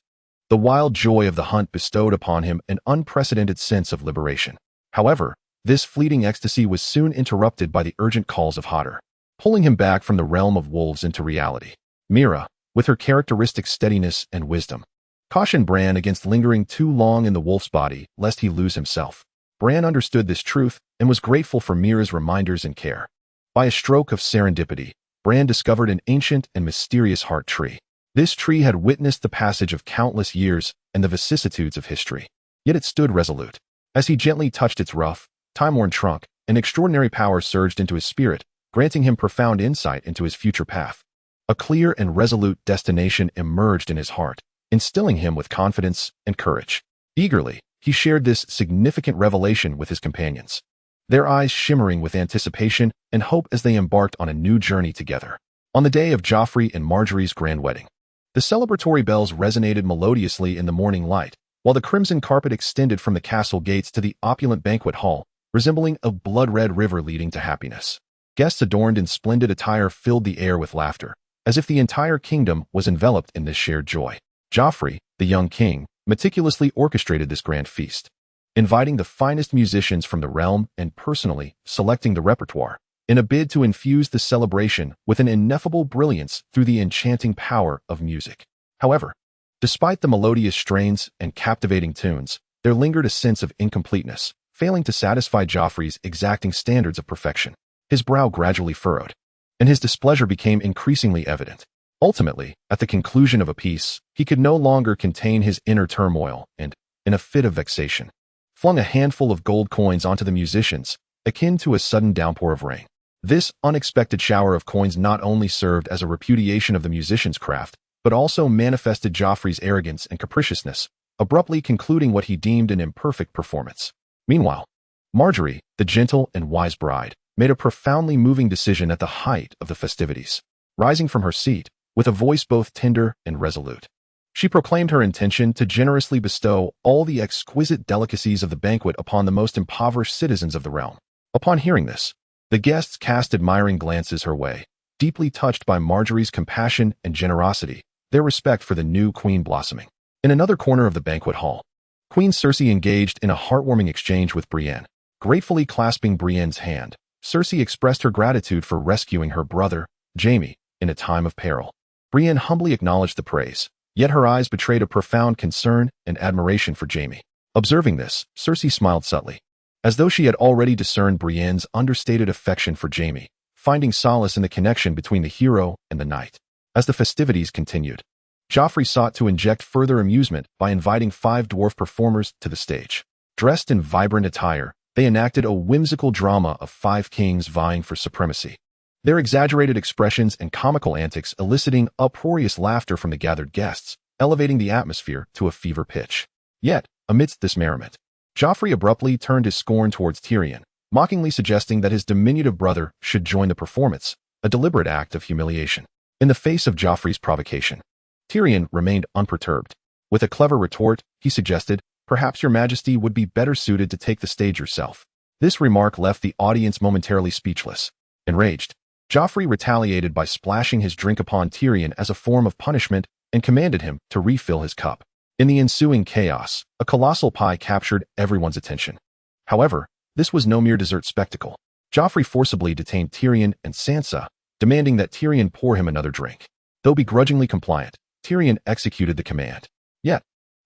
The wild joy of the hunt bestowed upon him an unprecedented sense of liberation. However, this fleeting ecstasy was soon interrupted by the urgent calls of Hodder, pulling him back from the realm of wolves into reality. Mira, with her characteristic steadiness and wisdom, cautioned Bran against lingering too long in the wolf's body lest he lose himself. Bran understood this truth and was grateful for Mira's reminders and care. By a stroke of serendipity, Bran discovered an ancient and mysterious heart tree. This tree had witnessed the passage of countless years and the vicissitudes of history, yet it stood resolute. As he gently touched its rough, time-worn trunk, an extraordinary power surged into his spirit, granting him profound insight into his future path. A clear and resolute destination emerged in his heart, instilling him with confidence and courage. Eagerly, he shared this significant revelation with his companions, their eyes shimmering with anticipation and hope as they embarked on a new journey together. On the day of Joffrey and Marjorie's grand wedding, the celebratory bells resonated melodiously in the morning light, while the crimson carpet extended from the castle gates to the opulent banquet hall, resembling a blood-red river leading to happiness. Guests adorned in splendid attire filled the air with laughter, as if the entire kingdom was enveloped in this shared joy. Joffrey, the young king, meticulously orchestrated this grand feast, inviting the finest musicians from the realm and personally selecting the repertoire, in a bid to infuse the celebration with an ineffable brilliance through the enchanting power of music. However, despite the melodious strains and captivating tunes, there lingered a sense of incompleteness, failing to satisfy Joffrey's exacting standards of perfection. His brow gradually furrowed, and his displeasure became increasingly evident. Ultimately, at the conclusion of a piece, he could no longer contain his inner turmoil and, in a fit of vexation, flung a handful of gold coins onto the musicians, akin to a sudden downpour of rain. This unexpected shower of coins not only served as a repudiation of the musician's craft, but also manifested Joffrey's arrogance and capriciousness, abruptly concluding what he deemed an imperfect performance. Meanwhile, Marjorie, the gentle and wise bride, made a profoundly moving decision at the height of the festivities. Rising from her seat, with a voice both tender and resolute, she proclaimed her intention to generously bestow all the exquisite delicacies of the banquet upon the most impoverished citizens of the realm. Upon hearing this, the guests cast admiring glances her way, deeply touched by Marjorie's compassion and generosity, their respect for the new queen blossoming. In another corner of the banquet hall, Queen Cersei engaged in a heartwarming exchange with Brienne. Gratefully clasping Brienne's hand, Cersei expressed her gratitude for rescuing her brother, Jaime, in a time of peril. Brienne humbly acknowledged the praise, yet her eyes betrayed a profound concern and admiration for Jaime. Observing this, Cersei smiled subtly, as though she had already discerned Brienne's understated affection for Jaime, finding solace in the connection between the hero and the knight. As the festivities continued, Joffrey sought to inject further amusement by inviting 5 dwarf performers to the stage. Dressed in vibrant attire, they enacted a whimsical drama of 5 kings vying for supremacy, their exaggerated expressions and comical antics eliciting uproarious laughter from the gathered guests, elevating the atmosphere to a fever pitch. Yet, amidst this merriment, Joffrey abruptly turned his scorn towards Tyrion, mockingly suggesting that his diminutive brother should join the performance, a deliberate act of humiliation. In the face of Joffrey's provocation, Tyrion remained unperturbed. With a clever retort, he suggested, "Perhaps your majesty would be better suited to take the stage yourself." This remark left the audience momentarily speechless. Enraged, Joffrey retaliated by splashing his drink upon Tyrion as a form of punishment and commanded him to refill his cup. In the ensuing chaos, a colossal pie captured everyone's attention. However, this was no mere dessert spectacle. Joffrey forcibly detained Tyrion and Sansa, demanding that Tyrion pour him another drink. Though begrudgingly compliant, Tyrion executed the command. Yet,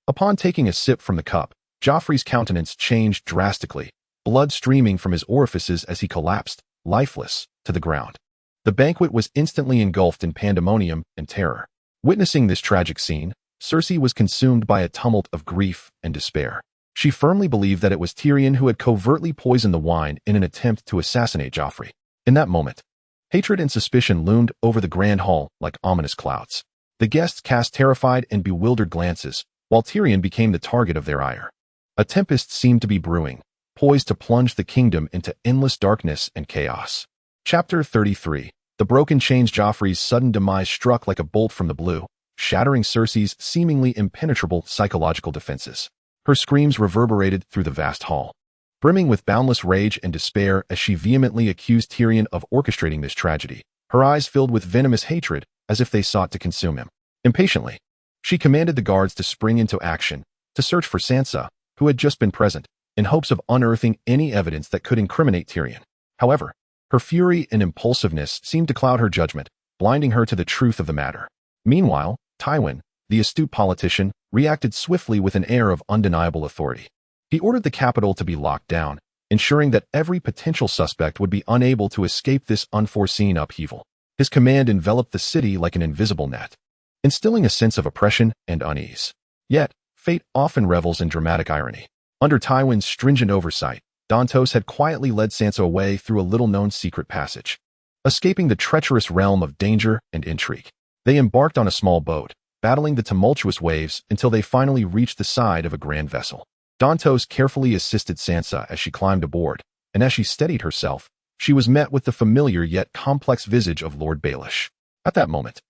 upon taking a sip from the cup, Joffrey's countenance changed drastically, blood streaming from his orifices as he collapsed, lifeless, to the ground. The banquet was instantly engulfed in pandemonium and terror. Witnessing this tragic scene, Cersei was consumed by a tumult of grief and despair. She firmly believed that it was Tyrion who had covertly poisoned the wine in an attempt to assassinate Joffrey. In that moment, hatred and suspicion loomed over the grand hall like ominous clouds. The guests cast terrified and bewildered glances, while Tyrion became the target of their ire. A tempest seemed to be brewing, poised to plunge the kingdom into endless darkness and chaos. Chapter 33. The broken chains. Joffrey's sudden demise struck like a bolt from the blue, shattering Cersei's seemingly impenetrable psychological defenses. Her screams reverberated through the vast hall, brimming with boundless rage and despair as she vehemently accused Tyrion of orchestrating this tragedy, her eyes filled with venomous hatred as if they sought to consume him. Impatiently, she commanded the guards to spring into action, to search for Sansa, who had just been present, in hopes of unearthing any evidence that could incriminate Tyrion. However, her fury and impulsiveness seemed to cloud her judgment, blinding her to the truth of the matter. Meanwhile, Tywin, the astute politician, reacted swiftly with an air of undeniable authority. He ordered the capital to be locked down, ensuring that every potential suspect would be unable to escape this unforeseen upheaval. His command enveloped the city like an invisible net, instilling a sense of oppression and unease. Yet, fate often revels in dramatic irony. Under Tywin's stringent oversight, Dantos had quietly led Sansa away through a little-known secret passage. escaping the treacherous realm of danger and intrigue. They embarked on a small boat, battling the tumultuous waves until they finally reached the side of a grand vessel. Dantos carefully assisted Sansa as she climbed aboard, and as she steadied herself, she was met with the familiar yet complex visage of Lord Baelish. At that moment,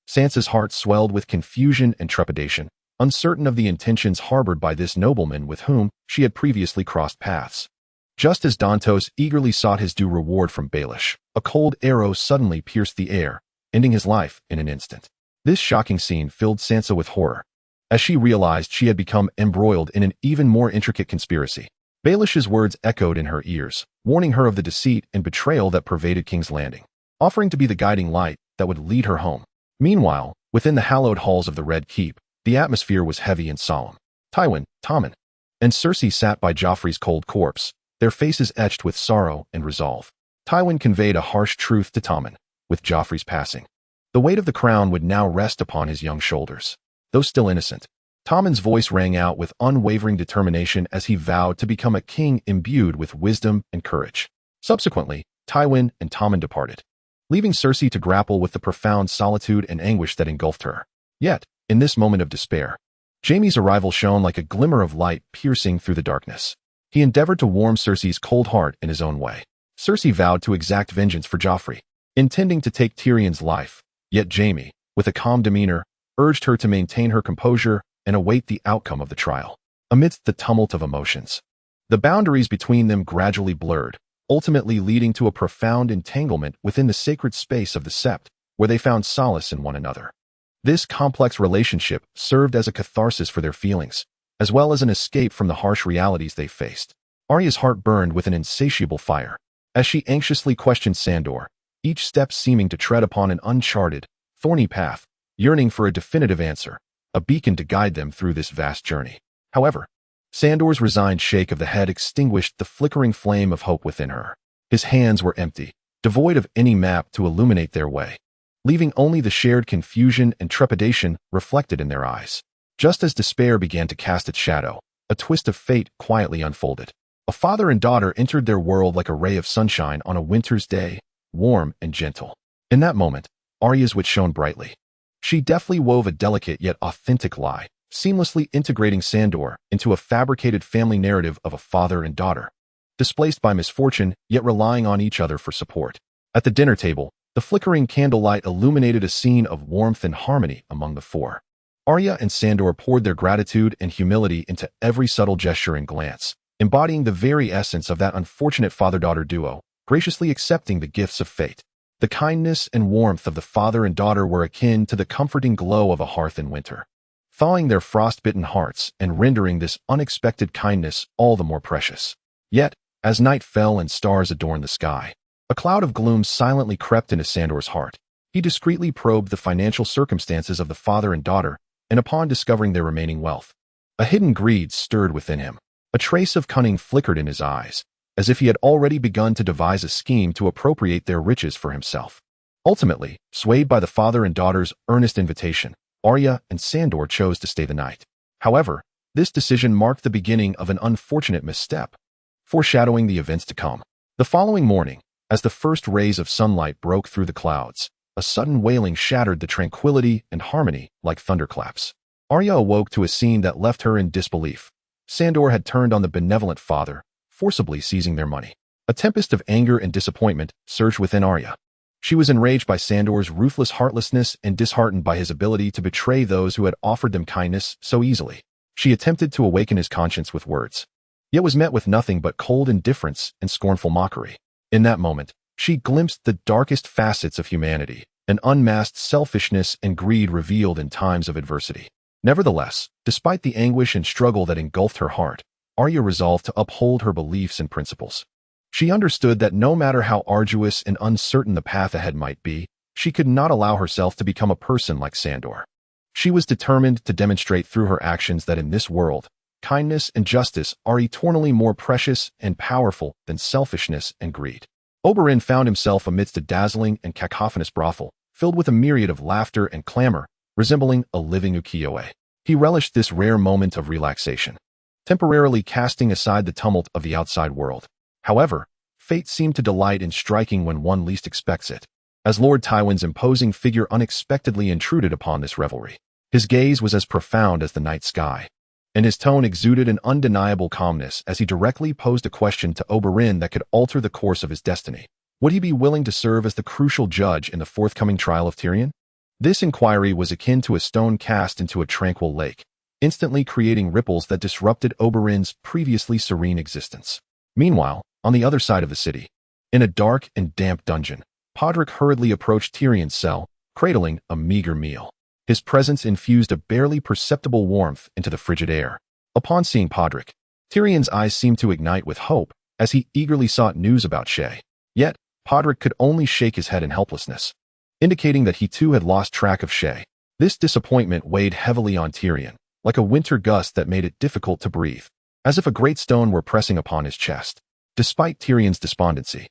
Sansa's heart swelled with confusion and trepidation, uncertain of the intentions harbored by this nobleman with whom she had previously crossed paths. Just as Dantos eagerly sought his due reward from Baelish, a cold arrow suddenly pierced the air, ending his life in an instant. This shocking scene filled Sansa with horror, as she realized she had become embroiled in an even more intricate conspiracy. Baelish's words echoed in her ears, warning her of the deceit and betrayal that pervaded King's Landing, offering to be the guiding light that would lead her home. Meanwhile, within the hallowed halls of the Red Keep, the atmosphere was heavy and solemn. Tywin, Tommen, and Cersei sat by Joffrey's cold corpse, their faces etched with sorrow and resolve. Tywin conveyed a harsh truth to Tommen. With Joffrey's passing, the weight of the crown would now rest upon his young shoulders. Though still innocent, Tommen's voice rang out with unwavering determination as he vowed to become a king imbued with wisdom and courage. Subsequently, Tywin and Tommen departed, leaving Cersei to grapple with the profound solitude and anguish that engulfed her. Yet, in this moment of despair, Jaime's arrival shone like a glimmer of light piercing through the darkness. He endeavored to warm Cersei's cold heart in his own way. Cersei vowed to exact vengeance for Joffrey, intending to take Tyrion's life, yet Jaime, with a calm demeanor, urged her to maintain her composure and await the outcome of the trial. Amidst the tumult of emotions, the boundaries between them gradually blurred, ultimately leading to a profound entanglement within the sacred space of the Sept, where they found solace in one another. This complex relationship served as a catharsis for their feelings, as well as an escape from the harsh realities they faced. Arya's heart burned with an insatiable fire, as she anxiously questioned Sandor, each step seeming to tread upon an uncharted, thorny path, yearning for a definitive answer, a beacon to guide them through this vast journey. However, Sandor's resigned shake of the head extinguished the flickering flame of hope within her. His hands were empty, devoid of any map to illuminate their way, leaving only the shared confusion and trepidation reflected in their eyes. Just as despair began to cast its shadow, a twist of fate quietly unfolded. A father and daughter entered their world like a ray of sunshine on a winter's day, warm and gentle. In that moment, Arya's wit shone brightly. She deftly wove a delicate yet authentic lie, seamlessly integrating Sandor into a fabricated family narrative of a father and daughter, displaced by misfortune yet relying on each other for support. At the dinner table, the flickering candlelight illuminated a scene of warmth and harmony among the four. Arya and Sandor poured their gratitude and humility into every subtle gesture and glance, embodying the very essence of that unfortunate father-daughter duo, graciously accepting the gifts of fate. The kindness and warmth of the father and daughter were akin to the comforting glow of a hearth in winter, thawing their frost-bitten hearts and rendering this unexpected kindness all the more precious. Yet, as night fell and stars adorned the sky, a cloud of gloom silently crept into Sandor's heart. He discreetly probed the financial circumstances of the father and daughter, and upon discovering their remaining wealth, a hidden greed stirred within him. A trace of cunning flickered in his eyes, as if he had already begun to devise a scheme to appropriate their riches for himself. Ultimately, swayed by the father and daughter's earnest invitation, Arya and Sandor chose to stay the night. However, this decision marked the beginning of an unfortunate misstep, foreshadowing the events to come. The following morning, as the first rays of sunlight broke through the clouds, a sudden wailing shattered the tranquility and harmony like thunderclaps. Arya awoke to a scene that left her in disbelief. Sandor had turned on the benevolent father, forcibly seizing their money. A tempest of anger and disappointment surged within Arya. She was enraged by Sandor's ruthless heartlessness and disheartened by his ability to betray those who had offered them kindness so easily. She attempted to awaken his conscience with words, yet was met with nothing but cold indifference and scornful mockery. In that moment, she glimpsed the darkest facets of humanity, an unmasked selfishness and greed revealed in times of adversity. Nevertheless, despite the anguish and struggle that engulfed her heart, Arya resolved to uphold her beliefs and principles. She understood that no matter how arduous and uncertain the path ahead might be, she could not allow herself to become a person like Sandor. She was determined to demonstrate through her actions that in this world, kindness and justice are eternally more precious and powerful than selfishness and greed. Oberyn found himself amidst a dazzling and cacophonous brothel, filled with a myriad of laughter and clamor, resembling a living ukiyo-e. He relished this rare moment of relaxation, temporarily casting aside the tumult of the outside world. However, fate seemed to delight in striking when one least expects it. As Lord Tywin's imposing figure unexpectedly intruded upon this revelry, his gaze was as profound as the night sky, and his tone exuded an undeniable calmness as he directly posed a question to Oberyn that could alter the course of his destiny. Would he be willing to serve as the crucial judge in the forthcoming trial of Tyrion? This inquiry was akin to a stone cast into a tranquil lake, instantly creating ripples that disrupted Oberyn's previously serene existence. Meanwhile, on the other side of the city, in a dark and damp dungeon, Podrick hurriedly approached Tyrion's cell, cradling a meager meal. His presence infused a barely perceptible warmth into the frigid air. Upon seeing Podrick, Tyrion's eyes seemed to ignite with hope as he eagerly sought news about Shae. Yet, Podrick could only shake his head in helplessness, indicating that he too had lost track of Shae. This disappointment weighed heavily on Tyrion, like a winter gust that made it difficult to breathe, as if a great stone were pressing upon his chest. Despite Tyrion's despondency,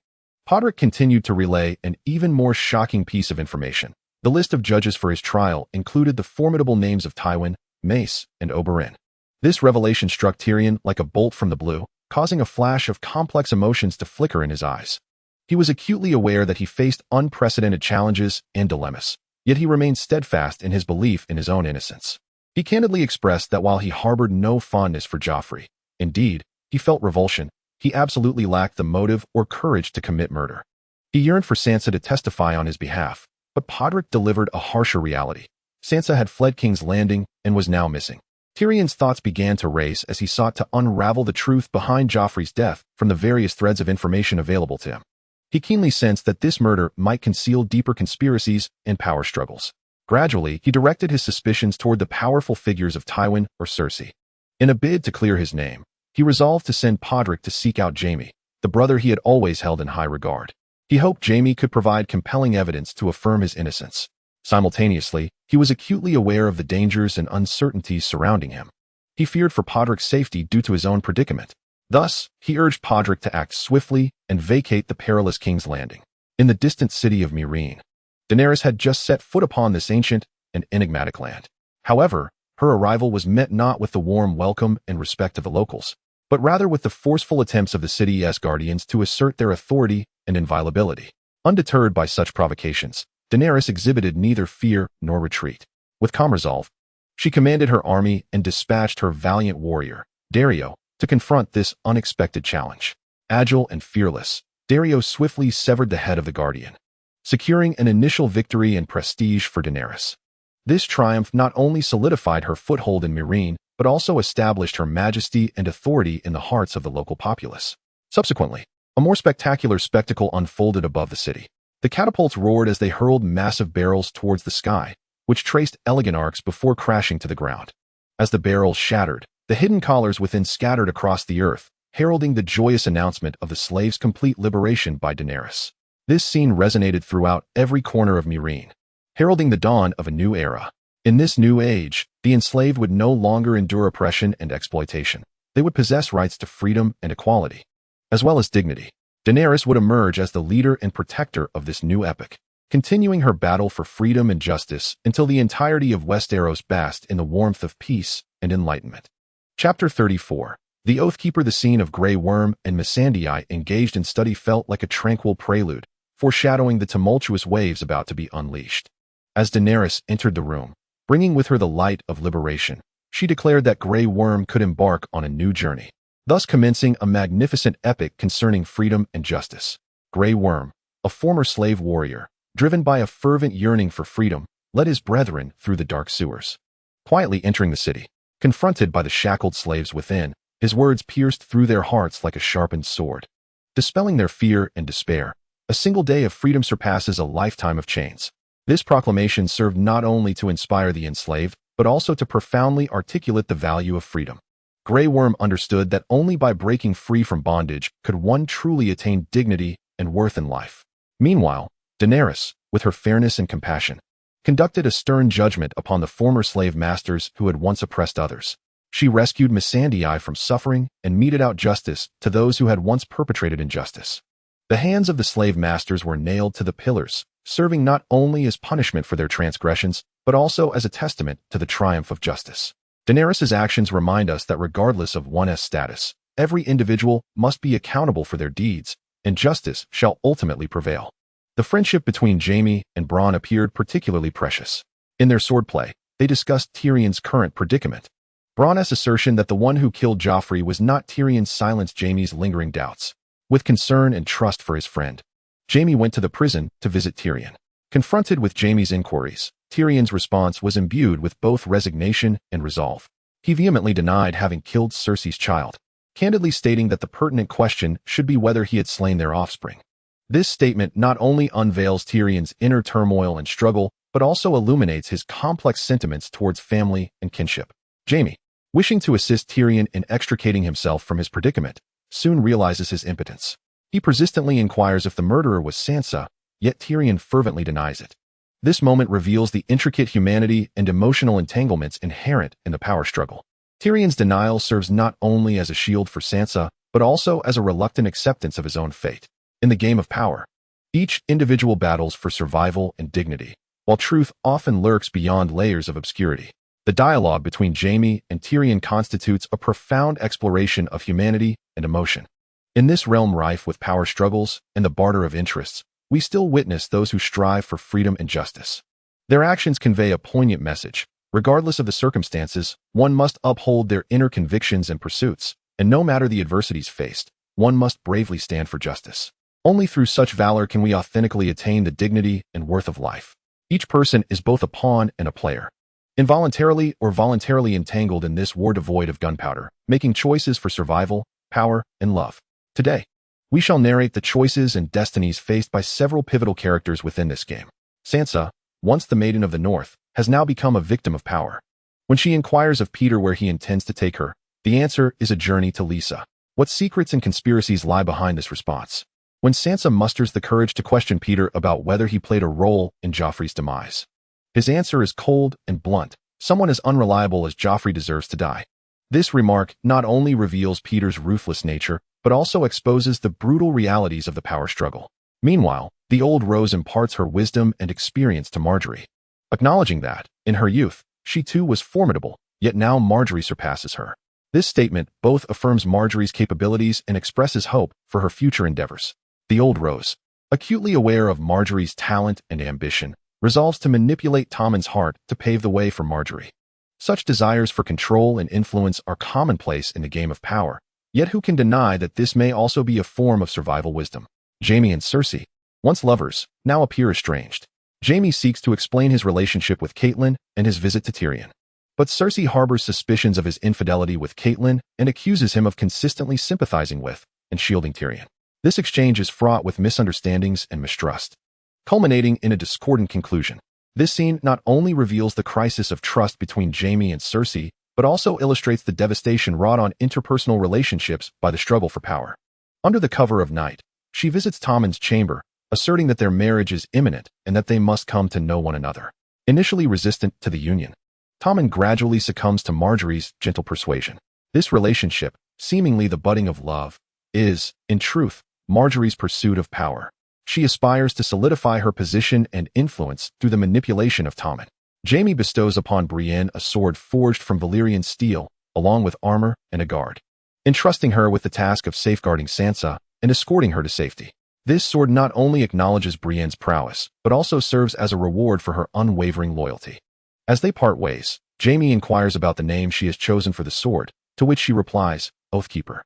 Podrick continued to relay an even more shocking piece of information. The list of judges for his trial included the formidable names of Tywin, Mace, and Oberyn. This revelation struck Tyrion like a bolt from the blue, causing a flash of complex emotions to flicker in his eyes. He was acutely aware that he faced unprecedented challenges and dilemmas, yet he remained steadfast in his belief in his own innocence. He candidly expressed that while he harbored no fondness for Joffrey, indeed, he felt revulsion, he absolutely lacked the motive or courage to commit murder. He yearned for Sansa to testify on his behalf, but Podrick delivered a harsher reality. Sansa had fled King's Landing and was now missing. Tyrion's thoughts began to race as he sought to unravel the truth behind Joffrey's death from the various threads of information available to him. He keenly sensed that this murder might conceal deeper conspiracies and power struggles. Gradually, he directed his suspicions toward the powerful figures of Tywin or Cersei. In a bid to clear his name, he resolved to send Podrick to seek out Jaime, the brother he had always held in high regard. He hoped Jaime could provide compelling evidence to affirm his innocence. Simultaneously, he was acutely aware of the dangers and uncertainties surrounding him. He feared for Podrick's safety due to his own predicament. Thus, he urged Podrick to act swiftly and vacate the perilous King's Landing. In the distant city of Meereen, Daenerys had just set foot upon this ancient and enigmatic land. However, her arrival was met not with the warm welcome and respect of the locals, but rather with the forceful attempts of the city's guardians to assert their authority and inviolability. Undeterred by such provocations, Daenerys exhibited neither fear nor retreat. With calm resolve, she commanded her army and dispatched her valiant warrior, Dario, to confront this unexpected challenge. Agile and fearless, Dario swiftly severed the head of the Guardian, securing an initial victory and prestige for Daenerys. This triumph not only solidified her foothold in Meereen, but also established her majesty and authority in the hearts of the local populace. Subsequently, a more spectacular spectacle unfolded above the city. The catapults roared as they hurled massive barrels towards the sky, which traced elegant arcs before crashing to the ground. As the barrels shattered, the hidden collars within scattered across the earth, heralding the joyous announcement of the slaves' complete liberation by Daenerys. This scene resonated throughout every corner of Meereen, heralding the dawn of a new era. In this new age, the enslaved would no longer endure oppression and exploitation. They would possess rights to freedom and equality, as well as dignity. Daenerys would emerge as the leader and protector of this new epoch, continuing her battle for freedom and justice until the entirety of Westeros basked in the warmth of peace and enlightenment. Chapter 34. The Oathkeeper. The scene of Grey Worm and Missandei engaged in study felt like a tranquil prelude, foreshadowing the tumultuous waves about to be unleashed. As Daenerys entered the room, bringing with her the light of liberation, she declared that Grey Worm could embark on a new journey, thus commencing a magnificent epic concerning freedom and justice. Grey Worm, a former slave warrior, driven by a fervent yearning for freedom, led his brethren through the dark sewers. Quietly entering the city, confronted by the shackled slaves within, his words pierced through their hearts like a sharpened sword. Dispelling their fear and despair, a single day of freedom surpasses a lifetime of chains. This proclamation served not only to inspire the enslaved, but also to profoundly articulate the value of freedom. Grey Worm understood that only by breaking free from bondage could one truly attain dignity and worth in life. Meanwhile, Daenerys, with her fairness and compassion, conducted a stern judgment upon the former slave masters who had once oppressed others. She rescued Missandei from suffering and meted out justice to those who had once perpetrated injustice. The hands of the slave masters were nailed to the pillars, serving not only as punishment for their transgressions, but also as a testament to the triumph of justice. Daenerys' actions remind us that regardless of one's status, every individual must be accountable for their deeds, and justice shall ultimately prevail. The friendship between Jaime and Bronn appeared particularly precious. In their swordplay, they discussed Tyrion's current predicament. Bronn's assertion that the one who killed Joffrey was not Tyrion silenced Jaime's lingering doubts. With concern and trust for his friend, Jaime went to the prison to visit Tyrion. Confronted with Jaime's inquiries, Tyrion's response was imbued with both resignation and resolve. He vehemently denied having killed Cersei's child, candidly stating that the pertinent question should be whether he had slain their offspring. This statement not only unveils Tyrion's inner turmoil and struggle, but also illuminates his complex sentiments towards family and kinship. Jaime, wishing to assist Tyrion in extricating himself from his predicament, soon realizes his impotence. He persistently inquires if the murderer was Sansa, yet Tyrion fervently denies it. This moment reveals the intricate humanity and emotional entanglements inherent in the power struggle. Tyrion's denial serves not only as a shield for Sansa, but also as a reluctant acceptance of his own fate. In the game of power, each individual battles for survival and dignity, while truth often lurks beyond layers of obscurity. The dialogue between Jaime and Tyrion constitutes a profound exploration of humanity and emotion. In this realm rife with power struggles and the barter of interests, we still witness those who strive for freedom and justice. Their actions convey a poignant message. Regardless of the circumstances, one must uphold their inner convictions and pursuits, and no matter the adversities faced, one must bravely stand for justice. Only through such valor can we authentically attain the dignity and worth of life. Each person is both a pawn and a player, involuntarily or voluntarily entangled in this war devoid of gunpowder, making choices for survival, power, and love. Today, we shall narrate the choices and destinies faced by several pivotal characters within this game. Sansa, once the Maiden of the North, has now become a victim of power. When she inquires of Peter where he intends to take her, the answer is a journey to Lisa. What secrets and conspiracies lie behind this response? When Sansa musters the courage to question Peter about whether he played a role in Joffrey's demise, his answer is cold and blunt. Someone as unreliable as Joffrey deserves to die. This remark not only reveals Peter's ruthless nature, but also exposes the brutal realities of the power struggle. Meanwhile, the old Rose imparts her wisdom and experience to Marjorie, acknowledging that, in her youth, she too was formidable, yet now Marjorie surpasses her. This statement both affirms Marjorie's capabilities and expresses hope for her future endeavors. The old Rose, acutely aware of Marjorie's talent and ambition, resolves to manipulate Tommen's heart to pave the way for Marjorie. Such desires for control and influence are commonplace in the game of power, yet who can deny that this may also be a form of survival wisdom? Jaime and Cersei, once lovers, now appear estranged. Jaime seeks to explain his relationship with Catelyn and his visit to Tyrion. But Cersei harbors suspicions of his infidelity with Catelyn and accuses him of consistently sympathizing with and shielding Tyrion. This exchange is fraught with misunderstandings and mistrust, culminating in a discordant conclusion. This scene not only reveals the crisis of trust between Jaime and Cersei, but also illustrates the devastation wrought on interpersonal relationships by the struggle for power. Under the cover of night, she visits Tommen's chamber, asserting that their marriage is imminent and that they must come to know one another. Initially resistant to the union, Tommen gradually succumbs to Marjorie's gentle persuasion. This relationship, seemingly the budding of love, is, in truth, Marjorie's pursuit of power. She aspires to solidify her position and influence through the manipulation of Tommen. Jaime bestows upon Brienne a sword forged from Valyrian steel, along with armor and a guard, entrusting her with the task of safeguarding Sansa and escorting her to safety. This sword not only acknowledges Brienne's prowess, but also serves as a reward for her unwavering loyalty. As they part ways, Jaime inquires about the name she has chosen for the sword, to which she replies, Oathkeeper.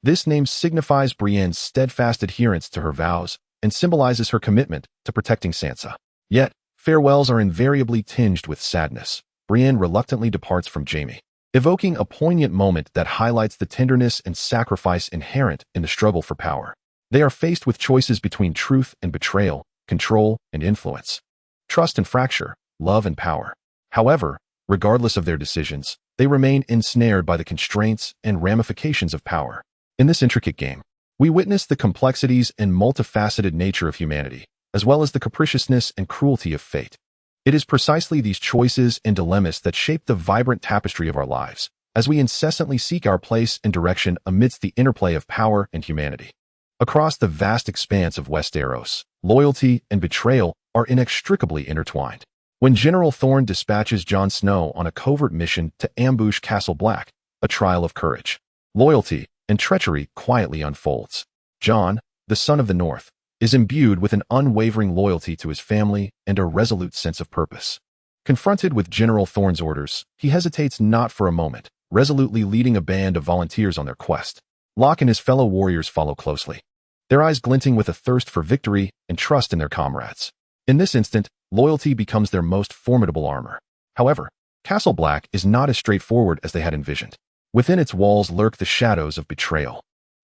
This name signifies Brienne's steadfast adherence to her vows and symbolizes her commitment to protecting Sansa. Yet, farewells are invariably tinged with sadness. Brienne reluctantly departs from Jaime, evoking a poignant moment that highlights the tenderness and sacrifice inherent in the struggle for power. They are faced with choices between truth and betrayal, control and influence, trust and fracture, love and power. However, regardless of their decisions, they remain ensnared by the constraints and ramifications of power. In this intricate game, we witness the complexities and multifaceted nature of humanity, as well as the capriciousness and cruelty of fate. It is precisely these choices and dilemmas that shape the vibrant tapestry of our lives, as we incessantly seek our place and direction amidst the interplay of power and humanity. Across the vast expanse of Westeros, loyalty and betrayal are inextricably intertwined. When General Thorne dispatches Jon Snow on a covert mission to ambush Castle Black, a trial of courage, loyalty, and treachery quietly unfolds. Jon, the son of the North, is imbued with an unwavering loyalty to his family and a resolute sense of purpose. Confronted with General Thorne's orders, he hesitates not for a moment, resolutely leading a band of volunteers on their quest. Locke and his fellow warriors follow closely, their eyes glinting with a thirst for victory and trust in their comrades. In this instant, loyalty becomes their most formidable armor. However, Castle Black is not as straightforward as they had envisioned. Within its walls lurk the shadows of betrayal.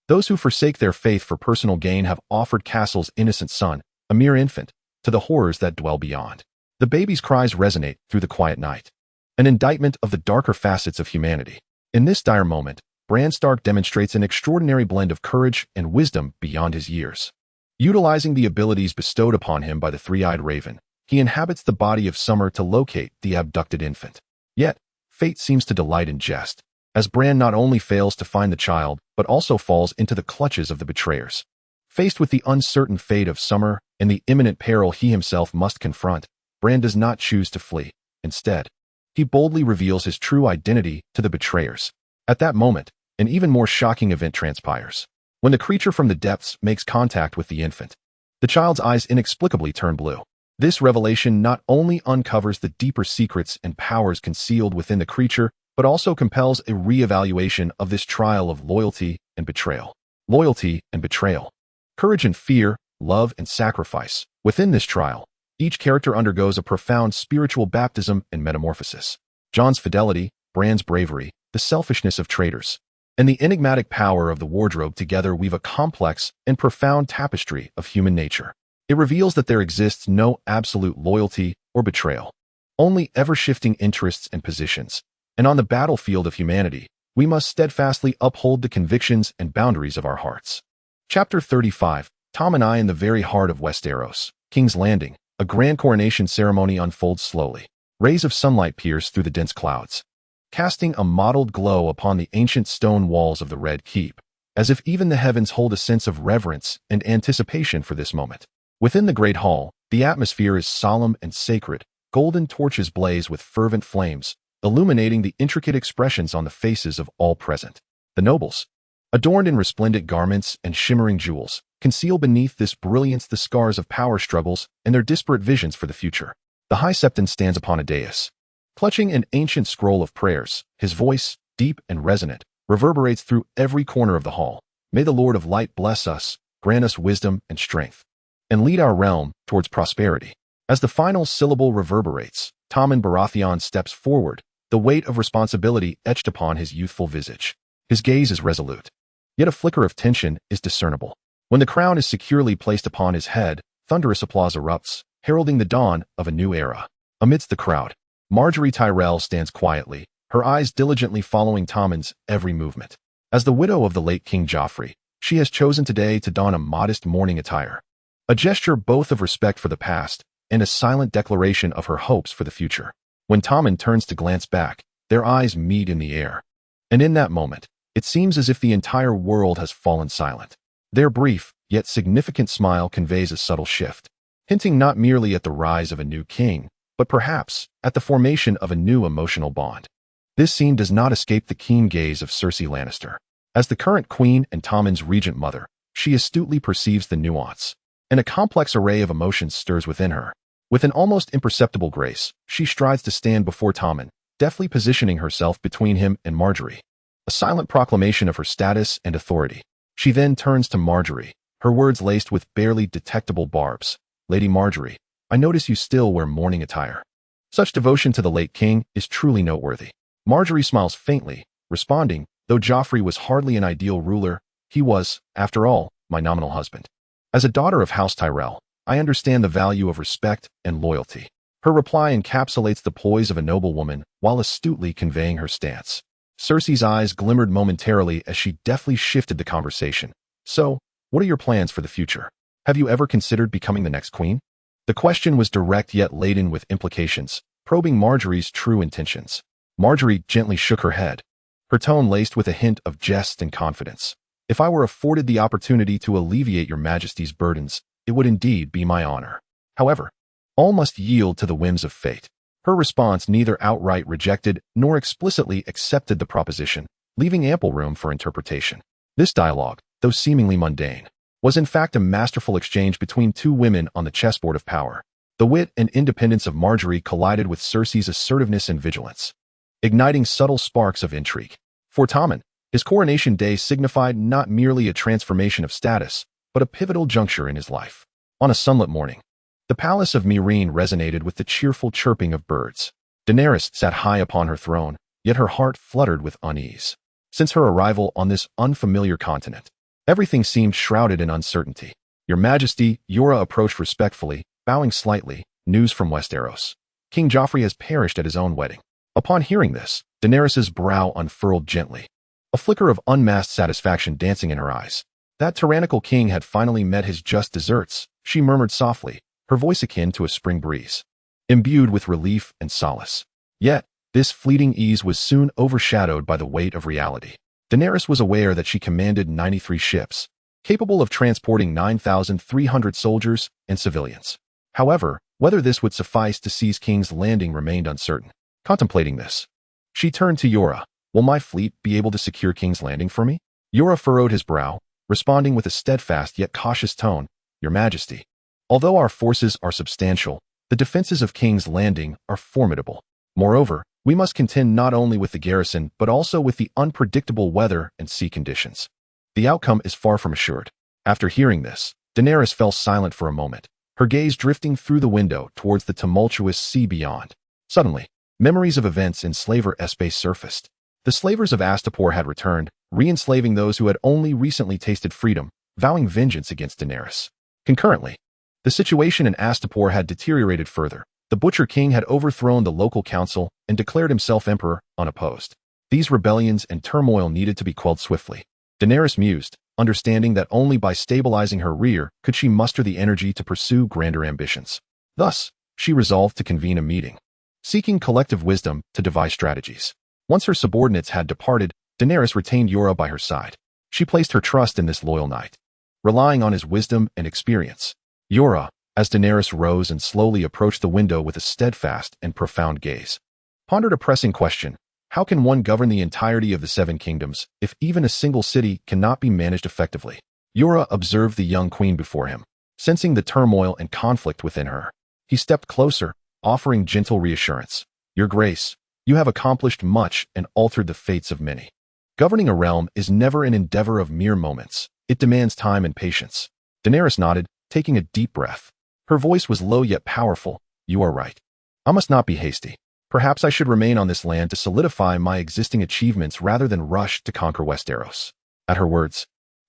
Those who forsake their faith for personal gain have offered Castle's innocent son, a mere infant, to the horrors that dwell beyond. The baby's cries resonate through the quiet night, an indictment of the darker facets of humanity. In this dire moment, Bran Stark demonstrates an extraordinary blend of courage and wisdom beyond his years. Utilizing the abilities bestowed upon him by the three-eyed raven, he inhabits the body of Summer to locate the abducted infant. Yet, fate seems to delight in jest, as Bran not only fails to find the child, but also falls into the clutches of the betrayers. Faced with the uncertain fate of Summer and the imminent peril he himself must confront, Bran does not choose to flee. Instead, he boldly reveals his true identity to the betrayers. At that moment, an even more shocking event transpires. When the creature from the depths makes contact with the infant, the child's eyes inexplicably turn blue. This revelation not only uncovers the deeper secrets and powers concealed within the creature, but also compels a re-evaluation of this trial of loyalty and betrayal. Loyalty and betrayal. Courage and fear, love and sacrifice. Within this trial, each character undergoes a profound spiritual baptism and metamorphosis. Jon's fidelity, Bran's bravery, the selfishness of traitors, and the enigmatic power of the wardrobe together weave a complex and profound tapestry of human nature. It reveals that there exists no absolute loyalty or betrayal, only ever-shifting interests and positions. And on the battlefield of humanity, we must steadfastly uphold the convictions and boundaries of our hearts. Chapter 35. Tom and I in the very heart of Westeros. King's Landing. A grand coronation ceremony unfolds slowly. Rays of sunlight pierce through the dense clouds, casting a mottled glow upon the ancient stone walls of the Red Keep, as if even the heavens hold a sense of reverence and anticipation for this moment. Within the Great Hall, the atmosphere is solemn and sacred. Golden torches blaze with fervent flames, illuminating the intricate expressions on the faces of all present. The nobles, adorned in resplendent garments and shimmering jewels, conceal beneath this brilliance the scars of power struggles and their disparate visions for the future. The High Septon stands upon a dais, clutching an ancient scroll of prayers. His voice, deep and resonant, reverberates through every corner of the hall. May the Lord of Light bless us, grant us wisdom and strength, and lead our realm towards prosperity. As the final syllable reverberates, Tommen Baratheon steps forward, the weight of responsibility etched upon his youthful visage. His gaze is resolute, yet a flicker of tension is discernible. When the crown is securely placed upon his head, thunderous applause erupts, heralding the dawn of a new era. Amidst the crowd, Margaery Tyrell stands quietly, her eyes diligently following Tommen's every movement. As the widow of the late King Joffrey, she has chosen today to don a modest mourning attire, a gesture both of respect for the past and a silent declaration of her hopes for the future. When Tommen turns to glance back, their eyes meet in the air. And in that moment, it seems as if the entire world has fallen silent. Their brief, yet significant smile conveys a subtle shift, hinting not merely at the rise of a new king, but perhaps at the formation of a new emotional bond. This scene does not escape the keen gaze of Cersei Lannister. As the current queen and Tommen's regent mother, she astutely perceives the nuance, and a complex array of emotions stirs within her. With an almost imperceptible grace, she strides to stand before Tommen, deftly positioning herself between him and Margaery, a silent proclamation of her status and authority. She then turns to Margaery, her words laced with barely detectable barbs. Lady Margaery, I notice you still wear mourning attire. Such devotion to the late king is truly noteworthy. Margaery smiles faintly, responding, though Joffrey was hardly an ideal ruler, he was, after all, my nominal husband. As a daughter of House Tyrell, I understand the value of respect and loyalty. Her reply encapsulates the poise of a noble woman while astutely conveying her stance. Cersei's eyes glimmered momentarily as she deftly shifted the conversation. So, what are your plans for the future? Have you ever considered becoming the next queen? The question was direct yet laden with implications, probing Margaery's true intentions. Margaery gently shook her head, her tone laced with a hint of jest and confidence. If I were afforded the opportunity to alleviate your majesty's burdens, it would indeed be my honor. However, all must yield to the whims of fate. Her response neither outright rejected nor explicitly accepted the proposition, leaving ample room for interpretation. This dialogue, though seemingly mundane, was in fact a masterful exchange between two women on the chessboard of power. The wit and independence of Marjorie collided with Cersei's assertiveness and vigilance, igniting subtle sparks of intrigue. For Tommen, his coronation day signified not merely a transformation of status, but a pivotal juncture in his life. On a sunlit morning, the palace of Meereen resonated with the cheerful chirping of birds. Daenerys sat high upon her throne, yet her heart fluttered with unease. Since her arrival on this unfamiliar continent, everything seemed shrouded in uncertainty. "Your Majesty," Yora approached respectfully, bowing slightly. "News from Westeros. King Joffrey has perished at his own wedding." Upon hearing this, Daenerys's brow unfurled gently, a flicker of unmasked satisfaction dancing in her eyes. That tyrannical king had finally met his just deserts, she murmured softly, her voice akin to a spring breeze, imbued with relief and solace. Yet, this fleeting ease was soon overshadowed by the weight of reality. Daenerys was aware that she commanded 93 ships, capable of transporting 9,300 soldiers and civilians. However, whether this would suffice to seize King's Landing remained uncertain. Contemplating this, she turned to Yora. "Will my fleet be able to secure King's Landing for me?" Yora furrowed his brow, responding with a steadfast yet cautious tone. "Your Majesty, although our forces are substantial, the defenses of King's Landing are formidable. Moreover, we must contend not only with the garrison but also with the unpredictable weather and sea conditions. The outcome is far from assured." After hearing this, Daenerys fell silent for a moment, her gaze drifting through the window towards the tumultuous sea beyond. Suddenly, memories of events in Slaver Espace surfaced. The slavers of Astapor had returned, re-enslaving those who had only recently tasted freedom, vowing vengeance against Daenerys. Concurrently, the situation in Astapor had deteriorated further. The Butcher King had overthrown the local council and declared himself emperor, unopposed. These rebellions and turmoil needed to be quelled swiftly. Daenerys mused, understanding that only by stabilizing her rear could she muster the energy to pursue grander ambitions. Thus, she resolved to convene a meeting, seeking collective wisdom to devise strategies. Once her subordinates had departed, Daenerys retained Yora by her side. She placed her trust in this loyal knight, relying on his wisdom and experience. Yora, as Daenerys rose and slowly approached the window with a steadfast and profound gaze, pondered a pressing question. How can one govern the entirety of the Seven Kingdoms if even a single city cannot be managed effectively? Yora observed the young queen before him, sensing the turmoil and conflict within her. He stepped closer, offering gentle reassurance. "Your Grace, you have accomplished much and altered the fates of many. Governing a realm is never an endeavor of mere moments. It demands time and patience." Daenerys nodded, taking a deep breath. Her voice was low yet powerful. "You are right. I must not be hasty. Perhaps I should remain on this land to solidify my existing achievements rather than rush to conquer Westeros." At her words,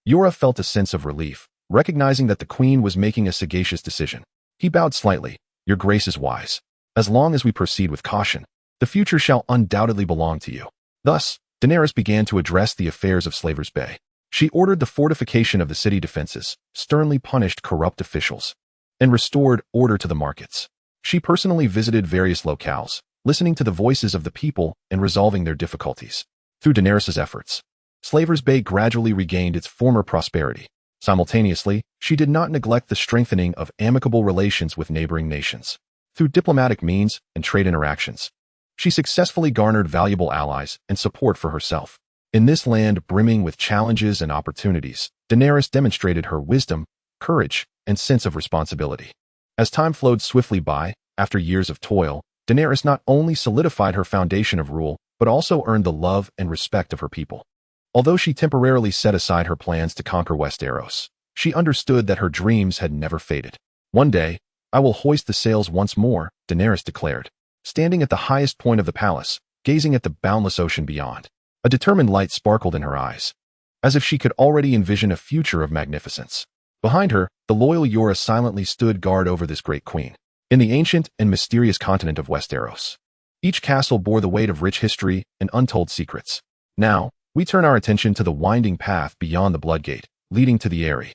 Yora felt a sense of relief, recognizing that the queen was making a sagacious decision. He bowed slightly. "Your Grace is wise. As long as we proceed with caution, the future shall undoubtedly belong to you." Thus, Daenerys began to address the affairs of Slavers Bay. She ordered the fortification of the city defenses, sternly punished corrupt officials, and restored order to the markets. She personally visited various locales, listening to the voices of the people and resolving their difficulties. Through Daenerys' efforts, Slavers Bay gradually regained its former prosperity. Simultaneously, she did not neglect the strengthening of amicable relations with neighboring nations. Through diplomatic means and trade interactions, she successfully garnered valuable allies and support for herself. In this land brimming with challenges and opportunities, Daenerys demonstrated her wisdom, courage, and sense of responsibility. As time flowed swiftly by, after years of toil, Daenerys not only solidified her foundation of rule, but also earned the love and respect of her people. Although she temporarily set aside her plans to conquer Westeros, she understood that her dreams had never faded. "One day, I will hoist the sails once more," Daenerys declared, standing at the highest point of the palace, gazing at the boundless ocean beyond. A determined light sparkled in her eyes, as if she could already envision a future of magnificence. Behind her, the loyal Yora silently stood guard over this great queen. In the ancient and mysterious continent of Westeros, each castle bore the weight of rich history and untold secrets. Now, we turn our attention to the winding path beyond the Bloodgate, leading to the Eyrie,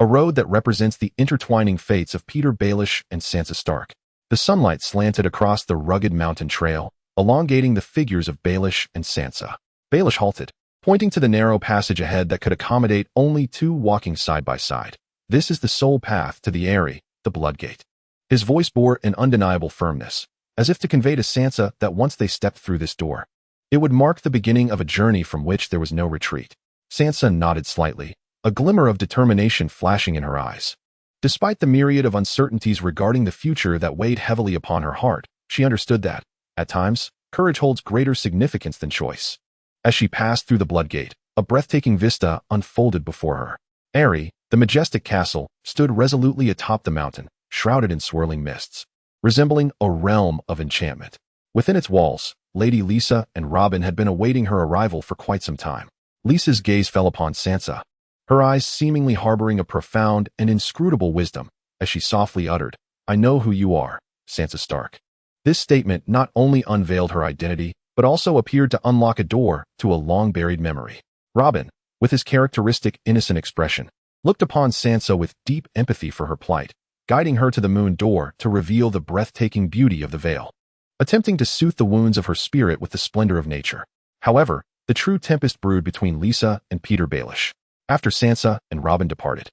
a road that represents the intertwining fates of Petyr Baelish and Sansa Stark. The sunlight slanted across the rugged mountain trail, elongating the figures of Baelish and Sansa. Baelish halted, pointing to the narrow passage ahead that could accommodate only two walking side by side. "This is the sole path to the Eyrie, the Bloodgate." His voice bore an undeniable firmness, as if to convey to Sansa that once they stepped through this door, it would mark the beginning of a journey from which there was no retreat. Sansa nodded slightly, a glimmer of determination flashing in her eyes. Despite the myriad of uncertainties regarding the future that weighed heavily upon her heart, she understood that, at times, courage holds greater significance than choice. As she passed through the Blood Gate, a breathtaking vista unfolded before her. Eyrie, the majestic castle, stood resolutely atop the mountain, shrouded in swirling mists, resembling a realm of enchantment. Within its walls, Lady Lisa and Robin had been awaiting her arrival for quite some time. Lisa's gaze fell upon Sansa, her eyes seemingly harboring a profound and inscrutable wisdom, as she softly uttered, "I know who you are, Sansa Stark." This statement not only unveiled her identity, but also appeared to unlock a door to a long-buried memory. Robin, with his characteristic innocent expression, looked upon Sansa with deep empathy for her plight, guiding her to the moon door to reveal the breathtaking beauty of the Vale, attempting to soothe the wounds of her spirit with the splendor of nature. However, the true tempest brewed between Lisa and Peter Baelish. After Sansa and Robin departed,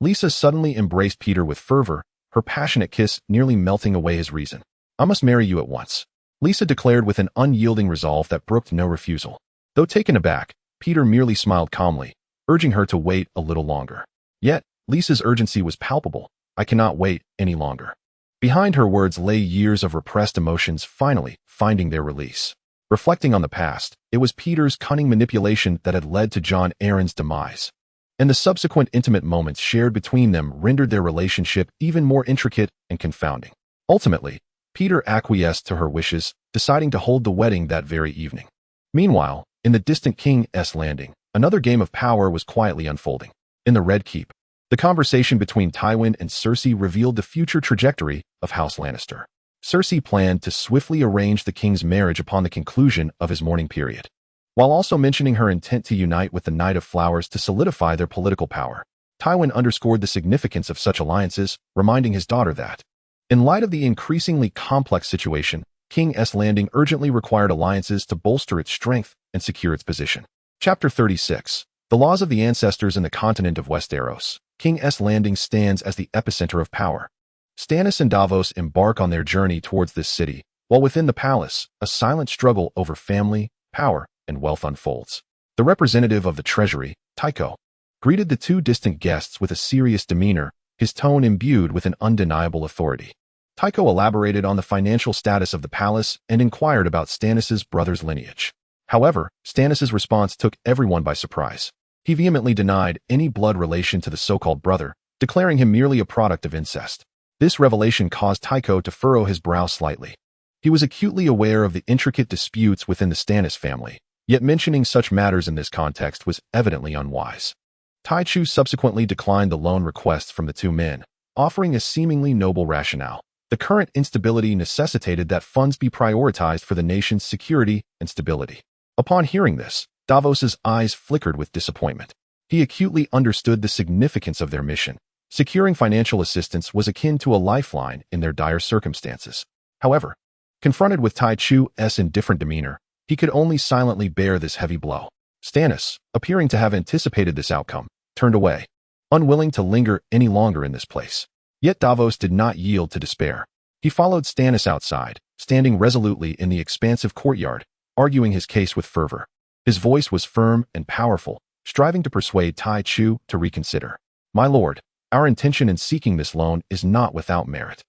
Lisa suddenly embraced Peter with fervor, her passionate kiss nearly melting away his reason. "I must marry you at once," Lisa declared with an unyielding resolve that brooked no refusal. Though taken aback, Peter merely smiled calmly, urging her to wait a little longer. Yet, Lisa's urgency was palpable. "I cannot wait any longer." Behind her words lay years of repressed emotions finally finding their release. Reflecting on the past, it was Peter's cunning manipulation that had led to Jon Arryn's demise, and the subsequent intimate moments shared between them rendered their relationship even more intricate and confounding. Ultimately, Peter acquiesced to her wishes, deciding to hold the wedding that very evening. Meanwhile, in the distant King's Landing, another game of power was quietly unfolding. In the Red Keep, the conversation between Tywin and Cersei revealed the future trajectory of House Lannister. Cersei planned to swiftly arrange the king's marriage upon the conclusion of his mourning period, while also mentioning her intent to unite with the Knight of Flowers to solidify their political power. Tywin underscored the significance of such alliances, reminding his daughter that, in light of the increasingly complex situation, King's Landing urgently required alliances to bolster its strength and secure its position. Chapter 36. The Laws of the Ancestors in the Continent of Westeros. King's Landing stands as the epicenter of power. Stannis and Davos embark on their journey towards this city, while within the palace, a silent struggle over family, power, and wealth unfolds. The representative of the treasury, Tycho, greeted the two distant guests with a serious demeanor, his tone imbued with an undeniable authority. Tycho elaborated on the financial status of the palace and inquired about Stannis's brother's lineage. However, Stannis's response took everyone by surprise. He vehemently denied any blood relation to the so-called brother, declaring him merely a product of incest. This revelation caused Tycho to furrow his brow slightly. He was acutely aware of the intricate disputes within the Stannis family, yet mentioning such matters in this context was evidently unwise. Taichu subsequently declined the loan requests from the two men, offering a seemingly noble rationale. The current instability necessitated that funds be prioritized for the nation's security and stability. Upon hearing this, Davos's eyes flickered with disappointment. He acutely understood the significance of their mission. Securing financial assistance was akin to a lifeline in their dire circumstances. However, confronted with Tai Chu's indifferent demeanor, he could only silently bear this heavy blow. Stannis, appearing to have anticipated this outcome, turned away, unwilling to linger any longer in this place. Yet Davos did not yield to despair. He followed Stannis outside, standing resolutely in the expansive courtyard, arguing his case with fervor. His voice was firm and powerful, striving to persuade Tai Chu to reconsider. "My lord, our intention in seeking this loan is not without merit.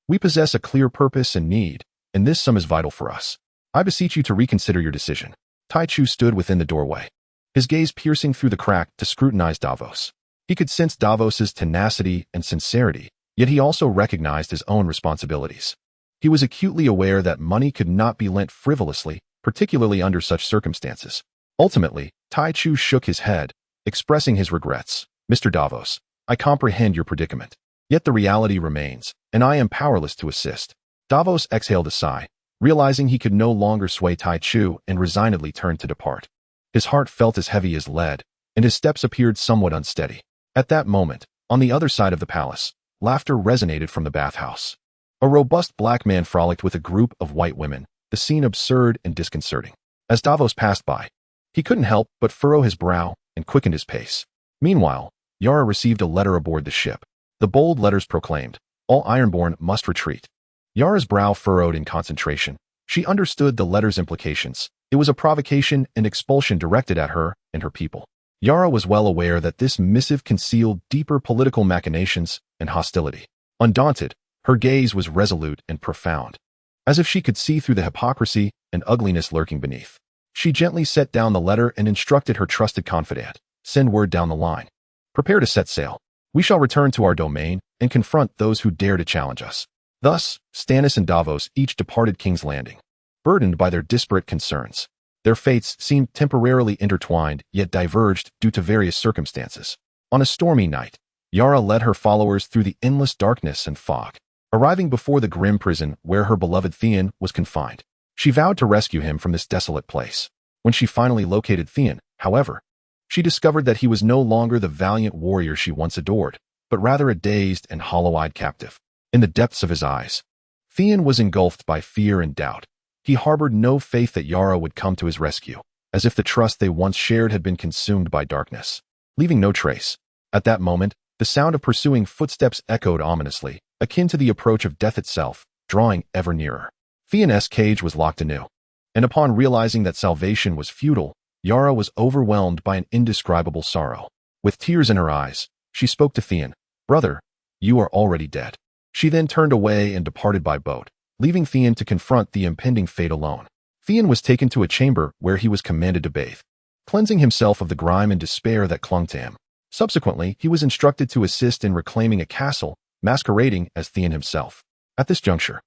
We possess a clear purpose and need, and this sum is vital for us. I beseech you to reconsider your decision." Tai Chu stood within the doorway, his gaze piercing through the crack to scrutinize Davos. He could sense Davos's tenacity and sincerity, yet he also recognized his own responsibilities. He was acutely aware that money could not be lent frivolously, particularly under such circumstances. Ultimately, Tai Chu shook his head, expressing his regrets. "Mr. Davos, I comprehend your predicament. Yet the reality remains, and I am powerless to assist." Davos exhaled a sigh, realizing he could no longer sway Tai Chu, and resignedly turned to depart. His heart felt as heavy as lead, and his steps appeared somewhat unsteady. At that moment, on the other side of the palace, laughter resonated from the bathhouse. A robust black man frolicked with a group of white women, the scene absurd and disconcerting. As Davos passed by, he couldn't help but furrow his brow and quickened his pace. Meanwhile, Yara received a letter aboard the ship. The bold letters proclaimed, "All Ironborn must retreat." Yara's brow furrowed in concentration. She understood the letter's implications. It was a provocation and expulsion directed at her and her people. Yara was well aware that this missive concealed deeper political machinations and hostility. Undaunted, her gaze was resolute and profound, as if she could see through the hypocrisy and ugliness lurking beneath. She gently set down the letter and instructed her trusted confidant, "Send word down the line. Prepare to set sail. We shall return to our domain and confront those who dare to challenge us." Thus, Stannis and Davos each departed King's Landing, burdened by their disparate concerns. Their fates seemed temporarily intertwined, yet diverged due to various circumstances. On a stormy night, Yara led her followers through the endless darkness and fog. Arriving before the grim prison where her beloved Theon was confined, she vowed to rescue him from this desolate place. When she finally located Theon, however, she discovered that he was no longer the valiant warrior she once adored, but rather a dazed and hollow-eyed captive. In the depths of his eyes, Theon was engulfed by fear and doubt. He harbored no faith that Yara would come to his rescue, as if the trust they once shared had been consumed by darkness, leaving no trace. At that moment, the sound of pursuing footsteps echoed ominously, akin to the approach of death itself, drawing ever nearer. Theon's cage was locked anew, and upon realizing that salvation was futile, Yara was overwhelmed by an indescribable sorrow. With tears in her eyes, she spoke to Theon, "Brother, you are already dead." She then turned away and departed by boat, leaving Theon to confront the impending fate alone. Theon was taken to a chamber where he was commanded to bathe, cleansing himself of the grime and despair that clung to him. Subsequently, he was instructed to assist in reclaiming a castle, masquerading as Theon himself. At this juncture,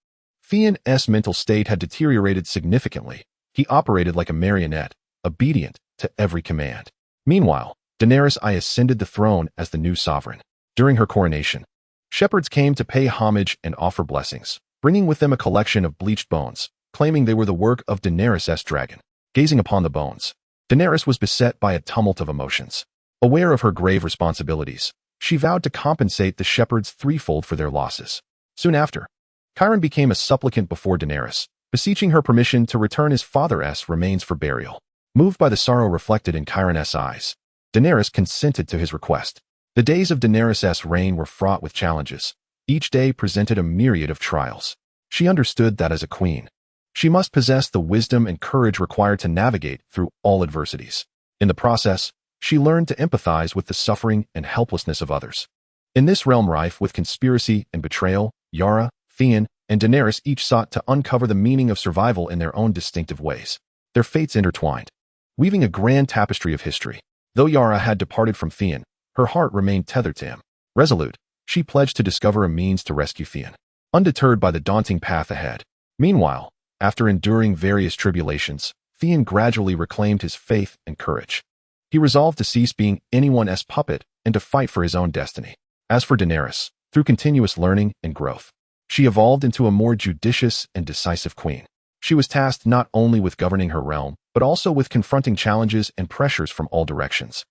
Theon's mental state had deteriorated significantly. He operated like a marionette, obedient to every command. Meanwhile, Daenerys ascended the throne as the new sovereign. During her coronation, shepherds came to pay homage and offer blessings, bringing with them a collection of bleached bones, claiming they were the work of Daenerys' dragon. Gazing upon the bones, Daenerys was beset by a tumult of emotions. Aware of her grave responsibilities, she vowed to compensate the shepherds threefold for their losses. Soon after, Qyron became a supplicant before Daenerys, beseeching her permission to return his father's remains for burial. Moved by the sorrow reflected in Qyron's eyes, Daenerys consented to his request. The days of Daenerys' reign were fraught with challenges. Each day presented a myriad of trials. She understood that as a queen, she must possess the wisdom and courage required to navigate through all adversities. In the process, she learned to empathize with the suffering and helplessness of others. In this realm rife with conspiracy and betrayal, Yara, Theon, and Daenerys each sought to uncover the meaning of survival in their own distinctive ways. Their fates intertwined, weaving a grand tapestry of history. Though Yara had departed from Theon, her heart remained tethered to him. Resolute, she pledged to discover a means to rescue Theon, undeterred by the daunting path ahead. Meanwhile, after enduring various tribulations, Theon gradually reclaimed his faith and courage. He resolved to cease being anyone's puppet and to fight for his own destiny. As for Daenerys, through continuous learning and growth, she evolved into a more judicious and decisive queen. She was tasked not only with governing her realm, but also with confronting challenges and pressures from all directions.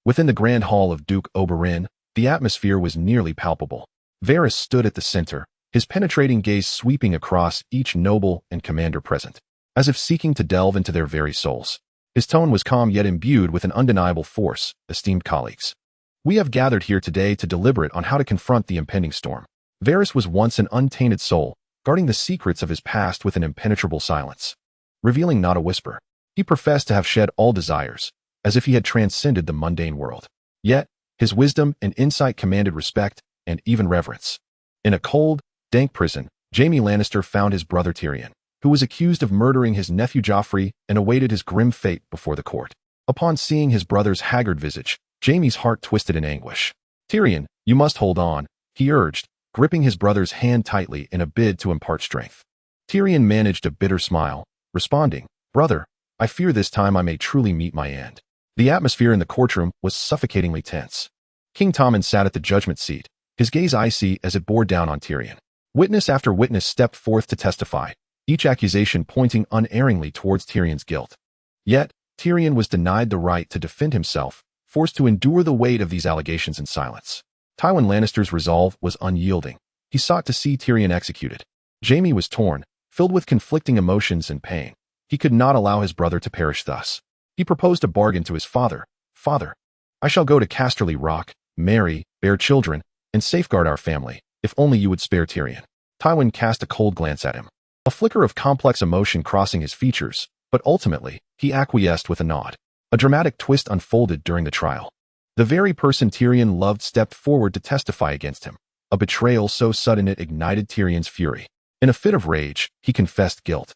Within the grand hall of Duke Oberyn, the atmosphere was nearly palpable. Varys stood at the center, his penetrating gaze sweeping across each noble and commander present, as if seeking to delve into their very souls. His tone was calm yet imbued with an undeniable force. "Esteemed colleagues, we have gathered here today to deliberate on how to confront the impending storm." Varys was once an untainted soul, guarding the secrets of his past with an impenetrable silence, revealing not a whisper. He professed to have shed all desires, as if he had transcended the mundane world. Yet, his wisdom and insight commanded respect and even reverence. In a cold, dank prison, Jaime Lannister found his brother Tyrion, who was accused of murdering his nephew Joffrey and awaited his grim fate before the court. Upon seeing his brother's haggard visage, Jaime's heart twisted in anguish. "Tyrion, you must hold on," he urged, gripping his brother's hand tightly in a bid to impart strength. Tyrion managed a bitter smile, responding, "Brother, I fear this time I may truly meet my end." The atmosphere in the courtroom was suffocatingly tense. King Tommen sat at the judgment seat, his gaze icy as it bore down on Tyrion. Witness after witness stepped forth to testify, each accusation pointing unerringly towards Tyrion's guilt. Yet, Tyrion was denied the right to defend himself, forced to endure the weight of these allegations in silence. Tywin Lannister's resolve was unyielding. He sought to see Tyrion executed. Jaime was torn, filled with conflicting emotions and pain. He could not allow his brother to perish thus. He proposed a bargain to his father. "Father, I shall go to Casterly Rock, marry, bear children, and safeguard our family, if only you would spare Tyrion." Tywin cast a cold glance at him, a flicker of complex emotion crossing his features, but ultimately, he acquiesced with a nod. A dramatic twist unfolded during the trial. The very person Tyrion loved stepped forward to testify against him. A betrayal so sudden it ignited Tyrion's fury. In a fit of rage, he confessed guilt,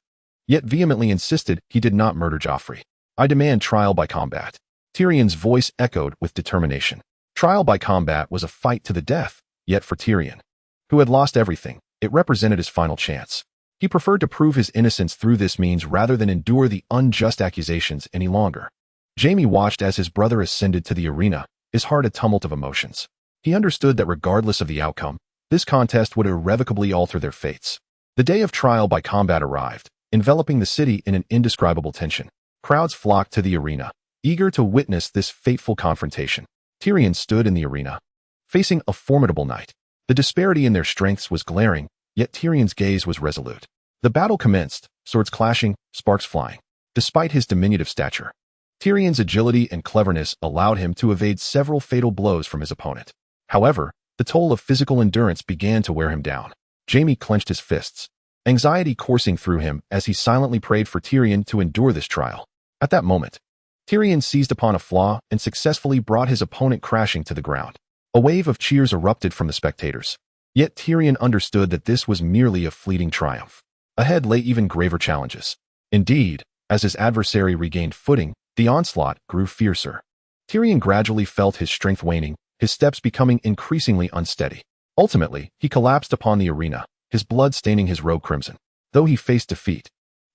yet vehemently insisted he did not murder Joffrey. "I demand trial by combat." Tyrion's voice echoed with determination. Trial by combat was a fight to the death, yet for Tyrion, who had lost everything, it represented his final chance. He preferred to prove his innocence through this means rather than endure the unjust accusations any longer. Jaime watched as his brother ascended to the arena, his heart a tumult of emotions. He understood that regardless of the outcome, this contest would irrevocably alter their fates. The day of trial by combat arrived, enveloping the city in an indescribable tension. Crowds flocked to the arena, eager to witness this fateful confrontation. Tyrion stood in the arena, facing a formidable knight. The disparity in their strengths was glaring, yet Tyrion's gaze was resolute. The battle commenced, swords clashing, sparks flying. Despite his diminutive stature, Tyrion's agility and cleverness allowed him to evade several fatal blows from his opponent. However, the toll of physical endurance began to wear him down. Jaime clenched his fists, anxiety coursing through him as he silently prayed for Tyrion to endure this trial. At that moment, Tyrion seized upon a flaw and successfully brought his opponent crashing to the ground. A wave of cheers erupted from the spectators. Yet Tyrion understood that this was merely a fleeting triumph. Ahead lay even graver challenges. Indeed, as his adversary regained footing, the onslaught grew fiercer. Tyrion gradually felt his strength waning, his steps becoming increasingly unsteady. Ultimately, he collapsed upon the arena, his blood staining his robe crimson. Though he faced defeat,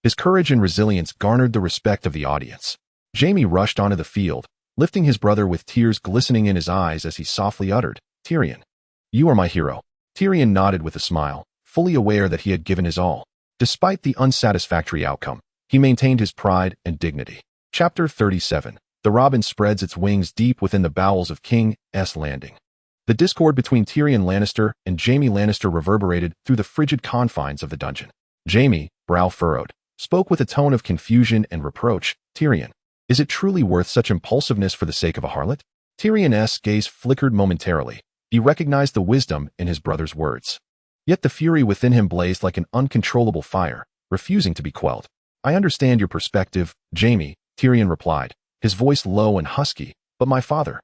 his courage and resilience garnered the respect of the audience. Jaime rushed onto the field, lifting his brother with tears glistening in his eyes as he softly uttered, "Tyrion, you are my hero." Tyrion nodded with a smile, fully aware that he had given his all. Despite the unsatisfactory outcome, he maintained his pride and dignity. Chapter 37. The Robin spreads its wings deep within the bowels of King's Landing. The discord between Tyrion Lannister and Jaime Lannister reverberated through the frigid confines of the dungeon. Jaime, brow furrowed, spoke with a tone of confusion and reproach. "Tyrion, is it truly worth such impulsiveness for the sake of a harlot?" Tyrion's gaze flickered momentarily. He recognized the wisdom in his brother's words. Yet the fury within him blazed like an uncontrollable fire, refusing to be quelled. "I understand your perspective, Jaime," Tyrion replied, his voice low and husky, "but my father,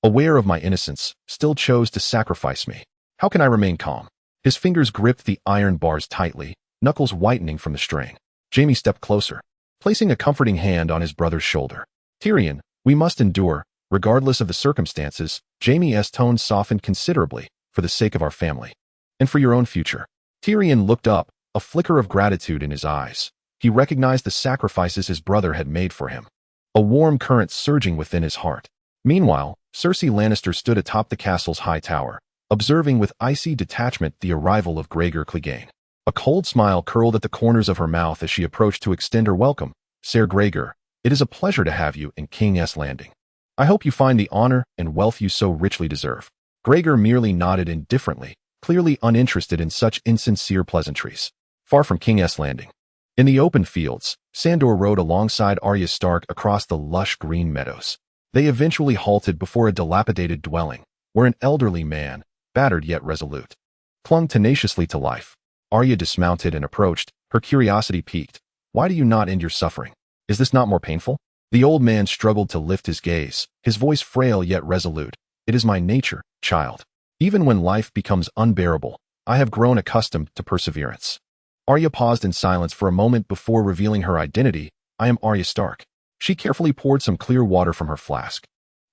aware of my innocence, still chose to sacrifice me. How can I remain calm?" His fingers gripped the iron bars tightly, knuckles whitening from the strain. Jaime stepped closer, placing a comforting hand on his brother's shoulder. "Tyrion, we must endure, regardless of the circumstances." Jaime's tone softened considerably, "for the sake of our family, and for your own future." Tyrion looked up, a flicker of gratitude in his eyes. He recognized the sacrifices his brother had made for him, a warm current surging within his heart. Meanwhile, Cersei Lannister stood atop the castle's high tower, observing with icy detachment the arrival of Gregor Clegane. A cold smile curled at the corners of her mouth as she approached to extend her welcome. "Ser Gregor, it is a pleasure to have you in King's Landing. I hope you find the honor and wealth you so richly deserve." Gregor merely nodded indifferently, clearly uninterested in such insincere pleasantries. Far from King's Landing, in the open fields, Sandor rode alongside Arya Stark across the lush green meadows. They eventually halted before a dilapidated dwelling, where an elderly man, battered yet resolute, clung tenaciously to life. Arya dismounted and approached, her curiosity piqued. "Why do you not end your suffering? Is this not more painful?" The old man struggled to lift his gaze, his voice frail yet resolute. "It is my nature, child. Even when life becomes unbearable, I have grown accustomed to perseverance." Arya paused in silence for a moment before revealing her identity. "I am Arya Stark." She carefully poured some clear water from her flask,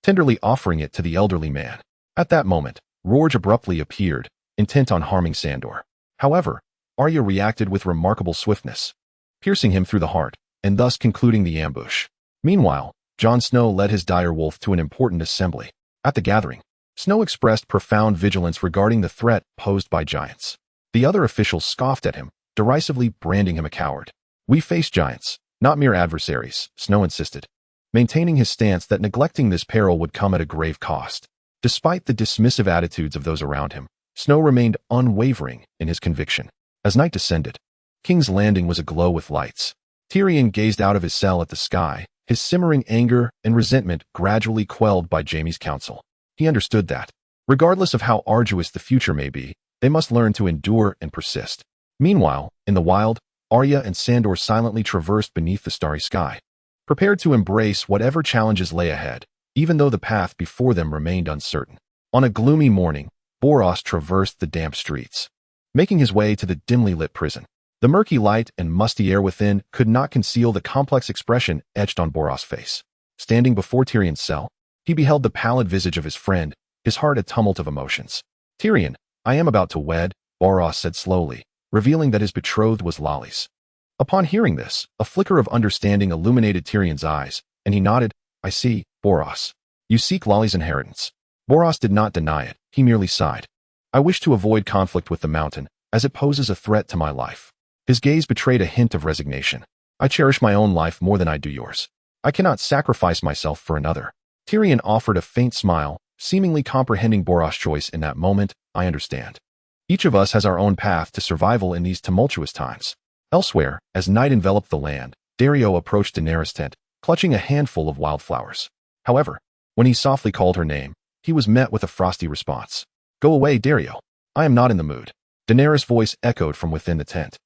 tenderly offering it to the elderly man. At that moment, Rorge abruptly appeared, intent on harming Sandor. However, Arya reacted with remarkable swiftness, piercing him through the heart, and thus concluding the ambush. Meanwhile, Jon Snow led his direwolf to an important assembly. At the gathering, Snow expressed profound vigilance regarding the threat posed by giants. The other officials scoffed at him, derisively branding him a coward. "We face giants, not mere adversaries," Snow insisted, maintaining his stance that neglecting this peril would come at a grave cost. Despite the dismissive attitudes of those around him, Snow remained unwavering in his conviction. As night descended, King's Landing was aglow with lights. Tyrion gazed out of his cell at the sky, his simmering anger and resentment gradually quelled by Jaime's counsel. He understood that, regardless of how arduous the future may be, they must learn to endure and persist. Meanwhile, in the wild, Arya and Sandor silently traversed beneath the starry sky, prepared to embrace whatever challenges lay ahead, even though the path before them remained uncertain. On a gloomy morning, Boros traversed the damp streets, making his way to the dimly lit prison. The murky light and musty air within could not conceal the complex expression etched on Boros' face. Standing before Tyrion's cell, he beheld the pallid visage of his friend, his heart a tumult of emotions. "Tyrion, I am about to wed," Boros said slowly, revealing that his betrothed was Lolly's. Upon hearing this, a flicker of understanding illuminated Tyrion's eyes, and he nodded. "I see, Boros. You seek Lolly's inheritance." Boros did not deny it, he merely sighed. "I wish to avoid conflict with the mountain, as it poses a threat to my life." His gaze betrayed a hint of resignation. "I cherish my own life more than I do yours. I cannot sacrifice myself for another." Tyrion offered a faint smile, seemingly comprehending Boros' choice in that moment. "I understand. Each of us has our own path to survival in these tumultuous times." Elsewhere, as night enveloped the land, Daario approached Daenerys' tent, clutching a handful of wildflowers. However, when he softly called her name, he was met with a frosty response. "Go away, Daario. I am not in the mood." Daenerys' voice echoed from within the tent,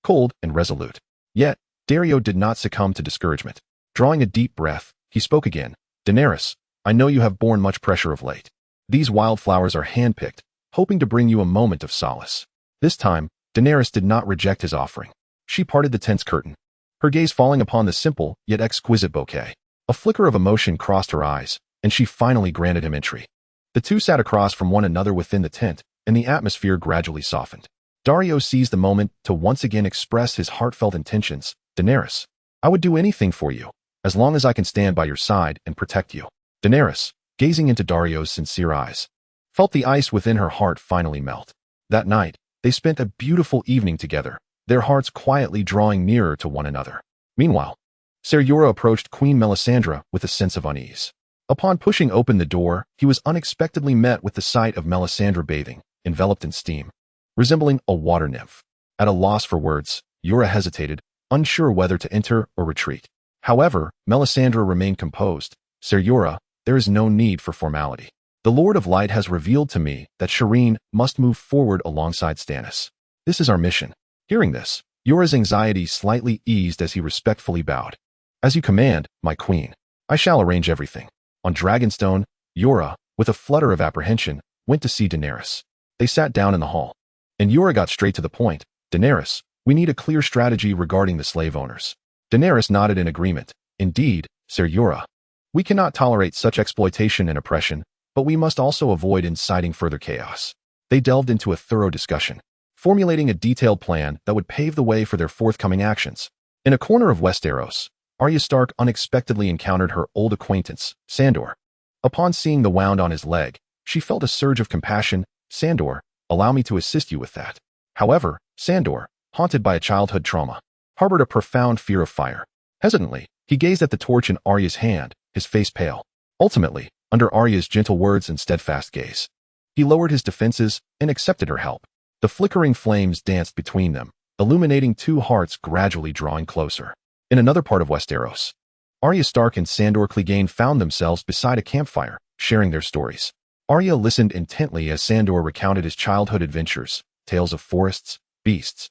cold and resolute. Yet, Daario did not succumb to discouragement. Drawing a deep breath, he spoke again. "Daenerys, I know you have borne much pressure of late. These wildflowers are handpicked, hoping to bring you a moment of solace." This time, Daenerys did not reject his offering. She parted the tent's curtain, her gaze falling upon the simple yet exquisite bouquet. A flicker of emotion crossed her eyes, and she finally granted him entry. The two sat across from one another within the tent, and the atmosphere gradually softened. Daario seized the moment to once again express his heartfelt intentions. "Daenerys, I would do anything for you, as long as I can stand by your side and protect you." Daenerys, gazing into Dario's sincere eyes, felt the ice within her heart finally melt. That night, they spent a beautiful evening together, their hearts quietly drawing nearer to one another. Meanwhile, Ser Jorah approached Queen Melisandre with a sense of unease. Upon pushing open the door, he was unexpectedly met with the sight of Melisandre bathing, enveloped in steam, resembling a water nymph. At a loss for words, Jorah hesitated, unsure whether to enter or retreat. However, Melisandre remained composed. "Ser Jorah, there is no need for formality. The Lord of Light has revealed to me that Shireen must move forward alongside Stannis. This is our mission." Hearing this, Jorah's anxiety slightly eased as he respectfully bowed. "As you command, my queen. I shall arrange everything." On Dragonstone, Jorah, with a flutter of apprehension, went to see Daenerys. They sat down in the hall, and Jorah got straight to the point. "Daenerys, we need a clear strategy regarding the slave owners." Daenerys nodded in agreement. "Indeed, Ser Jorah. We cannot tolerate such exploitation and oppression, but we must also avoid inciting further chaos." They delved into a thorough discussion, formulating a detailed plan that would pave the way for their forthcoming actions. In a corner of Westeros, Arya Stark unexpectedly encountered her old acquaintance, Sandor. Upon seeing the wound on his leg, she felt a surge of compassion. "Sandor, allow me to assist you with that." However, Sandor, haunted by a childhood trauma, harbored a profound fear of fire. Hesitantly, he gazed at the torch in Arya's hand, his face pale. Ultimately, under Arya's gentle words and steadfast gaze, he lowered his defenses and accepted her help. The flickering flames danced between them, illuminating two hearts gradually drawing closer. In another part of Westeros, Arya Stark and Sandor Clegane found themselves beside a campfire, sharing their stories. Arya listened intently as Sandor recounted his childhood adventures, tales of forests, beasts,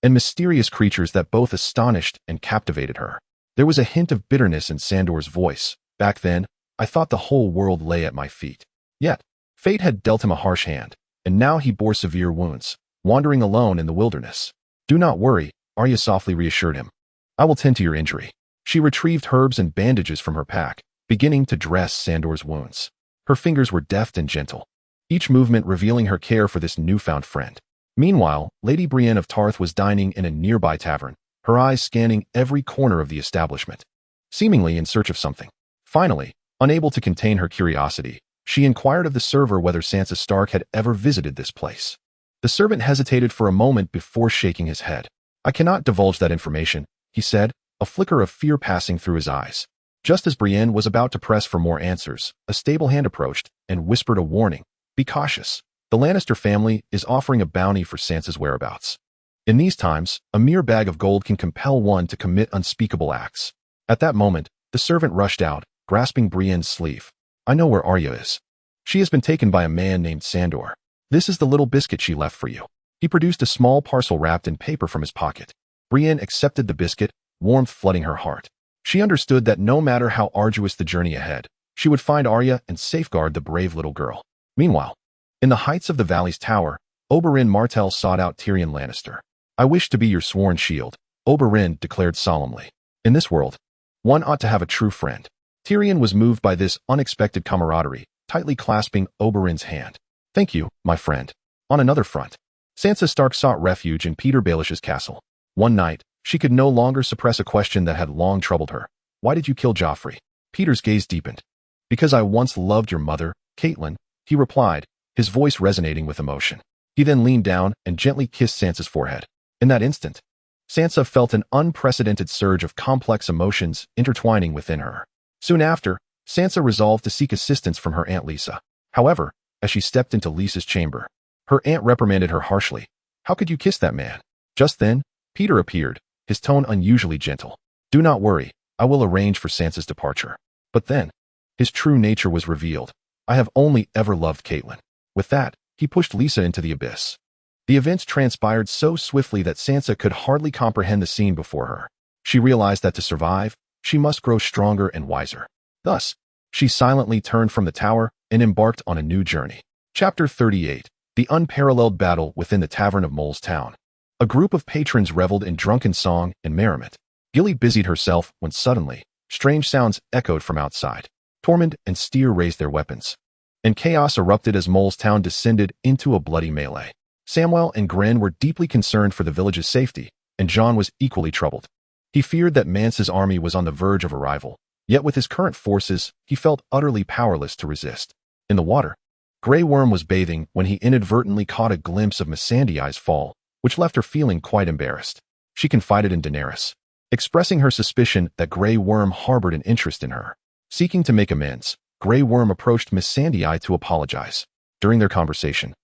and mysterious creatures that both astonished and captivated her. There was a hint of bitterness in Sandor's voice. "Back then, I thought the whole world lay at my feet. Yet, fate had dealt him a harsh hand, and now he bore severe wounds, wandering alone in the wilderness." "Do not worry," Arya softly reassured him. "I will tend to your injury." She retrieved herbs and bandages from her pack, beginning to dress Sandor's wounds. Her fingers were deft and gentle, each movement revealing her care for this newfound friend. Meanwhile, Lady Brienne of Tarth was dining in a nearby tavern, her eyes scanning every corner of the establishment, seemingly in search of something. Finally, unable to contain her curiosity, she inquired of the server whether Sansa Stark had ever visited this place. The servant hesitated for a moment before shaking his head. "I cannot divulge that information," he said, a flicker of fear passing through his eyes. Just as Brienne was about to press for more answers, a stable hand approached and whispered a warning. "Be cautious. The Lannister family is offering a bounty for Sansa's whereabouts. In these times, a mere bag of gold can compel one to commit unspeakable acts." At that moment, the servant rushed out, grasping Brienne's sleeve. "I know where Arya is. She has been taken by a man named Sandor. This is the little biscuit she left for you." He produced a small parcel wrapped in paper from his pocket. Brienne accepted the biscuit, warmth flooding her heart. She understood that no matter how arduous the journey ahead, she would find Arya and safeguard the brave little girl. Meanwhile, in the heights of the valley's tower, Oberyn Martell sought out Tyrion Lannister. "I wish to be your sworn shield," Oberyn declared solemnly. "In this world, one ought to have a true friend." Tyrion was moved by this unexpected camaraderie, tightly clasping Oberyn's hand. "Thank you, my friend." On another front, Sansa Stark sought refuge in Petyr Baelish's castle. One night, she could no longer suppress a question that had long troubled her. "Why did you kill Joffrey?" Petyr's gaze deepened. "Because I once loved your mother, Catelyn," he replied, his voice resonating with emotion. He then leaned down and gently kissed Sansa's forehead. In that instant, Sansa felt an unprecedented surge of complex emotions intertwining within her. Soon after, Sansa resolved to seek assistance from her Aunt Lysa. However, as she stepped into Lysa's chamber, her aunt reprimanded her harshly. "How could you kiss that man?" Just then, Petyr appeared, his tone unusually gentle. "Do not worry, I will arrange for Sansa's departure." But then, his true nature was revealed. "I have only ever loved Catelyn." With that, he pushed Lysa into the abyss. The events transpired so swiftly that Sansa could hardly comprehend the scene before her. She realized that to survive, she must grow stronger and wiser. Thus, she silently turned from the tower and embarked on a new journey. Chapter 38. The Unparalleled Battle Within the Tavern of Mole's Town. A group of patrons reveled in drunken song and merriment. Gilly busied herself when suddenly, strange sounds echoed from outside. Tormund and Styr raised their weapons, and chaos erupted as Mole's Town descended into a bloody melee. Samwell and Gren were deeply concerned for the village's safety, and Jon was equally troubled. He feared that Mance's army was on the verge of arrival, yet with his current forces, he felt utterly powerless to resist. In the water, Grey Worm was bathing when he inadvertently caught a glimpse of Missandei's fall, which left her feeling quite embarrassed. She confided in Daenerys, expressing her suspicion that Grey Worm harbored an interest in her. Seeking to make amends, Grey Worm approached Missandei to apologize. During their conversation,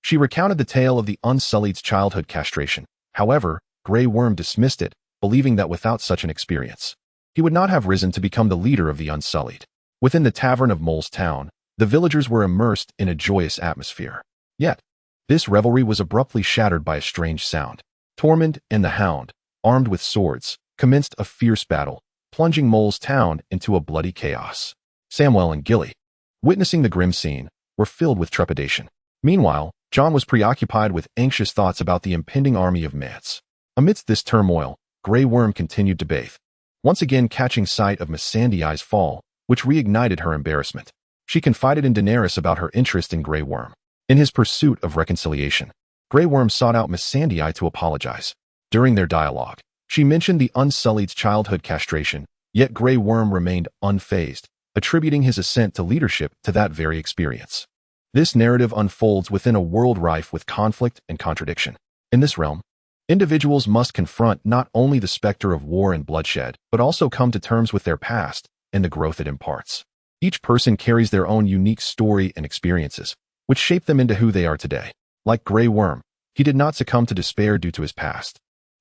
she recounted the tale of the Unsullied's childhood castration. However, Grey Worm dismissed it, believing that without such an experience, he would not have risen to become the leader of the Unsullied. Within the Tavern of Mole's Town, the villagers were immersed in a joyous atmosphere. Yet, this revelry was abruptly shattered by a strange sound. Tormund and the Hound, armed with swords, commenced a fierce battle, plunging Mole's Town into a bloody chaos. Samwell and Gilly, witnessing the grim scene, were filled with trepidation. Meanwhile, Jon was preoccupied with anxious thoughts about the impending army of Mance. Amidst this turmoil, Grey Worm continued to bathe, once again catching sight of Missandei's fall, which reignited her embarrassment. She confided in Daenerys about her interest in Grey Worm. In his pursuit of reconciliation, Grey Worm sought out Missandei to apologize. During their dialogue, she mentioned the Unsullied's childhood castration, yet Grey Worm remained unfazed, attributing his ascent to leadership to that very experience. This narrative unfolds within a world rife with conflict and contradiction. In this realm, individuals must confront not only the specter of war and bloodshed, but also come to terms with their past and the growth it imparts. Each person carries their own unique story and experiences, which shape them into who they are today. Like Grey Worm, he did not succumb to despair due to his past.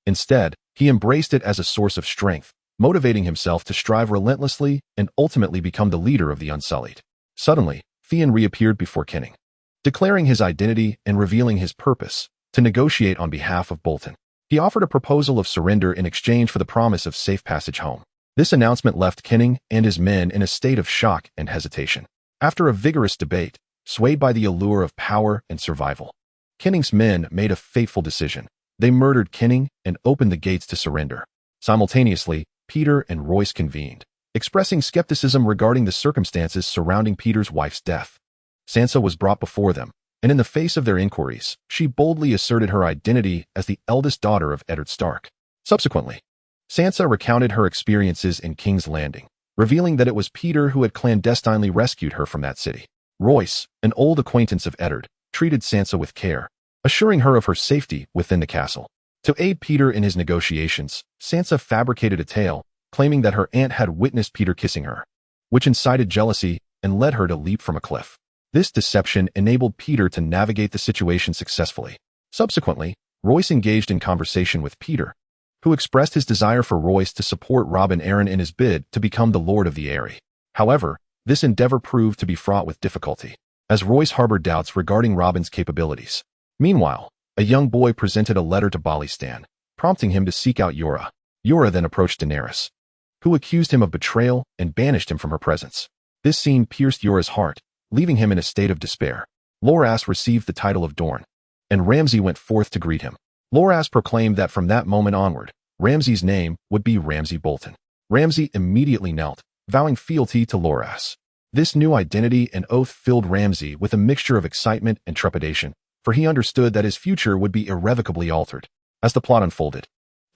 Instead, he embraced it as a source of strength, motivating himself to strive relentlessly and ultimately become the leader of the Unsullied. Suddenly, Theon reappeared before Kinning, declaring his identity and revealing his purpose to negotiate on behalf of Bolton. He offered a proposal of surrender in exchange for the promise of safe passage home. This announcement left Kinning and his men in a state of shock and hesitation. After a vigorous debate, swayed by the allure of power and survival, Kinning's men made a fateful decision. They murdered Kinning and opened the gates to surrender. Simultaneously, Petyr and Royce convened, expressing skepticism regarding the circumstances surrounding Petyr's wife's death. Sansa was brought before them, and in the face of their inquiries, she boldly asserted her identity as the eldest daughter of Ned Stark. Subsequently, Sansa recounted her experiences in King's Landing, revealing that it was Petyr who had clandestinely rescued her from that city. Royce, an old acquaintance of Eddard, treated Sansa with care, assuring her of her safety within the castle. To aid Petyr in his negotiations, Sansa fabricated a tale, claiming that her aunt had witnessed Petyr kissing her, which incited jealousy and led her to leap from a cliff. This deception enabled Petyr to navigate the situation successfully. Subsequently, Royce engaged in conversation with Petyr, who expressed his desire for Royce to support Robin Arryn in his bid to become the Lord of the Eyrie. However, this endeavor proved to be fraught with difficulty, as Royce harbored doubts regarding Robin's capabilities. Meanwhile, a young boy presented a letter to Balistan, prompting him to seek out Yora. Yora then approached Daenerys, who accused him of betrayal and banished him from her presence. This scene pierced Jorah's heart, leaving him in a state of despair. Loras received the title of Dorne, and Ramsay went forth to greet him. Loras proclaimed that from that moment onward, Ramsay's name would be Ramsay Bolton. Ramsay immediately knelt, vowing fealty to Loras. This new identity and oath filled Ramsay with a mixture of excitement and trepidation, for he understood that his future would be irrevocably altered. As the plot unfolded,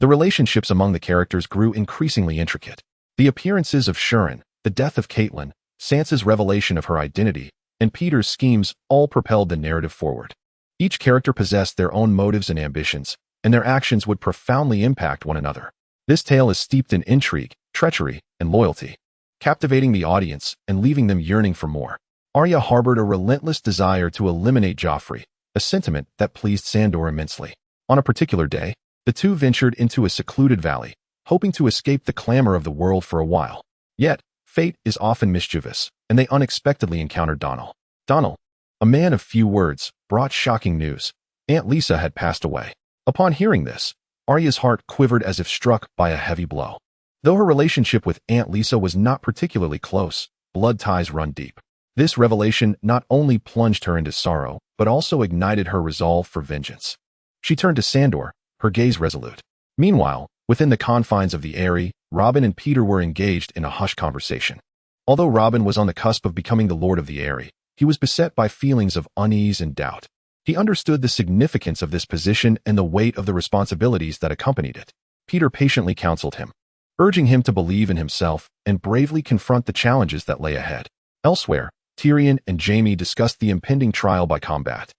the relationships among the characters grew increasingly intricate. The appearances of Shurin, the death of Catelyn, Sansa's revelation of her identity, and Peter's schemes all propelled the narrative forward. Each character possessed their own motives and ambitions, and their actions would profoundly impact one another. This tale is steeped in intrigue, treachery, and loyalty, captivating the audience and leaving them yearning for more. Arya harbored a relentless desire to eliminate Joffrey, a sentiment that pleased Sandor immensely. On a particular day, the two ventured into a secluded valley, hoping to escape the clamor of the world for a while. Yet, fate is often mischievous, and they unexpectedly encountered Donal. Donal, a man of few words, brought shocking news. Aunt Lisa had passed away. Upon hearing this, Arya's heart quivered as if struck by a heavy blow. Though her relationship with Aunt Lisa was not particularly close, blood ties run deep. This revelation not only plunged her into sorrow, but also ignited her resolve for vengeance. She turned to Sandor, her gaze resolute. Meanwhile, within the confines of the Eyrie, Robin and Peter were engaged in a hushed conversation. Although Robin was on the cusp of becoming the Lord of the Eyrie, he was beset by feelings of unease and doubt. He understood the significance of this position and the weight of the responsibilities that accompanied it. Peter patiently counseled him, urging him to believe in himself and bravely confront the challenges that lay ahead. Elsewhere, Tyrion and Jaime discussed the impending trial by combat,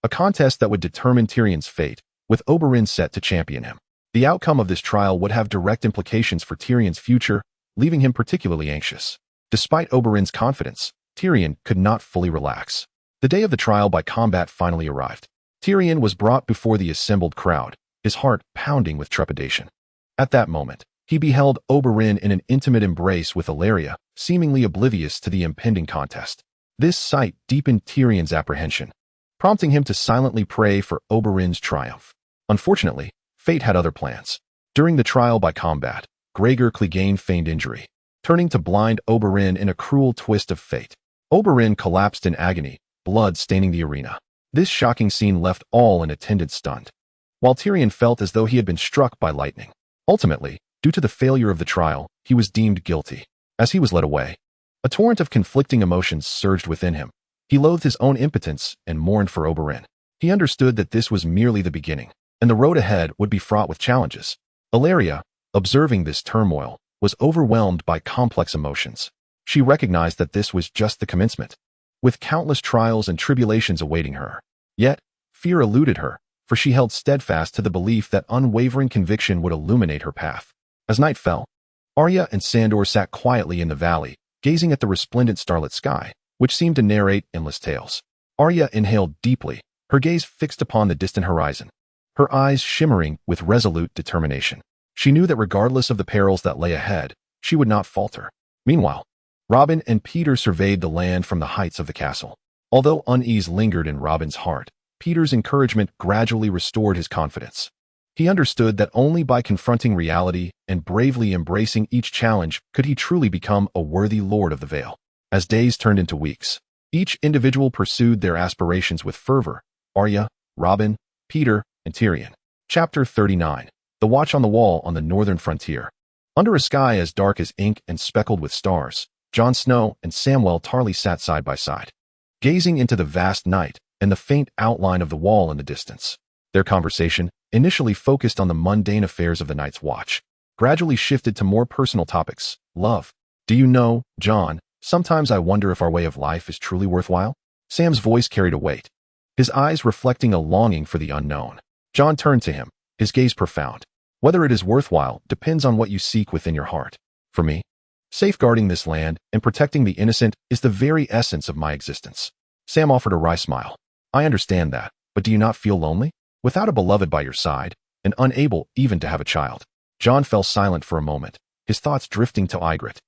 a contest that would determine Tyrion's fate, with Oberyn set to champion him. The outcome of this trial would have direct implications for Tyrion's future, leaving him particularly anxious. Despite Oberyn's confidence, Tyrion could not fully relax. The day of the trial by combat finally arrived. Tyrion was brought before the assembled crowd, his heart pounding with trepidation. At that moment, he beheld Oberyn in an intimate embrace with Ellaria, seemingly oblivious to the impending contest. This sight deepened Tyrion's apprehension, prompting him to silently pray for Oberyn's triumph. Unfortunately, fate had other plans. During the trial by combat, Gregor Clegane feigned injury, turning to blind Oberyn in a cruel twist of fate. Oberyn collapsed in agony, blood staining the arena. This shocking scene left all in attendance stunned, while Tyrion felt as though he had been struck by lightning. Ultimately, due to the failure of the trial, he was deemed guilty. As he was led away, a torrent of conflicting emotions surged within him. He loathed his own impotence and mourned for Oberyn. He understood that this was merely the beginning, and the road ahead would be fraught with challenges. Ellaria, observing this turmoil, was overwhelmed by complex emotions. She recognized that this was just the commencement, with countless trials and tribulations awaiting her. Yet, fear eluded her, for she held steadfast to the belief that unwavering conviction would illuminate her path. As night fell, Arya and Sandor sat quietly in the valley, gazing at the resplendent starlit sky, which seemed to narrate endless tales. Arya inhaled deeply, her gaze fixed upon the distant horizon, her eyes shimmering with resolute determination. She knew that regardless of the perils that lay ahead, she would not falter. Meanwhile, Robin and Peter surveyed the land from the heights of the castle. Although unease lingered in Robin's heart, Peter's encouragement gradually restored his confidence. He understood that only by confronting reality and bravely embracing each challenge could he truly become a worthy Lord of the Vale. As days turned into weeks, each individual pursued their aspirations with fervor: Arya, Robin, Peter, and Tyrion. Chapter 39. The Watch on the Wall on the Northern Frontier. Under a sky as dark as ink and speckled with stars, Jon Snow and Samwell Tarly sat side by side, gazing into the vast night and the faint outline of the wall in the distance. Their conversation, initially focused on the mundane affairs of the Night's Watch, gradually shifted to more personal topics. Love. Do you know, Jon, sometimes I wonder if our way of life is truly worthwhile? Sam's voice carried a weight, his eyes reflecting a longing for the unknown. Jon turned to him, his gaze profound. Whether it is worthwhile depends on what you seek within your heart. For me, safeguarding this land and protecting the innocent is the very essence of my existence. Sam offered a wry smile. I understand that, but do you not feel lonely? Without a beloved by your side, and unable even to have a child. Jon fell silent for a moment, his thoughts drifting to Ygritte,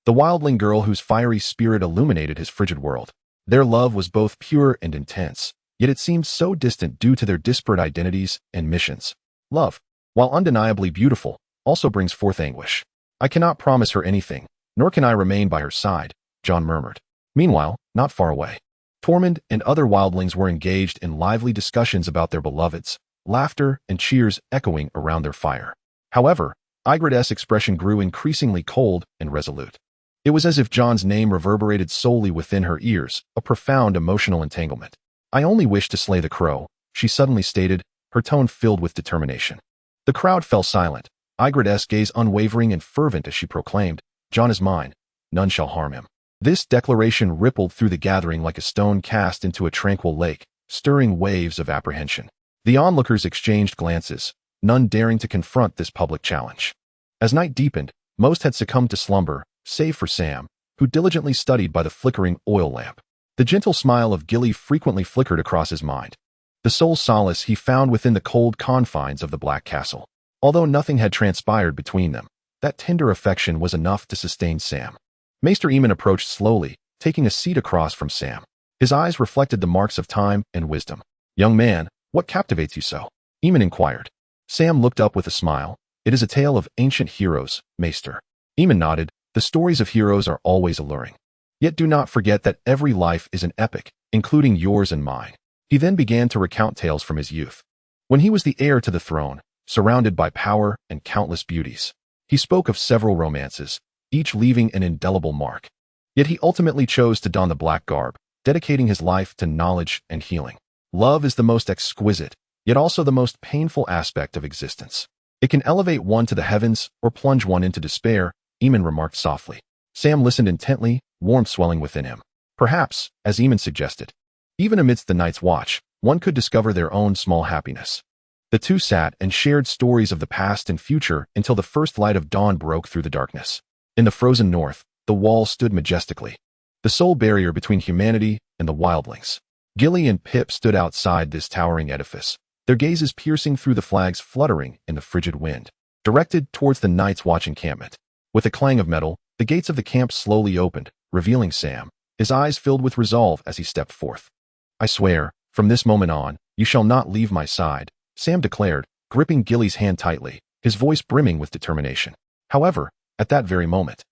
the wildling girl whose fiery spirit illuminated his frigid world. Their love was both pure and intense, yet it seemed so distant due to their disparate identities and missions. Love, while undeniably beautiful, also brings forth anguish. I cannot promise her anything, nor can I remain by her side, Jon murmured. Meanwhile, not far away, Tormund and other wildlings were engaged in lively discussions about their beloveds, laughter and cheers echoing around their fire. However, Ygritte's expression grew increasingly cold and resolute. It was as if Jon's name reverberated solely within her ears, a profound emotional entanglement. I only wish to slay the crow, she suddenly stated, her tone filled with determination. The crowd fell silent, Ygritte's gaze unwavering and fervent as she proclaimed, Jon is mine, none shall harm him. This declaration rippled through the gathering like a stone cast into a tranquil lake, stirring waves of apprehension. The onlookers exchanged glances, none daring to confront this public challenge. As night deepened, most had succumbed to slumber, save for Sam, who diligently studied by the flickering oil lamp. The gentle smile of Gilly frequently flickered across his mind, the sole solace he found within the cold confines of the Black Castle. Although nothing had transpired between them, that tender affection was enough to sustain Sam. Maester Aemon approached slowly, taking a seat across from Sam. His eyes reflected the marks of time and wisdom. Young man, what captivates you so? Aemon inquired. Sam looked up with a smile. It is a tale of ancient heroes, Maester. Aemon nodded. The stories of heroes are always alluring. Yet do not forget that every life is an epic, including yours and mine. He then began to recount tales from his youth. When he was the heir to the throne, surrounded by power and countless beauties, he spoke of several romances, each leaving an indelible mark. Yet he ultimately chose to don the black garb, dedicating his life to knowledge and healing. Love is the most exquisite, yet also the most painful aspect of existence. It can elevate one to the heavens or plunge one into despair, Aemon remarked softly. Sam listened intently, warmth swelling within him. Perhaps, as Aemon suggested, even amidst the night's watch, one could discover their own small happiness. The two sat and shared stories of the past and future until the first light of dawn broke through the darkness. In the frozen north, the wall stood majestically, the sole barrier between humanity and the wildlings. Gilly and Pip stood outside this towering edifice, their gazes piercing through the flags fluttering in the frigid wind, directed towards the Night's Watch encampment. With a clang of metal, the gates of the camp slowly opened, revealing Sam, his eyes filled with resolve as he stepped forth. I swear, from this moment on, you shall not leave my side, Sam declared, gripping Gilly's hand tightly, his voice brimming with determination. However, at that very moment,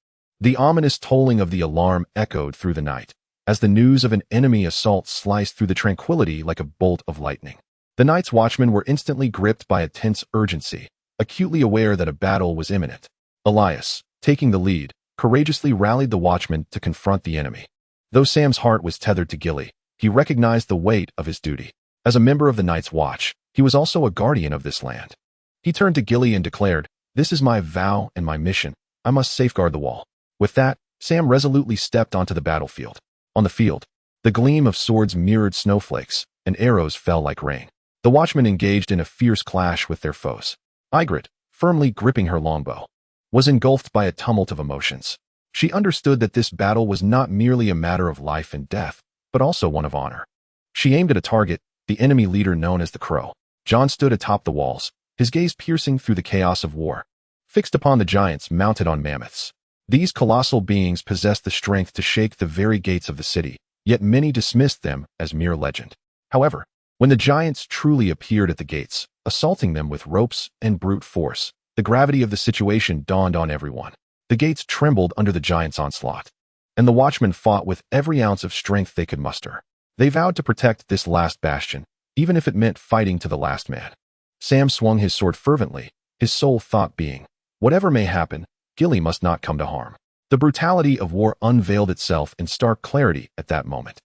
the ominous tolling of the alarm echoed through the night, as the news of an enemy assault sliced through the tranquility like a bolt of lightning. The Night's Watchmen were instantly gripped by a tense urgency, acutely aware that a battle was imminent. Elias, taking the lead, courageously rallied the watchmen to confront the enemy. Though Sam's heart was tethered to Gilly, he recognized the weight of his duty. As a member of the Night's Watch, he was also a guardian of this land. He turned to Gilly and declared, "This is my vow and my mission. I must safeguard the wall." With that, Sam resolutely stepped onto the battlefield. On the field, the gleam of swords mirrored snowflakes, and arrows fell like rain. The watchmen engaged in a fierce clash with their foes. Ygritte, firmly gripping her longbow, was engulfed by a tumult of emotions. She understood that this battle was not merely a matter of life and death, but also one of honor. She aimed at a target, the enemy leader known as the Crow. Jon stood atop the walls, his gaze piercing through the chaos of war, fixed upon the giants mounted on mammoths. These colossal beings possessed the strength to shake the very gates of the city, yet many dismissed them as mere legend. However, when the giants truly appeared at the gates, assaulting them with ropes and brute force, the gravity of the situation dawned on everyone. The gates trembled under the giants' onslaught, and the watchmen fought with every ounce of strength they could muster. They vowed to protect this last bastion, even if it meant fighting to the last man. Sam swung his sword fervently, his sole thought being, whatever may happen, Gilly must not come to harm. The brutality of war unveiled itself in stark clarity at that moment.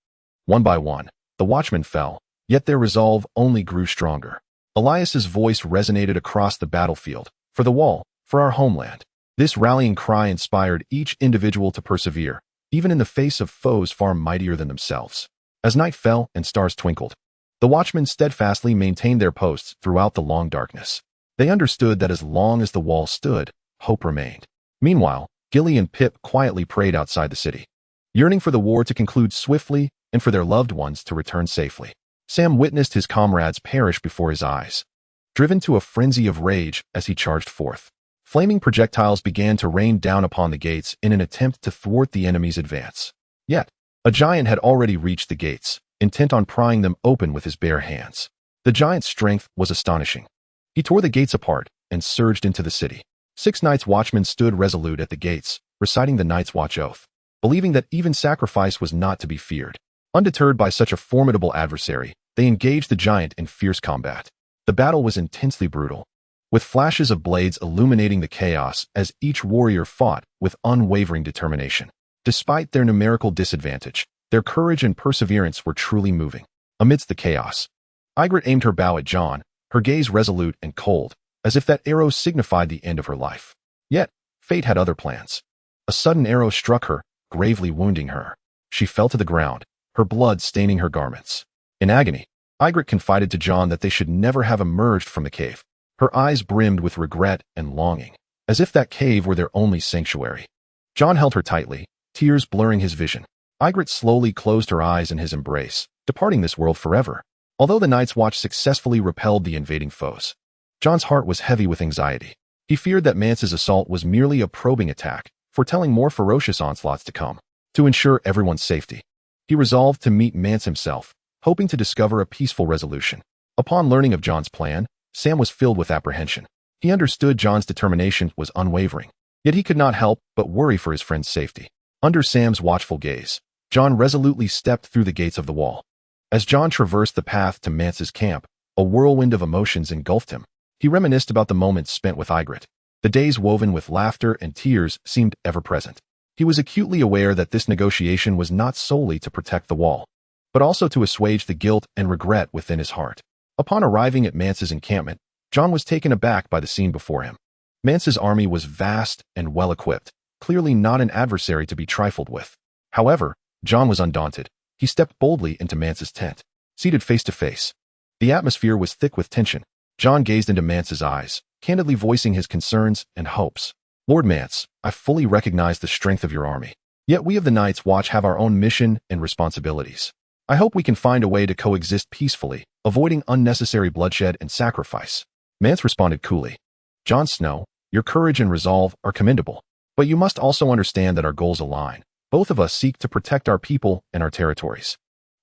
One by one, the watchmen fell, yet their resolve only grew stronger. Elias's voice resonated across the battlefield. For the wall, for our homeland. This rallying cry inspired each individual to persevere, even in the face of foes far mightier than themselves. As night fell and stars twinkled, the watchmen steadfastly maintained their posts throughout the long darkness. They understood that as long as the wall stood, hope remained. Meanwhile, Gilly and Pip quietly prayed outside the city, yearning for the war to conclude swiftly and for their loved ones to return safely. Sam witnessed his comrades perish before his eyes, driven to a frenzy of rage as he charged forth. Flaming projectiles began to rain down upon the gates in an attempt to thwart the enemy's advance. Yet, a giant had already reached the gates, intent on prying them open with his bare hands. The giant's strength was astonishing. He tore the gates apart and surged into the city. 6 Night's Watchmen stood resolute at the gates, reciting the Night's Watch oath, believing that even sacrifice was not to be feared. Undeterred by such a formidable adversary, they engaged the giant in fierce combat. The battle was intensely brutal, with flashes of blades illuminating the chaos as each warrior fought with unwavering determination. Despite their numerical disadvantage, their courage and perseverance were truly moving. Amidst the chaos, Ygritte aimed her bow at Jon, her gaze resolute and cold, as if that arrow signified the end of her life. Yet, fate had other plans. A sudden arrow struck her, gravely wounding her. She fell to the ground, her blood staining her garments. In agony, Ygritte confided to Jon that they should never have emerged from the cave. Her eyes brimmed with regret and longing, as if that cave were their only sanctuary. Jon held her tightly, tears blurring his vision. Ygritte slowly closed her eyes in his embrace, departing this world forever. Although the Night's Watch successfully repelled the invading foes, Jon's heart was heavy with anxiety. He feared that Mance's assault was merely a probing attack, foretelling more ferocious onslaughts to come. To ensure everyone's safety, he resolved to meet Mance himself, hoping to discover a peaceful resolution. Upon learning of Jon's plan, Sam was filled with apprehension. He understood Jon's determination was unwavering, yet he could not help but worry for his friend's safety. Under Sam's watchful gaze, Jon resolutely stepped through the gates of the wall. As Jon traversed the path to Mance's camp, a whirlwind of emotions engulfed him. He reminisced about the moments spent with Ygritte. The days woven with laughter and tears seemed ever present. He was acutely aware that this negotiation was not solely to protect the wall, but also to assuage the guilt and regret within his heart. Upon arriving at Mance's encampment, Jon was taken aback by the scene before him. Mance's army was vast and well-equipped, clearly not an adversary to be trifled with. However, Jon was undaunted. He stepped boldly into Mance's tent. Seated face to face, the atmosphere was thick with tension. Jon gazed into Mance's eyes, candidly voicing his concerns and hopes. "Lord Mance, I fully recognize the strength of your army. Yet we of the Night's Watch have our own mission and responsibilities. I hope we can find a way to coexist peacefully, avoiding unnecessary bloodshed and sacrifice." Mance responded coolly. "Jon Snow, your courage and resolve are commendable, but you must also understand that our goals align. Both of us seek to protect our people and our territories.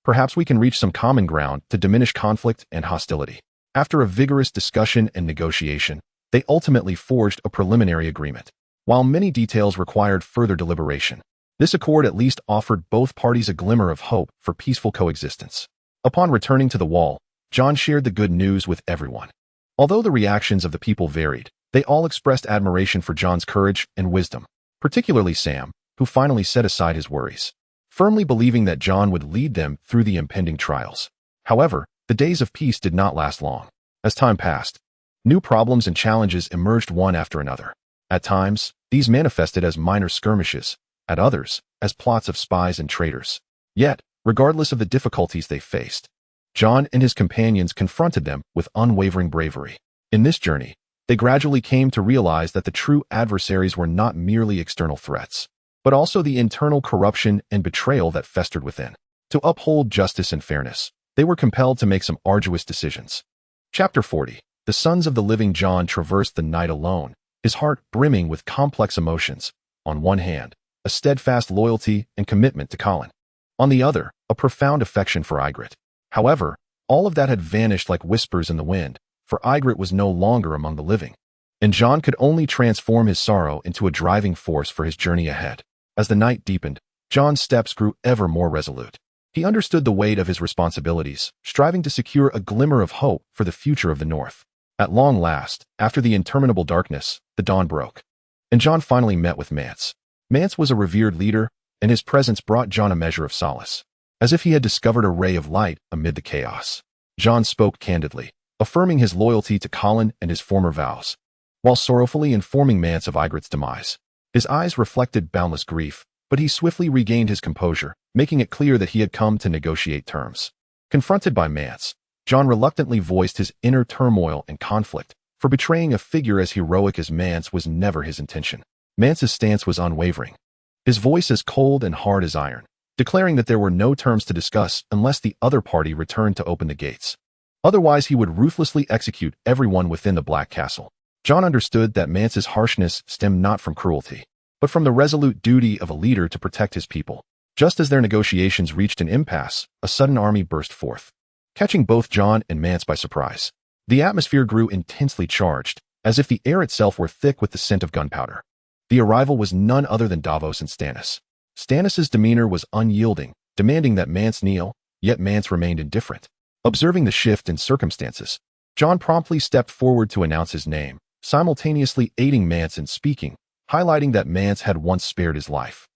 Perhaps we can reach some common ground to diminish conflict and hostility." After a vigorous discussion and negotiation, they ultimately forged a preliminary agreement. While many details required further deliberation, this accord at least offered both parties a glimmer of hope for peaceful coexistence. Upon returning to the wall, Jon shared the good news with everyone. Although the reactions of the people varied, they all expressed admiration for Jon's courage and wisdom, particularly Sam, who finally set aside his worries, firmly believing that Jon would lead them through the impending trials. However, the days of peace did not last long. As time passed, new problems and challenges emerged one after another. At times, these manifested as minor skirmishes, at others, as plots of spies and traitors. Yet, regardless of the difficulties they faced, Jon and his companions confronted them with unwavering bravery. In this journey, they gradually came to realize that the true adversaries were not merely external threats, but also the internal corruption and betrayal that festered within. To uphold justice and fairness, they were compelled to make some arduous decisions. Chapter 40. The Sons of the Living. Jon traversed the night alone, his heart brimming with complex emotions. On one hand, a steadfast loyalty and commitment to Colin. On the other, a profound affection for Ygritte. However, all of that had vanished like whispers in the wind, for Ygritte was no longer among the living. And Jon could only transform his sorrow into a driving force for his journey ahead. As the night deepened, Jon's steps grew ever more resolute. He understood the weight of his responsibilities, striving to secure a glimmer of hope for the future of the North. At long last, after the interminable darkness, the dawn broke, and Jon finally met with Mance. Mance was a revered leader, and his presence brought Jon a measure of solace, as if he had discovered a ray of light amid the chaos. Jon spoke candidly, affirming his loyalty to Colin and his former vows, while sorrowfully informing Mance of Ygritte's demise. His eyes reflected boundless grief, but he swiftly regained his composure, making it clear that he had come to negotiate terms. Confronted by Mance, Jon reluctantly voiced his inner turmoil and conflict, for betraying a figure as heroic as Mance was never his intention. Mance's stance was unwavering, his voice as cold and hard as iron, declaring that there were no terms to discuss unless the other party returned to open the gates. Otherwise, he would ruthlessly execute everyone within the Black Castle. Jon understood that Mance's harshness stemmed not from cruelty, but from the resolute duty of a leader to protect his people. Just as their negotiations reached an impasse, a sudden army burst forth, catching both Jon and Mance by surprise. The atmosphere grew intensely charged, as if the air itself were thick with the scent of gunpowder. The arrival was none other than Davos and Stannis. Stannis's demeanor was unyielding, demanding that Mance kneel, yet Mance remained indifferent. Observing the shift in circumstances, Jon promptly stepped forward to announce his name, simultaneously aiding Mance in speaking, highlighting that Mance had once spared his life.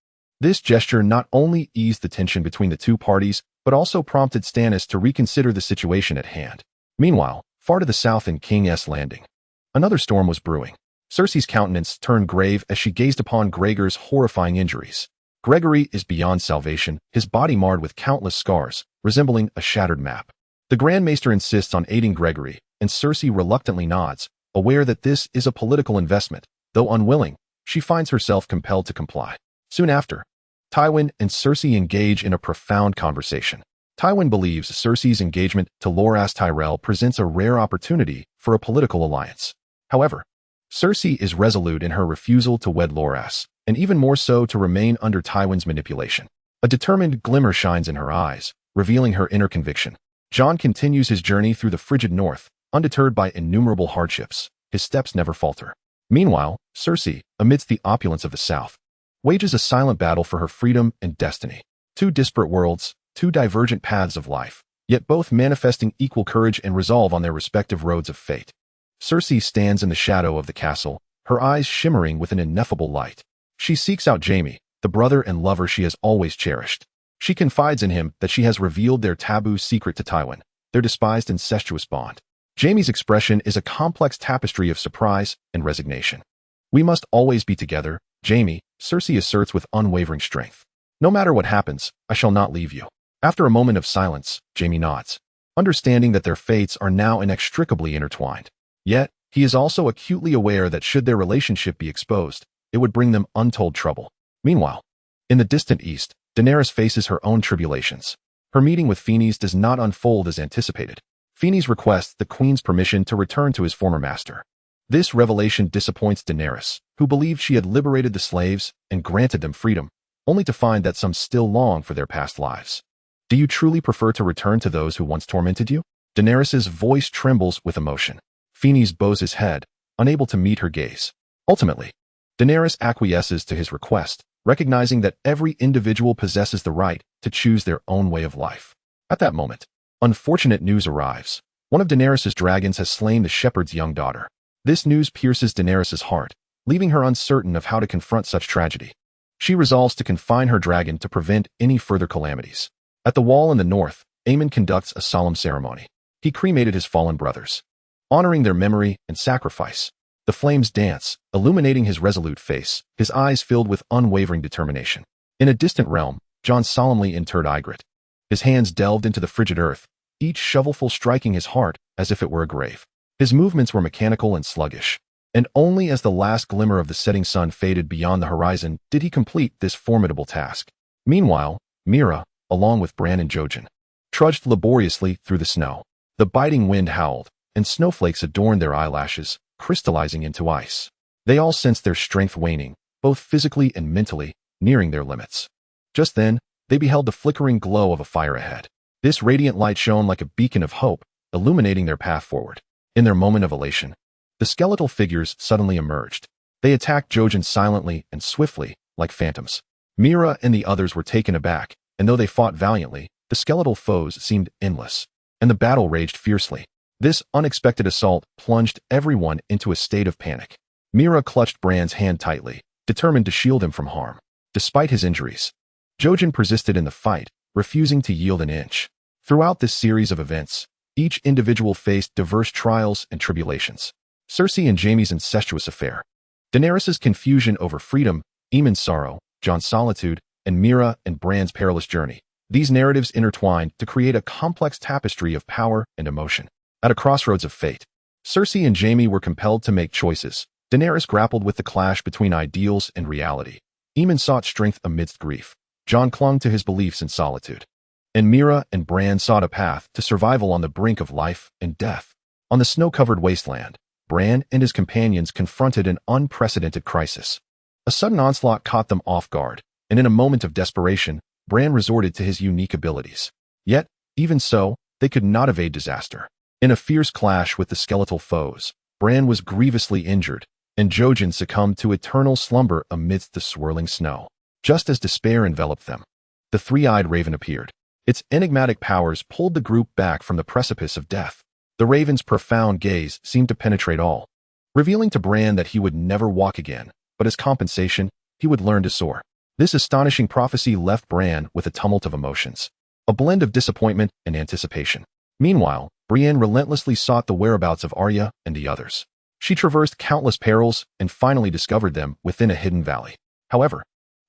This gesture not only eased the tension between the two parties, but also prompted Stannis to reconsider the situation at hand. Meanwhile, far to the south in King's Landing, another storm was brewing. Cersei's countenance turned grave as she gazed upon Gregor's horrifying injuries. Gregory is beyond salvation, his body marred with countless scars, resembling a shattered map. The Grand Maester insists on aiding Gregory, and Cersei reluctantly nods, aware that this is a political investment. Though unwilling, she finds herself compelled to comply. Soon after, Tywin and Cersei engage in a profound conversation. Tywin believes Cersei's engagement to Loras Tyrell presents a rare opportunity for a political alliance. However, Cersei is resolute in her refusal to wed Loras, and even more so to remain under Tywin's manipulation. A determined glimmer shines in her eyes, revealing her inner conviction. Jon continues his journey through the frigid north, undeterred by innumerable hardships. His steps never falter. Meanwhile, Cersei, amidst the opulence of the south, wages a silent battle for her freedom and destiny. Two disparate worlds, two divergent paths of life, yet both manifesting equal courage and resolve on their respective roads of fate. Cersei stands in the shadow of the castle, her eyes shimmering with an ineffable light. She seeks out Jaime, the brother and lover she has always cherished. She confides in him that she has revealed their taboo secret to Tywin, their despised incestuous bond. Jaime's expression is a complex tapestry of surprise and resignation. "We must always be together, Jaime," Cersei asserts with unwavering strength. "No matter what happens, I shall not leave you." After a moment of silence, Jaime nods, understanding that their fates are now inextricably intertwined. Yet, he is also acutely aware that should their relationship be exposed, it would bring them untold trouble. Meanwhile, in the distant east, Daenerys faces her own tribulations. Her meeting with Phoenix does not unfold as anticipated. Phoenix requests the Queen's permission to return to his former master. This revelation disappoints Daenerys, who believed she had liberated the slaves and granted them freedom, only to find that some still long for their past lives. "Do you truly prefer to return to those who once tormented you?" Daenerys' voice trembles with emotion. Phoenix bows his head, unable to meet her gaze. Ultimately, Daenerys acquiesces to his request, recognizing that every individual possesses the right to choose their own way of life. At that moment, unfortunate news arrives. One of Daenerys' dragons has slain the shepherd's young daughter. This news pierces Daenerys' heart, leaving her uncertain of how to confront such tragedy. She resolves to confine her dragon to prevent any further calamities. At the wall in the north, Aemon conducts a solemn ceremony. He cremated his fallen brothers, honoring their memory and sacrifice. The flames dance, illuminating his resolute face, his eyes filled with unwavering determination. In a distant realm, Jon solemnly interred Ygritte. His hands delved into the frigid earth, each shovelful striking his heart as if it were a grave. His movements were mechanical and sluggish, and only as the last glimmer of the setting sun faded beyond the horizon did he complete this formidable task. Meanwhile, Meera, along with Bran and Jojen, trudged laboriously through the snow. The biting wind howled, and snowflakes adorned their eyelashes, crystallizing into ice. They all sensed their strength waning, both physically and mentally, nearing their limits. Just then, they beheld the flickering glow of a fire ahead. This radiant light shone like a beacon of hope, illuminating their path forward. In their moment of elation, the skeletal figures suddenly emerged. They attacked Jojen silently and swiftly, like phantoms. Meera and the others were taken aback, and though they fought valiantly, the skeletal foes seemed endless, and the battle raged fiercely. This unexpected assault plunged everyone into a state of panic. Meera clutched Bran's hand tightly, determined to shield him from harm. Despite his injuries, Jojen persisted in the fight, refusing to yield an inch. Throughout this series of events, each individual faced diverse trials and tribulations. Cersei and Jaime's incestuous affair, Daenerys' confusion over freedom, Aemon's sorrow, Jon's solitude, and Meera and Bran's perilous journey. These narratives intertwined to create a complex tapestry of power and emotion. At a crossroads of fate, Cersei and Jaime were compelled to make choices. Daenerys grappled with the clash between ideals and reality. Aemon sought strength amidst grief. Jon clung to his beliefs in solitude. And Meera and Bran sought a path to survival on the brink of life and death. On the snow-covered wasteland, Bran and his companions confronted an unprecedented crisis. A sudden onslaught caught them off guard, and in a moment of desperation, Bran resorted to his unique abilities. Yet, even so, they could not evade disaster. In a fierce clash with the skeletal foes, Bran was grievously injured, and Jojen succumbed to eternal slumber amidst the swirling snow. Just as despair enveloped them, the three-eyed raven appeared. Its enigmatic powers pulled the group back from the precipice of death. The raven's profound gaze seemed to penetrate all, revealing to Bran that he would never walk again, but as compensation, he would learn to soar. This astonishing prophecy left Bran with a tumult of emotions, a blend of disappointment and anticipation. Meanwhile, Brienne relentlessly sought the whereabouts of Arya and the others. She traversed countless perils and finally discovered them within a hidden valley. However,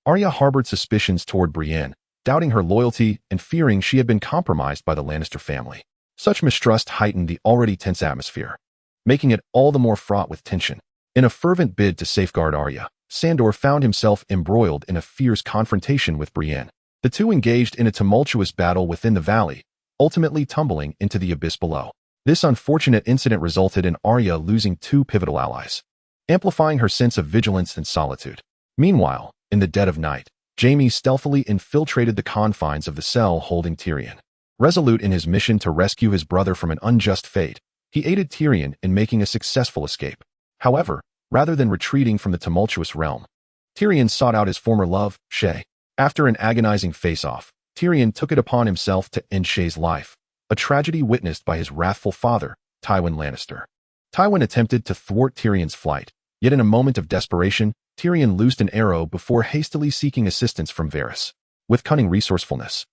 Arya harbored suspicions toward Brienne, doubting her loyalty and fearing she had been compromised by the Lannister family. Such mistrust heightened the already tense atmosphere, making it all the more fraught with tension. In a fervent bid to safeguard Arya, Sandor found himself embroiled in a fierce confrontation with Brienne. The two engaged in a tumultuous battle within the valley, ultimately tumbling into the abyss below. This unfortunate incident resulted in Arya losing two pivotal allies, amplifying her sense of vigilance and solitude. Meanwhile, in the dead of night, Jaime stealthily infiltrated the confines of the cell holding Tyrion. Resolute in his mission to rescue his brother from an unjust fate, he aided Tyrion in making a successful escape. However, rather than retreating from the tumultuous realm, Tyrion sought out his former love, Shae. After an agonizing face-off, Tyrion took it upon himself to end Shae's life, a tragedy witnessed by his wrathful father, Tywin Lannister. Tywin attempted to thwart Tyrion's flight, yet in a moment of desperation, Tyrion loosed an arrow before hastily seeking assistance from Varys. With cunning resourcefulness,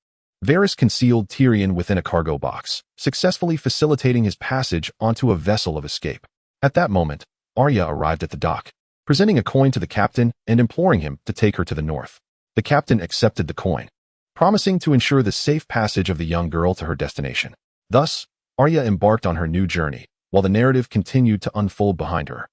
Varys concealed Tyrion within a cargo box, successfully facilitating his passage onto a vessel of escape. At that moment, Arya arrived at the dock, presenting a coin to the captain and imploring him to take her to the north. The captain accepted the coin, promising to ensure the safe passage of the young girl to her destination. Thus, Arya embarked on her new journey, while the narrative continued to unfold behind her.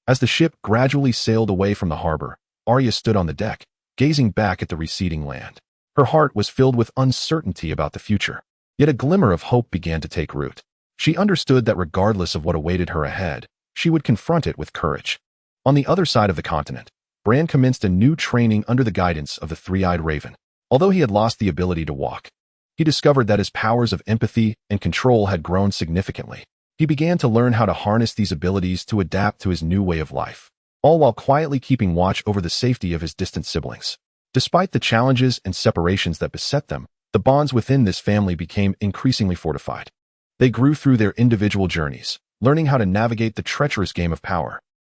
As the ship gradually sailed away from the harbor, Arya stood on the deck, gazing back at the receding land. Her heart was filled with uncertainty about the future, yet a glimmer of hope began to take root. She understood that regardless of what awaited her ahead, she would confront it with courage. On the other side of the continent, Bran commenced a new training under the guidance of the three-eyed raven. Although he had lost the ability to walk, he discovered that his powers of empathy and control had grown significantly. He began to learn how to harness these abilities to adapt to his new way of life, all while quietly keeping watch over the safety of his distant siblings. Despite the challenges and separations that beset them, the bonds within this family became increasingly fortified. They grew through their individual journeys, learning how to navigate the treacherous game of power.